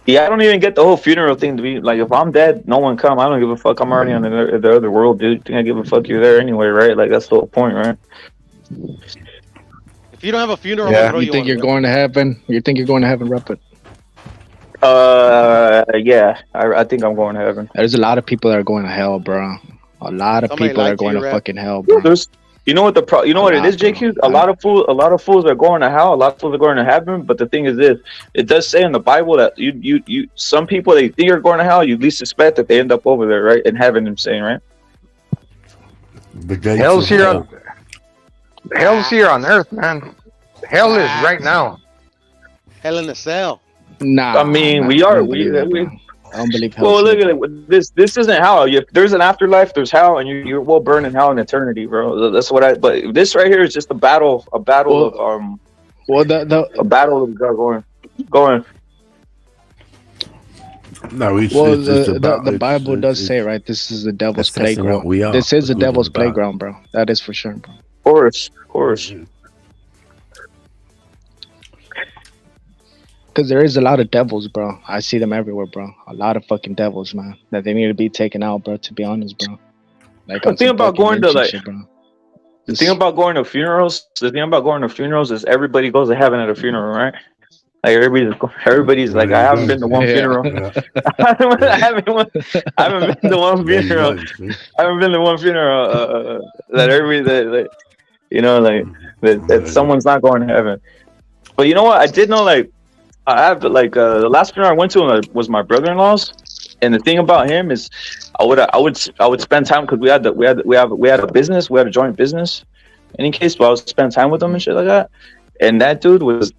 Yeah, I don't even get the whole funeral thing to be like. If I'm dead, no one come. I don't give a fuck. I'm already on the other world, dude. Think I give a fuck? You're there anyway, right? Like that's the whole point, right? If you don't have a funeral, Yeah, bro, you think you're going to heaven? You think you're going to heaven, Rapid? Yeah, I think I'm going to heaven. There's a lot of people that are going to hell, bro. A lot of Somebody people lied are to going you, to Rap. fucking hell, bro. There's, you know what it is, JQ? A lot of fools are going to hell. A lot of fools are going to heaven. But the thing is this: it does say in the Bible that you some people they think are going to hell. You least suspect that they end up over there, right? In heaven, I'm saying, right? Hell's here on earth, man. Hell is right now. Hell in the cell. Nah. I mean, we I don't believe hell. Well, look at it. This isn't hell. If there's an afterlife, there's hell, and you will burn in hell in eternity, bro. That's what But this right here is just a battle of Well, a battle of God going. No, it's the Bible does say, right? This is the devil's assessing what playground. we are, This is the the good devil's and the bad. playground, bro. That is for sure, bro. Of course. because there is a lot of devils, bro. I see them everywhere, bro. A lot of fucking devils, man. That they need to be taken out, bro. To be honest, bro. Like The on thing some about fucking going to lynching like shit, bro. the thing about going to funerals, is everybody goes to heaven at a funeral, right? Like everybody's like, I haven't been to one funeral. I haven't been to one funeral. I haven't been to one funeral that everybody that you know like that someone's not going to heaven. But you know what? I did know like I have like the last funeral I went to was my brother-in-law's, and the thing about him is I would spend time because we had a business, we had a joint business. In any case, but I would spend time with him and shit like that. And that dude was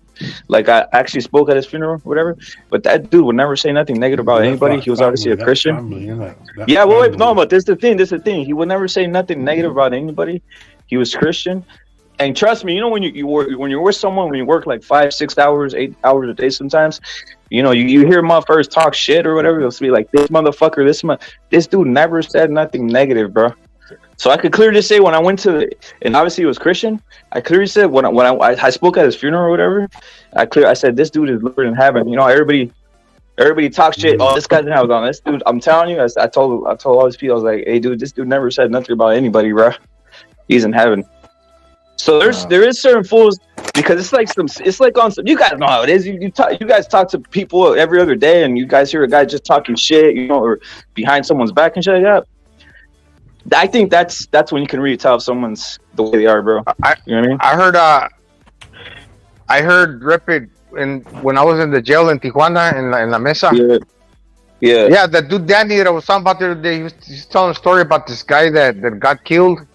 like, I actually spoke at his funeral, whatever. But that dude would never say nothing negative about anybody. He was obviously a Christian. Yeah, well, no, but this is the thing. He would never say nothing negative about anybody. He was Christian. And trust me, you know, when you're with someone, when you work like 5, 6 hours, 8 hours a day, sometimes, you know, you hear motherfuckers talk shit or whatever. They'll be like, this motherfucker, this dude never said nothing negative, bro. So I could clearly say when I went and obviously he was Christian. I clearly said when I spoke at his funeral or whatever. I said this dude is living in heaven. You know, everybody talks shit. Oh, this guy's in heaven. On this dude, I'm telling you, I told all these people, I was like, hey, dude, this dude never said nothing about anybody, bro. He's in heaven. So there is certain fools because it's like on some. You guys know how it is. You guys talk to people every other day, and you guys hear a guy just talking shit, you know, or behind someone's back and shit like that. I think that's when you can really tell if someone's the way they are, bro. You know what I mean? I heard Rapid when I was in the jail in Tijuana in La Mesa. Yeah. That dude Danny that I was talking about the other day, he was telling a story about this guy that got killed,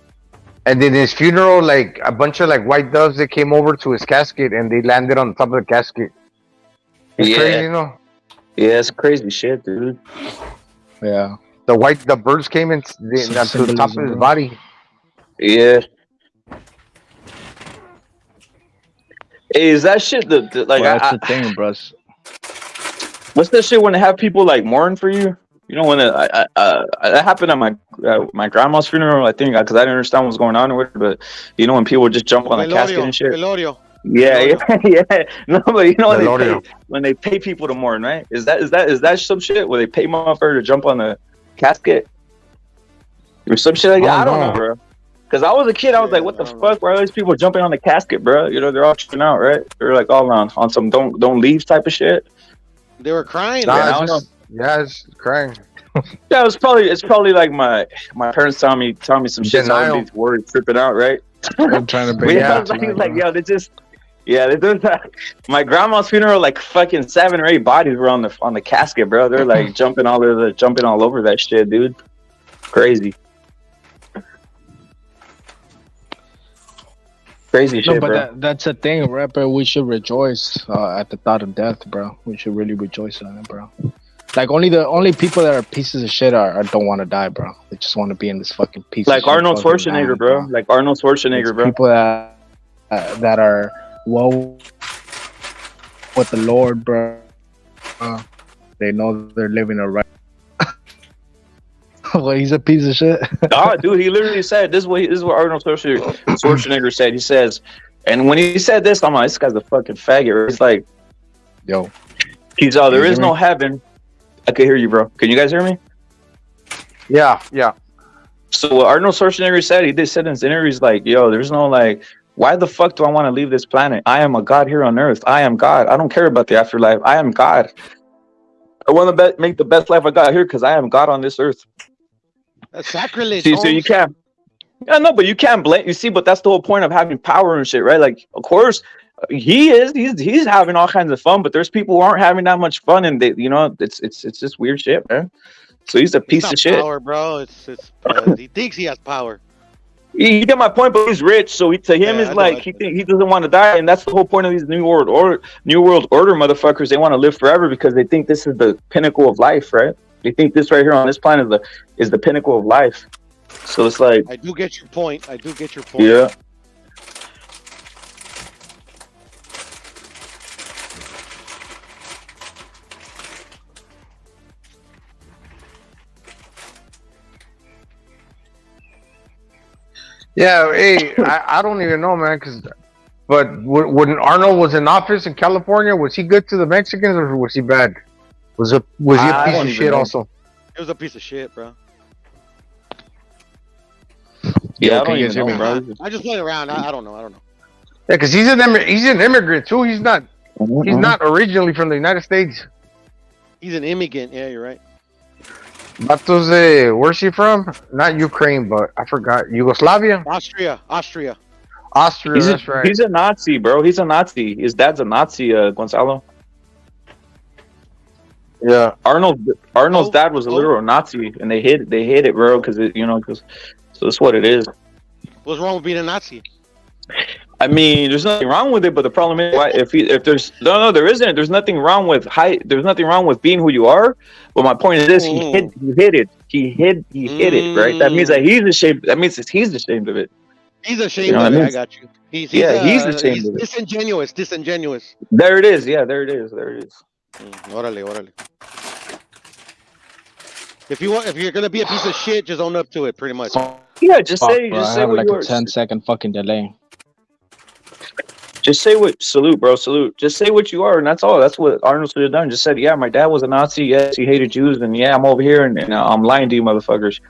and then his funeral, like a bunch of like white doves, they came over to his casket and they landed on top of the casket. It's crazy, you know? Yeah, it's crazy shit, dude. Yeah. The birds came in to the top of his body. Yeah. Hey, is that shit like? Well, that's the thing, bros. What's that shit when they have people like mourn for you? You know, when that happened at my grandma's funeral, I think, because I didn't understand what was going on with it, but you know, when people just jump on the casket and shit. Yeah. No, but you know when they pay people to mourn, right? Is that some shit where they pay motherfucker to jump on the casket or some shit like that? I don't know, bro. Because I was a kid, I was like, what the fuck? Why are these people jumping on the casket, bro? You know, they're all tripping out, right? They're like all on some don't leave type of shit. They were crying. I don't know. Yeah, it's crying. Yeah, it's probably like my parents telling me some shit. So I would be worried, tripping out, right? I'm trying to bring my grandma's funeral, like fucking 7 or 8 bodies were on the casket, bro. They're like jumping all over that shit, dude. Crazy shit, no, but bro. that's the thing, rapper. We should rejoice at the thought of death, bro. We should really rejoice on it, bro. Like only people that are pieces of shit don't want to die, bro. They just want to be in this fucking piece. Like of shit Arnold Schwarzenegger, bro. Like Arnold Schwarzenegger, bro. People that are with the Lord, bro. They know they're living a right. Well, he's a piece of shit. Dude, he literally said this is what Arnold Schwarzenegger said. He says, and when he said this, I'm like, this guy's a fucking faggot. He's like, yo, there is no heaven. I can hear you, bro. Can you guys hear me? Yeah. So what Arnold Schwarzenegger said, he did said in his interview, he's like, yo, there's no like, why the fuck do I want to leave this planet? I am a god here on Earth. I am God. I don't care about the afterlife. I am God. I want to make the best life I got here because I am God on this earth. That's sacrilege. See, so you can't. Yeah, no, but you can't blame. You see, but that's the whole point of having power and shit, right? Like, of course, he's having all kinds of fun, but there's people who aren't having that much fun, and they, you know, it's just weird shit, man. So he's a piece of shit. Power, bro. It's he thinks he has power. You get my point, but he's rich, so to him is like he doesn't want to die, and that's the whole point of these new world order motherfuckers. They want to live forever because they think this is the pinnacle of life, right? They think this right here on this planet is the pinnacle of life. So it's like, I do get your point. Yeah. Yeah, hey, I don't even know, man, because But when Arnold was in office in California, was he good to the Mexicans or was he bad? Was he a piece of shit also? It was a piece of shit, bro. Yeah, I can don't you even know, bro. I just played around. I don't know. Yeah, because he's an immigrant too. He's not originally from the United States. He's an immigrant. Yeah, you're right. Vatos, where's he from? Not Ukraine, but I forgot. Yugoslavia? Austria. That's right. He's a Nazi, bro. He's a Nazi. His dad's a Nazi, Gonzalo. Yeah. Arnold's dad was a literal Nazi, and they hid it, bro, because so that's what it is. What's wrong with being a Nazi? I mean, there's nothing wrong with it, but the problem is, if there's there isn't. There's nothing wrong with There's nothing wrong with being who you are. But my point is this: he hid it. He hid it, right? That means that he's ashamed. That means he's ashamed of it. He's ashamed of it. I got you. He's ashamed of it. Disingenuous. There it is. Yeah, there it is. Órale. If you're gonna be a piece of shit, just own up to it. Pretty much. Yeah, just say I have what like you a are. 10-second fucking delay. Just say salute, bro, salute. Just say what you are, and that's all. That's what Arnold should have done. Just said, yeah, my dad was a Nazi. Yes, he hated Jews, and yeah, I'm over here, and I'm lying to you, motherfuckers.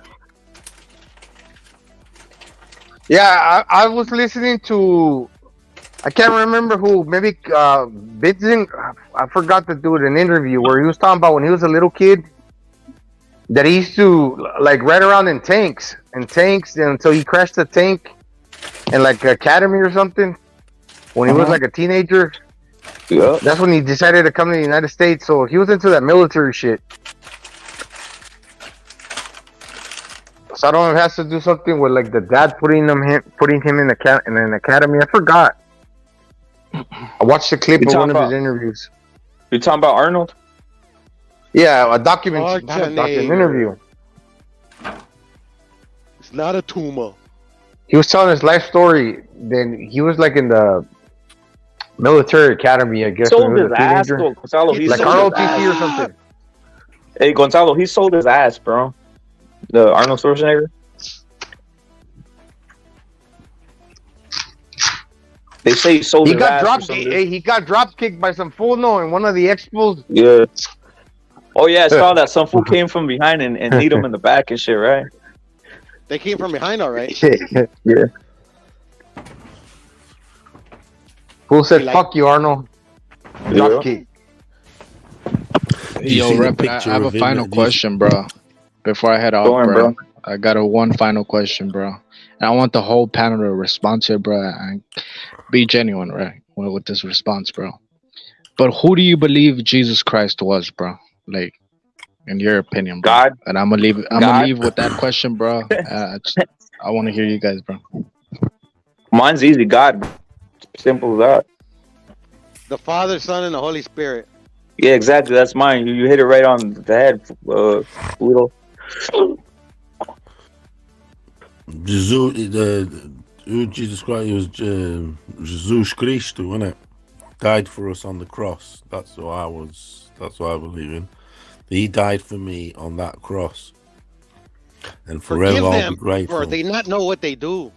Yeah, I was listening to, I can't remember who, maybe Bidzin, I forgot to do an interview where he was talking about when he was a little kid that he used to like ride around in tanks until he crashed the tank in like academy or something when he was like a teenager. Yeah, that's when he decided to come to the United States. So he was into that military shit. So I don't know if it has to do something with like the dad putting him in an academy. I forgot. I watched the clip of one of his interviews. You're talking about Arnold? Yeah, a document, not a interview. It's not a tumor. He was telling his life story. Then he was like in the military academy, I guess. Sold his ass, Gonzalo. Like ROTC or something. Hey, Gonzalo, he sold his ass, bro. The Arnold Schwarzenegger. They say he sold his ass. He got drop kicked by some fool, in one of the expos. Yeah. Oh yeah, I saw that some fool came from behind and hit him in the back and shit, right? They came from behind, all right. Yeah. Fool said, "Fuck you, Arnold." Drop kick. Yo, Rep, I have a final question, bro. Before I head off, bro. I got one final question, bro. And I want the whole panel to respond to it, bro, and be genuine, right, with this response, bro. But who do you believe Jesus Christ was, bro? Like, in your opinion, bro. God. And I'm gonna leave with that question, bro. I want to hear you guys, bro. Mine's easy. God. Simple as that. The Father, Son, and the Holy Spirit. Yeah, exactly. That's mine. You hit it right on the head, Little. Jesus Christ was Jesus Christ, wasn't it? Died for us on the cross. That's what I believe in. He died for me on that cross, and forever I'll be grateful. For they not know what they do.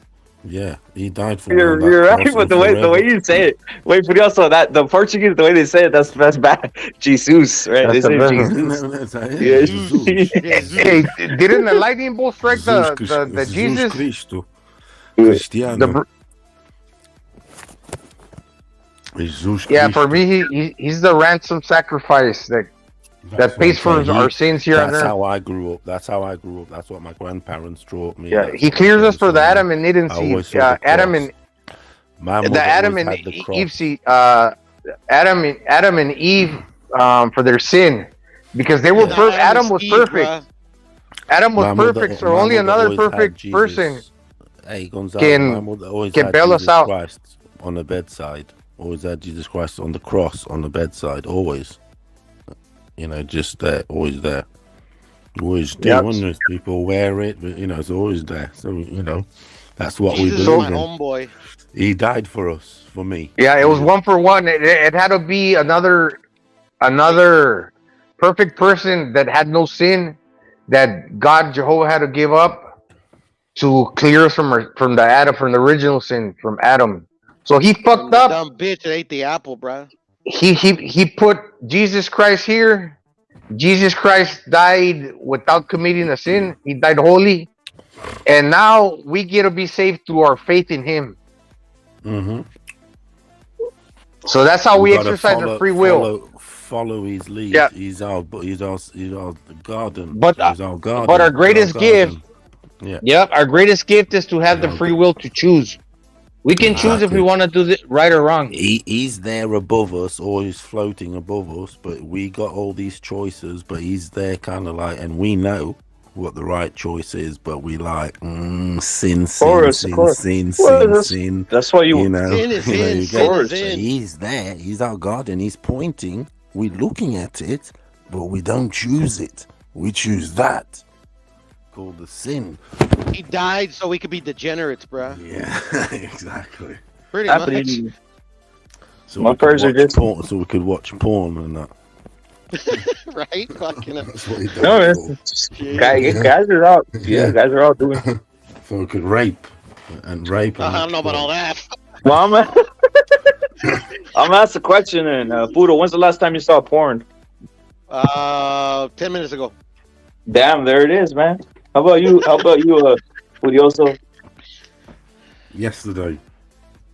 Yeah, he died for me. You're right, but the way you say it. Wait, but also that the Portuguese, the way they say it, that's bad. Jesus, right? They say Jesus. Hey, didn't the lightning bolt strike the Jesus? Cristo. Cristiano. Yeah, for me, he's the ransom sacrifice that pays for our sins here on earth. That's how I grew up. That's what my grandparents taught me. Yeah, he clears us for the Adam and Eve seed. Adam and Eve seed. Adam and Eve for their sin, because they were perfect. Adam was perfect. Adam was perfect, so only another perfect person can bail us out. Christ on the bedside. Always had Jesus Christ on the cross, on the bedside, always. Just there, always there. Always do. Yep. People wear it, but it's always there. So, that's what we believe in. Homeboy. He died for us, for me. Yeah, it was one for one. It had to be another perfect person that had no sin, that God Jehovah had to give up to clear us from the original sin, from Adam. So he fucked The up. dumb bitch that ate the apple, bro. He put Jesus Christ here. Jesus Christ died without committing a sin. He died holy. And now we get to be saved through our faith in him. Mm-hmm. So that's how we gotta exercise our free will. Follow his lead. Yeah. He's our garden. But he's our garden. but our greatest gift, Yeah. yep, our greatest gift is to have the free will to choose. We can choose if we want to do it right or wrong. He's there above us, or he's floating above us, but we got all these choices, but he's there kind of like, and we know what the right choice is, but we like sin. That's why you know. Sin. So he's there. He's our garden. He's pointing. We're looking at it, but we don't choose it. We choose that. Called the sin. He died so we could be degenerates, bro. Yeah, exactly. Pretty much. So my prayers are just porn, so we could watch porn and that. Right? Fucking That's what he does. No, guys are out. Yeah, guys are out doing. So we could rape. And I don't know about all that. Well, I'm gonna ask a question. And Fudo, when's the last time you saw porn? 10 minutes ago. Damn, there it is, man. How about you? Furioso? Yesterday.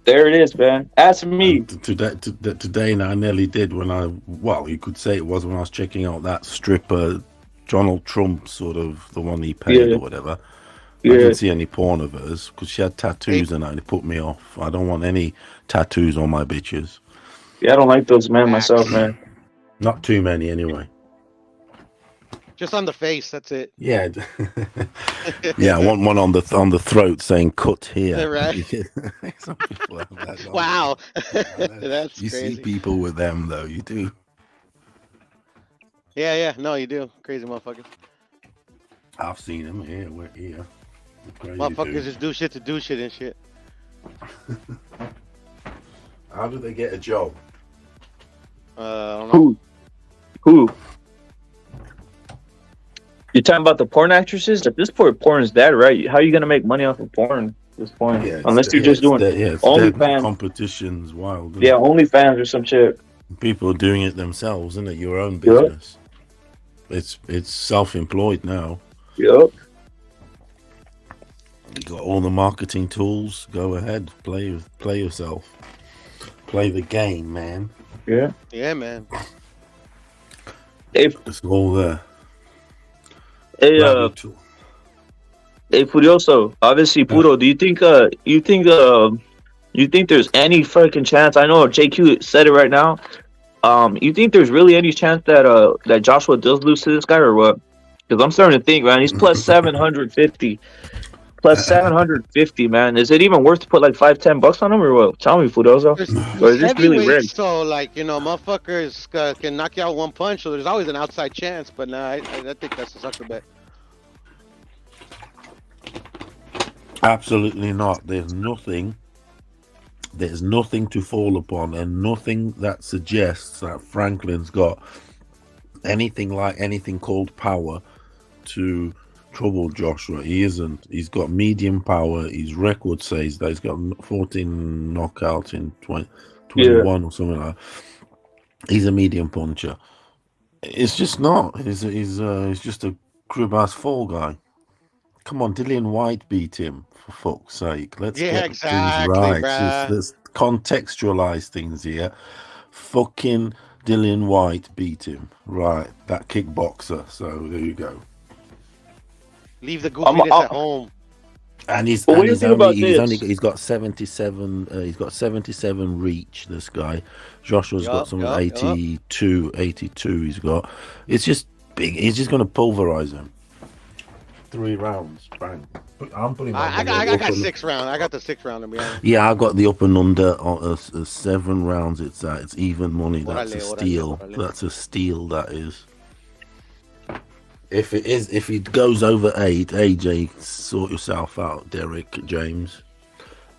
There it is, man. Ask me. Today, and I nearly did you could say it was when I was checking out that stripper, Donald Trump, sort of the one he paid or whatever. I didn't see any porn of hers because she had tattoos and that, and it put me off. I don't want any tattoos on my bitches. Yeah, I don't like those, man, myself, man. Not too many, anyway. Just on the face, that's it. Yeah, yeah. I want one on the throat saying "cut here." Right. Some people have that. Wow, that's you crazy. see people with them though. You do. Yeah. No, you do. Crazy motherfucker. I've seen them here. We're here. Crazy Motherfuckers dude. just do shit to do shit and shit. How do they get a job? I don't know. Who? You're talking about the porn actresses? If this porn is dead, right? How are you gonna make money off of porn at this point? Yeah, unless you're just doing OnlyFans. Competition's wild. Yeah, OnlyFans or some shit. People are doing it themselves, isn't it? Your own business. It's self-employed now. Yep. You got all the marketing tools. Go ahead, play yourself. Play the game, man. Yeah. Yeah, man. It's all there. Hey, Furioso. Obviously, Puro. Do you think there's any fucking chance? I know JQ said it right now. You think there's really any chance that Joshua does lose to this guy or what? Because I'm starting to think, man. He's plus 750. Plus 750, man. Is it even worth to put like $5-10 on him or what? Tell me, Fudoso. Or is this really rigged? So, motherfuckers can knock you out one punch, so there's always an outside chance. But nah, I think that's a sucker bet. Absolutely not. There's nothing to fall upon, and nothing that suggests that Franklin's got anything called power to trouble Joshua. He isn't. He's got medium power. His record says that he's got 14 knockouts in 21 or something like that. He's a medium puncher. It's just not. He's just a crib ass fall guy. Come on, Dillian White beat him, for fuck's sake. Let's get things right. Let's contextualize things here. Fucking Dillian White beat him. Right, that kickboxer. So there you go. Leave the goofiness at home. And he's got 77. He's got 77 reach. This guy, Joshua's got something 82. He's got. It's just big. He's just going to pulverize him. 3 rounds, bang. I'm putting. I got 6 rounds. I got the 6th round to be honest. Yeah, I got the up and under on 7 rounds. It's even money. That's a steal. That's a steal. That is. If it goes over 8, AJ, sort yourself out, Derek James.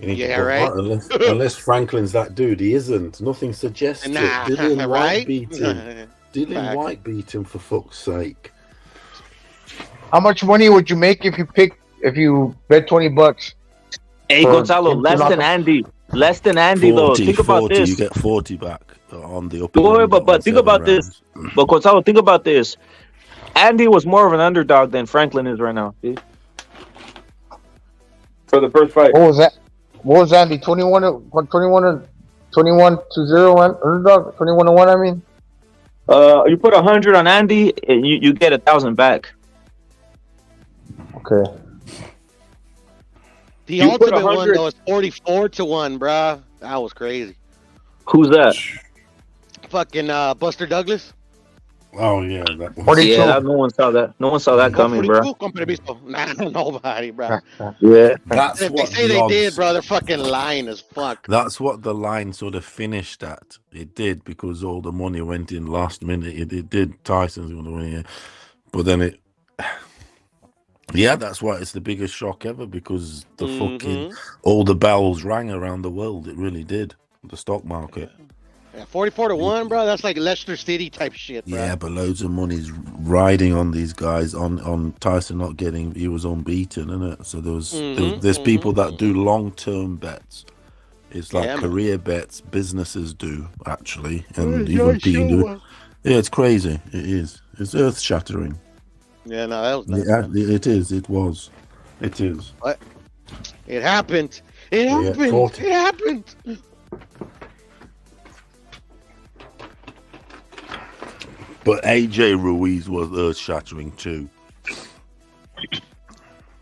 Right. Unless Franklin's that dude, he isn't. Nothing suggests it. Dillian White beat him. Dillian White beat him, for fuck's sake. How much money would you make if you bet $20? Hey, Gonzalo, less than Andy. Less than Andy, though. 40, Think about 40, this. you get 40 back on the upper Wait, limit but on think 7 about this. rounds. But Gonzalo, think about this. Andy was more of an underdog than Franklin is right now. See? For the first fight. What was that? What was Andy? 21 to 0 underdog? 21 to 1, I mean? You put 100 on Andy, and you get 1,000 back. Okay. The You put ultimate one 100 though is 44 to 1, bruh. That was crazy. Who's that? Fucking Buster Douglas. Oh, yeah. That was... 42. Yeah, no one saw that. No one saw that coming, bro. 42 con permiso. Nah, nobody, bro. Yeah. That's If they what say the they odds... did, bro, they're fucking lying as fuck. That's what the line sort of finished at. It did, because all the money went in last minute. It did. Tyson's going to win it. But then it... Yeah, that's why it's the biggest shock ever, because the fucking... All the bells rang around the world. It really did. The stock market. Yeah, 44 to 1, bro. That's like Leicester City type shit, bro. Yeah, but loads of money's riding on these guys. On Tyson not getting, he was unbeaten, innit? So there's people that do long-term bets. It's like career bets. Businesses do actually, and even people do. Yeah, it's crazy. It is. It's earth-shattering. Yeah, no, that was nuts, Yeah, man. it is. It was. It is. What? It happened. It happened. 40. It happened. But AJ Ruiz was earth-shattering too.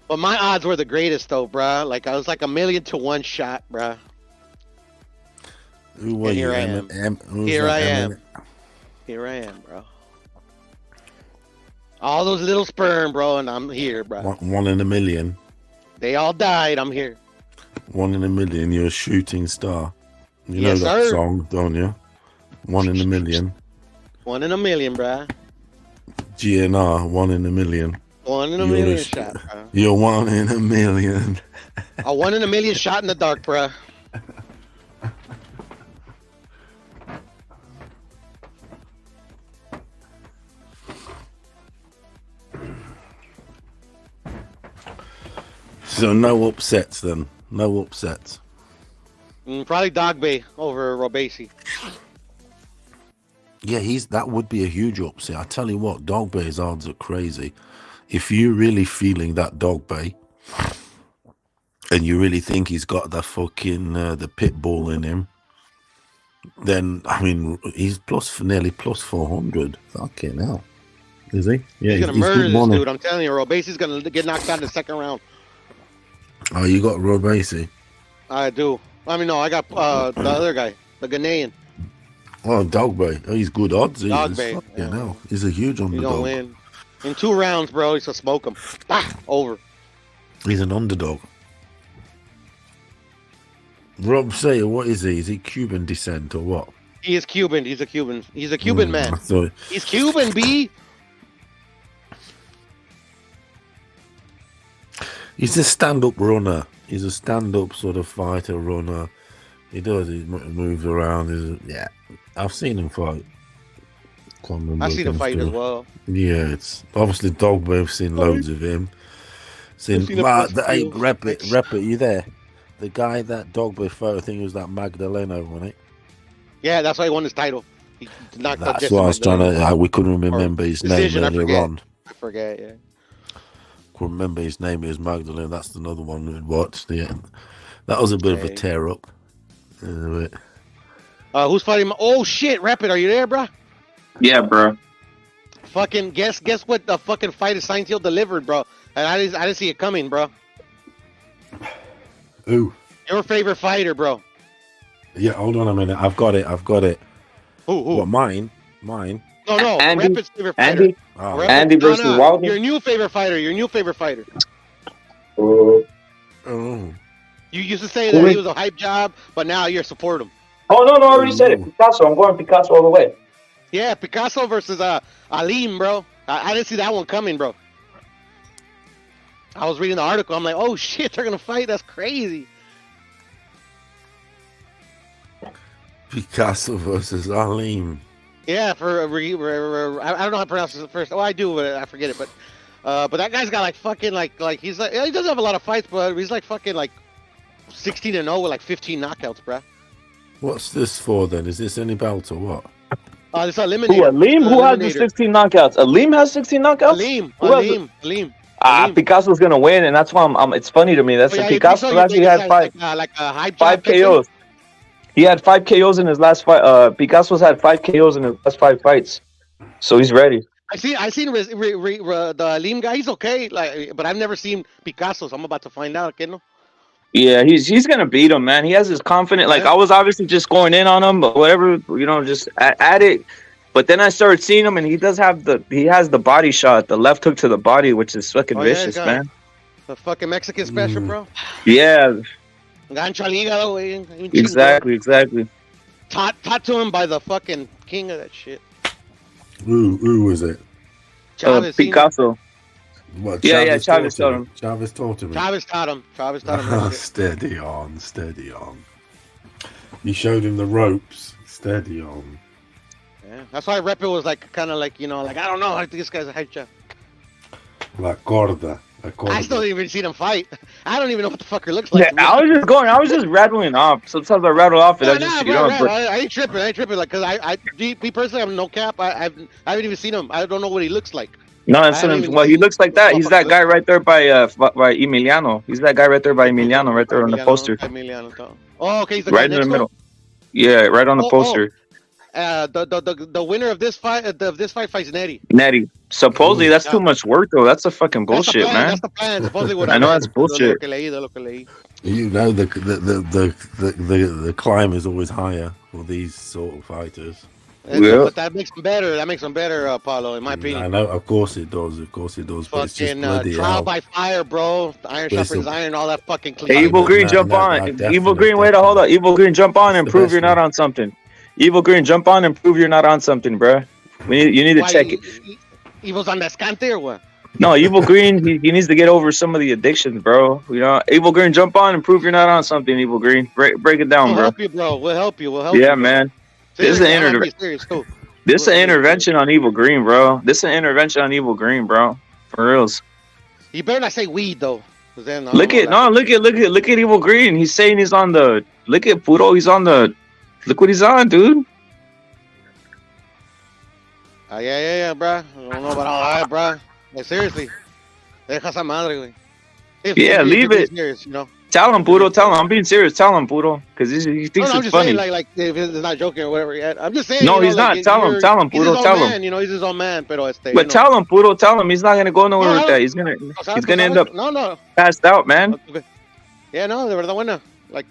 But my odds were the greatest, though, bruh. Like, I was like 1,000,000 to 1 shot, bruh. Who were And you? here I am. who's Here that? I am. Here I am, bro. All those little sperm, bro, and I'm here, bro. One in a million. They all died. I'm here. 1 in a million. You're a shooting star. You Yes, know that sir. song, don't you? 1 in a million. 1 in a million, bruh. GNR, 1 in a million. 1 in a You're million a- shot, bruh. You're 1 in a million. A 1 in a million shot in the dark, bruh. So no upsets then. No upsets. Probably Dog Bay over Robesi. Yeah, that would be a huge upset. I tell you what, Dog Bay's odds are crazy. If you're really feeling that Dog Bay, and you really think he's got the fucking the pit bull in him, then I mean he's nearly plus 400. Fucking hell, is he? Yeah, He's gonna good murder this money. dude. I'm telling you, Robesi's gonna get knocked out in the second round. Oh, you got Robesi. I do. I mean, no, I got the other guy, the Ghanaian. Oh, Dog Bay. Oh, he's good odds. He Dog is. Bay, Fucking yeah. hell. He's a huge He's gonna underdog. win in 2 rounds, bro. He's gonna smoke him. Bah, over. He's an underdog. Rob Sayer, what is he? Is he Cuban descent or what? He is Cuban. He's a Cuban. He's a Cuban man. I thought- He's Cuban, B. He's a stand-up runner. He's a stand-up sort of fighter runner. He does. He moves around. Yeah, I've seen him fight. Can't remember I see the against fight as who. well. Yeah, it's obviously Dog Bay. I've seen loads of him. seen the first few. Rep it, you there? The guy that Dog Bay fought, I think it was that Magdaleno, wasn't it? Yeah, that's why he won his title. He knocked out That's Jesse what I was trying Magdaleno. to. We couldn't remember his Decision, name I earlier forget. on. I forget, yeah. Couldn't remember his name. It was Magdalene. That's another one we watched. Yeah, that was a bit of a Okay. tear up. Anyway. Who's fighting? Oh shit, Rapid, are you there, bro? Yeah, bro. Fucking guess what the fucking fight is Seinfeld delivered, bro. And I didn't see it coming, bro. Who? Your favorite fighter, bro. Yeah, hold on a minute. I've got it. Who? What, mine? No, Andy? Rapid's favorite fighter. Andy? Oh. Rapid- Andy versus Wilder? Your new favorite fighter. Oh. You used to say that he was a hype job, but now you're supporting him. Oh, no, I already said it. Picasso. I'm going Picasso all the way. Yeah, Picasso versus Alim, bro. I didn't see that one coming, bro. I was reading the article. I'm like, oh shit, they're gonna fight. That's crazy. Picasso versus Alim. Yeah, I don't know how to pronounce it first. Oh, I do, but I forget it. But that guy's got like fucking like he's like he doesn't have a lot of fights, but he's like fucking like 16-0 with like 15 knockouts, bro. What's this for then? Is this any belt or what? This eliminator. Who, Aleem? Who has the 16 knockouts? Aleem has 16 knockouts? Aleem. Picasso's gonna win, and that's why it's funny to me. That's Picasso actually had five KOs. He had 5 KOs in his last fight. Picasso's had 5 KOs in his last 5 fights, so he's ready. I seen the Aleem guy. He's okay, but I've never seen Picasso. So I'm about to find out. Okay, no. Yeah, he's gonna beat him, man. He has his confidence. Like, I was obviously just going in on him, but whatever, just at it. But then I started seeing him, and he has the body shot, the left hook to the body, which is fucking vicious, man. The fucking Mexican special, bro. Yeah. Gancho al hígado, güey. Exactly. Taught to him by the fucking king of that shit. Who was it? Chavez, Picasso. What, Chavez taught him. Chavez taught him. Chavez taught him. Steady on. You showed him the ropes. Steady on. Yeah, that's why Repo was kind of like, I don't know. I think this guy's a hype job. La corda. I still didn't even see him fight. I don't even know what the fucker looks like. Yeah, I was just rattling off. Sometimes I rattle off it. I ain't tripping. Like, because me personally, I'm no cap. I haven't even seen him. I don't know what he looks like. No, he looks like that. He's that guy right there by Emiliano. He's that guy right there by Emiliano, right there on the poster. Oh, okay. He's the right in the middle. Yeah, right on the poster. The winner of this fight fights Nettie. Supposedly that's too much work though. That's a fucking bullshit, man. That's the plan. Supposedly what I know that's bullshit. You know the climb is always higher for these sort of fighters. But that makes them better. That makes them better, Paulo, in my opinion. I know, of course it does. But it's just bloody trial hell. by fire, bro. Iron sharpens iron, all that fucking cliche. Hey, Evil Green, jump on. Evil Green, hold up. Evil Green, jump on and prove you're not on something. Evil Green, jump on and prove you're not on something, bro. You need to check it. Evil's on that scante or what? No, Evil Green, he needs to get over some of the addictions, bro. Evil Green, jump on and prove you're not on something, Evil Green. Break it down, We'll bro. help you, bro. We'll help you. Yeah, man. This is an intervention on Evil Green, bro. This is an intervention on Evil Green, bro. For reals. You better not say weed though. Then look at Evil Green. He's saying he's on the. Look at Puro. He's on the. Look what he's on, dude. Yeah, bro. I don't know about all that, bro. Like, seriously. Deja esa madre, güey. Leave it. Serious, Tell him, Puro. Tell him. I'm being serious. Tell him, Puro. Because he thinks I'm it's just funny. saying, like if he's not joking or whatever. I'm just saying. No, he's not. Tell him, Puro. Tell him. He's his own man, pero But tell him, Puro. Tell him he's not gonna go nowhere with that. He's gonna end up passed out, man. Yeah, no, de verdad buena. Like,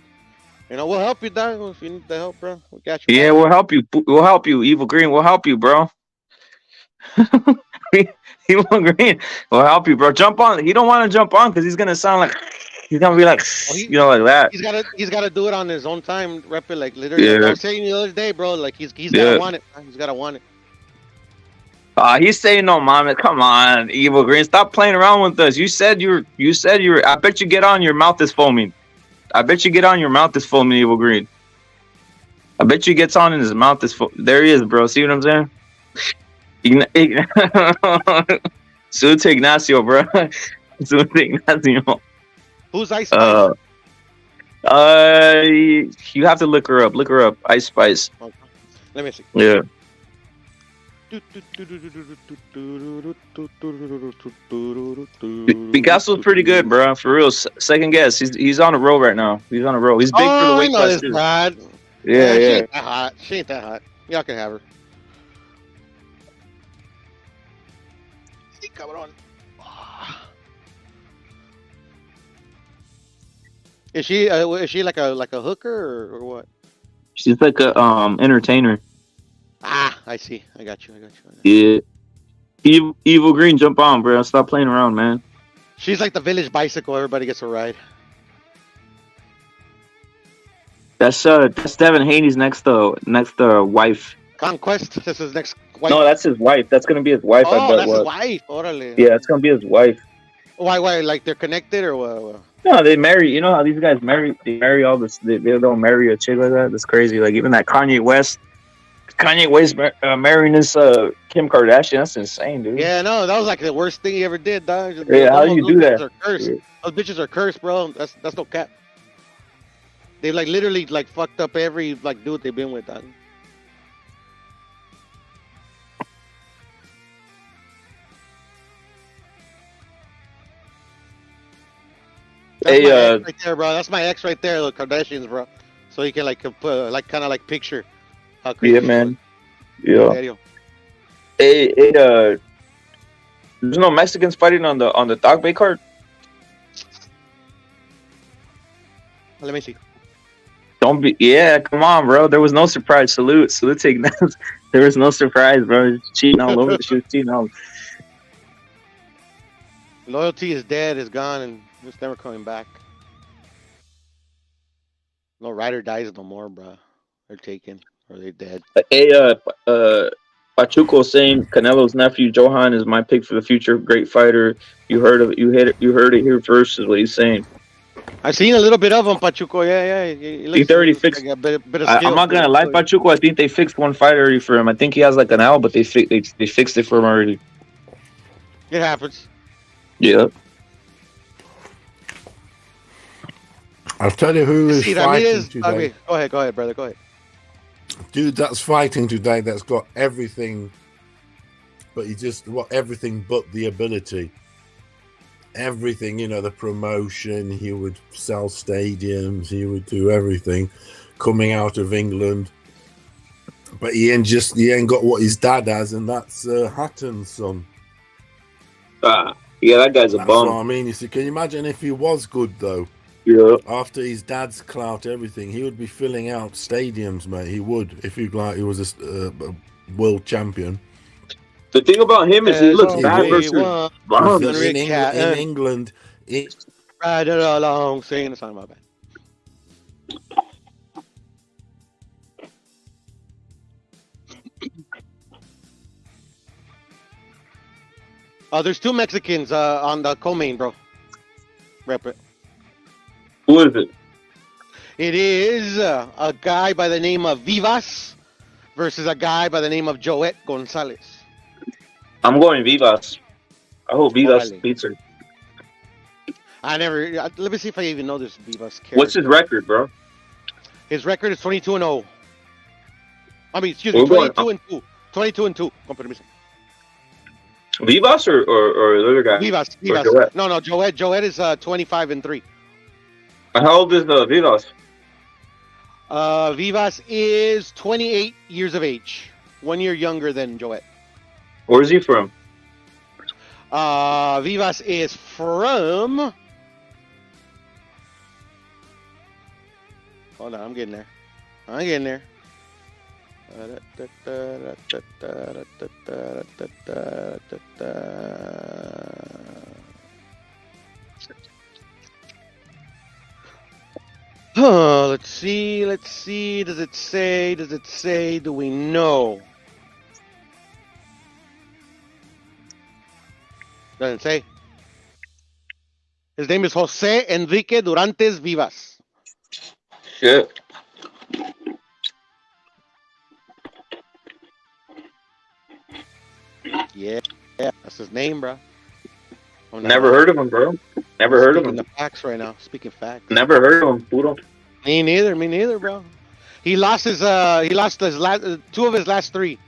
we'll help you, dog. If you need the help, bro, we got you. Yeah, we'll help you. We'll help you, Evil Green. We'll help you, bro. Evil Green, we'll help you, bro. Jump on. He don't want to jump on because he's gonna sound like he's gonna be like, like that. He's gotta do it on his own time. Rep it like literally. I was saying the other day, bro. Like he's gotta want it. He's gotta want it. He's saying no, mom. Come on, Evil Green. Stop playing around with us. You said you're. I bet you get on. Your mouth is foaming. I bet you get on. Your mouth is foaming, Evil Green. I bet you gets on and his mouth is there. He is, bro. See what I'm saying? Salute Ignacio, bro. Salute Ignacio. Who's Ice Spice? You have to look her up. Look her up. Ice Spice. Okay. Let me see. Yeah. Picasso's pretty good, bro. For real. Second guess. He's on a roll right now. He's on a roll. He's big for the weight class too. Yeah. She ain't that hot. She ain't that hot. Y'all can have her. Cabrón. Is she like a hooker or what? She's like a entertainer. I see. I got you. Yeah. Evil Green, jump on, bro. Stop playing around, man. She's like the village bicycle. Everybody gets a ride. That's Devin Haney's next wife. Conquest. This is next wife. No, that's his wife. That's gonna be his wife. Oh, that's his wife. Orale. Yeah, it's gonna be his wife. Why? Like they're connected or what? No, they marry. You know how these guys marry? They marry all this. They don't marry a chick like that. That's crazy. Like even that Kanye West marrying this Kim Kardashian. That's insane, dude. Yeah, no, that was like the worst thing he ever did, dog. Yeah, how do you do that? Those bitches are cursed, bro. That's no cap. They like literally like fucked up every like dude they've been with. Dog. That's my ex right there, bro. That's my ex right there, the Kardashians, bro. So you can like put like kind of like picture how crazy. Yeah, man. Yeah. Serio. There's no Mexicans fighting on the dog bay card. Let me see. Don't be. Yeah, come on, bro. There was no surprise. Salute taking that. There was no surprise, bro. Cheating all over. She was cheating all. Loyalty is dead, is gone, and it's never coming back. No rider dies no more, bro. They're taken or they're dead. Pachuco saying Canelo's nephew Johan is my pick for the future. Great fighter. You heard it here first, is what he's saying. I've seen a little bit of him, Pachuco. Yeah. He's already fixed. Like a bit of skill. I'm not gonna lie, Pachuco. I think they fixed one fight already for him. I think he has like an L, but they fixed it for him already. It happens. Yeah. I'll tell you who is fighting today. Okay, go ahead, brother. Go ahead. Dude, that's fighting today. That's got everything, but everything but the ability. Everything, the promotion. He would sell stadiums. He would do everything. Coming out of England, but he ain't got what his dad has, and that's Hatton's son. Yeah, that guy's a bum. That's what I mean. You see, can you imagine if he was good though? Yeah. After his dad's clout, everything, he would be filling out stadiums, mate. He would, if he was a world champion. The thing about him is he looks bad versus in England. Ride it along, singing the song. My bad. There's two Mexicans on the co-main, bro. Rep it. Who is it? It is a guy by the name of Vivas versus a guy by the name of Joet Gonzalez. I'm going Vivas. I hope Vivas beats her. Let me see if I even know this Vivas character. What's his record, bro? His record is 22-0. I mean, excuse me, 22-2. 22-2. Vivas or the other guy? Vivas. No, Joet is 25-3. How old is Vivas? Vivas is 28 years of age. 1 year younger than Joet. Where is he from? Vivas is from... Hold on, I'm getting there. Let's see. Does it say? Do we know? Doesn't say. His name is Jose Enrique Durantes Vivas. Shit. Yeah, that's his name, bro. Never heard of him, bro. Never heard of him. Speaking the facts right now. Speaking facts. Never heard of him, Puro. Me neither, bro. He lost his last two of his last three.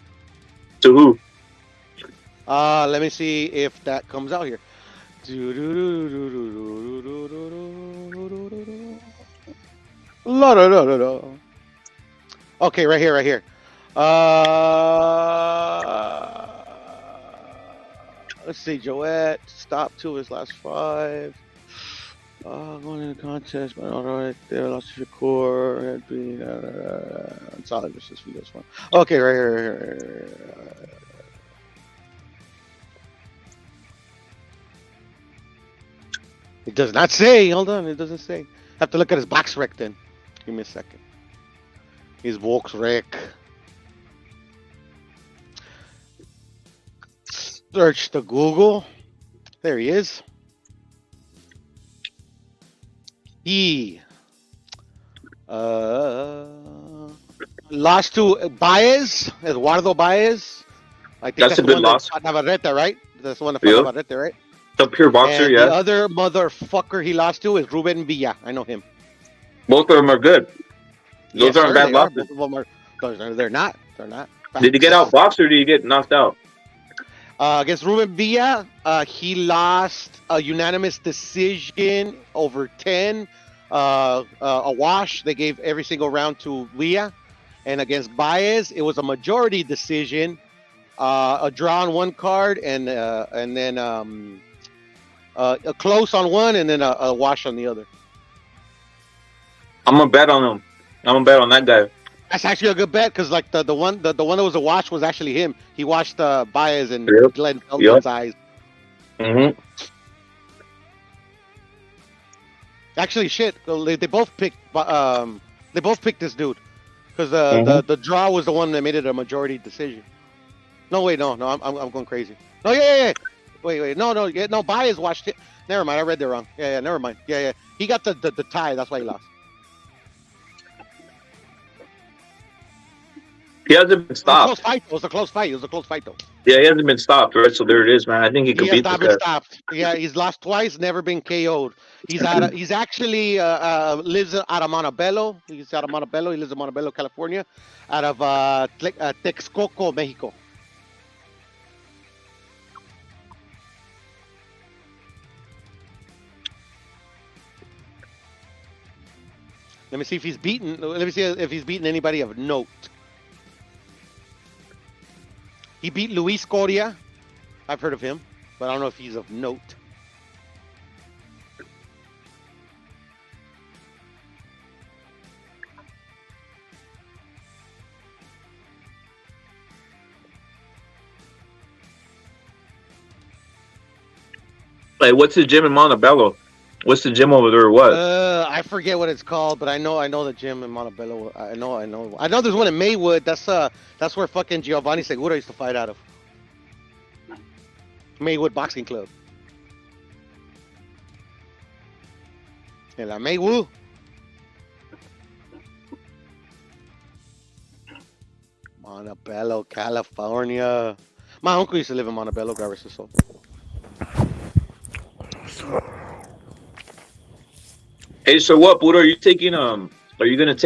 To who? Let me see if that comes out here. Okay, right here. Let's see, Joet stopped two of his last five. Going in the contest, but all right, there lost to Shakur. Solid versus Vivas one. Okay, right here. It does not say. Hold on, it doesn't say. Have to look at his box rec then. Give me a second. His box rec. Search the Google. There he is. He lost to Baez, Eduardo Baez. I think that's a good loss. Navarrete, right? That's the one that fought Navarrete, right? The pure boxer, and yeah. The other motherfucker he lost to is Ruben Villa. I know him. Both of them are good. Those Yes, aren't sir, bad they are. losses. Both of them are. They're not. They're not. Did he get outboxed or did he get knocked out? Against Ruben Villa, he lost a unanimous decision over 10. A wash. They gave every single round to Villa. And against Baez, it was a majority decision. A draw on one card and then a close on one and then a wash on the other. I'm gonna bet on him. I'm gonna bet on that guy. That's actually a good bet because like the one that was a wash was actually him. He washed Baez and Glenn Feldman's eyes. Mm-hmm. Actually, shit. They both picked. They both picked this dude because the draw was the one that made it a majority decision. No, wait, no, I'm going crazy. No, yeah. Wait, no. Baez watched it. Never mind, I read that wrong. Yeah, never mind. Yeah. He got the tie. That's why he lost. He hasn't been stopped. It was a close fight. Though. Yeah, he hasn't been stopped, right? So there it is, man. I think he could beat has not this been guy. stopped. Yeah, he's lost twice, never been KO'd. He's actually lives out of Montebello. He's out of Montebello. He lives in Montebello, California, out of Texcoco, Mexico. Let me see if he's beaten. Let me see if he's beaten anybody of note. He beat Luis Coria. I've heard of him, but I don't know if he's of note. Like, what's the gym in Montebello? What's the gym over there? Or what? I forget what it's called, but I know the gym in Montebello. I know there's one in Maywood. That's where fucking Giovanni Segura used to fight out of. Maywood Boxing Club. En la Maywood. Montebello, California. My uncle used to live in Montebello, God rest his soul. Hey, so what, Buddha? Are you taking Are you 100%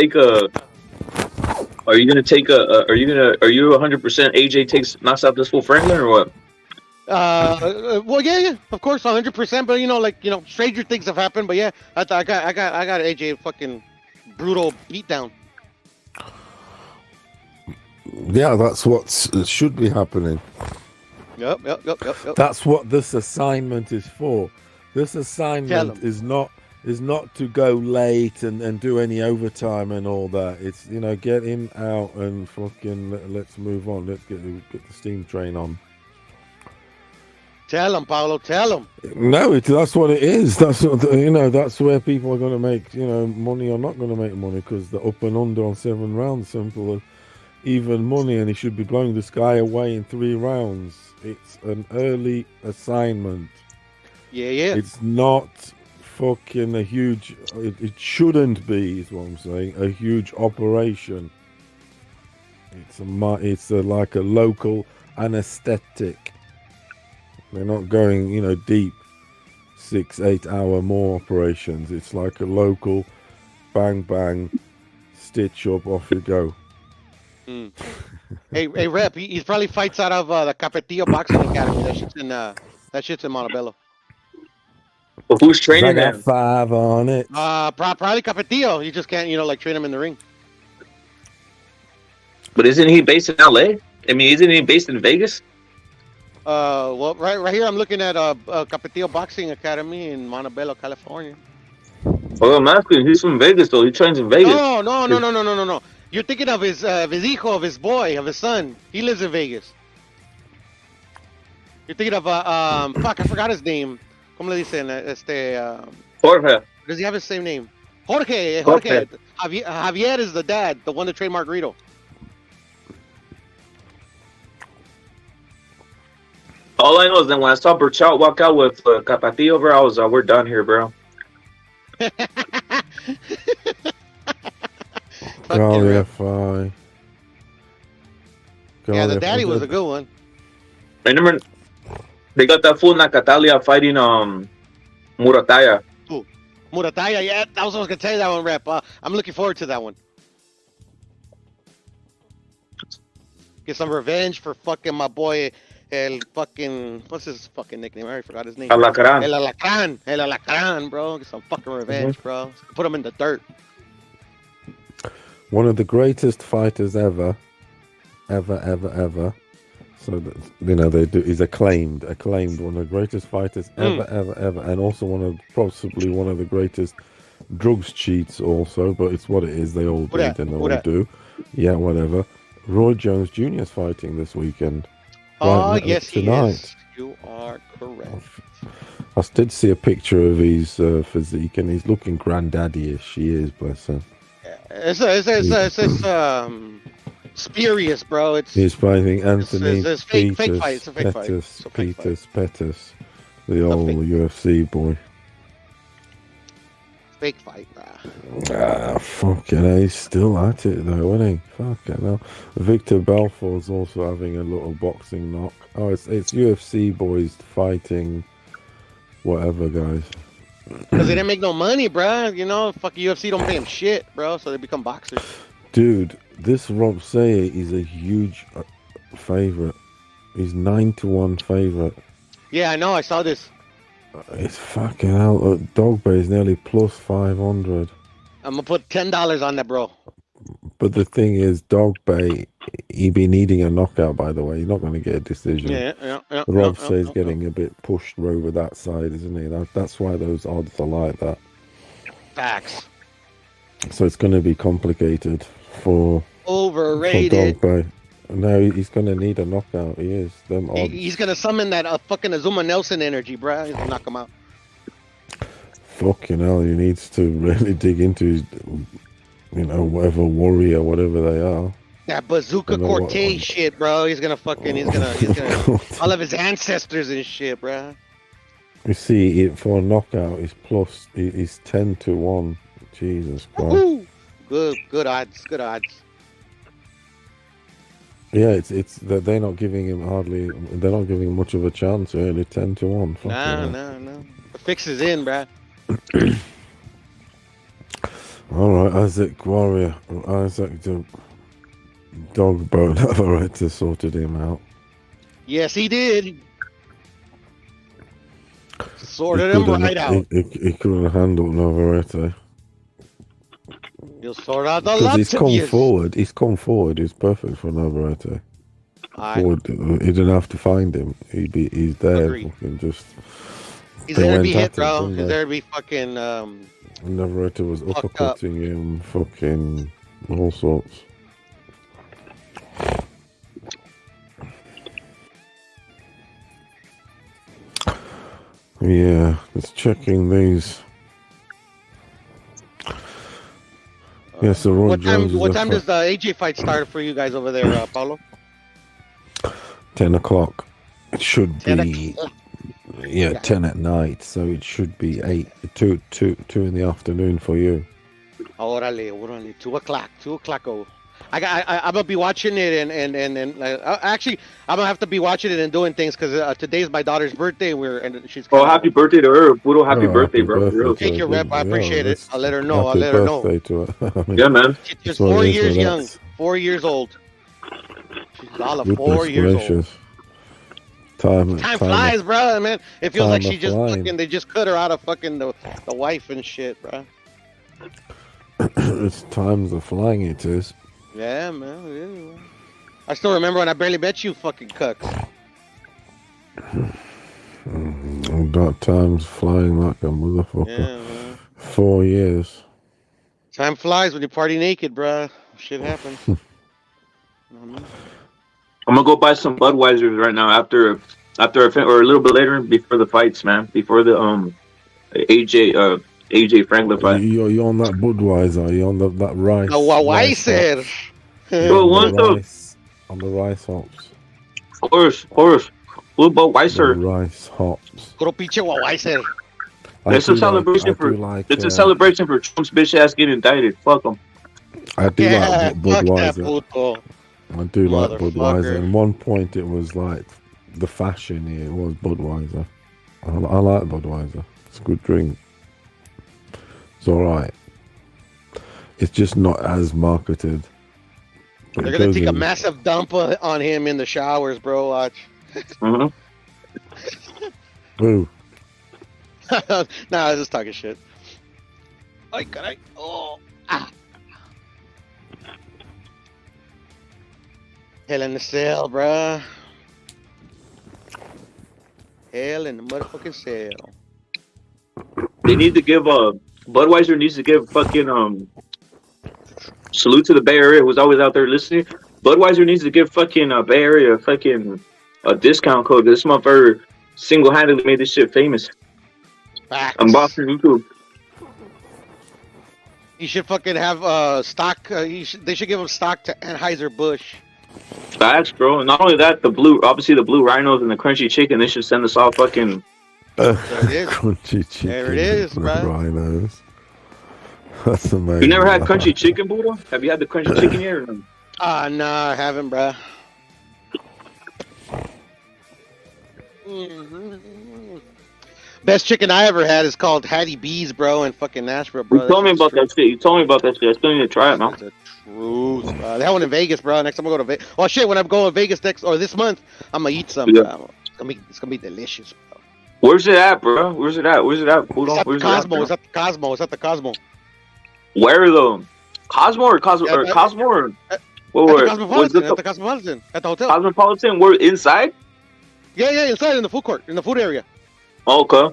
AJ knocks out this fool Franklin or what? Well, yeah, of course, 100%. But stranger things have happened. But yeah, I got AJ fucking brutal beatdown. Yeah, that's what should be happening. Yep. That's what this assignment is for. This assignment is not to go late and do any overtime and all that. It's get him out and fucking let's move on. Let's get the steam train on. Tell him, Paulo. Tell him. No, that's what it is. That's what that's where people are going to make money or not going to make money because the up and under on 7 rounds simple even money, and he should be blowing this guy away in 3 rounds. It's an early assignment. Yeah. It's not fucking a huge. It shouldn't be, is what I'm saying. A huge operation. It's like a local anesthetic. They're not going, deep 6-8 hour more operations. It's like a local bang bang, stitch up, off you go. Hey, Rep, he probably fights out of the Capetillo Boxing Academy. That shit's in Montebello. Well, who's training I got him? 5 on it. Probably Capetillo. You just can't, train him in the ring. But isn't he based in LA? I mean, isn't he based in Vegas? Well, right here I'm looking at Capetillo Boxing Academy in Montebello, California. Well, I'm asking. He's from Vegas, though. He trains in Vegas. No. You're thinking of his hijo, of his boy, of his son. He lives in Vegas. You're thinking of fuck, I forgot his name. ¿Cómo le dicen? Jorge. Does he have his same name? Jorge. Javier is the dad, the one that trained Margarito. All I know is that when I saw Burchell walk out with Capetillo, bro, I was we're done here, bro. Garcia. Yeah, the daddy was a good one. I remember they got that fool Nakatalia fighting Murataya. Who? Murataya, yeah, I was gonna tell you that one, Rep. I'm looking forward to that one. Get some revenge for fucking my boy, what's his fucking nickname? I already forgot his name. Alacrán. El Alacrán, bro. Get some fucking revenge, bro. Put him in the dirt. One of the greatest fighters ever. So that, you know, he's acclaimed, one of the greatest fighters ever, and also possibly one of the greatest drugs cheats also. But it's what it is. They all did, and they all do. Yeah, whatever. Roy Jones Jr. is fighting this weekend. Yes, tonight. He is. You are correct. I did see a picture of his physique, and he's looking granddaddy-ish. He is, bless him. It's spurious, bro. He's fighting Anthony it's fake fight. It's a fake fight. Pettis, the old UFC boy. Fake fight, bro. Fucking hell, he's still at it though, isn't he? Fucking hell. Victor Belfort's also having a little boxing knock. Oh, it's UFC boys fighting whatever, guys. Because they didn't make no money, bro. You know, fucking UFC don't pay them shit, bro. So they become boxers. Dude, this Rob Sayer is a huge favorite. He's 9-1 favorite. Yeah, I know. I saw this. It's fucking hell. Dog Bay is nearly plus 500. I'm gonna put $10 on that, bro. But the thing is, Dog Bay, he be needing a knockout. By the way, he's not going to get a decision. Yeah. Rob says getting a bit pushed over that side, isn't he? That's why those odds are like that. Facts. So it's going to be complicated for overrated. For Dog Bay. No, he's going to need a knockout. He is. Them odds. He's gonna summon that fucking Azuma Nelson energy, bro. He's gonna knock him out. Fucking hell, he needs to really dig into his, you know, whatever warrior, whatever they are. That Bazooka Cortez shit, bro. He's gonna all of his ancestors and shit, bro. You see, for a knockout, he's 10-1. Jesus Christ. Woo-hoo! Good odds. Yeah, it's that they're not giving him they're not giving him much of a chance, really. 10-1. No. The fix is in, bro. Alright, Isaac the dog bone Navarrete sorted him out. Yes, he did. Sorted him right out. He couldn't handle Navarrete. You'll sort out the Because he's come forward. He's perfect for Navarrete. He didn't have to find him. He's there. Fucking just. He's there to be hit, bro. He's there to be fucking. Navarrete was uppercutting him, fucking all sorts. Yeah, just checking these. Yeah, so Roy Jones. What time does the AJ fight start for you guys over there, Paulo? 10 o'clock. It should be. Yeah, 10 at night, so it should be 2 in the afternoon for you. Orale, 2 o'clock. I'm gonna be watching it and actually I'm gonna have to be watching it and doing things because today's my daughter's birthday and she's. Oh, happy birthday to her! Puro happy birthday, bro! Thank you, Rep. I appreciate it. I'll let her know. To her. I mean, yeah, man. She's 4 years young. 4 years old. She's all of 4 years old. Time flies, bro, man. It feels like she just fucking, they just cut her out of fucking the wife and shit, bro. It's times are flying, it is. Yeah, man. Yeah. I still remember when I barely met you, fucking cucks. That time's flying like a motherfucker. Yeah, man. 4 years. Time flies when you party naked, bro. Shit happens. I'm gonna go buy some Budweisers right now after or a little bit later before the fights, man. Before the AJ Franklin fight. You're on that Budweiser. You're on that rice. Weiser. On the rice hops. Of course. What about Weiser? Rice hops. Puro pinche Weiser. It's a celebration for celebration for Trump's bitch ass getting indicted. Fuck him. I do like Budweiser. I do like Budweiser. At one point, it was like the fashion here. It was Budweiser. I like Budweiser. It's a good drink. It's all right. It's just not as marketed. But They're it gonna goes take a in- massive dump on him in the showers, bro. Watch. Ooh. Nah, I was just talking shit. Ay, caray. Oh. Ah. Hell in the cell, bruh. Hell in the motherfucking cell. They need to give Budweiser needs to give fucking salute to the Bay Area who's always out there listening. Budweiser needs to give fucking Bay Area fucking a discount code. This motherfucker single-handedly made this shit famous. Facts. I'm bossing YouTube. You should fucking have stock. They should give him stock to Anheuser-Busch. Facts, bro. And not only that, the blue rhinos and the crunchy chicken. They should send us all fucking. There it is. Crunchy chicken. There it is, with bro. Rhinos. That's amazing. You never had crunchy chicken, Buddha? Have you had the crunchy chicken yet or no? Nah, I haven't, bruh. Best chicken I ever had is called Hattie B's, bro, in fucking Nashville, bro. You told me about that shit. You told me about that shit. I still need to try it, man. Truth, bro. That one in Vegas, bro. Next time I go to Vegas. Oh shit, when I'm going to Vegas next or this month, I'm gonna eat some. Yeah. Bro. It's gonna be delicious, bro. Where's it at, bro? Where's it at? Where's it at? Hold on. It's at the Where's Cosmo. it It's at the Cosmo. It's at the Cosmo. Where though? Cosmo or Cosmo Yeah, or Cosmo or? At Where? the Was Cosmopolitan. it At the Cosmopolitan. At the hotel. Cosmopolitan? We're inside. Yeah, inside in the food court, in the food area, Okay.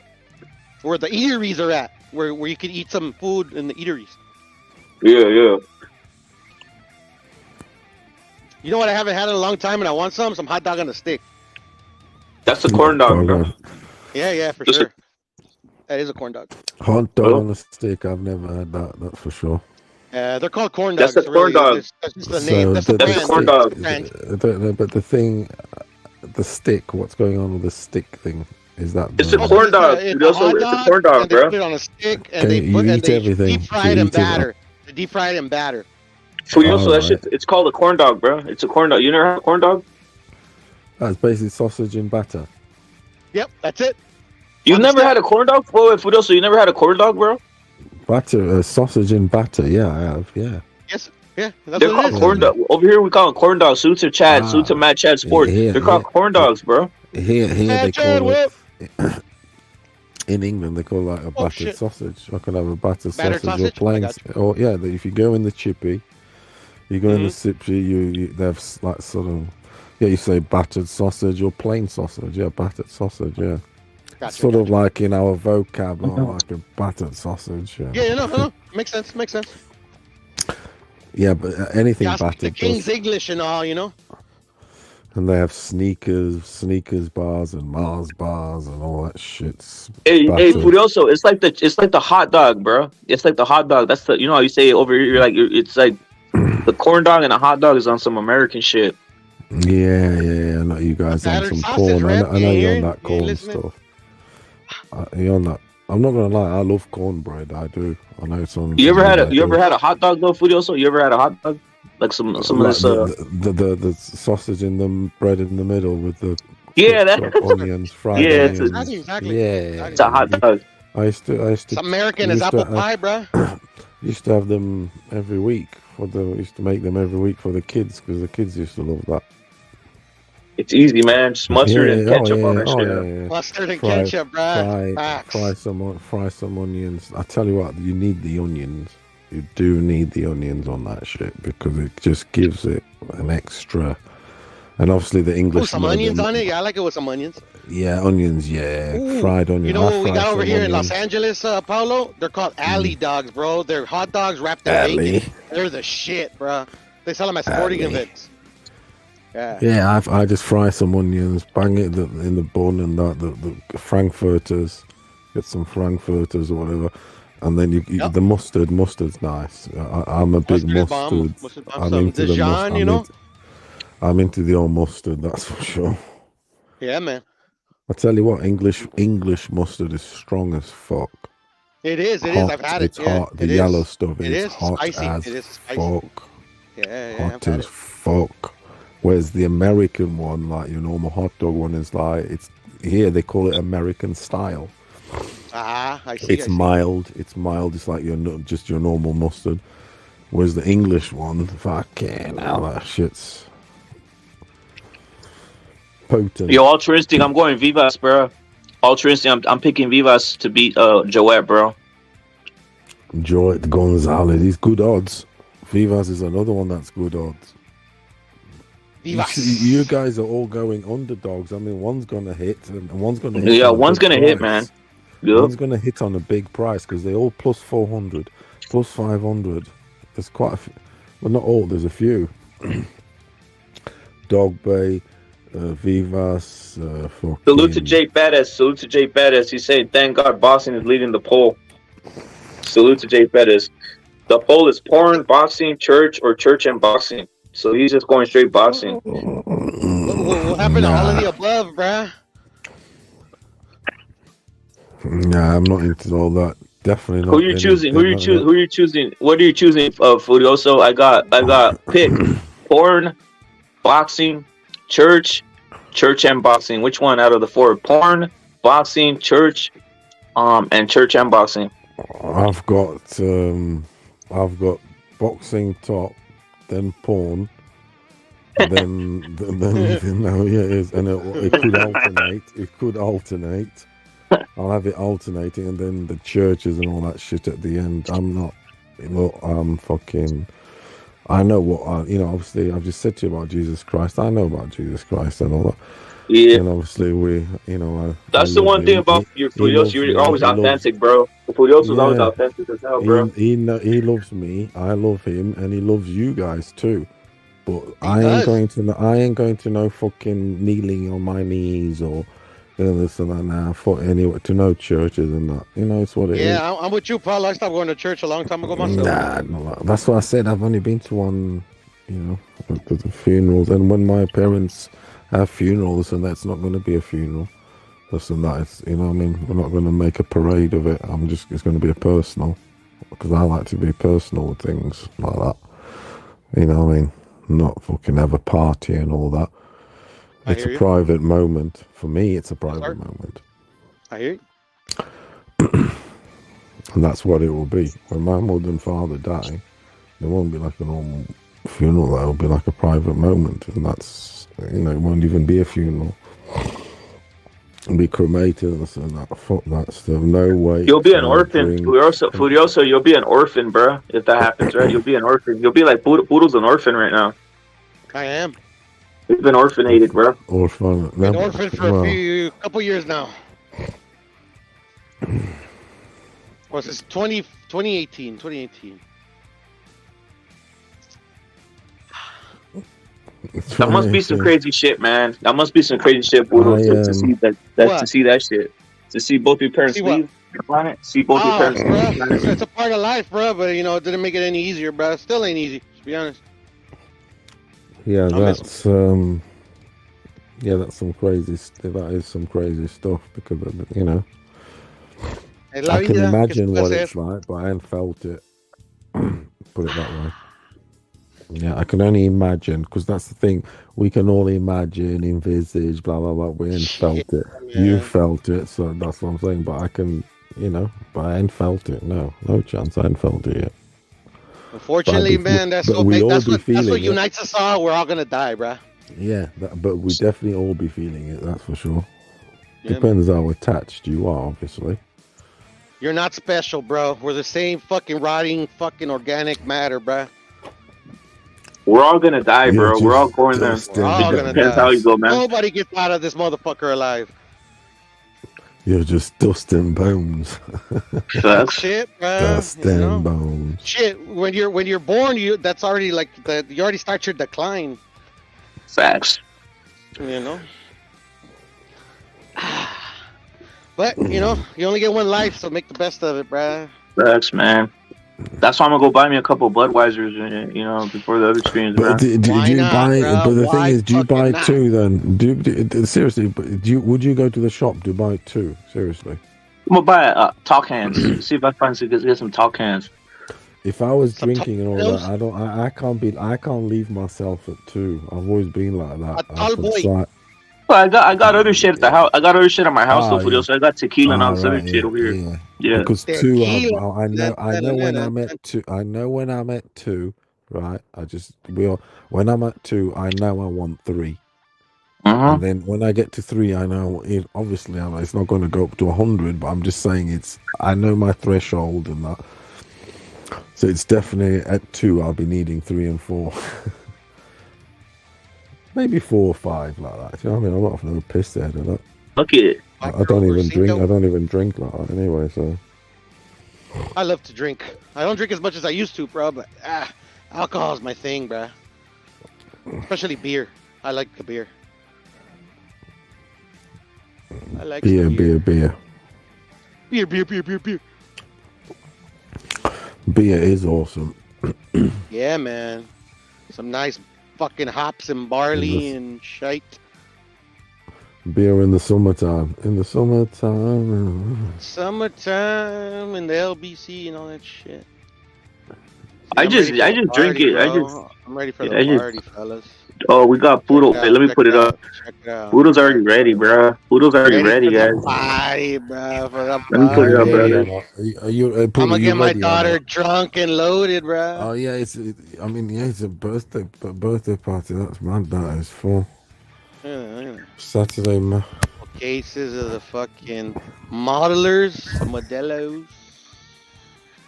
where the eateries are at, where you can eat some food in the eateries. Yeah. You know what I haven't had in a long time, and I want some hot dog on a stick. That's a corn dog, bro. Yeah, for Just sure. That is a corn dog. Hot dog on a stick. I've never had that. That's for sure. They're called corn dogs. That's a corn dog. That's just the name. That's the brand. corn dog. Brand. I don't know, but the thing, the stick. What's going on with the stick thing? Is that? It's a corn dog. It's It's a hot a dog, corn dog, and they bro. put it on a stick, and Can they you put and eat they everything? deep fry You it in eat it up. batter. They deep fry it in batter. So you also that Alright. shit. It's called a corn dog, bro. It's a corn dog. You never had a corn dog? That's basically sausage and batter. Yep, that's it. You never had a corn dog? Wait, Fidel, so you never had a corn dog, bro? Batter, sausage and batter. Yeah, I have. Yeah. Yes, yeah, that's They're what it called is. corn dog. Over here we call them corn dogs. Suits of Chad. Ah. Suits of Matt Chad Sport. Yeah, They're called corn dogs, bro. Here they Chad, call it. what? In England, they call like a battered shit. sausage. I can have a battered Battered sausage, sausage? or plain. I got Or yeah, if you go in the chippy, you go in the Mm-hmm. chippy. You they have like sort of you say battered sausage or plain sausage. Yeah, battered sausage. Yeah, Gotcha, sort of like in our vocab, like a battered sausage. Yeah, Yeah, no, makes sense. Makes sense. yeah, but anything Yeah, the battered. King's does- English and all, you know. And they have sneakers bars and Mars bars and all that shit. Hey, battered. Furioso, it's like the hot dog, bro. It's like the hot dog. That's the how you say it over here. You're like it's like the corn dog and the hot dog is on some American shit. Yeah. I know you guys on Battered some sausage, corn. right? I know You you're hear on that it? You corn listening? stuff. You're on that. I'm not gonna lie. I love cornbread. I do. I know it's on. You ever had I you do. ever had a hot dog though, Furioso? You ever had a hot dog? Like some of Like this the sausage in the bread in the middle with the Yeah, that chopped onions, fried Yeah, it's onions. Exactly. Yeah, it's a hot dog. I used to. It's American as used to apple pie, bro. Used to have them every week used to make them every week for the kids because the kids used to love that. It's easy, man. Just mustard and ketchup on that shit. Yeah. Mustard and Fry- ketchup, bro. Facts. Fry some onions. I tell you what, you need the onions. You do need the onions on that shit because it just gives it an extra. And obviously the English. Oh, some know onions them- on it. Yeah, I like it with some onions. Yeah, onions. Yeah, Ooh. fried onions. You know I what we fry got over some here in Los onions. Angeles, Paulo? They're called alley dogs, bro. They're hot dogs wrapped in Alley. bacon. They're the shit, bro. They sell them at sporting Alley. events. Yeah. Yeah, I just fry some onions, bang it in the bun, and the frankfurters, get some frankfurters or whatever, and then the mustard's nice. I'm a big Mustard is bomb. mustard. Mustard bomb. I'm Some into the Dijon, mustard. you know? I'm into the old mustard, that's for sure. Yeah, man. I tell you what, English mustard is strong as fuck. It is. It is. Hot, I've had it. It's Yeah, hot. The it yellow is. stuff It is is hot spicy. as It is spicy. fuck. Yeah, I've Hot had as it. fuck. Whereas the American one, like your normal hot dog one, is like it's here they call it American style. I see. It's mild. It's mild. It's like just your normal mustard. Whereas the English one, fucking hell, that shit's potent. Yo, Ultra Instinct, I'm going Vivas, bro. Ultra Instinct, I'm picking Vivas to beat Joette, bro. Joette Gonzalez, he's good odds. Vivas is another one that's good odds. You guys are all going underdogs. I mean, one's gonna hit and one's gonna hit. Yeah, one's gonna hit, man. Yep. One's gonna hit on a big price because they all plus 400, plus 500. There's quite a few. Well, not all. There's a few. Dog Bay, Vivas. Salute to Jay Bettis. Salute to Jay Bettis. He's saying, "Thank God, boxing is leading the poll." Salute to Jay Bettis. The poll is porn, boxing, church, or church and boxing. So he's just going straight boxing. What happened to all of the above, bruh? Nah, I'm not into all that. Definitely not. Who you choosing? Who you choosing? Who you choosing? What are you choosing, Furioso? I got pick porn, boxing, church and boxing. Which one out of the four? Porn, boxing, church, and church and boxing. I've got boxing top, then porn, then no, yeah, it is, and it could alternate. It could alternate. I'll have it alternating, and then the churches and all that shit at the end. I'm not. Look, I'm fucking. I know what obviously, I've just said to you about Jesus Christ. I know about Jesus Christ and all that. Yeah. And obviously, That's the one thing about your Furioso. You're always authentic, bro. Furioso's always authentic as hell, bro. He loves me. I love him, and he loves you guys too. But I ain't going to no fucking kneeling on my knees or this and that now for anyway to no churches and that. It's what it is. Yeah, I'm with you, Paul. I stopped going to church a long time ago myself. Nah, no, that's what I said. I've only been to one, to the funerals, and when my parents have funerals, and that's not going to be a funeral. This and that. It's, we're not going to make a parade of it. It's going to be a personal, because I like to be personal with things like that. Not fucking have a party and all that. It's a private moment. For me, it's a private moment. I hear you. And that's what it will be. When my mother and father die, it won't be like a normal funeral. That will be like a private moment. And that's, it won't even be a funeral. It'll be cremated and that. Fuck that stuff. No way. You'll be an orphan. Furioso, you'll be an orphan, bro. If that happens, right? You'll be an orphan. You'll be like Boodle's an orphan right now. I am. You've been orphanated, bro. Orphan. Been orphaned for a couple years now. What's this? 2018. That must be some crazy shit, man. That must be some crazy shit, Boodle, to see that to see that shit. To see both your parents leave the planet. See both your parents leave the planet. It's a part of life, bro. But it didn't make it any easier, bro. It still ain't easy, to be honest. Yeah, that's some crazy. That is some crazy stuff because I can imagine what it's like, but I ain't felt it. Put it that way. Yeah, I can only imagine, because that's the thing. We can all imagine, envisage, blah blah blah. We ain't felt it. Yeah. You felt it, so that's what I'm saying. But I can, but I ain't felt it. No chance. I ain't felt it yet. Unfortunately, man, that's what unites us all. We're all gonna die, bruh. Yeah, but we definitely all be feeling it. That's for sure. Yeah, depends how attached you are, obviously. You're not special, bro. We're the same fucking rotting, fucking organic matter, bruh. We're all gonna die, bro. We're all going there. We're all gonna die. How you go, man. Nobody gets out of this motherfucker alive. You're just dust and bones. Shit, bro. Dust and bones. Shit, when you're born, that's already like you already start your decline. Facts. But you only get one life, so make the best of it, bro. Facts, man. That's why I'm gonna go buy me a couple Budweisers, before the other streams. But do you buy? But the thing is, do you buy two then? Seriously, would you go to the shop to buy two? Seriously, I'm gonna buy talk cans. See if I find get some talk cans. If I was drinking and all that, I can't leave myself at two. I've always been like that. Well, I got other shit at the house. I got other shit at my house though, Yeah. Fulio. So I got tequila and all this other Right, shit yeah, over here. yeah. Yeah. Because Tequila. I know when I'm at two. I know when I'm at two. Right. When I'm at two, I know I want three. And then when I get to three, I know obviously it's not going to go up to 100, but I'm just saying I know my threshold and that. So it's definitely at two. I'll be needing 3 and 4. Maybe 4 or 5 like that. You know what I mean? I'm not no piss head of that. Look at it. I don't even drink. I don't even drink like that anyway. So I love to drink. I don't drink as much as I used to, bro. But alcohol is my thing, bro. Especially beer. I like the beer. I like beer. Beer. Beer is awesome. Yeah, man. Some nice fucking hops and barley and shite. Beer in the summertime. In the summertime. Summertime and the LBC and all that shit. I just drink it. I'm ready for the party, fellas. Oh, we got Poodle. Hey, let me put it up. Poodle's already ready, bro. Poodle's already ready, guys. Party, bro. Let me put it up, brother. I'm gonna get my daughter drunk and loaded, bro. Oh yeah, it's a birthday party. That's mad. That is for Saturday, man. Cases of the fucking modelers,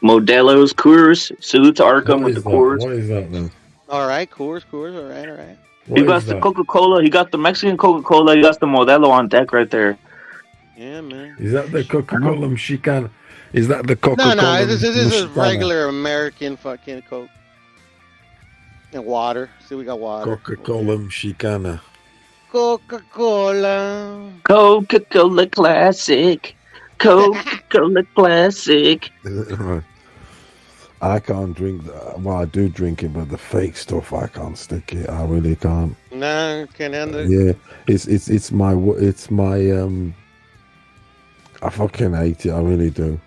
Modelo's, Coors. Salute to Arkham with the Coors. What is that then? All right, Coors. All right. He got the Coca-Cola. He got the Mexican Coca-Cola. He got the Modelo on deck right there. Yeah, man. Is that the Coca-Cola Mexicana? Is that the Coca-Cola? No, this is regular American fucking Coke. And water. See, we got water. Coca-Cola Mexicana. Coca-Cola. Coca-Cola Classic. Coca-Cola Classic. I can't drink that. Well, I do drink it, but the fake stuff, I can't stick it. I really can't. Nah, can't handle it. Yeah, it's my I fucking hate it. I really do.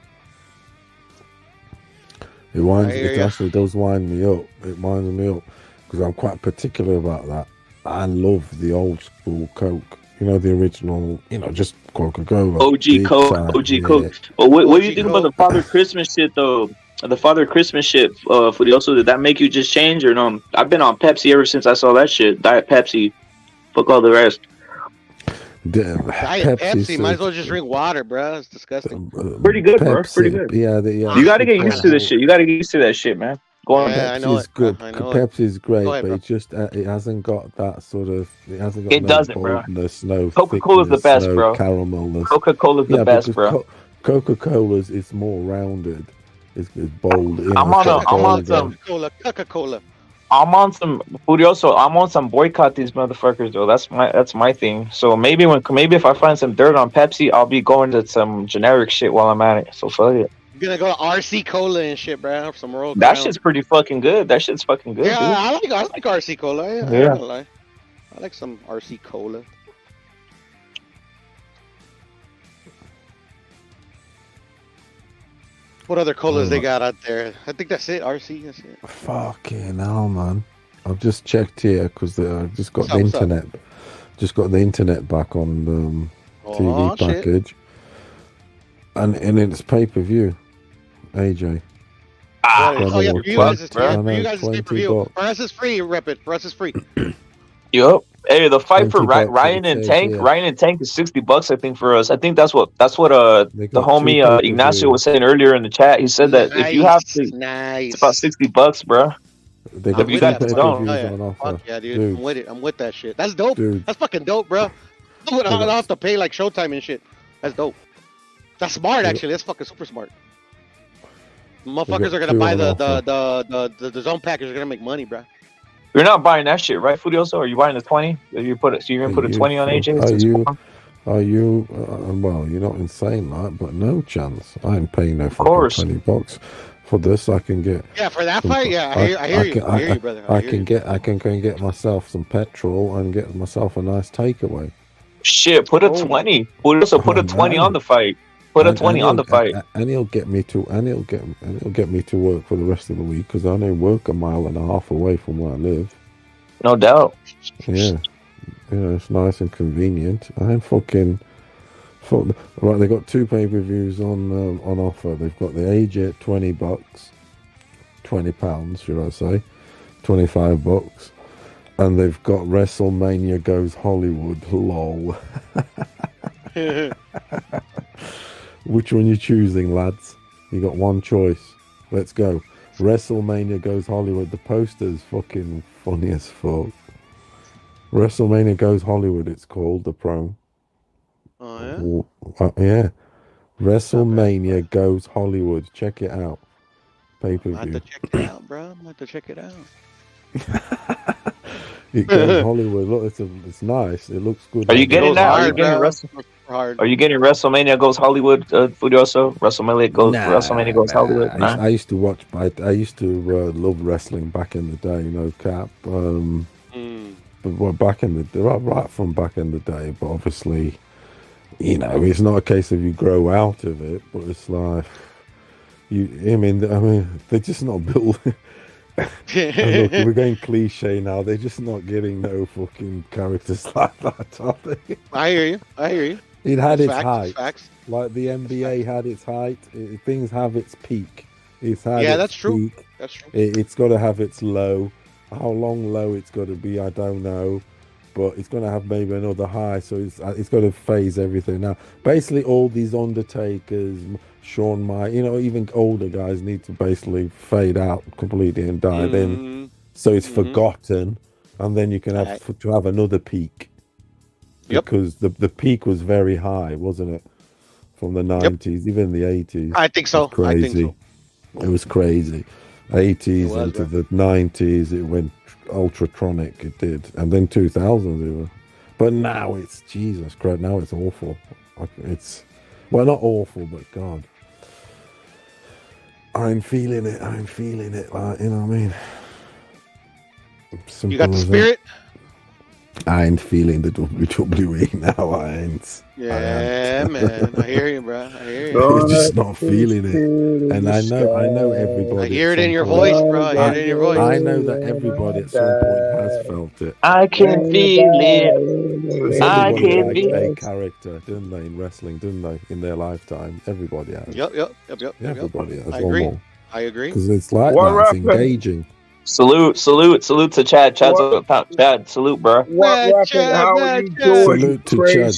It actually does wind me up. It winds me up because I'm quite particular about that. I love the old school Coke. You know, the original. You know, just Coca-Cola. OG Coke. Coke. Well, what do you think about the Father Christmas shit though? The Father Christmas shit, Furioso, did that make you just change or no? I've been on Pepsi ever since I saw that shit. Diet Pepsi. Fuck all the rest. Diet Pepsi. Might as well just drink water, bro. It's disgusting. Pretty good, bro. Pretty good. Yeah. You gotta get used to this shit. You gotta get used to that shit, man. Go on. Yeah, I know Pepsi's good. Pepsi's great, ahead, but it just it hasn't got that sort of. It hasn't got. It doesn't, bro. No Coca-Cola's the best, bro. Caramelness. Coca-Cola's the best, bro. Coca-Cola's is more rounded. It's bold. I'm on some Coca-Cola. I'm on some Furioso. I'm on some boycott these motherfuckers though. That's my thing. So maybe if I find some dirt on Pepsi, I'll be going to some generic shit while I'm at it. So fuck it. You're gonna go to RC Cola and shit, bro. Some Royal That Crown. shit's pretty fucking good. That shit's fucking good. Yeah, dude. I like RC Cola. Yeah, I'm Yeah. not gonna lie. I like some RC Cola. What other colas they got out there? I think that's it. RC, that's it. Fucking hell, man! I've just checked here because I've just got What's the up? internet. Just got the internet back on the TV shit. package, and it's pay-per-view. AJ. Oh yeah, for you guys it's I know, for you guys it's $20 pay-per-view. For us it's free, rip it. For us it's free. Yup. Hey, the fight for $20 Ryan and it Tank. says, yeah. Ryan and Tank is $60, I think, for us. I think that's what the homie two Ignacio pay-per-views. was saying earlier in the chat. He said that if you have to, Nice. it's about $60, bro. They If got you two got the stone. pay-per-views on offer. Fuck yeah, dude. I'm with it. I'm with that shit. That's dope. Dude. That's fucking dope, bro. I don't have to pay like Showtime and shit. That's dope. That's smart, actually. That's fucking super smart. Motherfuckers got are gonna two buy on the zone package. They're gonna make money, bro. You're not buying that shit, right, Furioso? Are you buying the 20? So you're gonna put a 20 on AJ? Are you? Well, you're not insane, like, but no chance. I ain't paying no fucking $20 for this. I can get. Yeah, for that fight, yeah, I hear you. I hear you, brother. I can go and get myself some petrol and get myself a nice takeaway. Shit, put a 20. Furioso, put a 20 on the fight. Put a 20 on the fight. And he'll get me to work for the rest of the week because I only work a mile and a half away from where I live. No doubt. Yeah, It's nice and convenient. Right, they got 2 pay-per-views on offer. They've got the AJ at $20, £20, should I say, $25, and they've got WrestleMania Goes Hollywood. Lol. Which one you choosing, lads? You got one choice. Let's go. WrestleMania Goes Hollywood. The poster's fucking funny as fuck. WrestleMania Goes Hollywood, it's called, the pro. Oh, Yeah. WrestleMania Goes Hollywood. Check it out. Pay-per-view. I'm going to check it out, bro. I'm going to check it out. It goes Hollywood. Look, it's nice. It looks good. Are you getting that? Are you getting WrestleMania Goes Hollywood, Furioso? WrestleMania Goes Hollywood. I used to watch. I used to love wrestling back in the day. Cap. But back in the right from back in the day. But obviously, it's not a case of you grow out of it. But it's like I mean, they're just not built. Look, we're going cliche now. They're just not getting no fucking characters like that, are they? I hear you. It had its Facts, height. facts. Like the NBA had its height. Things have its peak. It's had Yeah, its that's true. peak. That's true. It's got to have its low. How long low it's got to be, I don't know. But it's going to have maybe another high. So it's got to phase everything. Now, basically all these Undertakers, Shawn Michaels, even older guys need to basically fade out completely and die. Then, so it's forgotten. And then you can have to have another peak. Because the peak was very high, wasn't it? From the 90s, even the 80s. I think so. It was crazy. It was crazy. 80s into the 90s, it went ultratronic. It did, and then 2000s it was. But now it's Jesus Christ. Now it's awful. It's not awful, but God, I'm feeling it. Like, you know what I mean? You got the spirit. I ain't feeling the WWE now. I ain't. Yeah, man. I hear you, bro. I hear you. I'm just not feeling it, and I know everybody. I hear it in your voice, bro. I hear it in your voice. I know that everybody at some point has felt it. I can feel it. I can feel a character, didn't they, in wrestling? Didn't they, in their lifetime? Everybody has. Yep. Everybody has. I agree. Because it's like that. It's engaging. Salute to Chad. Chad, salute, bro. How are you doing? Salute to Chad.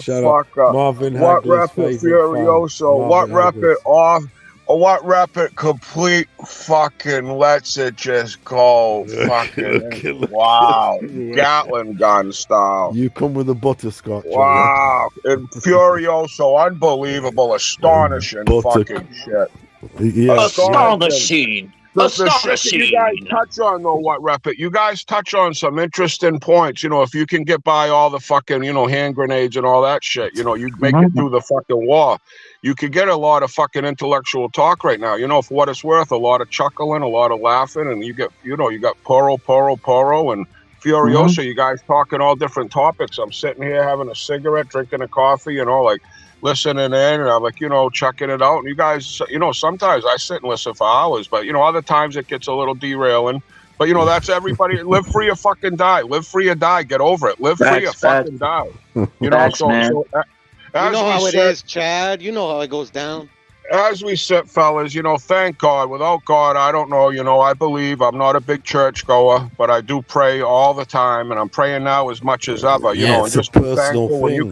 Shut up. Marvin What Hagler's rapid favorite Furioso? fan. What Marvin rapid off? What rapid complete fucking lets it just go fucking wow. Gatling gun style. You come with a butterscotch. Wow. And Furioso, unbelievable, astonishing fucking shit. Yeah. Astonishing. The shit that you guys touch on, though, what rep it? You guys touch on some interesting points. If you can get by all the fucking, hand grenades and all that shit, you make it through the fucking war. You could get a lot of fucking intellectual talk right now. For what it's worth, a lot of chuckling, a lot of laughing, and you get, you got Poro, and Furioso. You guys talking all different topics. I'm sitting here having a cigarette, drinking a coffee, listening in, and I'm checking it out. And you guys, sometimes I sit and listen for hours, but other times it gets a little derailing. But that's everybody. Live free or fucking die. Live free or die. Get over it. Live free or fucking die. You know how it is, Chad. You know how it goes down. As we sit, fellas, thank God. Without God, I don't know. I believe. I'm not a big church goer, but I do pray all the time, and I'm praying now as much as ever. It's a personal thing.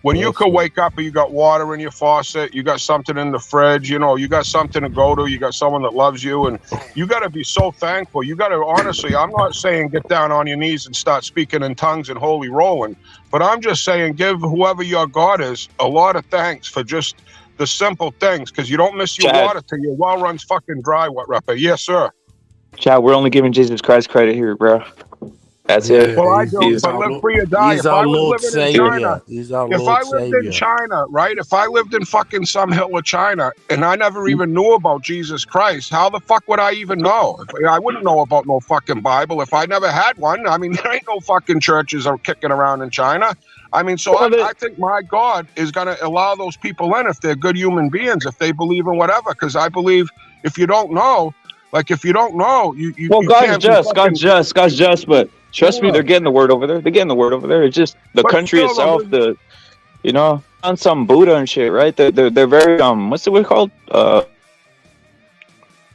When you could wake up and you got water in your faucet, you got something in the fridge, you got something to go to, you got someone that loves you, and you got to be so thankful. You got to, honestly, I'm not saying get down on your knees and start speaking in tongues and holy rolling, but I'm just saying give whoever your God is a lot of thanks for just the simple things, because you don't miss your water till your well runs fucking dry. What rapper? Yes, sir. Chad, we're only giving Jesus Christ credit here, bro. That's it. Well, I do, but live free or die. He's If I our was Lord living in Savior. China, He's our if Lord I lived Savior. in China, right? If I lived in fucking some hill of China and I never even knew about Jesus Christ, how the fuck would I even know? I wouldn't know about no fucking Bible if I never had one. I mean, there ain't no fucking churches are kicking around in China. I mean, so I think my God is going to allow those people in if they're good human beings, if they believe in whatever. Because I believe if you don't know, you God's just, but Trust me, they're getting the word over there. They're getting the word over there. It's just the But country still, itself, on some Buddha and shit, right? They're very what's the word called?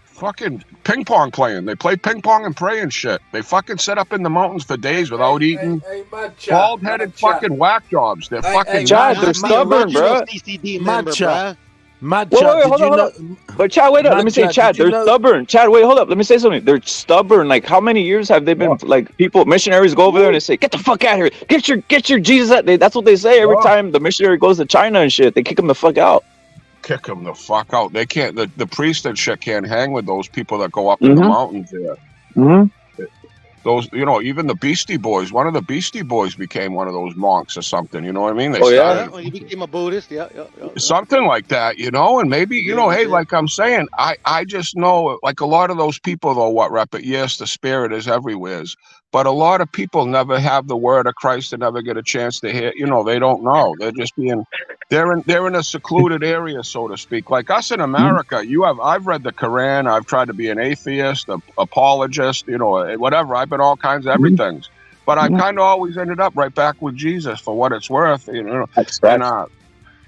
Fucking ping pong playing. They play ping pong and pray and shit. They fucking sit up in the mountains for days without eating. Bald headed fucking whack jobs. They're fucking. Chad, they're stubborn, bro. CCD member, bruh. Wait, hold up. But Chad, wait up. Let me say, Chad, they're stubborn. Chad, wait, hold up. Let me say something. They're stubborn. Like, how many years have they been, like, missionaries go over there and they say, get the fuck out of here. Get your Jesus out. That's what they say every time the missionary goes to China and shit. They kick him the fuck out. Kick them the fuck out. They can't. The priest and shit can't hang with those people that go up in the mountains there. Those, even the Beastie Boys. One of the Beastie Boys became one of those monks or something. You know what I mean? They started, He became a Buddhist. Yeah. something like that. And maybe hey, like I'm saying, I just know, like a lot of those people though. What rep it? Yes, the spirit is everywhere. But a lot of people never have the word of Christ and never get a chance to hear. They don't know. They're just they're in a secluded area, so to speak. Like us in America, I've read the Quran. I've tried to be an atheist, an apologist, whatever. I've been all kinds of everything. But I kind of always ended up right back with Jesus for what it's worth.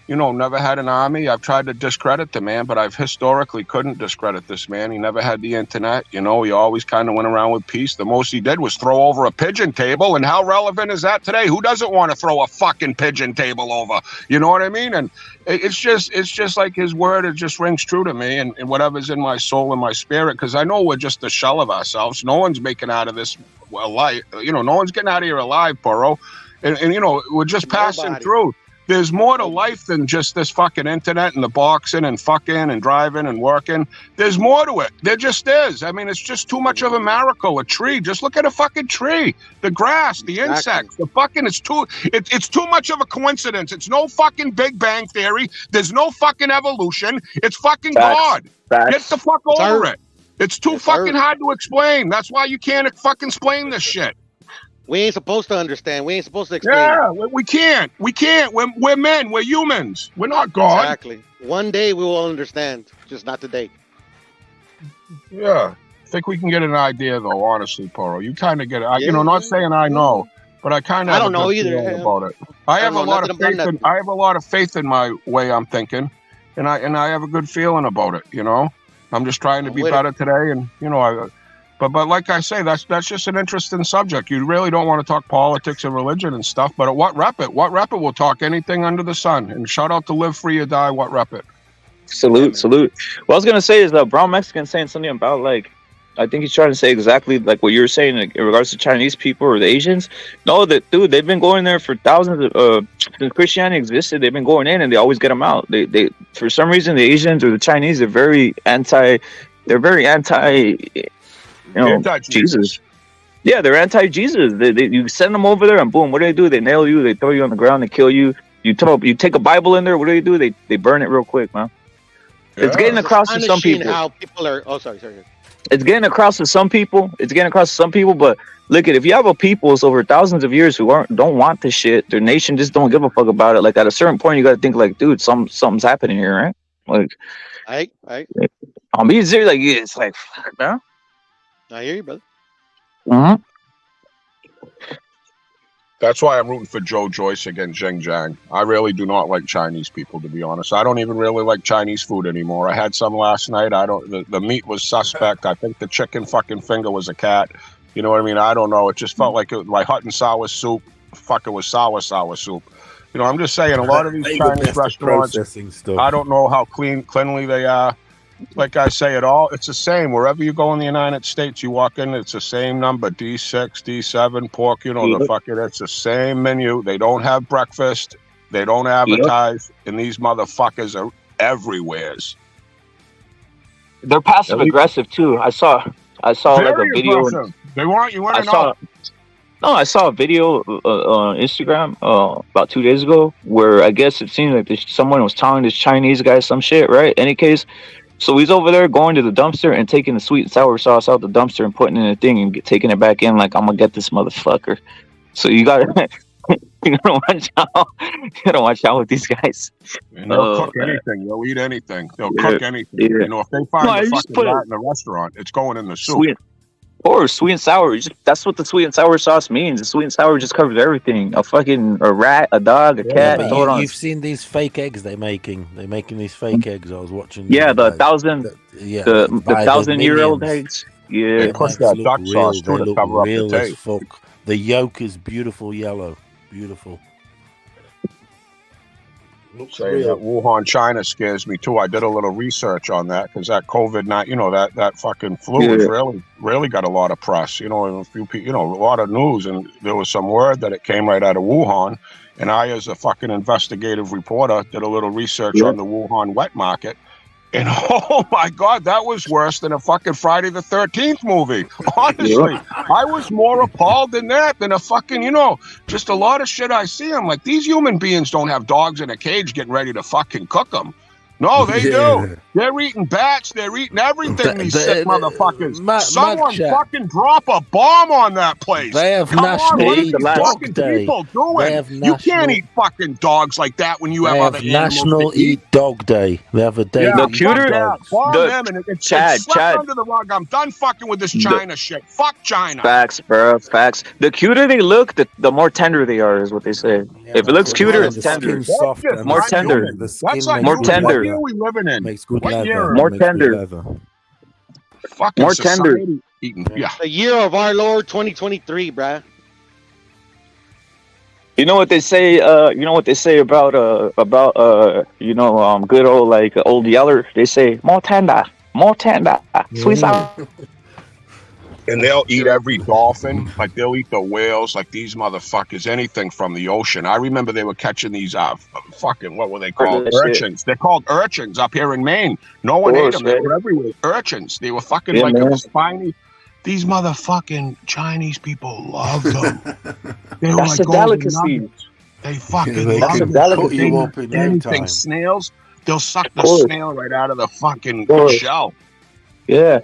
Never had an army. I've tried to discredit the man, but I've historically couldn't discredit this man. He never had the internet. He always kind of went around with peace. The most he did was throw over a pigeon table. And how relevant is that today? Who doesn't want to throw a fucking pigeon table over? You know what I mean? And it's just like his word. It just rings true to me and whatever's in my soul and my spirit. Because I know we're just a shell of ourselves. No one's making out of this alive. No one's getting out of here alive, Burrow. And we're just passing through. There's more to life than just this fucking internet and the boxing and fucking and driving and working. There's more to it. There just is. I mean, it's just too much of a miracle. A tree. Just look at a fucking tree. The grass, the insects, the fucking, it's too much of a coincidence. It's no fucking Big Bang Theory. There's no fucking evolution. It's fucking God. Get the fuck over it. It's too fucking hard to explain. That's why you can't fucking explain this shit. We ain't supposed to understand. We ain't supposed to explain. Yeah, we can't. We're men. We're humans. We're not God. Exactly. One day we will understand, just not today. Yeah. I think we can get an idea, though, honestly, Poro. You kind of get it. Not saying I know, but I kind of I don't know either about it. I have a lot of faith in my way I'm thinking, and I have a good feeling about it, I'm just trying to be better today, and, But like I say, that's just an interesting subject. You really don't want to talk politics and religion and stuff. But at What Rep It will talk anything under the sun. And shout out to Live Free or Die, What Rep It. Salute. What I was gonna say is Brown Mexican saying something about I think he's trying to say exactly like what you're saying in regards to Chinese people or the Asians. No, dude, they've been going there for thousands of since Christianity existed. They've been going in and they always get them out. They for some reason the Asians or the Chinese are very anti. Jesus. Yeah, they're anti-Jesus. You send them over there and boom, what do? They nail you. They throw you on the ground. They kill you. You take a Bible in there. What do? They burn it real quick, man. Yeah. It's getting across to some people. How people are. Oh, sorry. It's getting across to some people. But look if you have a peoples over thousands of years who don't want this shit, their nation just don't give a fuck about it. Like at a certain point, you got to think like, dude, something's happening here, right? Like, I'm being serious. Like, it's like, fuck, man. I hear you, brother. Mm-hmm. That's why I'm rooting for Joe Joyce against Zheng Zhang. I really do not like Chinese people, to be honest. I don't even really like Chinese food anymore. I had some last night. The meat was suspect. I think the chicken fucking finger was a cat. You know what I mean? I don't know. It just felt like my hot and sour soup. Fuck, it was sour soup. I'm just saying, a lot of these Chinese restaurants, I don't know how cleanly they are. Like I say, it's the same. Wherever you go in the United States, you walk in, it's the same number, D6, D7, pork, it's the same menu. They don't have breakfast. They don't advertise. And these motherfuckers are everywhere. They're passive aggressive too. I saw like a video. They want you want to know. I saw a video on Instagram about 2 days ago where I guess it seems like someone was telling this Chinese guy some shit, right? Any case, so he's over there going to the dumpster and taking the sweet and sour sauce out the dumpster and putting it in a thing and taking it back in like, I'm gonna get this motherfucker. So you gotta watch out. You gotta watch out with these guys. And they'll cook anything. They'll eat anything. They'll cook anything. Yeah. If they find the fucking rat in the restaurant, it's going in the soup. Or sweet and sour. That's what the sweet and sour sauce means. The sweet and sour just covers everything. A rat, a dog, a Yeah, cat. but Throw it on. you've seen these fake eggs they're making. They're making these fake eggs. I was watching. Yeah, the guys. 1,000, Yeah, the by the 1,000-year-old millions. eggs. Yeah, They Them put eggs that look duck real. sauce They too to look cover up the real as taste. fuck. The yolk is beautiful yellow. Beautiful. Looks Saying that real. Wuhan, China scares me too. I did a little research on that because that COVID-19, that fucking flu has really got a lot of press. And a few people, a lot of news, and there was some word that it came right out of Wuhan. And I, as a fucking investigative reporter, did a little research on the Wuhan wet market. And oh my God, that was worse than a fucking Friday the 13th movie. Honestly, I was more appalled than that, than a fucking, just a lot of shit I see. I'm like, these human beings don't have dogs in a cage getting ready to fucking cook them. No, they do. They're eating bats. They're eating everything, these sick motherfuckers. Someone fucking drop a bomb on that place. They have Come on, National what are Eat these Dog fucking Day. people They doing? have You can't eat fucking dogs like that when you They have have other animals National to eat. Eat Dog Day. They have a day. Yeah, to eat dogs. bomb them, and it's swept under the rug. I'm done fucking with this China shit. Fuck China. Facts, bro. Facts. The cuter they look, the more tender they are, is what they say. If it looks cuter, it's tender. More tender. That's like More tender. What year are we living in? Makes good What leather. year? More tender. Fucking More tender. society eating. Yeah. The year of our Lord 2023, bruh. You know what they say? About good old old Yeller. They say more tender, sweet sour. And they'll eat every dolphin, like they'll eat the whales, like these motherfuckers, anything from the ocean. I remember they were catching these fucking, what were they called? Urchins. They're called urchins up here in Maine. No one ate them. They were everywhere. Urchins. They were fucking a spiny. These motherfucking Chinese people love them. They were That's a delicacy. They fucking That's love a them. delicacy. They You up in no anything. time. Snails, they'll suck the course. snail right out of the fucking course. shell. Yeah.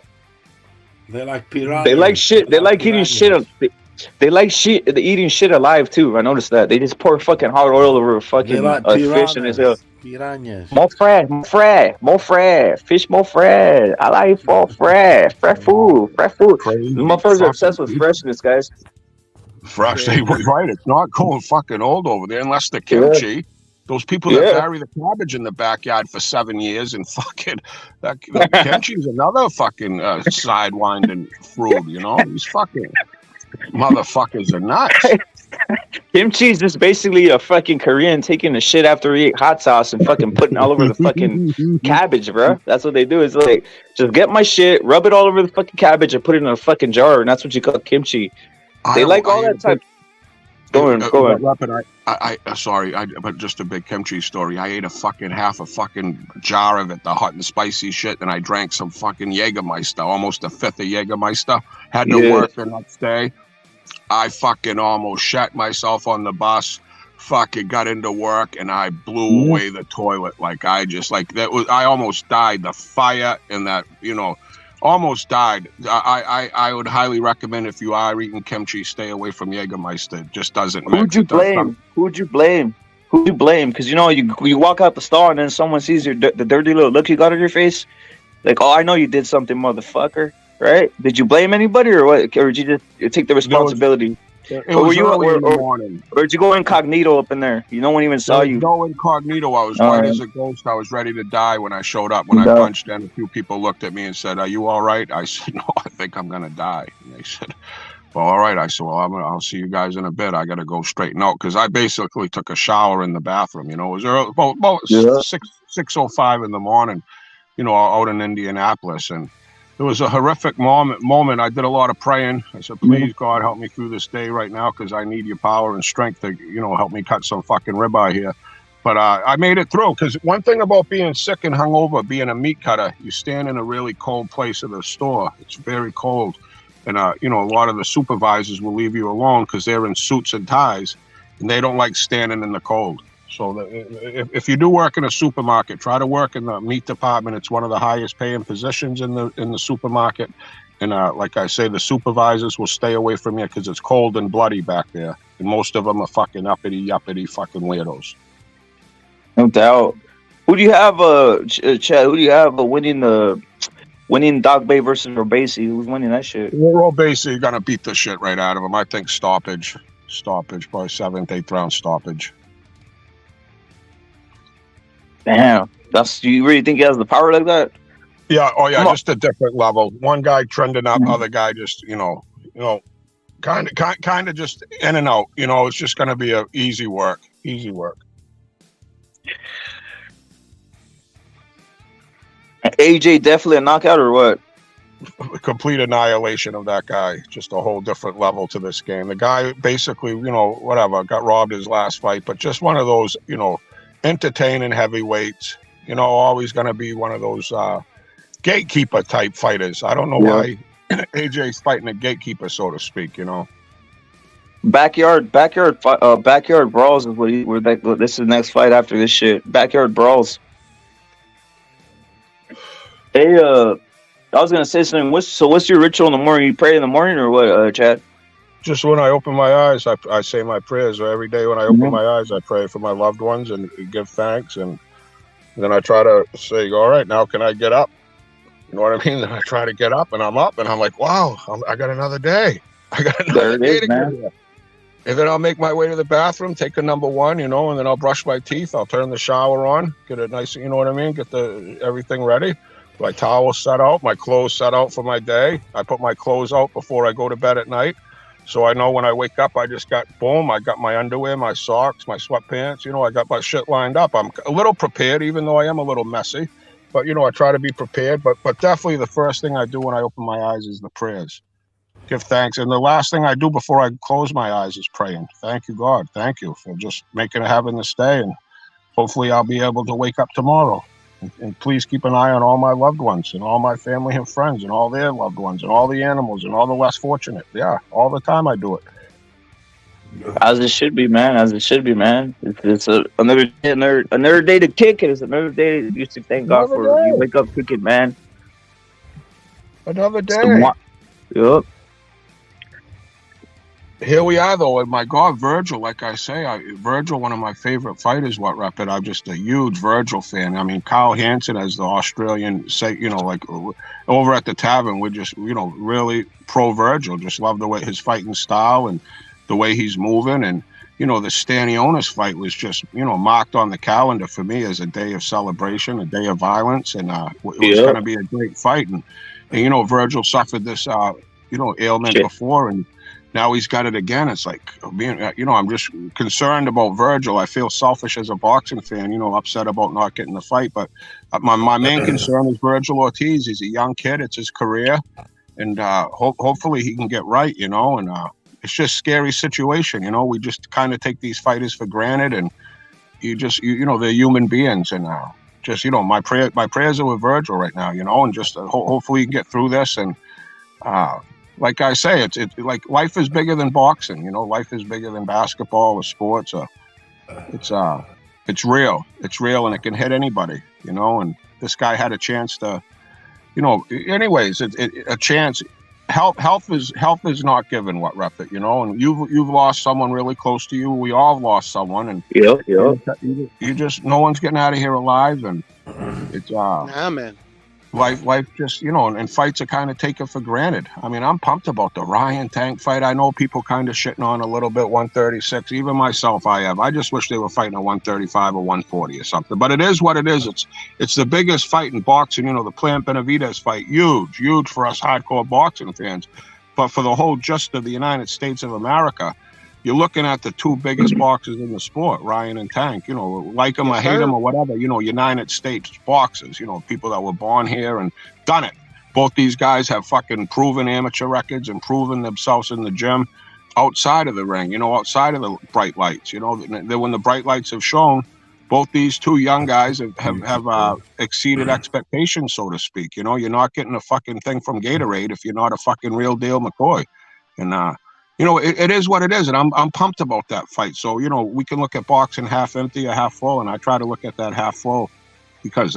They're like piranhas. They like shit. They like eating shit. They like shit. Eating shit alive too. I noticed that. They just pour fucking hot oil over a fucking fish and it's piranhas. more fresh. Fish more fresh. I like more fresh food. These motherfuckers are obsessed with freshness, guys. Fresh, they were right. It's not going fucking old over there unless the kimchi. Those people that bury the cabbage in the backyard for 7 years and fucking that kimchi is another fucking sidewinding fruit. These fucking motherfuckers are nuts. Kimchi is just basically a fucking Korean taking a shit after he ate hot sauce and fucking putting all over the fucking cabbage, bro. That's what they do. Is like, just get my shit, rub it all over the fucking cabbage, and put it in a fucking jar, and that's what you call kimchi. They like all that type. Go on. But just a big kimchi story. I ate half a fucking jar of it, the hot and spicy shit, and I drank some fucking Jägermeister, almost a fifth of Jägermeister. Had to work the next day. I fucking almost shat myself on the bus. Fucking got into work and I blew away the toilet. I almost died. The fire and that, almost died. I would highly recommend if you are eating kimchi, stay away from Jägermeister. It just doesn't mix. Who'd you blame? Because you walk out the store and then someone sees the dirty little look you got on your face. Like, oh, I know you did something, motherfucker. Right? Did you blame anybody or what? Or did you just take the responsibility? It was early in the morning. Or did you go incognito up in there? No one even saw you. No incognito. I was white as a ghost. I was ready to die when I showed up. When I punched in, a few people looked at me and said, "Are you all right?" I said, "No, I think I'm gonna die." And they said, "Well, all right." I said, "Well, I'll see you guys in a bit. I gotta go straighten out," because I basically took a shower in the bathroom. It was early, about 6:05 in the morning. Out in Indianapolis, and it was a horrific moment. I did a lot of praying. I said, "Please, God, help me through this day right now, because I need your power and strength to, help me cut some fucking ribeye here." But I made it through, because one thing about being sick and hungover, being a meat cutter, you stand in a really cold place of the store. It's very cold. And, a lot of the supervisors will leave you alone because they're in suits and ties, and they don't like standing in the cold. So if you do work in a supermarket, try to work in the meat department. It's one of the highest paying positions in the supermarket. And like I say, the supervisors will stay away from you because it's cold and bloody back there. And most of them are fucking uppity fucking weirdos. No doubt. Who do you have, Chad? Who do you have winning the winning Dog Bay versus Robesi. Who's winning that shit? Well, Robesi gonna beat the shit right out of him. I think stoppage, probably 7th, 8th round stoppage. Damn, do you really think he has the power like that? Yeah. Oh yeah, just a different level. One guy trending up, other guy just kind of just in and out. It's just gonna be a easy work. AJ definitely a knockout or what? Complete annihilation of that guy. Just a whole different level to this game. The guy basically, whatever, got robbed his last fight, but just one of those, entertaining heavyweights. Always going to be one of those gatekeeper type fighters. I don't know why AJ's fighting a gatekeeper, so to speak. Backyard brawls is this is the next fight after this shit. Backyard brawls. Hey, I was gonna say something. What's your ritual in the morning? You pray in the morning or what, Chad? Just when I open my eyes, I say my prayers. Every day when I open my eyes, I pray for my loved ones and give thanks. And then I try to say, all right, now can I get up? You know what I mean? Then I try to get up, and I'm up, and I'm like, wow, I got another day. I got another day to get here. And then I'll make my way to the bathroom, take a number one, and then I'll brush my teeth. I'll turn the shower on, get it nice, you know what I mean? Get everything ready. My towel set out, my clothes set out for my day. I put my clothes out before I go to bed at night. So I know when I wake up, I got my underwear, my socks, my sweatpants, I got my shit lined up. I'm a little prepared, even though I am a little messy. But, I try to be prepared. But definitely the first thing I do when I open my eyes is the prayers. Give thanks. And the last thing I do before I close my eyes is praying. Thank you, God. Thank you for just having this day. And hopefully I'll be able to wake up tomorrow. And please keep an eye on all my loved ones and all my family and friends and all their loved ones and all the animals and all the less fortunate. Yeah, all the time I do it. As it should be, man. It's another day to kick it. It's another day you should thank God for. You wake up kicking, man. Another day. Yep. Here we are, though, and my God, Virgil, like I say, Virgil, one of my favorite fighters, Rapid. I'm just a huge Virgil fan. I mean, Kyle Hansen, as the Australian, like over at the tavern, we're just, really pro Virgil. Just love the way his fighting style and the way he's moving. And, the Stanionis fight was just, marked on the calendar for me as a day of celebration, a day of violence. And it was going to be a great fight. And Virgil suffered this, ailment before, and now he's got it again. It's like, I'm just concerned about Virgil. I feel selfish as a boxing fan, upset about not getting the fight. But my main concern is Virgil Ortiz. He's a young kid. It's his career. And hopefully he can get right, and it's just a scary situation. We just kind of take these fighters for granted, and they're human beings. And my prayers are with Virgil right now, and just hopefully you can get through this. And like I say, it's like life is bigger than boxing. Life is bigger than basketball or sports. It's real. It's real, and it can hit anybody. And this guy had a chance to, anyways, a chance. Health is not given, Rapid. And you've lost someone really close to you. We all lost someone, and you just no one's getting out of here alive, and it's man. Life just, and fights are kind of taken for granted. I mean, I'm pumped about the Ryan Tank fight. I know people kind of shitting on a little bit 136. Even myself, I have. I just wish they were fighting at 135 or 140 or something. But it is what it is. It's the biggest fight in boxing. The Plant Benavidez fight, huge for us hardcore boxing fans. But for the whole just of the United States of America, you're looking at the two biggest boxers in the sport, Ryan and Tank. Like them or hate them or whatever, United States boxers, people that were born here and done it. Both these guys have fucking proven amateur records and proven themselves in the gym outside of the ring, outside of the bright lights. When the bright lights have shown, both these two young guys have exceeded expectations, so to speak. You're not getting a fucking thing from Gatorade if you're not a fucking real deal McCoy. And, it is what it is, and I'm pumped about that fight. So, we can look at boxing half empty or half full, and I try to look at that half full because,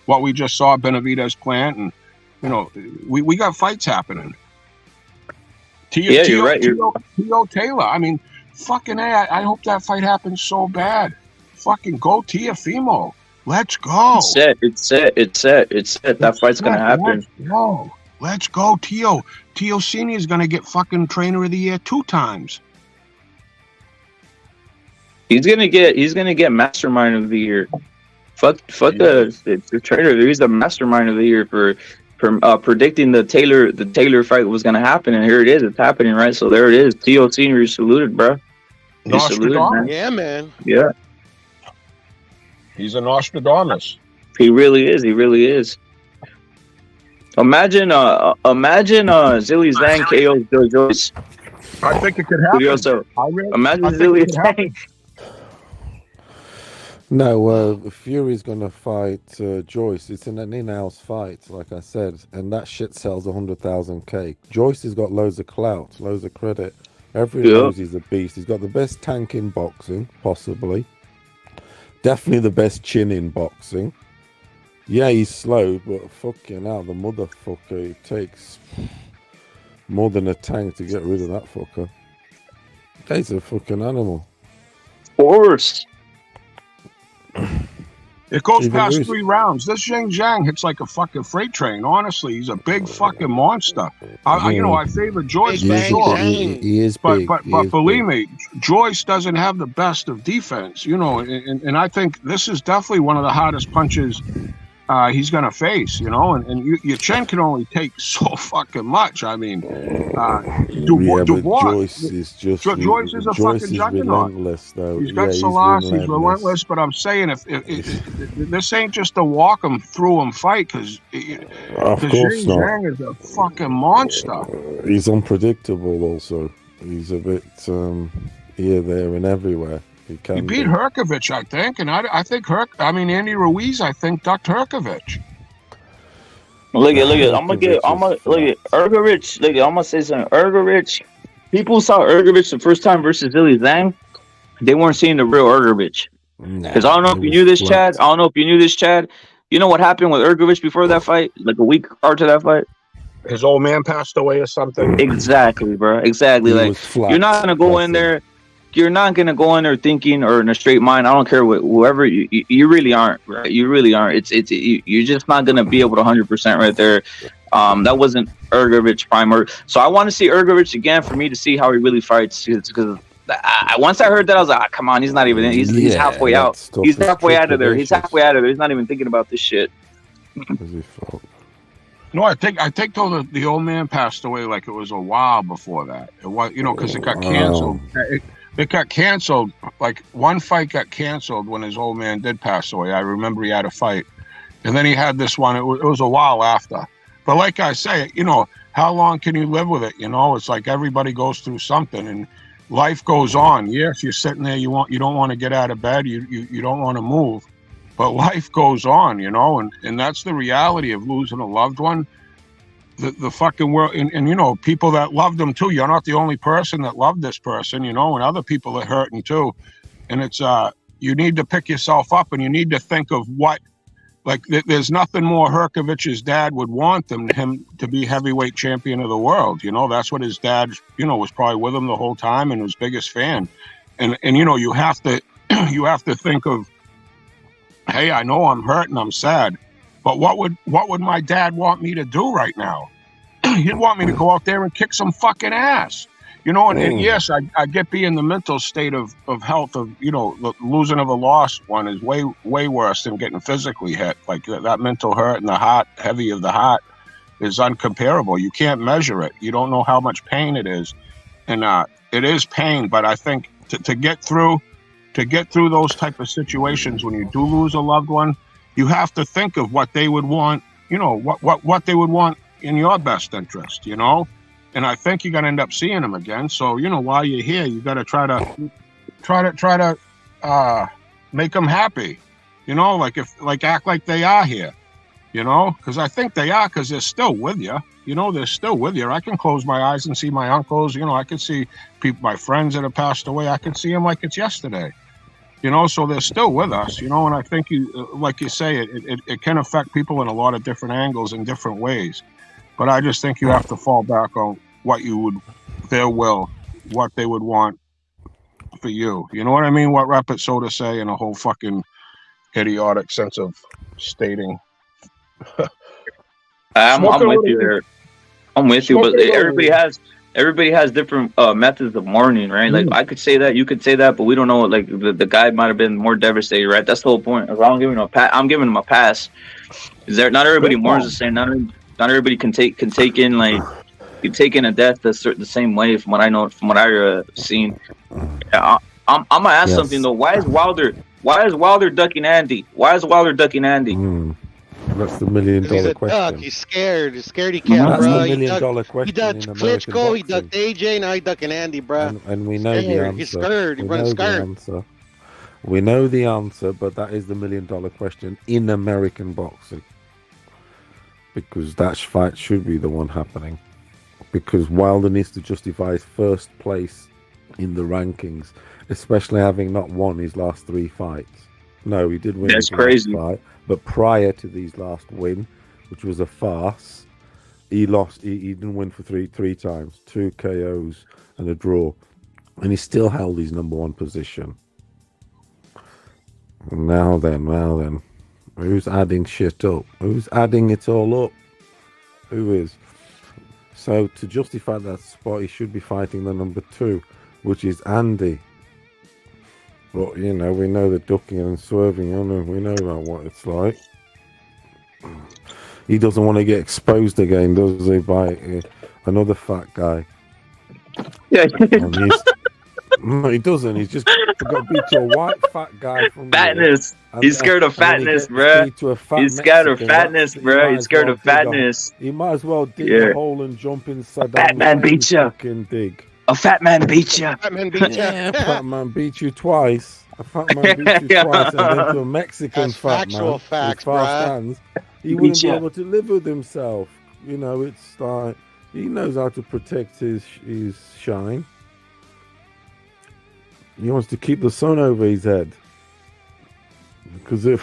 what we just saw, Benavidez Plant, and, we got fights happening. You're right. T.O. Taylor, I mean, fucking A, I hope that fight happens so bad. Fucking go Teofimo. Let's go. It's set. It's set. It's set. It's set. That fight's gonna happen. Let's go. Let's go, Tio. Tio Senior is gonna get fucking Trainer of the Year 2 times. He's gonna get Mastermind of the Year. Fuck the Trainer. He's the Mastermind of the Year for predicting the Taylor fight was gonna happen, and here it is. It's happening, right? So there it is. Tio Senior is saluted, bro. He's saluted, man. Yeah, man. Yeah. He's a Nostradamus. He really is. He really is. Imagine Zilly Zhang KO's Joyce. I think it could happen. Imagine Zilly Zhang. No, Fury's gonna fight Joyce. It's an in-house fight, like I said, and that shit sells 100,000K. Joyce has got loads of clout, loads of credit. Everyone knows he's a beast. He's got the best tank in boxing, possibly. Definitely the best chin in boxing. Yeah, he's slow, but fucking hell, the motherfucker, it takes more than a tank to get rid of that fucker. He's a fucking animal. Of course. It goes past 3 rounds. This Zhang Zhang hits like a fucking freight train. Honestly, he's a big fucking monster. I favor Joyce for sure. He is big. But believe me, Joyce doesn't have the best of defense. And I think this is definitely one of the hardest punches he's going to face, and your chin can only take so fucking much. I mean, Joyce is just Joyce is a fucking juggernaut. Relentless, though. He's got Salas, he's relentless, but I'm saying if this ain't just a walk him through him fight, because Zhang is a fucking monster. He's unpredictable also. He's a bit here, there, and everywhere. He beat Herkovich, I think, and I think Andy Ruiz, I think, ducked Herkovich. Look at. Ergovich. Look, I'm gonna say something. Ergovich. People saw Ergovich the first time versus Zilly Zhang. They weren't seeing the real Ergovich. Because I don't know if you knew this, Chad. You know what happened with Ergovich before that fight? Like a week prior to that fight. His old man passed away or something. Exactly, bro. Exactly. Like you're not gonna go in there. You're not gonna go in there thinking or in a straight mind. I don't care whoever you really aren't, right? You really aren't. You're just not gonna be able to 100% right there. That wasn't Ergovich primer. So I want to see Ergovich again for me to see how he really fights. Because once I heard that, I was like, come on, he's not even in. He's halfway out. He's halfway out of there. He's halfway out of there. He's not even thinking about this shit. No, I think though the old man passed away like it was a while before that. It was, because it got canceled. It got canceled. Like one fight got canceled when his old man did pass away. I remember he had a fight, and then he had this one. It was a while after. But like I say, how long can you live with it? It's like everybody goes through something, and life goes on. Yes, you're sitting there. You don't want to get out of bed. You don't want to move, but life goes on. And that's the reality of losing a loved one. The fucking world, and people that loved them too. You're not the only person that loved this person, and other people are hurting too. And it's you need to pick yourself up, and you need to think of what, like, there's nothing more Herkovich's dad would want than him to be heavyweight champion of the world. That's what his dad, was probably with him the whole time and his biggest fan. And you have to think of, hey, I know I'm hurt and I'm sad. But what would my dad want me to do right now? He'd want me to go out there and kick some fucking ass. And yes, I get being the mental state of health of, the losing of a lost one is way, way worse than getting physically hit. Like that mental hurt and the heart, heavy of the heart is uncomparable. You can't measure it. You don't know how much pain it is. And it is pain, but I think to get through those type of situations when you do lose a loved one, you have to think of what they would want, what they would want in your best interest, and I think you're gonna end up seeing them again. So while you're here, you got to try to make them happy, act like they are here, because I think they are, because they're still with you. They're still with you. I can close my eyes and see my uncles. I can see people, my friends that have passed away. I can see them like it's yesterday. So they're still with us, and I think like you say, it can affect people in a lot of different angles in different ways. But I just think you have to fall back on what they would want for you. You know what I mean? What Rapid Soda say, and a whole fucking idiotic sense of stating. I'm Smoking a with little you weed. there. I'm with you, but Smoking a little weed. everybody has different methods of mourning, right? Like I could say that, you could say that, but we don't know. Like the guy might have been more devastated, right? That's the whole point. If I'm giving him a pass, I'm giving him a pass. Is there not everybody mourns the same? Not everybody can take in like you take in a death the same way. From what I know, from what I seen, I'm gonna ask something though. Why is Wilder ducking Andy? Why is Wilder ducking Andy? That's the $1 million He's a question. duck. He's scared. He's scared he can't, That's bro. the $1 He million ducked question in American Klitschko. He boxing. ducked AJ. Now he ducking Andy, bro. And we know the answer. He's scared. He We runs know the scared. answer. We know the answer, but that is the $1 million question in American boxing. Because that fight should be the one happening. Because Wilder needs to justify his first place in the rankings, especially having not won his last 3 fights. No, he did win That's his last crazy. fight, but prior to these last win, which was a farce, he lost. He didn't win for three times, 2 KOs and a draw, and he still held his number 1 position. Now then, who's adding shit up? Who's adding it all up? Who is? So to justify that spot, he should be fighting the number 2, which is Andy. But you know, we know the ducking and swerving. We know about what it's like. He doesn't want to get exposed again, does he? By another fat guy. Yeah. No, he doesn't. He's just got beat to a white fat guy from fatness. He's scared of fatness, bruh. He's scared of fatness, bruh. He's scared of fatness. He might as well dig a hole and jump inside. Fat man beat you. Dig. A fat man beat you. Fat man beat you. Yeah, fat man beat you twice. A fat man beat you twice, and then to a Mexican fat man with fast hands, he wouldn't be able to live with himself. You know, it's like he knows how to protect his shine. He wants to keep the sun over his head. Because he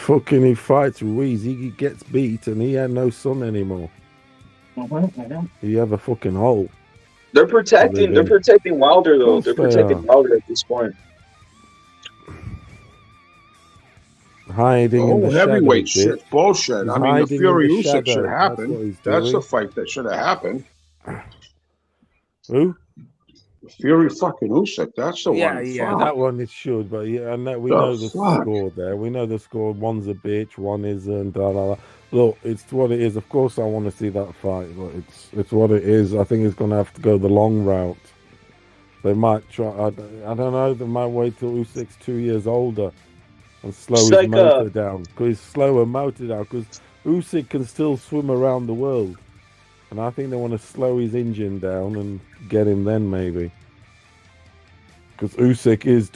fights Ruiz, he gets beat and he had no sun anymore. He have a fucking hole. They're protecting Wilder though. They're protecting Wilder at this point. Hiding in the heavyweight shadow, shit, bullshit. I mean, the Fury Usyk should That's happen. That's the fight that should have happened. Who? Fury fucking Usyk. That's the one. Yeah, that one it should, but yeah, and that we know the score there. We know the score. One's a bitch, one isn't. Blah, blah, blah. Look, it's what it is. Of course, I want to see that fight, but it's what it is. I think it's going to have to go the long route. They might try. I don't know. They might wait till Usyk's 2 years older and slow his motor down. Because he's slower motor down. Because Usyk can still swim around the world. And I think they want to slow his engine down and get him then, maybe. Because Usyk is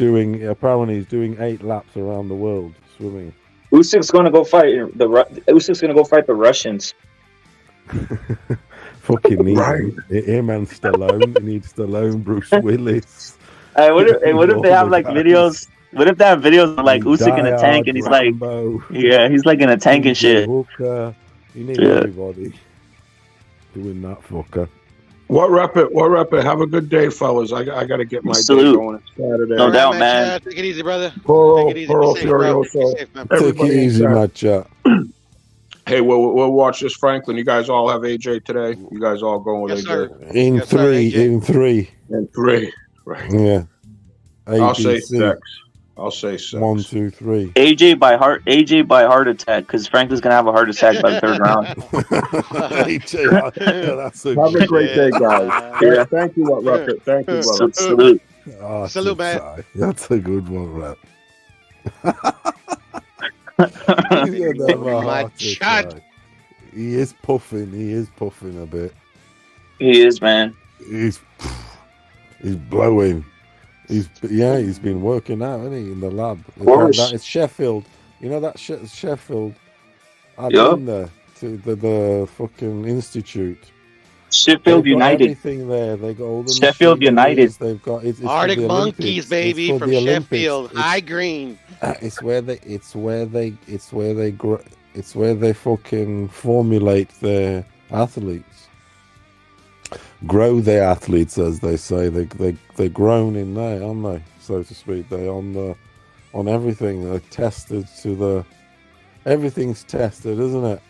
apparently he's doing 8 laps around the world swimming. Usyk's gonna go fight the Russians. Fucking need him and Stallone. He needs Stallone, Bruce Willis. What if they have like videos? What if they have videos of like Usyk in a tank and he's like, he's like in a tank and shit. Hooker. You need everybody doing that fucker. What rep it? Have a good day, fellas. I got to get my day going. It's Saturday. No doubt, man. Take it easy, brother. Pearl, Take it easy. Be safe, bro. Be safe, man. Take it easy, my chat. Hey, we'll watch this, Franklin. You guys all have AJ today. You guys all going with AJ? Sir. In three. Right. Yeah. I'll say 6. 1, 2, 3. AJ by heart attack, because Franklin's gonna have a heart attack by the 3rd round. Have a great day, guys. Yeah. Thank you, Rupert. Thank you, brother. Salute. Salute, man. That's a good one, Rep. My chat. He is puffing a bit. He is, man. He's blowing. He's been working out, hasn't he, in the lab? It's Sheffield. You know that Sheffield? I've been there to the fucking institute. Sheffield United. Everything there. They got all the Sheffield United. They've got it's Arctic for the Monkeys, baby, for from the Olympics. Sheffield. High green. It's where they fucking formulate their athletes. Grow their athletes, as they say. They're grown in there, aren't they? So to speak. They're on everything. They're tested to the everything's tested, isn't it?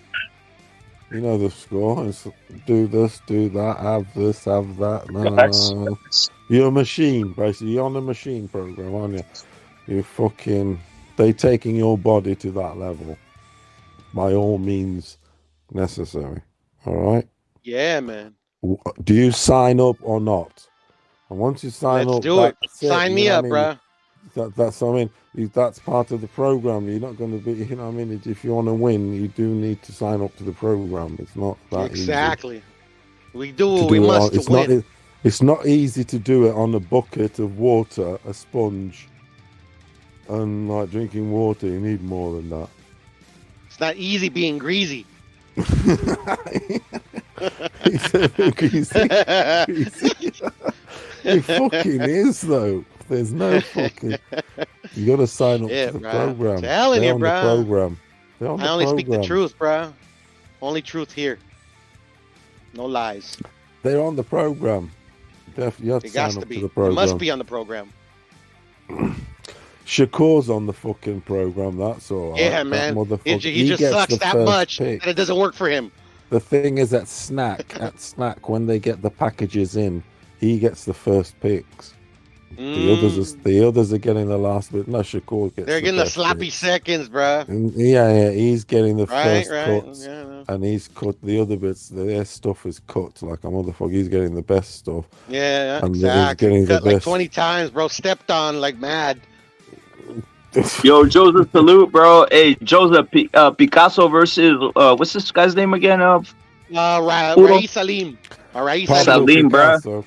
You know the score. It's do this, do that, have this, have that. No. You're a machine, basically. You're on a machine program, aren't you? You're fucking. They taking your body to that level, by all means necessary. All right. Yeah, man. Do you sign up or not? And once you sign Let's up, do it. that's it, Sign me up, bruh. That's I mean, that's part of the program. You're not going to be, you know what I mean? If you want to win, you do need to sign up to the program. It's not that Exactly. easy. We do what we must to win. It's not easy to do it on a bucket of water, a sponge, and like drinking water. You need more than that. It's not easy being greasy. It fucking is though. There's no fucking. You got to sign up to the program. Telling you, bro. The program. I only speak the truth, bro. Only truth here. No lies. They're on the program. You have to sign up to the program. It must be on the program. Shakur's on the fucking program. That's all right. Yeah, man. He just sucks that much that it doesn't work for him. The thing is, at Snack, when they get the packages in, he gets the first picks. The others are getting the last bit. No, Shakur gets. They're getting the sloppy seconds, bro. Yeah, he's getting the first right. cuts, Yeah, and he's cut the other bits. Their stuff is cut like a motherfucker. He's getting the best stuff. Yeah, and exactly. He's getting Cut the like best. 20 times, bro. Stepped on like mad. Yo, Joseph, salute, bro. Hey, Joseph, Picasso versus what's this guy's name again? Rais Salim. Salim, bro.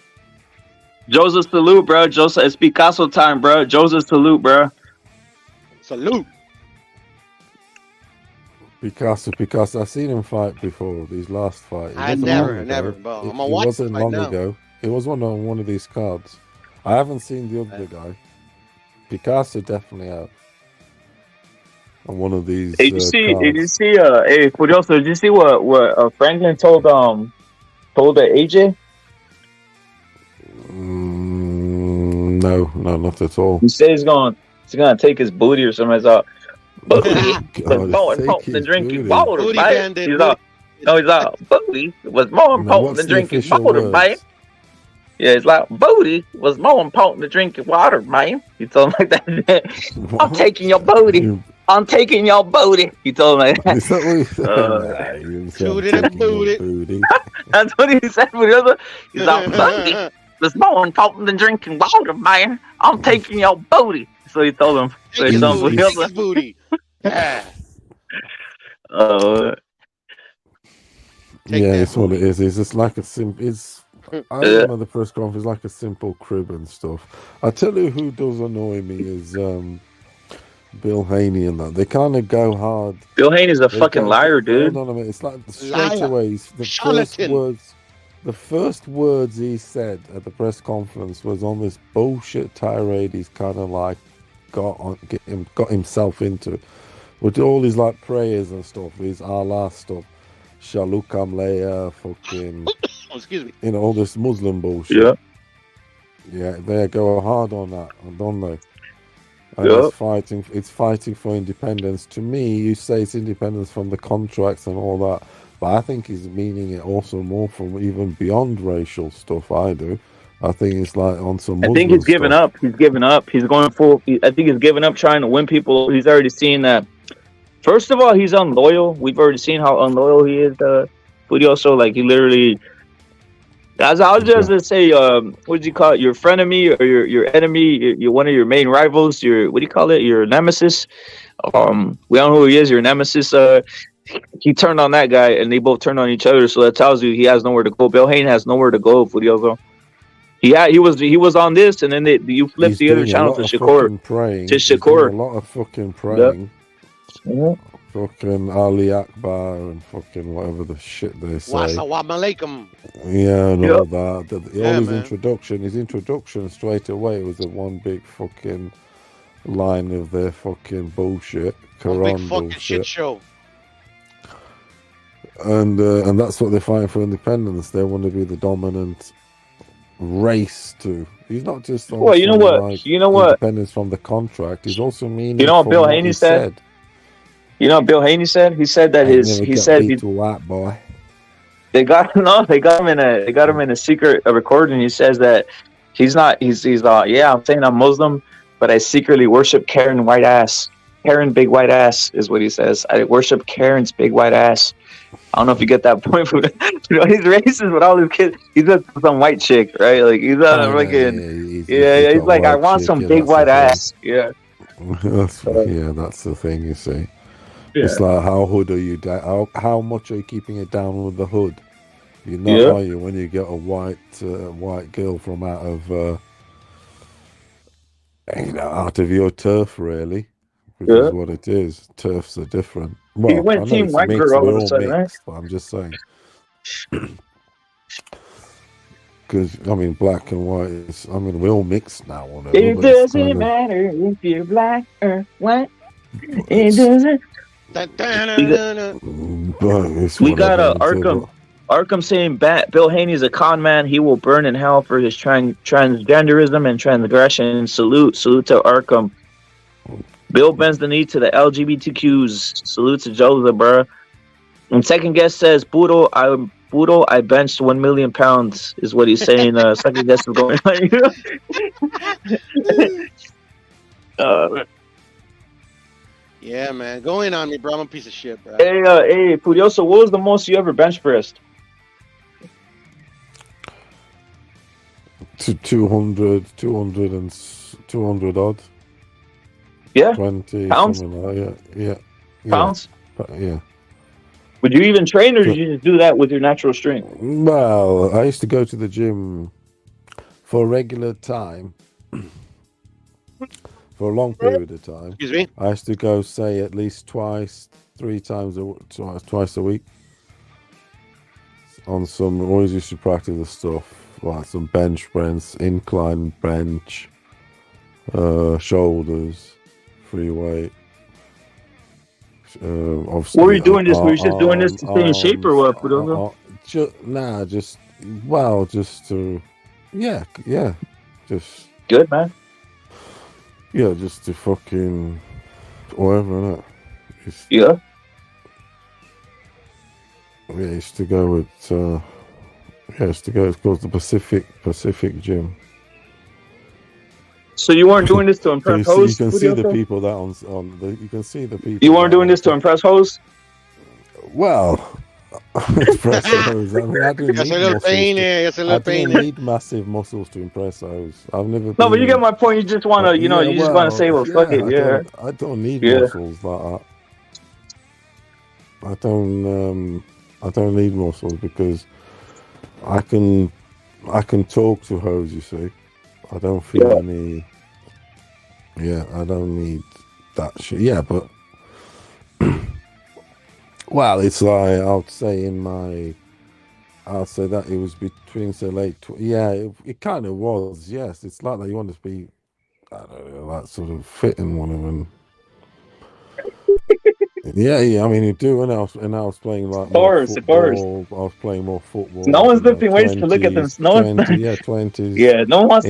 Joseph, salute, bro. Joseph, it's Picasso time, bro. Joseph, salute, bro. Salute. Picasso. I've seen him fight before. These last fight. I never. Bro. I'm gonna watch it wasn't right long now. ago. It was on one of these cards. I haven't seen the other guy. Picasso definitely have. On one of these. Hey, did you see? Hey, Furioso, did you see what Franklin told AJ? No, not at all. He said he's gonna take his booty or something. I thought booty was more important than drinking water, man. He's like booty was more important than drinking water, man. Yeah, it's like booty was more important than drinking water, man. He told him like that. I'm taking your booty. I'm taking your booty. He told me that. Is that what he said? Shoot it and booty. That's what he said. He's like booty was more important than drinking water, man. I'm taking your booty. So he told him. So he told him his booty. Yeah. Yeah, it's what it is. It's just like a simple. I remember the press conference like a simple crib and stuff. I tell you who does annoy me is Bill Haney and that. They kind of go hard. Bill Haney's a fucking liar, dude. Hold on a minute. It's like straight away. The first words he said at the press conference was on this bullshit tirade. He's kind of like got himself into with all his like prayers and stuff. His Allah stuff. Shalukam Leia, fucking, excuse me. You know, all this Muslim bullshit. Yeah, they go hard on that, don't they? And it's fighting for independence. To me, you say it's independence from the contracts and all that, but I think he's meaning it also more from even beyond racial stuff. I do. I think it's like on some. I think he's given up. He's given up. He's going full. I think he's given up trying to win people. He's already seen that. First of all, he's unloyal. We've already seen how unloyal he is. But he also, like, he literally. As I was just gonna say, what do you call it? Your frenemy or your enemy? You're one of your main rivals. Your what do you call it? Your nemesis. We don't know who he is. Your nemesis. He turned on that guy, and they both turned on each other. So that tells you he has nowhere to go. Bill Hayne has nowhere to go. Furioso. He was on this, and then you flipped the other channel to Shakur. A lot of fucking praying. Yep. Fucking Ali Akbar and fucking whatever the shit they say. Wassalamu alaikum. Yeah, and all that. His introduction straight away was a one big fucking line of their fucking bullshit. One big fucking shit show. And that's what they're fighting for independence. They want to be the dominant race too. He's not just on you know what? Independence from the contract. He's also meaning. You know what Bill Haney said? You know what Bill Haney said? He said that Ain't never got beat to a white boy. they got him in a secret recording. He says that he's yeah, I'm saying I'm Muslim, but I secretly worship Karen white ass. Karen big white ass is what he says. I worship Karen's big white ass. I don't know if you get that point from he's racist with all his kids. He's with some white chick, right? Like he's not freaking he's like, I want some big white ass. Yeah. That's the thing, you see. Yeah. It's like, how hood are you? How much are you keeping it down with the hood? You're not, are you? When you get a white girl from out of your turf, really, which is what it is. Turfs are different. Well, he went team white girl all of a sudden, right? But I'm just saying. Because I mean, black and white is. I mean, we're all mixed now. It doesn't matter if you're black or white. It doesn't. We got Arkham saying Bill Haney's a con man. He will burn in hell for his transgenderism and transgression. Salute to Arkham. Bill bends the knee to the LGBTQs. Salute to Joseph, bro. And second guest says, Puro, I benched 1 million pounds, is what he's saying. Second guest is going on. Yeah, man. Going on me, bro. I'm a piece of shit, bro. Hey, Furioso, what was the most you ever bench pressed? 200 odd. Yeah. 20 pounds. Like yeah. Pounds. Yeah. Would you even train, or did you just do that with your natural strength? Well, I used to go to the gym for a regular time. For a long period of time. Excuse me? I used to go, say, at least twice a week. On some, always used to practice the stuff, like some bench press, incline bench, shoulders, free weight. What were you doing this? Were you just doing this to stay in shape or what? Just to, just good, man. Yeah, just to fucking whatever, innit? Yeah. Yeah, used to go with it's called the Pacific Gym. So you weren't doing this to impress hosts? You can see the people that you can see the people. You weren't doing this to impress hosts? Well, impress hosts. I mean, I didn't need massive muscles to impress hosts. I've never. No, but you get my point. You just want to, just want to say, well, fuck it, yeah. I don't need muscles like that. I don't need muscles because I can talk to hoes. You see, I don't feel any. Yeah, I don't need that shit. Yeah, but well, it's like I'll say that it was between say late. It kind of was. Yes, it's like that. You want to be, I don't know, that sort of fit in one of them. Yeah. I mean, you do. And I was playing like more football. I was playing more football. No one's lifting weights to look at them. No one's 20s. Yeah, no one's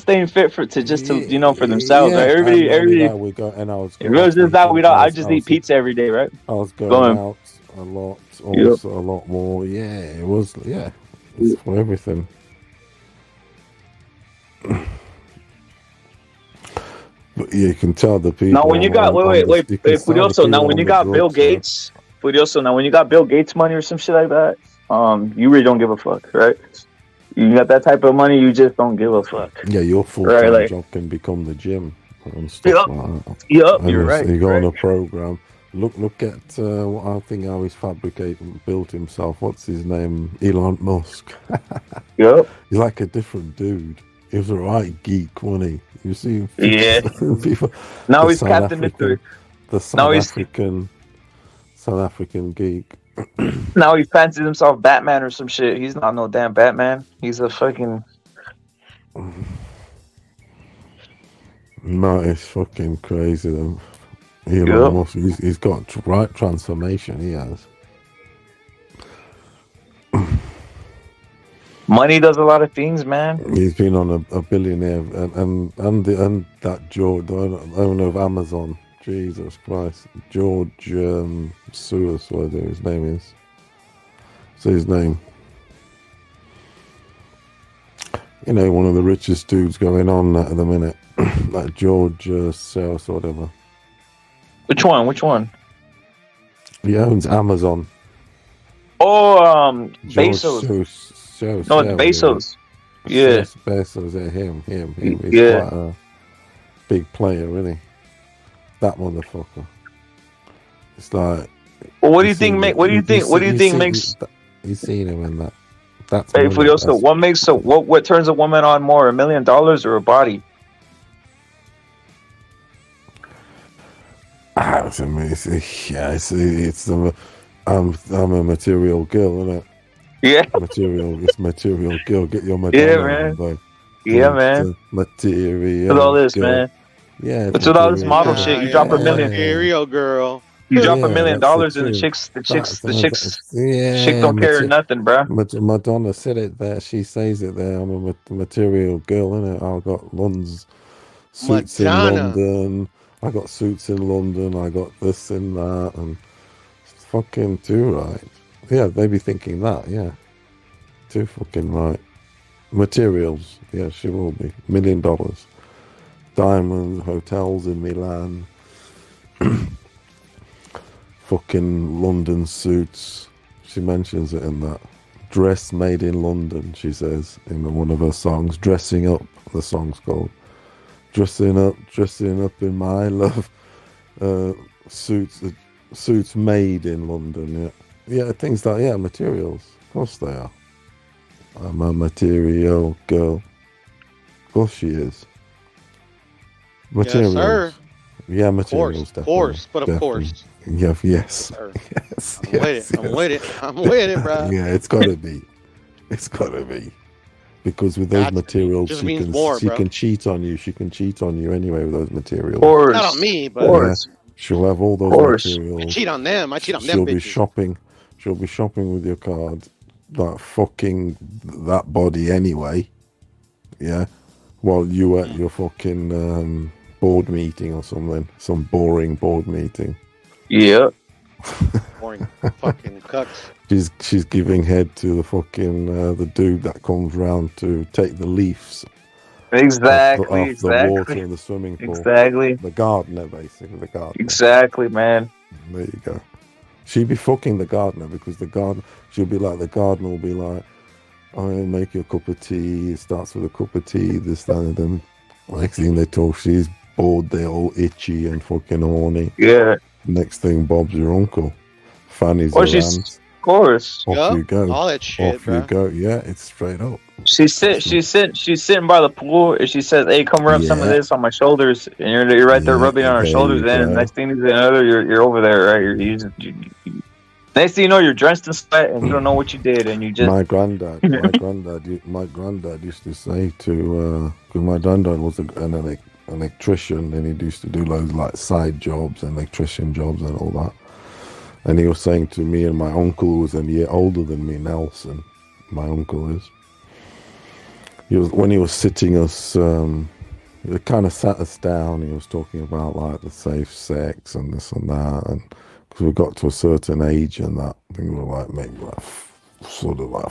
staying fit for themselves. Yeah, right? Everybody. We go, and I was. It was just that I just eat pizza every day, right? I was going out a lot, also a lot more. Yeah, it was. Yeah, it's for everything. But you can tell the people. Now, when you got wait, Furioso. Now, when you got Bill Gates, Furioso. Now, when you got Bill Gates money or some shit like that, you really don't give a fuck, right? You got that type of money, you just don't give a fuck. Yeah, your full-time job can become the gym and stuff like that. Yep, you're right. You go on a program. Look at what I think how he's built himself. What's his name? Elon Musk. Yep. He's like a different dude. He was a right geek, wasn't he? You see, people. Now he's Captain Mystery. The South African geek. Now he fancies himself Batman or some shit. He's not no damn Batman. He's a fucking. No, it's fucking crazy though. Elon Musk, he's got right transformation. He has. Money does a lot of things, man. He's been on a billionaire, and that George, the owner of Amazon, Jesus Christ. George Seuss, whatever his name is. Say his name. You know, one of the richest dudes going on at the minute. Like George Seuss or whatever. Which one? Which one? He owns Amazon. Oh, George Bezos. Seuss, No, it's Bezos. Yeah. Bezos, yeah, him. He's Yeah. quite a big player, really. That motherfucker. It's like. Well, what do you think? What do you think? What do you think makes? You seen him in that? That's Hey, money, Furioso, that's- what makes what turns a woman on more, $1 million or a body? It's amazing. Yeah, it's I'm a material girl, isn't it? Yeah. It's material girl. Get your Madonna Yeah, man. on, bro. Yeah, man. Material. With all this, girl. man. Yeah. What's with all this material model girl. shit? You drop $1 million. Material girl. You drop $1 Yeah, million that's the and the truth. chicks Yeah, chick don't care nothing, bro. Madonna said it there. She says it there. I'm a material girl, innit? I've got suits in Madonna. London. I got suits in London. I got this and that, and it's fucking too right. Yeah, they be thinking that. Yeah, too fucking right. Materials. Yeah, she will be $1 million. Diamonds, hotels in Milan. Fucking London suits. She mentions it in that. Dress made in London, she says in one of her songs. Dressing Up, the song's called. Dressing up in my love. Suits made in London, yeah. Things like, materials. Of course they are. I'm a material girl. Of course she is. Materials. Yes, sir. Yeah, materials, Of course, but of definitely. course. Yeah, yes. Sir. Yes. I'm with it. I'm with it, bro. Yeah, it's gotta be. It's gotta be. Because with those materials, Just she means can more, she bro. can cheat on you. She can cheat on you anyway with those materials. Not on me, but Yeah, she'll have all those materials. I cheat on them. I cheat on them She'll be bitches. shopping. She'll be shopping with your card, like fucking that body anyway. Yeah, while you at your fucking board meeting or something, some boring board meeting. Yeah. Boring fucking cucks. She's giving head to the fucking the dude that comes round to take the leaves. Exactly. Off the water in the swimming pool. Exactly. The gardener, basically. The gardener. Exactly, man. There you go. She'd be fucking the gardener because the gardener. She'll be like, the gardener will be like, I'll make you a cup of tea. It starts with a cup of tea. This, that, and then next thing they talk, she's bored. They're all itchy and fucking horny. Yeah. Next thing, Bob's your uncle. Fanny's Or your she's, aunt. of course. Off you go. All that shit, Off you go. Yeah, it's straight up. She's sitting by the pool, and she says, "Hey, come rub some of Yeah. this on my shoulders." And you're right there rubbing on her there shoulders. you Then go. next thing you know, you're over there, right? Next thing you know, you're drenched in sweat, and you don't know what you did, and you just My granddad used to say to, because my granddad was an electrician, and he used to do loads like side jobs, and electrician jobs, and all that. And he was saying to me and my uncle, who was a year older than me, Nelson, my uncle is. When he was sitting us, he kind of sat us down. He was talking about like the safe sex and this and that, and because we got to a certain age and that, I think we were like maybe like sort of like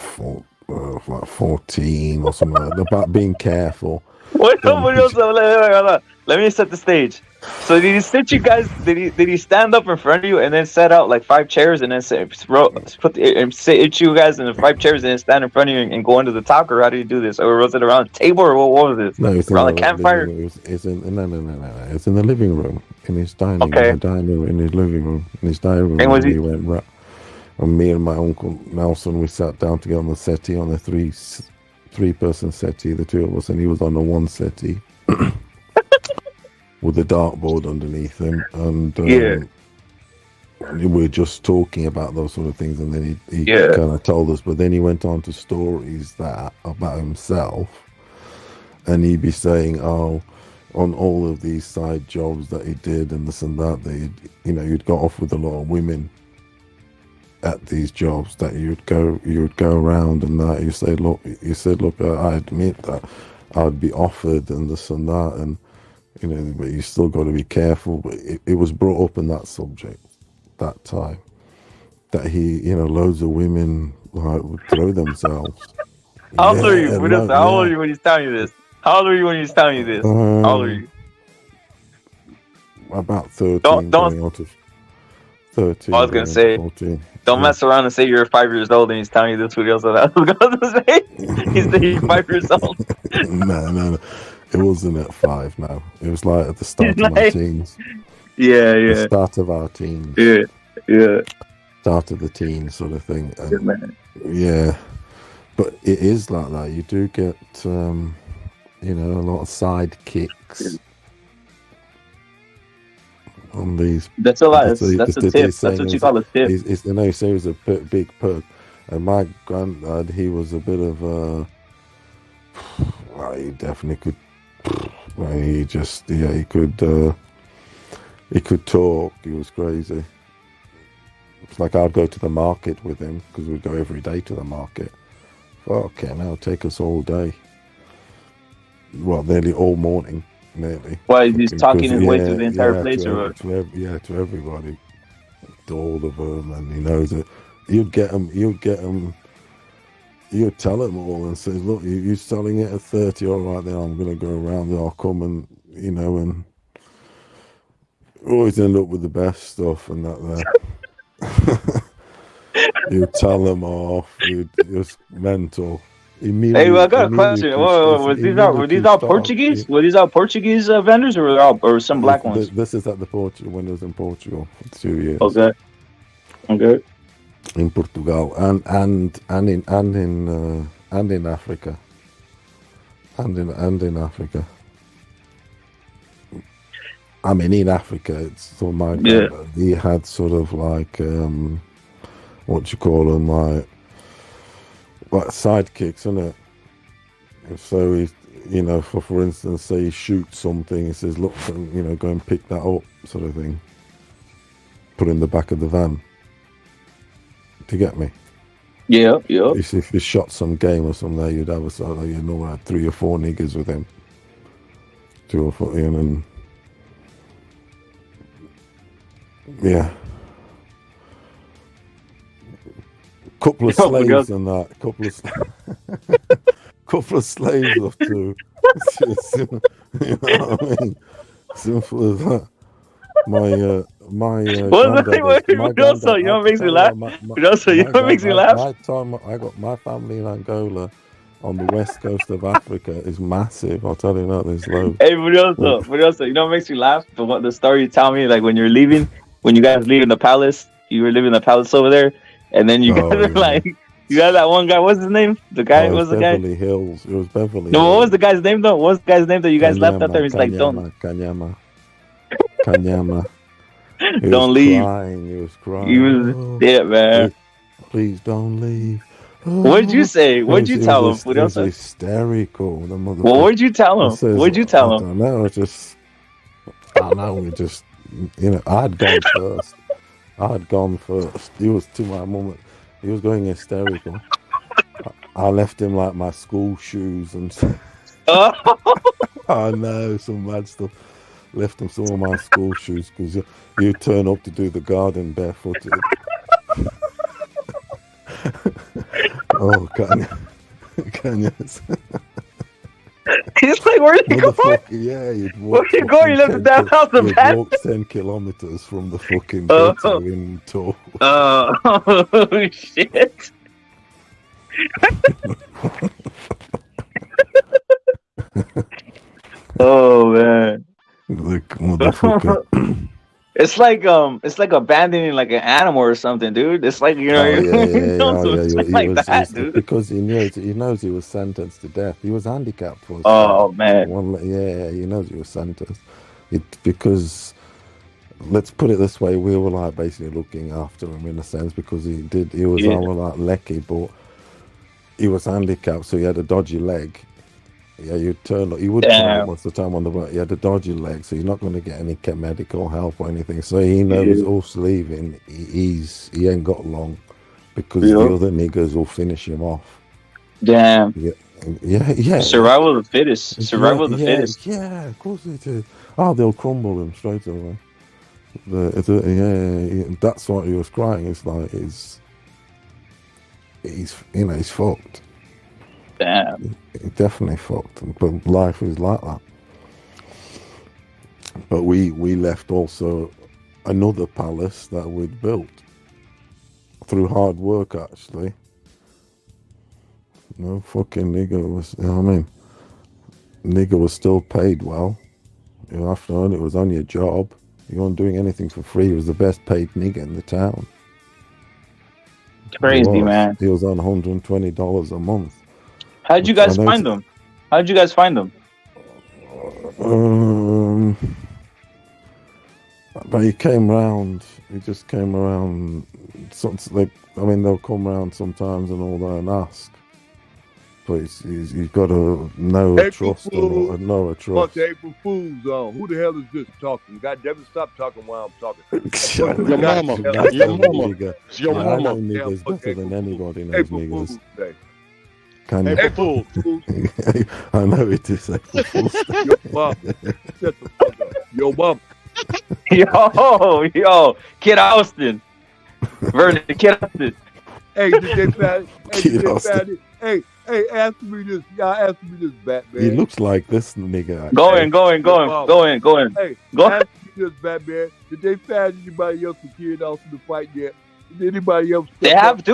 14 or something like that, about being careful. Wait, let me set the stage. So did he sit you guys? Did he stand up in front of you and then set out like 5 chairs and then sit you guys in the 5 chairs and then stand in front of you and go into the talk, or how did you do this? Or was it around a table, or what was this? No, it's around in the campfire. No. It's in the living room, in his dining room, in his living room, in his dining room. And was he? He went right. And me and my uncle Nelson, we sat down together on the settee, on the three-person settee, the two of us, and he was on the one settee with a dartboard underneath him, and we were just talking about those sort of things, and then he kind of told us, but then he went on to stories that about himself, and he'd be saying, on all of these side jobs that he did and this and that, you'd got off with a lot of women at these jobs, that you'd go around and that you said, look, I admit that I'd be offered and this and that, and You know, but you still got to be careful. But it was brought up in that subject that time that he, you know, loads of women like would throw themselves. How old are you? How old are Yeah. you when he's telling you this? How old are you when he's telling you this? How old are you? About 13, Don't- going on to 13. I was gonna going say, 14. don't mess around and say you're 5 years old and he's telling you this video. So that was gonna say he's saying you're 5 years old. No. It wasn't at 5 now. It was like at the start of my teens. Yeah. The start of our teens. Yeah. Start of the teens sort of thing. And, yeah. But it is like that. You do get, you know, a lot of side kicks on these. That's a lot. That's a tip. That's what you call a tip. You know, he was a big pug. And my granddad, he was a bit of a... Well, he definitely could... Well, he just... Yeah, he could talk. He was crazy. It's like I'd go to the market with him, because we'd go every day to the market. Okay, now it'll take us all day. Well, nearly all morning, nearly. Why, he's talking his way through the entire place, or what? To everybody. To all of them, and he knows it. You'd tell him all and say, look, you're selling it at 30, all right, then I'm going to go around and I'll come and, you know, and always end up with the best stuff and that there. You tell them off. It's mental. Hey, well, I got a question. Were these all Portuguese? Were these all Portuguese vendors, or some black ones? This is at the Portugal when it was in Portugal for 2 years. Okay. In Portugal and in Africa. And in Africa. I mean, in Africa, it's so my he had sort of like what you call them, like sidekicks, isn't it? So he, you know, for instance, say he shoots something, he says, "Look, you know, go and pick that up," sort of thing. Put it in the back of the van. Do you get me? Yeah. If you shot some game or something, there you'd have you know, like 3 or 4 niggas with him. 2 or 4, you know, and yeah. Couple of slaves and that. Couple of slaves or 2. You know what I mean? Simple as that. My also, you know what makes me laugh? My time I got my family in Angola on the west coast of Africa is massive. I'll tell you that, there's loads. Hey, Furioso, you know what makes me laugh? The story you tell me, like when you guys leaving the palace, you were leaving the palace over there, and then you guys were like, you got that one guy, what's his name? The guy, what's the guy? Beverly Hills. It was Beverly No, Hills. what was the guy's name though? What was the guy's name that you guys left out there? He's like, don't. Kanyama. Don't leave. He was crying. He was dead, man. Please don't leave. What'd you say? What'd you tell him? It was hysterical. The motherfucker. Well, what'd you tell him? What'd you tell him? I don't know. We just, you know, I'd gone first. He was to my moment. He was going hysterical. I left him like my school shoes and I know, some bad stuff. Left him some of my school shoes because you turn up to do the garden barefooted. Oh, can you? He's like, where are you going? Yeah, you'd walk. Where are you going? You left the damn house of You'd walk 10 kilometers from the fucking ghetto in tow. Oh, shit. Oh, man. Motherfucker. It's like abandoning like an animal or something, dude. It's like, you know, dude. Because he knows he was sentenced to death. He was handicapped for. Oh man. He knows he was sentenced. Because let's put it this way, we were like basically looking after him in a sense because he was our like lecky, but he was handicapped, so he had a dodgy leg. Yeah, you would turn most of the time on the road. He had a dodgy leg, so you're not going to get any medical help or anything. So he knows us leaving, he ain't got long because the other niggas will finish him off. Damn. Yeah. Survival of the fittest. Survival of the fittest. Yeah, of course it is. Oh, they'll crumble him straight away. That's what he was crying. It's like he's fucked. Damn. He's definitely fucked. But life is like that. But we left also another palace that we'd built through hard work, actually. No fucking nigga was, you know what I mean? Nigga was still paid well. You know, after all, it was only a job. You weren't doing anything for free. He was the best paid nigga in the town. Crazy, man. He was on $120 a month. How'd you guys find them? How'd you guys find them? But he came round. He just came around. They'll come round sometimes and all that and ask. But he's got to know a trust and know a trust. Bunch of April Fools on. Who the hell is this talking? God damn it, stop talking while I'm talking. Your mama. Your mama. Your mama. I know niggas better than anybody knows April niggas. Fools Day. Can you? April Fools. I know it is April Fools Day. Your mama. Shut the fuck up. Your mama. Yo, Kid Austin. Vernon, Kid Austin. Hey, did they find it? Hey, answer me this. Y'all answer me this, Batman. He looks like this nigga. Go in. Hey, Go. answer me this, Batman. Did they find anybody else for Kid Austin to fight yet? Did anybody else? They haven't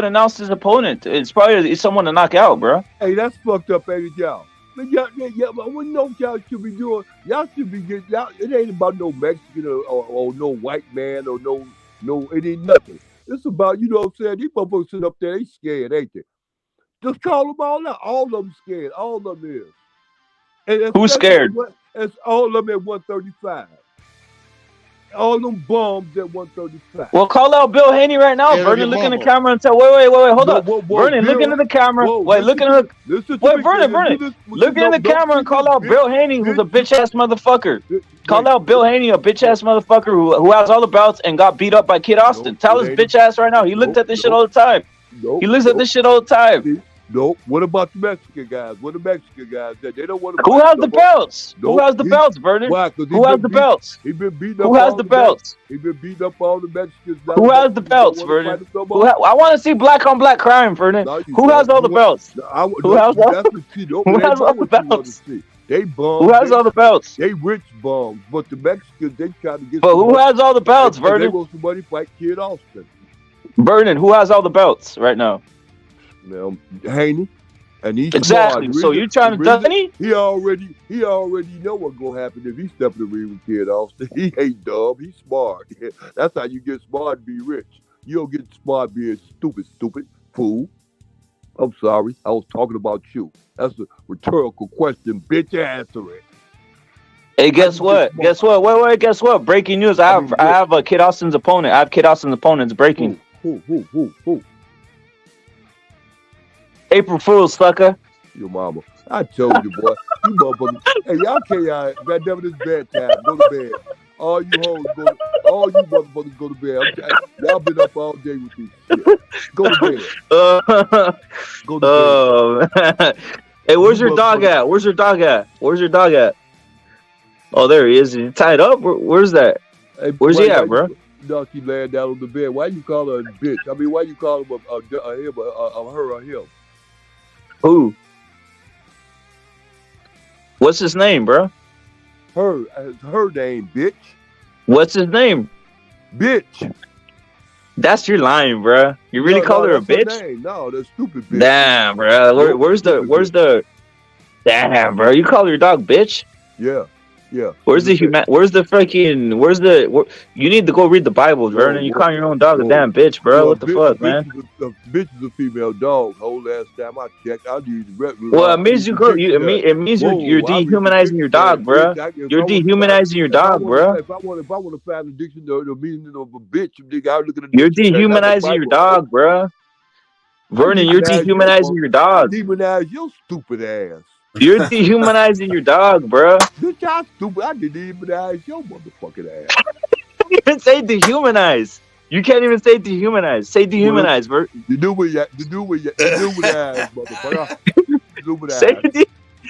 announced his opponent. It's probably someone to knock out, bro. Hey, that's fucked up, ain't it, y'all? Man, y'all, what know y'all should be doing? Y'all should be getting y'all. It ain't about no Mexican or no white man or no. It ain't nothing. It's about, you know what I'm saying? These motherfuckers sit up there, they scared, ain't they? Just call them all out. All of them scared. All of them is. And who's scared? It's all of them at 135. All them bombs at 135. Well, call out Bill Haney right now. Vernon, look in the camera and tell. Wait, hold up. Vernon, look into the camera. Look into the. Wait, Vernon, look into the camera and call out Bill Haney, who's a bitch ass motherfucker. Call out Bill Haney, a bitch ass motherfucker who has all the belts and got beat up by Kid Austin. Tell his bitch ass right now. He looked at this shit all the time. He looks at this shit all the time. Nope. What about the Mexican guys? What the Mexican guys that they don't want to? Who has the belts? Who has the belts, Vernon? Who has the belts? He been beating up. Who has the belts? He been beating up all the Mexicans. Who has the belts, Vernon? I want to see black on black crime, Vernon. Who has all the belts? Who has all the belts? They bums. Who has all the belts? They rich bums, but the Mexicans they try to get. But who has all the belts, Vernon? They want somebody to fight Kid Austin. Vernon, who has all the belts right now? Now, Haney, and he's exactly. Smart. So you're trying to done he? He already know what's gonna happen if he step in the ring with Kid Austin. He ain't dumb. He's smart. That's how you get smart and be rich. You don't get smart being stupid fool. I'm sorry. I was talking about you. That's a rhetorical question. Bitch, answer it. Hey, guess what? Guess what? Wait. Guess what? Breaking news. I have a Kid Austin's opponent. I have Kid Austin's opponent. It's breaking. Who? April Fool's, sucker. Your mama. I told you, boy. You motherfuckers. Hey, y'all can't. Goddamn it, it's bedtime. Go to bed. All you hoes all you motherfuckers go to bed. Y'all been up all day with this shit. Go to bed. Go to bed. Hey, where's your dog at? Where's your dog at? Oh, there he is. Is he tied up? Where's that? Hey, where's he at, bro? No, she laying down on the bed. Why you call her a bitch? I mean, why you call him her or him? Who? What's his name, bro? Her name, bitch. What's his name? Bitch. That's your line, bro. You really call her a bitch? Her name. No, that's stupid bitch. Damn, bro. Where's the? Damn, bro. You call your dog bitch? Yeah. Where's the you need to go read the Bible, Vernon. You call your own dog a damn bitch, bro. What the fuck, man? Bitch is a female dog. Whole last time I checked, I use well, it means you're dehumanizing your dog, bro. You're dehumanizing your dog, bro. If I want to find the dictionary, the meaning of a bitch, I look at you're dehumanizing your dog, bro. Vernon, you're dehumanizing your dog. Dehumanize your stupid ass. You're dehumanizing your dog, bro. Bitch, I'm stupid. I dehumanize your motherfucking ass. You didn't say dehumanize. You can't even say dehumanize. Say dehumanize, Bert. Dehumanize, motherfucker.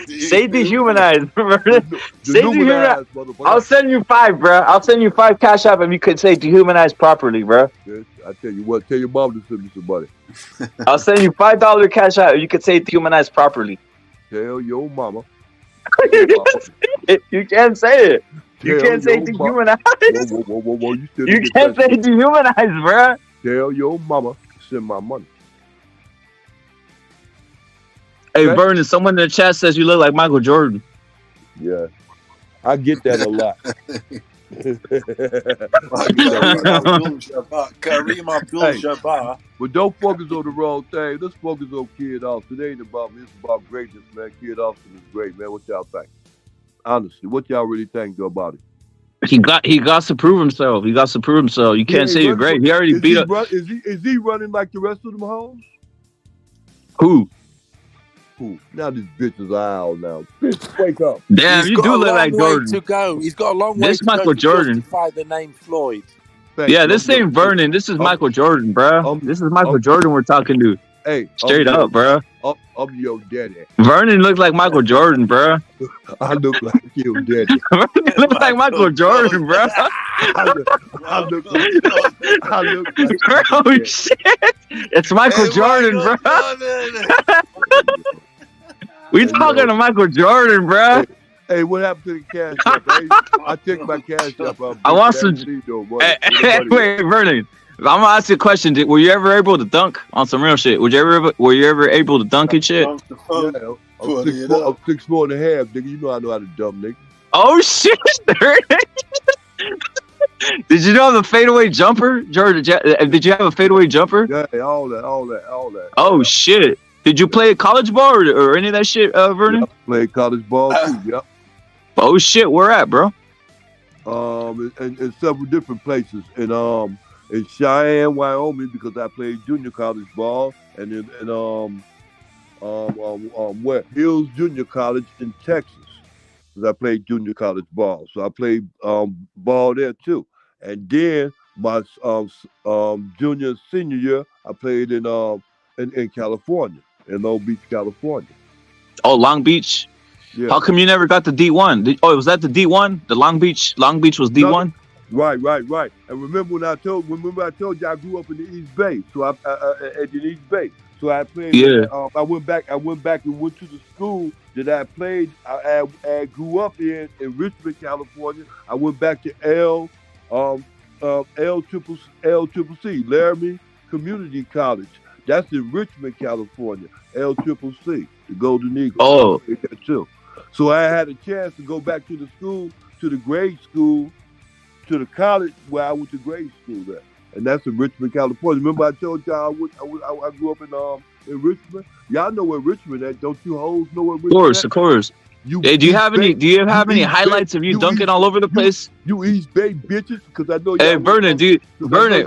Say dehumanize, Vernon. Say dehumanize. I'll send you 5, bro. I'll send you 5 cash app if you could say dehumanize properly, bro. Yes, I tell you what, tell your mom to send me some money. I'll send you $5 cash app if you could say dehumanize properly. Tell your mama. You can't say it. You can't say dehumanize. You can't say dehumanize, bro. Tell your mama to send my money. Hey, Vernon, someone in the chat says you look like Michael Jordan. Yeah, I get that a lot. But don't focus on the wrong thing. Let's focus on Kid Austin. It ain't about me. It's about greatness, man. Kid Austin is great, man. What y'all think? Honestly, what y'all really think about it? He got to prove himself. He got to prove himself. You can't say you're great. He already beat up. Is he running like the rest of them hoes? Who? Now these bitches are out now. Bitch, wake up. Damn, you do look like Jordan. To go. He's got a long way this to Michael go to Jordan. justify the name Floyd. Yeah, this ain't Vernon. This is Michael Jordan, bro. This is Michael Jordan we're talking to. Hey, straight up, bro. I'm your daddy. Vernon looks like Michael Jordan, bro. I look like your daddy. Vernon looks like Michael Jordan, bro. I look like bro, shit. It's Michael Jordan, bro. We talking to Michael Jordan, bro. Hey, what happened to the cash app? I take my cash app. I want some. Wait, Vernon. I'm gonna ask you a question. Were you ever able to dunk on some real shit? Were you ever able to dunk and shit? Yeah, I'm 6'4" and a half, nigga. You know I know how to dunk, nigga. Oh shit! Did you know the fadeaway jumper, Jordan? Did you have a fadeaway jumper? Yeah, all that. Oh shit! Did you play college ball or any of that shit, Vernon? Yeah, played college ball too. Yep. Oh shit! Where at, bro? In several different places. In Cheyenne, Wyoming, because I played junior college ball, and in West Hills Junior College in Texas, because I played junior college ball. So I played ball there too. And then my junior senior year, I played in California, in Long Beach, California. Oh, Long Beach. Yeah. How come you never got the D1? Was that the D1? The Long Beach was D1. Right. And remember when I told you I grew up in the East Bay, so at the East Bay. So I played. Yeah. I went back and went to the school that I played. I grew up in Richmond, California. I went back to LCCC, Laramie Community College. That's in Richmond, California. LCCC, the Golden Eagle. Oh. Too. So I had a chance to go back to the school, to the grade school, to the college where I went to grade school at, and that's in Richmond, California. Remember I told y'all I grew up in Richmond. Y'all know where Richmond at? Don't you hoes know where Richmond? Of course. Hey, do you have any highlights of you dunking all over the place? You East Bay bitches, because I know. Hey, Vernon, Vernon,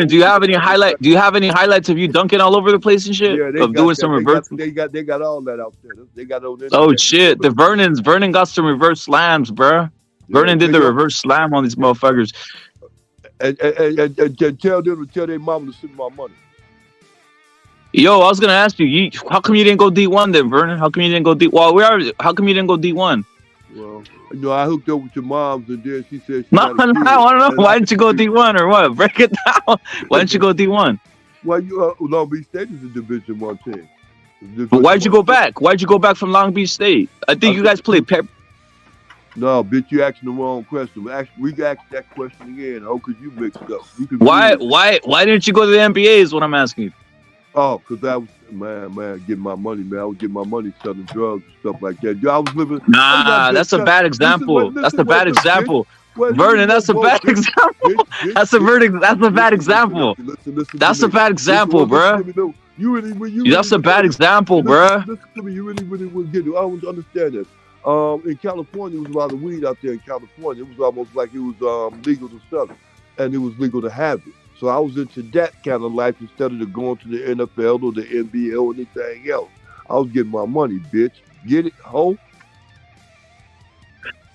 do you have any highlights of you dunking all over the place and shit? Yeah, of doing some reverse. They got all that out there. They got on. Oh shit! Vernon got some reverse slams, bro. Vernon did the reverse slam on these motherfuckers. And tell their mama to send my money. Yo, I was gonna ask you, how come you didn't go D1 then, Vernon? How come you didn't go D? Well, how come you didn't go D1? Well, I hooked up with your moms, and then she said. I want to know. Why didn't you go D1 or what? Break it down. Why didn't you go D1? Well, Long Beach State is a Division I team. But why'd you go back? Why'd you go back from Long Beach State? I think you guys played pep. No, bitch, you asking the wrong question. We got that question again. Oh, because you mixed up. Why didn't you go to the NBA is what I'm asking. Oh, because I was, man, getting my money, man. I was getting my money selling drugs and stuff like that. I was living. Nah, that's a bad example. That's a bad example. Vernon, that's a bad example. That's a bad example. That's a bad example, bro. That's a bad example, bro. Listen to me. You really was getting. I don't understand that. In California, there was a lot of weed out there in California. It was almost like it was legal to sell it, and it was legal to have it. So I was into that kind of life instead of going to the NFL or the NBA or anything else. I was getting my money, bitch. Get it, ho?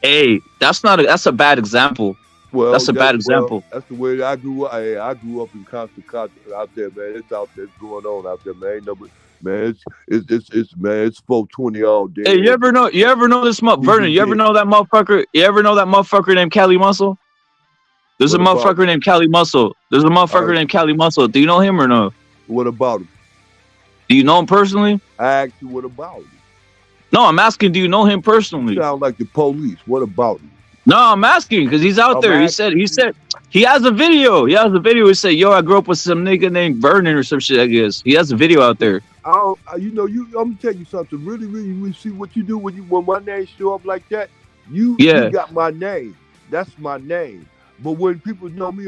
Hey, that's a bad example. Well, That's a bad example. that's the way I grew up. I grew up in constant contact out there, man. It's out there, it's going on out there, man. Ain't no, man, it's man, it's 420 all day. Hey, you ever know this Vernon? You ever know that motherfucker? You ever know that motherfucker named Cali Muscle? There's What a about motherfucker named Cali Muscle. There's a motherfucker named Cali Muscle. Do you know him or no? What about him? Do you know him personally? I asked you what about him. No, I'm asking. Do you know him personally? You sound like the police. What about him? No, I'm asking because he's out there. He said he has a video. He has a video. He said, "Yo, I grew up with some nigga named Vernon or some shit." I guess he has a video out there. I'm gonna tell you something. Really, see what you do when my name show up like that. You got my name. That's my name. But when people know me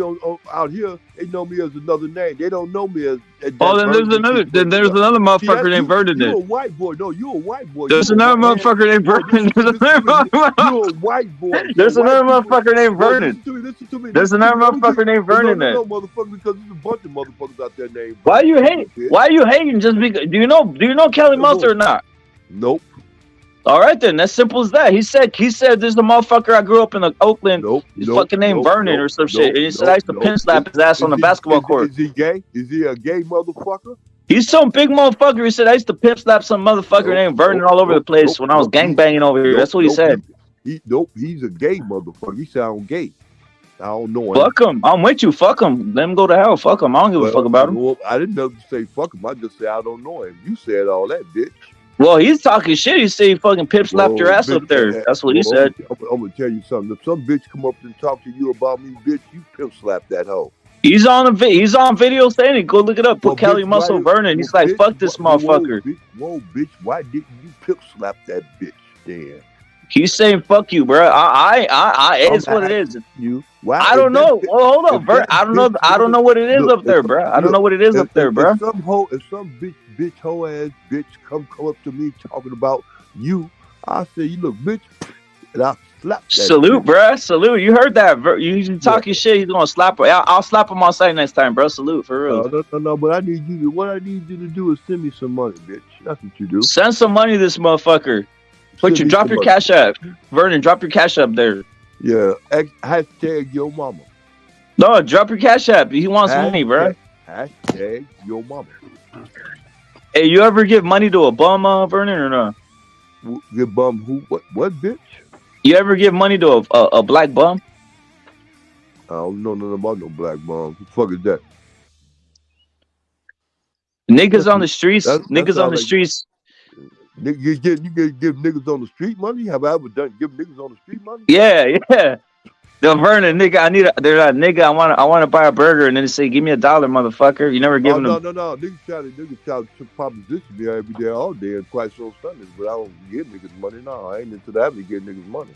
out here, they know me as another name. They don't know me as. Oh, then there's another motherfucker named Vernon. You're a white boy. No, you're a white boy. There's another motherfucker named Vernon. You're a white boy. There's another motherfucker named Vernon. Listen to me. There's another motherfucker named Vernon. No, motherfucker, because there's a bunch of motherfuckers out there named. Why are you hating? Why are you hating? Just because? Do you know Kelly Mustard or not? Nope. All right then, that's simple as that. He said there's a motherfucker I grew up in Oakland. His fucking name Vernon or some shit. And he said I used to pin slap his ass on the basketball court. Is he gay? Is he a gay motherfucker? He's some big motherfucker. He said I used to pimp slap some motherfucker named Vernon all over the place when I was gangbanging over here. That's what he said. He's a gay motherfucker. He sound gay. I don't know him. Fuck him. I'm with you. Fuck him. Let him go to hell. Fuck him. I don't give a fuck about him. Well, I didn't know to say fuck him. I just say I don't know him. You said all that, bitch. Well, he's talking shit. He said he fucking pimp slapped your ass up there. That's what he said. I'm gonna tell you something. If some bitch come up and talk to you about me, bitch, you pimp slap that hoe. He's on video saying it. Go look it up. Put Cali Muscle Vernon. He's like, fuck this motherfucker. Whoa, bitch, why didn't you pimp slap that bitch then? He's saying fuck you, bro. It's what it is. I don't know. Well, hold on, bro. I don't know what it is up there, bro. I don't know what it is up there, bro. If some bitch hoe ass bitch come up to me talking about you, I say, you look, bitch, and I slap that. Salute, bitch. bro. Salute. You heard that? You talking shit? He's gonna slap her. I'll slap him on site next time, bro. Salute for real. No. But what I need you to do is send me some money, bitch. That's what you do. Send some money to this motherfucker. Drop your cash app, Vernon. Drop your cash app there. Yeah. Hashtag your mama. No, drop your cash app. He wants money, bro. Hashtag your mama. Hey, you ever give money to a bum, Vernon, or not? Give bum who? What bitch? You ever give money to a black bum? I don't know nothing about no black bum. Who the fuck is that? Niggas on the streets. Niggas on the streets. You give niggas on the street money? Have I ever give niggas on the street money? Yeah. The Vernon, nigga, they're like, nigga, I want to buy a burger, and then they say, give me $1, motherfucker. You never given them. No. Niggas try to proposition me every day, all day, and quite so Sundays, but I don't give niggas money. No, I ain't into that. To give niggas money.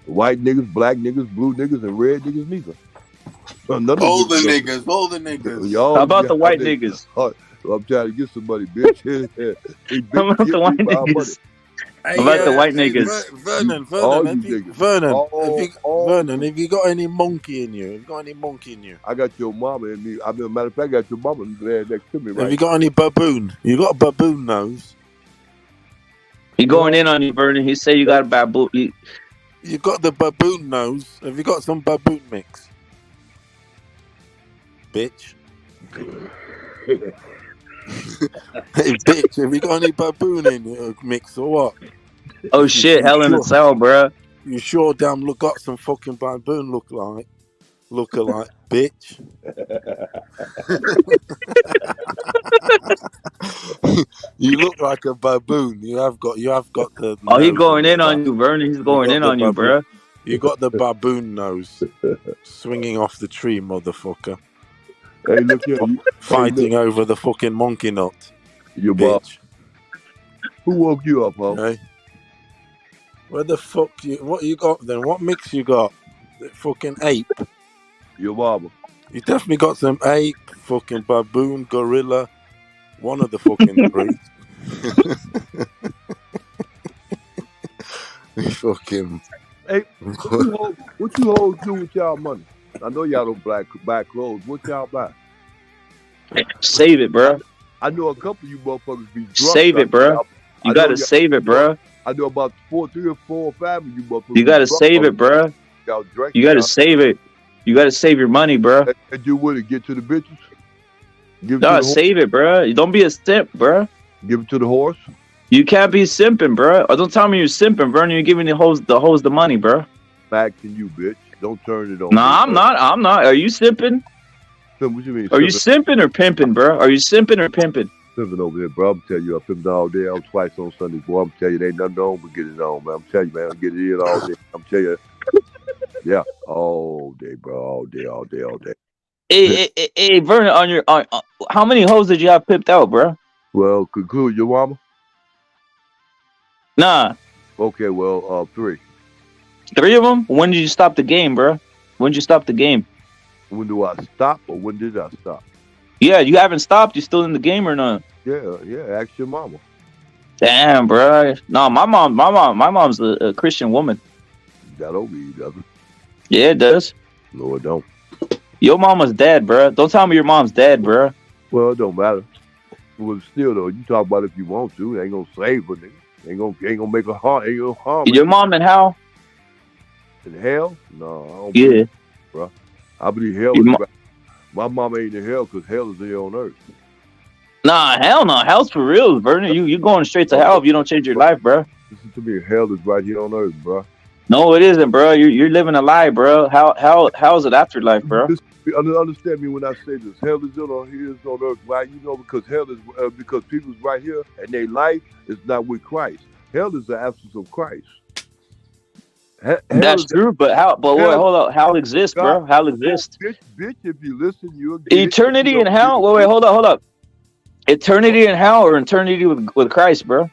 White niggas, black niggas, blue niggas, and red niggas neither. Hold the niggas. How about the white niggas? I'm trying to get somebody, bitch. How about the white niggas? How about the white niggas? Vernon, have you got any monkey in you? I got your mama in me. Matter of fact, I got your mama there next to me, right? Have you got any baboon? You got a baboon nose? He going in on you, Vernon. He said you got a baboon. You got the baboon nose. Have you got some baboon mix? Bitch. Hey, bitch, have you got any baboon in your mix or what? Oh shit, hell in a cell, bro. You sure damn got some fucking baboon look-alike, bitch. You look like a baboon. You have got the. Oh, he going in on you, Vernon. He's going in on you, bro. You got the baboon nose, swinging off the tree, motherfucker. Hey, look here. Fighting over the fucking monkey nut. You bitch. Who woke you up, huh? Hey. Where the fuck what you got then? What mix you got? The fucking ape. Your mama. You definitely got some ape, fucking baboon, gorilla, one of the fucking three. Fucking. Hey, what you hold do with y'all money? I know y'all don't buy clothes. What y'all buy? Save it, bro. I know a couple of you motherfuckers be drunk. Save it, bro. You gotta save it, bro. I know about 3 or 4 or 5 of you motherfuckers. You gotta save it, bro. Y'all drink. You gotta save it. You gotta save your money, bro. And you want to get to the bitches? Give it No, to the horse. save it, bro. Don't be a simp, bro. Give it to the horse. You can't be simping, bro. Or don't tell me you're simping, bro. And you're giving the hoes the money, bro. Back to you, bitch. Don't turn it on. Nah, I'm not. I'm not. Are you simping? What you mean? Are you simping or pimping, bro? Are you simping or pimping? Pimping over here, bro. I'm telling you, I pimped all day. I'm twice on Sundays, boy. I'm telling you, there ain't nothing on but get it on, man. I'm telling you, man. I get it in all day. I'm telling you. Yeah, all day, bro. All day, all day, all day. Hey, Vernon, on how many hoes did you have pimped out, bro? Well, conclude your mama. Nah. Okay, well, 3. 3 of them? When did you stop the game, bro? When did you stop the game? When do I stop, or when did I stop? Yeah, you haven't stopped. You still in the game or not? Yeah. Ask your mama. Damn, bro. No, my mom's a Christian woman. That don't mean nothing. Yeah, it does. No, it don't. Your mama's dead, bro. Don't tell me your mom's dead, bro. Well, it don't matter. Well, still though, you talk about it if you want to. It ain't gonna save her, nigga. Ain't gonna make her harm. Ain't gonna harm. Your mom in hell? In hell? No, I don't. Yeah, believe, bro. I believe hell is right. My mama ain't in hell because hell is here on earth. Nah, hell no. Hell's for real, Vernon. You going straight to hell if you don't change your life, bro. Listen to me. Hell is right here on earth, bro. No, it isn't, bro. You're living a lie, bro. How's it afterlife, bro? Understand me when I say this. Hell is on earth, right? You know, because hell is because people's right here and their life is not with Christ. Hell is the absence of Christ. That's true, but wait, hold up. Hell exists, bro. Hell exists. Bitch, if you listen, you'll get eternity in hell. Wait, hold up. Eternity in hell or eternity with Christ, bro?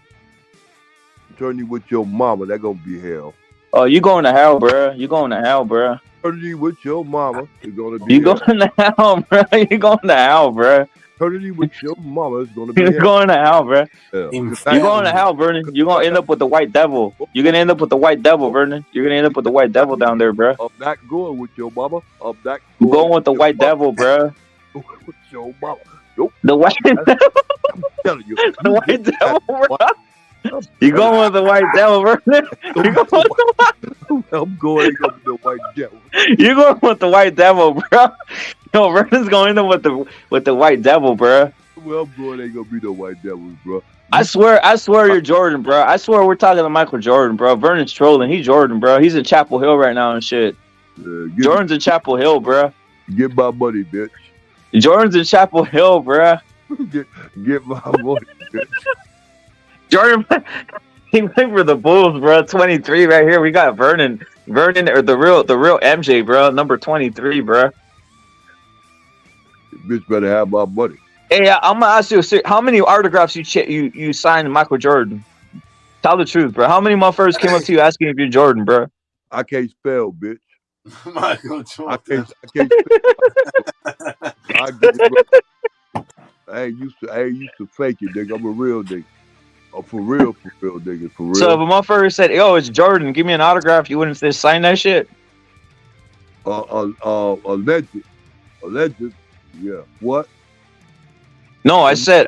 Eternity with your mama. That gonna be hell. Oh, you going to hell, bro? You going to hell, bro? Eternity with your mama is gonna be. You going to hell, bro? You going to hell, bro? Eternity with your mama is gonna be. You're going to hell, bro. Yeah. You're going to hell, Vernon. You're gonna end up with the white devil. You're gonna end up with the white devil, Vernon. You're gonna end up with the white devil down there, bro. I'm not going with your mama. I'm not going with the white devil, bro. With your mama. Nope. The white devil. I'm telling you. The white devil, bro. You going with the white devil, Vernon? I'm going with the white devil. You going with the white devil, bro? No, Vernon's going in with the white devil, bro. Well, I'm going ain't gonna be no white devils, bro. I swear you're Jordan, bro. I swear we're talking to Michael Jordan, bro. Vernon's trolling. He's Jordan, bro. He's in Chapel Hill right now and shit. Jordan's in Chapel Hill, bro. Get my money, bitch. Jordan's in Chapel Hill, bro. Get my money, bitch. Jordan, he went for the Bulls, bro. 23 right here. We got Vernon, or the real MJ, bro. Number 23, bro. Bitch better have my money. Hey, I'm gonna ask you, how many autographs you signed Michael Jordan? Tell the truth, bro. How many motherfuckers came up to you asking if you're Jordan, bro? I can't spell, bitch. Michael Jordan. I can't spell. I ain't used to fake it, nigga. I'm a real nigga. Oh, for real, nigga. For real. So if a motherfucker said, "Yo, it's Jordan, give me an autograph," you wouldn't say sign that shit? Alleged. Yeah. What? No, I said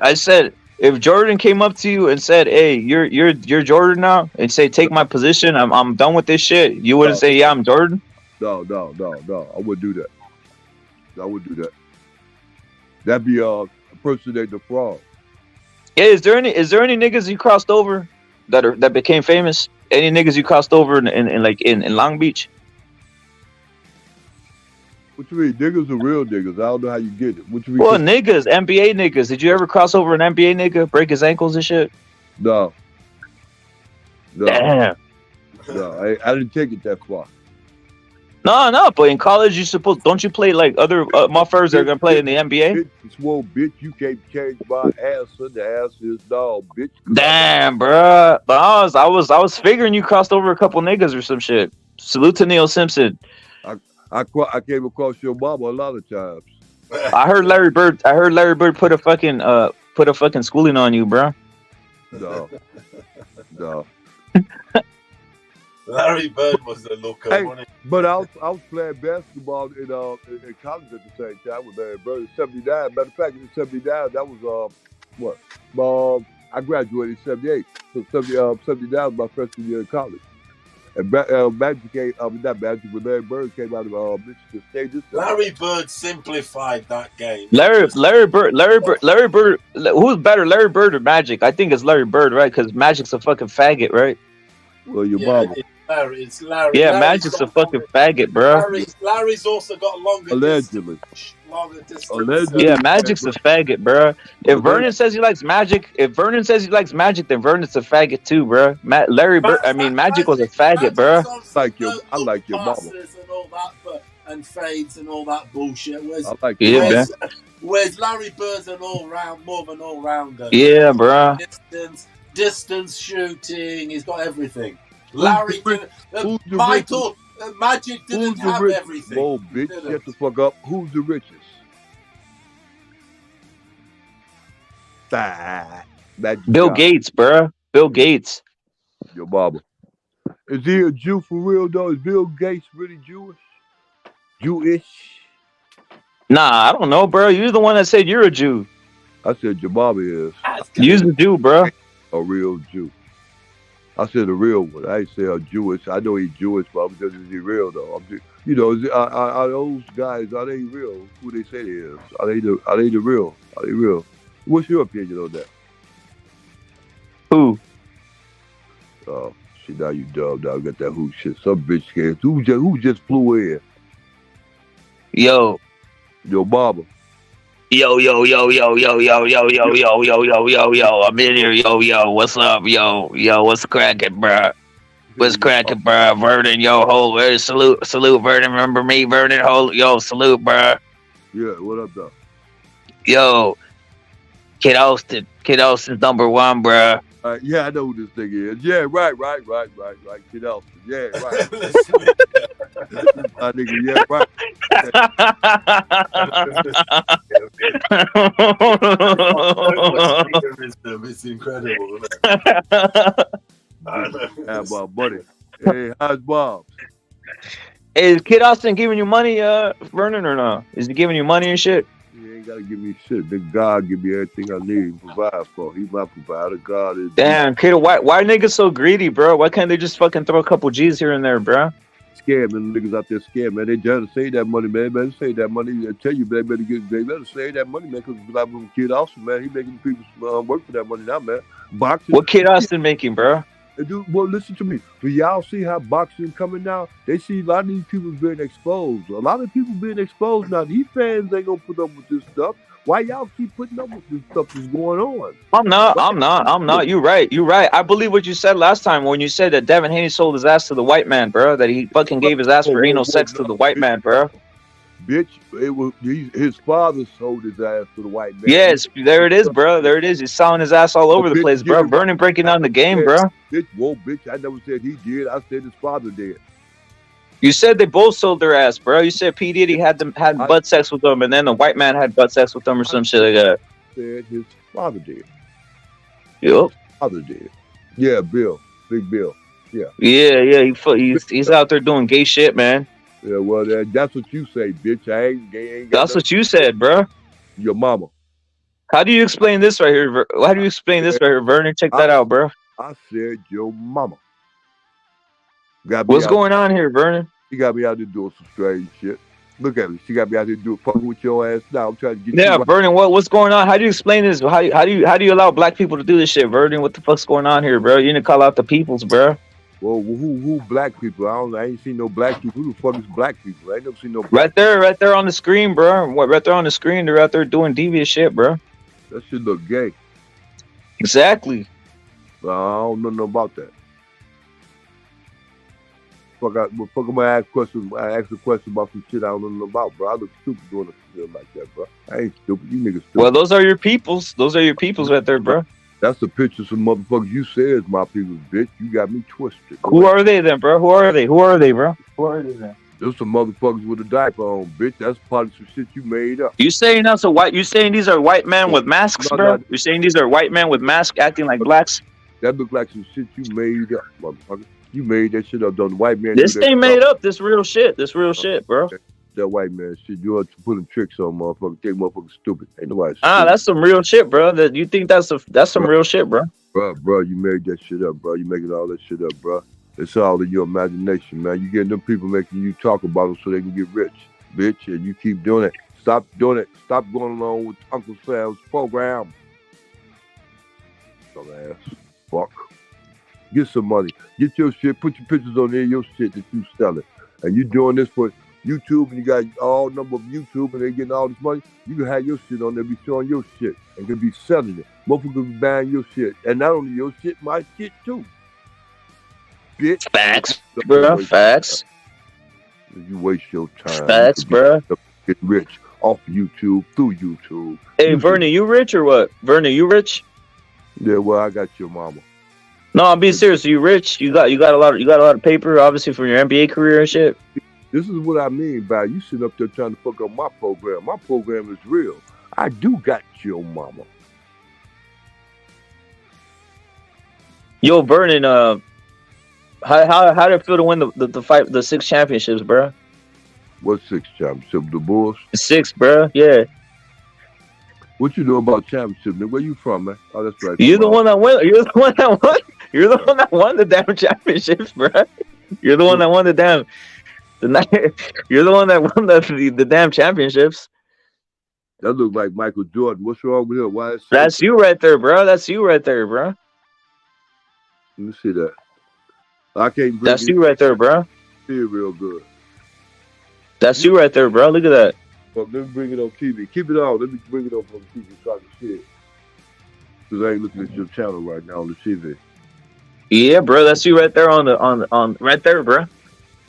if Jordan came up to you and said, "Hey, you're Jordan now," and say, "Take my position, I'm done with this shit," you wouldn't say, "Yeah, I'm Jordan." No. I wouldn't do that. That'd be impersonating the fraud. Yeah, is there any niggas you crossed over that became famous? Any niggas you crossed over in Long Beach? What you mean? Niggas are real niggas. I don't know how you get it. What you mean? Well, niggas, NBA niggas. Did you ever cross over an NBA nigga, break his ankles and shit? No. Damn. No, I didn't take it that far. No, but in college don't you play like other motherfuckers that are gonna play in the NBA? Swole bitch, you can't change my answer. The answer is no, bitch. Damn, bro. But I was figuring you crossed over a couple niggas or some shit. Salute to Neil Simpson. I came across your mama a lot of times. I heard Larry Bird put a fucking schooling on you, bro. No. Larry Bird was the looker, wasn't he? But I was playing basketball in college at the same time with Larry Bird in 79. Matter of fact, in 79, that was I graduated in 78. So 79 was my freshman year in college. And Magic came, not Magic, but Larry Bird came out of Michigan State. Larry Bird simplified that game. Larry Bird. Who's better, Larry Bird or Magic? I think it's Larry Bird, right? Because Magic's a fucking faggot, right? Well, your Yeah, mama. it's Larry. Yeah, Larry's Magic's a got fucking longer- faggot, bro. Larry's also got longer Allegedly. distance. Yeah, Magic's a faggot, bro. If Vernon says he likes Magic, then Vernon's a faggot too, bro. Magic was a faggot, bro. I like your mama. Passes and all that, and fades and all that bullshit. Whereas Larry Bird's an all-round, more of an all-rounder. Yeah, bro. Distance shooting, he's got everything. Larry Magic didn't have everything. Oh, bitch, shut the fuck up. Who's the richest? Bill Gates, bro. Bill Gates. Your mama. Is he a Jew for real, though? Is Bill Gates really Jewish? Jewish? Nah, I don't know, bro. You're the one that said you're a Jew. I said your mama is. You're a Jew, bro. A real Jew. I said a real one. I ain't say a Jewish. I know he's Jewish, but I'm just, is he real, though? Are those guys, are they real? Who they say they is? Are they the real? Are they real? What's your opinion on that? Who? Oh, shit, now you dumb. Now got that who shit. Some bitch scared. Who just flew in? Yo. Your mama. Yo. I'm in here. Yo. What's up? Yo. What's cracking, bro? What's cracking, bro? Vernon, salute, Vernon. Remember me, Vernon? Salute, bro. Yeah, what up, though? Yo, Kid Austin's number one, bro. Yeah, I know who this thing is. Yeah, right. Kid Austin. Yeah, right. Nigga, yeah, right. It's incredible. Yeah, my buddy. Hey, how's Bob? Hey, is Kid Austin giving you money, Vernon, or no? Is he giving you money and shit? He ain't gotta give me shit. Big God give me everything I need and provide for. He's my provider. God is. Damn, kid, why niggas so greedy, bro? Why can't they just fucking throw a couple G's here and there, bro? Scamming niggas out there scamming, man. They trying to save that money, man. Better save that money. I tell you, man, they better save that money, man. Because I was Kid Austin, man. He making people work for that money now, man. Boxing. What Kid Austin making, bro? Dude, well, listen to me. Do y'all see how boxing coming now? They see a lot of these people being exposed. A lot of people being exposed now. These fans ain't gonna put up with this stuff. Why y'all keep putting up with this stuff that's going on? I'm not. You're right. I believe what you said last time when you said that Devin Haney sold his ass to the white man, bro. That he fucking gave his ass for anal sex to the white man, bro. Bitch, it was his father sold his ass to the white man. Yes, there it is, bro. There it is. He's selling his ass all over the place, bro. Vernon breaking down the game, bro. Bitch, I never said he did. I said his father did. You said they both sold their ass, bro. You said P. Diddy had butt sex with them, and then the white man had butt sex with them or some shit like that. Said his father did. Yep. Father did. Yeah, Bill. Big Bill. Yeah. Yeah. He's out there doing gay shit, man. Yeah, well, that's what you say, bitch. I ain't gay. That's what you said, bro. Your mama. How do you explain this right here? How do you explain this right here, Vernon? Check that out, bro. I said your mama. What's going on here, Vernon? She got me out there doing some strange shit. Look at me. She got me out there doing fucking with your ass now. I'm trying to get you. Yeah, Vernon, what's going on? How do you explain this? How do you allow black people to do this shit, Vernon? What the fuck's going on here, bro? You need to call out the peoples, bro. Well, who black people? I ain't seen no black people. Who the fuck is black people? I ain't never seen no black right there on the screen, bro. Right there on the screen, they're out there doing devious shit, bro. That shit look gay. Exactly. I don't know nothing about that. Fuck am I ask questions? I ask a question about some shit I don't know nothing about, bro. I look stupid doing a shit like that, bro. I ain't stupid. You niggas stupid. Well, those are your peoples. Those are your peoples right there, bro. That's the picture of some motherfuckers you say is my people's, bitch. You got me twisted. Who are they then, bro? Who are they, bro? Who are they then? There's some motherfuckers with a diaper on, bitch. That's probably some shit you made up. You saying that's a white? You saying these are white men with masks, bro? You saying these are white men with masks acting like blacks? That look like some shit you made up, motherfucker. You made that shit up. Done white man. This ain't made up. This real shit. This real shit, bro. That white man shit. You want to put them tricks on motherfuckers. Take motherfuckers stupid. Ain't nobody. That's some real shit, bro. That you think that's some real shit, bro. Bro, you made that shit up, bro. You making all that shit up, bro. It's all in your imagination, man. You get them people making you talk about them so they can get rich, bitch, and you keep doing it. Stop doing it. Stop going along with Uncle Sam's program. Dumbass. Fuck. Get some money. Get your shit. Put your pictures on there, your shit that you selling. And you doing this for YouTube, and you got all number of YouTube, and they getting all this money. You can have your shit on there, be showing your shit, and can be selling it. Motherfuckers can be buying your shit, and not only your shit, my shit too. Bitch. Facts, bro. Facts. You waste your time. Facts, bro. Get rich off YouTube, through YouTube. Hey, Vernon, you rich or what? Vernon, you rich? Yeah, well, I got your mama. No, I'm being serious. You rich? You got a lot of paper, obviously, from your NBA career and shit. This is what I mean by you sitting up there trying to fuck up my program. My program is real. I do got your mama. Yo, Vernon, how did it feel to win the 6 championships, bro? What 6 championships? The Bulls? 6, bro. Yeah. What you know about championship? Where you from, man? Oh, that's right. You're the one that won. You're the one that won. You're the one that won the damn championships, bro. You're the one that won the damn. You're the one that won the damn championships. That look like Michael Jordan. What's wrong with him? Why? That's you right there, bro. That's you right there, bro. Let me see that. I can't. That's you right there, bro. See it real good. That's you right there, bro. Look at that. Well, let me bring it on TV. Keep it on. Let me bring it up on TV so I can see it. Because I ain't looking at your channel right now on the TV. Yeah, bro. That's you right there on right there, bro.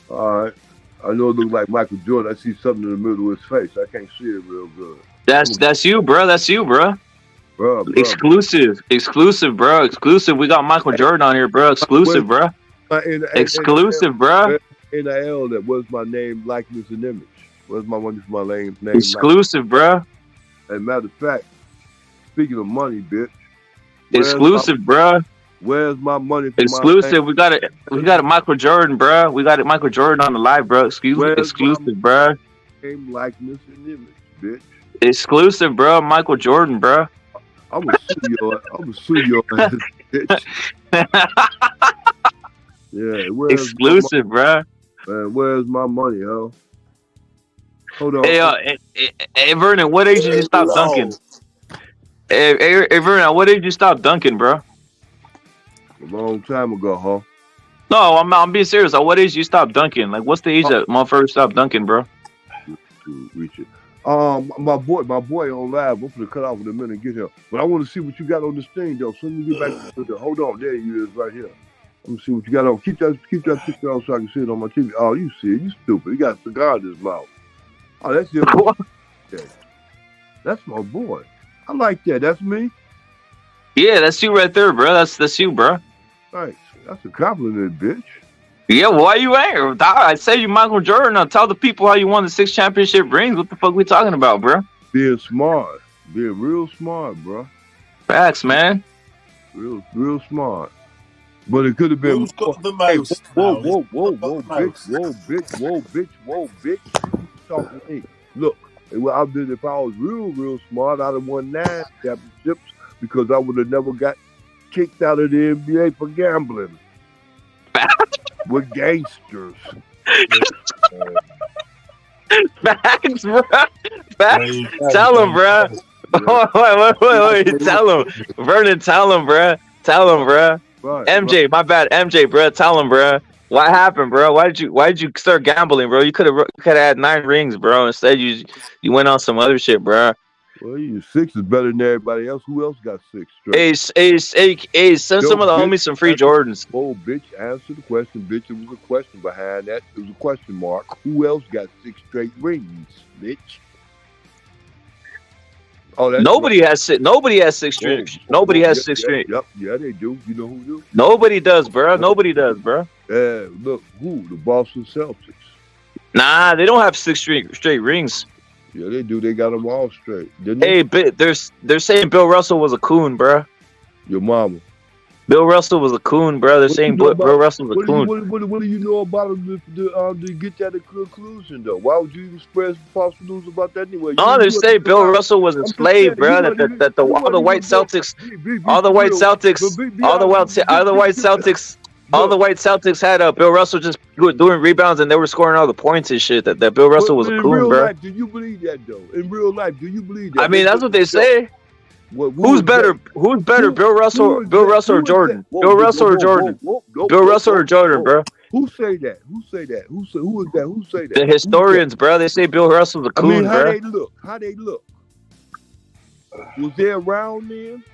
All right. I know it looks like Michael Jordan. I see something in the middle of his face. I can't see it real good. That's you, bro. That's you, bro. Bro. Exclusive, bro. Exclusive. We got Michael Jordan on here, bro. Exclusive, bro. Exclusive, bro. NIL, that was my name, likeness, and image. Where's my money for my name? Exclusive, bro. As a matter of fact, speaking of money, bitch. Exclusive, bro. Where's my money for exclusive? We got it, Michael Jordan, bro. We got it, Michael Jordan on the live, bro. Exclusive, bro. Name, likeness, and image, bitch. Exclusive, bro. Michael Jordan, bro. I'm gonna sue your ass, bitch. Yeah, exclusive, bro. Man, where's my money, ho? Hold on. Hey, Vernon, what age did you stop dunking? Hey, Vernon, what age did you stop dunking, bro? A long time ago, huh? No, I'm being serious. At what age you stop dunking? Like, what's the age that motherfucker stopped dunking, bro? To reach it. My boy on live. I'm gonna cut off in a minute and get here. But I want to see what you got on this thing, though. So let me get back to the. Hold on, there he is, right here. Let me see what you got on. Keep that picture on so I can see it on my TV. Oh, you see it? You stupid. He got a cigar in his mouth. Oh, that's him. Okay. That's my boy. I like that. That's me. Yeah, that's you right there, bro. That's you, bro. Thanks. That's a compliment, bitch. Yeah, why you angry? I say you Michael Jordan. Now tell the people how you won the 6 championship rings. What the fuck we talking about, bro? Being smart. Being real smart, bro. Facts, man. Real smart. But it could have been. Who's got the most? Whoa, bitch. You talking to me. Look, if I was real smart, I'd have won 9 championships because I would have never got kicked out of the NBA for gambling. With gangsters. Facts, bro. Facts. Tell him, bro. Wait. Tell him. Vernon, tell him, bro. Right, MJ, my bad. MJ, bro. Tell him, bro. What happened, bro? Why did you start gambling, bro? You could have had 9 rings, bro. Instead, you went on some other shit, bro. Well, 6 is better than everybody else. Who else got 6 straight? Hey, send some of the homies some free Jordans. Oh, bitch, answer the question, bitch. It was a question behind that. It was a question mark. Who else got 6 straight rings, bitch? Oh, nobody has 6. Nobody has 6 strings. Nobody has 6 strings. Yep, yeah, they do. You know who do? Nobody does, bro. Nobody does, bro. Yeah, look, who? The Boston Celtics. Nah, they don't have 6 straight rings. Yeah, they do. They got them all straight. Hey, they're saying Bill Russell was a coon, bro. Your mama. Bill Russell was a coon, bro. They're saying Bill Russell was a coon. What do you know about him to get that conclusion, though? Why would you even spread false news about that anyway? No, they say Bill Russell was a slave, bro. All the white Celtics all the white Celtics had Bill Russell just doing rebounds, and they were scoring all the points and shit. That Bill Russell was a in coon, real bro. life, do you believe that though? In real life, do you believe that? I mean, that's what they say. Who's better? Who's better, Bill Russell? Bill Russell or Jordan? Bill Russell or Jordan? Bill Russell or Jordan, bro? Who say that? Who say that? Who is that? Who say that? The historians, bro. They say Bill Russell's a coon, how bro. they look? How they look? Was they around then?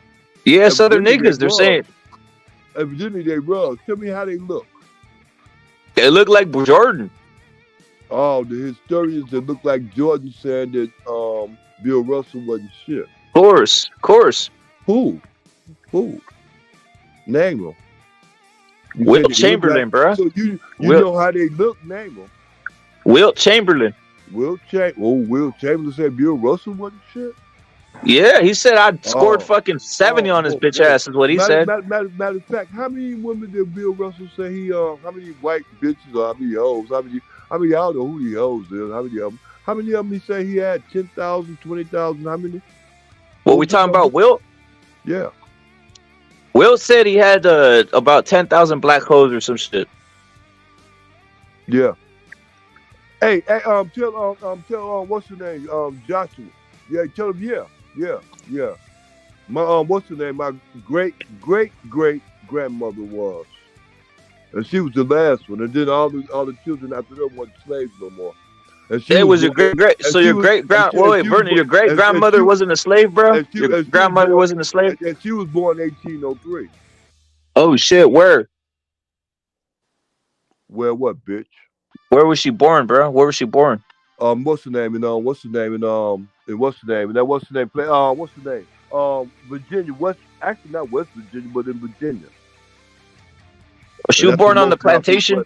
Yeah, Southern niggas. They're saying. Evidently they rug. Tell me how they look. They look like Jordan. Oh, the historians that look like Jordan said that Bill Russell wasn't shit. Of course. Who? Name them. Wilt Chamberlain, bro. So you know how they look, name them. Wilt Chamberlain. Wilt Chamberlain said Bill Russell wasn't shit. Yeah, he said I scored fucking 70 on his bitch ass is what he said. Matter of fact, how many women did Bill Russell say he how many white bitches or how many hoes? How many I don't know who the hoes is. How many of them he say he had? 10,000, 20,000, how many? What we talking about, Wilt? Yeah. Wilt said he had about 10,000 black hoes or some shit. Yeah. Hey, tell what's the name? Joshua. Yeah, tell him yeah. My what's the name? My great grandmother was, and she was the last one. And then all the children after them weren't slaves no more. And she was your great. So your great your great grandmother wasn't a slave, bro. Your grandmother wasn't a slave. And she was born 1803. Oh shit! Where? Where what, bitch? Where was she born, bro? Where was she born? What's the name? And what's the name? And what's the name? And that what's the name? What's the name? Virginia. Actually not West Virginia, but in Virginia. Was she born on the plantation?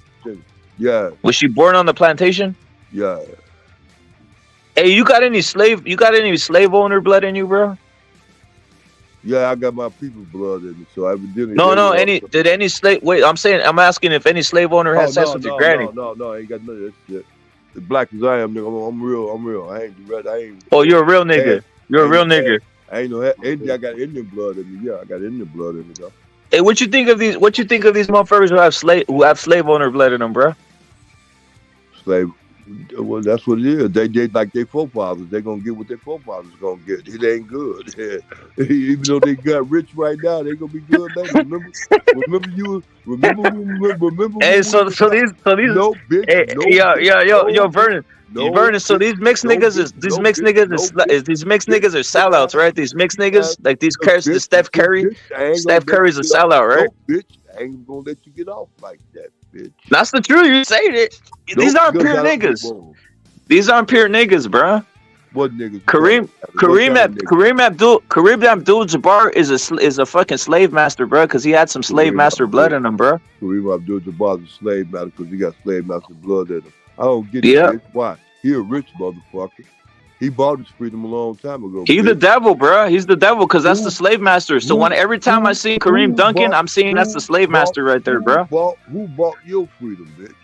Yeah. Was she born on the plantation? Yeah. Hey, you got any slave owner blood in you, bro? Yeah, I got my people's blood in me, so I evidently. No. Did any slave? Wait, I'm asking if any slave owner had sex with your granny. No, I ain't got none of that shit. As black as I am, nigga, I'm real. I ain't. Oh, you're a real nigga. You're a real nigga. I ain't no. I got Indian blood in me. Yeah, I got Indian blood in me, though. Hey, what you think of these motherfuckers who have slave owner blood in them, bro? Slave. Well, that's what it is. They like their forefathers. They gonna get what their forefathers gonna get. It ain't good. Even though they got rich right now, they gonna be good later. Remember. Hey, so these. No, bitch. Yo, Vernon. Vernon. So these mixed niggas are sellouts, right? These mixed niggas, like these the Steph Curry. Steph Curry's a sellout, right? No, bitch, I ain't gonna let you get off like that, bitch. That's the truth. You saying it. These aren't pure niggas. These aren't pure niggas, bro. What niggas? Kareem Abdul-Jabbar is a fucking slave master, bro, because he had some slave master blood in him, bro. Kareem Abdul-Jabbar is a slave master because he got slave master blood in him. I don't get it. Why? He a rich motherfucker. He bought his freedom a long time ago. He's the devil, bro. He's the devil because that's the slave master. So every time I see Kareem Duncan, I'm seeing that's the slave master right there, bro. Who bought your freedom, bitch?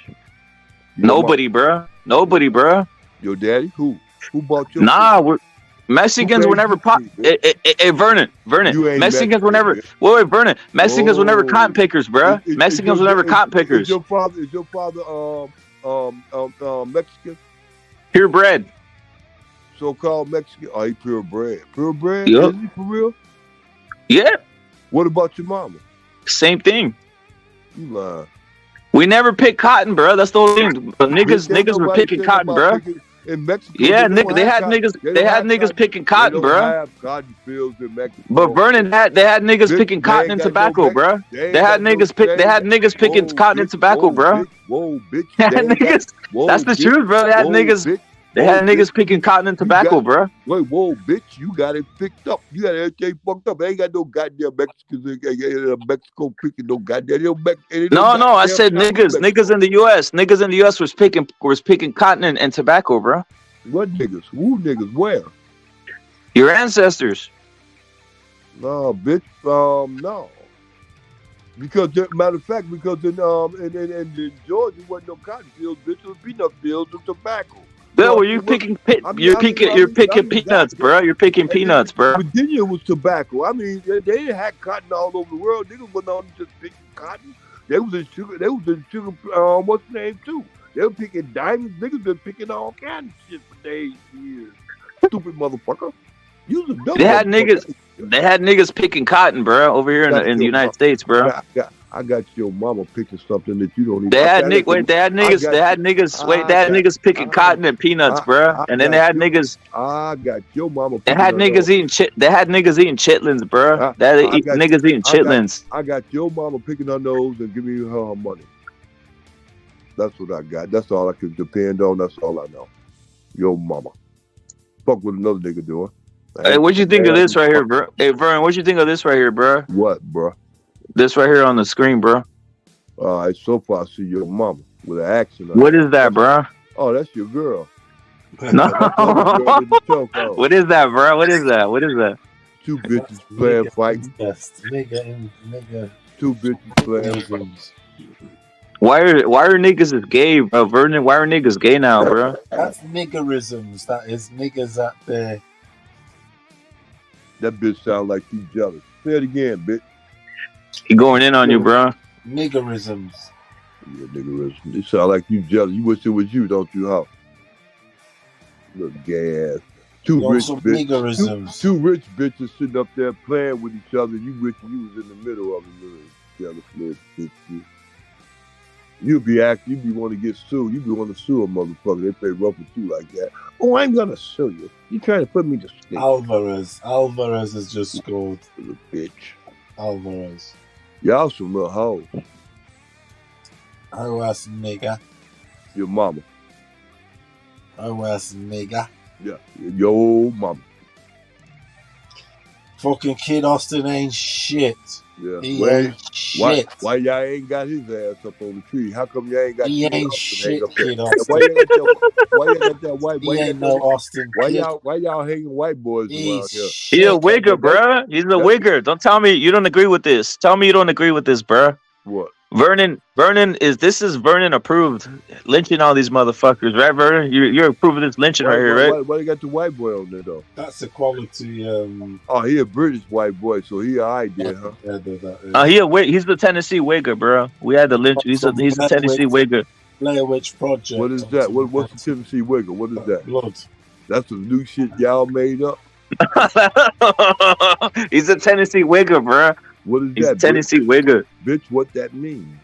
Nobody, bro. Nobody, bro. Your daddy? Who bought your freedom? Mexicans were never Vernon. Mexicans were never Vernon. Mexicans were never cotton pickers, bro. Mexicans were never cotton pickers. Is your father Mexican? Purebred. So-called Mexican? Oh, he purebred. Purebred? Yep. Is he for real? Yeah. What about your mama? Same thing. You lying. We never picked cotton, bro. That's the whole thing. Niggas were picking cotton, bro. In Mexico, they had niggas picking cotton, bro. Have cotton fields in Mexico. But Vernon they had niggas picking cotton and tobacco, bro. They had niggas picking cotton and tobacco, bro. Whoa, bitch. That's the truth, bro. They had niggas. They had niggas picking cotton and tobacco, bro. Wait, whoa, bitch, you got it picked up. You got everything fucked up. Ain't got no goddamn Mexicans in Mexico picking no goddamn. No, I said niggas. Niggas in the U.S. Niggas in the U.S. was picking cotton and tobacco, bro. What niggas? Who niggas? Where? Your ancestors. No, bitch. No. Because matter of fact, because in Georgia wasn't no cotton fields, bitch. It was peanut fields and tobacco. Bill, were you picking peanuts, bro? You're picking peanuts, bro. Virginia was tobacco. I mean, they had cotton all over the world. Niggas went on just picking cotton. They was in sugar. They was in sugar. What's the name too? They were picking diamonds. Niggas been picking all kinds of shit for days, years. Stupid motherfucker. You was a dumb They had motherfucker. niggas picking cotton, bro, over here in the United States, bro. I got your mama picking something that you don't even. They had niggas picking cotton and peanuts, bro. And then they had niggas. I got your mama. They had niggas eating chitlins, bro. Niggas eating chitlins. I got your mama picking her nose and giving her money. That's what I got. That's all I can depend on. That's all I know. Your mama. Fuck what another nigga doing. Hey, what you think of this right here, bro? Hey, Vern, what you think of this right here, bro? What, bro? This right here on the screen, bro. All right, so far I see your mama with an accent. What is that, bro? Oh, that's your girl. No. What is that, bro? What is that? What is that? Two bitches playing fighting. Nigga. Two bitches playing. Why are niggas is gay, bro? Vernon, why are niggas gay now, bro? That's niggerisms. That is niggas out there. That bitch sound like she's jealous. Say it again, bitch. He going in on you, bro. Niggerisms. Yeah, niggerisms. It sound like you jealous. You wish it was you, don't you, huh? Little gay ass. Two rich bitches sitting up there playing with each other. You wish you was in the middle of it, little jealous little bitch. You be wanting to get sued. You be wanting to sue a motherfucker. They play rough with you like that. Oh, I'm gonna sue you. You trying to put me to sleep. Alvarez has just scored. Little bitch. Alvarez. Y'all some little hoes. Oh, ass nigga. Your mama. Oh, ass nigga. Yeah, your mama. Fucking Kid Austin ain't shit. Yeah. He ain't shit. Why y'all ain't got his ass up on the tree? How come y'all ain't got he Kid ain't Austin shit, up there? Kid Austin. Why y'all got that white? He ain't no Austin. Why y'all hanging white boys around here? He's a wigger, bro. He's a wigger. Don't tell me you don't agree with this. Tell me you don't agree with this, bro. What? Vernon is Vernon approved lynching all these motherfuckers, right, Vernon? You're approving this lynching right here, right? Why you got the white boy on there though? That's a quality. Oh, he a British white boy, so he alright there, huh? He's the Tennessee wigger, bro. We had the lynch. He's the Tennessee wigger. Blair Witch Project. What is that? What's the Tennessee wigger? What is that? Blood. That's some new shit y'all made up. He's a Tennessee wigger, bro. What is He's that? Tennessee wigger. Bitch, what that mean?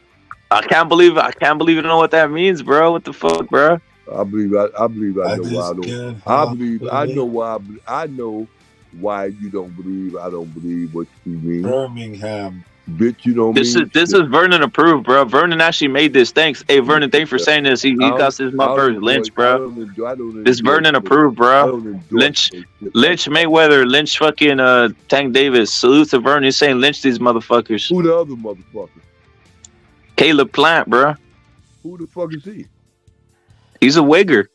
I can't believe you know what that means, bro. What the fuck, bro? I believe I know why you don't believe I don't believe what you mean. Birmingham. Bitch, you don't This is Vernon approved, bro. Vernon actually made this. Thanks. Hey Vernon, thanks for saying this. He got this motherfucker lynched, bro. This Vernon approved, bro. Lynch Mayweather, lynch fucking Tank Davis. Salute to Vernon. He's saying lynch these motherfuckers. Who the other motherfucker? Caleb Plant, bro. Who the fuck is he? He's a wigger.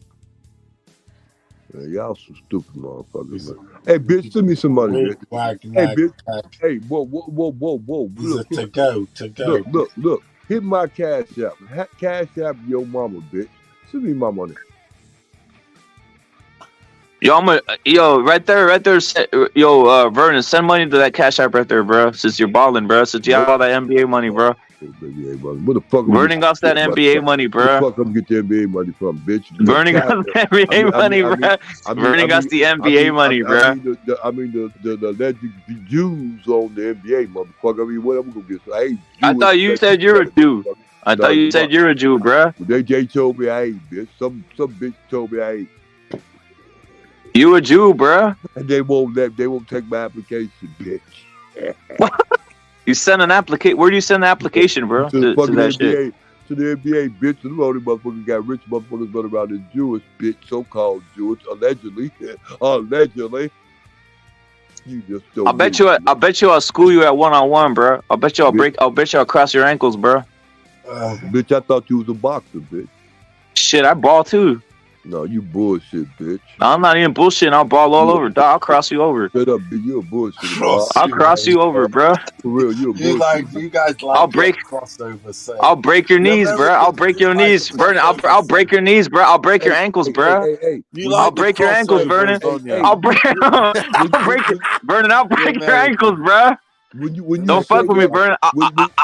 Man, y'all some stupid motherfuckers, man. Hey, bitch, send me some money, bitch. Hey, bitch. Hey, whoa. Look, to go. Look. Hit my cash app. Cash app your mama, bitch. Send me my money. Yo, right there. Vernon, send money to that cash app right there, bro. Since you're balling, bro. Since you have all that NBA money, bro. What the fuck? Vernon got that NBA money, bro. Where the fuck I'm get the NBA money from, bitch? Vernon got the NBA money, bro. Vernon got the NBA money, bro. I mean the alleged Jews on the NBA, motherfucker. I mean, what am I gonna get? I thought you said you're a Jew. I thought you said you're a Jew, bro. They told me I ain't, bitch. Some bitch told me I ain't. You a Jew, bro? And they won't take my application, bitch. You send an application. Where do you send the application, bro? To the that NBA, shit? To the NBA, bitch. The only motherfuckers got rich motherfuckers running around as Jewish, bitch. So-called Jewish, allegedly. You just don't. I bet you I'll school you at 1-on-1, bro. I bet you I'll cross your ankles, bro. Bitch, I thought you was a boxer, bitch. Shit, I ball too. No, you bullshit, bitch. No, I'm not even bullshitting. I'll ball all over, dog. I'll cross you over. Shut up, bitch. You a bullshit. I'll cross you over, bro. For real, you a bullshit. You guys like I'll break crossover. I'll break your knees, bro. I'll break your knees, Vernon. I'll break your knees, bro. I'll break your ankles, bro. I'll break your ankles, Vernon. I'll break Vernon. I'll break your ankles, bro. When you Don't fuck with me, Vernon.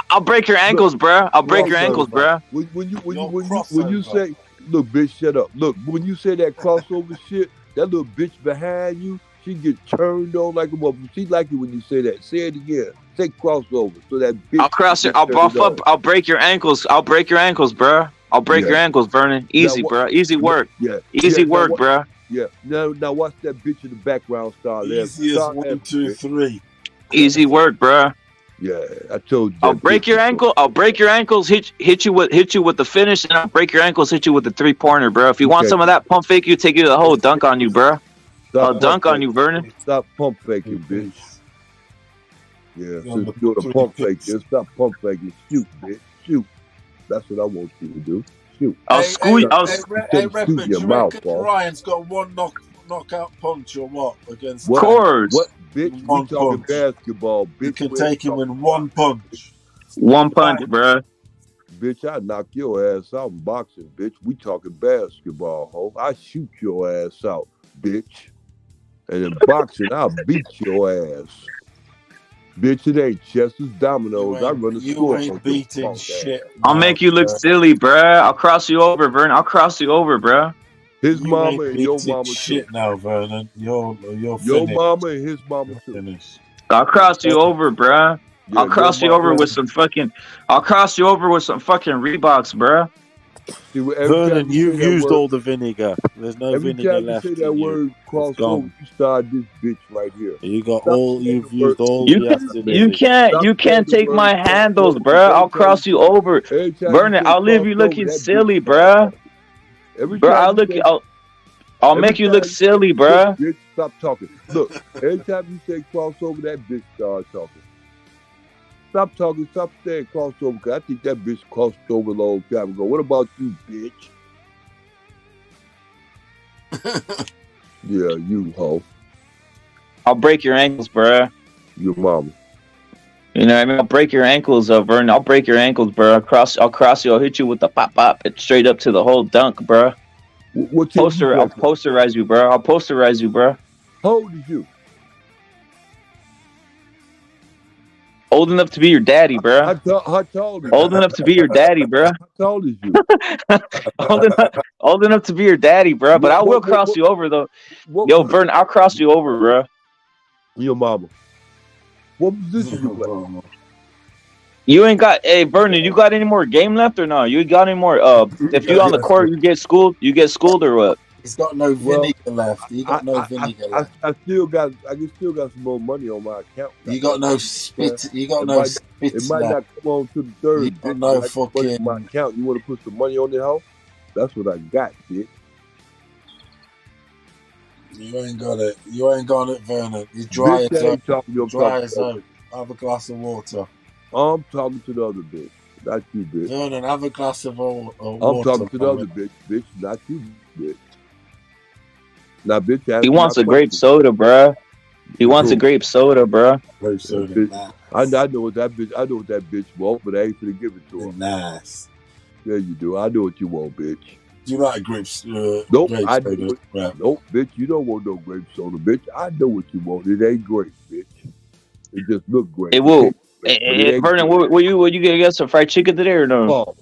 I'll break your ankles, bro. I'll break your ankles, bro. When you say, look, bitch, shut up. Look, when you say that crossover shit, that little bitch behind you, she get turned on like a motherfucker. She like it when you say that. Say it again. Say crossover. So that bitch. I'll cross your. I'll break your ankles. I'll break your ankles, bro. I'll break your ankles, Vernon. Easy, bro. Easy work. Easy work, bro. Yeah. Now watch that bitch in the background start. Easiest 1, 2, 3. Easy work, bro. Yeah, I told you. I'll break your ankle. I'll break your ankles. Hit you with the finish, and I'll break your ankles. Hit you with the 3-pointer, bro. If you want some of that pump fake, you take you to the hole. Dunk on you, bro. I'll dunk on you, Vernon. Stop pump faking, bitch. Yeah, since you're doing a pump fake, just stop pump faking. Shoot, bitch. Shoot. That's what I want you to do. Shoot. I'll squeeze. Hey, Rapid, you reckon Ryan's got one knockout punch or what against? Of course. What, bitch? We talking basketball, bitch. You can take him with one punch. One punch, bro. Bitch, I knock your ass out in boxing, bitch. We talking basketball, ho. I shoot your ass out, bitch. And in boxing, I'll beat your ass. Bitch, it ain't chess, it's dominoes. I run the score. You ain't beating shit. I'll make you look silly, bruh. I'll cross you over, Vernon. I'll cross you over, bruh. His mama and your mama shit too. Now, Vernon. You're your finished. mama and his mama too. Finished. I'll cross you over, bruh. I'll cross you over with some fucking. I'll cross you over with some fucking Reeboks, bruh. See, Vernon, you've used all the vinegar. There's no vinegar left. Every time you say that word crossover, you start this bitch right here. You got all. You've used all. You can't take my handles, bruh. I'll cross you over, Vernon. I'll leave you looking silly, bruh. I'll make you look silly, bruh. Bitch, stop talking. Look, every time you say crossover, that bitch starts talking. Stop talking, stop saying crossover, because I think that bitch crossed over a long time ago. What about you, bitch? Yeah, you hoe. I'll break your ankles, bruh. Your mama. You know what I mean? I'll break your ankles, Vernon. I'll break your ankles, bro. I'll cross you. I'll hit you with the pop. It's straight up to the whole dunk, bro. I'll posterize you, bro. I'll posterize you, bro. How old is you? Old enough to be your daddy, bro. How tall is you? Old enough to be your daddy, bro. How tall is you? old enough to be your daddy, bro. But I will cross you over, though. Yo, Vernon, I'll cross you over, bro. Your mama. What position you play? You ain't got, hey Vernon, you got any more game left or no? You got any more? If you on the court, you get schooled or what? He's got no vinegar left. You got no vinegar left. I still got some more money on my account. You got no spit. You got no spit. It might not come on to the third. You got no fucking my account. You want to put some money on the house? That's what I got, bitch. You ain't got it. You ain't got it, Vernon. You dry as out. Dry as out. Have a glass of water. I'm talking to the other bitch. Not you, bitch. Vernon, have a glass of water. I'm talking to the other bitch. Bitch, not you, bitch. Now, bitch. He wants a grape soda, bruh. He wants a grape soda, bruh. Grape soda. Bitch. I know what that bitch. I know what that bitch wants, but I ain't finna give it to her. Nice. Yeah, you do. I know what you want, bitch. Do you like grapes? Nope, grape I soda? do. Nope, bitch. You don't want no grape soda, bitch. I know what you want. It ain't great, bitch. It just look great. It will. Hey, Vernon, what you get some fried chicken today or no? Oh.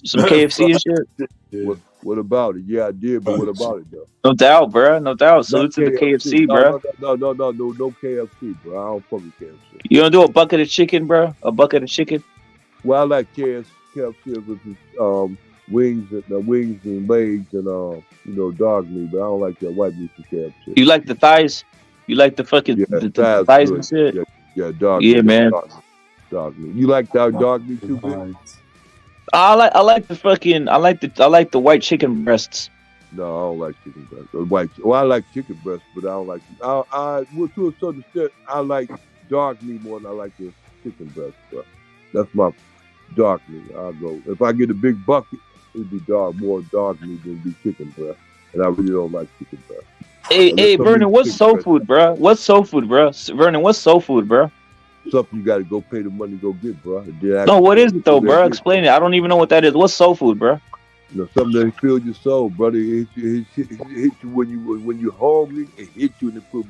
Some KFC and shit? Yeah. What about it? Yeah, I did, but what about it though? No doubt, bro. No doubt. Salute to the KFC, bro. No KFC, bro. I don't fuck with KFC. You gonna do a bucket of chicken, bro? A bucket of chicken? Well, I like KFC with wings and legs and dog meat, but I don't like that white meat from KFC. You like the thighs? You like the fucking the thighs and shit? Yeah, dog. Yeah, man. Dog meat. You like dog meat too, man? I like the white chicken breasts. No, I don't like chicken breasts. I like chicken breasts, but I don't like. Well, to a certain extent, I like dog meat more than I like the chicken breast. Bro. That's my dog meat. I'll go if I get a big bucket, it'd be more dog meat than be chicken breast, and I really don't like chicken breast. Hey, Vernon, what's soul food, bro? What's soul food, bro? Vernon, what's soul food, bro? Something you got to go pay the money to go get, bro. No, what is it though, bro? Explain it. I don't even know what that is. What's soul food, bro? Something that fills your soul, brother. It hits you when you're hungry. It hits you and it put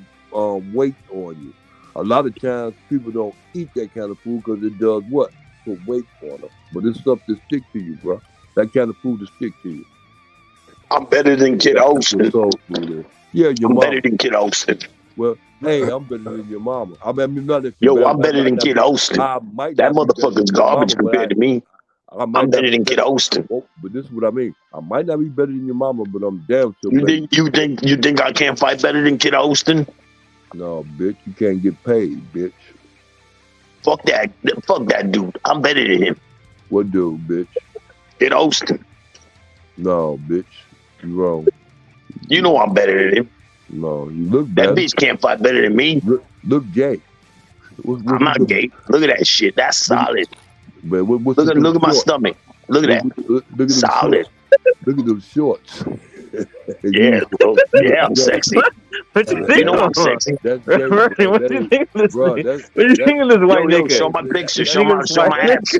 weight on you. A lot of times people don't eat that kind of food because it does what? Put weight on them. But it's stuff that stick to you, bro. That kind of food to stick to you. I'm better than Kid Olsen. Yeah, your I'm mama. better than Kid Olsen. Well, hey, I'm better than your mama. I mean, not if I'm better than Kid Olsen. That motherfucker's garbage compared to me. I'm better than Kid Olsen. But this is what I mean. I might not be better than your mama, but I'm damn sure. You think I can't fight better than Kid Olsen? No, bitch, you can't get paid, bitch. Fuck that dude. I'm better than him. What dude, bitch? Kid Olsen. No, bitch, you wrong. You know I'm better than him. No, you look better. That bitch can't fight better than me. Look gay. I'm not gay. Look at that shit. That's solid. But look at my stomach. Look at that. Look at solid. Look at them shorts. Yeah, bro. Yeah, I'm sexy. What you think? You know I'm sexy. What do you think of this? What do you think of this white nigga? Show my picture. Show my abs.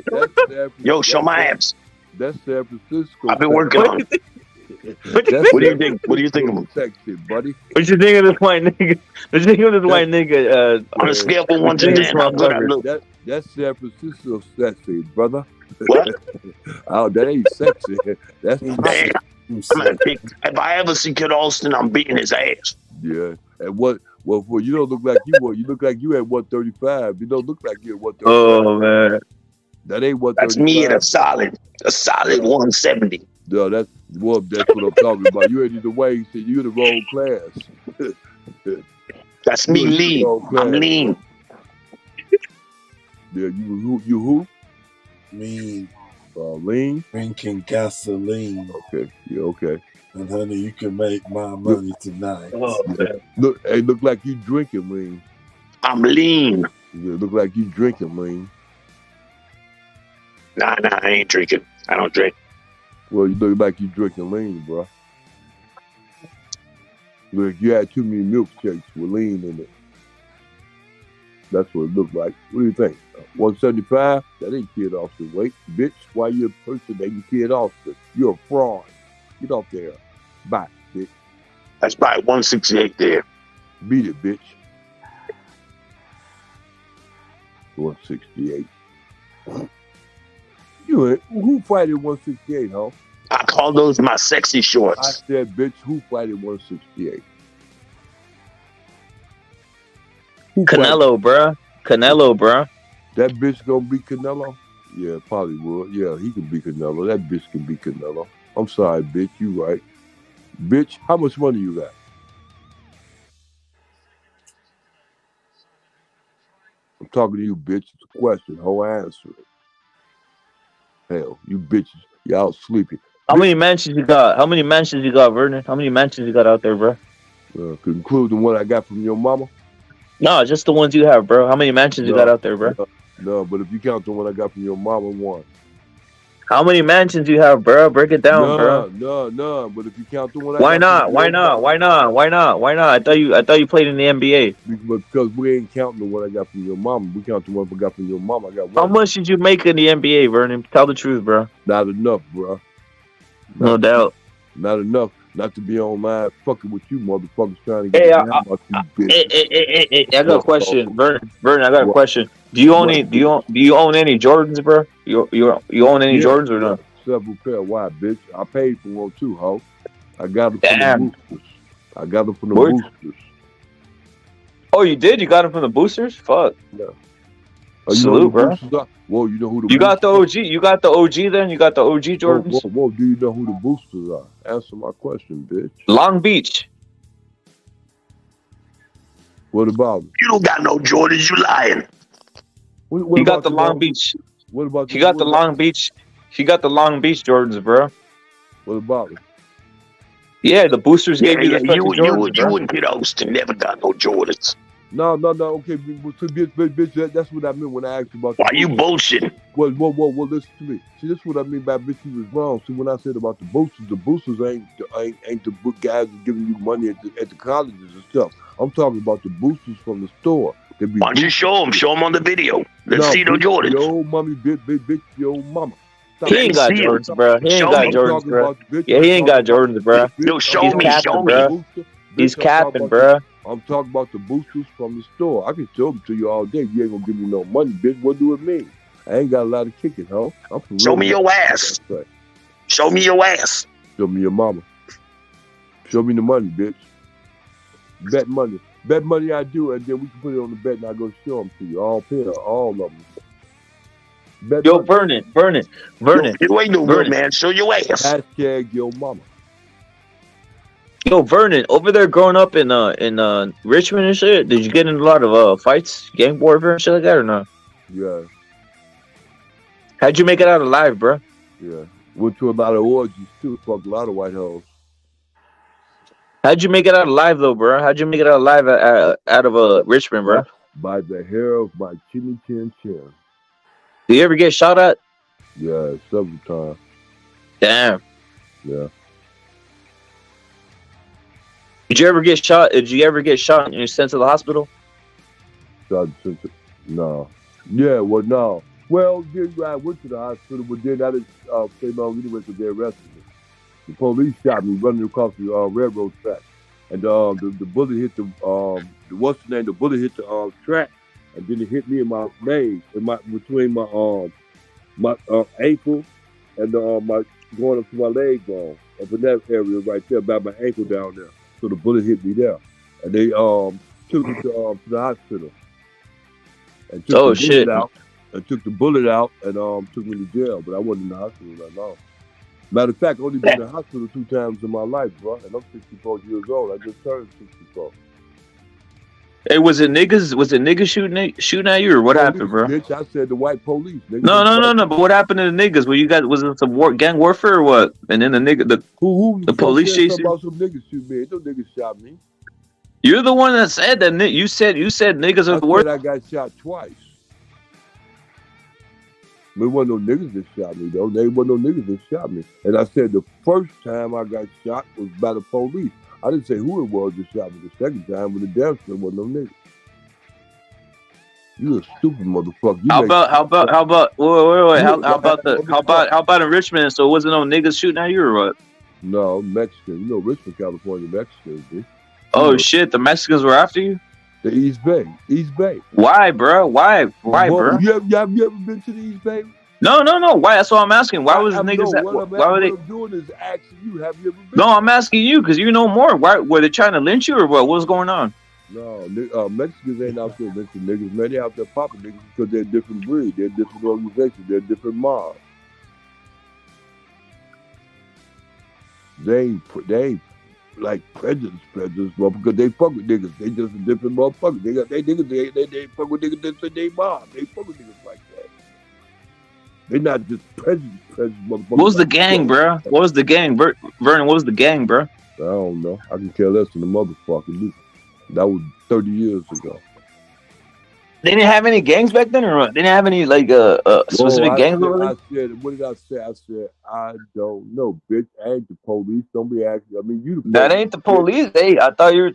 Yo, show my abs. That's San Francisco. I've been working on it. What do you think? What do you think of him? Sexy, buddy. What you think of this white nigga? What you think of this white nigga? On a scale from 1 to 10, how good I look? That's San Francisco sexy, brother. What? Oh, that ain't sexy. That's damn. If I ever see Kid Austin, I'm beating his ass. Yeah. And what? Well, you don't look like you were. You look like you at 135. You don't look like you at 135. Oh man, that ain't 135. That's me at a solid 170. No, that's what I'm talking about. You ain't the way. You in the wrong class. That's me lean. I'm lean. Yeah, you who? Mean. Lean? Drinking gasoline. Okay, yeah, okay. And honey, you can make my money tonight. Oh, man. Look like you drinking lean. I'm lean. Yeah, look like you drinking lean. Nah, I ain't drinking. I don't drink. Well, you look like you drinking lean, bro. Look, you had too many milkshakes with lean in it. That's what it looked like. What do you think? 175? That ain't Kid Austin weight. Bitch, why you impersonating Kid Austin? You're a fraud. Get off there. Bye, bitch. That's about 168 there. Beat it, bitch. 168. Who fight at 168, huh? I call those my sexy I shorts. said, bitch, who fight at 168? Canelo, bruh. That bitch gonna be Canelo? Yeah, probably would. Yeah, he can be Canelo. That bitch can be Canelo. I'm sorry, bitch. You right. Bitch, how much money you got? I'm talking to you, bitch. It's a question. Ho, answer it. Hell, you bitches, y'all sleepy. How many mansions you got? Vernon? How many mansions you got out there, bro? Concluding what I got from your mama? No, just the ones you have, bro. How many mansions you got out there, bro? No, but if you count the one I got from your mama, one. How many mansions you have, bro? Break it down, bro. No. But if you count the one, Why not? Why not? I thought you played in the NBA. Because we ain't counting the one I got from your mama. We count the one I got from your mama. I got one. How much did you make in the NBA, Vernon? Tell the truth, bro. Not enough, bro. No doubt. Not enough. Not to be online fucking with you motherfuckers trying to get Hey, I got a question, Vernon. I got a question. Do you own any Jordans, bro? You own any Jordans or not? Several pair. Why, bitch? I paid for one too, ho. I got them from the boosters. Oh, you did? You got them from the boosters? Fuck. Yeah. Salute, bro. Whoa, you know who the You got the OG. You got the OG then? You got the OG Jordans? Whoa, do you know who the boosters are? Answer my question, bitch. Long Beach. What about them? You don't got no Jordans, you lying. He got the Long Beach. What about He got the Long Beach. He got the Long Beach Jordans, bro. What about them? Yeah, the boosters gave you the fucking Jordans, you wouldn't get Austin. Never got no Jordans. No. Okay, bitch, that's what I meant when I asked you about. Why you bullshitting? Well, listen to me. See, this is what I mean by bitch. You was wrong. See, when I said about the boosters ain't the book guys giving you money at the colleges and stuff. I'm talking about the boosters from the store. Why don't you show them on the video? Let's see the Jordans. Yo, mommy, bitch, yo, mama. Stop. He ain't got Jordans, bro. He ain't got Jordans, bro. Yeah, he ain't got Jordans, bro. Yo, show me. He's capping, bro. I'm talking about the boosters from the store. I can show them to you all day. You ain't gonna give me no money, bitch. What do it mean? I ain't got a lot of kicking, huh? I'm for Show real. me your ass. Show me your ass. Show me your mama. Show me the money, bitch. Bet money. Bet money I do, and then we can put it on the bet and I go show them to you. All pair, all of them. Bet Yo, money. Vernon. You ain't no good, man. Show your ass. Hashtag your mama. Yo, Vernon, over there growing up in Richmond and shit, did you get in a lot of fights, gang warfare and shit like that or not? Yeah. How'd you make it out alive, bro? Yeah. Went to a lot of orgies too. Fucked a lot of white hoes. How'd you make it out alive though, bro? How'd you make it out alive out of Richmond, bro? By the hair of my chinny chin chin. Do you ever get shot at? Yeah, several times. Damn. Yeah. Did you ever get shot? Did you ever get shot and you're sent to the hospital? No. Yeah, well, no. Well, I went to the hospital, but then I didn't stay long anyway because they arrested me. The police shot me running across the railroad track, and the bullet hit the what's the name? The bullet hit the track, and then it hit me in my leg, between my ankle and my going up to my leg bone, up in that area right there, about my ankle down there. So the bullet hit me there, and they took me to the hospital. And took the bullet out and took me to jail, but I wasn't in the hospital that long. Matter of fact, I only been in the hospital 2 times in my life, bro, and I'm 64 years old. I just turned 64. Hey, was it niggas shooting at you, or what happened, bro? Bitch, I said the white police. Niggas No. But what happened to the niggas? Was it some gang warfare or what? And then the police chased you. About some niggas shoot me. No niggas shot me. You're the one that said that. You said niggas are the worst. I got shot twice. There wasn't no niggas that shot me, though. There wasn't no niggas that shot me. And I said the first time I got shot was by the police. I didn't say who it was that shot me the second time, but the damn sure wasn't no niggas. You a stupid motherfucker. How about in Richmond? So it wasn't no niggas shooting at you or what? No, Mexican. You know Richmond, California, Mexicans, dude. Oh shit, the Mexicans were after you? The East Bay. Why, bro? Why, bro? You ever been to the East Bay? No. Why? That's what I'm asking. Why was the niggas? Why were they? What I'm doing is asking you. Have you ever been? No, I'm asking you because you know more. Why were they trying to lynch you or what? What's going on? No, Mexicans ain't out there lynching niggas, man. They out there popping niggas because they're a different breed. They're different organizations. They're different mobs. They ain't like prejudice, well, because they fuck with niggas. They just a different motherfucker. They got they niggas. They fuck with niggas that's in they mob. They fuck with niggas like that. They not just prejudice motherfuckers. What was the gang, bro? What was the gang, Vernon? What was the gang, bro? I don't know. I can care less than the motherfucker. That was 30 years ago. They didn't have any gangs back then, or what? They didn't have any specific gangs. What did I say? I said I don't know, bitch. I ain't the police. Don't be asking. I mean, you. That ain't the police. Hey, I thought you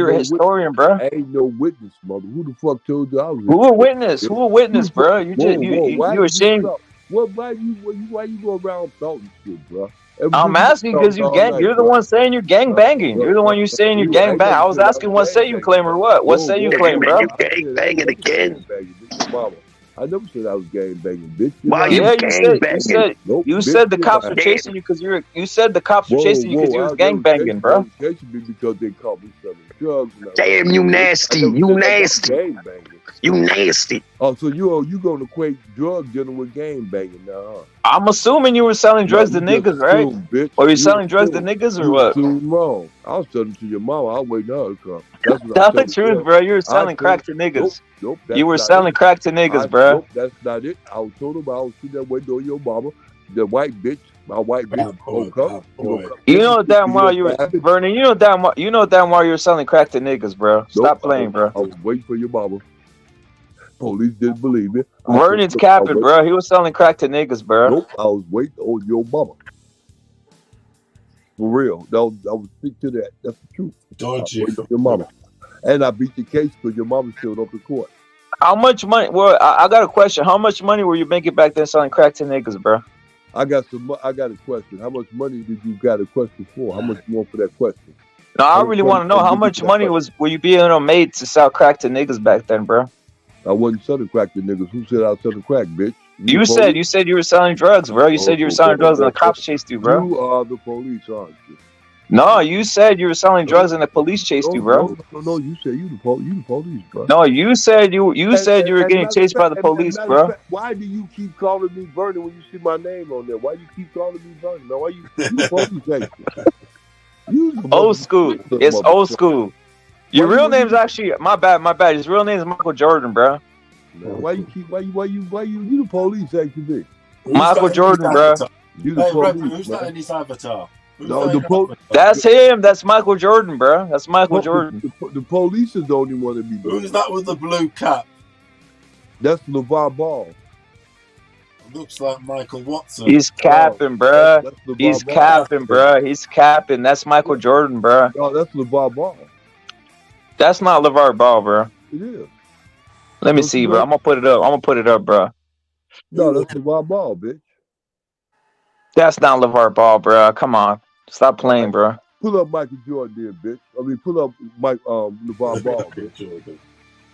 were a historian, bro. I ain't no witness, mother. Who the fuck told you I was? Who a witness, bro? You ashamed. Why you go around talking shit, bro? I'm asking because you're the one saying you're gang banging. You're the one you saying you're gang bang. I was asking what say you claim or what? What say you claim, bro? You gang banging again. I never said I was gang banging, bitch. Why you gang banging? You said the cops were chasing you because you said the cops were chasing you because you was gang banging, bro. Chasing me because they caught me selling drugs. Damn, you nasty. You nasty. Gang banging. You nasty. Oh, so you gonna equate drug dealing with gang banging now, huh? I'm assuming you were selling drugs to niggas, right? Bitch. Or you selling drugs to niggas or what? Wrong. I was selling to your mama. I was waiting her to come. Tell the truth, bro. You were selling crack to niggas. Nope. You were selling crack to niggas, bro. Nope, that's not it. I was told him I was sitting there waiting on your mama. The white bitch, my white bitch, woke up. You know damn well you were Vernon. You know damn well you were selling crack to niggas, bro. Stop playing, bro. I was waiting for your mama. Police didn't believe me. Vernon's capping, bro. He was selling crack to niggas, bro. Nope, I was waiting on your mama. For real. I would stick to that. That's the truth. Don't you? Your mama. And I beat the case because your mama showed up in court. How much money? Well, I got a question. How much money were you making back then selling crack to niggas, bro? I got a question. How much money did you got a question for? How much you want for that question? No, I really want to know how much money were you being made to sell crack to niggas back then, bro? I wasn't selling crack to niggas. Who said I was selling crack, bitch? You said you were selling drugs, bro. You said you were selling drugs and the cops chased you, bro. You are the police, aren't you? No, you said you were selling drugs and the police chased you, bro. No, you said you the police, bro. No, you said you were getting chased by the police, bro. Why do you keep calling me Vernon when you see my name on there? Why you keep calling me Vernon? No, why you the police agent? Old school. It's old school. Your real name's actually my bad. His real name is Michael Jordan, bro. Man, why you the police actually? Michael Jordan, bro. You the police. Who's that in his avatar? No, that's him. That's Michael Jordan, bro. That's Michael Jordan. The police is the only one that be. Who's that with the blue cap? That's LeVar Ball. Looks like Michael Watson. He's capping, bro. He's capping, bro. He's capping. That's Michael Jordan, bro. No, that's LeVar Ball. That's not LeVar Ball, bro. It is. Let me see, bro. I'm gonna put it up, bro. No, that's LeVar Ball, bitch. That's not LeVar Ball, bro. Come on. Stop playing, bro. Pull up Michael Jordan, bitch. I mean, pull up LeVar Ball, bitch.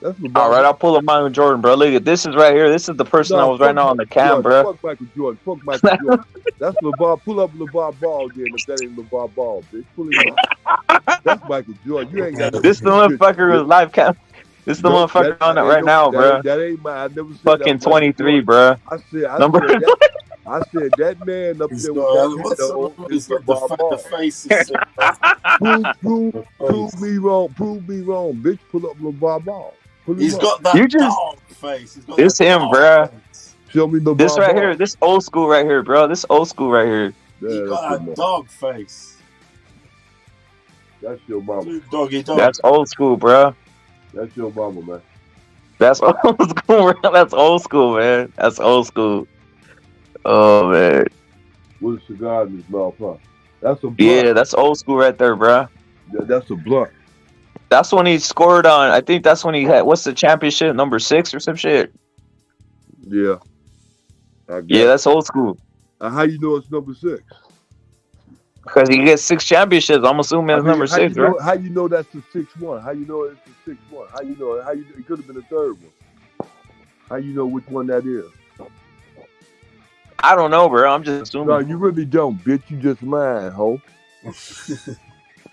That's LeVar. All right, I'll pull up Michael Jordan, bro. Look at this is right here. This is the person I was right now on the cam, bro. Fuck Michael Jordan. Fuck Michael Jordan. That's LeVar. Pull up LeVar Ball then. If that ain't LeVar Ball, bitch. Pull it up. That's Michael Jordan. You ain't got this the motherfucker with live cam. This is the motherfucker on it right now, bro. That ain't mine. I never said fucking 23, bro. I said that man up there with the face. Prove me wrong, bitch. Pull up LeVar Ball. He's got that dog face. It's him, bro. Show me the this right here. This old school right here, bro. This old school right here. He got a dog face. That's your mama. Doggy dog. That's old school, bro. That's your mama, man. That's old school, bro. That's old school, man. That's old school. Oh man. With a cigar in his mouth, huh? That's a blunt. Yeah, that's old school right there, bro. That's a blunt. That's when he scored on. I think that's when he had. What's the championship? Number 6 or some shit. Yeah. Yeah, that's old school. How you know it's number 6? Because he gets 6 championships. I'm assuming it's number 6, right? How you know that's the 6th one? How you know it's the 6th one? How you know? It could have been the 3rd one. How you know which one that is? I don't know, bro. I'm just assuming. No, you really don't, bitch. You just lying, ho.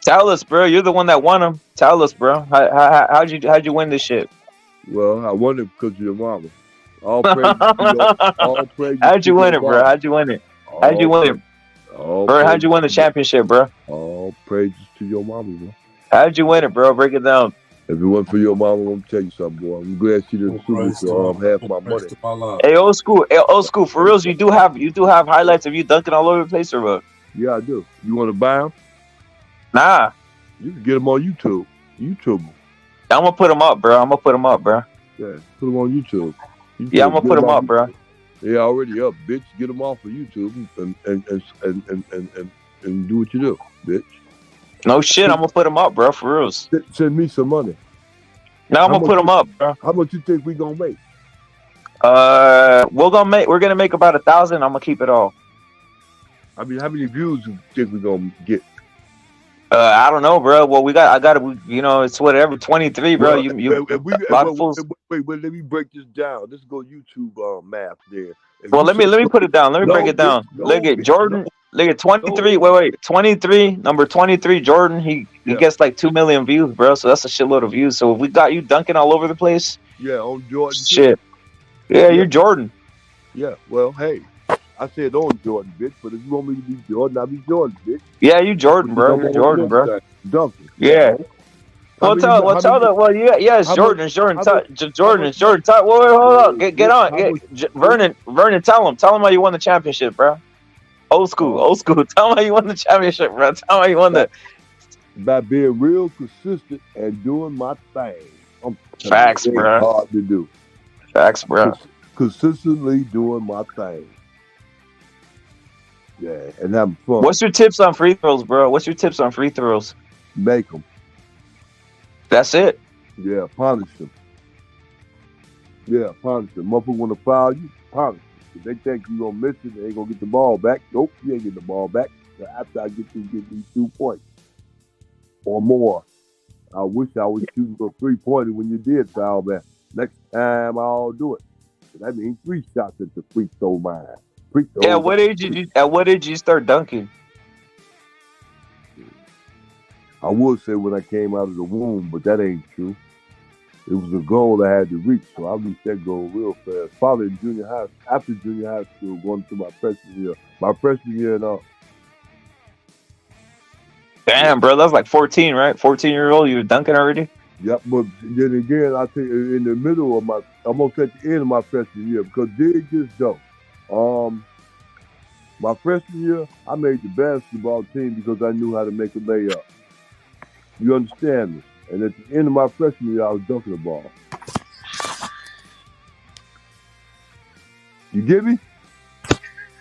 Tell us, bro. You're the one that won them. Tell us, bro. How'd you win this shit? Well, I won it because of your mama. All praise. All praise. How'd you win it, bro? How'd you win it? How'd you win it? Bro, how'd you win the championship, bro? All praises to your mama, bro. How'd you win it, bro? Break it down. If it wasn't for your mama, I'm gonna tell you something, boy. I'm glad she didn't sue me for half my money. Hey, old school, for reals, you do have highlights of you dunking all over the place, or what? Yeah, I do. You want to buy them? Nah. You can get them on YouTube. YouTube. I'm gonna put them up, bro. Yeah, put them on YouTube. Yeah, I'm gonna put them up, bro. Yeah, already up, bitch. Get them off of YouTube and do what you do, bitch. No shit, I'm gonna put them up, bro. For reals. Send me some money. Now I'm gonna put them up, bro. How much you think we gonna make? We're gonna make about 1,000. I'm gonna keep it all. I mean, how many views you think we gonna get? I don't know, bro. Well, I gotta, it's whatever. 23, bro. Wait, let me break this down. Let's go YouTube math there. Well, let me put it down. Let me break it down. Look at Jordan. Look at 23. Wait. 23. Number 23, Jordan. He gets like 2 million views, bro. So that's a shitload of views. So if we got you dunking all over the place. Yeah, on Jordan. Shit. Yeah, you're Jordan. Yeah. Well, hey, I said on Jordan, bitch. But if you want me to be Jordan, I'll be Jordan, bitch. Yeah, you Jordan, bro. You're Jordan, bro. Dunking. Yeah. It's Jordan. It's Jordan. It's Jordan. Wait, hold up. Get on. Vernon, tell him how you won the championship, bro. Old school. Tell him how you won the championship, bro. Tell him how you won that. By being real consistent and doing my thing. Facts, bro. Hard to do. Facts, bro. Consistently doing my thing. Yeah, and having fun. What's your tips on free throws, bro? Make them. That's it? Yeah, punish them. Motherfucker want to foul you, punish them. If they think you going to miss it, they ain't going to get the ball back. Nope, you ain't getting the ball back. So after I get these 2 points. or more. I wish I was shooting for 3-pointer when you did foul, man. Next time I'll do it. That means 3 shots at the free throw line. Yeah, at what age did you start dunking? I would say when I came out of the womb, but that ain't true. It was a goal I had to reach, so I reached that goal real fast. Probably in junior high, after junior high school, going through my freshman year. My freshman year and all. Damn, bro, that's like 14, right? 14-year-old, you were dunking already? Yep, but then again, I think in the middle of my, almost at the end of my freshman year, because dig this though. My freshman year, I made the basketball team because I knew how to make a layup. You understand me? And at the end of my freshman year, I was dunking the ball. You get me?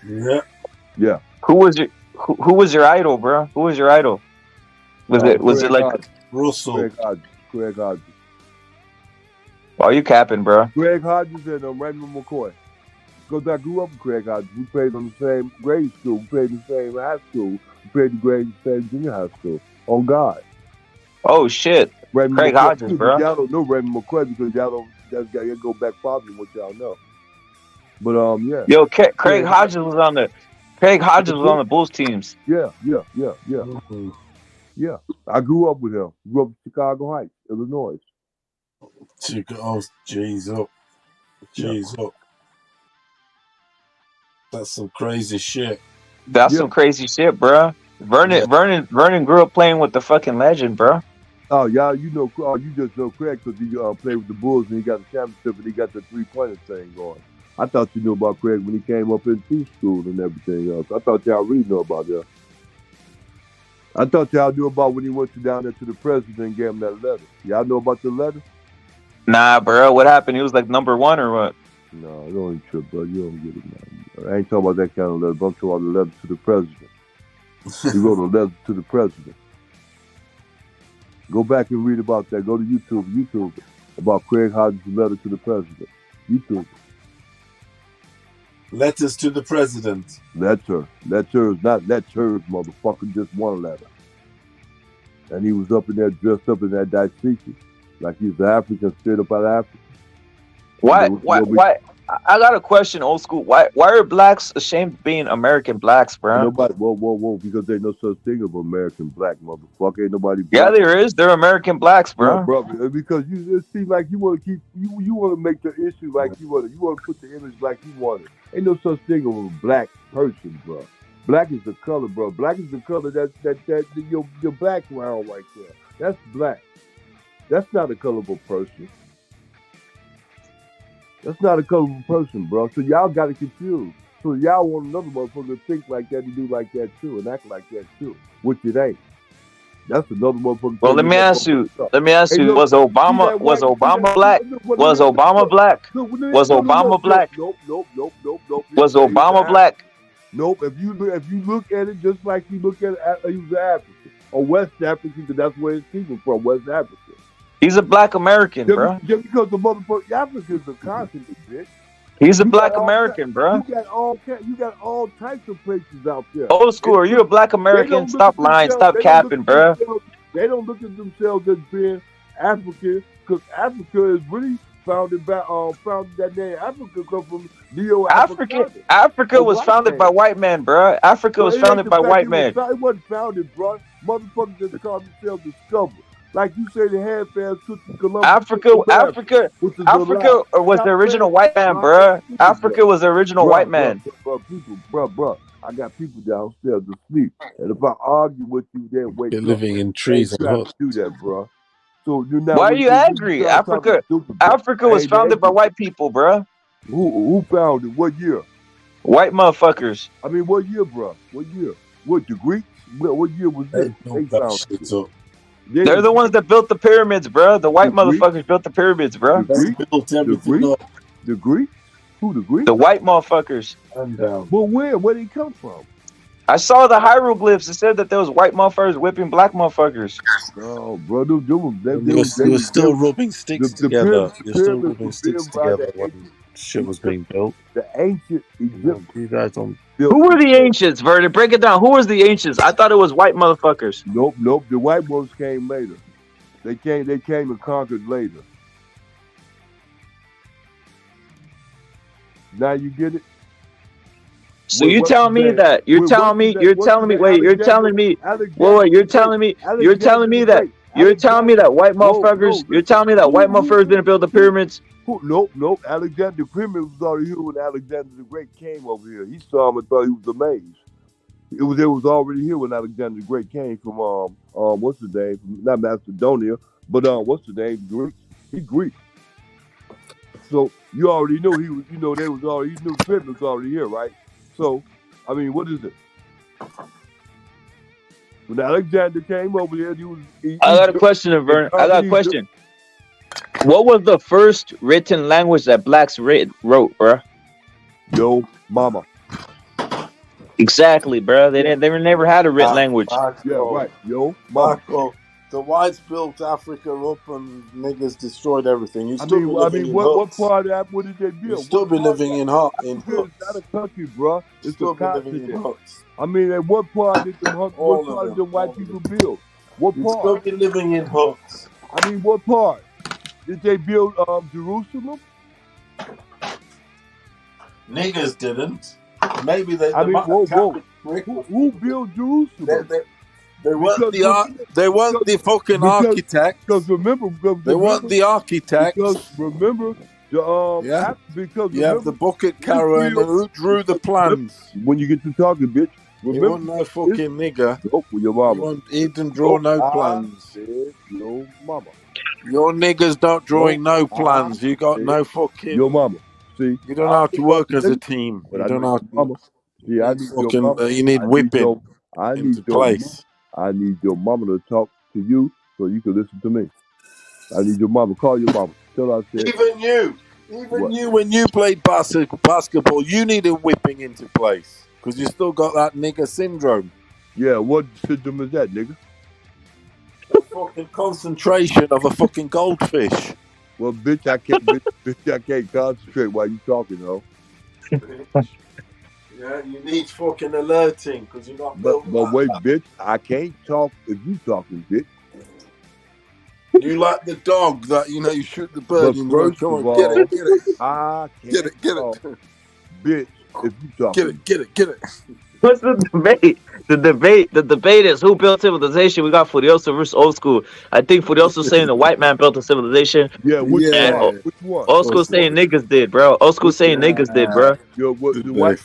Yeah. Yeah. Who was your idol, bro? Who was your idol? Was it like Hodges. Russell? Craig Hodges. Oh, you capping, bro? Craig Hodges and Raymond McCoy. Because I grew up with Craig Hodges. We played on the same grade school. We played in the same high school. We played the same junior high school. On God. Oh shit, Raymond Craig McCoy, Hodges, bro. Y'all don't know Raymond McCoy because y'all go back farther than what y'all know. But yeah. Yo, Craig Hodges was on the Bulls teams. Yeah. Yeah. I grew up with him. Grew up in Chicago Heights, Illinois. Oh, jeez up. Jeez up. That's some crazy shit. That's some crazy shit, bro. Vernon grew up playing with the fucking legend, bro. Oh, y'all, you just know Craig because he played with the Bulls and he got the championship and he got the 3-pointer thing going. I thought you knew about Craig when he came up into school and everything else. I thought y'all really know about that. I thought y'all knew about when he went down there to the president and gave him that letter. Y'all know about the letter? Nah, bro. What happened? He was like number 1 or what? No, you don't trip, bro. You don't get it, man. I ain't talking about that kind of letter, but I'm talking about the letter to the president. He wrote a letter to the president. Go back and read about that. Go to YouTube about Craig Hodges' letter to the president. YouTube. Letters to the president. Letters, not lectures, motherfucker. Just one letter. And he was up in there, dressed up in that Daisiki, like he was African, straight up out of Africa. Why? I got a question, old school. Why are blacks ashamed of being American blacks, bro? Nobody, whoa, because there's no such thing of American black, motherfucker. Ain't nobody black. Yeah, there is. They're American blacks, bro. Yeah, bro, because it seems like you want to keep, you want to make the issue like you want to put the image like you want it. Ain't no such thing of a black person, bro. Black is the color, bro. Black is the color that your background right there. That's black. That's not a colorful person. That's not a colorful person, bro. So y'all got it confused. So y'all want another motherfucker to think like that and do like that too and act like that too, which it ain't. That's another motherfucker. Well, let me ask you. Was Obama black? Was Obama black? Was Obama black? Nope. Was Obama black? Nope. If you look at it just like you look at it, he was African or West African, because that's where it's people from, West Africa. He's a black American, bro. Just because the motherfucker Africa is a continent, bitch. He's a black American, bro. You got all types of places out there. Old school, are you a black American? Stop lying, stop capping, bro. They don't look at themselves as being African, because Africa is really founded that name. Africa comes from Africa was founded by white men, bro. Africa was founded by white men. It wasn't founded, bro. Motherfuckers just call themselves discovered. Like you say, the handfans took Columbus. Africa was the original white man, bro. Africa was the original white man. Bro. I got people downstairs to sleep, and if I argue with you, then wake You're up. living in trees and hot. Do that, bro. So why are you angry? Africa was founded by white people, bro. Who founded? What year? White motherfuckers. I mean, what year, bro? What year? What, the Greeks? What year was this? They founded it. They're the ones that built the pyramids, bro. The white motherfuckers built the pyramids, bro. The Greeks? Who, the Greeks? The white motherfuckers. Well, where? Where did he come from? I saw the hieroglyphs. It said that there was white motherfuckers whipping black motherfuckers. No, bro, You're still rubbing sticks together. You're still pyramids rubbing were sticks built by the together when ancient shit was being built. The ancient Egyptians. You guys don't. Who were the ancients, Verdi? Break it down. Who was the ancients? I thought it was white motherfuckers. Nope. The white ones came later. They came and conquered later. Now you get it? So you're telling me that you're telling me that white motherfuckers didn't build the pyramids? Nope. Alexander the Pyramid was already here when Alexander the Great came over here. He saw him and thought he was amazed. It was already here when Alexander the Great came from what's the name? Not Macedonia, but what's the name? Greek. He's Greek. So you already knew he was. You knew the pyramid was already here, right? So, I mean, what is it? When Alexander came over here, I got a question, Vern. I got a question. What was the first written language that blacks wrote, bro? Yo, mama. Exactly, bro. They never had a written language. Yeah, right. Yo, Marco, the whites built Africa up and niggas destroyed everything. You still be living in what huts. part of that? What did they build? You still be living in huts. It's not a country, bro. It's Still a be living in continent. huts. I mean, at what part did the All of them. the white people build? What You part? still be living in huts. I mean, what part? Did they build Jerusalem? Niggas didn't. Maybe they. I mean, whoa. Who built Jerusalem? They weren't the fucking architects. Because remember, they weren't the architects. Because remember, because you have the bucket carrier and who drew the plans. When you get to talking, bitch. Remember, he wasn't no fucking nigga. Nope, your mama. He didn't draw no plans. Your mama. Your niggas don't drawing no plans. You got no fucking. Your mama. See, you don't know how to work as a team. You don't know how to. Mama. See, I need fucking. Your mama. You need whipping. Into place. I need your mama to talk to you so you can listen to me. I need your mama. Call your mama. Tell her I said. Even you, when you played basketball, you needed whipping into place because you still got that nigga syndrome. Yeah, what syndrome is that, nigga? The fucking concentration of a fucking goldfish. Well, bitch, I can't concentrate while you talking, though. Yeah, you need fucking alerting because you're not. But wait, bitch, I can't talk if you talking, bitch. You like the dog that you shoot the bird. But first of all, get it. I can't get it. Bitch, if you talking, get it. What's the debate? The debate is who built civilization. We got Furioso versus Old School. I think Furioso saying the white man built the civilization. Yeah, which one? Old School saying niggas did, bro. Old School saying niggas did, bro. Yo, the white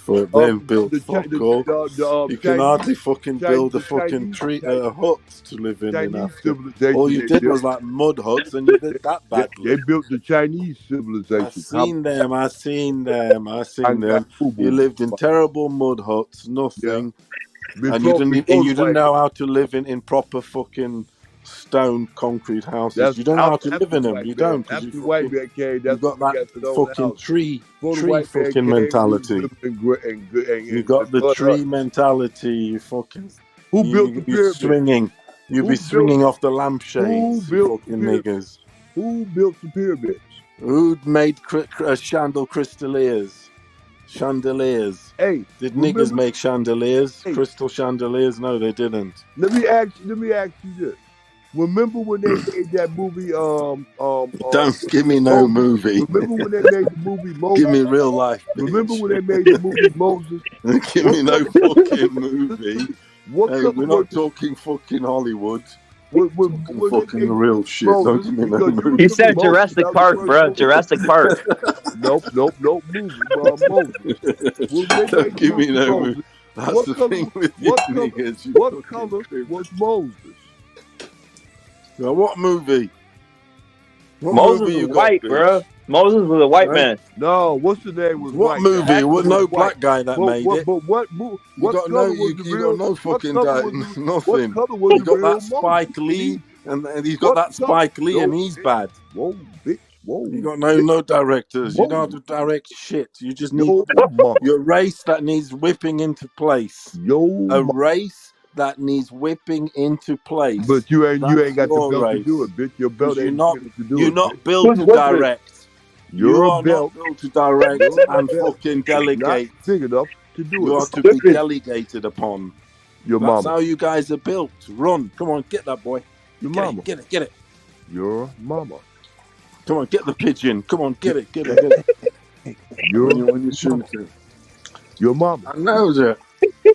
built fuck all. You can hardly fucking build a fucking hut to live in Africa. All you did was like mud huts, and you did that badly. They built the Chinese civilization. I seen them. You lived in terrible mud huts, nothing. Yeah. And you didn't know how to live in proper fucking stone concrete houses. You don't know how to live in them. You don't. That's the white man came. You got that fucking tree fucking mentality. You got the tree mentality. You fucking. Who built the pyramid? Swinging. You be swinging off the lampshades. Fucking niggas. Who built the pyramids? Who made chandeliers? Hey, did niggas make chandeliers? Hey. Crystal chandeliers? No, they didn't. Let me ask you this. Remember when they made that movie? Don't give me no movie. Remember when they made the movie Moses? Give me real life. Bitch. Remember when they made the movie Moses? Give me no fucking movie. We're not talking fucking Hollywood. Fucking the real shit. Don't give me no movie. He said Jurassic Park, bro. Jurassic Park. Nope. Movie, Moses. Don't give me no movie. That's the thing with you niggas. What color was Moses? Now, what movie? Moses was white, bro. Moses was a white man. No, what's the name? Was what white. movie? It was no black guy that made it. But what got no fucking nothing. You got that Spike Lee, and he's got that Spike Lee, and he's bad. Whoa, bitch. Whoa. You got no directors. Whoa. You don't have to direct shit. You just need Yo, mama. your race that needs whipping into place. Yo, race that needs whipping into place. but you ain't That's got the your belt race. to do it, bitch. Your belt You're ain't not big enough to do you're it. not bitch. built to direct. Your You are belt, not built to direct your and belt fucking is delegate. not big enough to do You it. are to be delegated upon. Your That's mama. how you guys are built. Run. Come on, get that boy. Your Get mama. it, get it, get it. Your mama. Come on, get the pigeon. Come on, get it, get it, get it. Your when you shoot it. Your mama. I know that.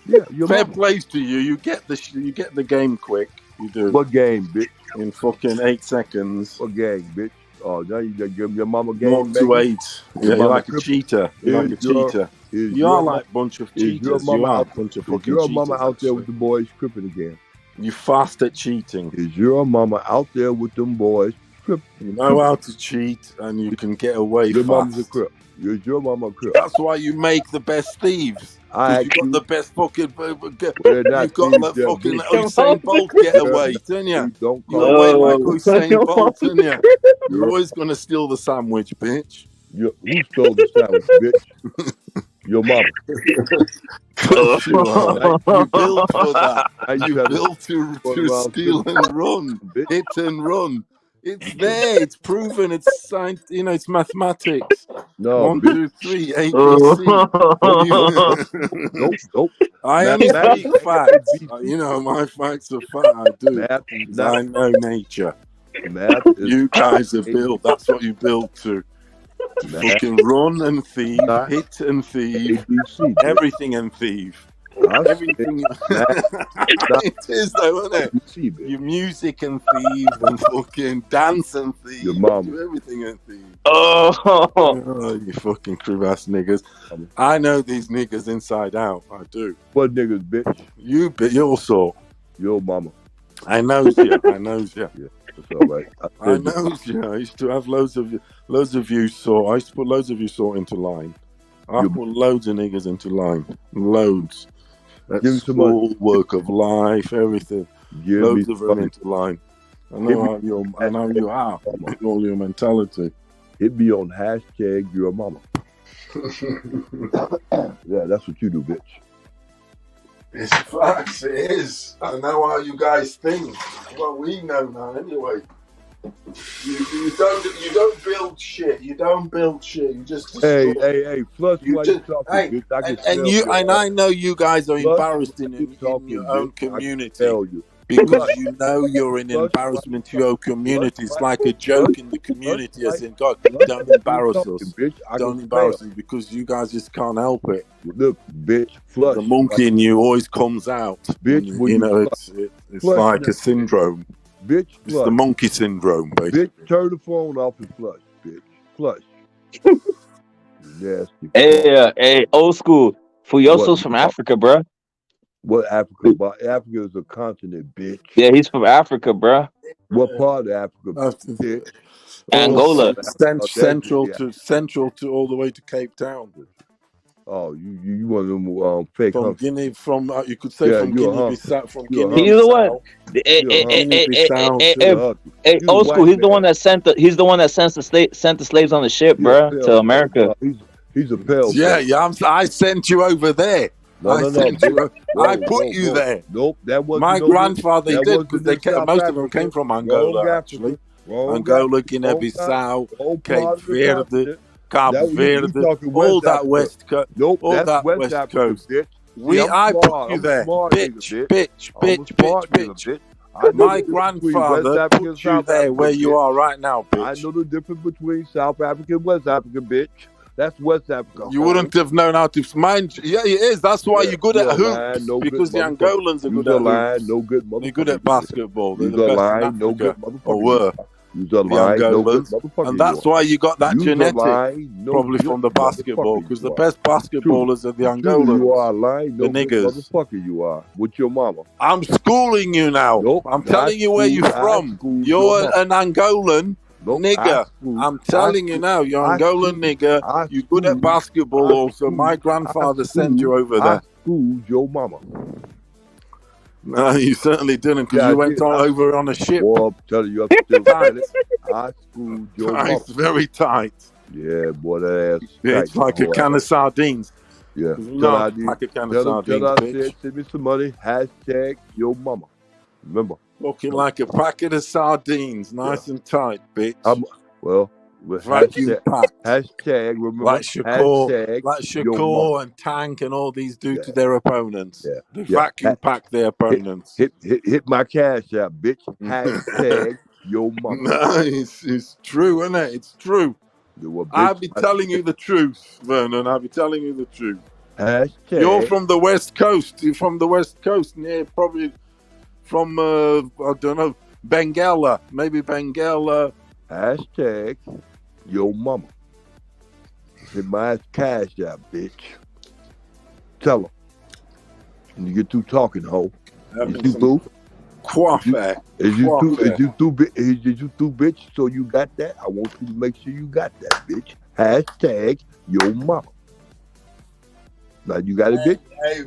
Yeah, your Fair mama. plays to you. You get the game quick. You do. What game, bitch? In fucking 8 seconds. What game, bitch? Oh, now you gotta give your mama game, 0 to baby. 8. Yeah, you're like a cheater. You're like a Is your- cheater. is You your are ma- like a bunch of Is your cheaters. mama You are a out? bunch of Is fucking your cheaters. mama out there actually. with the boys tripping again? You fast at cheating. Is your mama out there with them boys tripping? You know how to cheat and you can get away Your mama's a fast. crip. Is your mama a crip? That's why you make the best thieves. Because you got the best fucking. You've got like fucking Usain Bolt getaway, didn't you? Don't You away like Usain Bolt, didn't you? You're always gonna steal the sandwich, bitch. Who stole the sandwich, bitch? Your mama. Cause you are. You built for that. You built to steal and run, hit and run. It's there. It's proven. It's science. You know, it's mathematics. No, 1, bitch. 2, 3, ABC. Nope. I only speak facts. You know, my facts are fact. I do. Because I know nature. Math is you guys are built. That's what you built to. Fucking run and thieve, hit and thieve, everything and thieve. Everything. It is though, isn't it? Your music and thieve and fucking dance and thieve. Your mama. Do everything and thieve. Oh, you fucking crew ass niggas. I know these niggas inside out. I do. What niggas, bitch? You, your sort. Your mama. I knows you. I knows you. Yeah, that's all right. I knows you. I used to have loads of you sort. I used to put loads of you sort into line. I put loads of niggas into line. Loads. That's full work of life, everything. Loads of them into line. I know how you are. All your mentality. Hit me on hashtag your mama. Yeah, that's what you do, bitch. It's facts, it is. I know how you guys think. Well, we know now anyway. You don't build shit. You don't build shit. You just destroy. Hey, flush while you talking, bitch. I know you guys are embarrassed in your own community. Because you know you're an embarrassment to your community. It's like a joke in the community, as in, God, don't embarrass us. Don't embarrass us because you guys just can't help it. Look, bitch, flush. The monkey in you always comes out. Bitch, you know, it's like a syndrome. Bitch, it's the monkey syndrome, basically. Bitch, turn the phone off and flush, bitch. Flush. Nasty. Hey, old school. Fuyoso's from Africa, bro. What Africa? Africa is a continent, bitch. Yeah, he's from Africa, bro. What part of Africa? Bitch? Angola. Central to all the way to Cape Town. Oh, you one of them fake from hunks. Guinea? From you could say from Guinea-Bissau. From Guinea. He's the one. Hey, old school. He's the one that sent the. He's the one that sent the slaves on the ship, bro, to America. He's a pale. Yeah. I sent you over there. I put you there. Nope, that wasn't. My grandfather did because most of them came from Angola, actually. Angola, Guinea-Bissau, Cape Verde, Cabo Verde, all that west coast. Nope, all that west coast. I put you there, bitch. My grandfather put you there where you are right now, bitch. I know the difference between South Africa and West Africa, bitch. That's West Africa. You wouldn't have known how to mind. Yeah, it is. That's why you're good at hoops. Because the Angolans are good at hoops. They're good at basketball. They're the best in Africa. Or were. The Angolans. And that's why you got that genetic. Probably from the basketball. Because the best basketballers are the Angolans. You are lying. The niggas. Motherfucker you are. With your mama. I'm schooling you now. Nope, I'm telling you where you're from. You're an Angolan. Nigga, I'm telling you now, you're Angolan nigga. You're good at basketball also. My grandfather sent you over there. I schooled your mama. No, you certainly didn't, because you went over on a ship. Boy, I'm telling you, I'm still tight. I schooled your mom. It's very tight. Yeah, boy, that ass. It's like a can of sardines. Yeah. No, like a can of sardines, tell bitch. said, send me some money. Hashtag your mama. Remember. Looking like a packet of sardines, nice and tight, bitch. Vacuum packed. Hashtag, remember. Like Shakur and Tank and all these do to their opponents. Yeah. They vacuum pack their opponents. Hit my cash out, bitch. Hashtag your mama. No, it's true, isn't it? It's true. I'll be telling you the truth, Vernon. I'll be telling you the truth. Hashtag. You're from the West Coast. You're from the West Coast, near probably from, I don't know, Bengala. Maybe Bengala. Hashtag your mama. Hit my ass cash out, bitch. Tell her. When you get through talking, ho. Is you through? Coiffeur. Is you through, bitch? So you got that? I want you to make sure you got that, bitch. Hashtag your mama. Now you got it, bitch? Hey,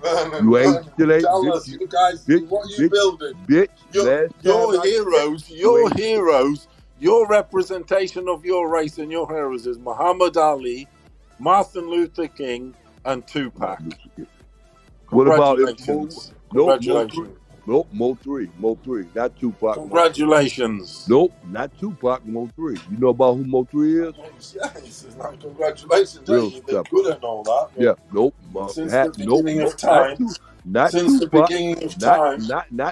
Vernon. You ain't still ain't. Tell bitch, us, you guys, bitch, what are you building? Bitch, your heroes, your representation of your race and your heroes is Muhammad Ali, Martin Luther King, and Tupac. What about Congratulations. Mo 3, not Tupac. Congratulations. Nope, not Tupac, Mo 3. You know about who Mo 3 is? Yes, it's like congratulations. Real They're stuff. good and all that. Yeah, nope. Since the beginning of time. Not Since Tupac, the beginning of time.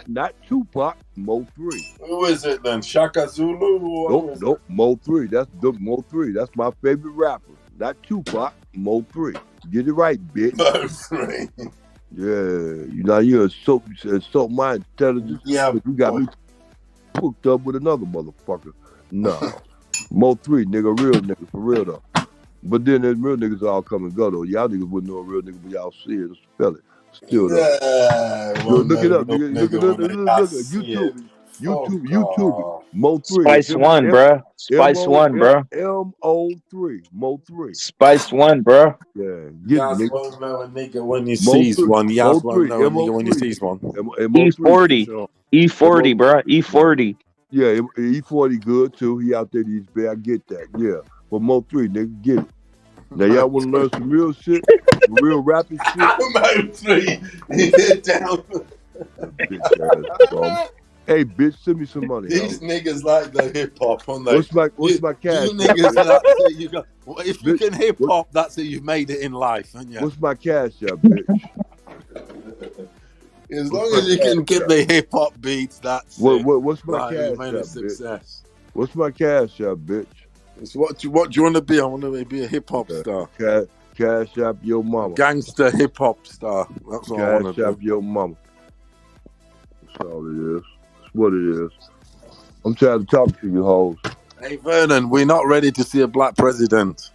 Not Tupac, Mo 3. Who is it then? Shaka Zulu? Nope, Mo 3. That's the Mo 3. That's my favorite rapper. Not Tupac, Mo 3. Get it right, bitch. Mo 3. Yeah, you insult my intelligence. Yeah, but you got me hooked up with another motherfucker. No, Mo 3, nigga, real nigga, for real though. But then there's real niggas all come and go though. Y'all niggas wouldn't know a real nigga, but y'all see it, spell it. Still though. Yeah, Look it up, nigga. Look YouTube. Mo 3. Spice 1, bro. Spice 1, bro. MO3. Mo 3. Spice 1, bro. Yeah. Yas won't know a nigga when he sees one. Yas won't know a nigga when he sees one. E40. E40, bro. E40. Yeah, E40 good too. He out there these bad. I get that. Yeah. But Mo 3, nigga, get it. Now y'all want to learn some real shit? Some real rapping shit? Mo 3. Get down. Hey, bitch, send me some money. These niggas like the hip hop, on they? What's my cash? You niggas, that's it. You got. If you can hip hop, that's it. You've made it in life, haven't you? What's my cash up, bitch? As long as you can get the hip hop beats, that's what's my right, cash made a up, success. Bitch? What's my cash up, bitch? It's what do you want to be? I want to be a hip hop star. Cash up your mama. Gangster hip hop star. That's what I want to Cash up your mama. That's all it is. What it is. I'm trying to talk to you hoes. Hey Vernon, we're not ready to see a black president.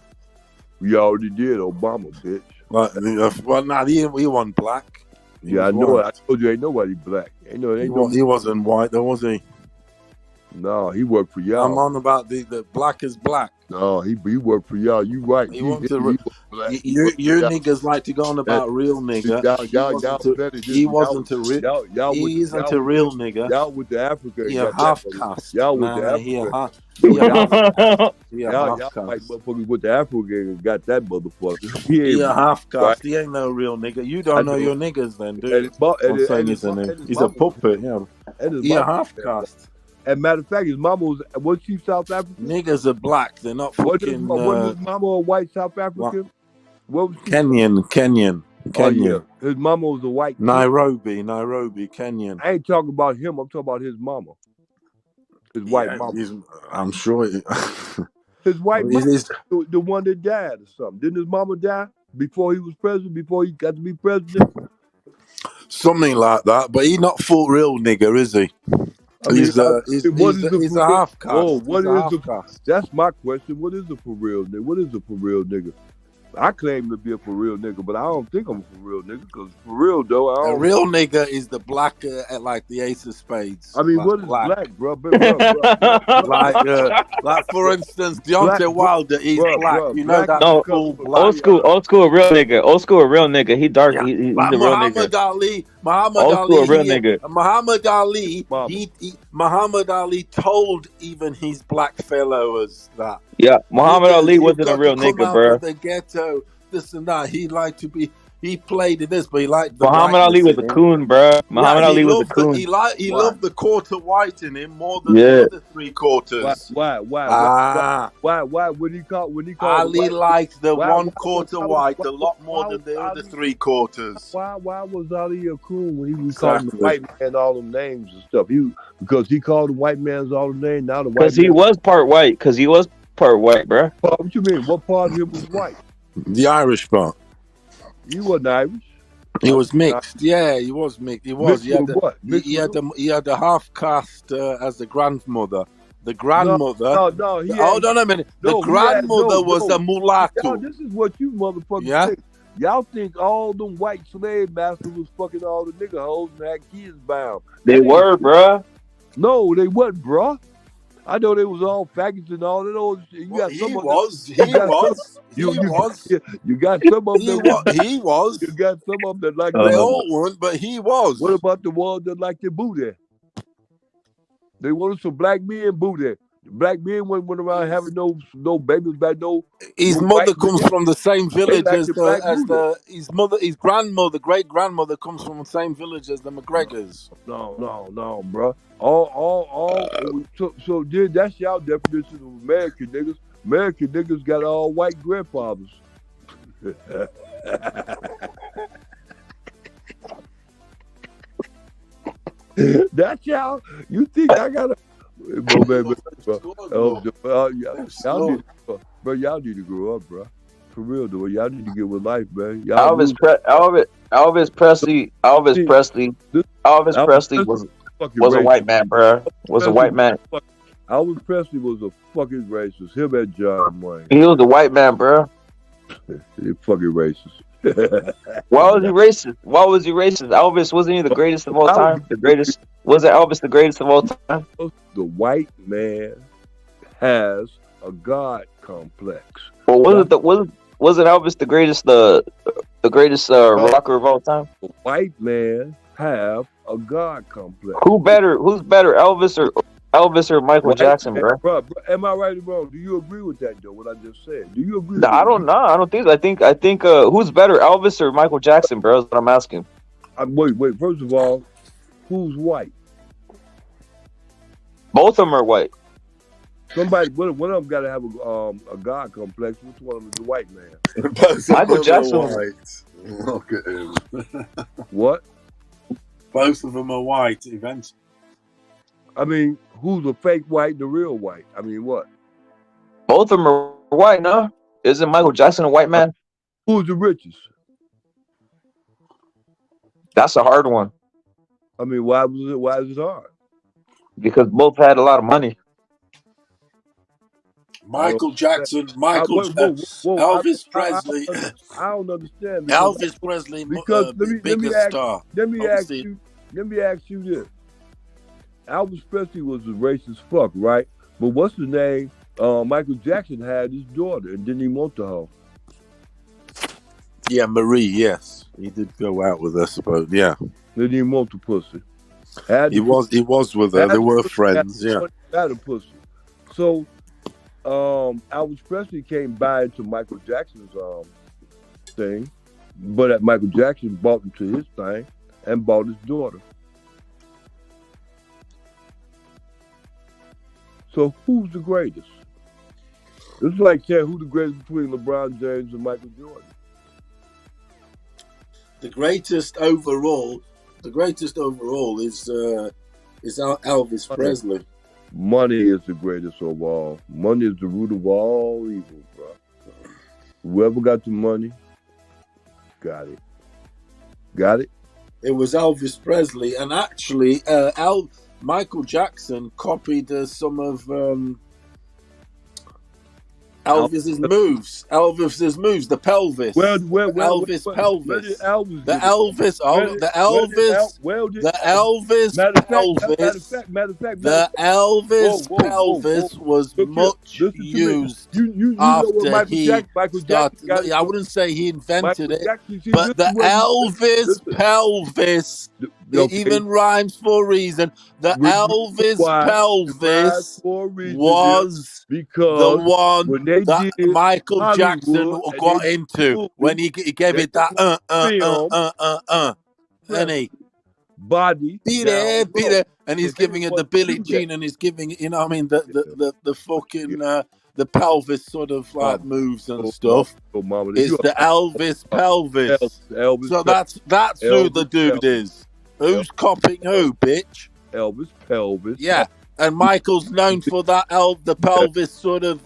We already did, Obama, bitch. Well, nah, he wasn't black. Yeah, I know it. I told you ain't nobody black. He wasn't white, though, was he? No, he worked for y'all. I'm on about the black is black. No, he worked for y'all. You right. Your niggas like to go on about real nigga. He wasn't a real. He isn't a real nigga. Y'all with the Africa. Yeah, half caste. Y'all with the Africa. Y'all white motherfuckers with the Africa got that motherfucker. He a half caste. Right? He ain't no real nigga. You don't know your niggas then, dude. He's a puppet. Yeah. He a half caste. As a matter of fact, his mama was she South African? Niggas are black. They're not fucking. Was his mama a white South African? What was she? Kenyan. Oh, yeah. His mama was a white. Nairobi, Kenyan. I ain't talking about him. I'm talking about his mama. His white mama. I'm sure. His white mama, the one that died or something. Didn't his mama die before he was president? Before he got to be president? Something like that. But he's not full real nigga, is he? He's a half caste. Oh, what is the caste? That's my question. What is a for real nigga? What is a for real nigga? I claim to be a for real nigga, but I don't think I'm a for real nigga. Because for real though, a real nigga is the black like the Ace of Spades. I mean, what is black, bro? Like for instance, Deontay Wilder, he's black. You know that? No, old school, a real nigga. Old school, a real nigga. He dark. Yeah. He's like a real Muhammad nigga. Ali, Muhammad Old school, Ali, a real nigga. Muhammad Ali told even his black fellows that. Yeah, Muhammad Ali You've wasn't a got real to come nigga, out bro. of the ghetto, this and that. He played in this, but he liked the Muhammad Ali whiteness was in a him. coon, bro. Muhammad Ali was a coon. He loved the quarter white in him more than the other three quarters. Why? When he called Ali liked the one quarter white a lot more why than the was other three quarters. Why was Ali a coon when he was calling the white man all them names and stuff? Because he called the white man's all the names. Now the white Because he was part white. Because he was part white, bro. What you mean? What part of him was white? The Irish part. He wasn't Irish. He was mixed. Yeah, he was mixed. He was. He had the half caste as the grandmother. The grandmother. No. Hold on a minute. The grandmother was a mulatto. This is what you motherfuckers think. Y'all think all them white slave masters was fucking all the nigga hoes and had kids bound. They were, bruh. No, they wasn't, bruh. I know they was all faggots and all that old shit. You got some of them. You got some of them. He was. You got some of them that like. They all weren't, but he was. What about the ones that like their booty? They wanted some black men booty. Black men went around having no babies by no. His mother comes from the same village as his mother. His grandmother, great grandmother, comes from the same village as the McGregors. No, bro. So that's y'all definition of American niggas. American niggas got all white grandfathers. That's y'all. You think I gotta? Y'all need to grow up, bro. For real, though. Y'all need to get with life, man. Elvis Presley was a white man, bro. Was a white man. Elvis Presley was a fucking racist. Him and John Wayne. He was a white man, bro. He fucking racist. Why was he racist? Elvis, wasn't he the greatest of all time? The greatest? Wasn't Elvis the greatest of all time? The white man has a God complex. Well, wasn't Elvis the greatest rocker of all time? The white man have a God complex. Who's better, Elvis or Michael Jackson, bro? Bro? Am I right or wrong? Do you agree with that, though? What I just said? Do you agree? No, I don't know. I don't think. I think. Who's better, Elvis or Michael Jackson, bro? That's what I'm asking. Wait. First of all, who's white? Both of them are white. Somebody, one of them got to have a God complex. Which one of them is the white man? Michael Jackson. White. Look at him. What? Both of them are white. Eventually. I mean, who's a fake white and the real white? I mean, what? Both of them are white, no? Isn't Michael Jackson a white man? Who's the richest? That's a hard one. I mean, why is it hard? Because both had a lot of money. Michael Jackson, Elvis Presley. I don't understand. Elvis Presley, because let me ask you this. Elvis Presley was a racist fuck, right? But what's the name? Michael Jackson had his daughter and didn't even want the hoe. Yeah, Marie, yes. He did go out with her, suppose, yeah. Didn't even want the pussy. He was with her. They were friends, yeah. Had a pussy. So, Elvis Presley came by into Michael Jackson's thing, but Michael Jackson bought into his thing and bought his daughter. So who's the greatest? It's like saying who's the greatest between LeBron James and Michael Jordan. The greatest overall is Elvis Presley. Money is the greatest of all. Money is the root of all evil, bro. Whoever got the money, got it. Got it? It was Elvis Presley, and actually, Michael Jackson copied some of Elvis's moves. Elvis's moves. The pelvis. Elvis pelvis. The Elvis. The Elvis pelvis. The Elvis pelvis was much used after he started. I wouldn't say he invented it, but the Elvis pelvis. It even rhymes for a reason. The Elvis pelvis was the one that Michael Jackson got into when he gave it that and he body beat it, and he's giving it the Billie Jean, and he's giving it, you know what I mean, the fucking the pelvis sort of like moves and stuff. It's the Elvis pelvis. So that's who the dude is. Who's copying who, bitch? Elvis pelvis. Yeah, and Michael's known for that the pelvis sort of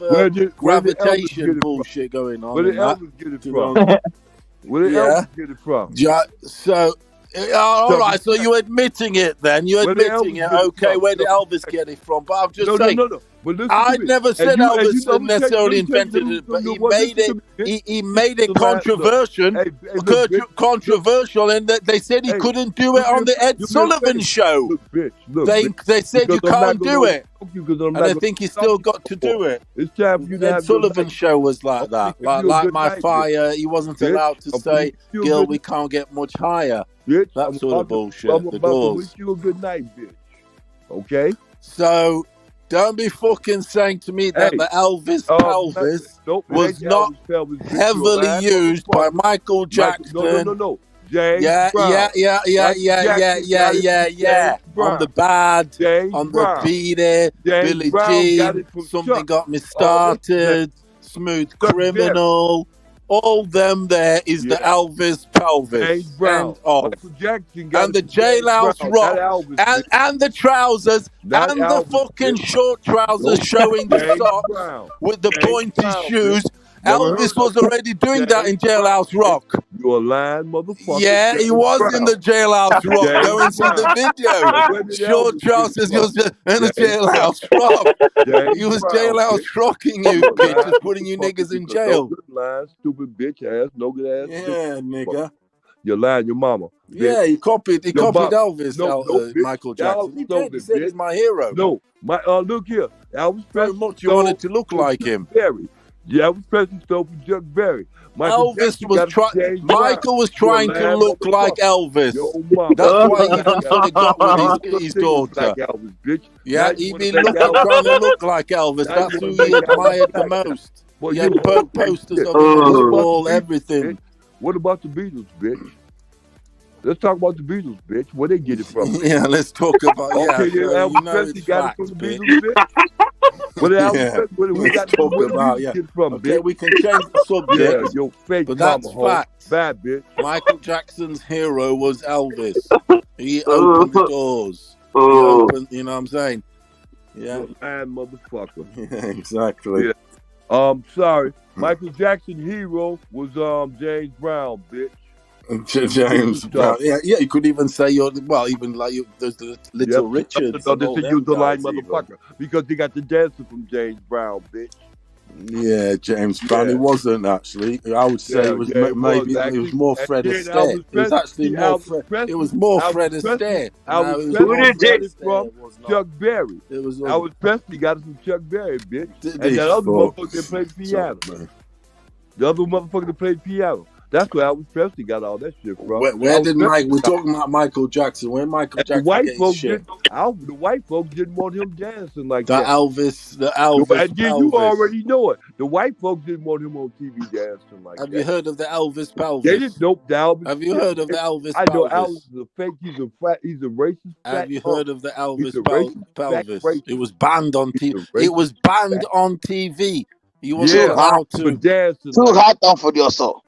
gravitation bullshit going on. Where did Elvis get it from? Where did Elvis get it from? So, all right. So you're admitting it then? You're admitting it? Okay. Where did Elvis get it from? But I'm just saying. No. But I never said Elvis necessarily invented it, but he made it. He made it controversial, and they said he couldn't do it on the Ed Sullivan show. They said you can't do it, and I think he still got to do it. It's time for you to Ed Sullivan show was like that, like my fire. He wasn't allowed to say, "Gil, we can't get much higher." That sort of bullshit. The doors. Wish you a good night, bitch. Okay. So. Don't be fucking saying to me that the Elvis pelvis was not heavily used by Michael Jackson. No. James yeah. On the bad, on the beat it, Billie Jean, something got me started, Smooth Criminal. All them there is the Elvis pelvis. And the jailhouse rock and the trousers and the fucking short trousers showing the socks with the pointy shoes. Elvis was already doing that in Jailhouse Rock. You're a lying motherfucker. Yeah, he was in the Jailhouse Rock. Go and see the video. Short trousers was in the Jailhouse Rock. He was Jailhouse Rocking you, bitch, just putting you niggas in jail. Lying, stupid bitch ass, no good ass. Yeah, nigga. You're lying, your mama. Bitch. Yeah, he copied Elvis, Michael Jackson. He did. He said he's my hero. No, look here. Elvis Presley. So much you wanted to look like him. Yeah, Elvis Presley stole from Chuck Berry. Michael was trying to look like Elvis. That's why he even sort of got with his daughter. Like Elvis, bitch. Yeah, he been trying to look like Elvis. That's who he admired the most. He had posters of him on the wall, everything. What about the Beatles, bitch? Let's talk about the Beatles, bitch. Where they get it from? Yeah, let's talk about Elvis Presley got it from the Beatles, bitch. Okay, we can change the subject. Yeah, your fake but that's fact. Bad bitch. Michael Jackson's hero was Elvis. He opened the doors. He opened, you know what I'm saying? Yeah. Lying motherfucker. Yeah, exactly. Yeah. Sorry. Michael Jackson's hero was James Brown, bitch. James Brown. Yeah, you could even say there's the Little Richards. No, they said you the lying motherfucker because they got the dancer from James Brown, bitch. Yeah, James Brown. It wasn't actually. I would say it was it was more Fred Astaire. It was actually more Fred. It was more Fred Astaire. Who did it from? Chuck Berry. It was Elvis Presley got it from Chuck Berry, bitch. And that other motherfucker that played piano. The other motherfucker that played piano. That's where Elvis Presley got all that shit from. Where did Mike? We're talking about Michael Jackson. Where Michael Jackson? The white folks didn't want him dancing like that. The Elvis. And you already know it. The white folks didn't want him on TV dancing like that. Have you heard of the Elvis pelvis? They didn't know the Elvis. Have you heard of the Elvis pelvis? I know Elvis is a fake. He's a racist. Have you heard of the Elvis pelvis? It was banned on TV. It was banned on TV. You wasn't allowed to dance. Too hot on for yourself.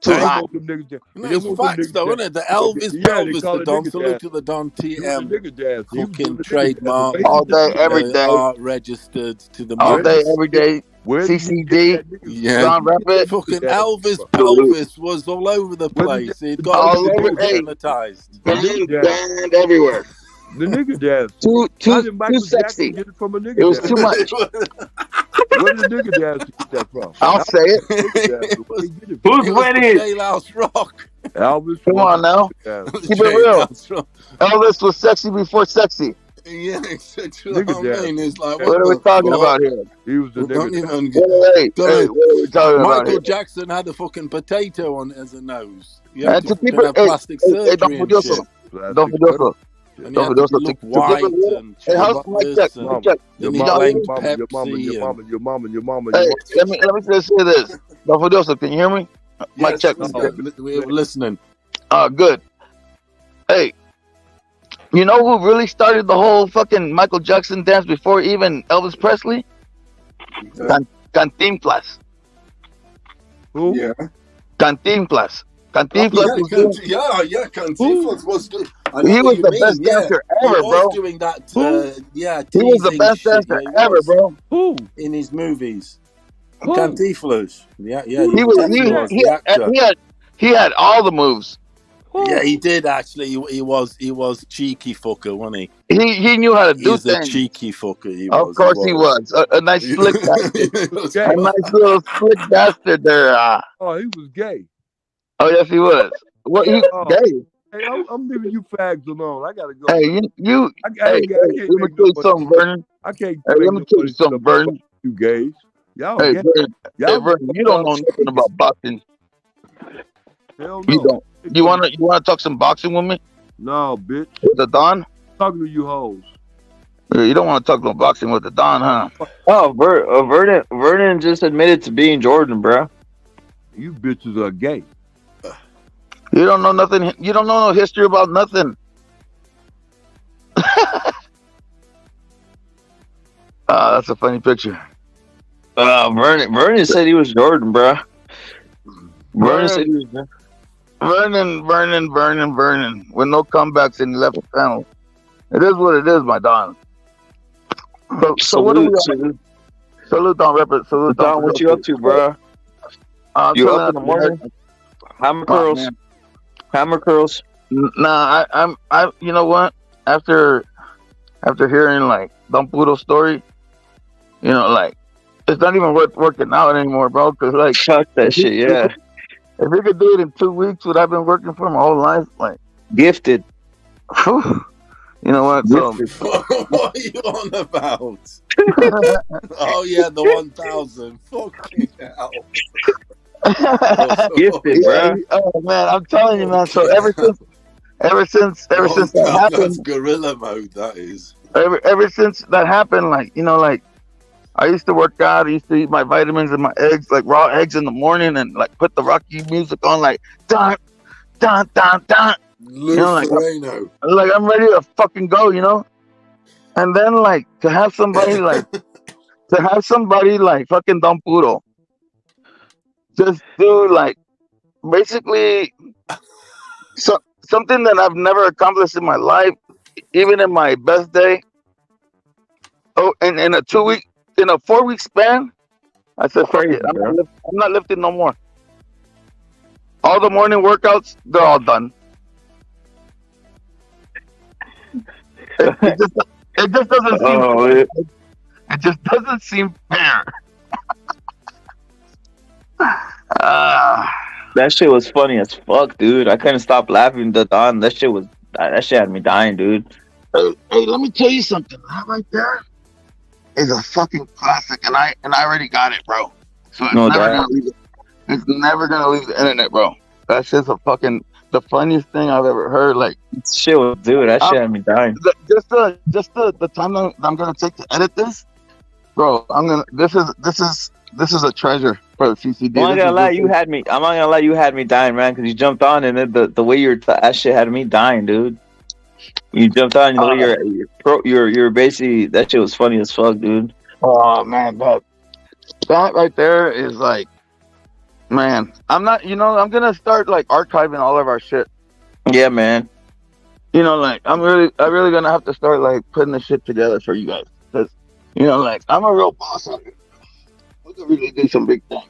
Too hot. It's facts though, isn't it? The Elvis pelvis, the Don. Salute to the Don TM. Fucking trademark. All day, every day. Registered to the all day, every day. CCD. Yeah. Fucking Elvis pelvis was all over the place. It got sanitized. Banned everywhere. The nigga dance. Too How did Michael sexy. Jackson get it from a nigga It was dance? too much. Where did the nigga dance get that from? I'll say it. Who's winning? Jailhouse Rock. Elvis. Come on now. Keep it real. Elvis was sexy before sexy. Yeah, exactly. Nigga What I mean, it's like, What are we talking about here? He was the Don't nigga. even Hey, what are we talking about Michael here? Jackson had a fucking potato on it as a nose. You And have to to keep fucking have it, plastic hey, surgery don't and forget shit. also. Don't forget also. And you Don't have to forget also. look To white keep it real. and Hey, how's my this check? and My check. then Your he mama, blamed your Pepsi mama, and your mama. Hey, let me just say this. Don't forget also. Can you hear me? My yes, check. we're listening. Good. Hey, you know who really started the whole fucking Michael Jackson dance before even Elvis Presley? Cantinflas. Who? Yeah. Cantinflas. Cantinflas was doing, Cantinflas was doing. I know he what was you the mean. best Yeah, dancer he ever, was bro. doing that. Yeah, He was the teasing best shit. dancer Yeah, he ever, was. bro. Who? In his movies. Who? Cantinflas. Yeah, He he was definitely was the actor. he had all the moves. Yeah, he did actually. He was cheeky fucker, wasn't he? He knew how to do He's a things. cheeky fucker. He Of was. course he was. A nice slick bastard. A nice little slick bastard there. Oh, he was gay. Oh yes, he was. What he gay? Hey, I'm leaving you fags alone. I gotta go. Hey, you I hey, can't let me make tell you no something, money. Vernon. I can't Hey, make let me no tell you money something, Vernon. you gays. Y'all Hey, gay. Vernon. Hey, Y'all Vernon, you don't know nothing about boxing. Hell You no. don't. You wanna talk some boxing with me? No, bitch. With the Don? Talking to you hoes. Yeah, you don't want to talk about boxing with the Don, huh? Oh, Vernon just admitted to being Jordan, bro. You bitches are gay. You don't know nothing. You don't know no history about nothing. That's a funny picture. Vernon said he was Jordan, bro. Vernon said he was. Vernon, with no comebacks in the left panel. It is what it is, my Don. So what are we on? Salute, Don Ripper. Salute, Don. What you up to, bro? You up in the morning? Hammer curls. Hammer curls. Nah, I. You know what? After hearing like Don Pudo's story, you know, like it's not even worth working out anymore, bro. Cause like, fuck that shit. Yeah. If we could do it in 2 weeks, what I've been working for my whole life, like gifted. Whew, you know what? So, what are you on about? Oh yeah, the 1,000. Fucking hell. Gifted, bro. Oh man, I'm telling you, man. So ever since that happened, that's gorilla mode. That is. Ever since that happened, like you know, like I used to work out. I used to eat my vitamins and my eggs, like raw eggs in the morning, and like put the Rocky music on, like dun dun dun dun. You know, like I'm ready to fucking go, you know. And then like to have somebody like fucking Don Pudo just do like basically something that I've never accomplished in my life, even in my best day. Oh, and in a 4-week span, I said, fuck it. I'm not lifting no more. All the morning workouts, they're all done. It just doesn't seem fair. It just doesn't seem fair. That shit was funny as fuck, dude. I couldn't stop laughing. That shit had me dying, dude. Hey, let me tell you something. That right there is a fucking classic, and I already got it, bro. So it's never gonna leave the internet, bro. That shit's the funniest thing I've ever heard. Like shit was, dude. That shit had me dying. Just the time that I'm gonna take to edit this, bro. This is a treasure for the CCD. I'm not gonna lie, you had me dying, man, because you jumped on and the way that shit had me dying, dude. You jumped on, you're basically, that shit was funny as fuck, dude. Oh man, that right there is like, man, I'm gonna start like archiving all of our shit. Yeah, man. You know, like I'm really gonna have to start like putting the shit together for you guys, because you know, like I'm a real boss out here. We could really do some big things.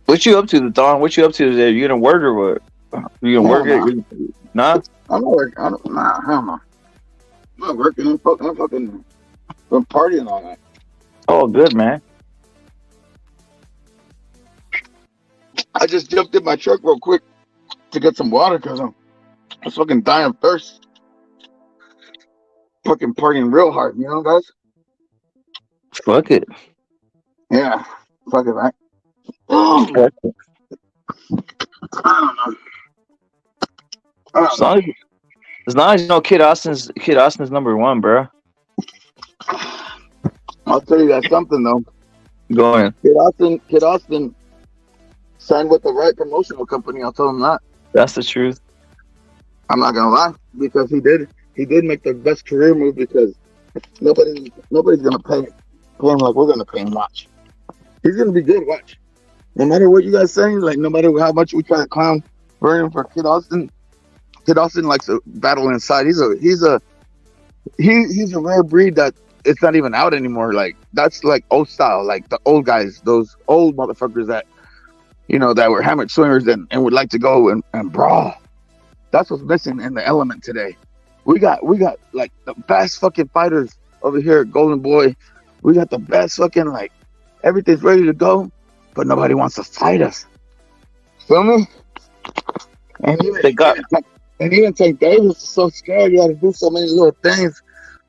What you up to, Don? What you up to today? You gonna work or what? You gonna work it? Nah. I'm not working. Hell no. not working. I'm partying all night. Oh, good, man. I just jumped in my truck real quick to get some water because I'm fucking dying of thirst. Fucking partying real hard, you know, guys? Fuck it. Yeah. Fuck it, right? I don't know. As long as you know Kid Austin's number one, bro. I'll tell you that something though. Go ahead. Kid Austin signed with the right promotional company. I'll tell him that. That's the truth. I'm not gonna lie, because he did make the best career move, because nobody's gonna pay him like we're gonna pay him. Watch, he's gonna be good. Watch, no matter what you guys say, like no matter how much we try to clown Vernon for Kid Austin likes to battle inside. He's a rare breed that it's not even out anymore. Like that's like old style, like the old guys, those old motherfuckers that, you know, that were hammered swingers and would like to go and brawl. That's what's missing in the element today. We got like the best fucking fighters over here at Golden Boy. We got the best fucking, like, everything's ready to go, but nobody wants to fight us. Feel me? And even Tank Davis is so scared. You got to do so many little things,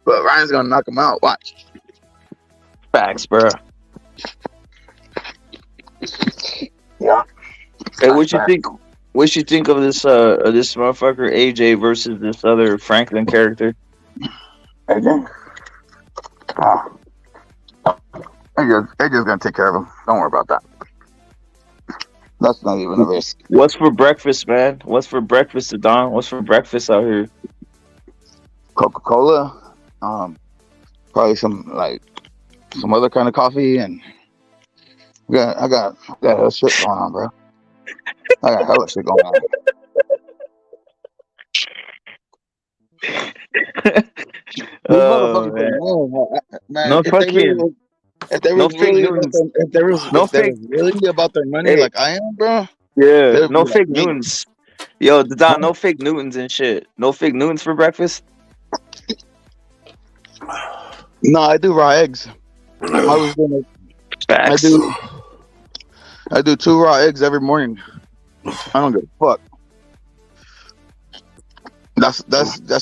but Ryan's gonna knock him out. Watch. Facts, bro. Yeah. Hey, what you think? What you think of this motherfucker AJ versus this other Franklin character? AJ? Oh. AJ's gonna take care of him. Don't worry about that. That's not even a risk. What's for breakfast, man? What's for breakfast, Don? What's for breakfast out here? Coca-Cola, probably some other kind of coffee, and I got hella shit going on, bro. I got hella shit going on. Oh, man. No fucking. If they was really about their money, like I am, bro. Yeah, no fake Newtons. Yo, Don, no fake Newtons and shit. No fake Newtons for breakfast. No, I do raw eggs. I do 2 raw eggs every morning. I don't give a fuck. That's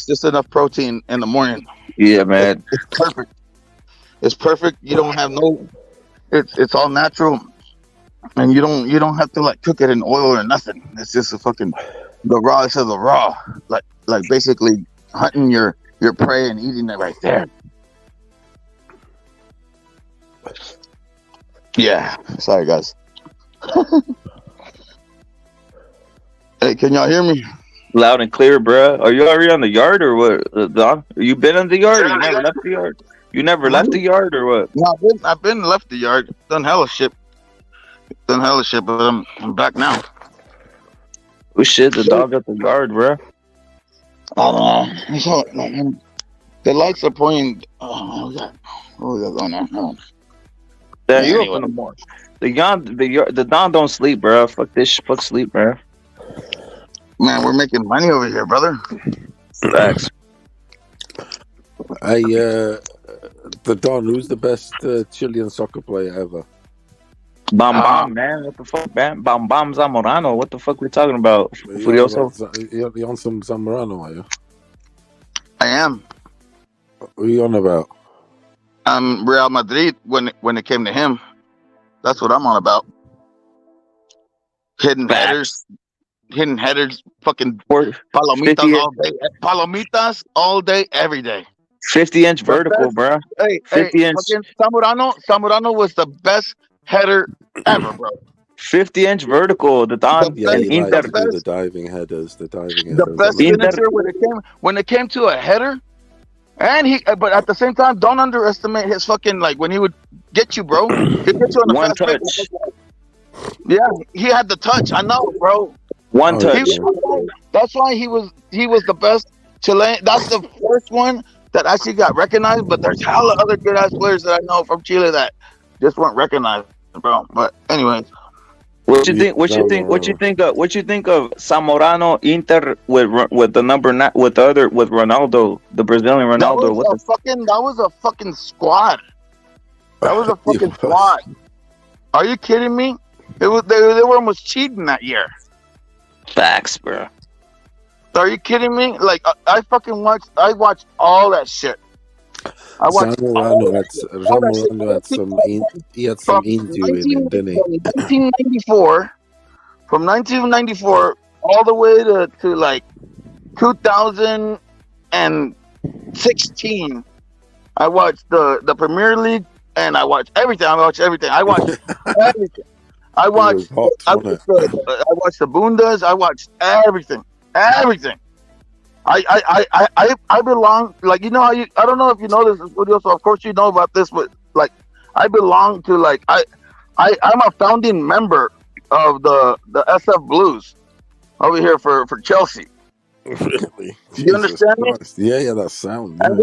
just enough protein in the morning. Yeah, man. It's perfect. It's perfect. You don't have no. It's all natural, and you don't have to like cook it in oil or nothing. It's just the rawest of the raw. Like basically hunting your prey and eating it right there. Yeah. Sorry, guys. Hey, can y'all hear me? Loud and clear, bro. Are you already on the yard or what, Don? You been on the yard? Or you never left the yard? You never left the yard or what? No, I've been left the yard. Done hella shit, but I'm back now. Oh shit, the dog at the yard, bro. I don't know. The lights are pointing. Oh my god. What was that going on? Yeah, you up in the morning. The Don don't sleep, bro. Fuck this. Fuck sleep, bro. Man, we're making money over here, brother. Facts. The Don, who's the best Chilean soccer player ever? Bam, man. What the fuck, man? Bam Zamorano. What the fuck we talking about? Furioso? You're on some Zamorano, are you? I am. What are you on about? Real Madrid, when it came to him. That's what I'm on about. Hidden headers, fucking palomitas all day, every day. 50-inch vertical, bro. Hey, 50-inch. Zamorano was the best header ever, bro. 50-inch vertical. The Don. Yeah, he likes to do the diving headers. The best finisher when it came to a header. And but at the same time, don't underestimate his fucking, like, when he would get you, bro. He'd get you on the one fast touch. Yeah, he had the touch. I know, bro. One touch. That's why he was the best Chilean. That's the first one that actually got recognized. But there's hella other good ass players that I know from Chile that just weren't recognized, bro. But anyways, What you think? What you think? What you think of? What you think of Zamorano Inter with the number with the other with Ronaldo, the Brazilian Ronaldo? That was a fucking squad. That was a fucking squad. Are you kidding me? They were almost cheating that year. Facts, bro. Are you kidding me? Like I watched all that shit. Zamorano had some injury in him, didn't he? 1994, from 1994 all the way to like 2016, I watched the Premier League and I watched everything. I watched everything. I watched I watched the Bundes. I watched everything. Everything. I belong, like, you know how I don't know if you know this video, so of course you know about this, but like I belong to, like, I'm a founding member of the SF Blues over here for Chelsea. Really? You understand me? Yeah, that sound. And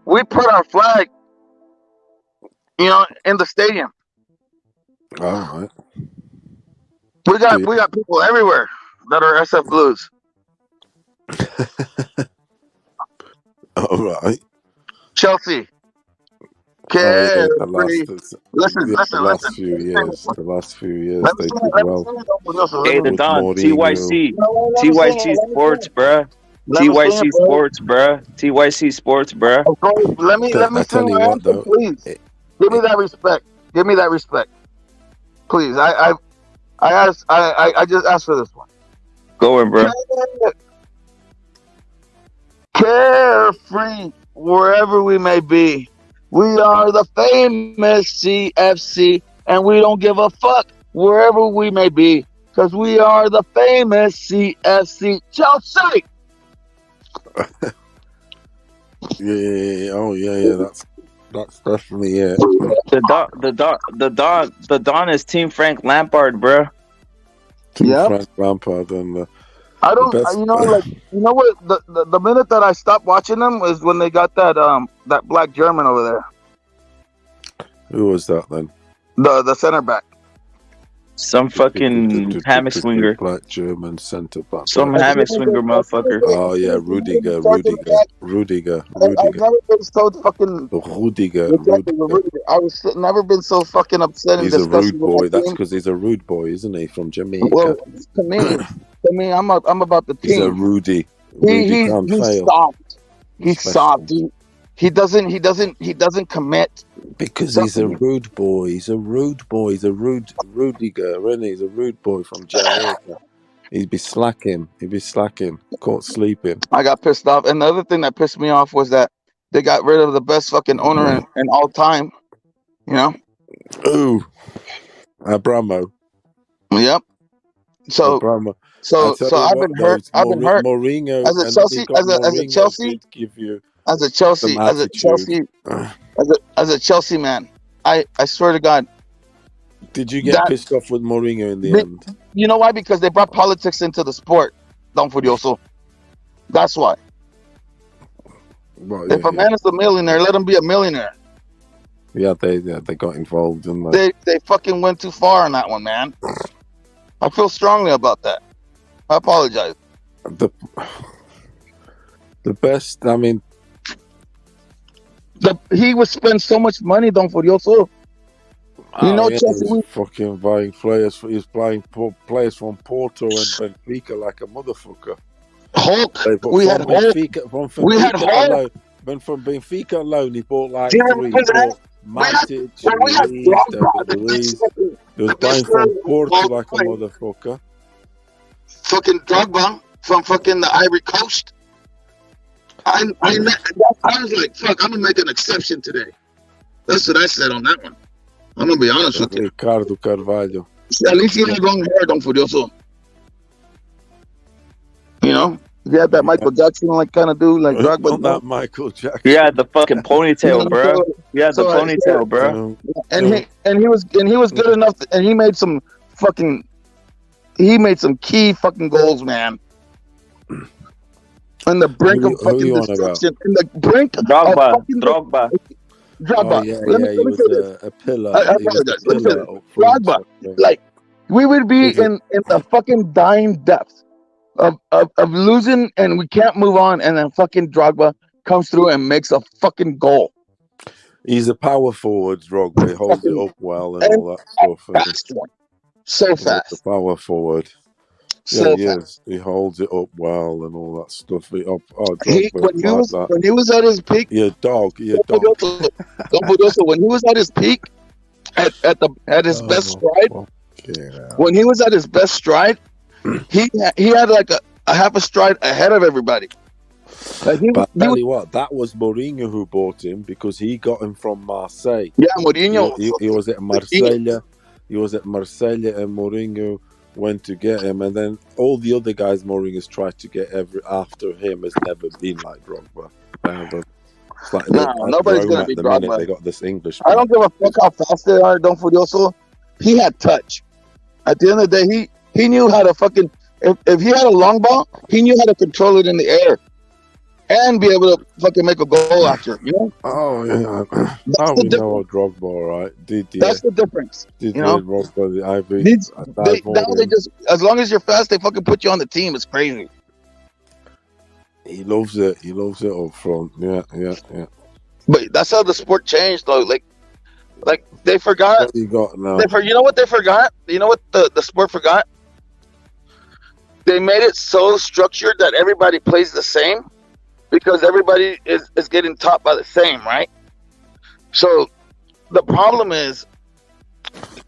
we put our flag, you know, in the stadium. All right. We got people everywhere that are SF Blues. All right. Chelsea. The last few years they did well. Hey, the Don, TYC Sports, bruh. TYC Sports, bruh. TYC Sports, bruh. Let me tell you what, though. Please, give me that respect. Give me that respect, please. I just asked for this one. Go in, bro. Carefree, wherever we may be, we are the famous CFC, and we don't give a fuck wherever we may be, because we are the famous CFC. Chelsea. That's definitely it. The Don is Team Frank Lampard, bro. Team Frank Lampard and I don't, you know, like, you know what? The minute that I stopped watching them was when they got that black German over there. Who was that then? The center back. Some fucking hammock swinger. Black German center back. Some hammock swinger motherfucker. Oh yeah, Rudiger. I've never been so fucking. Rudiger. I was never been so fucking upset. He's a rude boy. That's because he's a rude boy, isn't he? From Jamaica. Well, to me, I'm about the team. He's a Rudy. He's soft. He's soft. He doesn't commit. Because he's a rude boy. He's a rude boy. He's a Rudiger, isn't he? He's a rude boy from Jamaica. He'd be slacking. Caught sleeping. I got pissed off. And the other thing that pissed me off was that they got rid of the best fucking owner in all time. You know? Ooh. Abramo. Yep. So I've been hurt. I've been hurt. Mourinho, as a Chelsea man, I swear to God. Did you get pissed off with Mourinho in the end? You know why? Because they brought politics into the sport. Don Furioso. That's why. Well, if a man is a millionaire, let him be a millionaire. Yeah, they got involved, didn't they? They fucking went too far on that one, man. I feel strongly about that. I apologize. The best, I mean, he would spend so much money, Don Furioso. You know, Chelsea, he's fucking buying players. He's buying players from Porto and Benfica like a motherfucker. Hulk. We had Hulk. We had Hulk. From Benfica alone, he bought like 3. Matic, Luis. He was buying from Porto like a motherfucker. Fucking Drogba from fucking the Ivory Coast. I was like, fuck, I'm gonna make an exception today. That's what I said on that one. I'm gonna be honest with you. Ricardo Carvalho. At least he had long hair, Don Furioso. You know, he had that Michael Jackson like kind of dude, like Drogba. Not Michael Jackson. He had the fucking ponytail, bro. He had the ponytail, bro. And he was good enough, and he made some key fucking goals, man. On the brink of fucking destruction. In the brink of fucking Drogba. Drogba. Oh yeah, Let me he say was this. a pillar. I He was a apologize. Let me say pillar this. up front. Drogba, Sort of thing. like we would be Was it? in the fucking dying depths of losing, and we can't move on, and then fucking Drogba comes through and makes a fucking goal. He's a power forward, Drogba. He holds it up well and all that stuff. Fast one. So fast. The power forward. So Yeah, fast. he holds it up well and all that stuff. Drogba When he was at his peak, you're a dog. When he was at his peak, at his best stride, when he was at his best stride, he had like a half a stride ahead of everybody. But I tell you what, that was Mourinho who bought him because he got him from Marseille. Yeah, Mourinho. He was at Marseille. He was at Marseille, and Mourinho went to get him. And then all the other guys Mourinho's tried to get after him has never been like Drogba. It's like nobody's gonna be Drogba. They got this English. I don't give a fuck how fast they are. Don't Furioso. He had touch. At the end of the day, he knew how to fucking. If he had a long ball, he knew how to control it in the air. And be able to fucking make a goal after, you know? Oh yeah, we know Drogba, right? That's the difference. You know, Drogba, they just as long as you're fast, they fucking put you on the team. It's crazy. He loves it. He loves it up front. Yeah. But that's how the sport changed, though. Like they forgot. What you got now? You know what they forgot? You know what the sport forgot? They made it so structured that everybody plays the same. Because everybody is getting taught by the same, right? So the problem is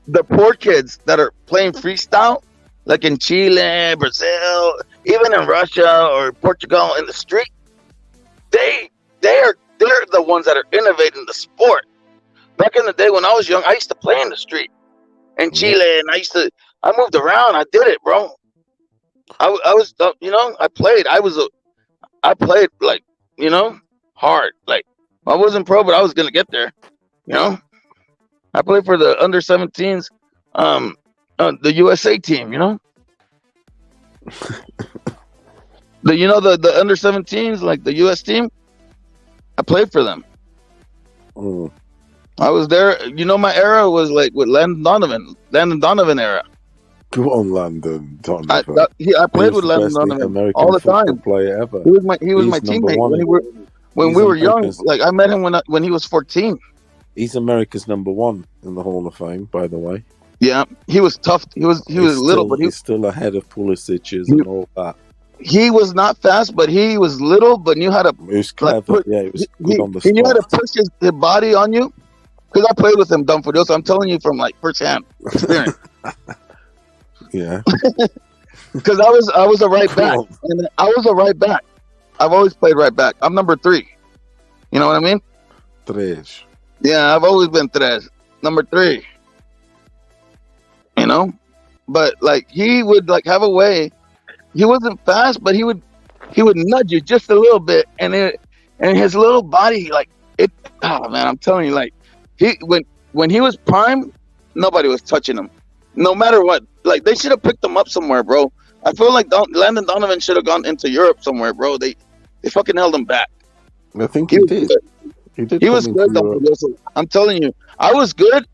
the poor kids that are playing freestyle, like in Chile, Brazil, even in Russia or Portugal in the street, they're the ones that are innovating the sport. Back in the day when I was young, I used to play in the street in Chile, and I moved around. I did it, bro. I was, I played. I played like, hard. Like I wasn't pro, but I was gonna get there. I played for the under 17s, the USA team. The under 17s, like the US team. I played for them. I was there. My era was like with Landon Donovan era. Go on, Landon Donovan. I played with Landon Donovan all the time. Player ever. He was my teammate when we were young. Like I met him when he was 14. He's America's #1 in the Hall of Fame, by the way. Yeah, he was tough. He was little, but he's still ahead of Pulisic's and all that. He was not fast, but he was little, but knew how to. He was clever. He was good on the spot. He knew how to push his body on you. Because I played with him, dumb for this. I'm telling you from like firsthand experience. Yeah. Because I was a right back. And I was a right back. I've always played right back. I'm number 3. You know what I mean? Tres. Yeah, I've always been tres. Number 3. But like he would like have a way. He wasn't fast, but he would nudge you just a little bit, and his little body like it. Oh man, I'm telling you, like when he was prime, nobody was touching him. No matter what, like they should have picked him up somewhere, bro. I feel like Landon Donovan should have gone into Europe somewhere, bro. They fucking held him back. I think he did. He was good. I'm telling you, I was good,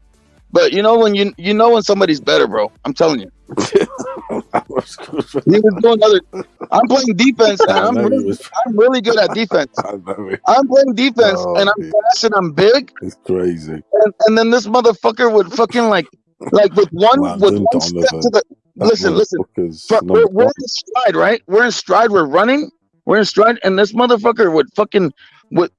but when somebody's better, bro. I'm telling you. He was doing I'm playing defense, and I'm really good at defense. I'm playing defense, and I'm fast and I'm big. It's crazy. And then this motherfucker would fucking like with one step to the listen. We're in stride, right? We're in stride. We're running. We're in stride, and this motherfucker would fucking would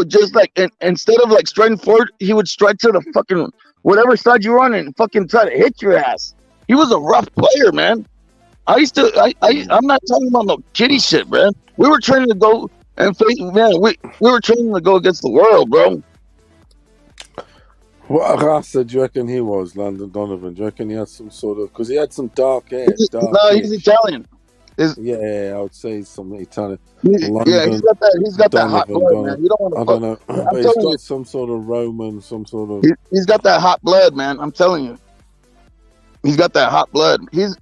just like instead of like striding forward, he would stride to the fucking whatever side you're on and fucking try to hit your ass. He was a rough player, man. I'm not talking about no kiddie shit, man. We were training to go and face, man. We were training to go against the world, bro. What race do you reckon he was, Landon Donovan? Do you reckon he had some sort of... Because he had some dark hair. He's Italian. Yeah, I would say he's some Italian. He's got that hot blood, man. You don't want to... I don't know. But he's got some sort of Roman, some sort of... He's got that hot blood, man. I'm telling you. He's got that hot blood. He's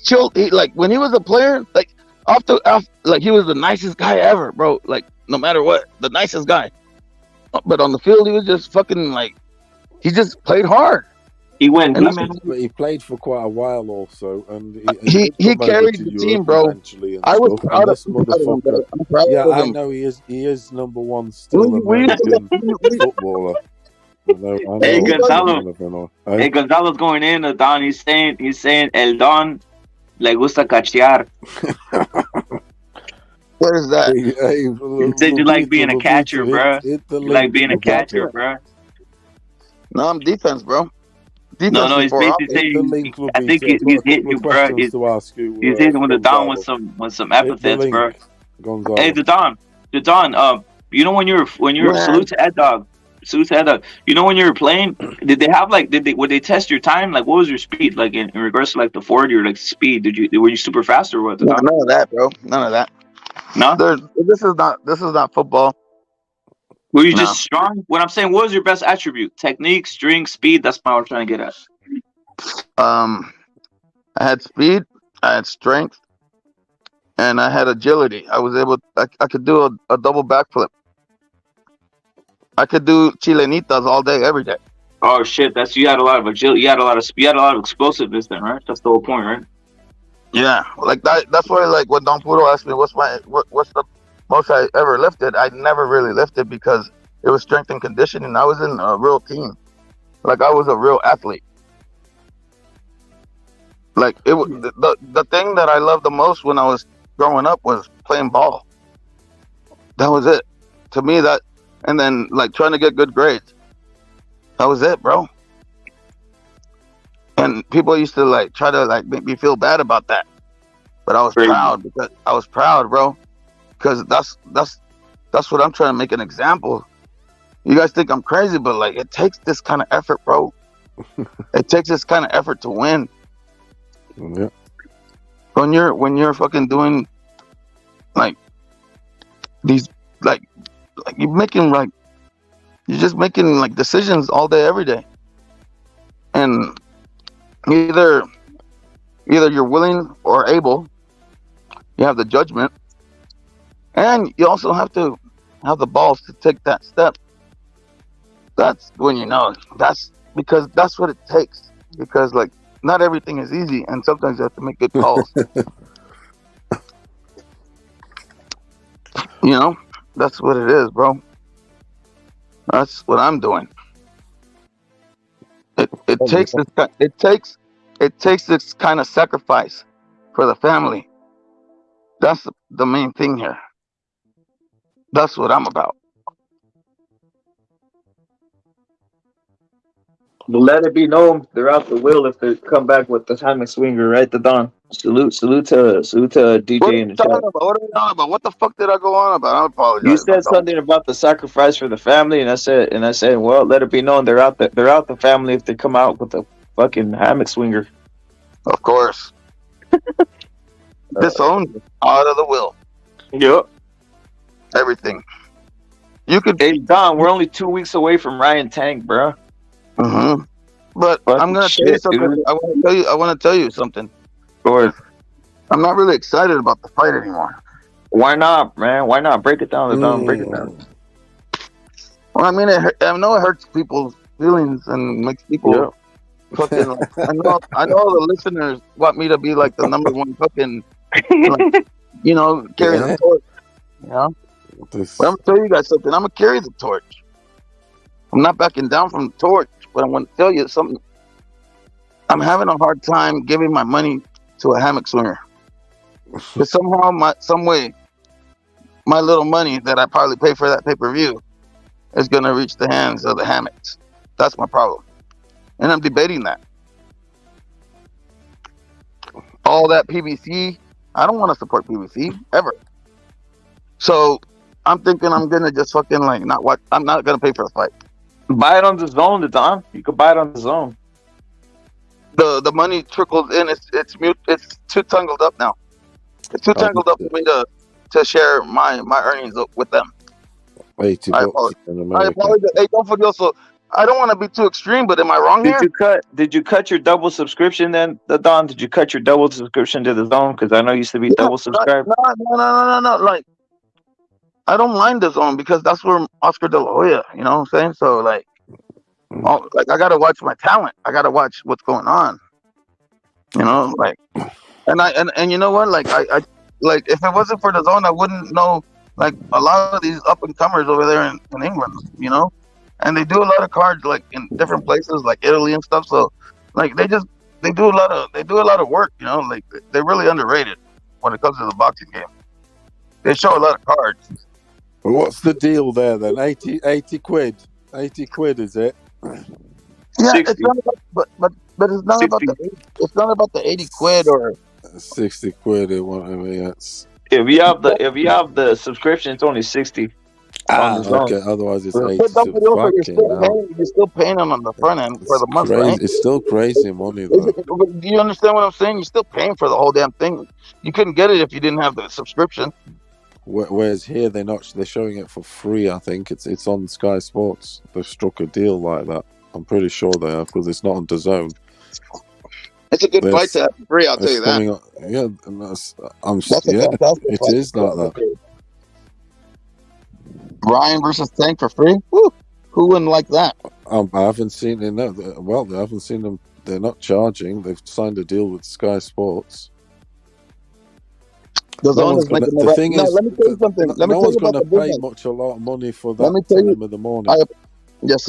chilled. Like, when he was a player, like, like, he was the nicest guy ever, bro. Like, no matter what, the nicest guy. But on the field, he was just fucking like, he just played hard. He went. But he played for quite a while also, and he carried the team, bro. I was proud of him. I'm proud of him. I know he is number one still American footballer. I know. Hey, Gonzalo. Hey, Gonzalo's going in. Don, he's saying, El Don le gusta cachear. What is that? He said you like being a catcher, bro. You like being a catcher, bro. No, I'm defense, bro. Defense no, he's basically saying. I think he's hitting you, bro. He's hitting with the Don with some epithets, bro. Gonzalo. Hey, the Don, you know when you're salute to Ed Dog. You know when you were playing, did they have would they test your time? Like, what was your speed? Like in regards to like the 40 or like speed? Were you super fast or what? None of that, bro. None of that. No, this is not football. Were you just strong? What I'm saying, what was your best attribute? Technique, strength, speed. That's what I'm trying to get at. I had speed, I had strength, and I had agility. I was able. I could do a double backflip. I could do chilenitas all day, every day. Oh shit! You had a lot of agility. You had a lot of explosiveness then, right? That's the whole point, right? Yeah, like that. That's why, like, when Don Puro asked me, what's the most I ever lifted? I never really lifted because it was strength and conditioning. I was in a real team. Like, I was a real athlete. Like, it was the thing that I loved the most when I was growing up was playing ball. That was it. To me, that, and then like trying to get good grades. That was it, bro. And people used to like try to like make me feel bad about that, but I was proud, bro, because that's what I'm trying to make an example. You guys think I'm crazy, but like it takes this kind of effort, bro. It takes this kind of effort to win. Yeah. When you're fucking doing like these like you're just making like decisions all day, every day, and either you're willing or able, you have the judgment, and you also have to have the balls to take that step. That's when you know. That's because that's what it takes. Because like not everything is easy, and sometimes you have to make good calls. You know, that's what it is, bro. That's what I'm doing. It takes this kind of sacrifice for the family. That's the main thing here. That's what I'm about. But let it be known they're out the will if they come back with the hammock swinger, right? The Don. Salute to DJ in the chat. What are you talking about? What the fuck did I go on about? I apologize. You said something about the sacrifice for the family, and I said, well, let it be known they're out the family if they come out with a fucking hammock swinger. Of course. Disowned out of the will. Yep. Everything. You could. Hey Don, we're only 2 weeks away from Ryan Tank, bro. Mm-hmm. But I'm gonna tell you something. Dude. I want to tell you something. Go ahead. I'm not really excited about the fight anymore. Why not, man? Why not? Break it down, Don. Break it down. Well, I mean, I know it hurts people's feelings and makes people fucking. Like, I know the listeners want me to be like the number one fucking, like, you know, carry the torch. You know, but I'm gonna tell you guys something. I'm gonna carry the torch. I'm not backing down from the torch, but I want to tell you something. I'm having a hard time giving my money to a hammock swinger. Because somehow, some way, my little money that I probably pay for that pay-per-view is going to reach the hands of the hammocks. That's my problem. And I'm debating that. All that PBC, I don't want to support PBC, ever. So, I'm thinking I'm going to just fucking like not watch. I'm not going to pay for the fight. Buy it on the zone, Don. You could buy it on the zone. The money trickles in. It's too tangled up now. It's too tangled up for me to share my earnings with them. I apologize. Hey, don't forget also. I don't want to be too extreme, but am I wrong here? Did you cut your double subscription then, Don? Did you cut your double subscription to the zone? Because I know you used to be double subscribed. No. Like, I don't mind the zone because that's where Oscar De La Hoya. You know what I'm saying? So like I gotta watch my talent. I gotta watch what's going on. You know, like, and you know what? Like I like if it wasn't for the zone, I wouldn't know like a lot of these up and comers over there in England. You know, and they do a lot of cards like in different places like Italy and stuff. So like they do a lot of work. You know, like they're really underrated when it comes to the boxing game. They show a lot of cards. Well, what's the deal there then? 80 quid. 80 quid is it? Yeah, 60. It's not about, but it's not 60. About it's not about the 80 quid or 60 quid. It won't. I mean, that's if you have the subscription, it's only 60. Okay. Otherwise, it's 80. You're still paying them on the front end for the month, right? It's still crazy money, though. Do you understand what I'm saying? You're still paying for the whole damn thing. You couldn't get it if you didn't have the subscription. Whereas here they're showing it for free. I think it's on Sky Sports. They've struck a deal like that. I'm pretty sure they have because it's not on DAZN. It's a good fight to have free. I'll tell you that. It is like that. Ryan versus Tank for free. Woo. Who wouldn't like that? I haven't seen it. No, they haven't seen them. They're not charging. They've signed a deal with Sky Sports. The thing is, let me tell you something. No one's going to pay a lot of money for that time of the morning. Yes.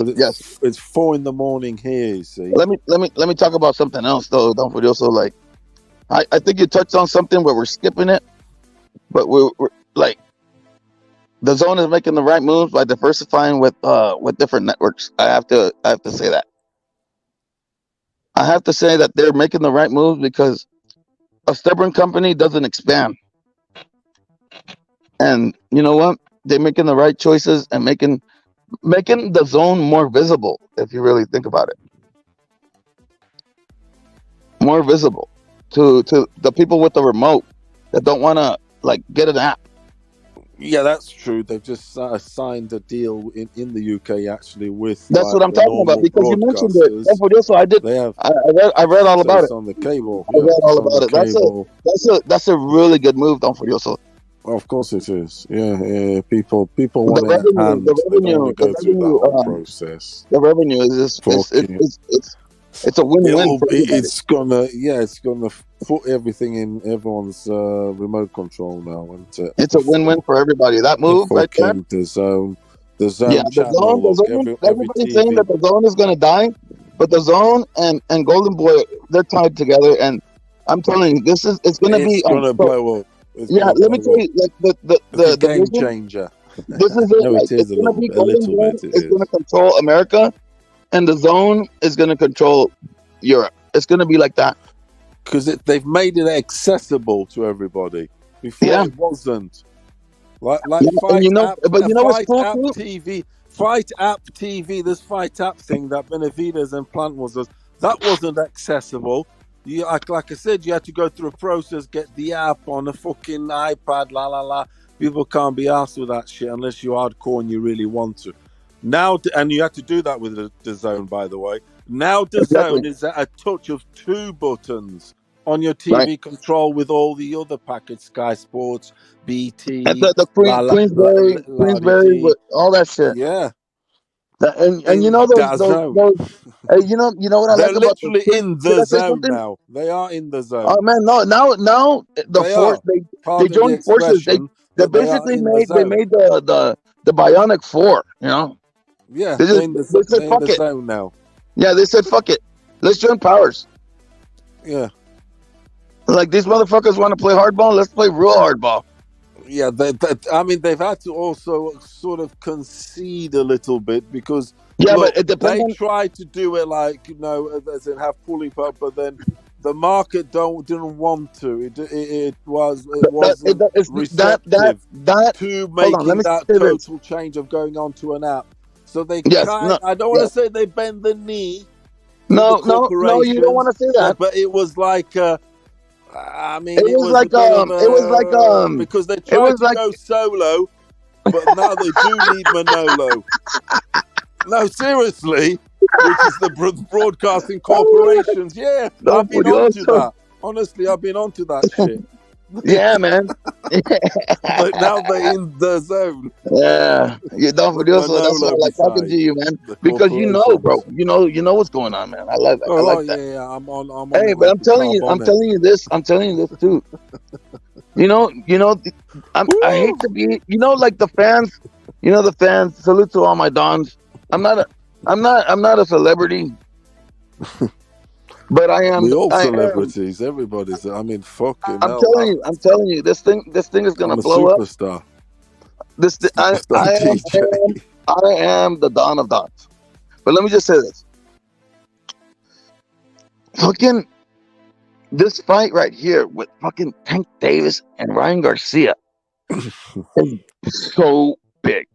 It's 4 a.m. here. You see. Let me talk about something else though. Don't forget also like, I think you touched on something where we're skipping it, but we're like, the zone is making the right moves by diversifying with different networks. I have to say that. I have to say that they're making the right moves because a stubborn company doesn't expand. And you know what? They're making the right choices and making the zone more visible, if you really think about it. More visible to the people with the remote that don't want to like get an app. Yeah, that's true. They've just signed a deal in the UK actually with. That's what I'm talking about because you mentioned it. And for this, I did. I read all about it on the cable. I read all about it. That's a really good move, Don Furioso. Of course it is. Yeah. People want the revenue process. The revenue is just it's a win-win. It's gonna put everything in everyone's remote control now, and it's a win-win for everybody. That move right there. The zone. Yeah, the zone. Everybody's saying that the zone is gonna die, but the zone and Golden Boy, they're tied together, and I'm telling you, it's gonna blow up. Let me tell you, like the game changer. This is it. No, like, it is a little bit. It's going to control America, and the zone is going to control Europe. It's going to be like that because they've made it accessible to everybody. Before it wasn't. Like Fight App TV. This Fight App thing that Benavidez and Plant that wasn't accessible. Like I said, you had to go through a process, get the app on a fucking iPad, People can't be asked with that shit unless you're hardcore and you really want to. Now, and you have to do that with the DAZN, by the way. Now DAZN is at a touch of 2 buttons on your TV control with all the other packets, Sky Sports, BT, and the Queensberry, with all that shit. Yeah. And you know those you know what I like about they're literally in the zone now. They are in the zone. Oh man, now they joined forces. They basically made the Bionic 4. You know. Yeah, they said fuck it zone now. Yeah, they said fuck it. Let's join powers. Yeah. Like these motherfuckers want to play hardball. Let's play real hardball. Yeah, they've had to also sort of concede a little bit because but it depends. They tried to do it like as in have pulling power, but then the market didn't want to. It wasn't receptive to making that total change of going on to an app. So they I don't want to say they bend the knee. No, you don't want to say that. But it was like. It was like because they tried to go solo, but now they do need Manolo. No, seriously, which is the broadcasting corporations. Yeah, I've been onto that. Honestly, I've been onto that shit. Yeah, man. But now they're in the zone. Yeah, you don't The produce. So that's why I Manolo like talking to side, you, man, the because you know, bro. corporations. You know what's going on, man. I love it. I All like right, that. yeah, I'm on Hey, it but with I'm the telling you, I'm carbonate. telling you this. I'm telling you this too. I hate to be, like the fans. The fans. Salute to all my dons. I'm not a celebrity, but I am. We all I am. celebrities. Everybody's. I mean, fucking I'm hell. telling you, this thing is gonna I'm a blow up. superstar. I Superstar DJ. am the Don of Dons. But let me just say this. Fucking this fight right here with fucking Tank Davis and Ryan Garcia is so big.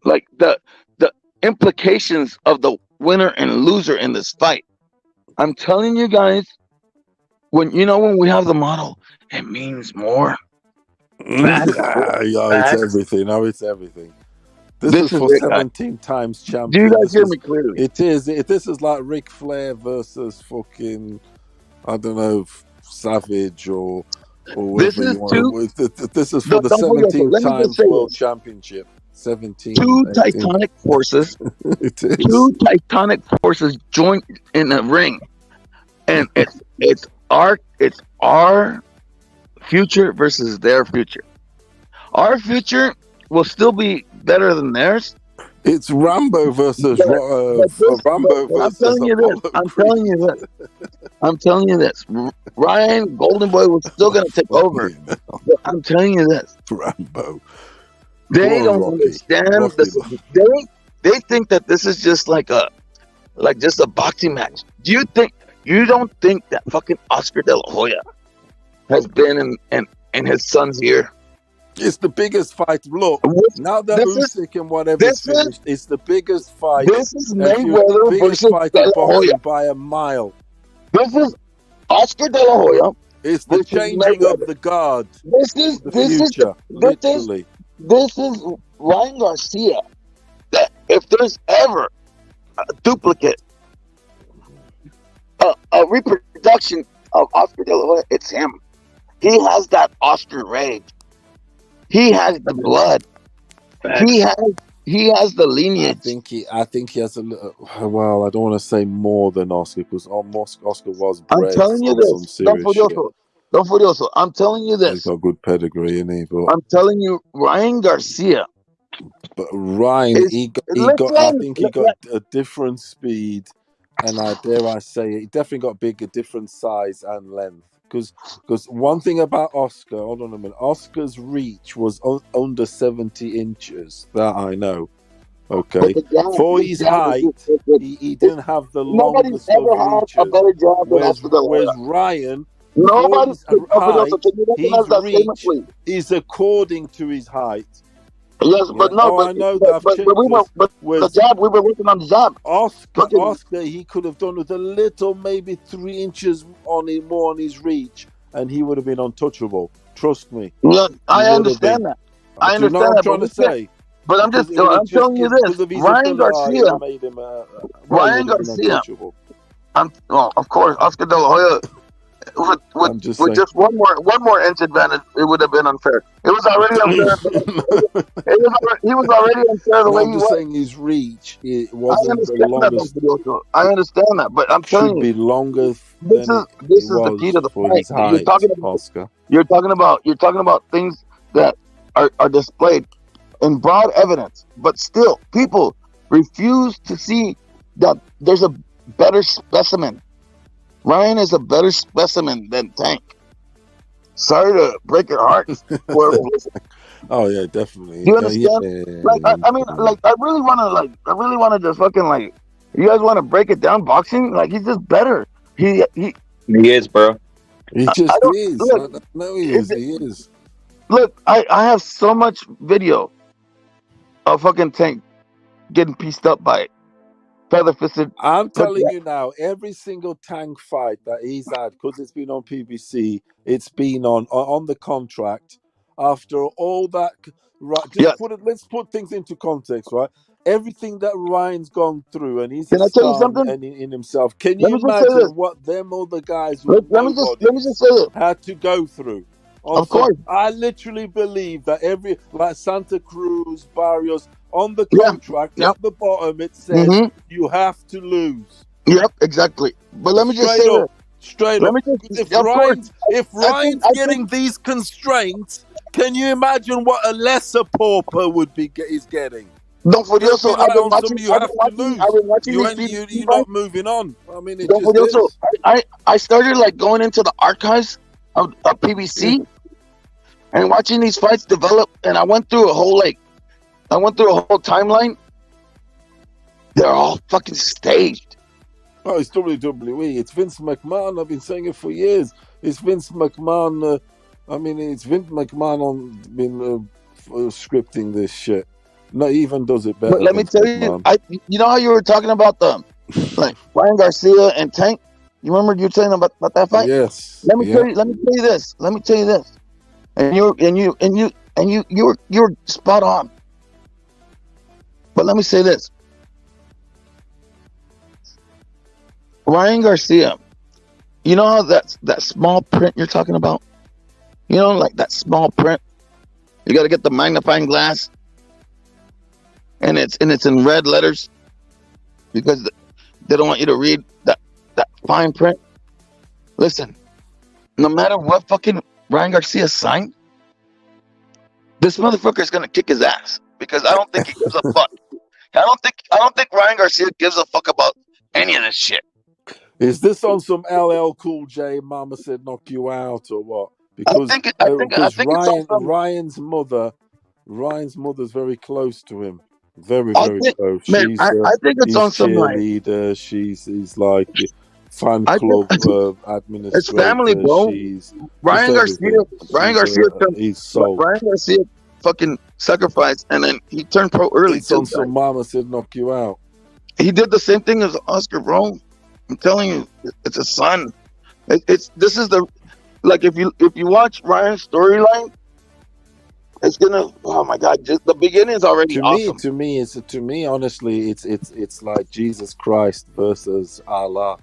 Like the implications of the winner and loser in this fight. I'm telling you guys, when we have the model, it means more. Facts. It's everything. No, it's everything. This is for it, guys. 17 times champion. Do you guys hear me clearly? It is. This is like Ric Flair versus fucking, I don't know, Savage or whatever you want. This is for the 17 times world championship. 17. Two titanic forces. It is. Two titanic forces join in the ring, and it's our future versus their future. Our future will still be better than theirs. It's Rambo versus Rambo versus I'm telling you this. Ryan Golden Boy was still going to take over. But I'm telling you this. Rambo. They don't understand. They think that this is just like a boxing match. You don't think that fucking Oscar De La Hoya has been in his son's ear? It's the biggest fight. Look, now that Usyk and whatever is finished, it's the biggest fight. This is Mayweather versus De La Hoya by a mile. This is Oscar De La Hoya. It's the changing of the guard. This is Ryan Garcia. That if there's ever a duplicate, a reproduction of Oscar De La Hoya, it's him. He has that Oscar rage. He has the blood. He has the lineage. I think he has a little. Well, I don't want to say more than Oscar because Oscar was bred. I'm telling you this. Don't furioso. I'm telling you this. He's got good pedigree, isn't he? But I'm telling you, Ryan Garcia. But Ryan, he got. I think he got a different speed, and dare I say it, he definitely got bigger, different size and length. Because one thing about Oscar, hold on a minute, Oscar's reach was under 70 inches. That I know. Okay. For his height, he didn't have the longest of reaches. Whereas Ryan, his reach is according to his height. Yes, but no, I know that. The jab, we were working on the jab. Oscar, he could have done with a little, maybe 3 inches more on his reach, and he would have been untouchable. Trust me. Yeah, I understand that. I understand that. I'm trying to say. But I'm telling you this. Ryan Garcia. Ryan Garcia. Of course, Oscar De La Hoya. With just one more inch advantage, it would have been unfair. It was already unfair. He was already unfair the way he was. I'm just saying his reach. It wasn't the longest. I understand that, but I'm telling you, should be longer. This is the key to the fight. You're talking about things that are displayed in broad evidence, but still, people refuse to see that there's a better specimen. Ryan is a better specimen than Tank. Sorry to break your heart. Oh yeah, definitely. You understand? Yeah. I really want to just fucking you guys want to break it down? Boxing, he's just better. He is, bro. He just is. He is. Look, I have so much video of fucking Tank getting pieced up by feather-fisted. I'm telling you now, every single Tank fight that he's had, because it's been on PBC, it's been on the contract. After all that, let's put things into context, right? Everything that Ryan's gone through, and he's a star in himself. Can you imagine what them other guys with had to go through? Of course. I literally believe that like Santa Cruz, Barrios, on the contract at the bottom it says you have to lose. Yep, exactly. But let me just say this. Straight up. If Ryan's getting these constraints, can you imagine what a lesser pauper is getting? Don't forget also, I've been watching you're not moving on. I mean, it just also, I started like going into the archives of PBC and watching these fights develop, and I went through a whole timeline. They're all fucking staged. Oh, it's WWE. It's Vince McMahon. I've been saying it for years. It's Vince McMahon. It's Vince McMahon been scripting this shit. Not even does it better. But let me tell you, you know how you were talking about like Ryan Garcia and Tank. You remember you saying about that fight? Yes. Let me tell you this. And you were spot on. But let me say this. Ryan Garcia, you know how that small print you're talking about? You know, like that small print. You got to get the magnifying glass. And it's in red letters because they don't want you to read that fine print. Listen, no matter what fucking Ryan Garcia signed, this motherfucker is gonna kick his ass because I don't think he gives a fuck. I don't think Ryan Garcia gives a fuck about any of this shit. Is this on some LL Cool J Mama Said Knock You Out or what? Because Ryan's mother's very close to him. Very close. Man, I think it's on some cheerleader. She's like fan club administrator. It's family, bro. Ryan Garcia fucking sacrificed, and then he turned pro early. It's on some Mama Said Knock You Out. He did the same thing as Oscar, bro. I'm telling you, it's a son. This is the like if you watch Ryan's storyline. It's gonna. Oh my God! Just the beginning is already awesome. To me, honestly, it's like Jesus Christ versus Allah,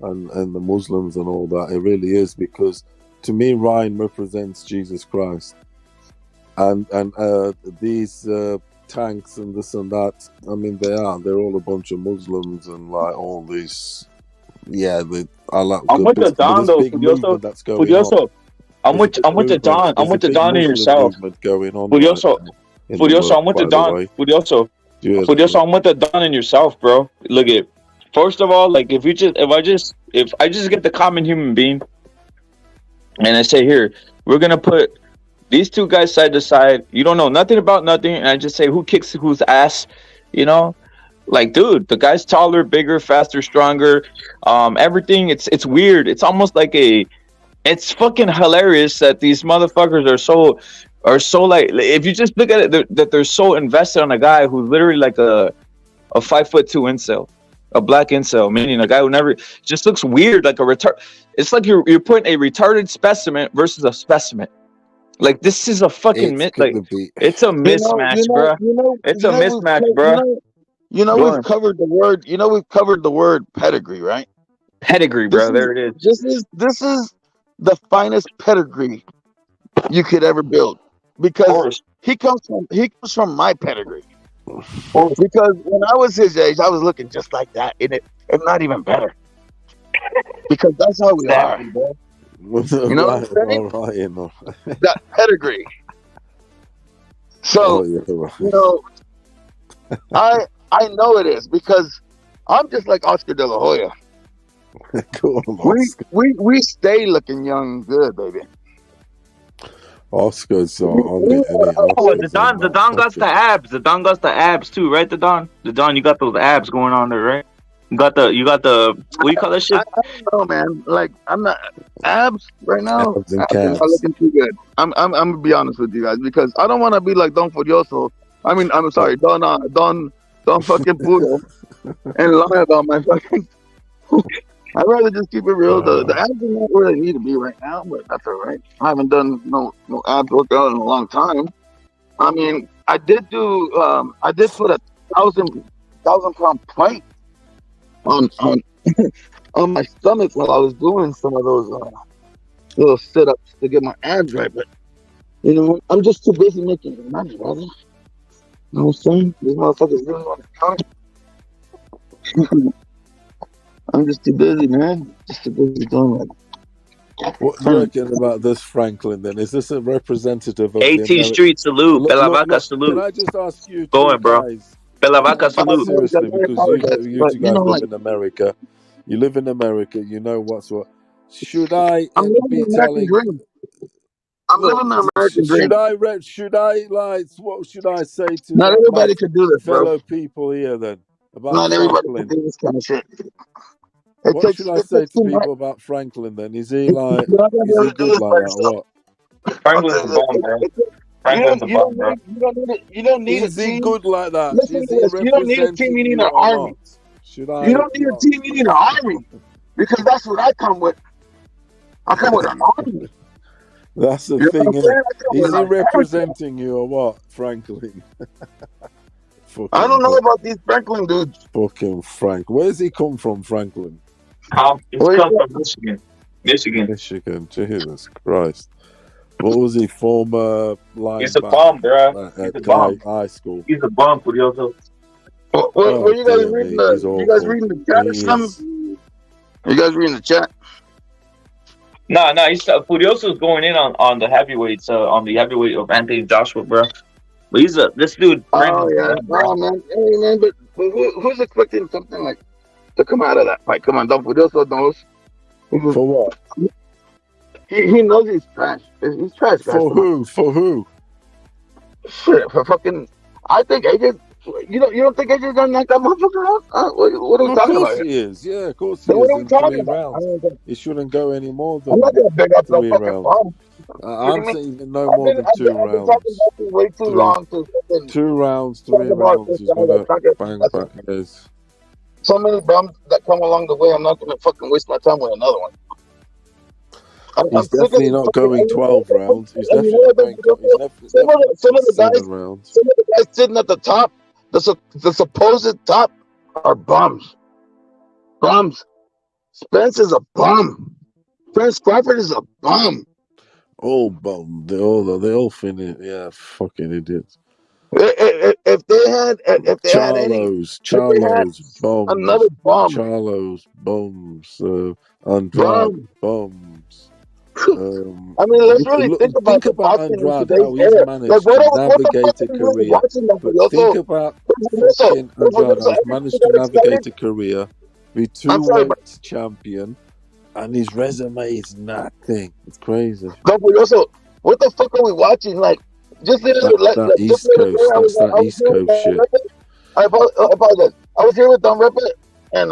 and the Muslims and all that. It really is, because to me, Ryan represents Jesus Christ, and these tanks and this and that. I mean, they're all a bunch of Muslims and like all these. Yeah, I'm with the Don though. Furioso. I'm with the Don. I'm with the Don and yourself. Furioso, I'm with the Don. Furioso, I'm with the Don and yourself, bro. Look at, first of all, like if I just get the common human being, and I say here, we're gonna put these two guys side to side. You don't know nothing about nothing, and I just say who kicks whose ass, you know. Like, dude, the guy's taller, bigger, faster, stronger. Everything. It's weird. It's almost like it's fucking hilarious that these motherfuckers are so like, if you just look at it, that they're so invested on a guy who's literally like a 5'2" incel, a black incel, meaning a guy who never just looks weird, like a retard. It's like you're putting a retarded specimen versus a specimen. Like, this is a fucking it's a mismatch, bro. It's a mismatch, bro. We've covered the word pedigree, right? Pedigree, bro. There it is. This is the finest pedigree you could ever build, because he comes from my pedigree. Because when I was his age, I was looking just like that, and not even better. Because that's how we are. You know what I'm saying? That pedigree. So I know it is, because I'm just like Oscar De La Hoya. We stay looking young and good, baby. Oscar's the Don got the abs. The Don got the abs too, right? The Don, you got those abs going on there, right? You got the what do you call that shit? I don't know, man. Like, I'm not abs right now. Abs and abs are looking too good. I'm gonna be honest with you guys, because I don't want to be like Don Furioso. I mean, I'm sorry, Don fucking Puro, and lie about my fucking. I'd rather just keep it real. The abs are not where they need to be right now, but that's all right. I haven't done no abs workout in a long time. I mean, I did put a 1,000-pound plank on on my stomach while I was doing some of those little sit-ups to get my abs right, but you know, I'm just too busy making money, brother. You know what I'm saying? These motherfuckers really want to come. I'm just too busy, man. Just too busy doing that. What do you reckon about this, Franklin? Then is this a representative of 18th Street salute, Belavaca salute. Can I just ask you Going, bro. guys? Belavaca salute. Seriously, because you two guys live in America. You live in America. You know what's what. Should I be telling? I'm living the American dream. Should I like? What should I say to Not everybody could do this, fellow bro. people here then? About Not everybody Franklin. can do this kind of shit. What should I say to people about Franklin then? Is he like? Is he good like that or what? Franklin's a bomb, bro. Franklin's a bomb, bro. You don't need Is a team. He good like that? Listen to this. You don't need a team. You need an army. Should I? You don't need a team. You need an army, because that's what I come with. I come with an army. That's the thing. Is he representing you or what, Franklin? I don't know about these Franklin dudes. Fucking Frank. Where's he come from, Franklin? He's come from Michigan. Michigan. Jesus Christ. What was he? Former linebacker? He's a bomb, bro. He's a bomb. High school. He's a bomb, Curioso. Were you guys reading the chat or something? You guys reading the chat? No, he's Furioso's going in on the heavyweights, on the heavyweight of Anthony Joshua, bro. But this dude. Oh yeah, bro, man. Hey, man, but who's expecting something like to come out of that fight? Come on, Don Furioso knows. For what? He knows he's trash. He's trash. For who? For who? Shit, for fucking. I think AJ. You don't think AJ's gonna knock that motherfucker out? What are we talking about? Of course he is. Yeah, of course he is. What are we talking about? He shouldn't go any more than I'm not gonna big up no 3 fucking rounds. bomb. I'm saying no more than 2 rounds. Way too long to 2 rounds, 3 rounds is gonna bang back his. So many bums that come along the way. I'm not gonna fucking waste my time with another one. He's definitely not going 12 rounds. He's definitely not going. Some of the 7 rounds. Some of the guys sitting at the top, the supposed top, are bums. Bums. Spence is a bum. Crawford is a bum. All bum. They all finish. Yeah, fucking idiots. If they had Charlos, bums. Another bum. Charlos, bums. Andrade, bums. I mean, let's really think about Andrade, how he's managed to navigate a career. But think about fucking Andrade, how he's managed to navigate a career, be 2 weights champion, and his resume is nothing. It's crazy. What the fuck are we watching? Like, just that East Coast. That's that East Coast shit. I apologize. I was here with Don Ripper, and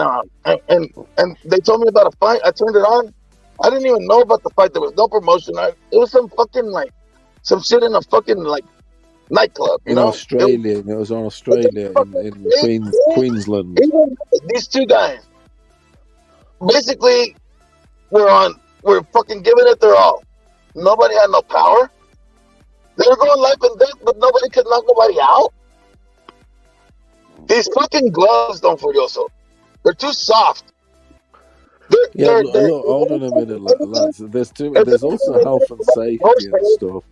they told me about a fight. I turned it on. I didn't even know about the fight. There was no promotion. It was some fucking some shit in a fucking nightclub. In Australia, it was on Australia in Queensland. These 2 guys, basically, we're fucking giving it their all. Nobody had no power. They were going life and death, but nobody could knock nobody out. These fucking gloves, Don Furioso, they're too soft. Hold on a minute, lads. There's also health and safety and stuff.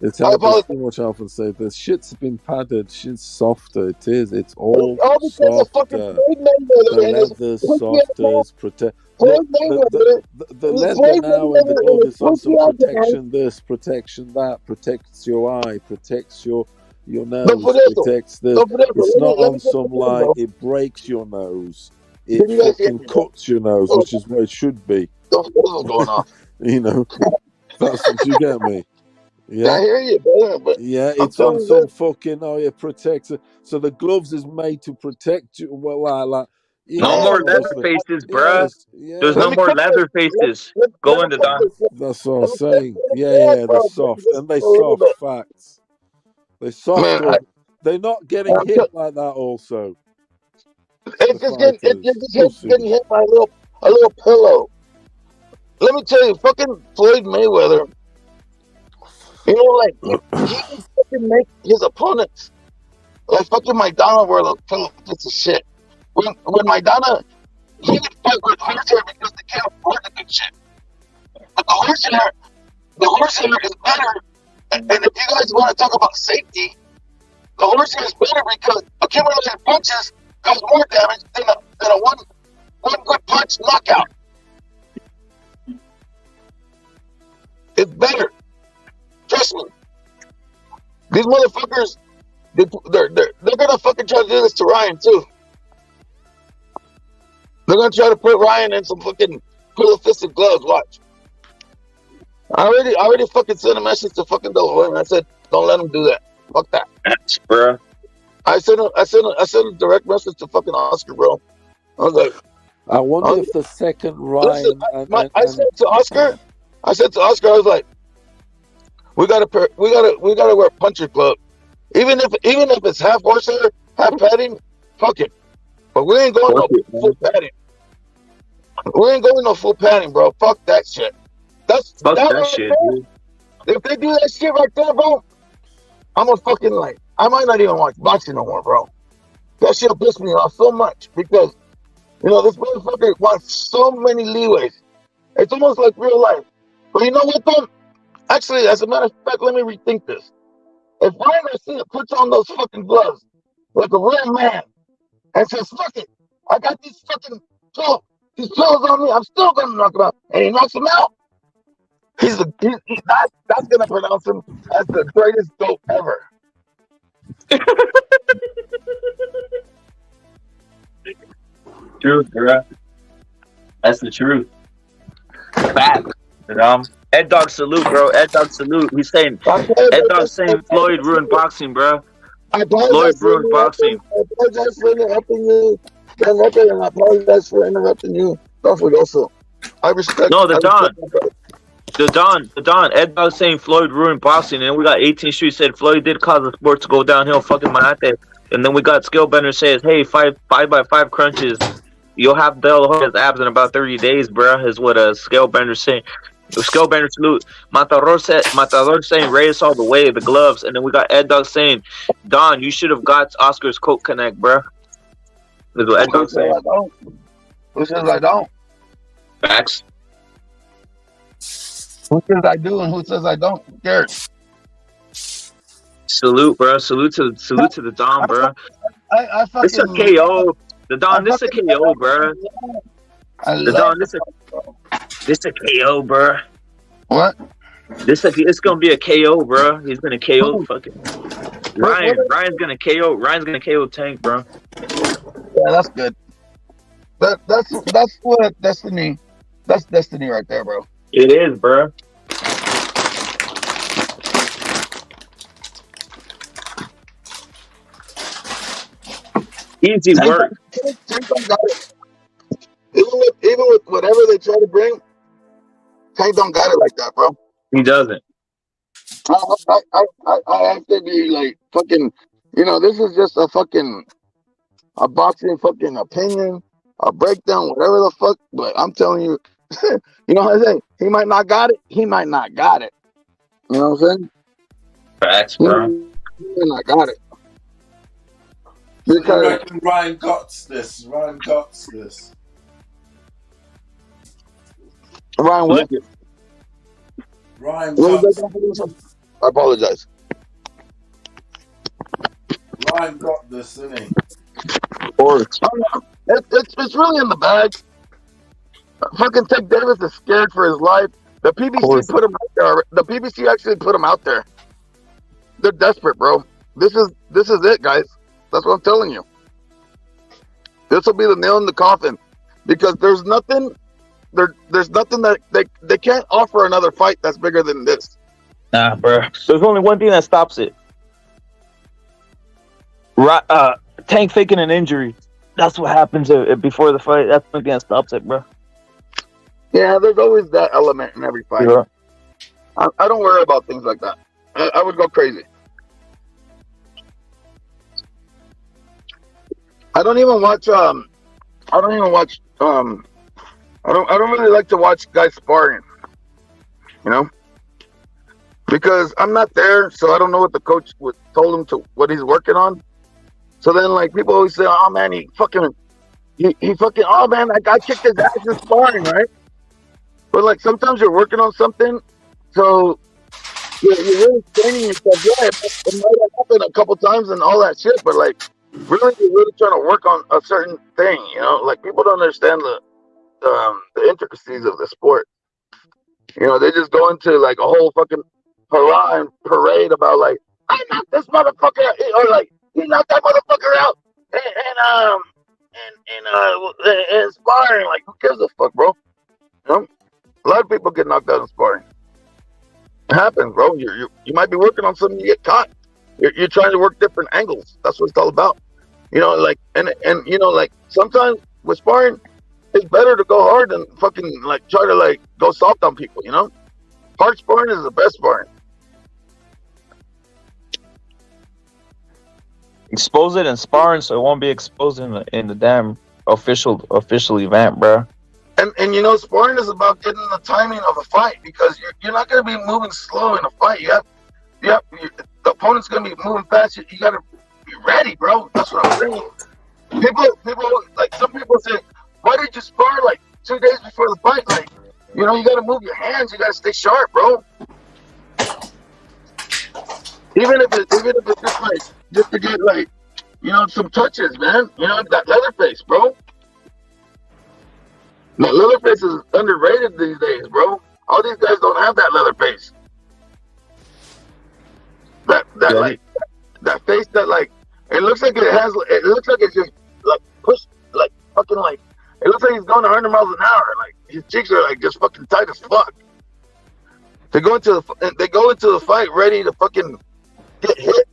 There's too much health and safety. The shit's been padded. Shit's softer. It is. It's all softer. The leather's softer. It's protect. The leather now and the glove is also protection. This, protection that, protects your eye, protects your nose, protects this. It's not on some it breaks your nose. It fucking cuts your nose, which is what it should be. What's going on? That's what you get me. Yeah, I hear you, brother. But yeah, it's on some fucking protects it. So the gloves is made to protect you. Well, no more leather faces, bruh. There's no more leather faces. Go into Don. That's what I'm saying. Yeah, they're soft and they soft facts. They soft. They're not getting hit like that. Also. It's just getting hit by a little pillow. Let me tell you, fucking Floyd Mayweather, he can fucking make his opponents like fucking Maidana were a pillow piece of shit. When Maidana, he can fight with Hunter because they can't afford the good shit. But the horsehair is better. And if you guys want to talk about safety, the horsehair is better because accumulated punches cause more damage than a one good punch knockout. It's better. Trust me. These motherfuckers, they're gonna fucking try to do this to Ryan too. They're gonna try to put Ryan in some fucking pillow-fisted gloves. Watch. I already fucking sent a message to fucking Delaware, and I said, don't let him do that. Fuck that. Bro. I sent a direct message to fucking Oscar, bro. I was like, I wonder if the second Ryan. I said to Oscar, I was like, we gotta wear puncher glove, even if it's half horsehair, half padding, fuck it. But we ain't going no full padding. We ain't going no full padding, bro. Fuck that shit. Fuck that shit, dude. If they do that shit right there, bro, I'm a fucking like, I might not even watch boxing no more, bro. That shit'll piss me off so much because, you know, this motherfucker wants so many leeways. It's almost like real life. But you know what, though? Actually, as a matter of fact, let me rethink this. If Ryan Garcia puts on those fucking gloves like a real man and says, fuck it, I got these fucking these pills on me, I'm still gonna knock him out, and he knocks him out, that's gonna pronounce him as the greatest GOAT ever. Truth, bro. That's the truth. Fact. Ed Dog salute, bro. Ed Dog salute. He's saying Ed Dog saying Floyd ruined boxing, bro. Floyd ruined boxing. I apologize for interrupting you. And I apologize for interrupting you. Also, I respect. No, the Don. Ed Dog saying Floyd ruined boxing, and then we got 18th Street said Floyd did cause the sport to go downhill. Fucking Manate. And then we got Skillbender says, hey, 5x5 crunches. You'll have De La Hoya's abs in about 30 days, bro. Is what Skillbender saying. Skillbender salute. Matador saying race all the way, the gloves. And then we got Ed Dog saying, Don, you should have got Oscar's coat connect, bro. That's what Ed Dog saying. Who says I don't? Facts. Who says I do and who says I don't? Who cares? Salute, bro. Salute to the Don, bro. This a KO. The Don, this a KO, bro. The Don, this a KO, bro. What? It's gonna be a KO, bro. He's gonna KO fucking Ryan. Ryan's gonna KO Tank, bro. Yeah, that's good. That's what destiny. That's destiny right there, bro. It is, bro. Easy work. Even with whatever they try to bring, Tank don't got it like that, bro. He doesn't. I have to be like fucking. You know, this is just a boxing fucking opinion, a breakdown, whatever the fuck. But I'm telling you, you know what I'm saying? He might not got it. He might not got it. You know what I'm saying? Facts, bro. He might not got it. Because I reckon Ryan got this. Ryan got this. Ryan, what? Ryan got. I apologize. Ryan got this, isn't he? Of course. It's really in the bag. Fucking Tank Davis is scared for his life. The PBC put him out there. The PBC actually put him out there. They're desperate, bro. This is it, guys. That's what I'm telling you. This will be the nail in the coffin because there's nothing that they can't offer another fight that's bigger than this. Nah, bro. There's only one thing that stops it. Tank faking an injury. That's what happens before the fight. That's the thing that stops it, bro. Yeah, there's always that element in every fight. Yeah. I don't worry about things like that. I would go crazy. I don't really like to watch guys sparring, you know, because I'm not there, so I don't know what the coach told him to what he's working on. So then, like, people always say, "Oh man, he fucking, oh man, that guy kicked his ass in sparring, right?" but like sometimes you're working on something, so you're really training yourself. Yeah, it might have happened a couple times and all that shit, but like really, you're really trying to work on a certain thing. You know, like people don't understand the intricacies of the sport. You know, they just go into like a whole fucking hurrah and parade about like I knocked this motherfucker out, or like he knocked that motherfucker out, and sparring. Like who gives a fuck, bro? You know, a lot of people get knocked out in sparring. It happens, bro. You might be working on something, you get caught. You're trying to work different angles. That's what it's all about. You know, like and you know, like sometimes with sparring, it's better to go hard than fucking like try to like go soft on people. You know, hard sparring is the best sparring. Expose it in sparring, so it won't be exposed in the damn official event, bro. And you know, sparring is about getting the timing of a fight because you're not gonna be moving slow in a fight. The opponent's gonna be moving fast. You gotta be ready, bro. That's what I'm saying. People like some people say, why did you spar like 2 days before the fight? Like, you know, you gotta move your hands. You gotta stay sharp, bro. Even if it's just like just to get like, you know, some touches, man. You know, that Leatherface, bro. That Leatherface is underrated these days, bro. All these guys don't have that Leatherface. That face that like it looks like it's just like push like fucking like it looks like he's going 100 miles an hour. Like his cheeks are like just fucking tight as fuck. They go into the fight ready to fucking get hit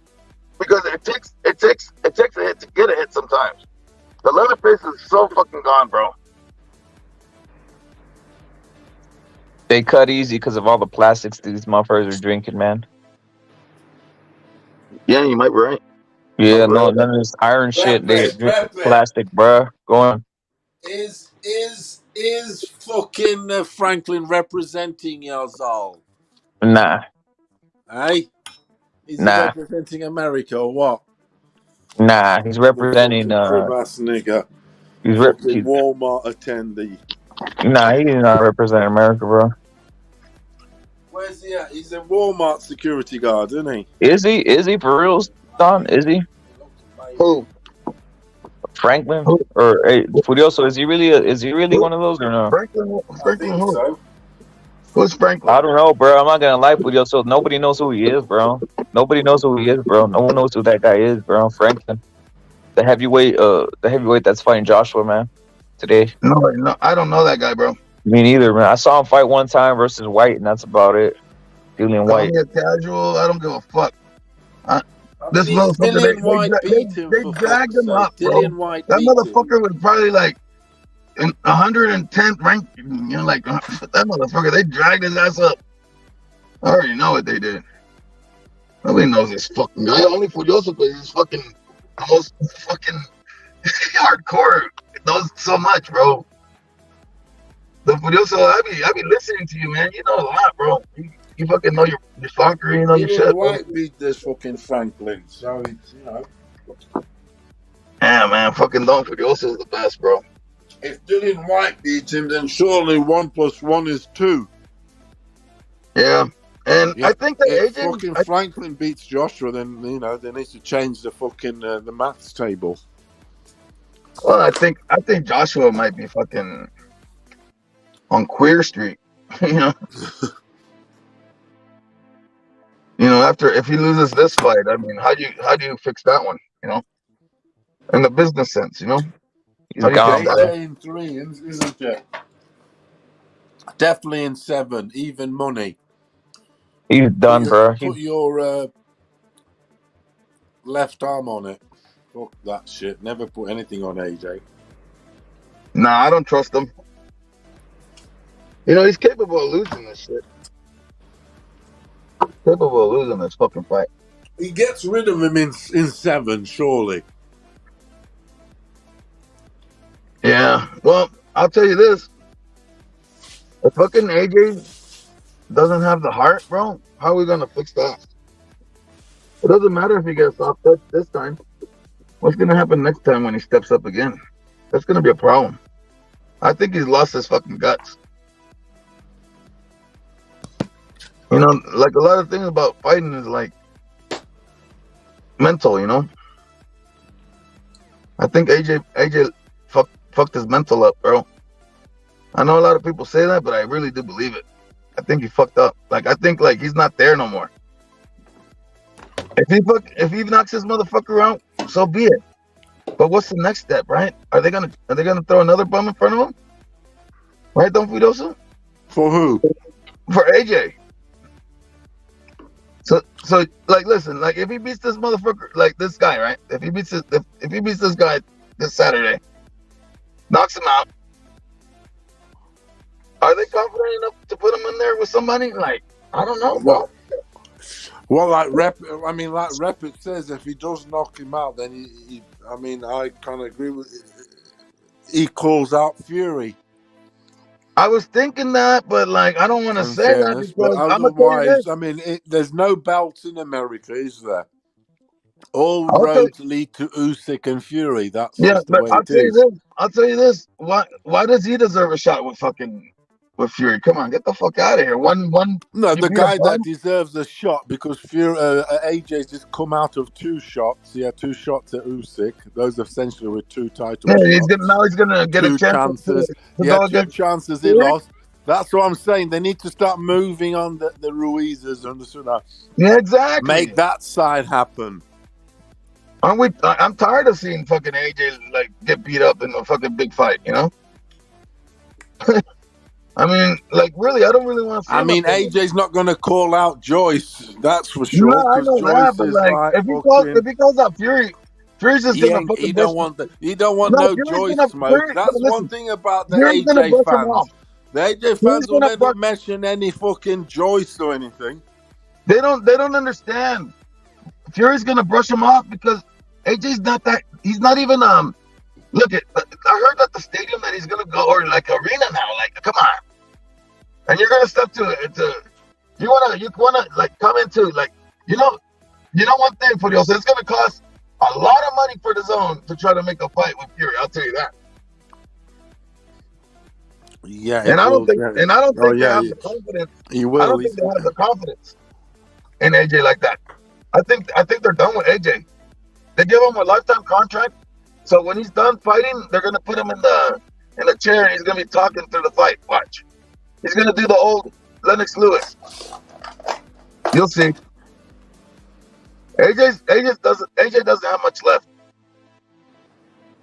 because it takes a hit to get a hit sometimes. The Leatherface is so fucking gone, bro. They cut easy because of all the plastics these motherfuckers are drinking, man. Yeah, you might be right. Yeah, no, none of this iron shit. They drink plastic, bruh. Go on. Is fucking Franklin representing yours all? Nah. Hey? Is he Nah. representing America or what? Nah, he's representing crib-ass nigga. He's fucking Walmart attendee. Nah, he's not representing America, bro. Where's he at? He's a Walmart security guard, isn't he? Is he? Is he for real, Don? Is he? Who? Franklin? Or hey, Furioso, is he really one of those or no? Franklin who? Who's Franklin? I don't know, bro. I'm not gonna lie, Furioso. Nobody knows who he is, bro. Nobody knows who he is, bro. No one knows who that guy is, bro. Franklin. The heavyweight that's fighting Joshua, man. Today. No, I don't know that guy, bro. Me neither, man. I saw him fight one time versus White, and that's about it. Julian White. A casual. I don't give a fuck. This motherfucker, they dragged him up, bro. That motherfucker was probably like in 110th ranked. You know, like that motherfucker. They dragged his ass up. I already know what they did. Nobody knows this fucking guy. Only Furioso because he's fucking the most fucking hardcore. Knows so much, bro. The Furioso, I be listening to you, man. You know a lot, bro. You fucking know your soccer, you know your shit. White beat this fucking Franklin, so it's, you know. Yeah, man, fucking Don Furioso is the best, bro. If Dillian White beats him, then surely 1 + 1 is 2. Yeah, and yeah, I think that if fucking Franklin beats Joshua, then you know they need to change the fucking the maths table. Well, I think Joshua might be fucking on Queer Street, you know. You know, if he loses this fight, I mean, how do you fix that one? You know, in the business sense, you know. He's gone. In 3, isn't it? Definitely in 7, even money. He's done, bro. Put your left arm on it. Fuck that shit. Never put anything on AJ. Nah, I don't trust him. You know, he's capable of losing this shit. Capable of losing this fucking fight. He gets rid of him in 7, surely. Yeah. Well, I'll tell you this. If fucking AJ doesn't have the heart, bro, how are we gonna fix that? It doesn't matter if he gets off this time. What's gonna happen next time when he steps up again? That's gonna be a problem. I think he's lost his fucking guts. You know, like a lot of things about fighting is like mental. You know, I think AJ fucked his mental up, bro. I know a lot of people say that, but I really do believe it. I think he fucked up. Like I think like he's not there no more. If he knocks his motherfucker out, so be it. But what's the next step, right? Are they gonna throw another bum in front of him? Right, Don Fidoso? For who? For AJ. So like listen, like if he beats this motherfucker, like this guy, right? If he beats this guy this Saturday, knocks him out, are they confident enough to put him in there with somebody? Like, I don't know, bro. Well, like Rapid says, if he does knock him out, then I kind of agree with it. He calls out Fury. I was thinking that, but like I don't want to say that because I'm gonna tell you this. I mean, there's no belts in America, is there? All roads lead to Usyk and Fury. That's just the way it is. I'll tell you this. Why does he deserve a shot with Fury? Come on, get the fuck out of here. No, the guy that deserves a shot because Fury AJ's just come out of 2 shots. He had 2 shots at Usyk. Those essentially were 2 title shots. He's gonna get 2 a chance. Chances. He had 2 chances. He lost. That's what I'm saying. They need to start moving on the Ruizes and the Yeah, exactly. Make that side happen. I'm tired of seeing fucking AJ like get beat up in a fucking big fight, you know? I mean, like really, I don't really want to see AJ's not going to call out Joyce, that's for sure. No, I know that, but like, if he calls out Fury's just gonna fucking he don't want no Joyce smoke. That's one thing about the AJ fans. The AJ fans will never mention any fucking Joyce or anything. They don't understand. Fury's gonna brush him off because AJ's not that. He's not even Look at. I heard that the stadium that he's gonna go or like arena now. Like, come on. And you're gonna step to it. You wanna like come into like you know one thing for you. So it's gonna cost a lot of money for the zone to try to make a fight with Fury. I'll tell you that. Yeah, and I don't think they have the confidence. He will. I don't think they have the confidence in AJ like that. I think they're done with AJ. They give him a lifetime contract, so when he's done fighting, they're gonna put him in the chair and he's gonna be talking through the fight. Watch, he's gonna do the old Lennox Lewis. You'll see. AJ doesn't have much left,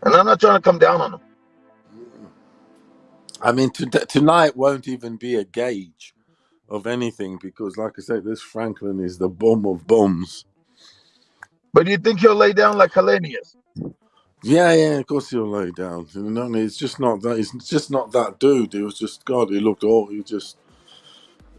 and I'm not trying to come down on him. I mean, tonight won't even be a gauge of anything because, like I said, this Franklin is the bum of bums. But do you think he'll lay down like Hellenius? Yeah, of course he'll lay down. It's just not that. He's just not that dude. It was just God. He looked all. It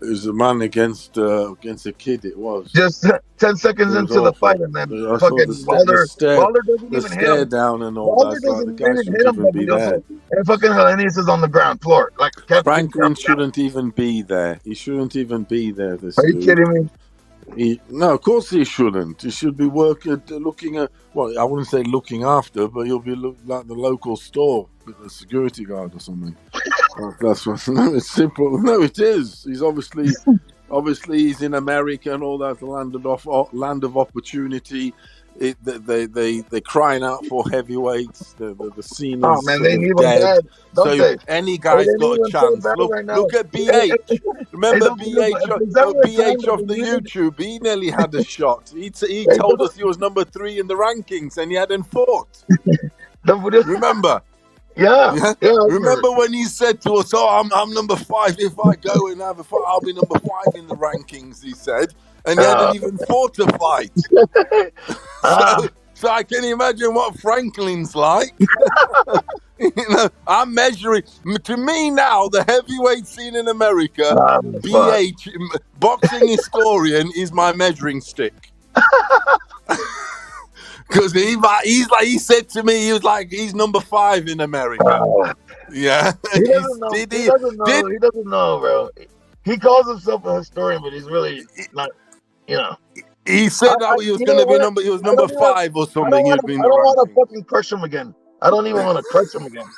was a man against a kid. It was just 10 seconds into the fight, and then fucking Wilder doesn't even hit him down and all Wilder that. doesn't The guy even hit him, shouldn't even be there. And fucking Hellenius is on the ground floor. Like Franklin shouldn't even be there. He shouldn't even be there. Are you kidding me? No, of course he shouldn't. He should be looking at. Well, I wouldn't say looking after, but he'll be like the local store with a security guard or something. That's what. No, it's simple. No, it is. He's obviously he's in America and all that, the land of opportunity. They're crying out for heavyweights. The scene is they need dead. So any guy's got a chance. Look at BH. Remember BH off the YouTube? He nearly had a shot. He told us he was number 3 in the rankings and he hadn't fought. Remember? Yeah. Remember when he said to us, I'm number 5. If I go and have a fight, I'll be number 5 in the rankings, he said. And he hadn't even fought a fight. So I can imagine what Franklin's like. I'm measuring. To me now, the heavyweight scene in America, BH, boxing historian, is my measuring stick. Because he said to me, he was like, he's number 5 in America. Yeah. He doesn't know, bro. He calls himself a historian, but he's really not, He said he was going to be number 5 or something. I don't want to fucking crush him again. I don't even want to crush him again.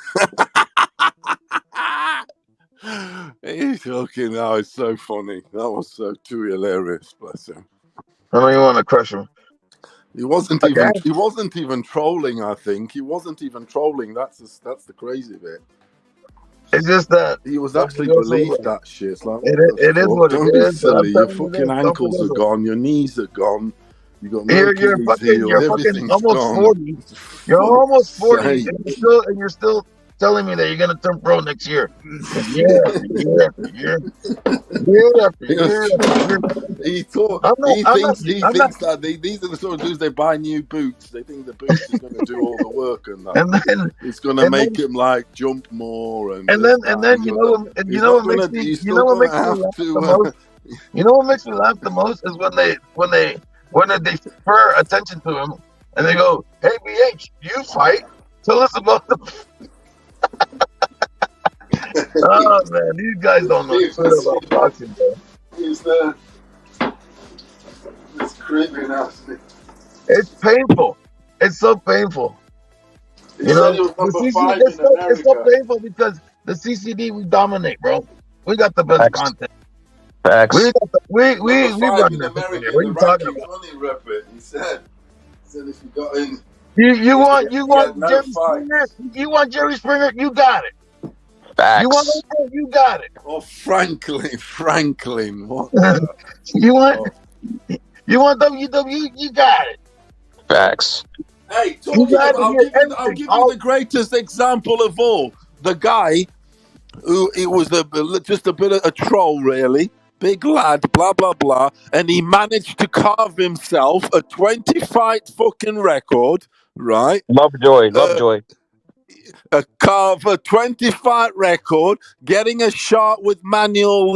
He's fucking. Oh, it's so funny. That was so too hilarious. Bless him. I know you want to crush him. He wasn't even trolling. I think he wasn't even trolling. That's the crazy bit. It's just that he was actually believed that shit. It's like, it is what don't it be is. silly. Your fucking ankles are gone. Your knees are gone. You got no You're Achilles fucking heel. Everything's almost gone. 40. You're almost 40, sake. and you're still telling me that you're gonna turn pro next year. Year after year after year. Year after year after year. He thinks that these are the sort of dudes they buy new boots. They think the boots is going to do all the work and that. And then it's going to make him like jump more and then you know what makes me laugh the most is when they defer attention to him and they go, "Hey BH, you fight. Tell us about the." Oh man, these guys don't know shit about boxing, bro. It's creepy now. It's painful. It's so painful. You know, it's so painful because the CCD we dominate, bro. We got the best content. Facts. We run this. What are you talking about? He said if you got in. You want Jerry Springer? You want Jerry Springer? You got it. Facts. You want you got it. Oh, Franklin. What? You want WWE? You got it. Facts. Hey, I'll give you the greatest example of all. The guy who it was just a bit of a troll, really. Big lad, blah blah blah, and he managed to carve himself a 20-fight fucking record, right? Lovejoy. Carve a 20-fight record, getting a shot with Manuel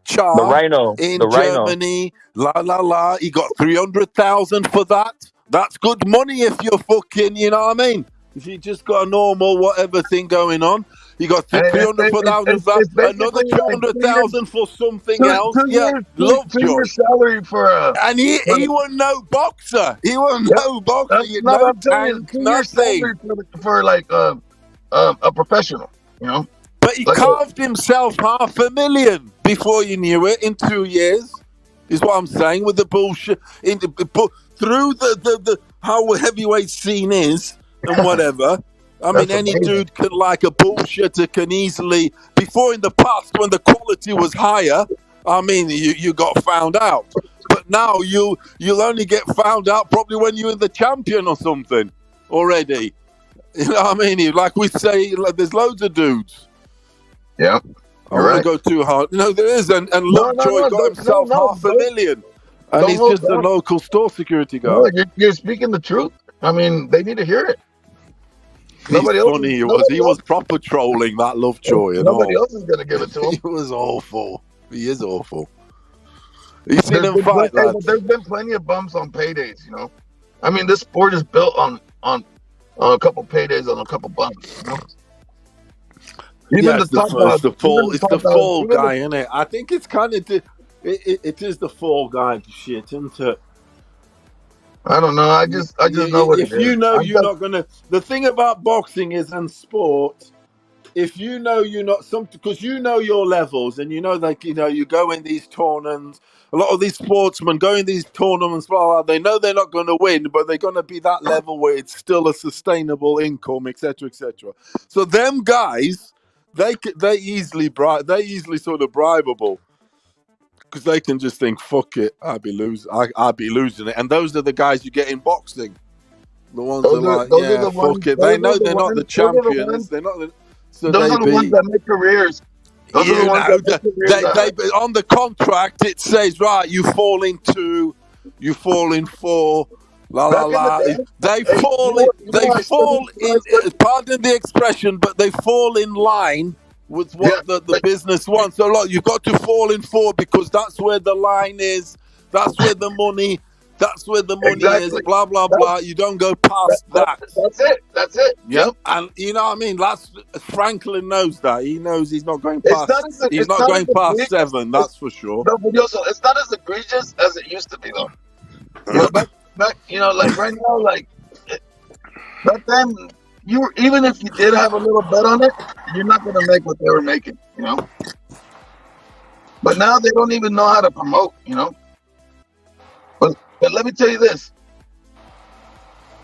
Char the Rhino in the Germany. La. He got 300,000 for that. That's good money if you're fucking, you know what I mean? If you just got a normal whatever thing going on, you got 300,000 for that, another 200,000 for something else. Lovejoy. Salary for and he was no boxer. He was no boxer. No tank, nothing. For like a professional, you know. But he carved himself $500,000 before you knew it in 2 years. Is what I'm saying with the bullshit. Through the how heavyweight scene is and whatever. I mean, any dude can, like a bullshitter, can easily. Before in the past, when the quality was higher, I mean, you got found out. But now you'll only get found out probably when you're the champion or something already. You know what I mean? Like we say, like, there's loads of dudes. Yeah. I don't want to go too hard. No, there is. And Lovejoy got himself $500,000. And he's just a local store security guard. No, you're speaking the truth. I mean, they need to hear it. He was proper trolling that Lovejoy. Nobody else is going to give it to him. He was awful. He is awful. You seen him fight, lads? There's been plenty of bumps on paydays, you know. I mean, this sport is built on a couple paydays, on a couple bumps, you know. It's the fall guy, isn't it? I think it's kind of it is the fall guy shit, isn't it? I don't know. I just know what it is. If you know you're not gonna. The thing about boxing is and sport. If you know you're not because you know your levels and you know like you go in these tournaments. A lot of these sportsmen go in these tournaments. Blah, blah, they know they're not going to win, but they're going to be that level where it's still a sustainable income, etc., etc. So them guys, they easily sort of bribeable. Because they can just think, fuck it, I'd be losing it. And those are the guys you get in boxing. The ones that are like, fuck it. They know they're not the champions. They're not those are the ones that make careers. On the contract, it says, right, you fall in 2, you fall in 4, la la la. They fall in, pardon the expression, but they fall in line with what the business wants. So look, you've got to fall in 4 because that's where the line is. That's where the money. That's where the money is. Blah blah blah. You don't go past that. That's it. Yep. And you know what I mean. Franklin knows that. He knows he's not going past. He's not going past 7. That's for sure. No, but also, it's not as egregious as it used to be, though. Back, like right now, like back then, even if you did have a little bet on it, you're not gonna make what they were making, you know. But now they don't even know how to promote, you know. But let me tell you this.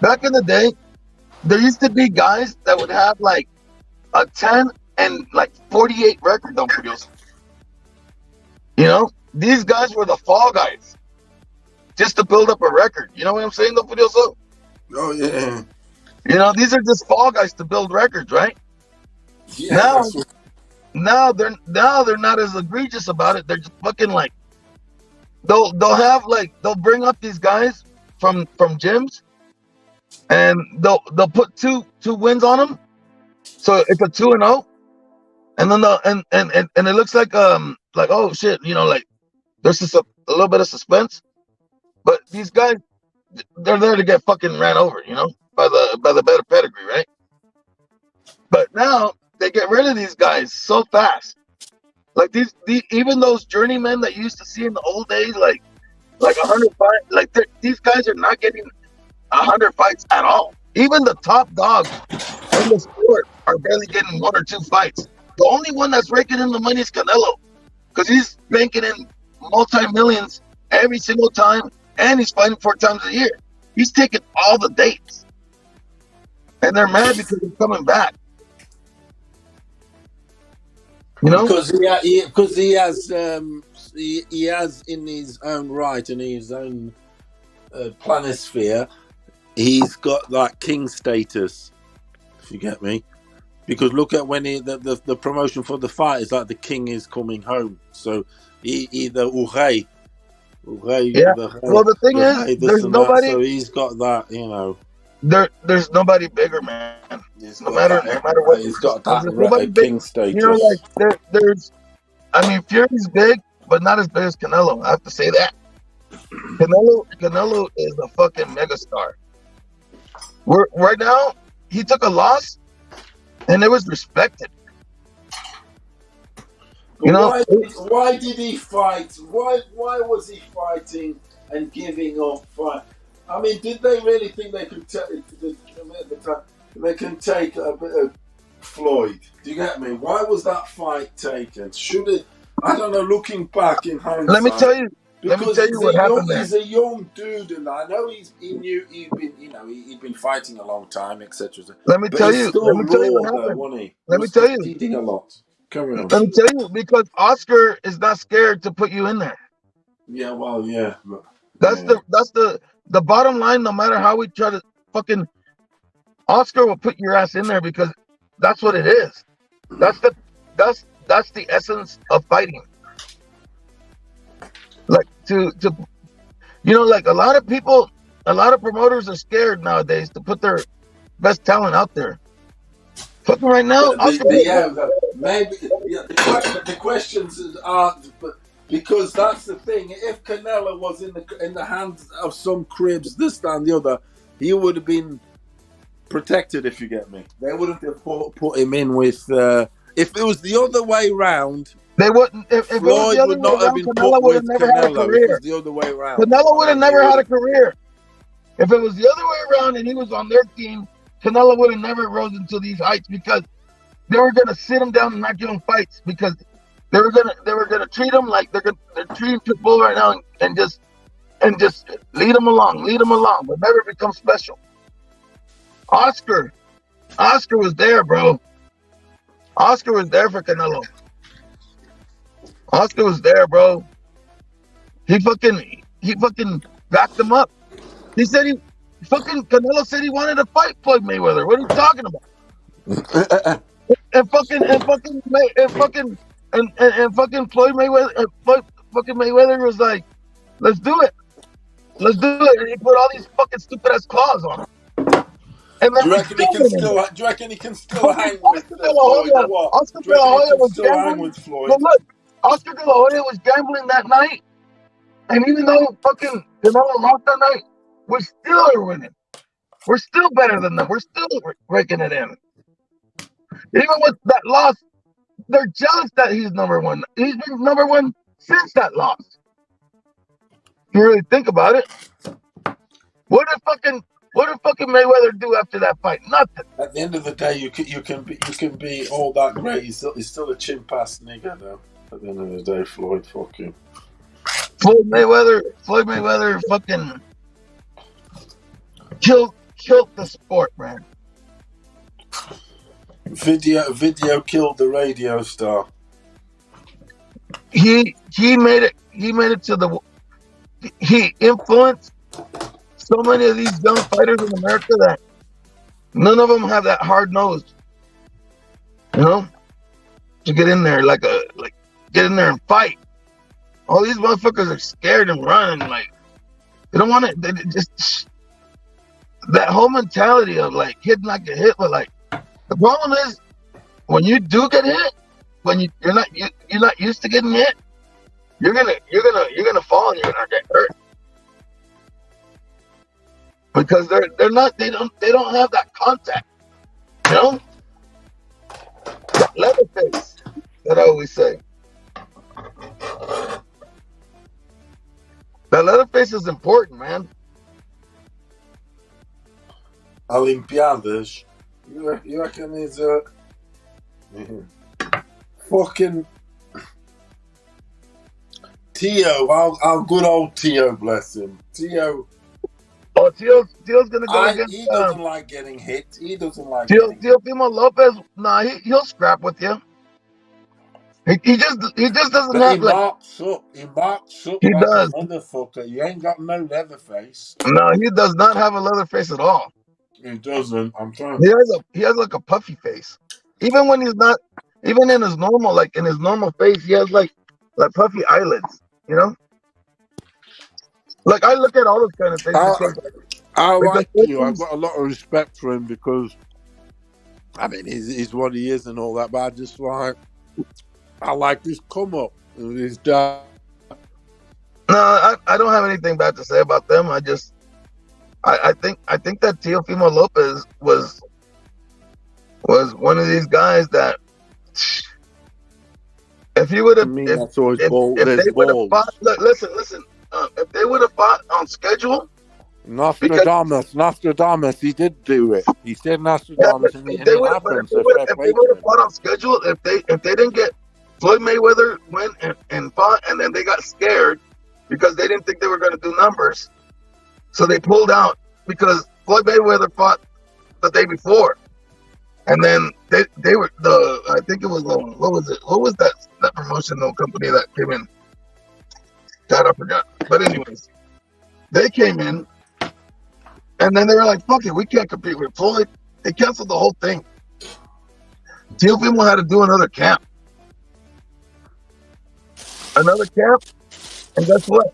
Back in the day, there used to be guys that would have like a 10 and like 48 record on produce. You know, these guys were the fall guys, just to build up a record. You know what I'm saying, though, Furioso? Oh yeah. You know, these are just fall guys to build records, right? Yeah. Now they're not as egregious about it. They're just fucking like they'll bring up these guys from gyms, and they'll put two wins on them, so it's a 2-0, and then and it looks like oh shit, you know, like there's just a little bit of suspense, but these guys, they're there to get fucking ran over, you know, by the better pedigree, right? But now they get rid of these guys so fast. Like these even those journeymen that you used to see in the old days, like 100 fights, like these guys are not getting 100 fights at all. Even the top dogs in the sport are barely getting 1 or 2 fights. The only one that's raking in the money is Canelo, because he's banking in multi-millions every single time, and he's fighting 4 times a year. He's taking all the dates, and they're mad because he's coming back. You know, because he has in his own right and his own planisphere, he's got like king status. If you get me, because look at when the promotion for the fight is like the king is coming home. So he the Usyk. Yeah. Well, the thing is, there's nobody. So he's got that, you know. There's nobody bigger, man. No matter what, he's got that king status. You know, like there's, I mean, Fury's big, but not as big as Canelo. I have to say that. Canelo is a fucking megastar. Right now, he took a loss, and it was respected. You know, why did he fight? Why was he fighting and giving up fight? I mean, did they really think they could take a bit of Floyd? Do you get me? Why was that fight taken? Should it? I don't know. Looking back in hindsight, let me tell you what happened there. He's a young dude, and I know he'd been fighting a long time, etc. Let me tell you what happened. Let me tell you. Eating a lot. Carry on. Let me tell you, because Oscar is not scared to put you in there. Yeah, well, yeah. That's the bottom line. No matter how we try to fucking, Oscar will put your ass in there because that's what it is. That's the essence of fighting. Like to you know, like a lot of promoters are scared nowadays to put their best talent out there. Fucking right now, the questions aren't, but because that's the thing. If Canelo was in the hands of some cribs, this, that, and the other, he would have been protected. If you get me, they wouldn't have put him in with. If it was the other way round, they wouldn't. If Floyd it was the other would not way have around, been Canelo put would with have never had a Canelo. career. It was the other way around. Canelo would have never had a career. If it was the other way around and he was on their team, Canelo would have never rose into these heights because they were gonna sit him down and not give him fights because they were gonna treat him like they're treating Pitbull right now and just lead him along, but never become special. Oscar was there, bro. Oscar was there for Canelo. Oscar was there, bro. He fucking backed him up. He said Canelo said he wanted to fight Floyd Mayweather. What are you talking about? and fucking Floyd Mayweather, fucking Mayweather was like, let's do it. And he put all these fucking stupid ass claws on him. And then do you reckon he can still hang with Floyd? Oscar De La Hoya was gambling. But look, Oscar De La Hoya was gambling that night, and even though fucking Canelo lost that night, we still are winning. We're still better than them. We're still raking it in. Even with that loss, they're jealous that he's number one. He's been number one since that loss. If you really think about it. What if fucking What did fucking Mayweather do after that fight? Nothing. At the end of the day, you can be all that great. He's still a chimp ass nigga though. At the end of the day, Floyd, fuck you. Floyd Mayweather fucking killed the sport, man. Video killed the radio star. He made it to the. He influenced so many of these young fighters in America that none of them have that hard nose, you know, to get in there get in there and fight. All these motherfuckers are scared and running, like they don't want it. They just that whole mentality of like hitting like a hit, but like the problem is when you do get hit, when you're not used to getting hit, you're gonna fall and you're gonna get hurt because they don't have that contact, you know, that leather face that I always say. That leather face is important, man. Olympiadas. You reckon he's fucking Tio? Our good old Tio, bless him. Tio. Oh, Tio's gonna go against. He doesn't like getting hit. He doesn't like. Teofimo Lopez. Nah, he'll scrap with you. He just doesn't but have he like. Marks up. He marks up He like does. a motherfucker. He ain't got no leather face. No, he does not have a leather face at all. He doesn't. I'm trying. He has like a puffy face. Even when he's not, even in his normal face, he has like puffy eyelids. You know. Like I look at all those kind of things. I like you. I've got a lot of respect for him because, I mean, he's what he is and all that. But I just I like his come up and his dad. No, I don't have anything bad to say about them. I think that Teofimo Lopez was one of these guys that if he would have, if they would have fought, listen, if they would have fought on schedule. Nostradamus, he did do it. He said Nostradamus, and it happened. If they would have fought on schedule, if they didn't get Floyd Mayweather went and fought, and then they got scared because they didn't think they were going to do numbers, so they pulled out because Floyd Mayweather fought the day before, and then they were I think it was what was that promotional company that came in? God, I forgot. But anyways, they came in. And then they were like, fuck it, we can't compete with Floyd. They canceled the whole thing. Teofimo had to do another camp. And guess what?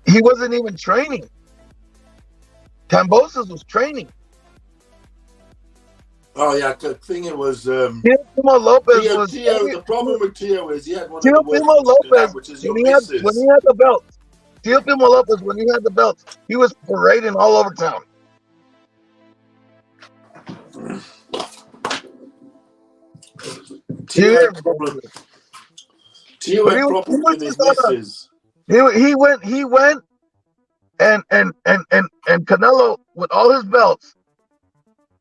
He wasn't even training. Kambosos was training. Oh, yeah, the thing it was... Teofimo Lopez was... The problem with Tio is he had one of the worst Lopez, which is your when he had the belt. Teofimo Lopez, when he had the belts, he was parading all over town. Tio had problems with his misses. He went, and Canelo with all his belts.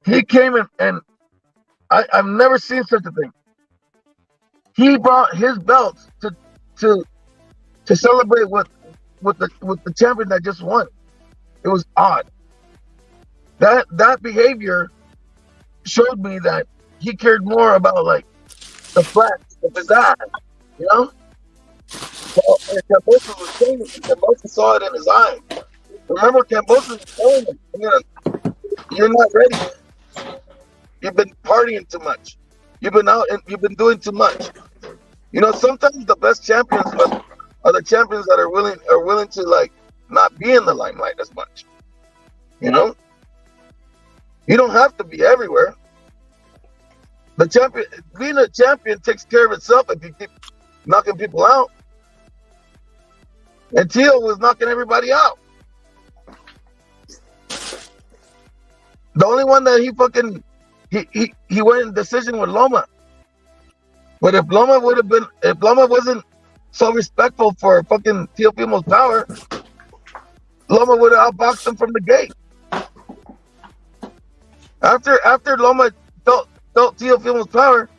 He came and I've never seen such a thing. He brought his belts to celebrate with the champion that just won. It was odd. That behavior showed me that he cared more about like the flash of his eye, you know. Well, Kambosos was saying it. Kambosos saw it in his eye. Remember, Kambosos was telling him, "You're not ready. You've been partying too much. You've been out and you've been doing too much." You know, sometimes the best champions are the champions that are willing to like not be in the limelight as much. You know, you don't have to be everywhere. Being a champion takes care of itself if you keep knocking people out. And Tio was knocking everybody out. The only one that he went in decision with Loma. But if Loma wasn't so respectful for fucking Teofimo's power, Loma would have outboxed him from the gate. After Loma felt Teofimo's power,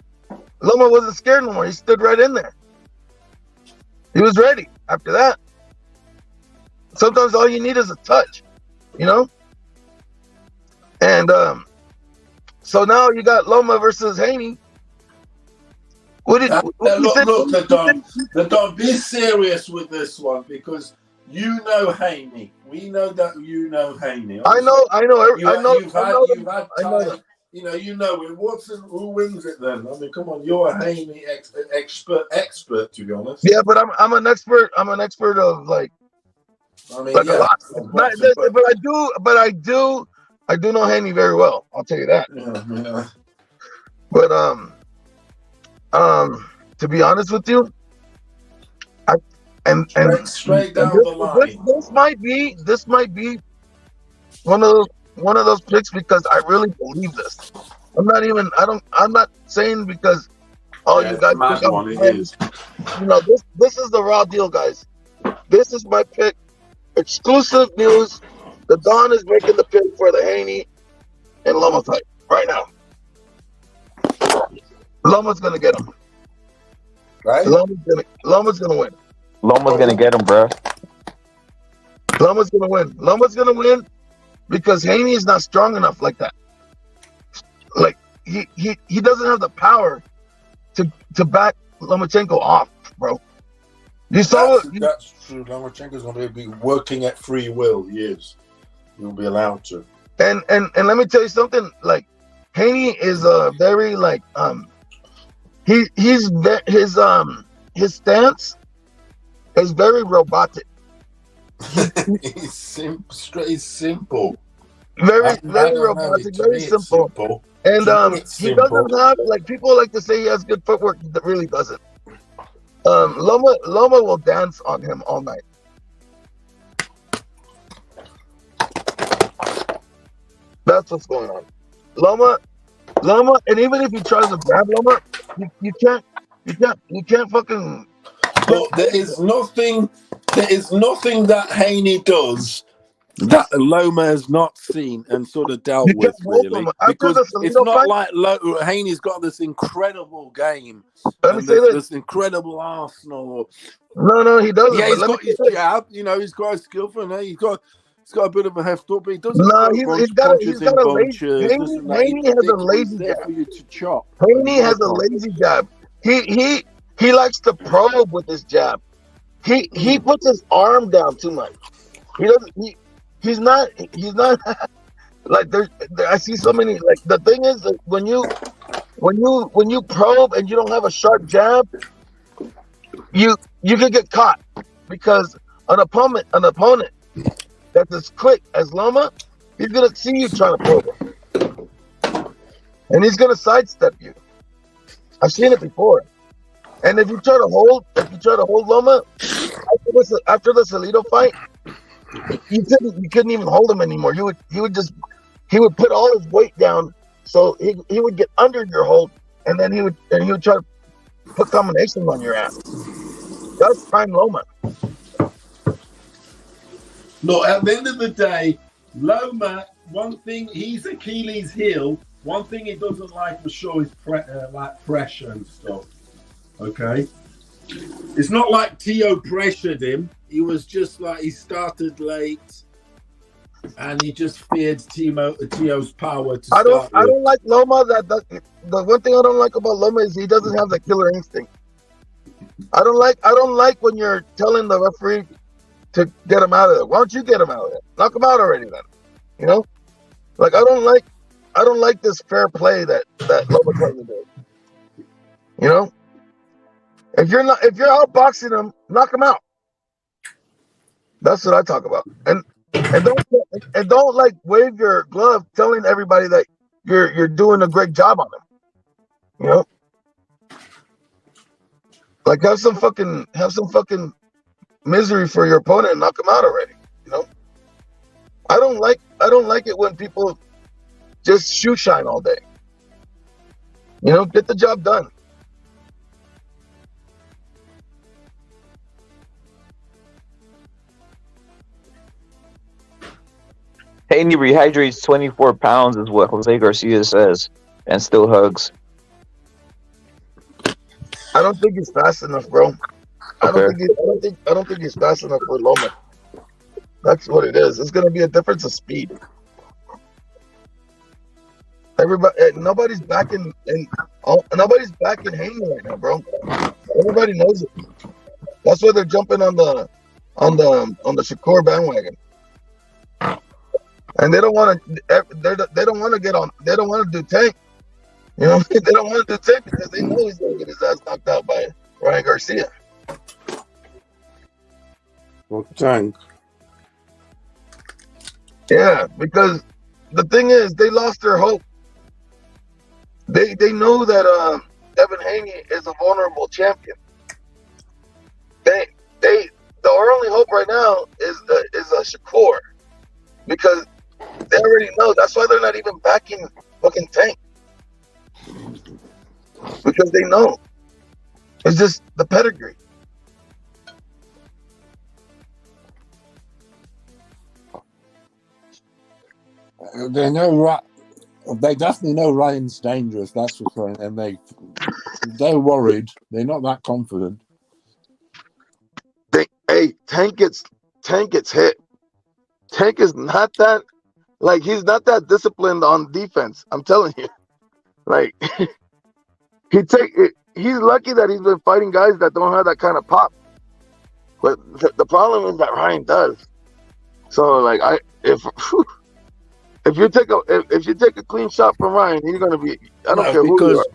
Loma wasn't scared no more. He stood right in there. He was ready. After that, sometimes all you need is a touch, you know. And so now you got Loma versus Haney. Look, Ladon, be serious with this one because you know Haney. We know that you know Haney. I know. You've had time. You know it. Who wins it then? I mean, come on, you're a Haney expert, to be honest. Yeah, but I'm an expert. I'm an expert of like. I mean, like yeah, a lot. But I do know Haney very well. I'll tell you that. Yeah. But to be honest with you, straight down the line. This might be one of those picks because I really believe this. I'm not saying because you guys think I'm biased. You know, this is the raw deal, guys. This is my pick. Exclusive news. The Don is making the pick for the Haney and Loma fight right now. Loma's gonna get him. Right? Loma's gonna win. Loma's gonna get him, bro. Loma's gonna win. Loma's gonna win because Haney is not strong enough like that. Like he doesn't have the power to back Lomachenko off, bro. You saw it. That's true. Lomachenko's gonna be working at free will. Yes, he'll be allowed to. And let me tell you something. Like Haney is very like his stance is very robotic. He's simple. Very robotic, very simple. And he doesn't have, like, people like to say he has good footwork. That really doesn't. Loma will dance on him all night. That's what's going on. Loma, and even if he tries to grab Loma, you can't fucking. But there is nothing that Haney does that Loma has not seen and sort of dealt with, really, because it's not like Haney's got this incredible game. Let me say this incredible arsenal. No, he doesn't. Yeah, he's got his jab. You know, he's got a skillful. He's got a bit of a heft up, but he doesn't. No, he's got a lazy. Haney has a lazy jab. For you to chop. Haney has a lazy jab. He likes to probe with his jab. He puts his arm down too much. He doesn't. He's not like there. I see so many. Like the thing is, like, when you probe and you don't have a sharp jab, you can get caught because an opponent that's as quick as Loma, he's gonna see you trying to probe him, and he's gonna sidestep you. I've seen it before. And if you try to hold Loma after the Salido fight, you couldn't even hold him anymore. He would put all his weight down, so he would get under your hold, and then he would try to put combinations on your ass. That's prime Loma. Look, at the end of the day, Loma, one thing, he's Achilles' heel. One thing he doesn't like for sure is like pressure and stuff. Okay, it's not like Tio pressured him. He was just like he started late, and he just feared Tio's power to I don't like Loma. The one thing I don't like about Loma is he doesn't have the killer instinct. I don't like when you're telling the referee to get him out of there. Why don't you get him out of there? Knock him out already, then. You know, like I don't like this fair play that Loma tries to do. You know. If you're outboxing him, knock him out. That's what I talk about. And don't like wave your glove telling everybody that you're doing a great job on him. You know? Like have some fucking misery for your opponent and knock him out already. You know? I don't like it when people just shoe shine all day. You know, get the job done. Haney rehydrates 24 pounds is what Jose Garcia says, and still hugs. I don't think he's fast enough, bro. Okay. I don't think he's fast enough for Loma. That's what it is. It's gonna be a difference of speed. Nobody's backing nobody's backing Haney right now, bro. Everybody knows it. That's why they're jumping on the Shakur bandwagon. And they don't want to. They don't want to get on. They don't want to do Tank. You know, they don't want to do Tank because they know he's going to get his ass knocked out by Ryan Garcia. Well, Tank. Yeah, because the thing is, they lost their hope. They know that Devin Haney is a vulnerable champion. The only hope right now is Shakur, because they already know. That's why they're not even backing fucking Tank, because they know it's just the pedigree. They know they definitely know Ryan's dangerous. That's for sure, and they're worried. They're not that confident. Tank gets hit. Tank is not that, like, he's not that disciplined on defense. I'm telling you, like, he's lucky that he's been fighting guys that don't have that kind of pop. But the problem is that Ryan does. So, like, if you take a clean shot from Ryan, he's gonna be. I don't care who you are.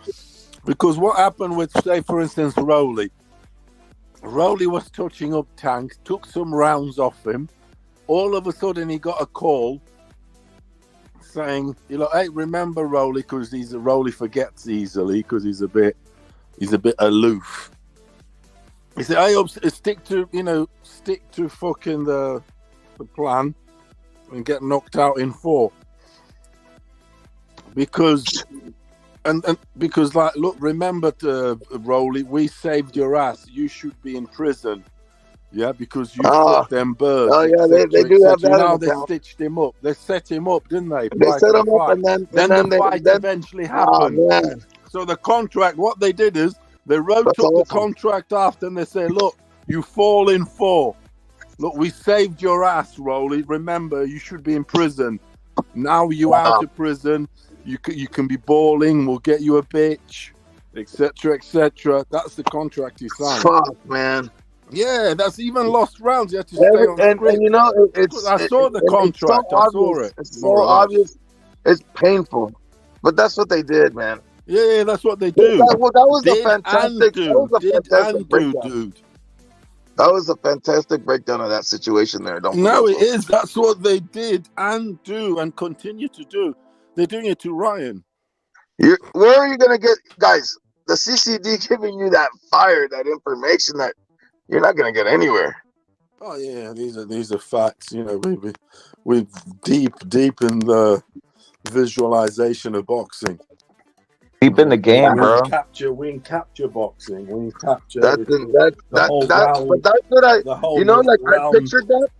Because what happened with, say, for instance, Rowley was touching up Tank, took some rounds off him. All of a sudden, he got a call saying, hey, remember Rowley, because Rowley forgets easily because he's a bit aloof. He said, hey, stick to fucking the plan and get knocked out in 4. Because like, look, remember, Rowley, we saved your ass. You should be in prison. Yeah, because you fucked them birds. Oh yeah, they do have that. Now they stitched him up. They set him up, didn't they? They set him up, and then the fight eventually happened. Man. So the contract, what they did is they wrote up the contract after, and they say, look, you fall in 4. Look, we saved your ass, Rowley. Remember, you should be in prison. Now you out of prison. You can be balling. We'll get you a bitch, etc., etc. That's the contract he signed. Fuck, man. Yeah, that's even lost rounds. You have to stay on script. And I saw the contract. I saw it. It's so obvious. It's painful, but that's what they did, man. Yeah, that's what they do. That was a fantastic breakdown. Dude. That was a fantastic breakdown of that situation there. It is. That's what they did and do and continue to do. They're doing it to Ryan. Where are you going to get, guys, the CCD giving you that fire, that information that you're not going to get anywhere. Oh, yeah, these are facts. We're deep in the visualization of boxing. Deep in the game, bro. We can capture boxing. We can capture that's what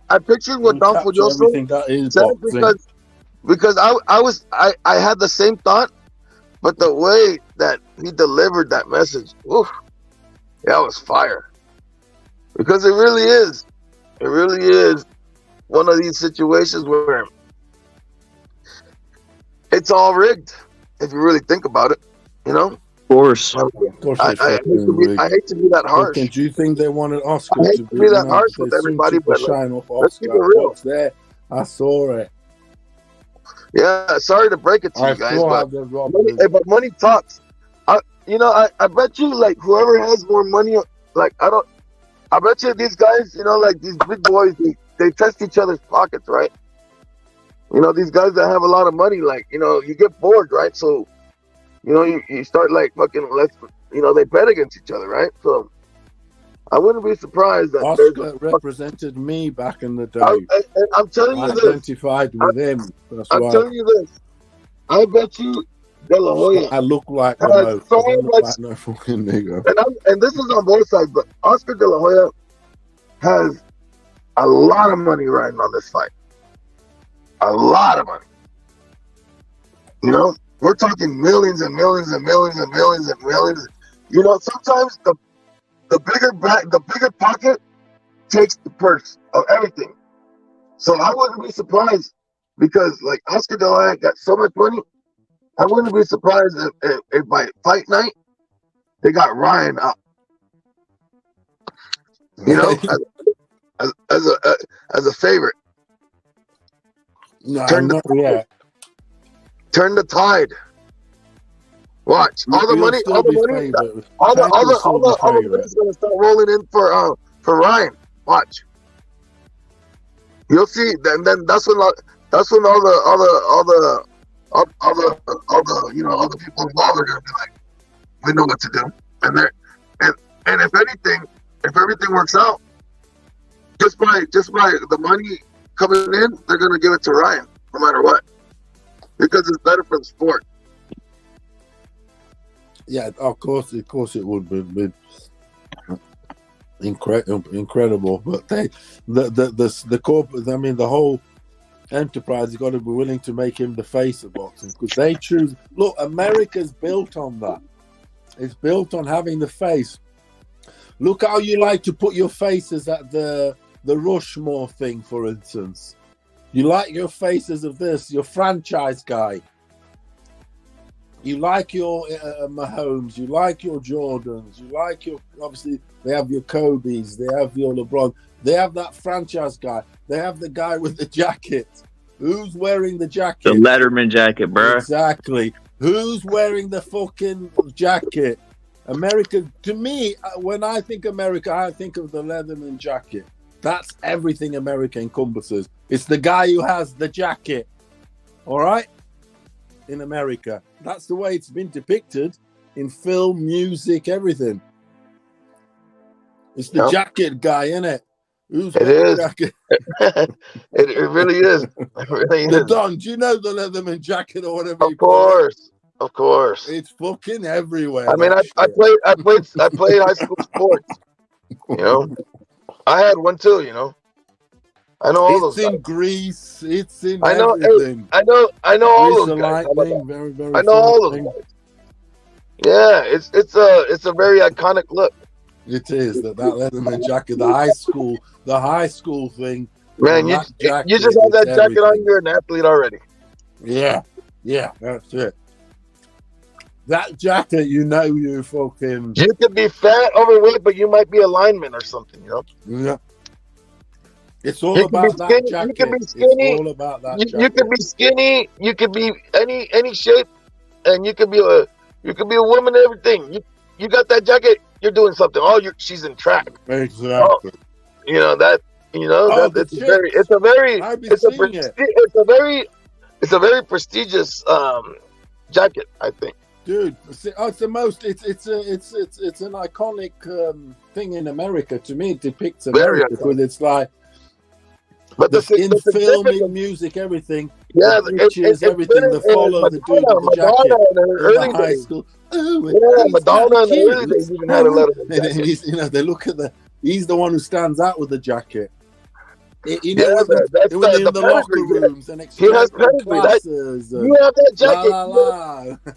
I pictured what Don Fulioso said, because I had the same thought, but the way that he delivered that message, that was fire. Because it really is one of these situations where it's all rigged, if you really think about it, Of course. I hate to be that harsh. Okay, do you think they wanted Oscar to be that harsh with everybody? But let's keep it real. There, I saw it. Yeah, sorry to break it to you guys, but money talks. I bet you, like, whoever has more money, like, I bet you these guys, like these big boys, they test each other's pockets, right? These guys that have a lot of money, like, you get bored, right? So, you start, like, fucking, they bet against each other, right? So, I wouldn't be surprised that Oscar represented me back in the day. I'm telling you this. Identified with him. I'm telling you this. I bet you De La Hoya. I look like no fucking nigga. And this is on both sides, but Oscar De La Hoya has a lot of money riding on this fight. A lot of money. You know, we're talking millions and millions and millions and millions and millions. You know, sometimes the bigger pocket takes the purse of everything. So I wouldn't be surprised because like Oscar De La Hoya got so much money. I wouldn't be surprised if by fight night they got Ryan up. You know, as a favorite. No, turn not yet. Turn the tide. Watch all the money is gonna start rolling in for Ryan. Watch. You'll see. Then that's when all the all the people involved are gonna be like, we know what to do. And if everything works out, just by the money coming in, they're gonna give it to Ryan no matter what, because it's better for the sport. Yeah, of course it would be incredible. But the corporate, I mean, the whole enterprise has got to be willing to make him the face of boxing because they choose. Look, America's built on that. It's built on having the face. Look how you like to put your faces at the Rushmore thing, for instance. You like your faces of this, your franchise guy. You like your Mahomes, you like your Jordans, you like your, obviously, they have your Kobe's, they have your LeBron, they have that franchise guy, they have the guy with the jacket. Who's wearing the jacket? The Letterman jacket, bro. Exactly. Who's wearing the fucking jacket? America, to me, when I think America, I think of the Letterman jacket. That's everything America encompasses. It's the guy who has the jacket. All right? In America. That's the way it's been depicted in film, music, everything. It's the jacket guy, isn't it? Who's it is. Jacket? it really is. It really is. Don, do you know the Leatherman jacket or whatever? Of course. It's fucking everywhere. I mean, I played high school sports. You know, I had one too. You know, I know all those. It's in Greece. It's in I know. everything. I know all those guys. Very, very I know all those guys. Yeah, it's a very iconic look. It is that Leatherman jacket, the high school thing. Man, you just have that jacket everything on. You're an athlete already. Yeah, that's it. That jacket, you fucking. You could be fat, overweight, but you might be a lineman or something, you know. Yeah. It's all about that jacket. You can be skinny. It's all about that jacket. You can be skinny. You can be any shape, and you can be a woman. Everything. You got that jacket. You're doing something. She's in track. Exactly. It's a very prestigious jacket, I think. Dude, it's the most. It's an iconic thing in America. To me, it depicts America because it's like. But in filming, music, everything. Yeah, it's everything. The follow the dude with the jacket in the high school. Madonna and the early days even had a letter. They look at he's the one who stands out with the jacket. When in the locker rooms and exchange classes. You have that jacket.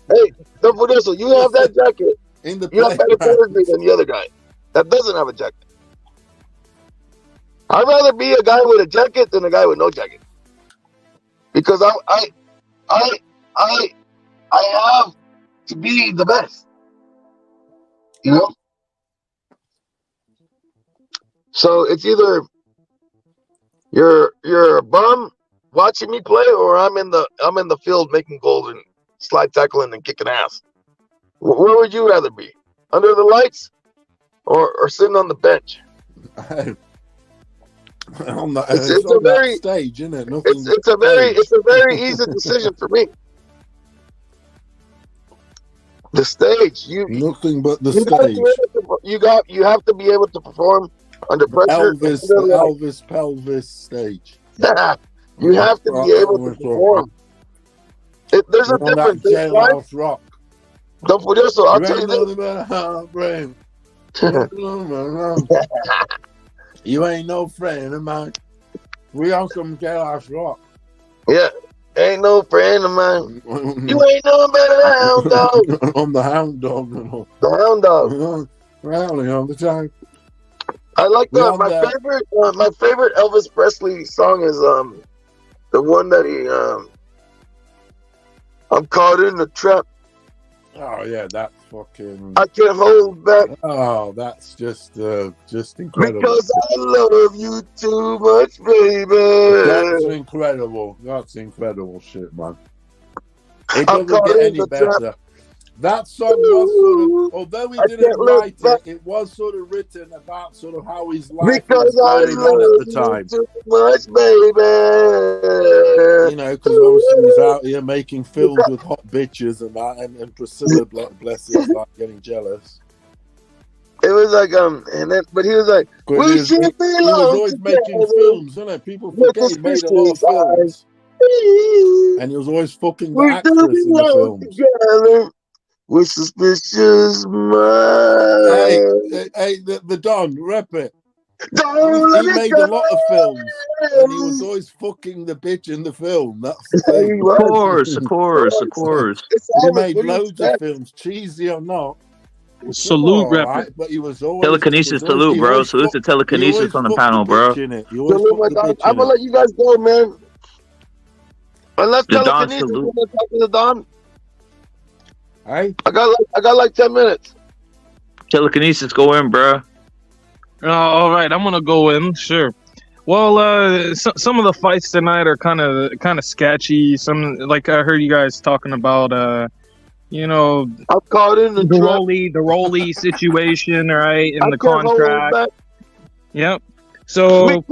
Hey, don't forget this. You have that jacket. You have better pedigree than the other guy that doesn't have a jacket. I'd rather be a guy with a jacket than a guy with no jacket, because I have to be the best, you know. So it's either you're a bum watching me play, or I'm in the field making goals and slide tackling and kicking ass. Where would you rather be? Under the lights, or sitting on the bench? It's a very stage, isn't it? It's a very easy decision for me. The stage, nothing but the stage. You have to be able to perform under pressure. Elvis pelvis stage. You have to be able to perform. There's a difference. Jailhouse Rock. Don't forget. So I'll tell you this. You ain't no friend of mine. We on some Jailhouse Rock. Yeah, ain't no friend of mine. You ain't no better than hound dog. I'm the hound dog. The hound dog. Rowling all the time. I like my favorite Elvis Presley song is the one that he I'm caught in the trap. Oh yeah, that's fucking. I can't hold back. Oh, that's just incredible. Because I love you too much, baby. That's incredible. That's incredible shit, man. It doesn't get any better. Trap. That song was sort of, although he didn't write it, it was sort of written about sort of how his life was going on at the time. Too much, baby. You know, because obviously he's out here making films with hot bitches and that, and Priscilla, bless his, like getting jealous. It was like and then, but he was like, we should be he was always making films, isn't it? People forget he made a lot of films, and he was always fucking the actress in the films. Together. With suspicious mind. Hey, the Don, rep it. He made a lot of films, and he was always fucking the bitch in the film. That's the thing. Of course. He made loads of films, cheesy or not. Salute, rep right, it. but he was always telekinesis. Salute, bro. Salute to telekinesis on the panel, bro. I'm gonna let you guys go, man. Unless telekinesis is gonna talk to the Don. Hey, I got like 10 minutes. Telekinesis, go in, bro. All right, I'm gonna go in. Sure. Well, some of the fights tonight are kind of sketchy. Some, like I heard you guys talking about, you know, I'm caught in the Rolly situation, right? In the contract. Yep. So that's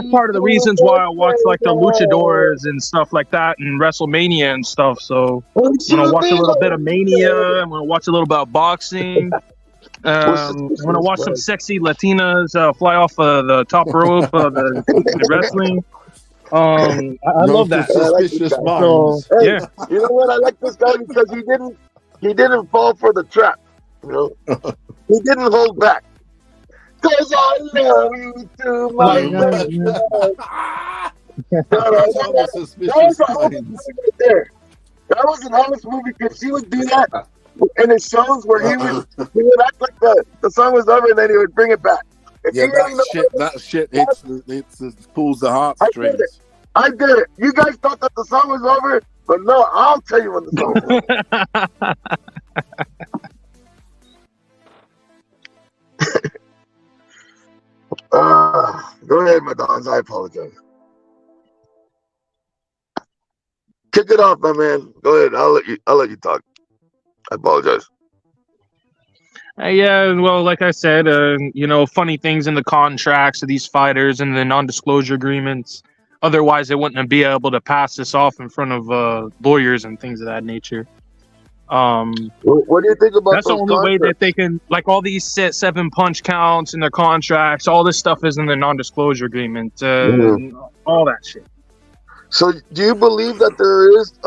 part of the reasons why I watch like the luchadors and stuff like that and WrestleMania and stuff. So I'm gonna watch a little bit of Mania. I'm gonna watch a little bit of boxing. I'm gonna watch some sexy Latinas fly off the top rope of the wrestling. I love that. So, hey, yeah. You know what? I like this guy because he didn't fall for the trap. You know, he didn't hold back. Cause I love you too much. That was an honest movie because she would do that in his shows where he would act like the song was over and then he would bring it back. That shit it pulls the heartstrings. I did it. You guys thought that the song was over, but no, I'll tell you when the song was over. Go ahead, my dons. I apologize. Kick it off, my man. Go ahead. I'll let you talk. I apologize. Yeah, well, like I said, you know, funny things in the contracts of these fighters and the non-disclosure agreements. Otherwise, they wouldn't be able to pass this off in front of lawyers and things of that nature. What do you think about that's the only way that they can, like all these 7 punch counts in their contracts, all this stuff is in the non-disclosure agreement, all that shit. So do you believe that there is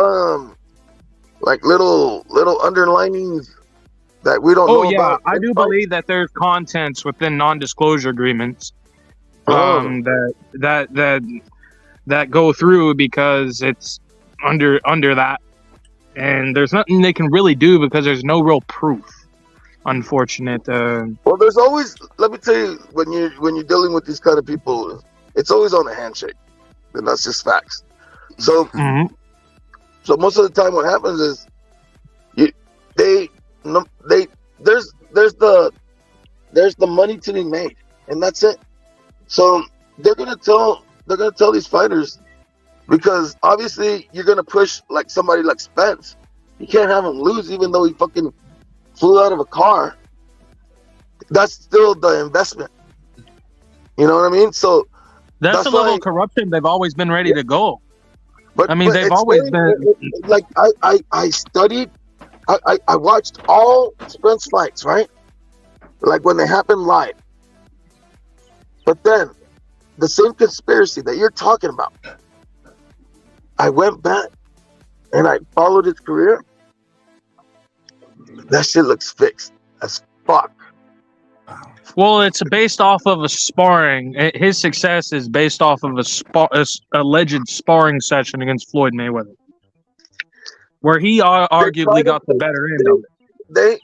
like little underlinings that we don't know about? I do believe that there's contents within non-disclosure agreements that go through because it's under that. And there's nothing they can really do because there's no real proof. Unfortunate. Well, there's always. Let me tell you, when you're dealing with these kind of people, it's always on a handshake, and that's just facts. So, so most of the time, what happens is, there's the money to be made, and that's it. So they're gonna tell these fighters. Because obviously you're gonna push like somebody like Spence. You can't have him lose, even though he fucking flew out of a car. That's still the investment. You know what I mean? So that's the level of corruption they've always been ready to go. But I mean, they've always been like I studied. I watched all Spence fights, right? Like when they happen live. But then the same conspiracy that you're talking about. I went back and I followed his career. That shit looks fixed as fuck. Well, it's based off of a sparring. His success is based off of a alleged sparring session against Floyd Mayweather, where he arguably got the better end of it.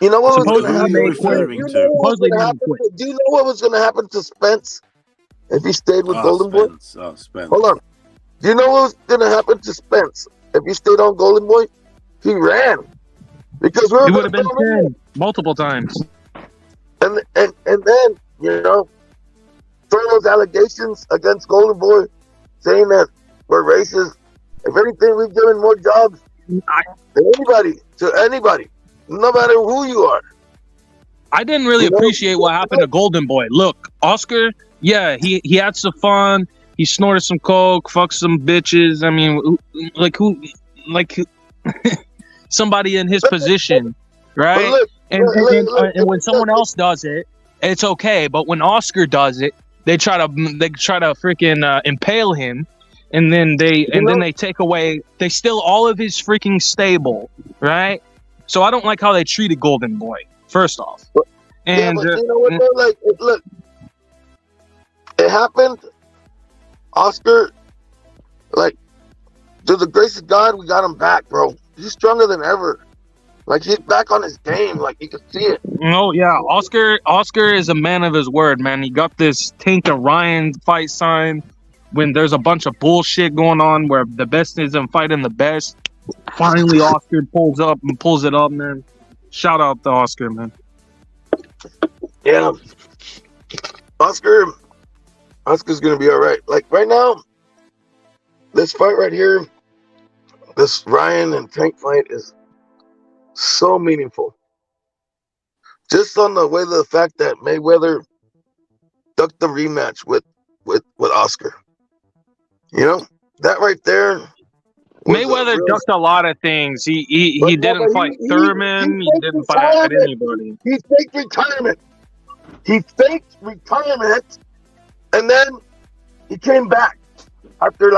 You know what was going to Supposedly happen? made quit. Do you know what was going to happen? Do you know what was going to happen to Spence if he stayed with Golden Boy? Spence. Hold on. Do you know what was going to happen to Spence if he stayed on Golden Boy? He ran because He would have been 10 multiple times. And then throw those allegations against Golden Boy, saying that we're racist. If anything, we've given more jobs to anybody, no matter who you are. I didn't really appreciate what happened to Golden Boy. Look, Oscar, yeah, he had some fun. He snorted some coke, fucked some bitches. I mean, somebody in his position, right? And when someone else does it, it's okay. But when Oscar does it, they try to freaking impale him, and then they take away, they steal all of his freaking stable, right? So I don't like how they treated Golden Boy. First off, and but you know what? Look, it happened. Oscar, through the grace of God, we got him back, bro. He's stronger than ever. He's back on his game. You can see it. Oh yeah, Oscar is a man of his word, man. He got this Tank and Ryan fight signed when there's a bunch of bullshit going on where the best isn't fighting the best. Finally, Oscar pulls it up, man. Shout out to Oscar, man. Yeah, Oscar's gonna be all right. Right now, this fight right here, this Ryan and Tank fight is so meaningful. Just on the way to the fact that Mayweather ducked the rematch with Oscar. That right there. Mayweather ducked a lot of things. He didn't fight Thurman. He didn't fight anybody. He faked retirement. And then he came back after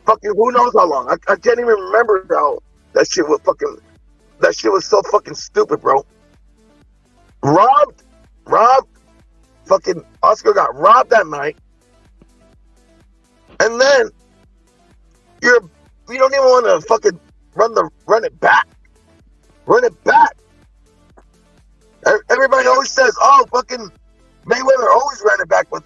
fucking who knows how long. I can't even remember how that shit was so fucking stupid, bro. Robbed. Fucking Oscar got robbed that night. And then you don't even want to fucking run it back. Run it back. Everybody always says, "Oh, fucking Mayweather always ran it back with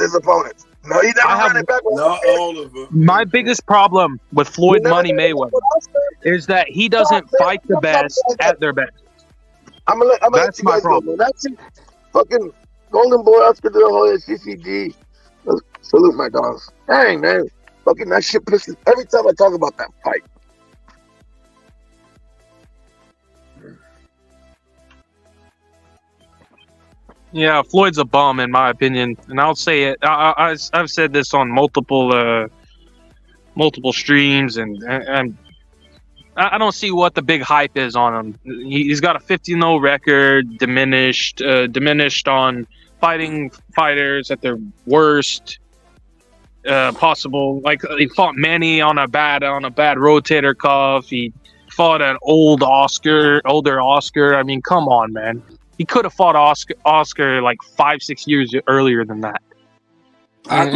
his opponents." No, he never ran it back with not all of them. My biggest problem with Floyd Money Mayweather is that he doesn't fight the best at their best. I'm gonna let you guys go, man. That's it. Fucking Golden Boy, Oscar De La Hoya, CCG. Salute my dogs. Dang, man. Fucking that shit pisses every time I talk about that fight. Yeah, Floyd's a bum in my opinion, and I'll say it. I've said this on multiple streams, and I don't see what the big hype is on him. He's got a 15-0 record, diminished on fighting fighters at their worst possible. He fought Manny on a bad rotator cuff. He fought an older Oscar. I mean, come on, man. He could have fought Oscar 5-6 years earlier than that. I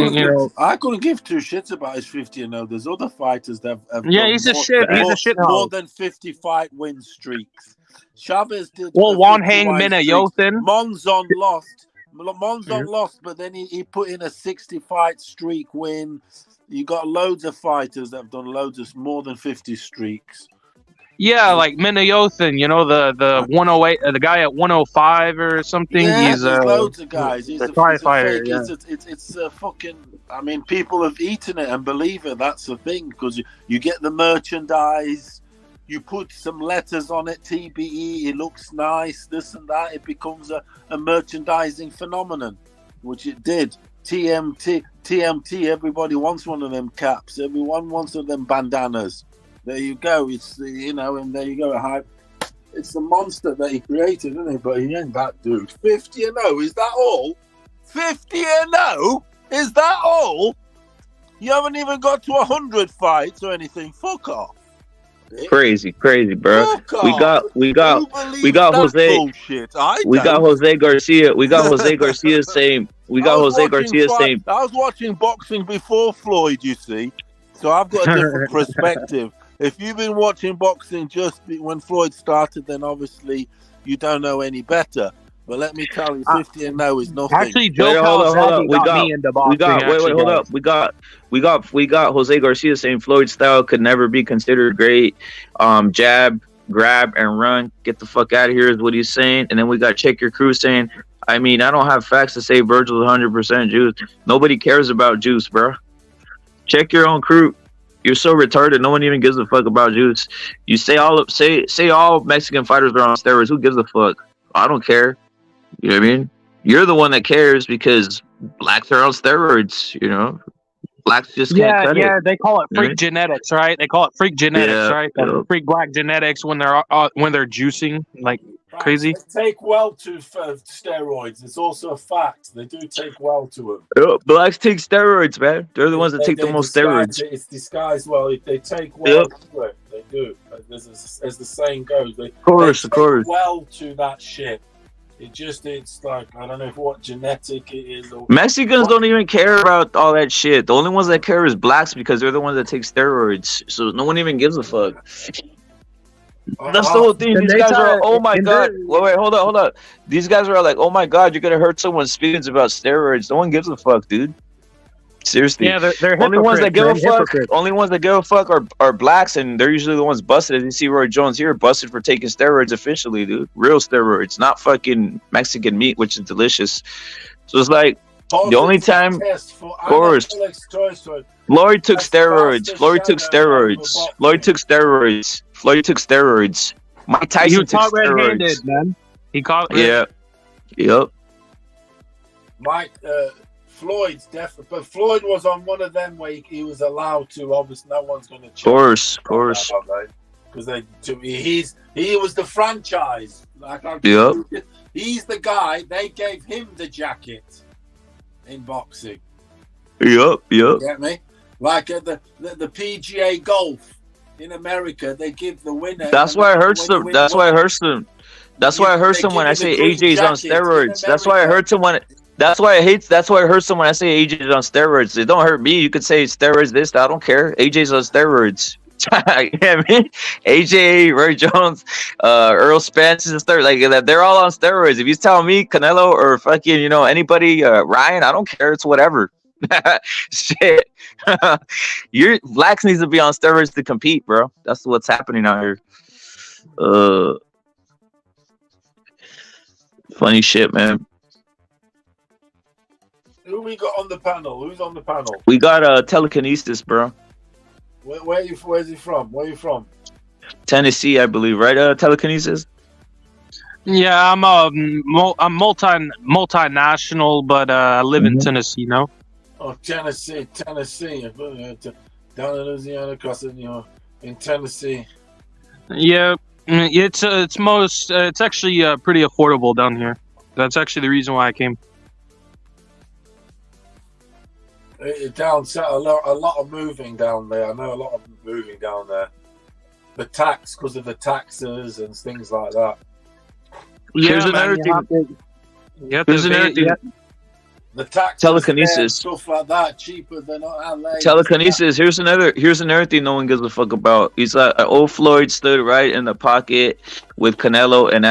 couldn't give two shits about his 50-0. There's other fighters that have he's a shit more than 50 fight win streaks. Chavez did. Well, Juan Hang Minayothin. Monzon lost, but then he put in a 60 fight streak win. You got loads of fighters that have done loads of more than 50 streaks. Yeah, like Minayothin, the 108, the guy at 105 or something. Yeah, he's there's loads of guys. He's a fighter. Yeah. It's a fucking. I mean, people have eaten it and believe it. That's the thing, because you get the merchandise, you put some letters on it, TBE. It looks nice, this and that. It becomes a merchandising phenomenon, which it did. TMT. Everybody wants one of them caps. Everyone wants one of them bandanas. There you go. It's and there you go. Hype. It's the monster that he created, isn't it? But he ain't that dude. 50-0. Is that all? 50-0. Is that all? You haven't even got to 100 fights or anything. Fuck off. Crazy, bro. We got Jose. Bullshit? I we got don't. Jose Garcia. We got Jose Garcia saying. We got Jose Garcia saying. I was watching boxing before Floyd, you see, so I've got a different perspective. If you've been watching boxing just when Floyd started, then obviously you don't know any better. But let me tell you, 50-0 is nothing. Actually, Joe Calzaghe got me into boxing. Hold up. We got Jose Garcia saying Floyd's style could never be considered great. Jab, grab, and run. Get the fuck out of here is what he's saying. And then we got Check Your Crew saying, I mean, I don't have facts to say Virgil's 100% juice. Nobody cares about juice, bro. Check your own crew. You're so retarded. No one even gives a fuck about juice. You say all Mexican fighters are on steroids. Who gives a fuck? I don't care. You know what I mean? You're the one that cares because blacks are on steroids. You know, blacks just can't cut it. Yeah, they call it freak genetics, right? They call it freak genetics, right? Freak black genetics when they're juicing like crazy. They take well to steroids. It's also a fact. They do take well to them. Blacks take steroids, man. They're the ones that take the most steroids. It's disguised well. If they take well to it, they do. As the saying goes, they take well to that shit. It's like, I don't know what genetic it is. Or Mexicans don't even care about all that shit. The only ones that care is blacks because they're the ones that take steroids. So no one even gives a fuck. That's the whole thing. These guys are, oh my god. Wait, hold up. These guys are like, oh my god, you're gonna hurt someone's feelings about steroids. No one gives a fuck, dude. Seriously. Yeah, they're only ones that give a fuck. Only ones that give a fuck are blacks, and they're usually the ones busted. As you see, Roy Jones here busted for taking steroids officially, dude. Real steroids, not fucking Mexican meat, which is delicious. So it's like the only time, of course, Floyd took steroids. Floyd took steroids. Mike Tyson took steroids. Man. He caught. Yeah. Yep. Mike. Floyd's definitely, but Floyd was on one of them where he was allowed to. Obviously, no one's going to. Of course. Because he was the franchise. He's the guy. They gave him the jacket in boxing. Yep. Get me? Like at the PGA Golf in America, they give the winner. That's why it hurts them. That's why it hurts them. That's why it hurts them when I say AJ's on steroids. That's why it hurts them when. That's why it hurts them when I say AJ's on steroids. It don't hurt me. You could say steroids this, I don't care. AJ's on steroids. You know what I mean? AJ, Roy Jones, Earl Spence and stuff like that. They're all on steroids. If you tell me Canelo or fucking, anybody, Ryan, I don't care. It's whatever. Shit. Your blacks needs to be on steroids to compete, bro. That's what's happening out here. Funny shit, man. Who we got on the panel? Who's on the panel? We got telekinesis, bro. Where's he from? Where are you from? Tennessee, I believe, right? Telekinesis. Yeah, I'm multinational, but I live in Tennessee now. Oh, Tennessee. Down in Louisiana, across in Tennessee. Yeah, it's actually pretty affordable down here. That's actually the reason why I came. Down south, a lot of moving down there. I know a lot of moving down there. The tax, because of the taxes and things like that. Here's another thing. Here's another thing. The tax telekinesis, stuff like that, cheaper than LA. Telekinesis. Here's another thing no one gives a fuck about. He's like old Floyd stood right in the pocket with Canelo, and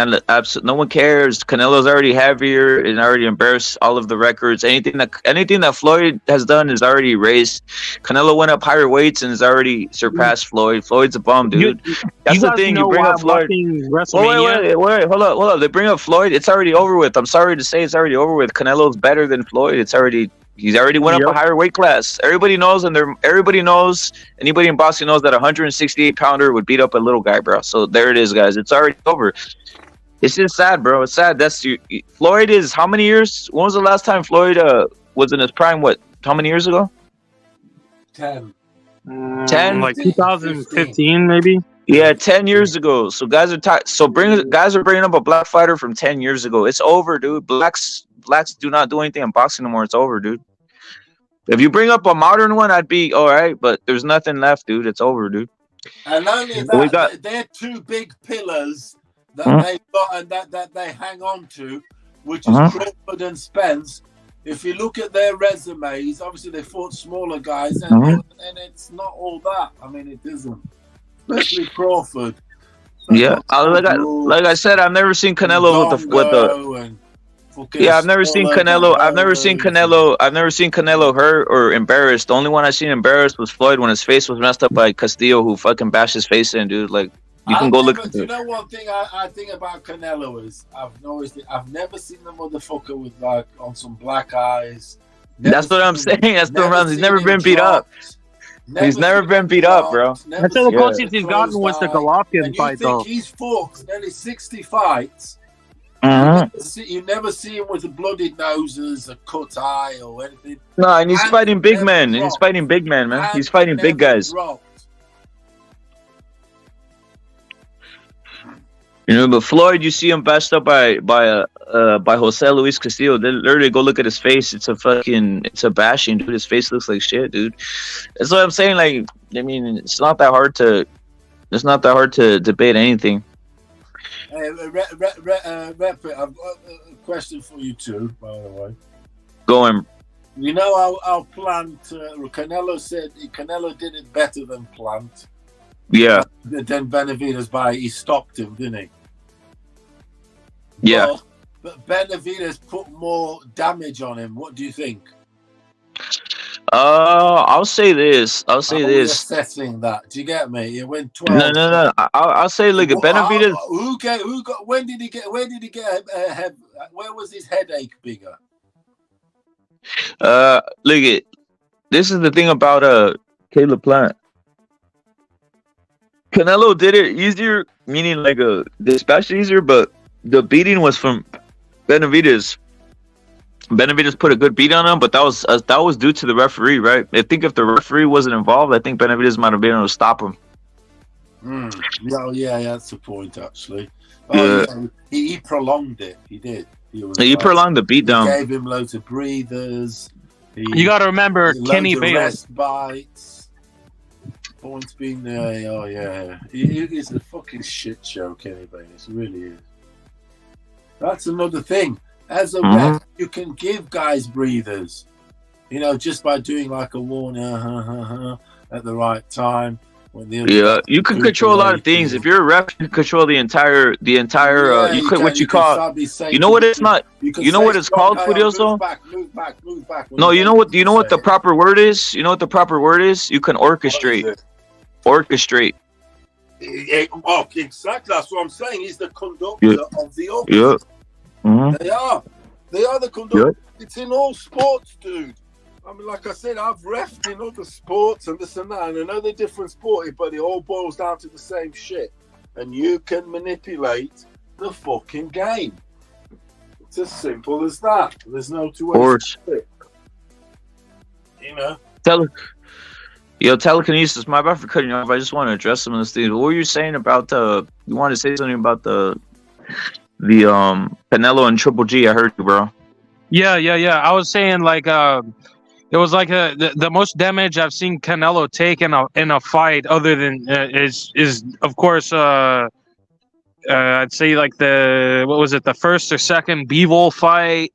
no one cares. Canelo's already heavier and already embarrassed all of the records. Anything that Floyd has done is already erased. Canelo went up higher weights and has already surpassed Floyd. Floyd's a bum, dude. That's the thing. You bring up Floyd. Wait, hold up. They bring up Floyd. It's already over with. I'm sorry to say, it's already over with. Canelo's better than Floyd. He's already went up a higher weight class. Everybody knows, anybody in boxing knows that a 168 pounder would beat up a little guy, bro. So there it is, guys. It's already over. It's just sad, bro. It's sad. Floyd is how many years? When was the last time Floyd was in his prime? What? How many years ago? 10. 10, like 2015, maybe. Yeah, 10 years ago. So guys are bringing up a black fighter from 10 years ago. It's over, dude. Blacks do not do anything in boxing anymore. It's over, dude. If you bring up a modern one, I'd be all right, but there's nothing left, dude. It's over, dude. And only that, they're two big pillars that they've got and that they hang on to, which is Crawford and Spence. If you look at their resumes, obviously they fought smaller guys, and it's not all that. I mean, it isn't. Especially Crawford. Yeah, like I said, I've never seen Canelo with the. Yeah, I've never seen Canelo. I've never seen Canelo hurt or embarrassed. The only one I seen embarrassed was Floyd when his face was messed up by Castillo, who fucking bashed his face in, dude. Like, you can go look. You know one thing I think about Canelo is I've never seen the motherfucker with like on some black eyes. That's what I'm saying. That's the run. He's never been beat up. He's never been beat up, bro. That's the closest he's gotten was the Golovkin fight, though. He's fought nearly 60 fights. You never see him with a bloodied noses, a cut eye, or anything. No, and he's fighting big men. He's fighting big men, man. He's fighting big guys. You know, but Floyd, you see him bashed up by Jose Luis Castillo. They literally go look at his face. It's a bashing, dude. His face looks like shit, dude. That's what I'm saying. Like, I mean, it's not that hard to debate anything. Hey, I've got a question for you too, by the way. Go on. You know our Plant, Canelo said Canelo did it better than Plant. Yeah. Then Benavidez he stopped him, didn't he? Yeah. But Benavidez put more damage on him. What do you think? I'll say this. Assessing that. Do you get me? It went 12. No. I'll say, look, Benavidez. When did he get? Where did he get a head? Where was his headache bigger? Look it. This is the thing about Caleb Plant. Canelo did it easier, meaning like a dispatch easier, but the beating was from Benavidez. Benavidez put a good beat on him, but that was due to the referee, right? I think if the referee wasn't involved, I think Benavidez might have been able to stop him. Yeah, that's the point, actually. Yeah. He prolonged it. He did. He prolonged the beatdown. He gave him loads of breathers. You got to remember Kenny Bayless. Bites. Points being there. Oh, yeah. It's a fucking shit show, Kenny Bayless. It really is. That's another thing. As a ref, you can give guys breathers, just by doing like a warning at the right time. You can control a lot of things. If you're a ref, you can control the entire. You know what it's not. You know what it's called, Furioso? Move back. No, you know what the proper word is. You know what the proper word is. You can orchestrate. Orchestrate. Exactly. That's what I'm saying. He's the conductor of the orchestra. They are the conductor. Yep. It's in all sports, dude. I mean, like I said, I've refed in other sports and this and that, and I know they're different sports, but it all boils down to the same shit. And you can manipulate the fucking game. It's as simple as that. There's no two ways. Telekinesis. My bad for cutting you off. I just want to address some of this things. What were you saying about you wanted to say something about the Canelo and Triple G? I heard you, bro. Yeah. I was saying like it was like the most damage I've seen Canelo take in a fight, other than is of course I'd say like the first or second Bivol fight,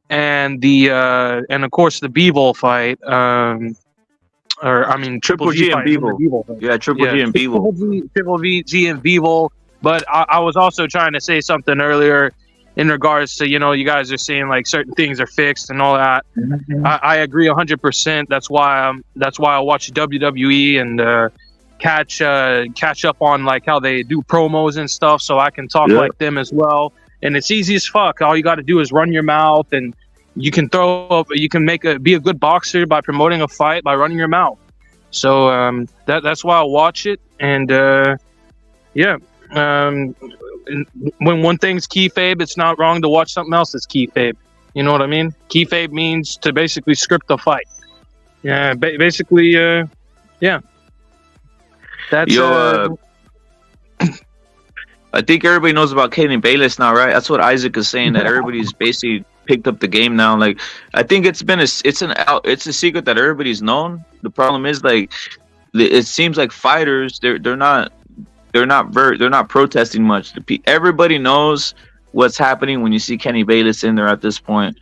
and of course the Bivol fight. Triple G and Bivol. Yeah, Triple G and Bivol. Triple G and Bivol. But I was also trying to say something earlier in regards to, you guys are saying like certain things are fixed and all that. I agree 100%. That's why I watch WWE and catch up on like how they do promos and stuff, so I can talk like them as well. And it's easy as fuck. All you got to do is run your mouth, and you can be a good boxer by promoting a fight by running your mouth. So that's why I watch it. And when one thing's kayfabe, it's not wrong to watch something else that's kayfabe. You know what I mean? Kayfabe means to basically script a fight. Yeah, basically, yeah. That's I think everybody knows about Kenny Bayless now, right? That's what Isaac is saying, that everybody's basically picked up the game now. Like, I think it's a secret that everybody's known. The problem is, like, it seems like fighters they're not protesting much. Everybody knows what's happening when you see Kenny Bayless in there at this point.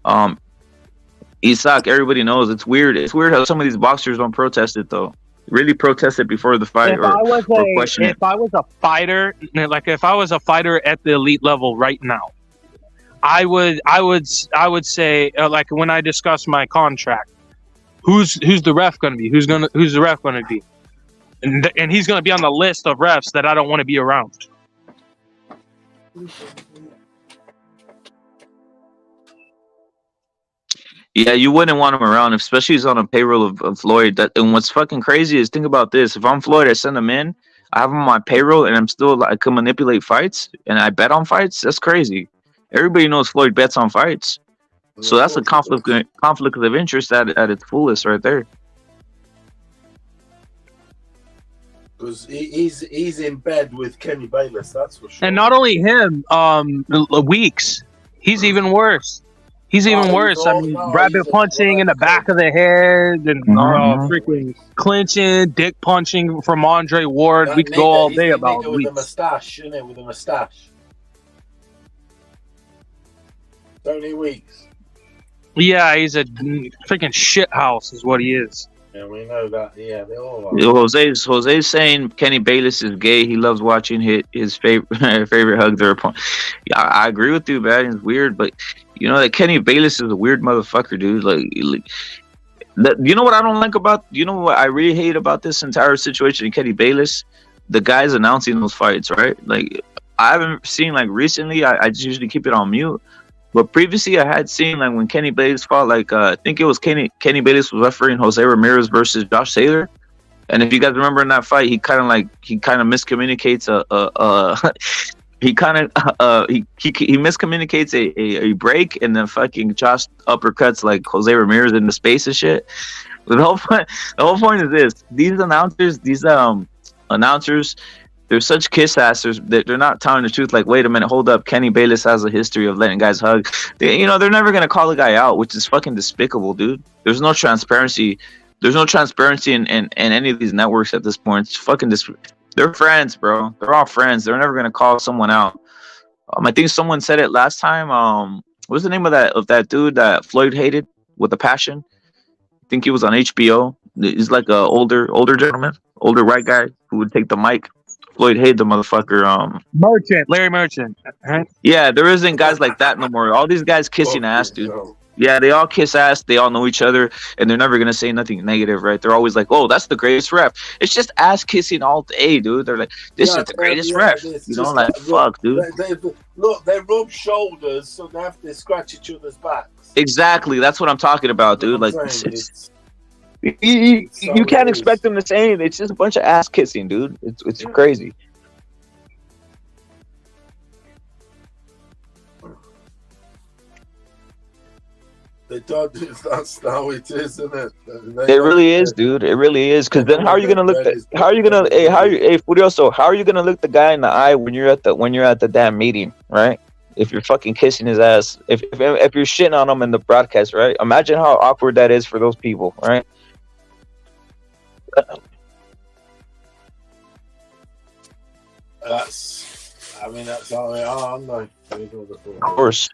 Usyk, everybody knows. It's weird. It's weird how some of these boxers don't protest it though. Really protest it before the fight, or question it. If I was a fighter, like if I was a fighter at the elite level right now, I would say, like when I discuss my contract, who's the ref going to be? Who's the ref going to be? And he's going to be on the list of refs that I don't want to be around. Yeah, you wouldn't want him around, especially he's on a payroll of Floyd. And what's fucking crazy is, think about this: if I'm Floyd, I send him in, I have him on my payroll, and I'm still I can manipulate fights, and I bet on fights. That's crazy. Everybody knows Floyd bets on fights, so that's a conflict of interest at its fullest, right there. Because he's in bed with Kenny Bayless, that's for sure. And not only him, Weeks, he's even worse. He's even worse. I mean, rabbit punching in the back of the head, and freaking clinching, dick punching from Andre Ward. We could go all day about with a mustache, isn't it? With a mustache. Tony Weeks. Yeah, he's a freaking shit house, is what he is. Yeah, we know that. Yeah, they all are. Jose's saying Kenny Bayless is gay. He loves watching his favorite hug their opponent. Yeah, I agree with you, man. It's weird, but you know that Kenny Bayless is a weird motherfucker, dude. Like you know what I don't like about? You know what I really hate about this entire situation in Kenny Bayless? The guys announcing those fights, right? Like I haven't seen like recently. I just usually keep it on mute. But previously, I had seen like when Kenny Bayless fought, like I think it was Kenny Bayless was refereeing Jose Ramirez versus Josh Taylor, and if you guys remember in that fight, he kind of miscommunicates he miscommunicates a break, and then fucking Josh uppercuts like Jose Ramirez into space and shit. But the whole point is this: these announcers. They're such kiss asses that they're not telling the truth. Like, wait a minute, hold up. Kenny Bayless has a history of letting guys hug. They're never gonna call a guy out, which is fucking despicable, dude. There's no transparency. There's no transparency in any of these networks at this point. It's fucking they're friends, bro. They're all friends. They're never gonna call someone out. I think someone said it last time. What's the name of that dude that Floyd hated with a passion? I think he was on HBO. He's like a older gentleman, older white guy who would take the mic. Floyd hated the motherfucker. Larry Merchant. Right? Yeah, there isn't guys like that no more. All these guys kissing ass, dude. Yeah, they all kiss ass. They all know each other, and they're never gonna say nothing negative, right? They're always like, "Oh, that's the greatest ref." It's just ass kissing all day, dude. They're like, "This is the greatest ref." You know, like fuck, dude. They rub shoulders, so they scratch each other's backs. Exactly, that's what I'm talking about, dude. Like, you can't expect them to say anything. It's just a bunch of ass kissing, dude. It's crazy. That's how it is, isn't it? It really is, dude. It really is. Because then, how are you gonna look? How are you gonna look the guy in the eye when you're at the damn meeting, right? If you're fucking kissing his ass, if you're shitting on him in the broadcast, right? Imagine how awkward that is for those people, right? That's how they are, aren't they? Of course.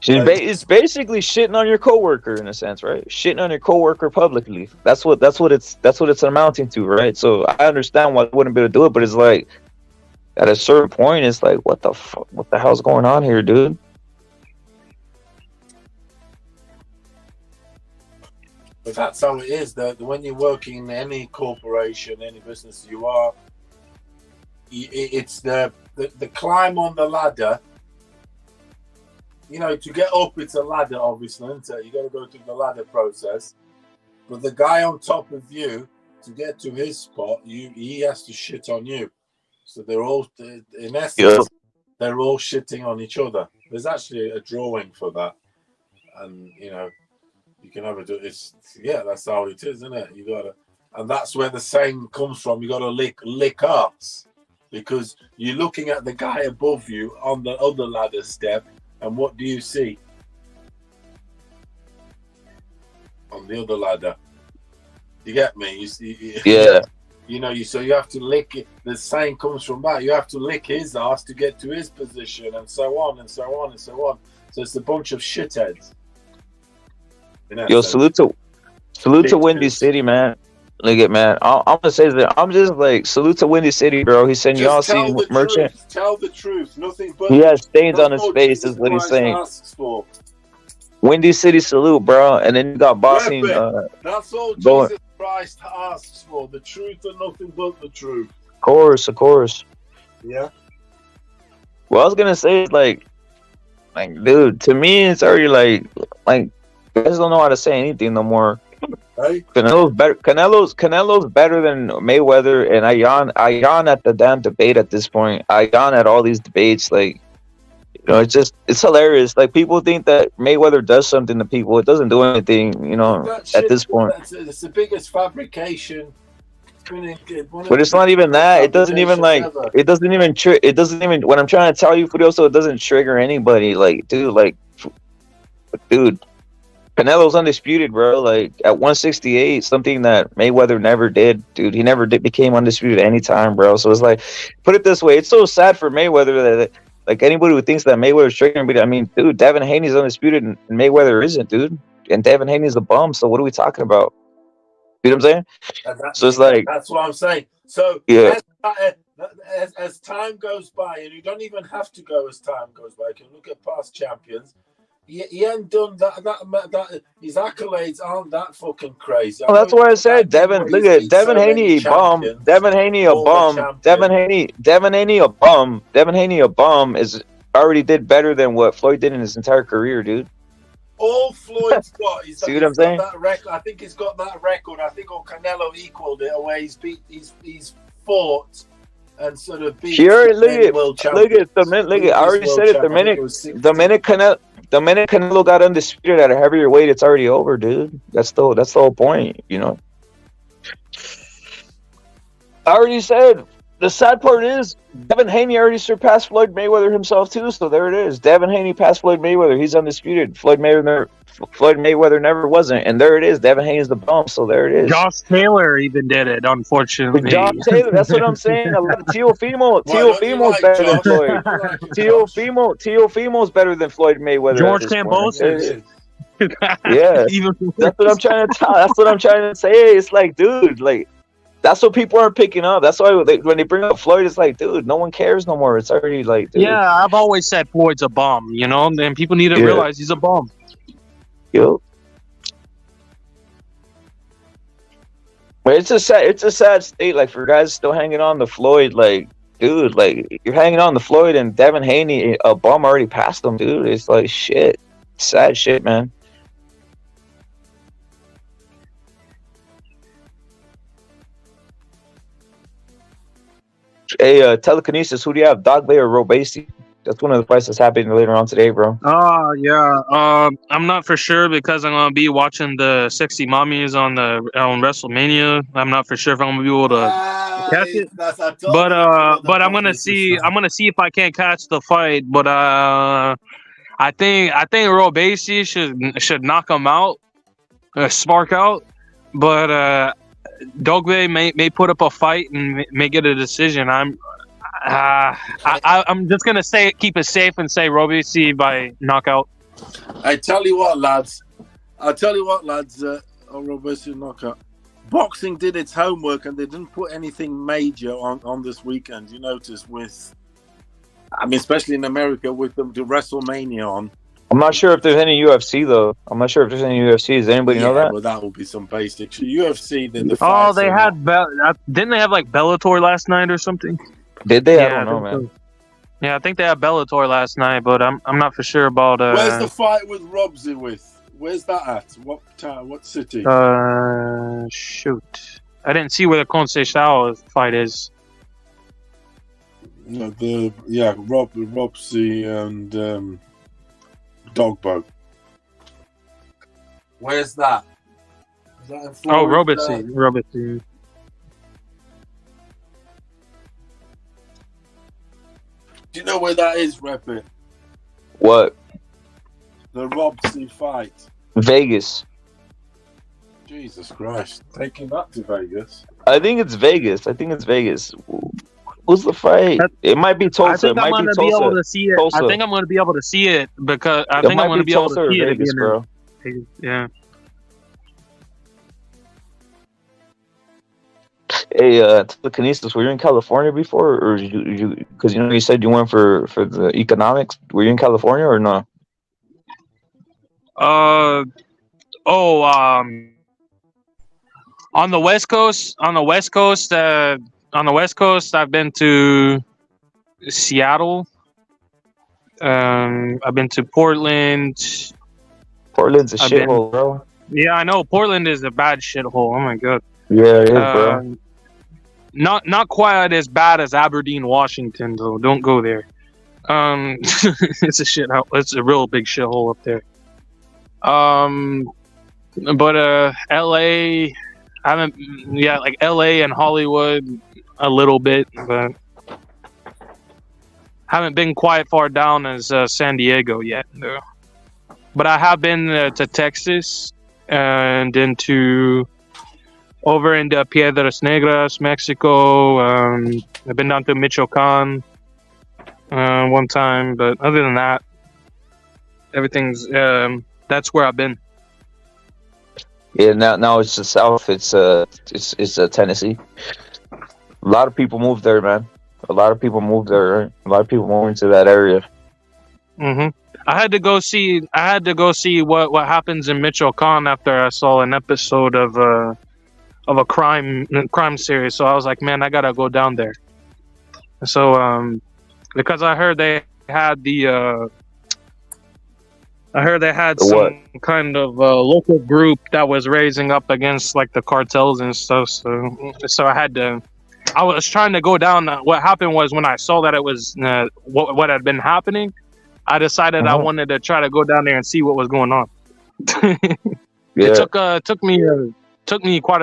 It's basically shitting on your coworker in a sense, right? Shitting on your coworker publicly. That's what it's amounting to, right? So I understand why they wouldn't be able to do it, but it's like at a certain point, it's like, what the fuck? What the hell's going on here, dude? But that's how it is. That when you're working in any corporation, any business you are, it's the climb on the ladder. You know, to get up, it's a ladder, obviously, isn't it? You got to go through the ladder process. But the guy on top of you, to get to his spot, he has to shit on you. So they're all, in essence, they're all shitting on each other. There's actually a drawing for that, and you know, you can have it. That's how it is, isn't it? You gotta, and that's where the saying comes from. You gotta lick arse, because you're looking at the guy above you on the other ladder step, and what do you see on the other ladder? You get me? You see? Yeah. You know, so you have to lick it. The saying comes from that. You have to lick his ass to get to his position, and so on and so on and so on. So it's a bunch of shitheads. Yo, salute to Windy City, man. Look at man. I'm gonna say that I'm just like salute to Windy City, bro. He's saying y'all see merchant. Tell the truth. Nothing but. He has stains on his face, is what he's saying. Windy City salute, bro. And then you got boxing. That's all Jesus Christ asks for. The truth and nothing but the truth. Of course. Yeah. What I was gonna say is like, dude, to me it's already like guys don't know how to say anything no more. Right? Canelo's better than Mayweather, and I yawn at the damn debate at this point. I yawn at all these debates, like, you know, it's hilarious. Like, people think that Mayweather does something to people. It doesn't do anything, you know, at this point. It's the biggest fabrication. But it's not even that. It doesn't even it doesn't even when I'm trying to tell you, Furioso, it doesn't trigger anybody. Like, dude, Canelo's undisputed, bro. Like, at 168, something that Mayweather never did, dude. He never became undisputed any time, bro. So it's like, put it this way, it's so sad for Mayweather that, like, anybody who thinks that Mayweather's triggering, but I mean, dude, Devin Haney's undisputed and Mayweather isn't, dude. And Devin Haney's a bum. So what are we talking about? You know what I'm saying? So it's like, that's what I'm saying. So yeah. As time goes by, and you don't even have to go as time goes by. You can look at past champions. He ain't done that. His accolades aren't that fucking crazy. Well, that's why I said Devin. Look at Devin Haney, bum. Devin Haney, a bum. Devin Haney, a bum. Devin Haney, a bum, is already did better than what Floyd did in his entire career, dude. All Floyd's got. See what I'm saying? That record. I think he's got that record. I think Canelo equaled it, where he's fought and sort of beat. Sure, look at I already said it. The minute Canelo got undisputed at a heavier weight, it's already over, dude. That's the whole point, you know. I already said. The sad part is Devin Haney already surpassed Floyd Mayweather himself too. So there it is. Devin Haney passed Floyd Mayweather. He's undisputed. Floyd Mayweather never wasn't, and there it is. Devin Haney's the bum. So there it is. Josh Taylor even did it, unfortunately. But Josh Taylor, that's what I'm saying. A lot of Teofimo's better than Floyd. Teofimo's better than Floyd Mayweather. George Kambosos. Yeah, that's what I'm trying to tell. That's what I'm trying to say. It's like, dude, like. That's what people aren't picking up. That's why when they bring up Floyd, it's like, dude, no one cares no more. It's already like, dude. Yeah, I've always said Floyd's a bum, you know, and people need to realize he's a bum. Yo. But it's a sad state, like, for guys still hanging on to Floyd, like, dude, like, you're hanging on to Floyd and Devin Haney, a bum already passed him, dude. It's like, shit. Sad shit, man. Hey, telekinesis, who do you have, Dogblade or Robesi? That's one of the fights that's happening later on today, bro. Oh, yeah. I'm not for sure because I'm going to be watching the Sexy Mommies on WrestleMania. I'm not for sure if I'm going to be able to catch it. But I'm going to see. I'm going to see if I can't catch the fight. But I think Robesi should knock him out, spark out. But Dogbe may put up a fight and may get a decision. I'm just gonna keep it safe and say Robesi by knockout. I tell you what, lads. Robesi knockout. Boxing did its homework and they didn't put anything major on this weekend. You notice especially in America with the WrestleMania on. I'm not sure if there's any UFC though. Does anybody know that? Well, that will be some basic UFC. Then the they had didn't they have like Bellator last night or something? Did they? I don't know, man. Yeah, I think they had Bellator last night, but I'm not for sure about. Where's the fight with Robsy with? Where's that at? What town? What city? Shoot, I didn't see where the Conceição fight is. Robsy and. Dogbo. Where's that? Is that in Florida? Robesi. Do you know where that is, Repit? What? The Robsy fight. Vegas. Jesus Christ. Take him up to Vegas. I think it's Vegas. Who's the fight? It might be Tulsa. I think I'm gonna be able to see it. Tulsa. I think I'm gonna be able to see it because I It think might I'm gonna be be able to Tulsa or see it Vegas, again. bro. Yeah. Hey, telekinesis. Were you in California before, or you? Because you said you went for the economics. Were you in California or no? On the West Coast, I've been to Seattle. I've been to Portland. Portland's a shithole, bro. Yeah, I know. Portland is a bad shithole. Oh my god. Yeah, it is, bro. Not quite as bad as Aberdeen, Washington, though. Don't go there. It's a shithole. It's a real big shithole up there. But LA, like LA and Hollywood a little bit, but haven't been quite far down as San Diego yet, though. But I have been to Texas and over into Piedras Negras, Mexico. I've been down to Michoacan one time, but other than that, everything's that's where I've been. Yeah, now it's the South. It's Tennessee. A lot of people moved there, man. A lot of people moved there. Right? A lot of people moved into that area. Mm-hmm. I had to go see what happens in Michoacan after I saw an episode of a crime series. So I was like, man, I gotta go down there. So because I heard they had some kind of local group that was raising up against like the cartels and stuff. So I was trying to go down. What happened was when I saw that it was what had been happening, I decided I wanted to try to go down there and see what was going on. Yeah. It took me quite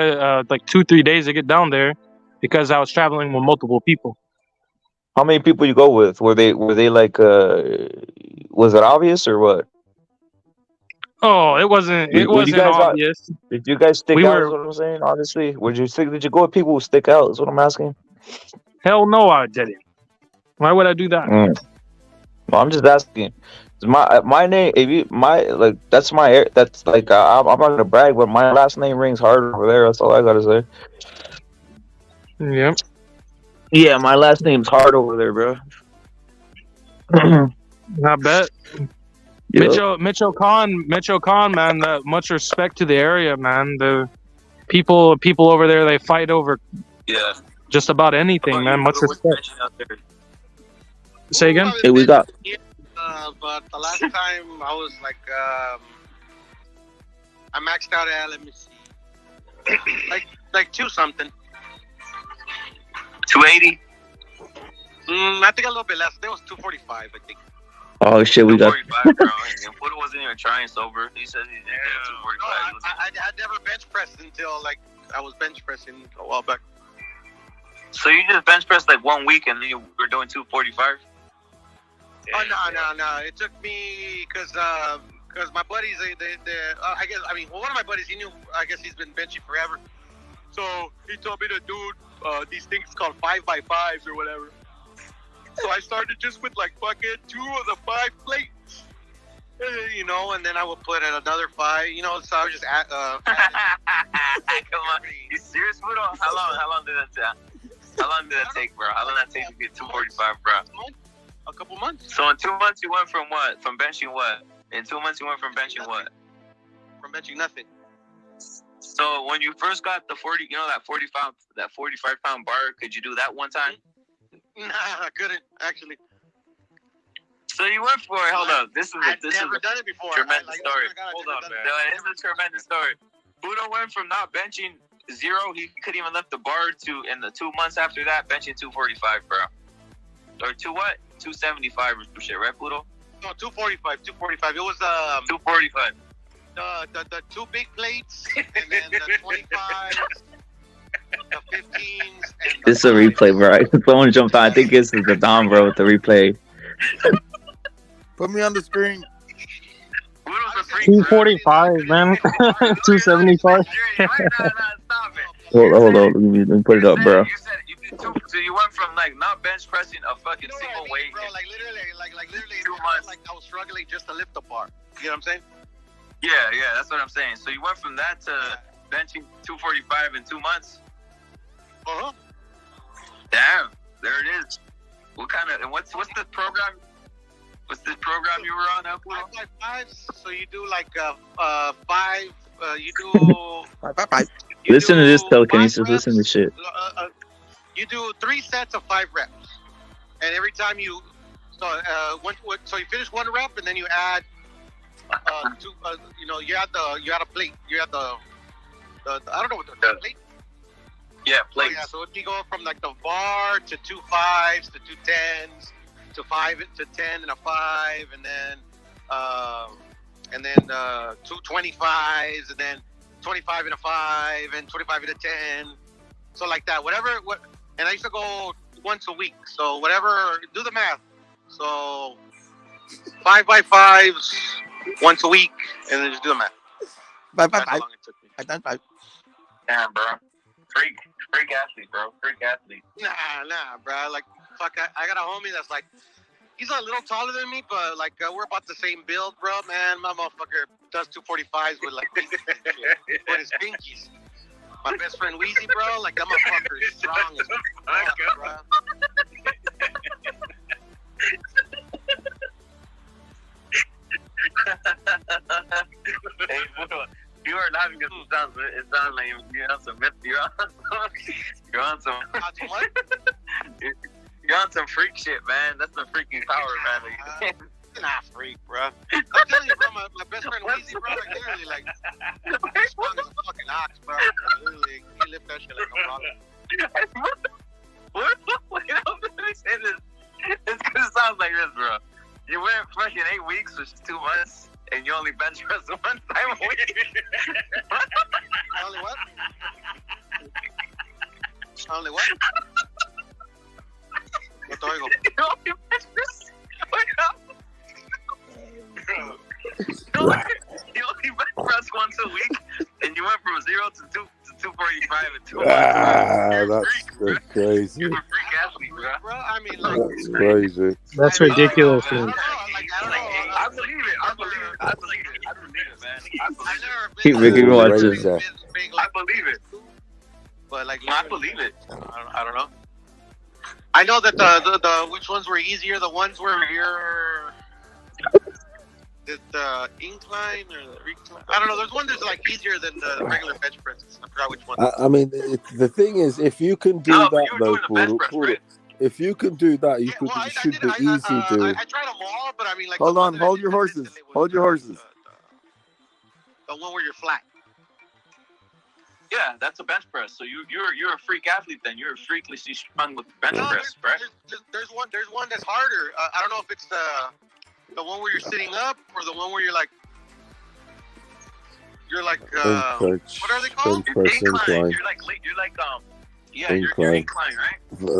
like 2-3 days to get down there because I was traveling with multiple people. How many people you go with? Were they like was it obvious or what? Oh, it wasn't obvious. Did you guys stick out? Is what I'm saying. Honestly, did you go with people who stick out? Is what I'm asking. Hell no, I didn't. Why would I do that? Well, I'm just asking. My name, that's my. That's like I'm not gonna brag, but my last name rings hard over there. That's all I gotta say. Yep. Yeah, my last name's hard over there, bro. I bet. Yep. Michoacan, man. Much respect to the area, man. The people over there, they fight over just about anything, man. Much respect. Say again? Hey, we got. But the last time I was like, I maxed out at, let me see, like 2 something. 280. I think a little bit less. There was 245, I think. Oh shit, we got. 245, bro. And Pudo wasn't even trying sober. He said he did 245. No, I never bench pressed until like I was bench pressing a while back. So you just bench pressed like 1 week and then you were doing 245? Oh no! It took me because my buddies one of my buddies, he knew, I guess he's been benching forever, so he told me to do these things called 5x5s or whatever. So I started just with like fucking 2 of the 5 plates, and then I would put in another 5, so I was just Come on, you serious, Pudo? How long did that take, bro? How long did that take to get 245, bro? A couple months. So in 2 months you went from what? From benching what? In 2 months you went from benching what? From benching nothing. So when you first got the 40, that 45-pound bar, could you do that one time? Nah, I couldn't actually. So you went for it. Hold up. I've never done it before. Tremendous story. Hold on, man. No, it is a tremendous story. Pudo went from not benching 0. He couldn't even lift the bar to in the 2 months after that benching 245, bro. Or 275 or some shit, right, Pudo? No, 245. It was 245. The 2 big plates, and then the 25s, the 15s. And This is a replay, bro. Someone jumped on. I think this is the Dom, bro, with the replay. Put me on the screen. Pudo's a freak. 245, man. 275. Hold on. Let me put it up, bro. So you went from like not bench pressing a fucking single weight. Bro, like literally, 2 months. Like I was struggling just to lift the bar. You know what I'm saying? Yeah, that's what I'm saying. So you went from that to benching 245 in 2 months. Damn, there it is. What kind of and what's the program? What's the program you were on, Apple? 5 So you do like 5. You do 5. Listen to this telekinesis. Listen to shit. You do 3 sets of 5 reps, and every time you so you finish 1 rep, and then you add 2. You add a plate. You add the I don't know what the plate. Yeah, plates. So it'd be going from like the bar to 2 5s to 2 10s to 5 to 10 and a 5, and then 2 25s, and then 25 and a 5, and 25 and a 10. So like that, and I used to go once a week. So whatever, do the math. So 5 by 5s once a week, and then just do the math. 5 by 5. I done 5. Damn, bro. Freak athlete, bro. Freak athlete. Nah, bro. Like, fuck, I got a homie that's like, he's a little taller than me, but like, we're about the same build, bro. Man, my motherfucker does 245s with like, with his pinkies. My best friend Weezy, bro, like that motherfucker is strong as fuck, bro. Hey, you are laughing because it sounds like you're on some you're on some freak shit, man. That's some freaking power, man. Nah, freak, bro. I'm telling you, bro, my best friend Weezy, bro, like literally, like he's strong as a fucking ox, bro. Literally, he lift that shit like no problem. Wait, let me say this. It's gonna sound like this, bro. You went fucking 8 weeks, which is 2 months, and you only bench press 1 time a week. Only what? Only what? No te oigo. You only bench press. You only bench press once a week, and you went from 0 to 245 in 2 months. That's crazy. You're a freak athlete, bro. I mean, like, that's crazy. That's ridiculous, man. I believe it, man. Keep making me watch this. I believe it. But like, I believe it. I don't know. I know that the which ones were easier. The ones where you're the incline or the recline. I don't know. There's one that's like easier than the regular bench presses. I forgot which one. I mean, the thing is, if you can do that, though, Paul, if you can do that, it should be easy to. I tried them all, but I mean, like. Hold on. Hold your horses. Hold your horses. The one where you're flat. Yeah, that's a bench press. So you're a freak athlete then. You're freakishly strong with bench press, right? There's one that's harder. I don't know if it's the one where you're sitting up or the one where you're like what are they called? Incline. You're like you're incline, right?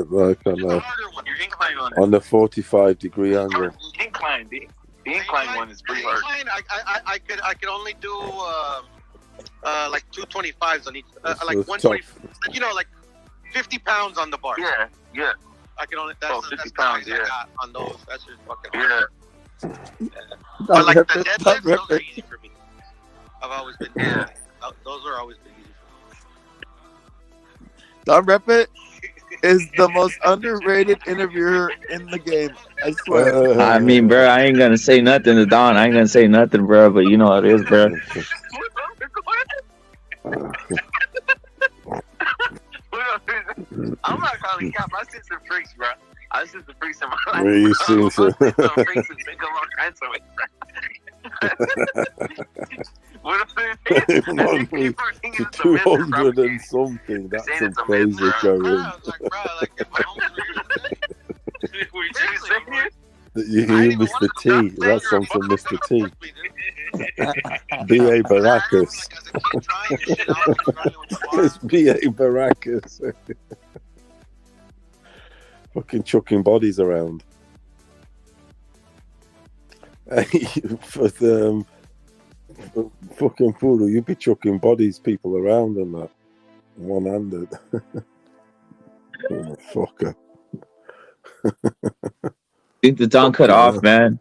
Like You're incline on the 45-degree angle. Incline. The incline one is pretty hard. I could only do like 225s on each, like 120. You know, like 50 pounds on the bar. Yeah. I can only. 50 pounds. Yeah. On those, that's just fucking. Yeah. But like the deadlifts, those are easy for me. I've always been. Yeah. Those are always been easy for me. Don Rep It is the most underrated interviewer in the game. I swear. I mean, bro, I ain't gonna say nothing to Don. I ain't gonna say nothing, bro. But you know how it is, bro. I'm not calling cap. I've seen some freaks, bro. I've seen some freaks in my life. Where you seen some? I've seen some freaks and think of all kinds of ways. 200 and something. That's some crazy going. You hear Mr. T? That's from Mr. T. B.A. Baracus. It's B.A. Baracus. Fucking chucking bodies around. fucking poodle, you'd be chucking bodies, people around and that. One-handed. Fucker. I think the Don cut off, man.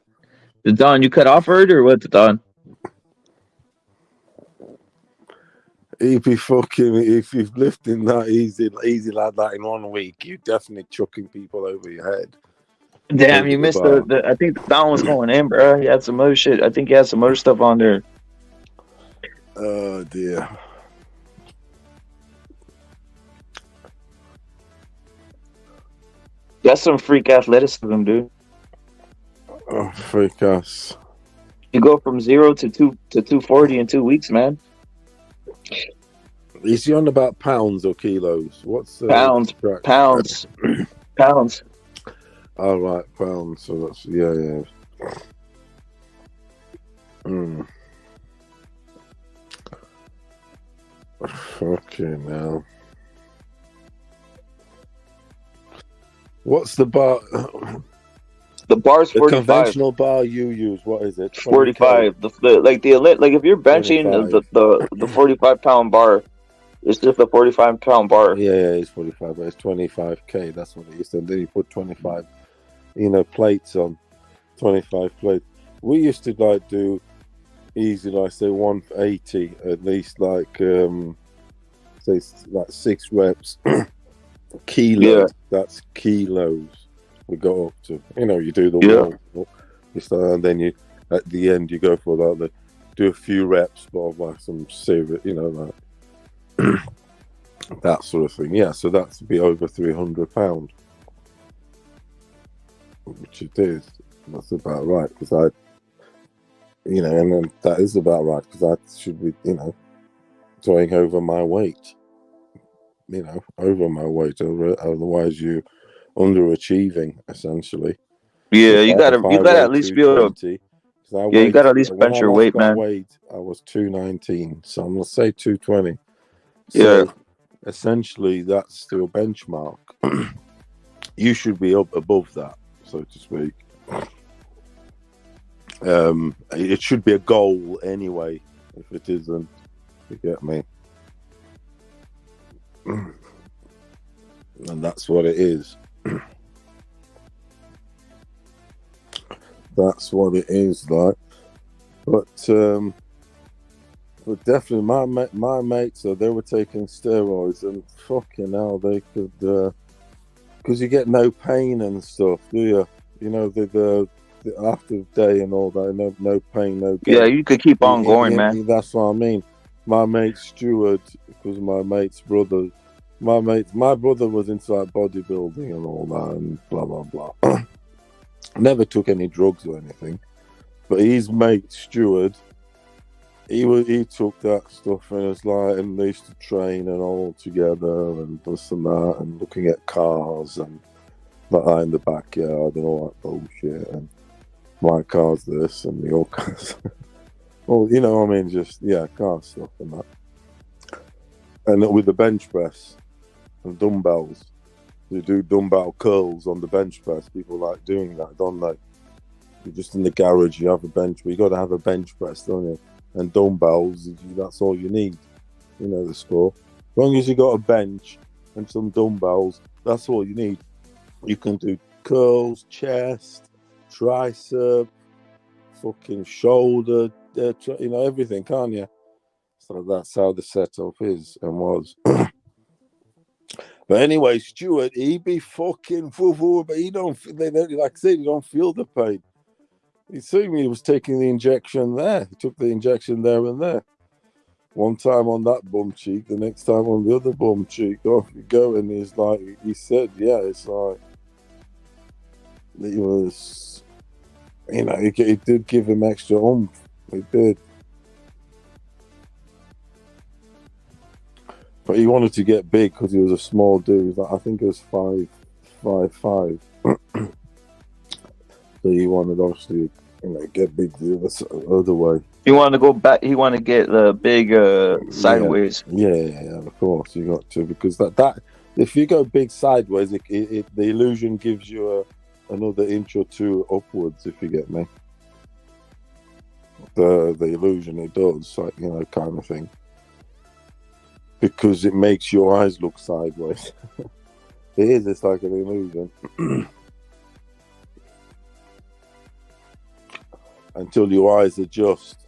The Don, you cut off or what? The Don. He'd be fucking, if you've lifting that easy like that in 1 week, you're definitely chucking people over your head. Damn, you missed the I think the Don was going in, bro. He had some other shit. I think he had some other stuff on there. Oh dear. That's some freak athleticism, dude. Oh, freak ass. You go from 0 to 240 in 2 weeks, man. Is he on about pounds or kilos? What's pounds? Pounds. All right, pounds. So that's yeah. Fucking hell. What's the bar? The bar's 45. The conventional bar you use, what is it? 45. The if you're benching the 45-pound bar, it's just a 45-pound bar. Yeah, it's 45, but it's 25k. That's what it is. And then you put 25, plates on. 25 plates. We used to do easy, say 180 at least, say 6 reps. Kilos. Yeah. That's kilos. We go up to, you do the wall, you start, and then you at the end you go for do a few reps of some serious, that sort of thing. Yeah, so that's be over 300 pounds, which it is. That's about right because and then that is about right because I should be, going over my weight. Over my weight. Otherwise, you underachieving essentially. Yeah, you gotta at least be able to. You gotta at least bench your weight, man. I was 219, so I'm gonna say 220. So essentially, that's still benchmark. You should be up above that, so to speak. It should be a goal anyway. If it isn't, you get me. And that's what it is. That's what it is like. But definitely my mates, they were taking steroids and fucking hell, they could, because you get no pain and stuff, do you? The after the day and all that, no pain, no gain. Yeah, you could keep on going, man. That's what I mean. My mate Stuart, because my mate's brother, my brother was into bodybuilding and all that and blah blah blah. Never took any drugs or anything, but his mate Stuart, he took that stuff and it's and they used to train and all together and this and that and looking at cars and in the backyard and all that bullshit and my car's this and your car's. Well, just car stuff and that. And with the bench press and dumbbells, you do dumbbell curls on the bench press. People like doing that, don't they? You're just in the garage, you have a bench, but you got to have a bench press, don't you? And dumbbells, that's all you need. The score. As long as you got a bench and some dumbbells, that's all you need. You can do curls, chest, tricep, fucking shoulder, everything, can't you? So that's how the setup is and was. But anyway, Stuart, he be fucking foo-foo, but like I said, he don't feel the pain. He told me he was taking the injection there. He took the injection there and there. One time on that bum cheek, the next time on the other bum cheek. Off you go, and he said, it's like, it was, it did give him extra oomph. It did. But he wanted to get big because he was a small dude. I think he was 5'5". So he wanted obviously get big the other way. He wanted to go back. He wanted to get big sideways. Yeah, of course you got to, because that if you go big sideways, the illusion gives you another inch or two upwards. If you get me. the illusion it does, like, you know, kind of thing. Because it makes your eyes look sideways. It's like an illusion. Until your eyes adjust.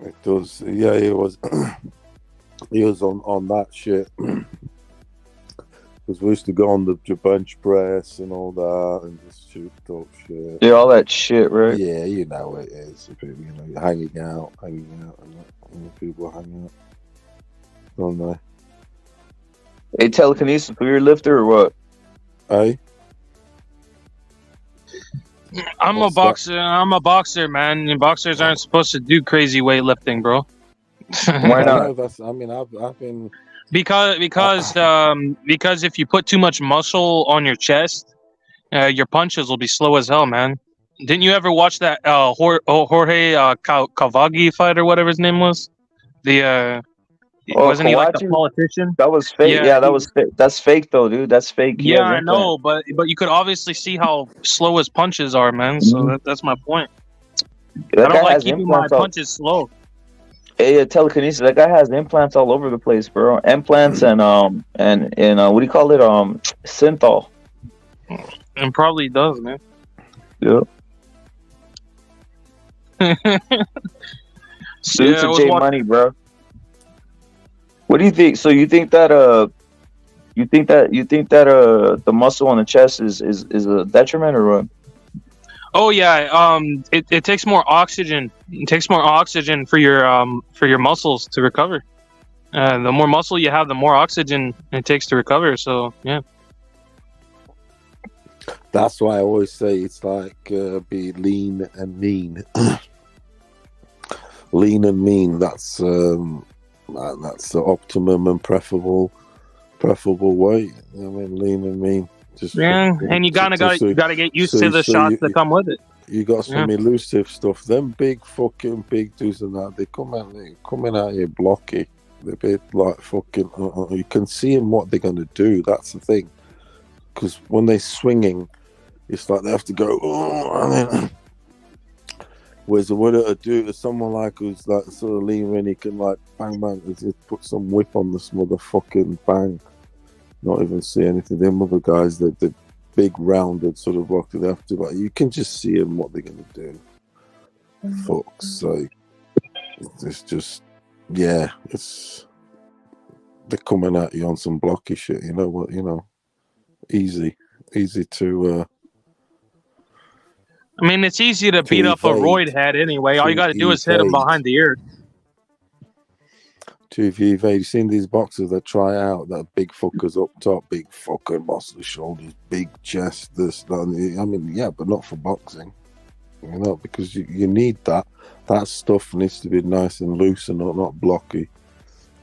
It does. Yeah, he was on that shit. Because we used to go on the bench press and all that and just shoot talk shit. Yeah, all that shit, right? Yeah, you know it is. You know, hanging out, and people hanging out. Don't they? Hey, telekinesis for your lifter or what? Hey? I'm a boxer, man. And boxers aren't supposed to do crazy weightlifting, bro. Why not? I've been because if you put too much muscle on your chest, your punches will be slow as hell, man. Didn't you ever watch that Jorge Cavagi fight or whatever his name was? Wasn't he like the politician? That was fake. Yeah, that was fake. That's fake though, dude. That's fake. Yeah, I know, but you could obviously see how slow his punches are, man. So that's my point. I don't like keeping my punches slow. Hey, telekinesis. That guy has implants all over the place, bro. Implants and what do you call it? Synthol. And probably does, man. Yep. Suits of J Money, bro. What do you think? So you think that the muscle on the chest is a detriment or what? Oh yeah, it takes more oxygen. It takes more oxygen for your muscles to recover. The more muscle you have, the more oxygen it takes to recover. So yeah. That's why I always say it's like be lean and mean. Lean and mean. That's the optimum and preferable way. I mean, lean and mean. Just and you gotta get used to the shots that come with it. You got some elusive stuff. Them big dudes and that, they coming out here blocky. They're a bit like fucking. You can see them what they're gonna do. That's the thing. Because when they're swinging, it's like they have to go. Whereas what I do to someone like who's like sort of lean when he can like bang, just put some whip on this motherfucking bang. Not even see anything. Them other guys, the big rounded sort of rock, they have to like. You can just see them what they're gonna do. Fuck's sake! It's just, it's they're coming at you on some blocky shit. You know what? You know, easy to. I mean, it's easy to beat up a roid head anyway. All you got to do is hit him behind the ear. If you've seen these boxers that try out, that big fuckers up top, big fucking muscle shoulders, big chest, this, that. I mean, yeah, but not for boxing. You know, because you need that. That stuff needs to be nice and loose and not blocky.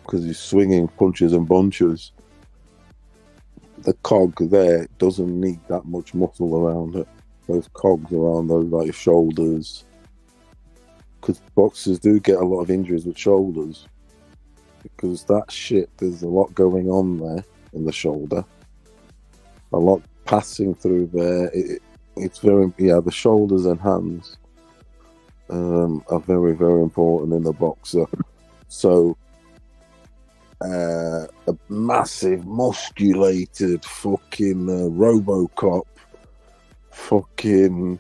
Because you're swinging punches and bunches. The cog there doesn't need that much muscle around it. Those cogs around those like shoulders, because boxers do get a lot of injuries with shoulders, because that shit, there's a lot going on there in the shoulder, a lot passing through there. It's very, the shoulders and hands are very, very important in the boxer. So a massive musculated fucking RoboCop fucking,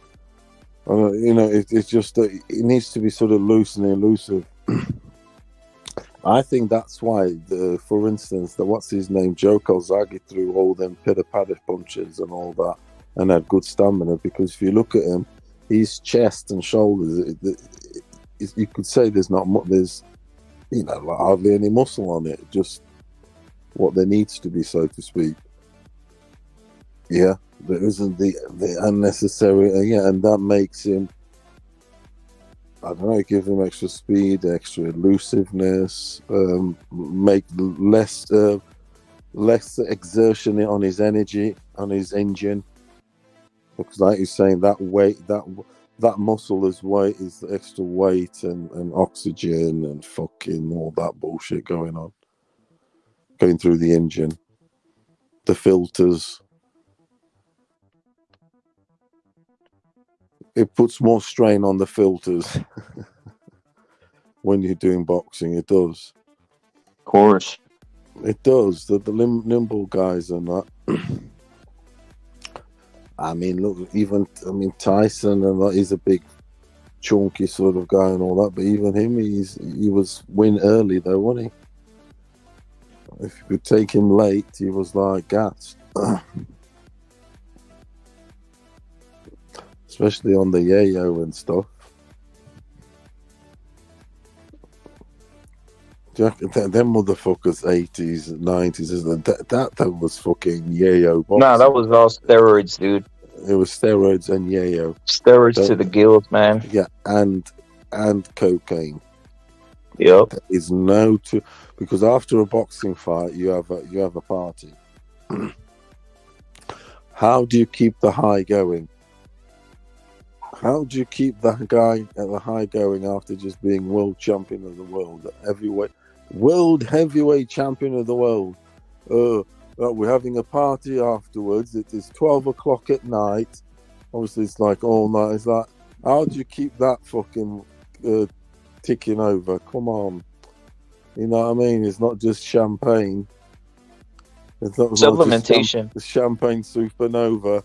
it's just that it needs to be sort of loose and elusive. I think that's why, for instance, what's his name, Joe Calzaghe threw all them pitter-patter punches and all that and had good stamina, because if you look at him, his chest and shoulders, you could say there's like hardly any muscle on it, just what there needs to be, so to speak. Yeah. There isn't the unnecessary, and that makes him, I don't know, it gives him extra speed, extra elusiveness, make less exertion on his energy, on his engine. Because like you're saying, that weight, that muscle is weight, is the extra weight and oxygen and fucking all that bullshit going on. Going through the engine. The filters. it puts more strain on the filters when you're doing boxing. It does. Of course. It does. The nimble guys and that. I mean, look, Tyson and that, he's a big, chunky sort of guy and all that. But even him, he was win early though, wasn't he? If you could take him late, he was like gassed. Especially on the yayo and stuff. Them motherfuckers, 80s, 90s, that was fucking yayo boxing. Nah, that was all steroids, dude. It was steroids and yayo. Steroids to the gills, man. Yeah, and cocaine. Yep. There is no because after a boxing fight, you have a party. How do you keep the high going? How do you keep that guy at the high going after just being world champion of the world, world heavyweight champion of the world? We're having a party afterwards. It is 12 o'clock at night. Obviously, it's like all night. It's like, how do you keep that fucking ticking over? Come on. You know what I mean? It's not just champagne. It's not supplementation. The champagne supernova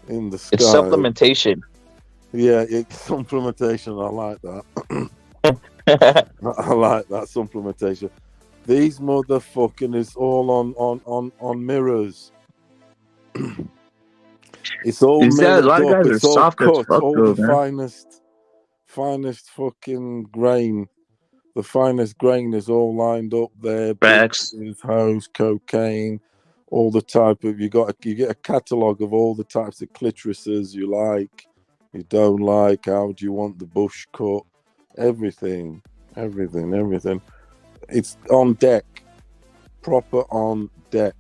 in the sky. It's supplementation. Yeah, it's supplementation. I like that. I like that supplementation. These motherfucking is all on mirrors. It's all mirrored up. It's all cut. All the finest fucking grain. The finest grain is all lined up there. Bags, hose, cocaine, all the type of you get a catalogue of all the types of clitorises you like, you don't like. How do you want the bush cut? Everything. It's on deck, proper on deck.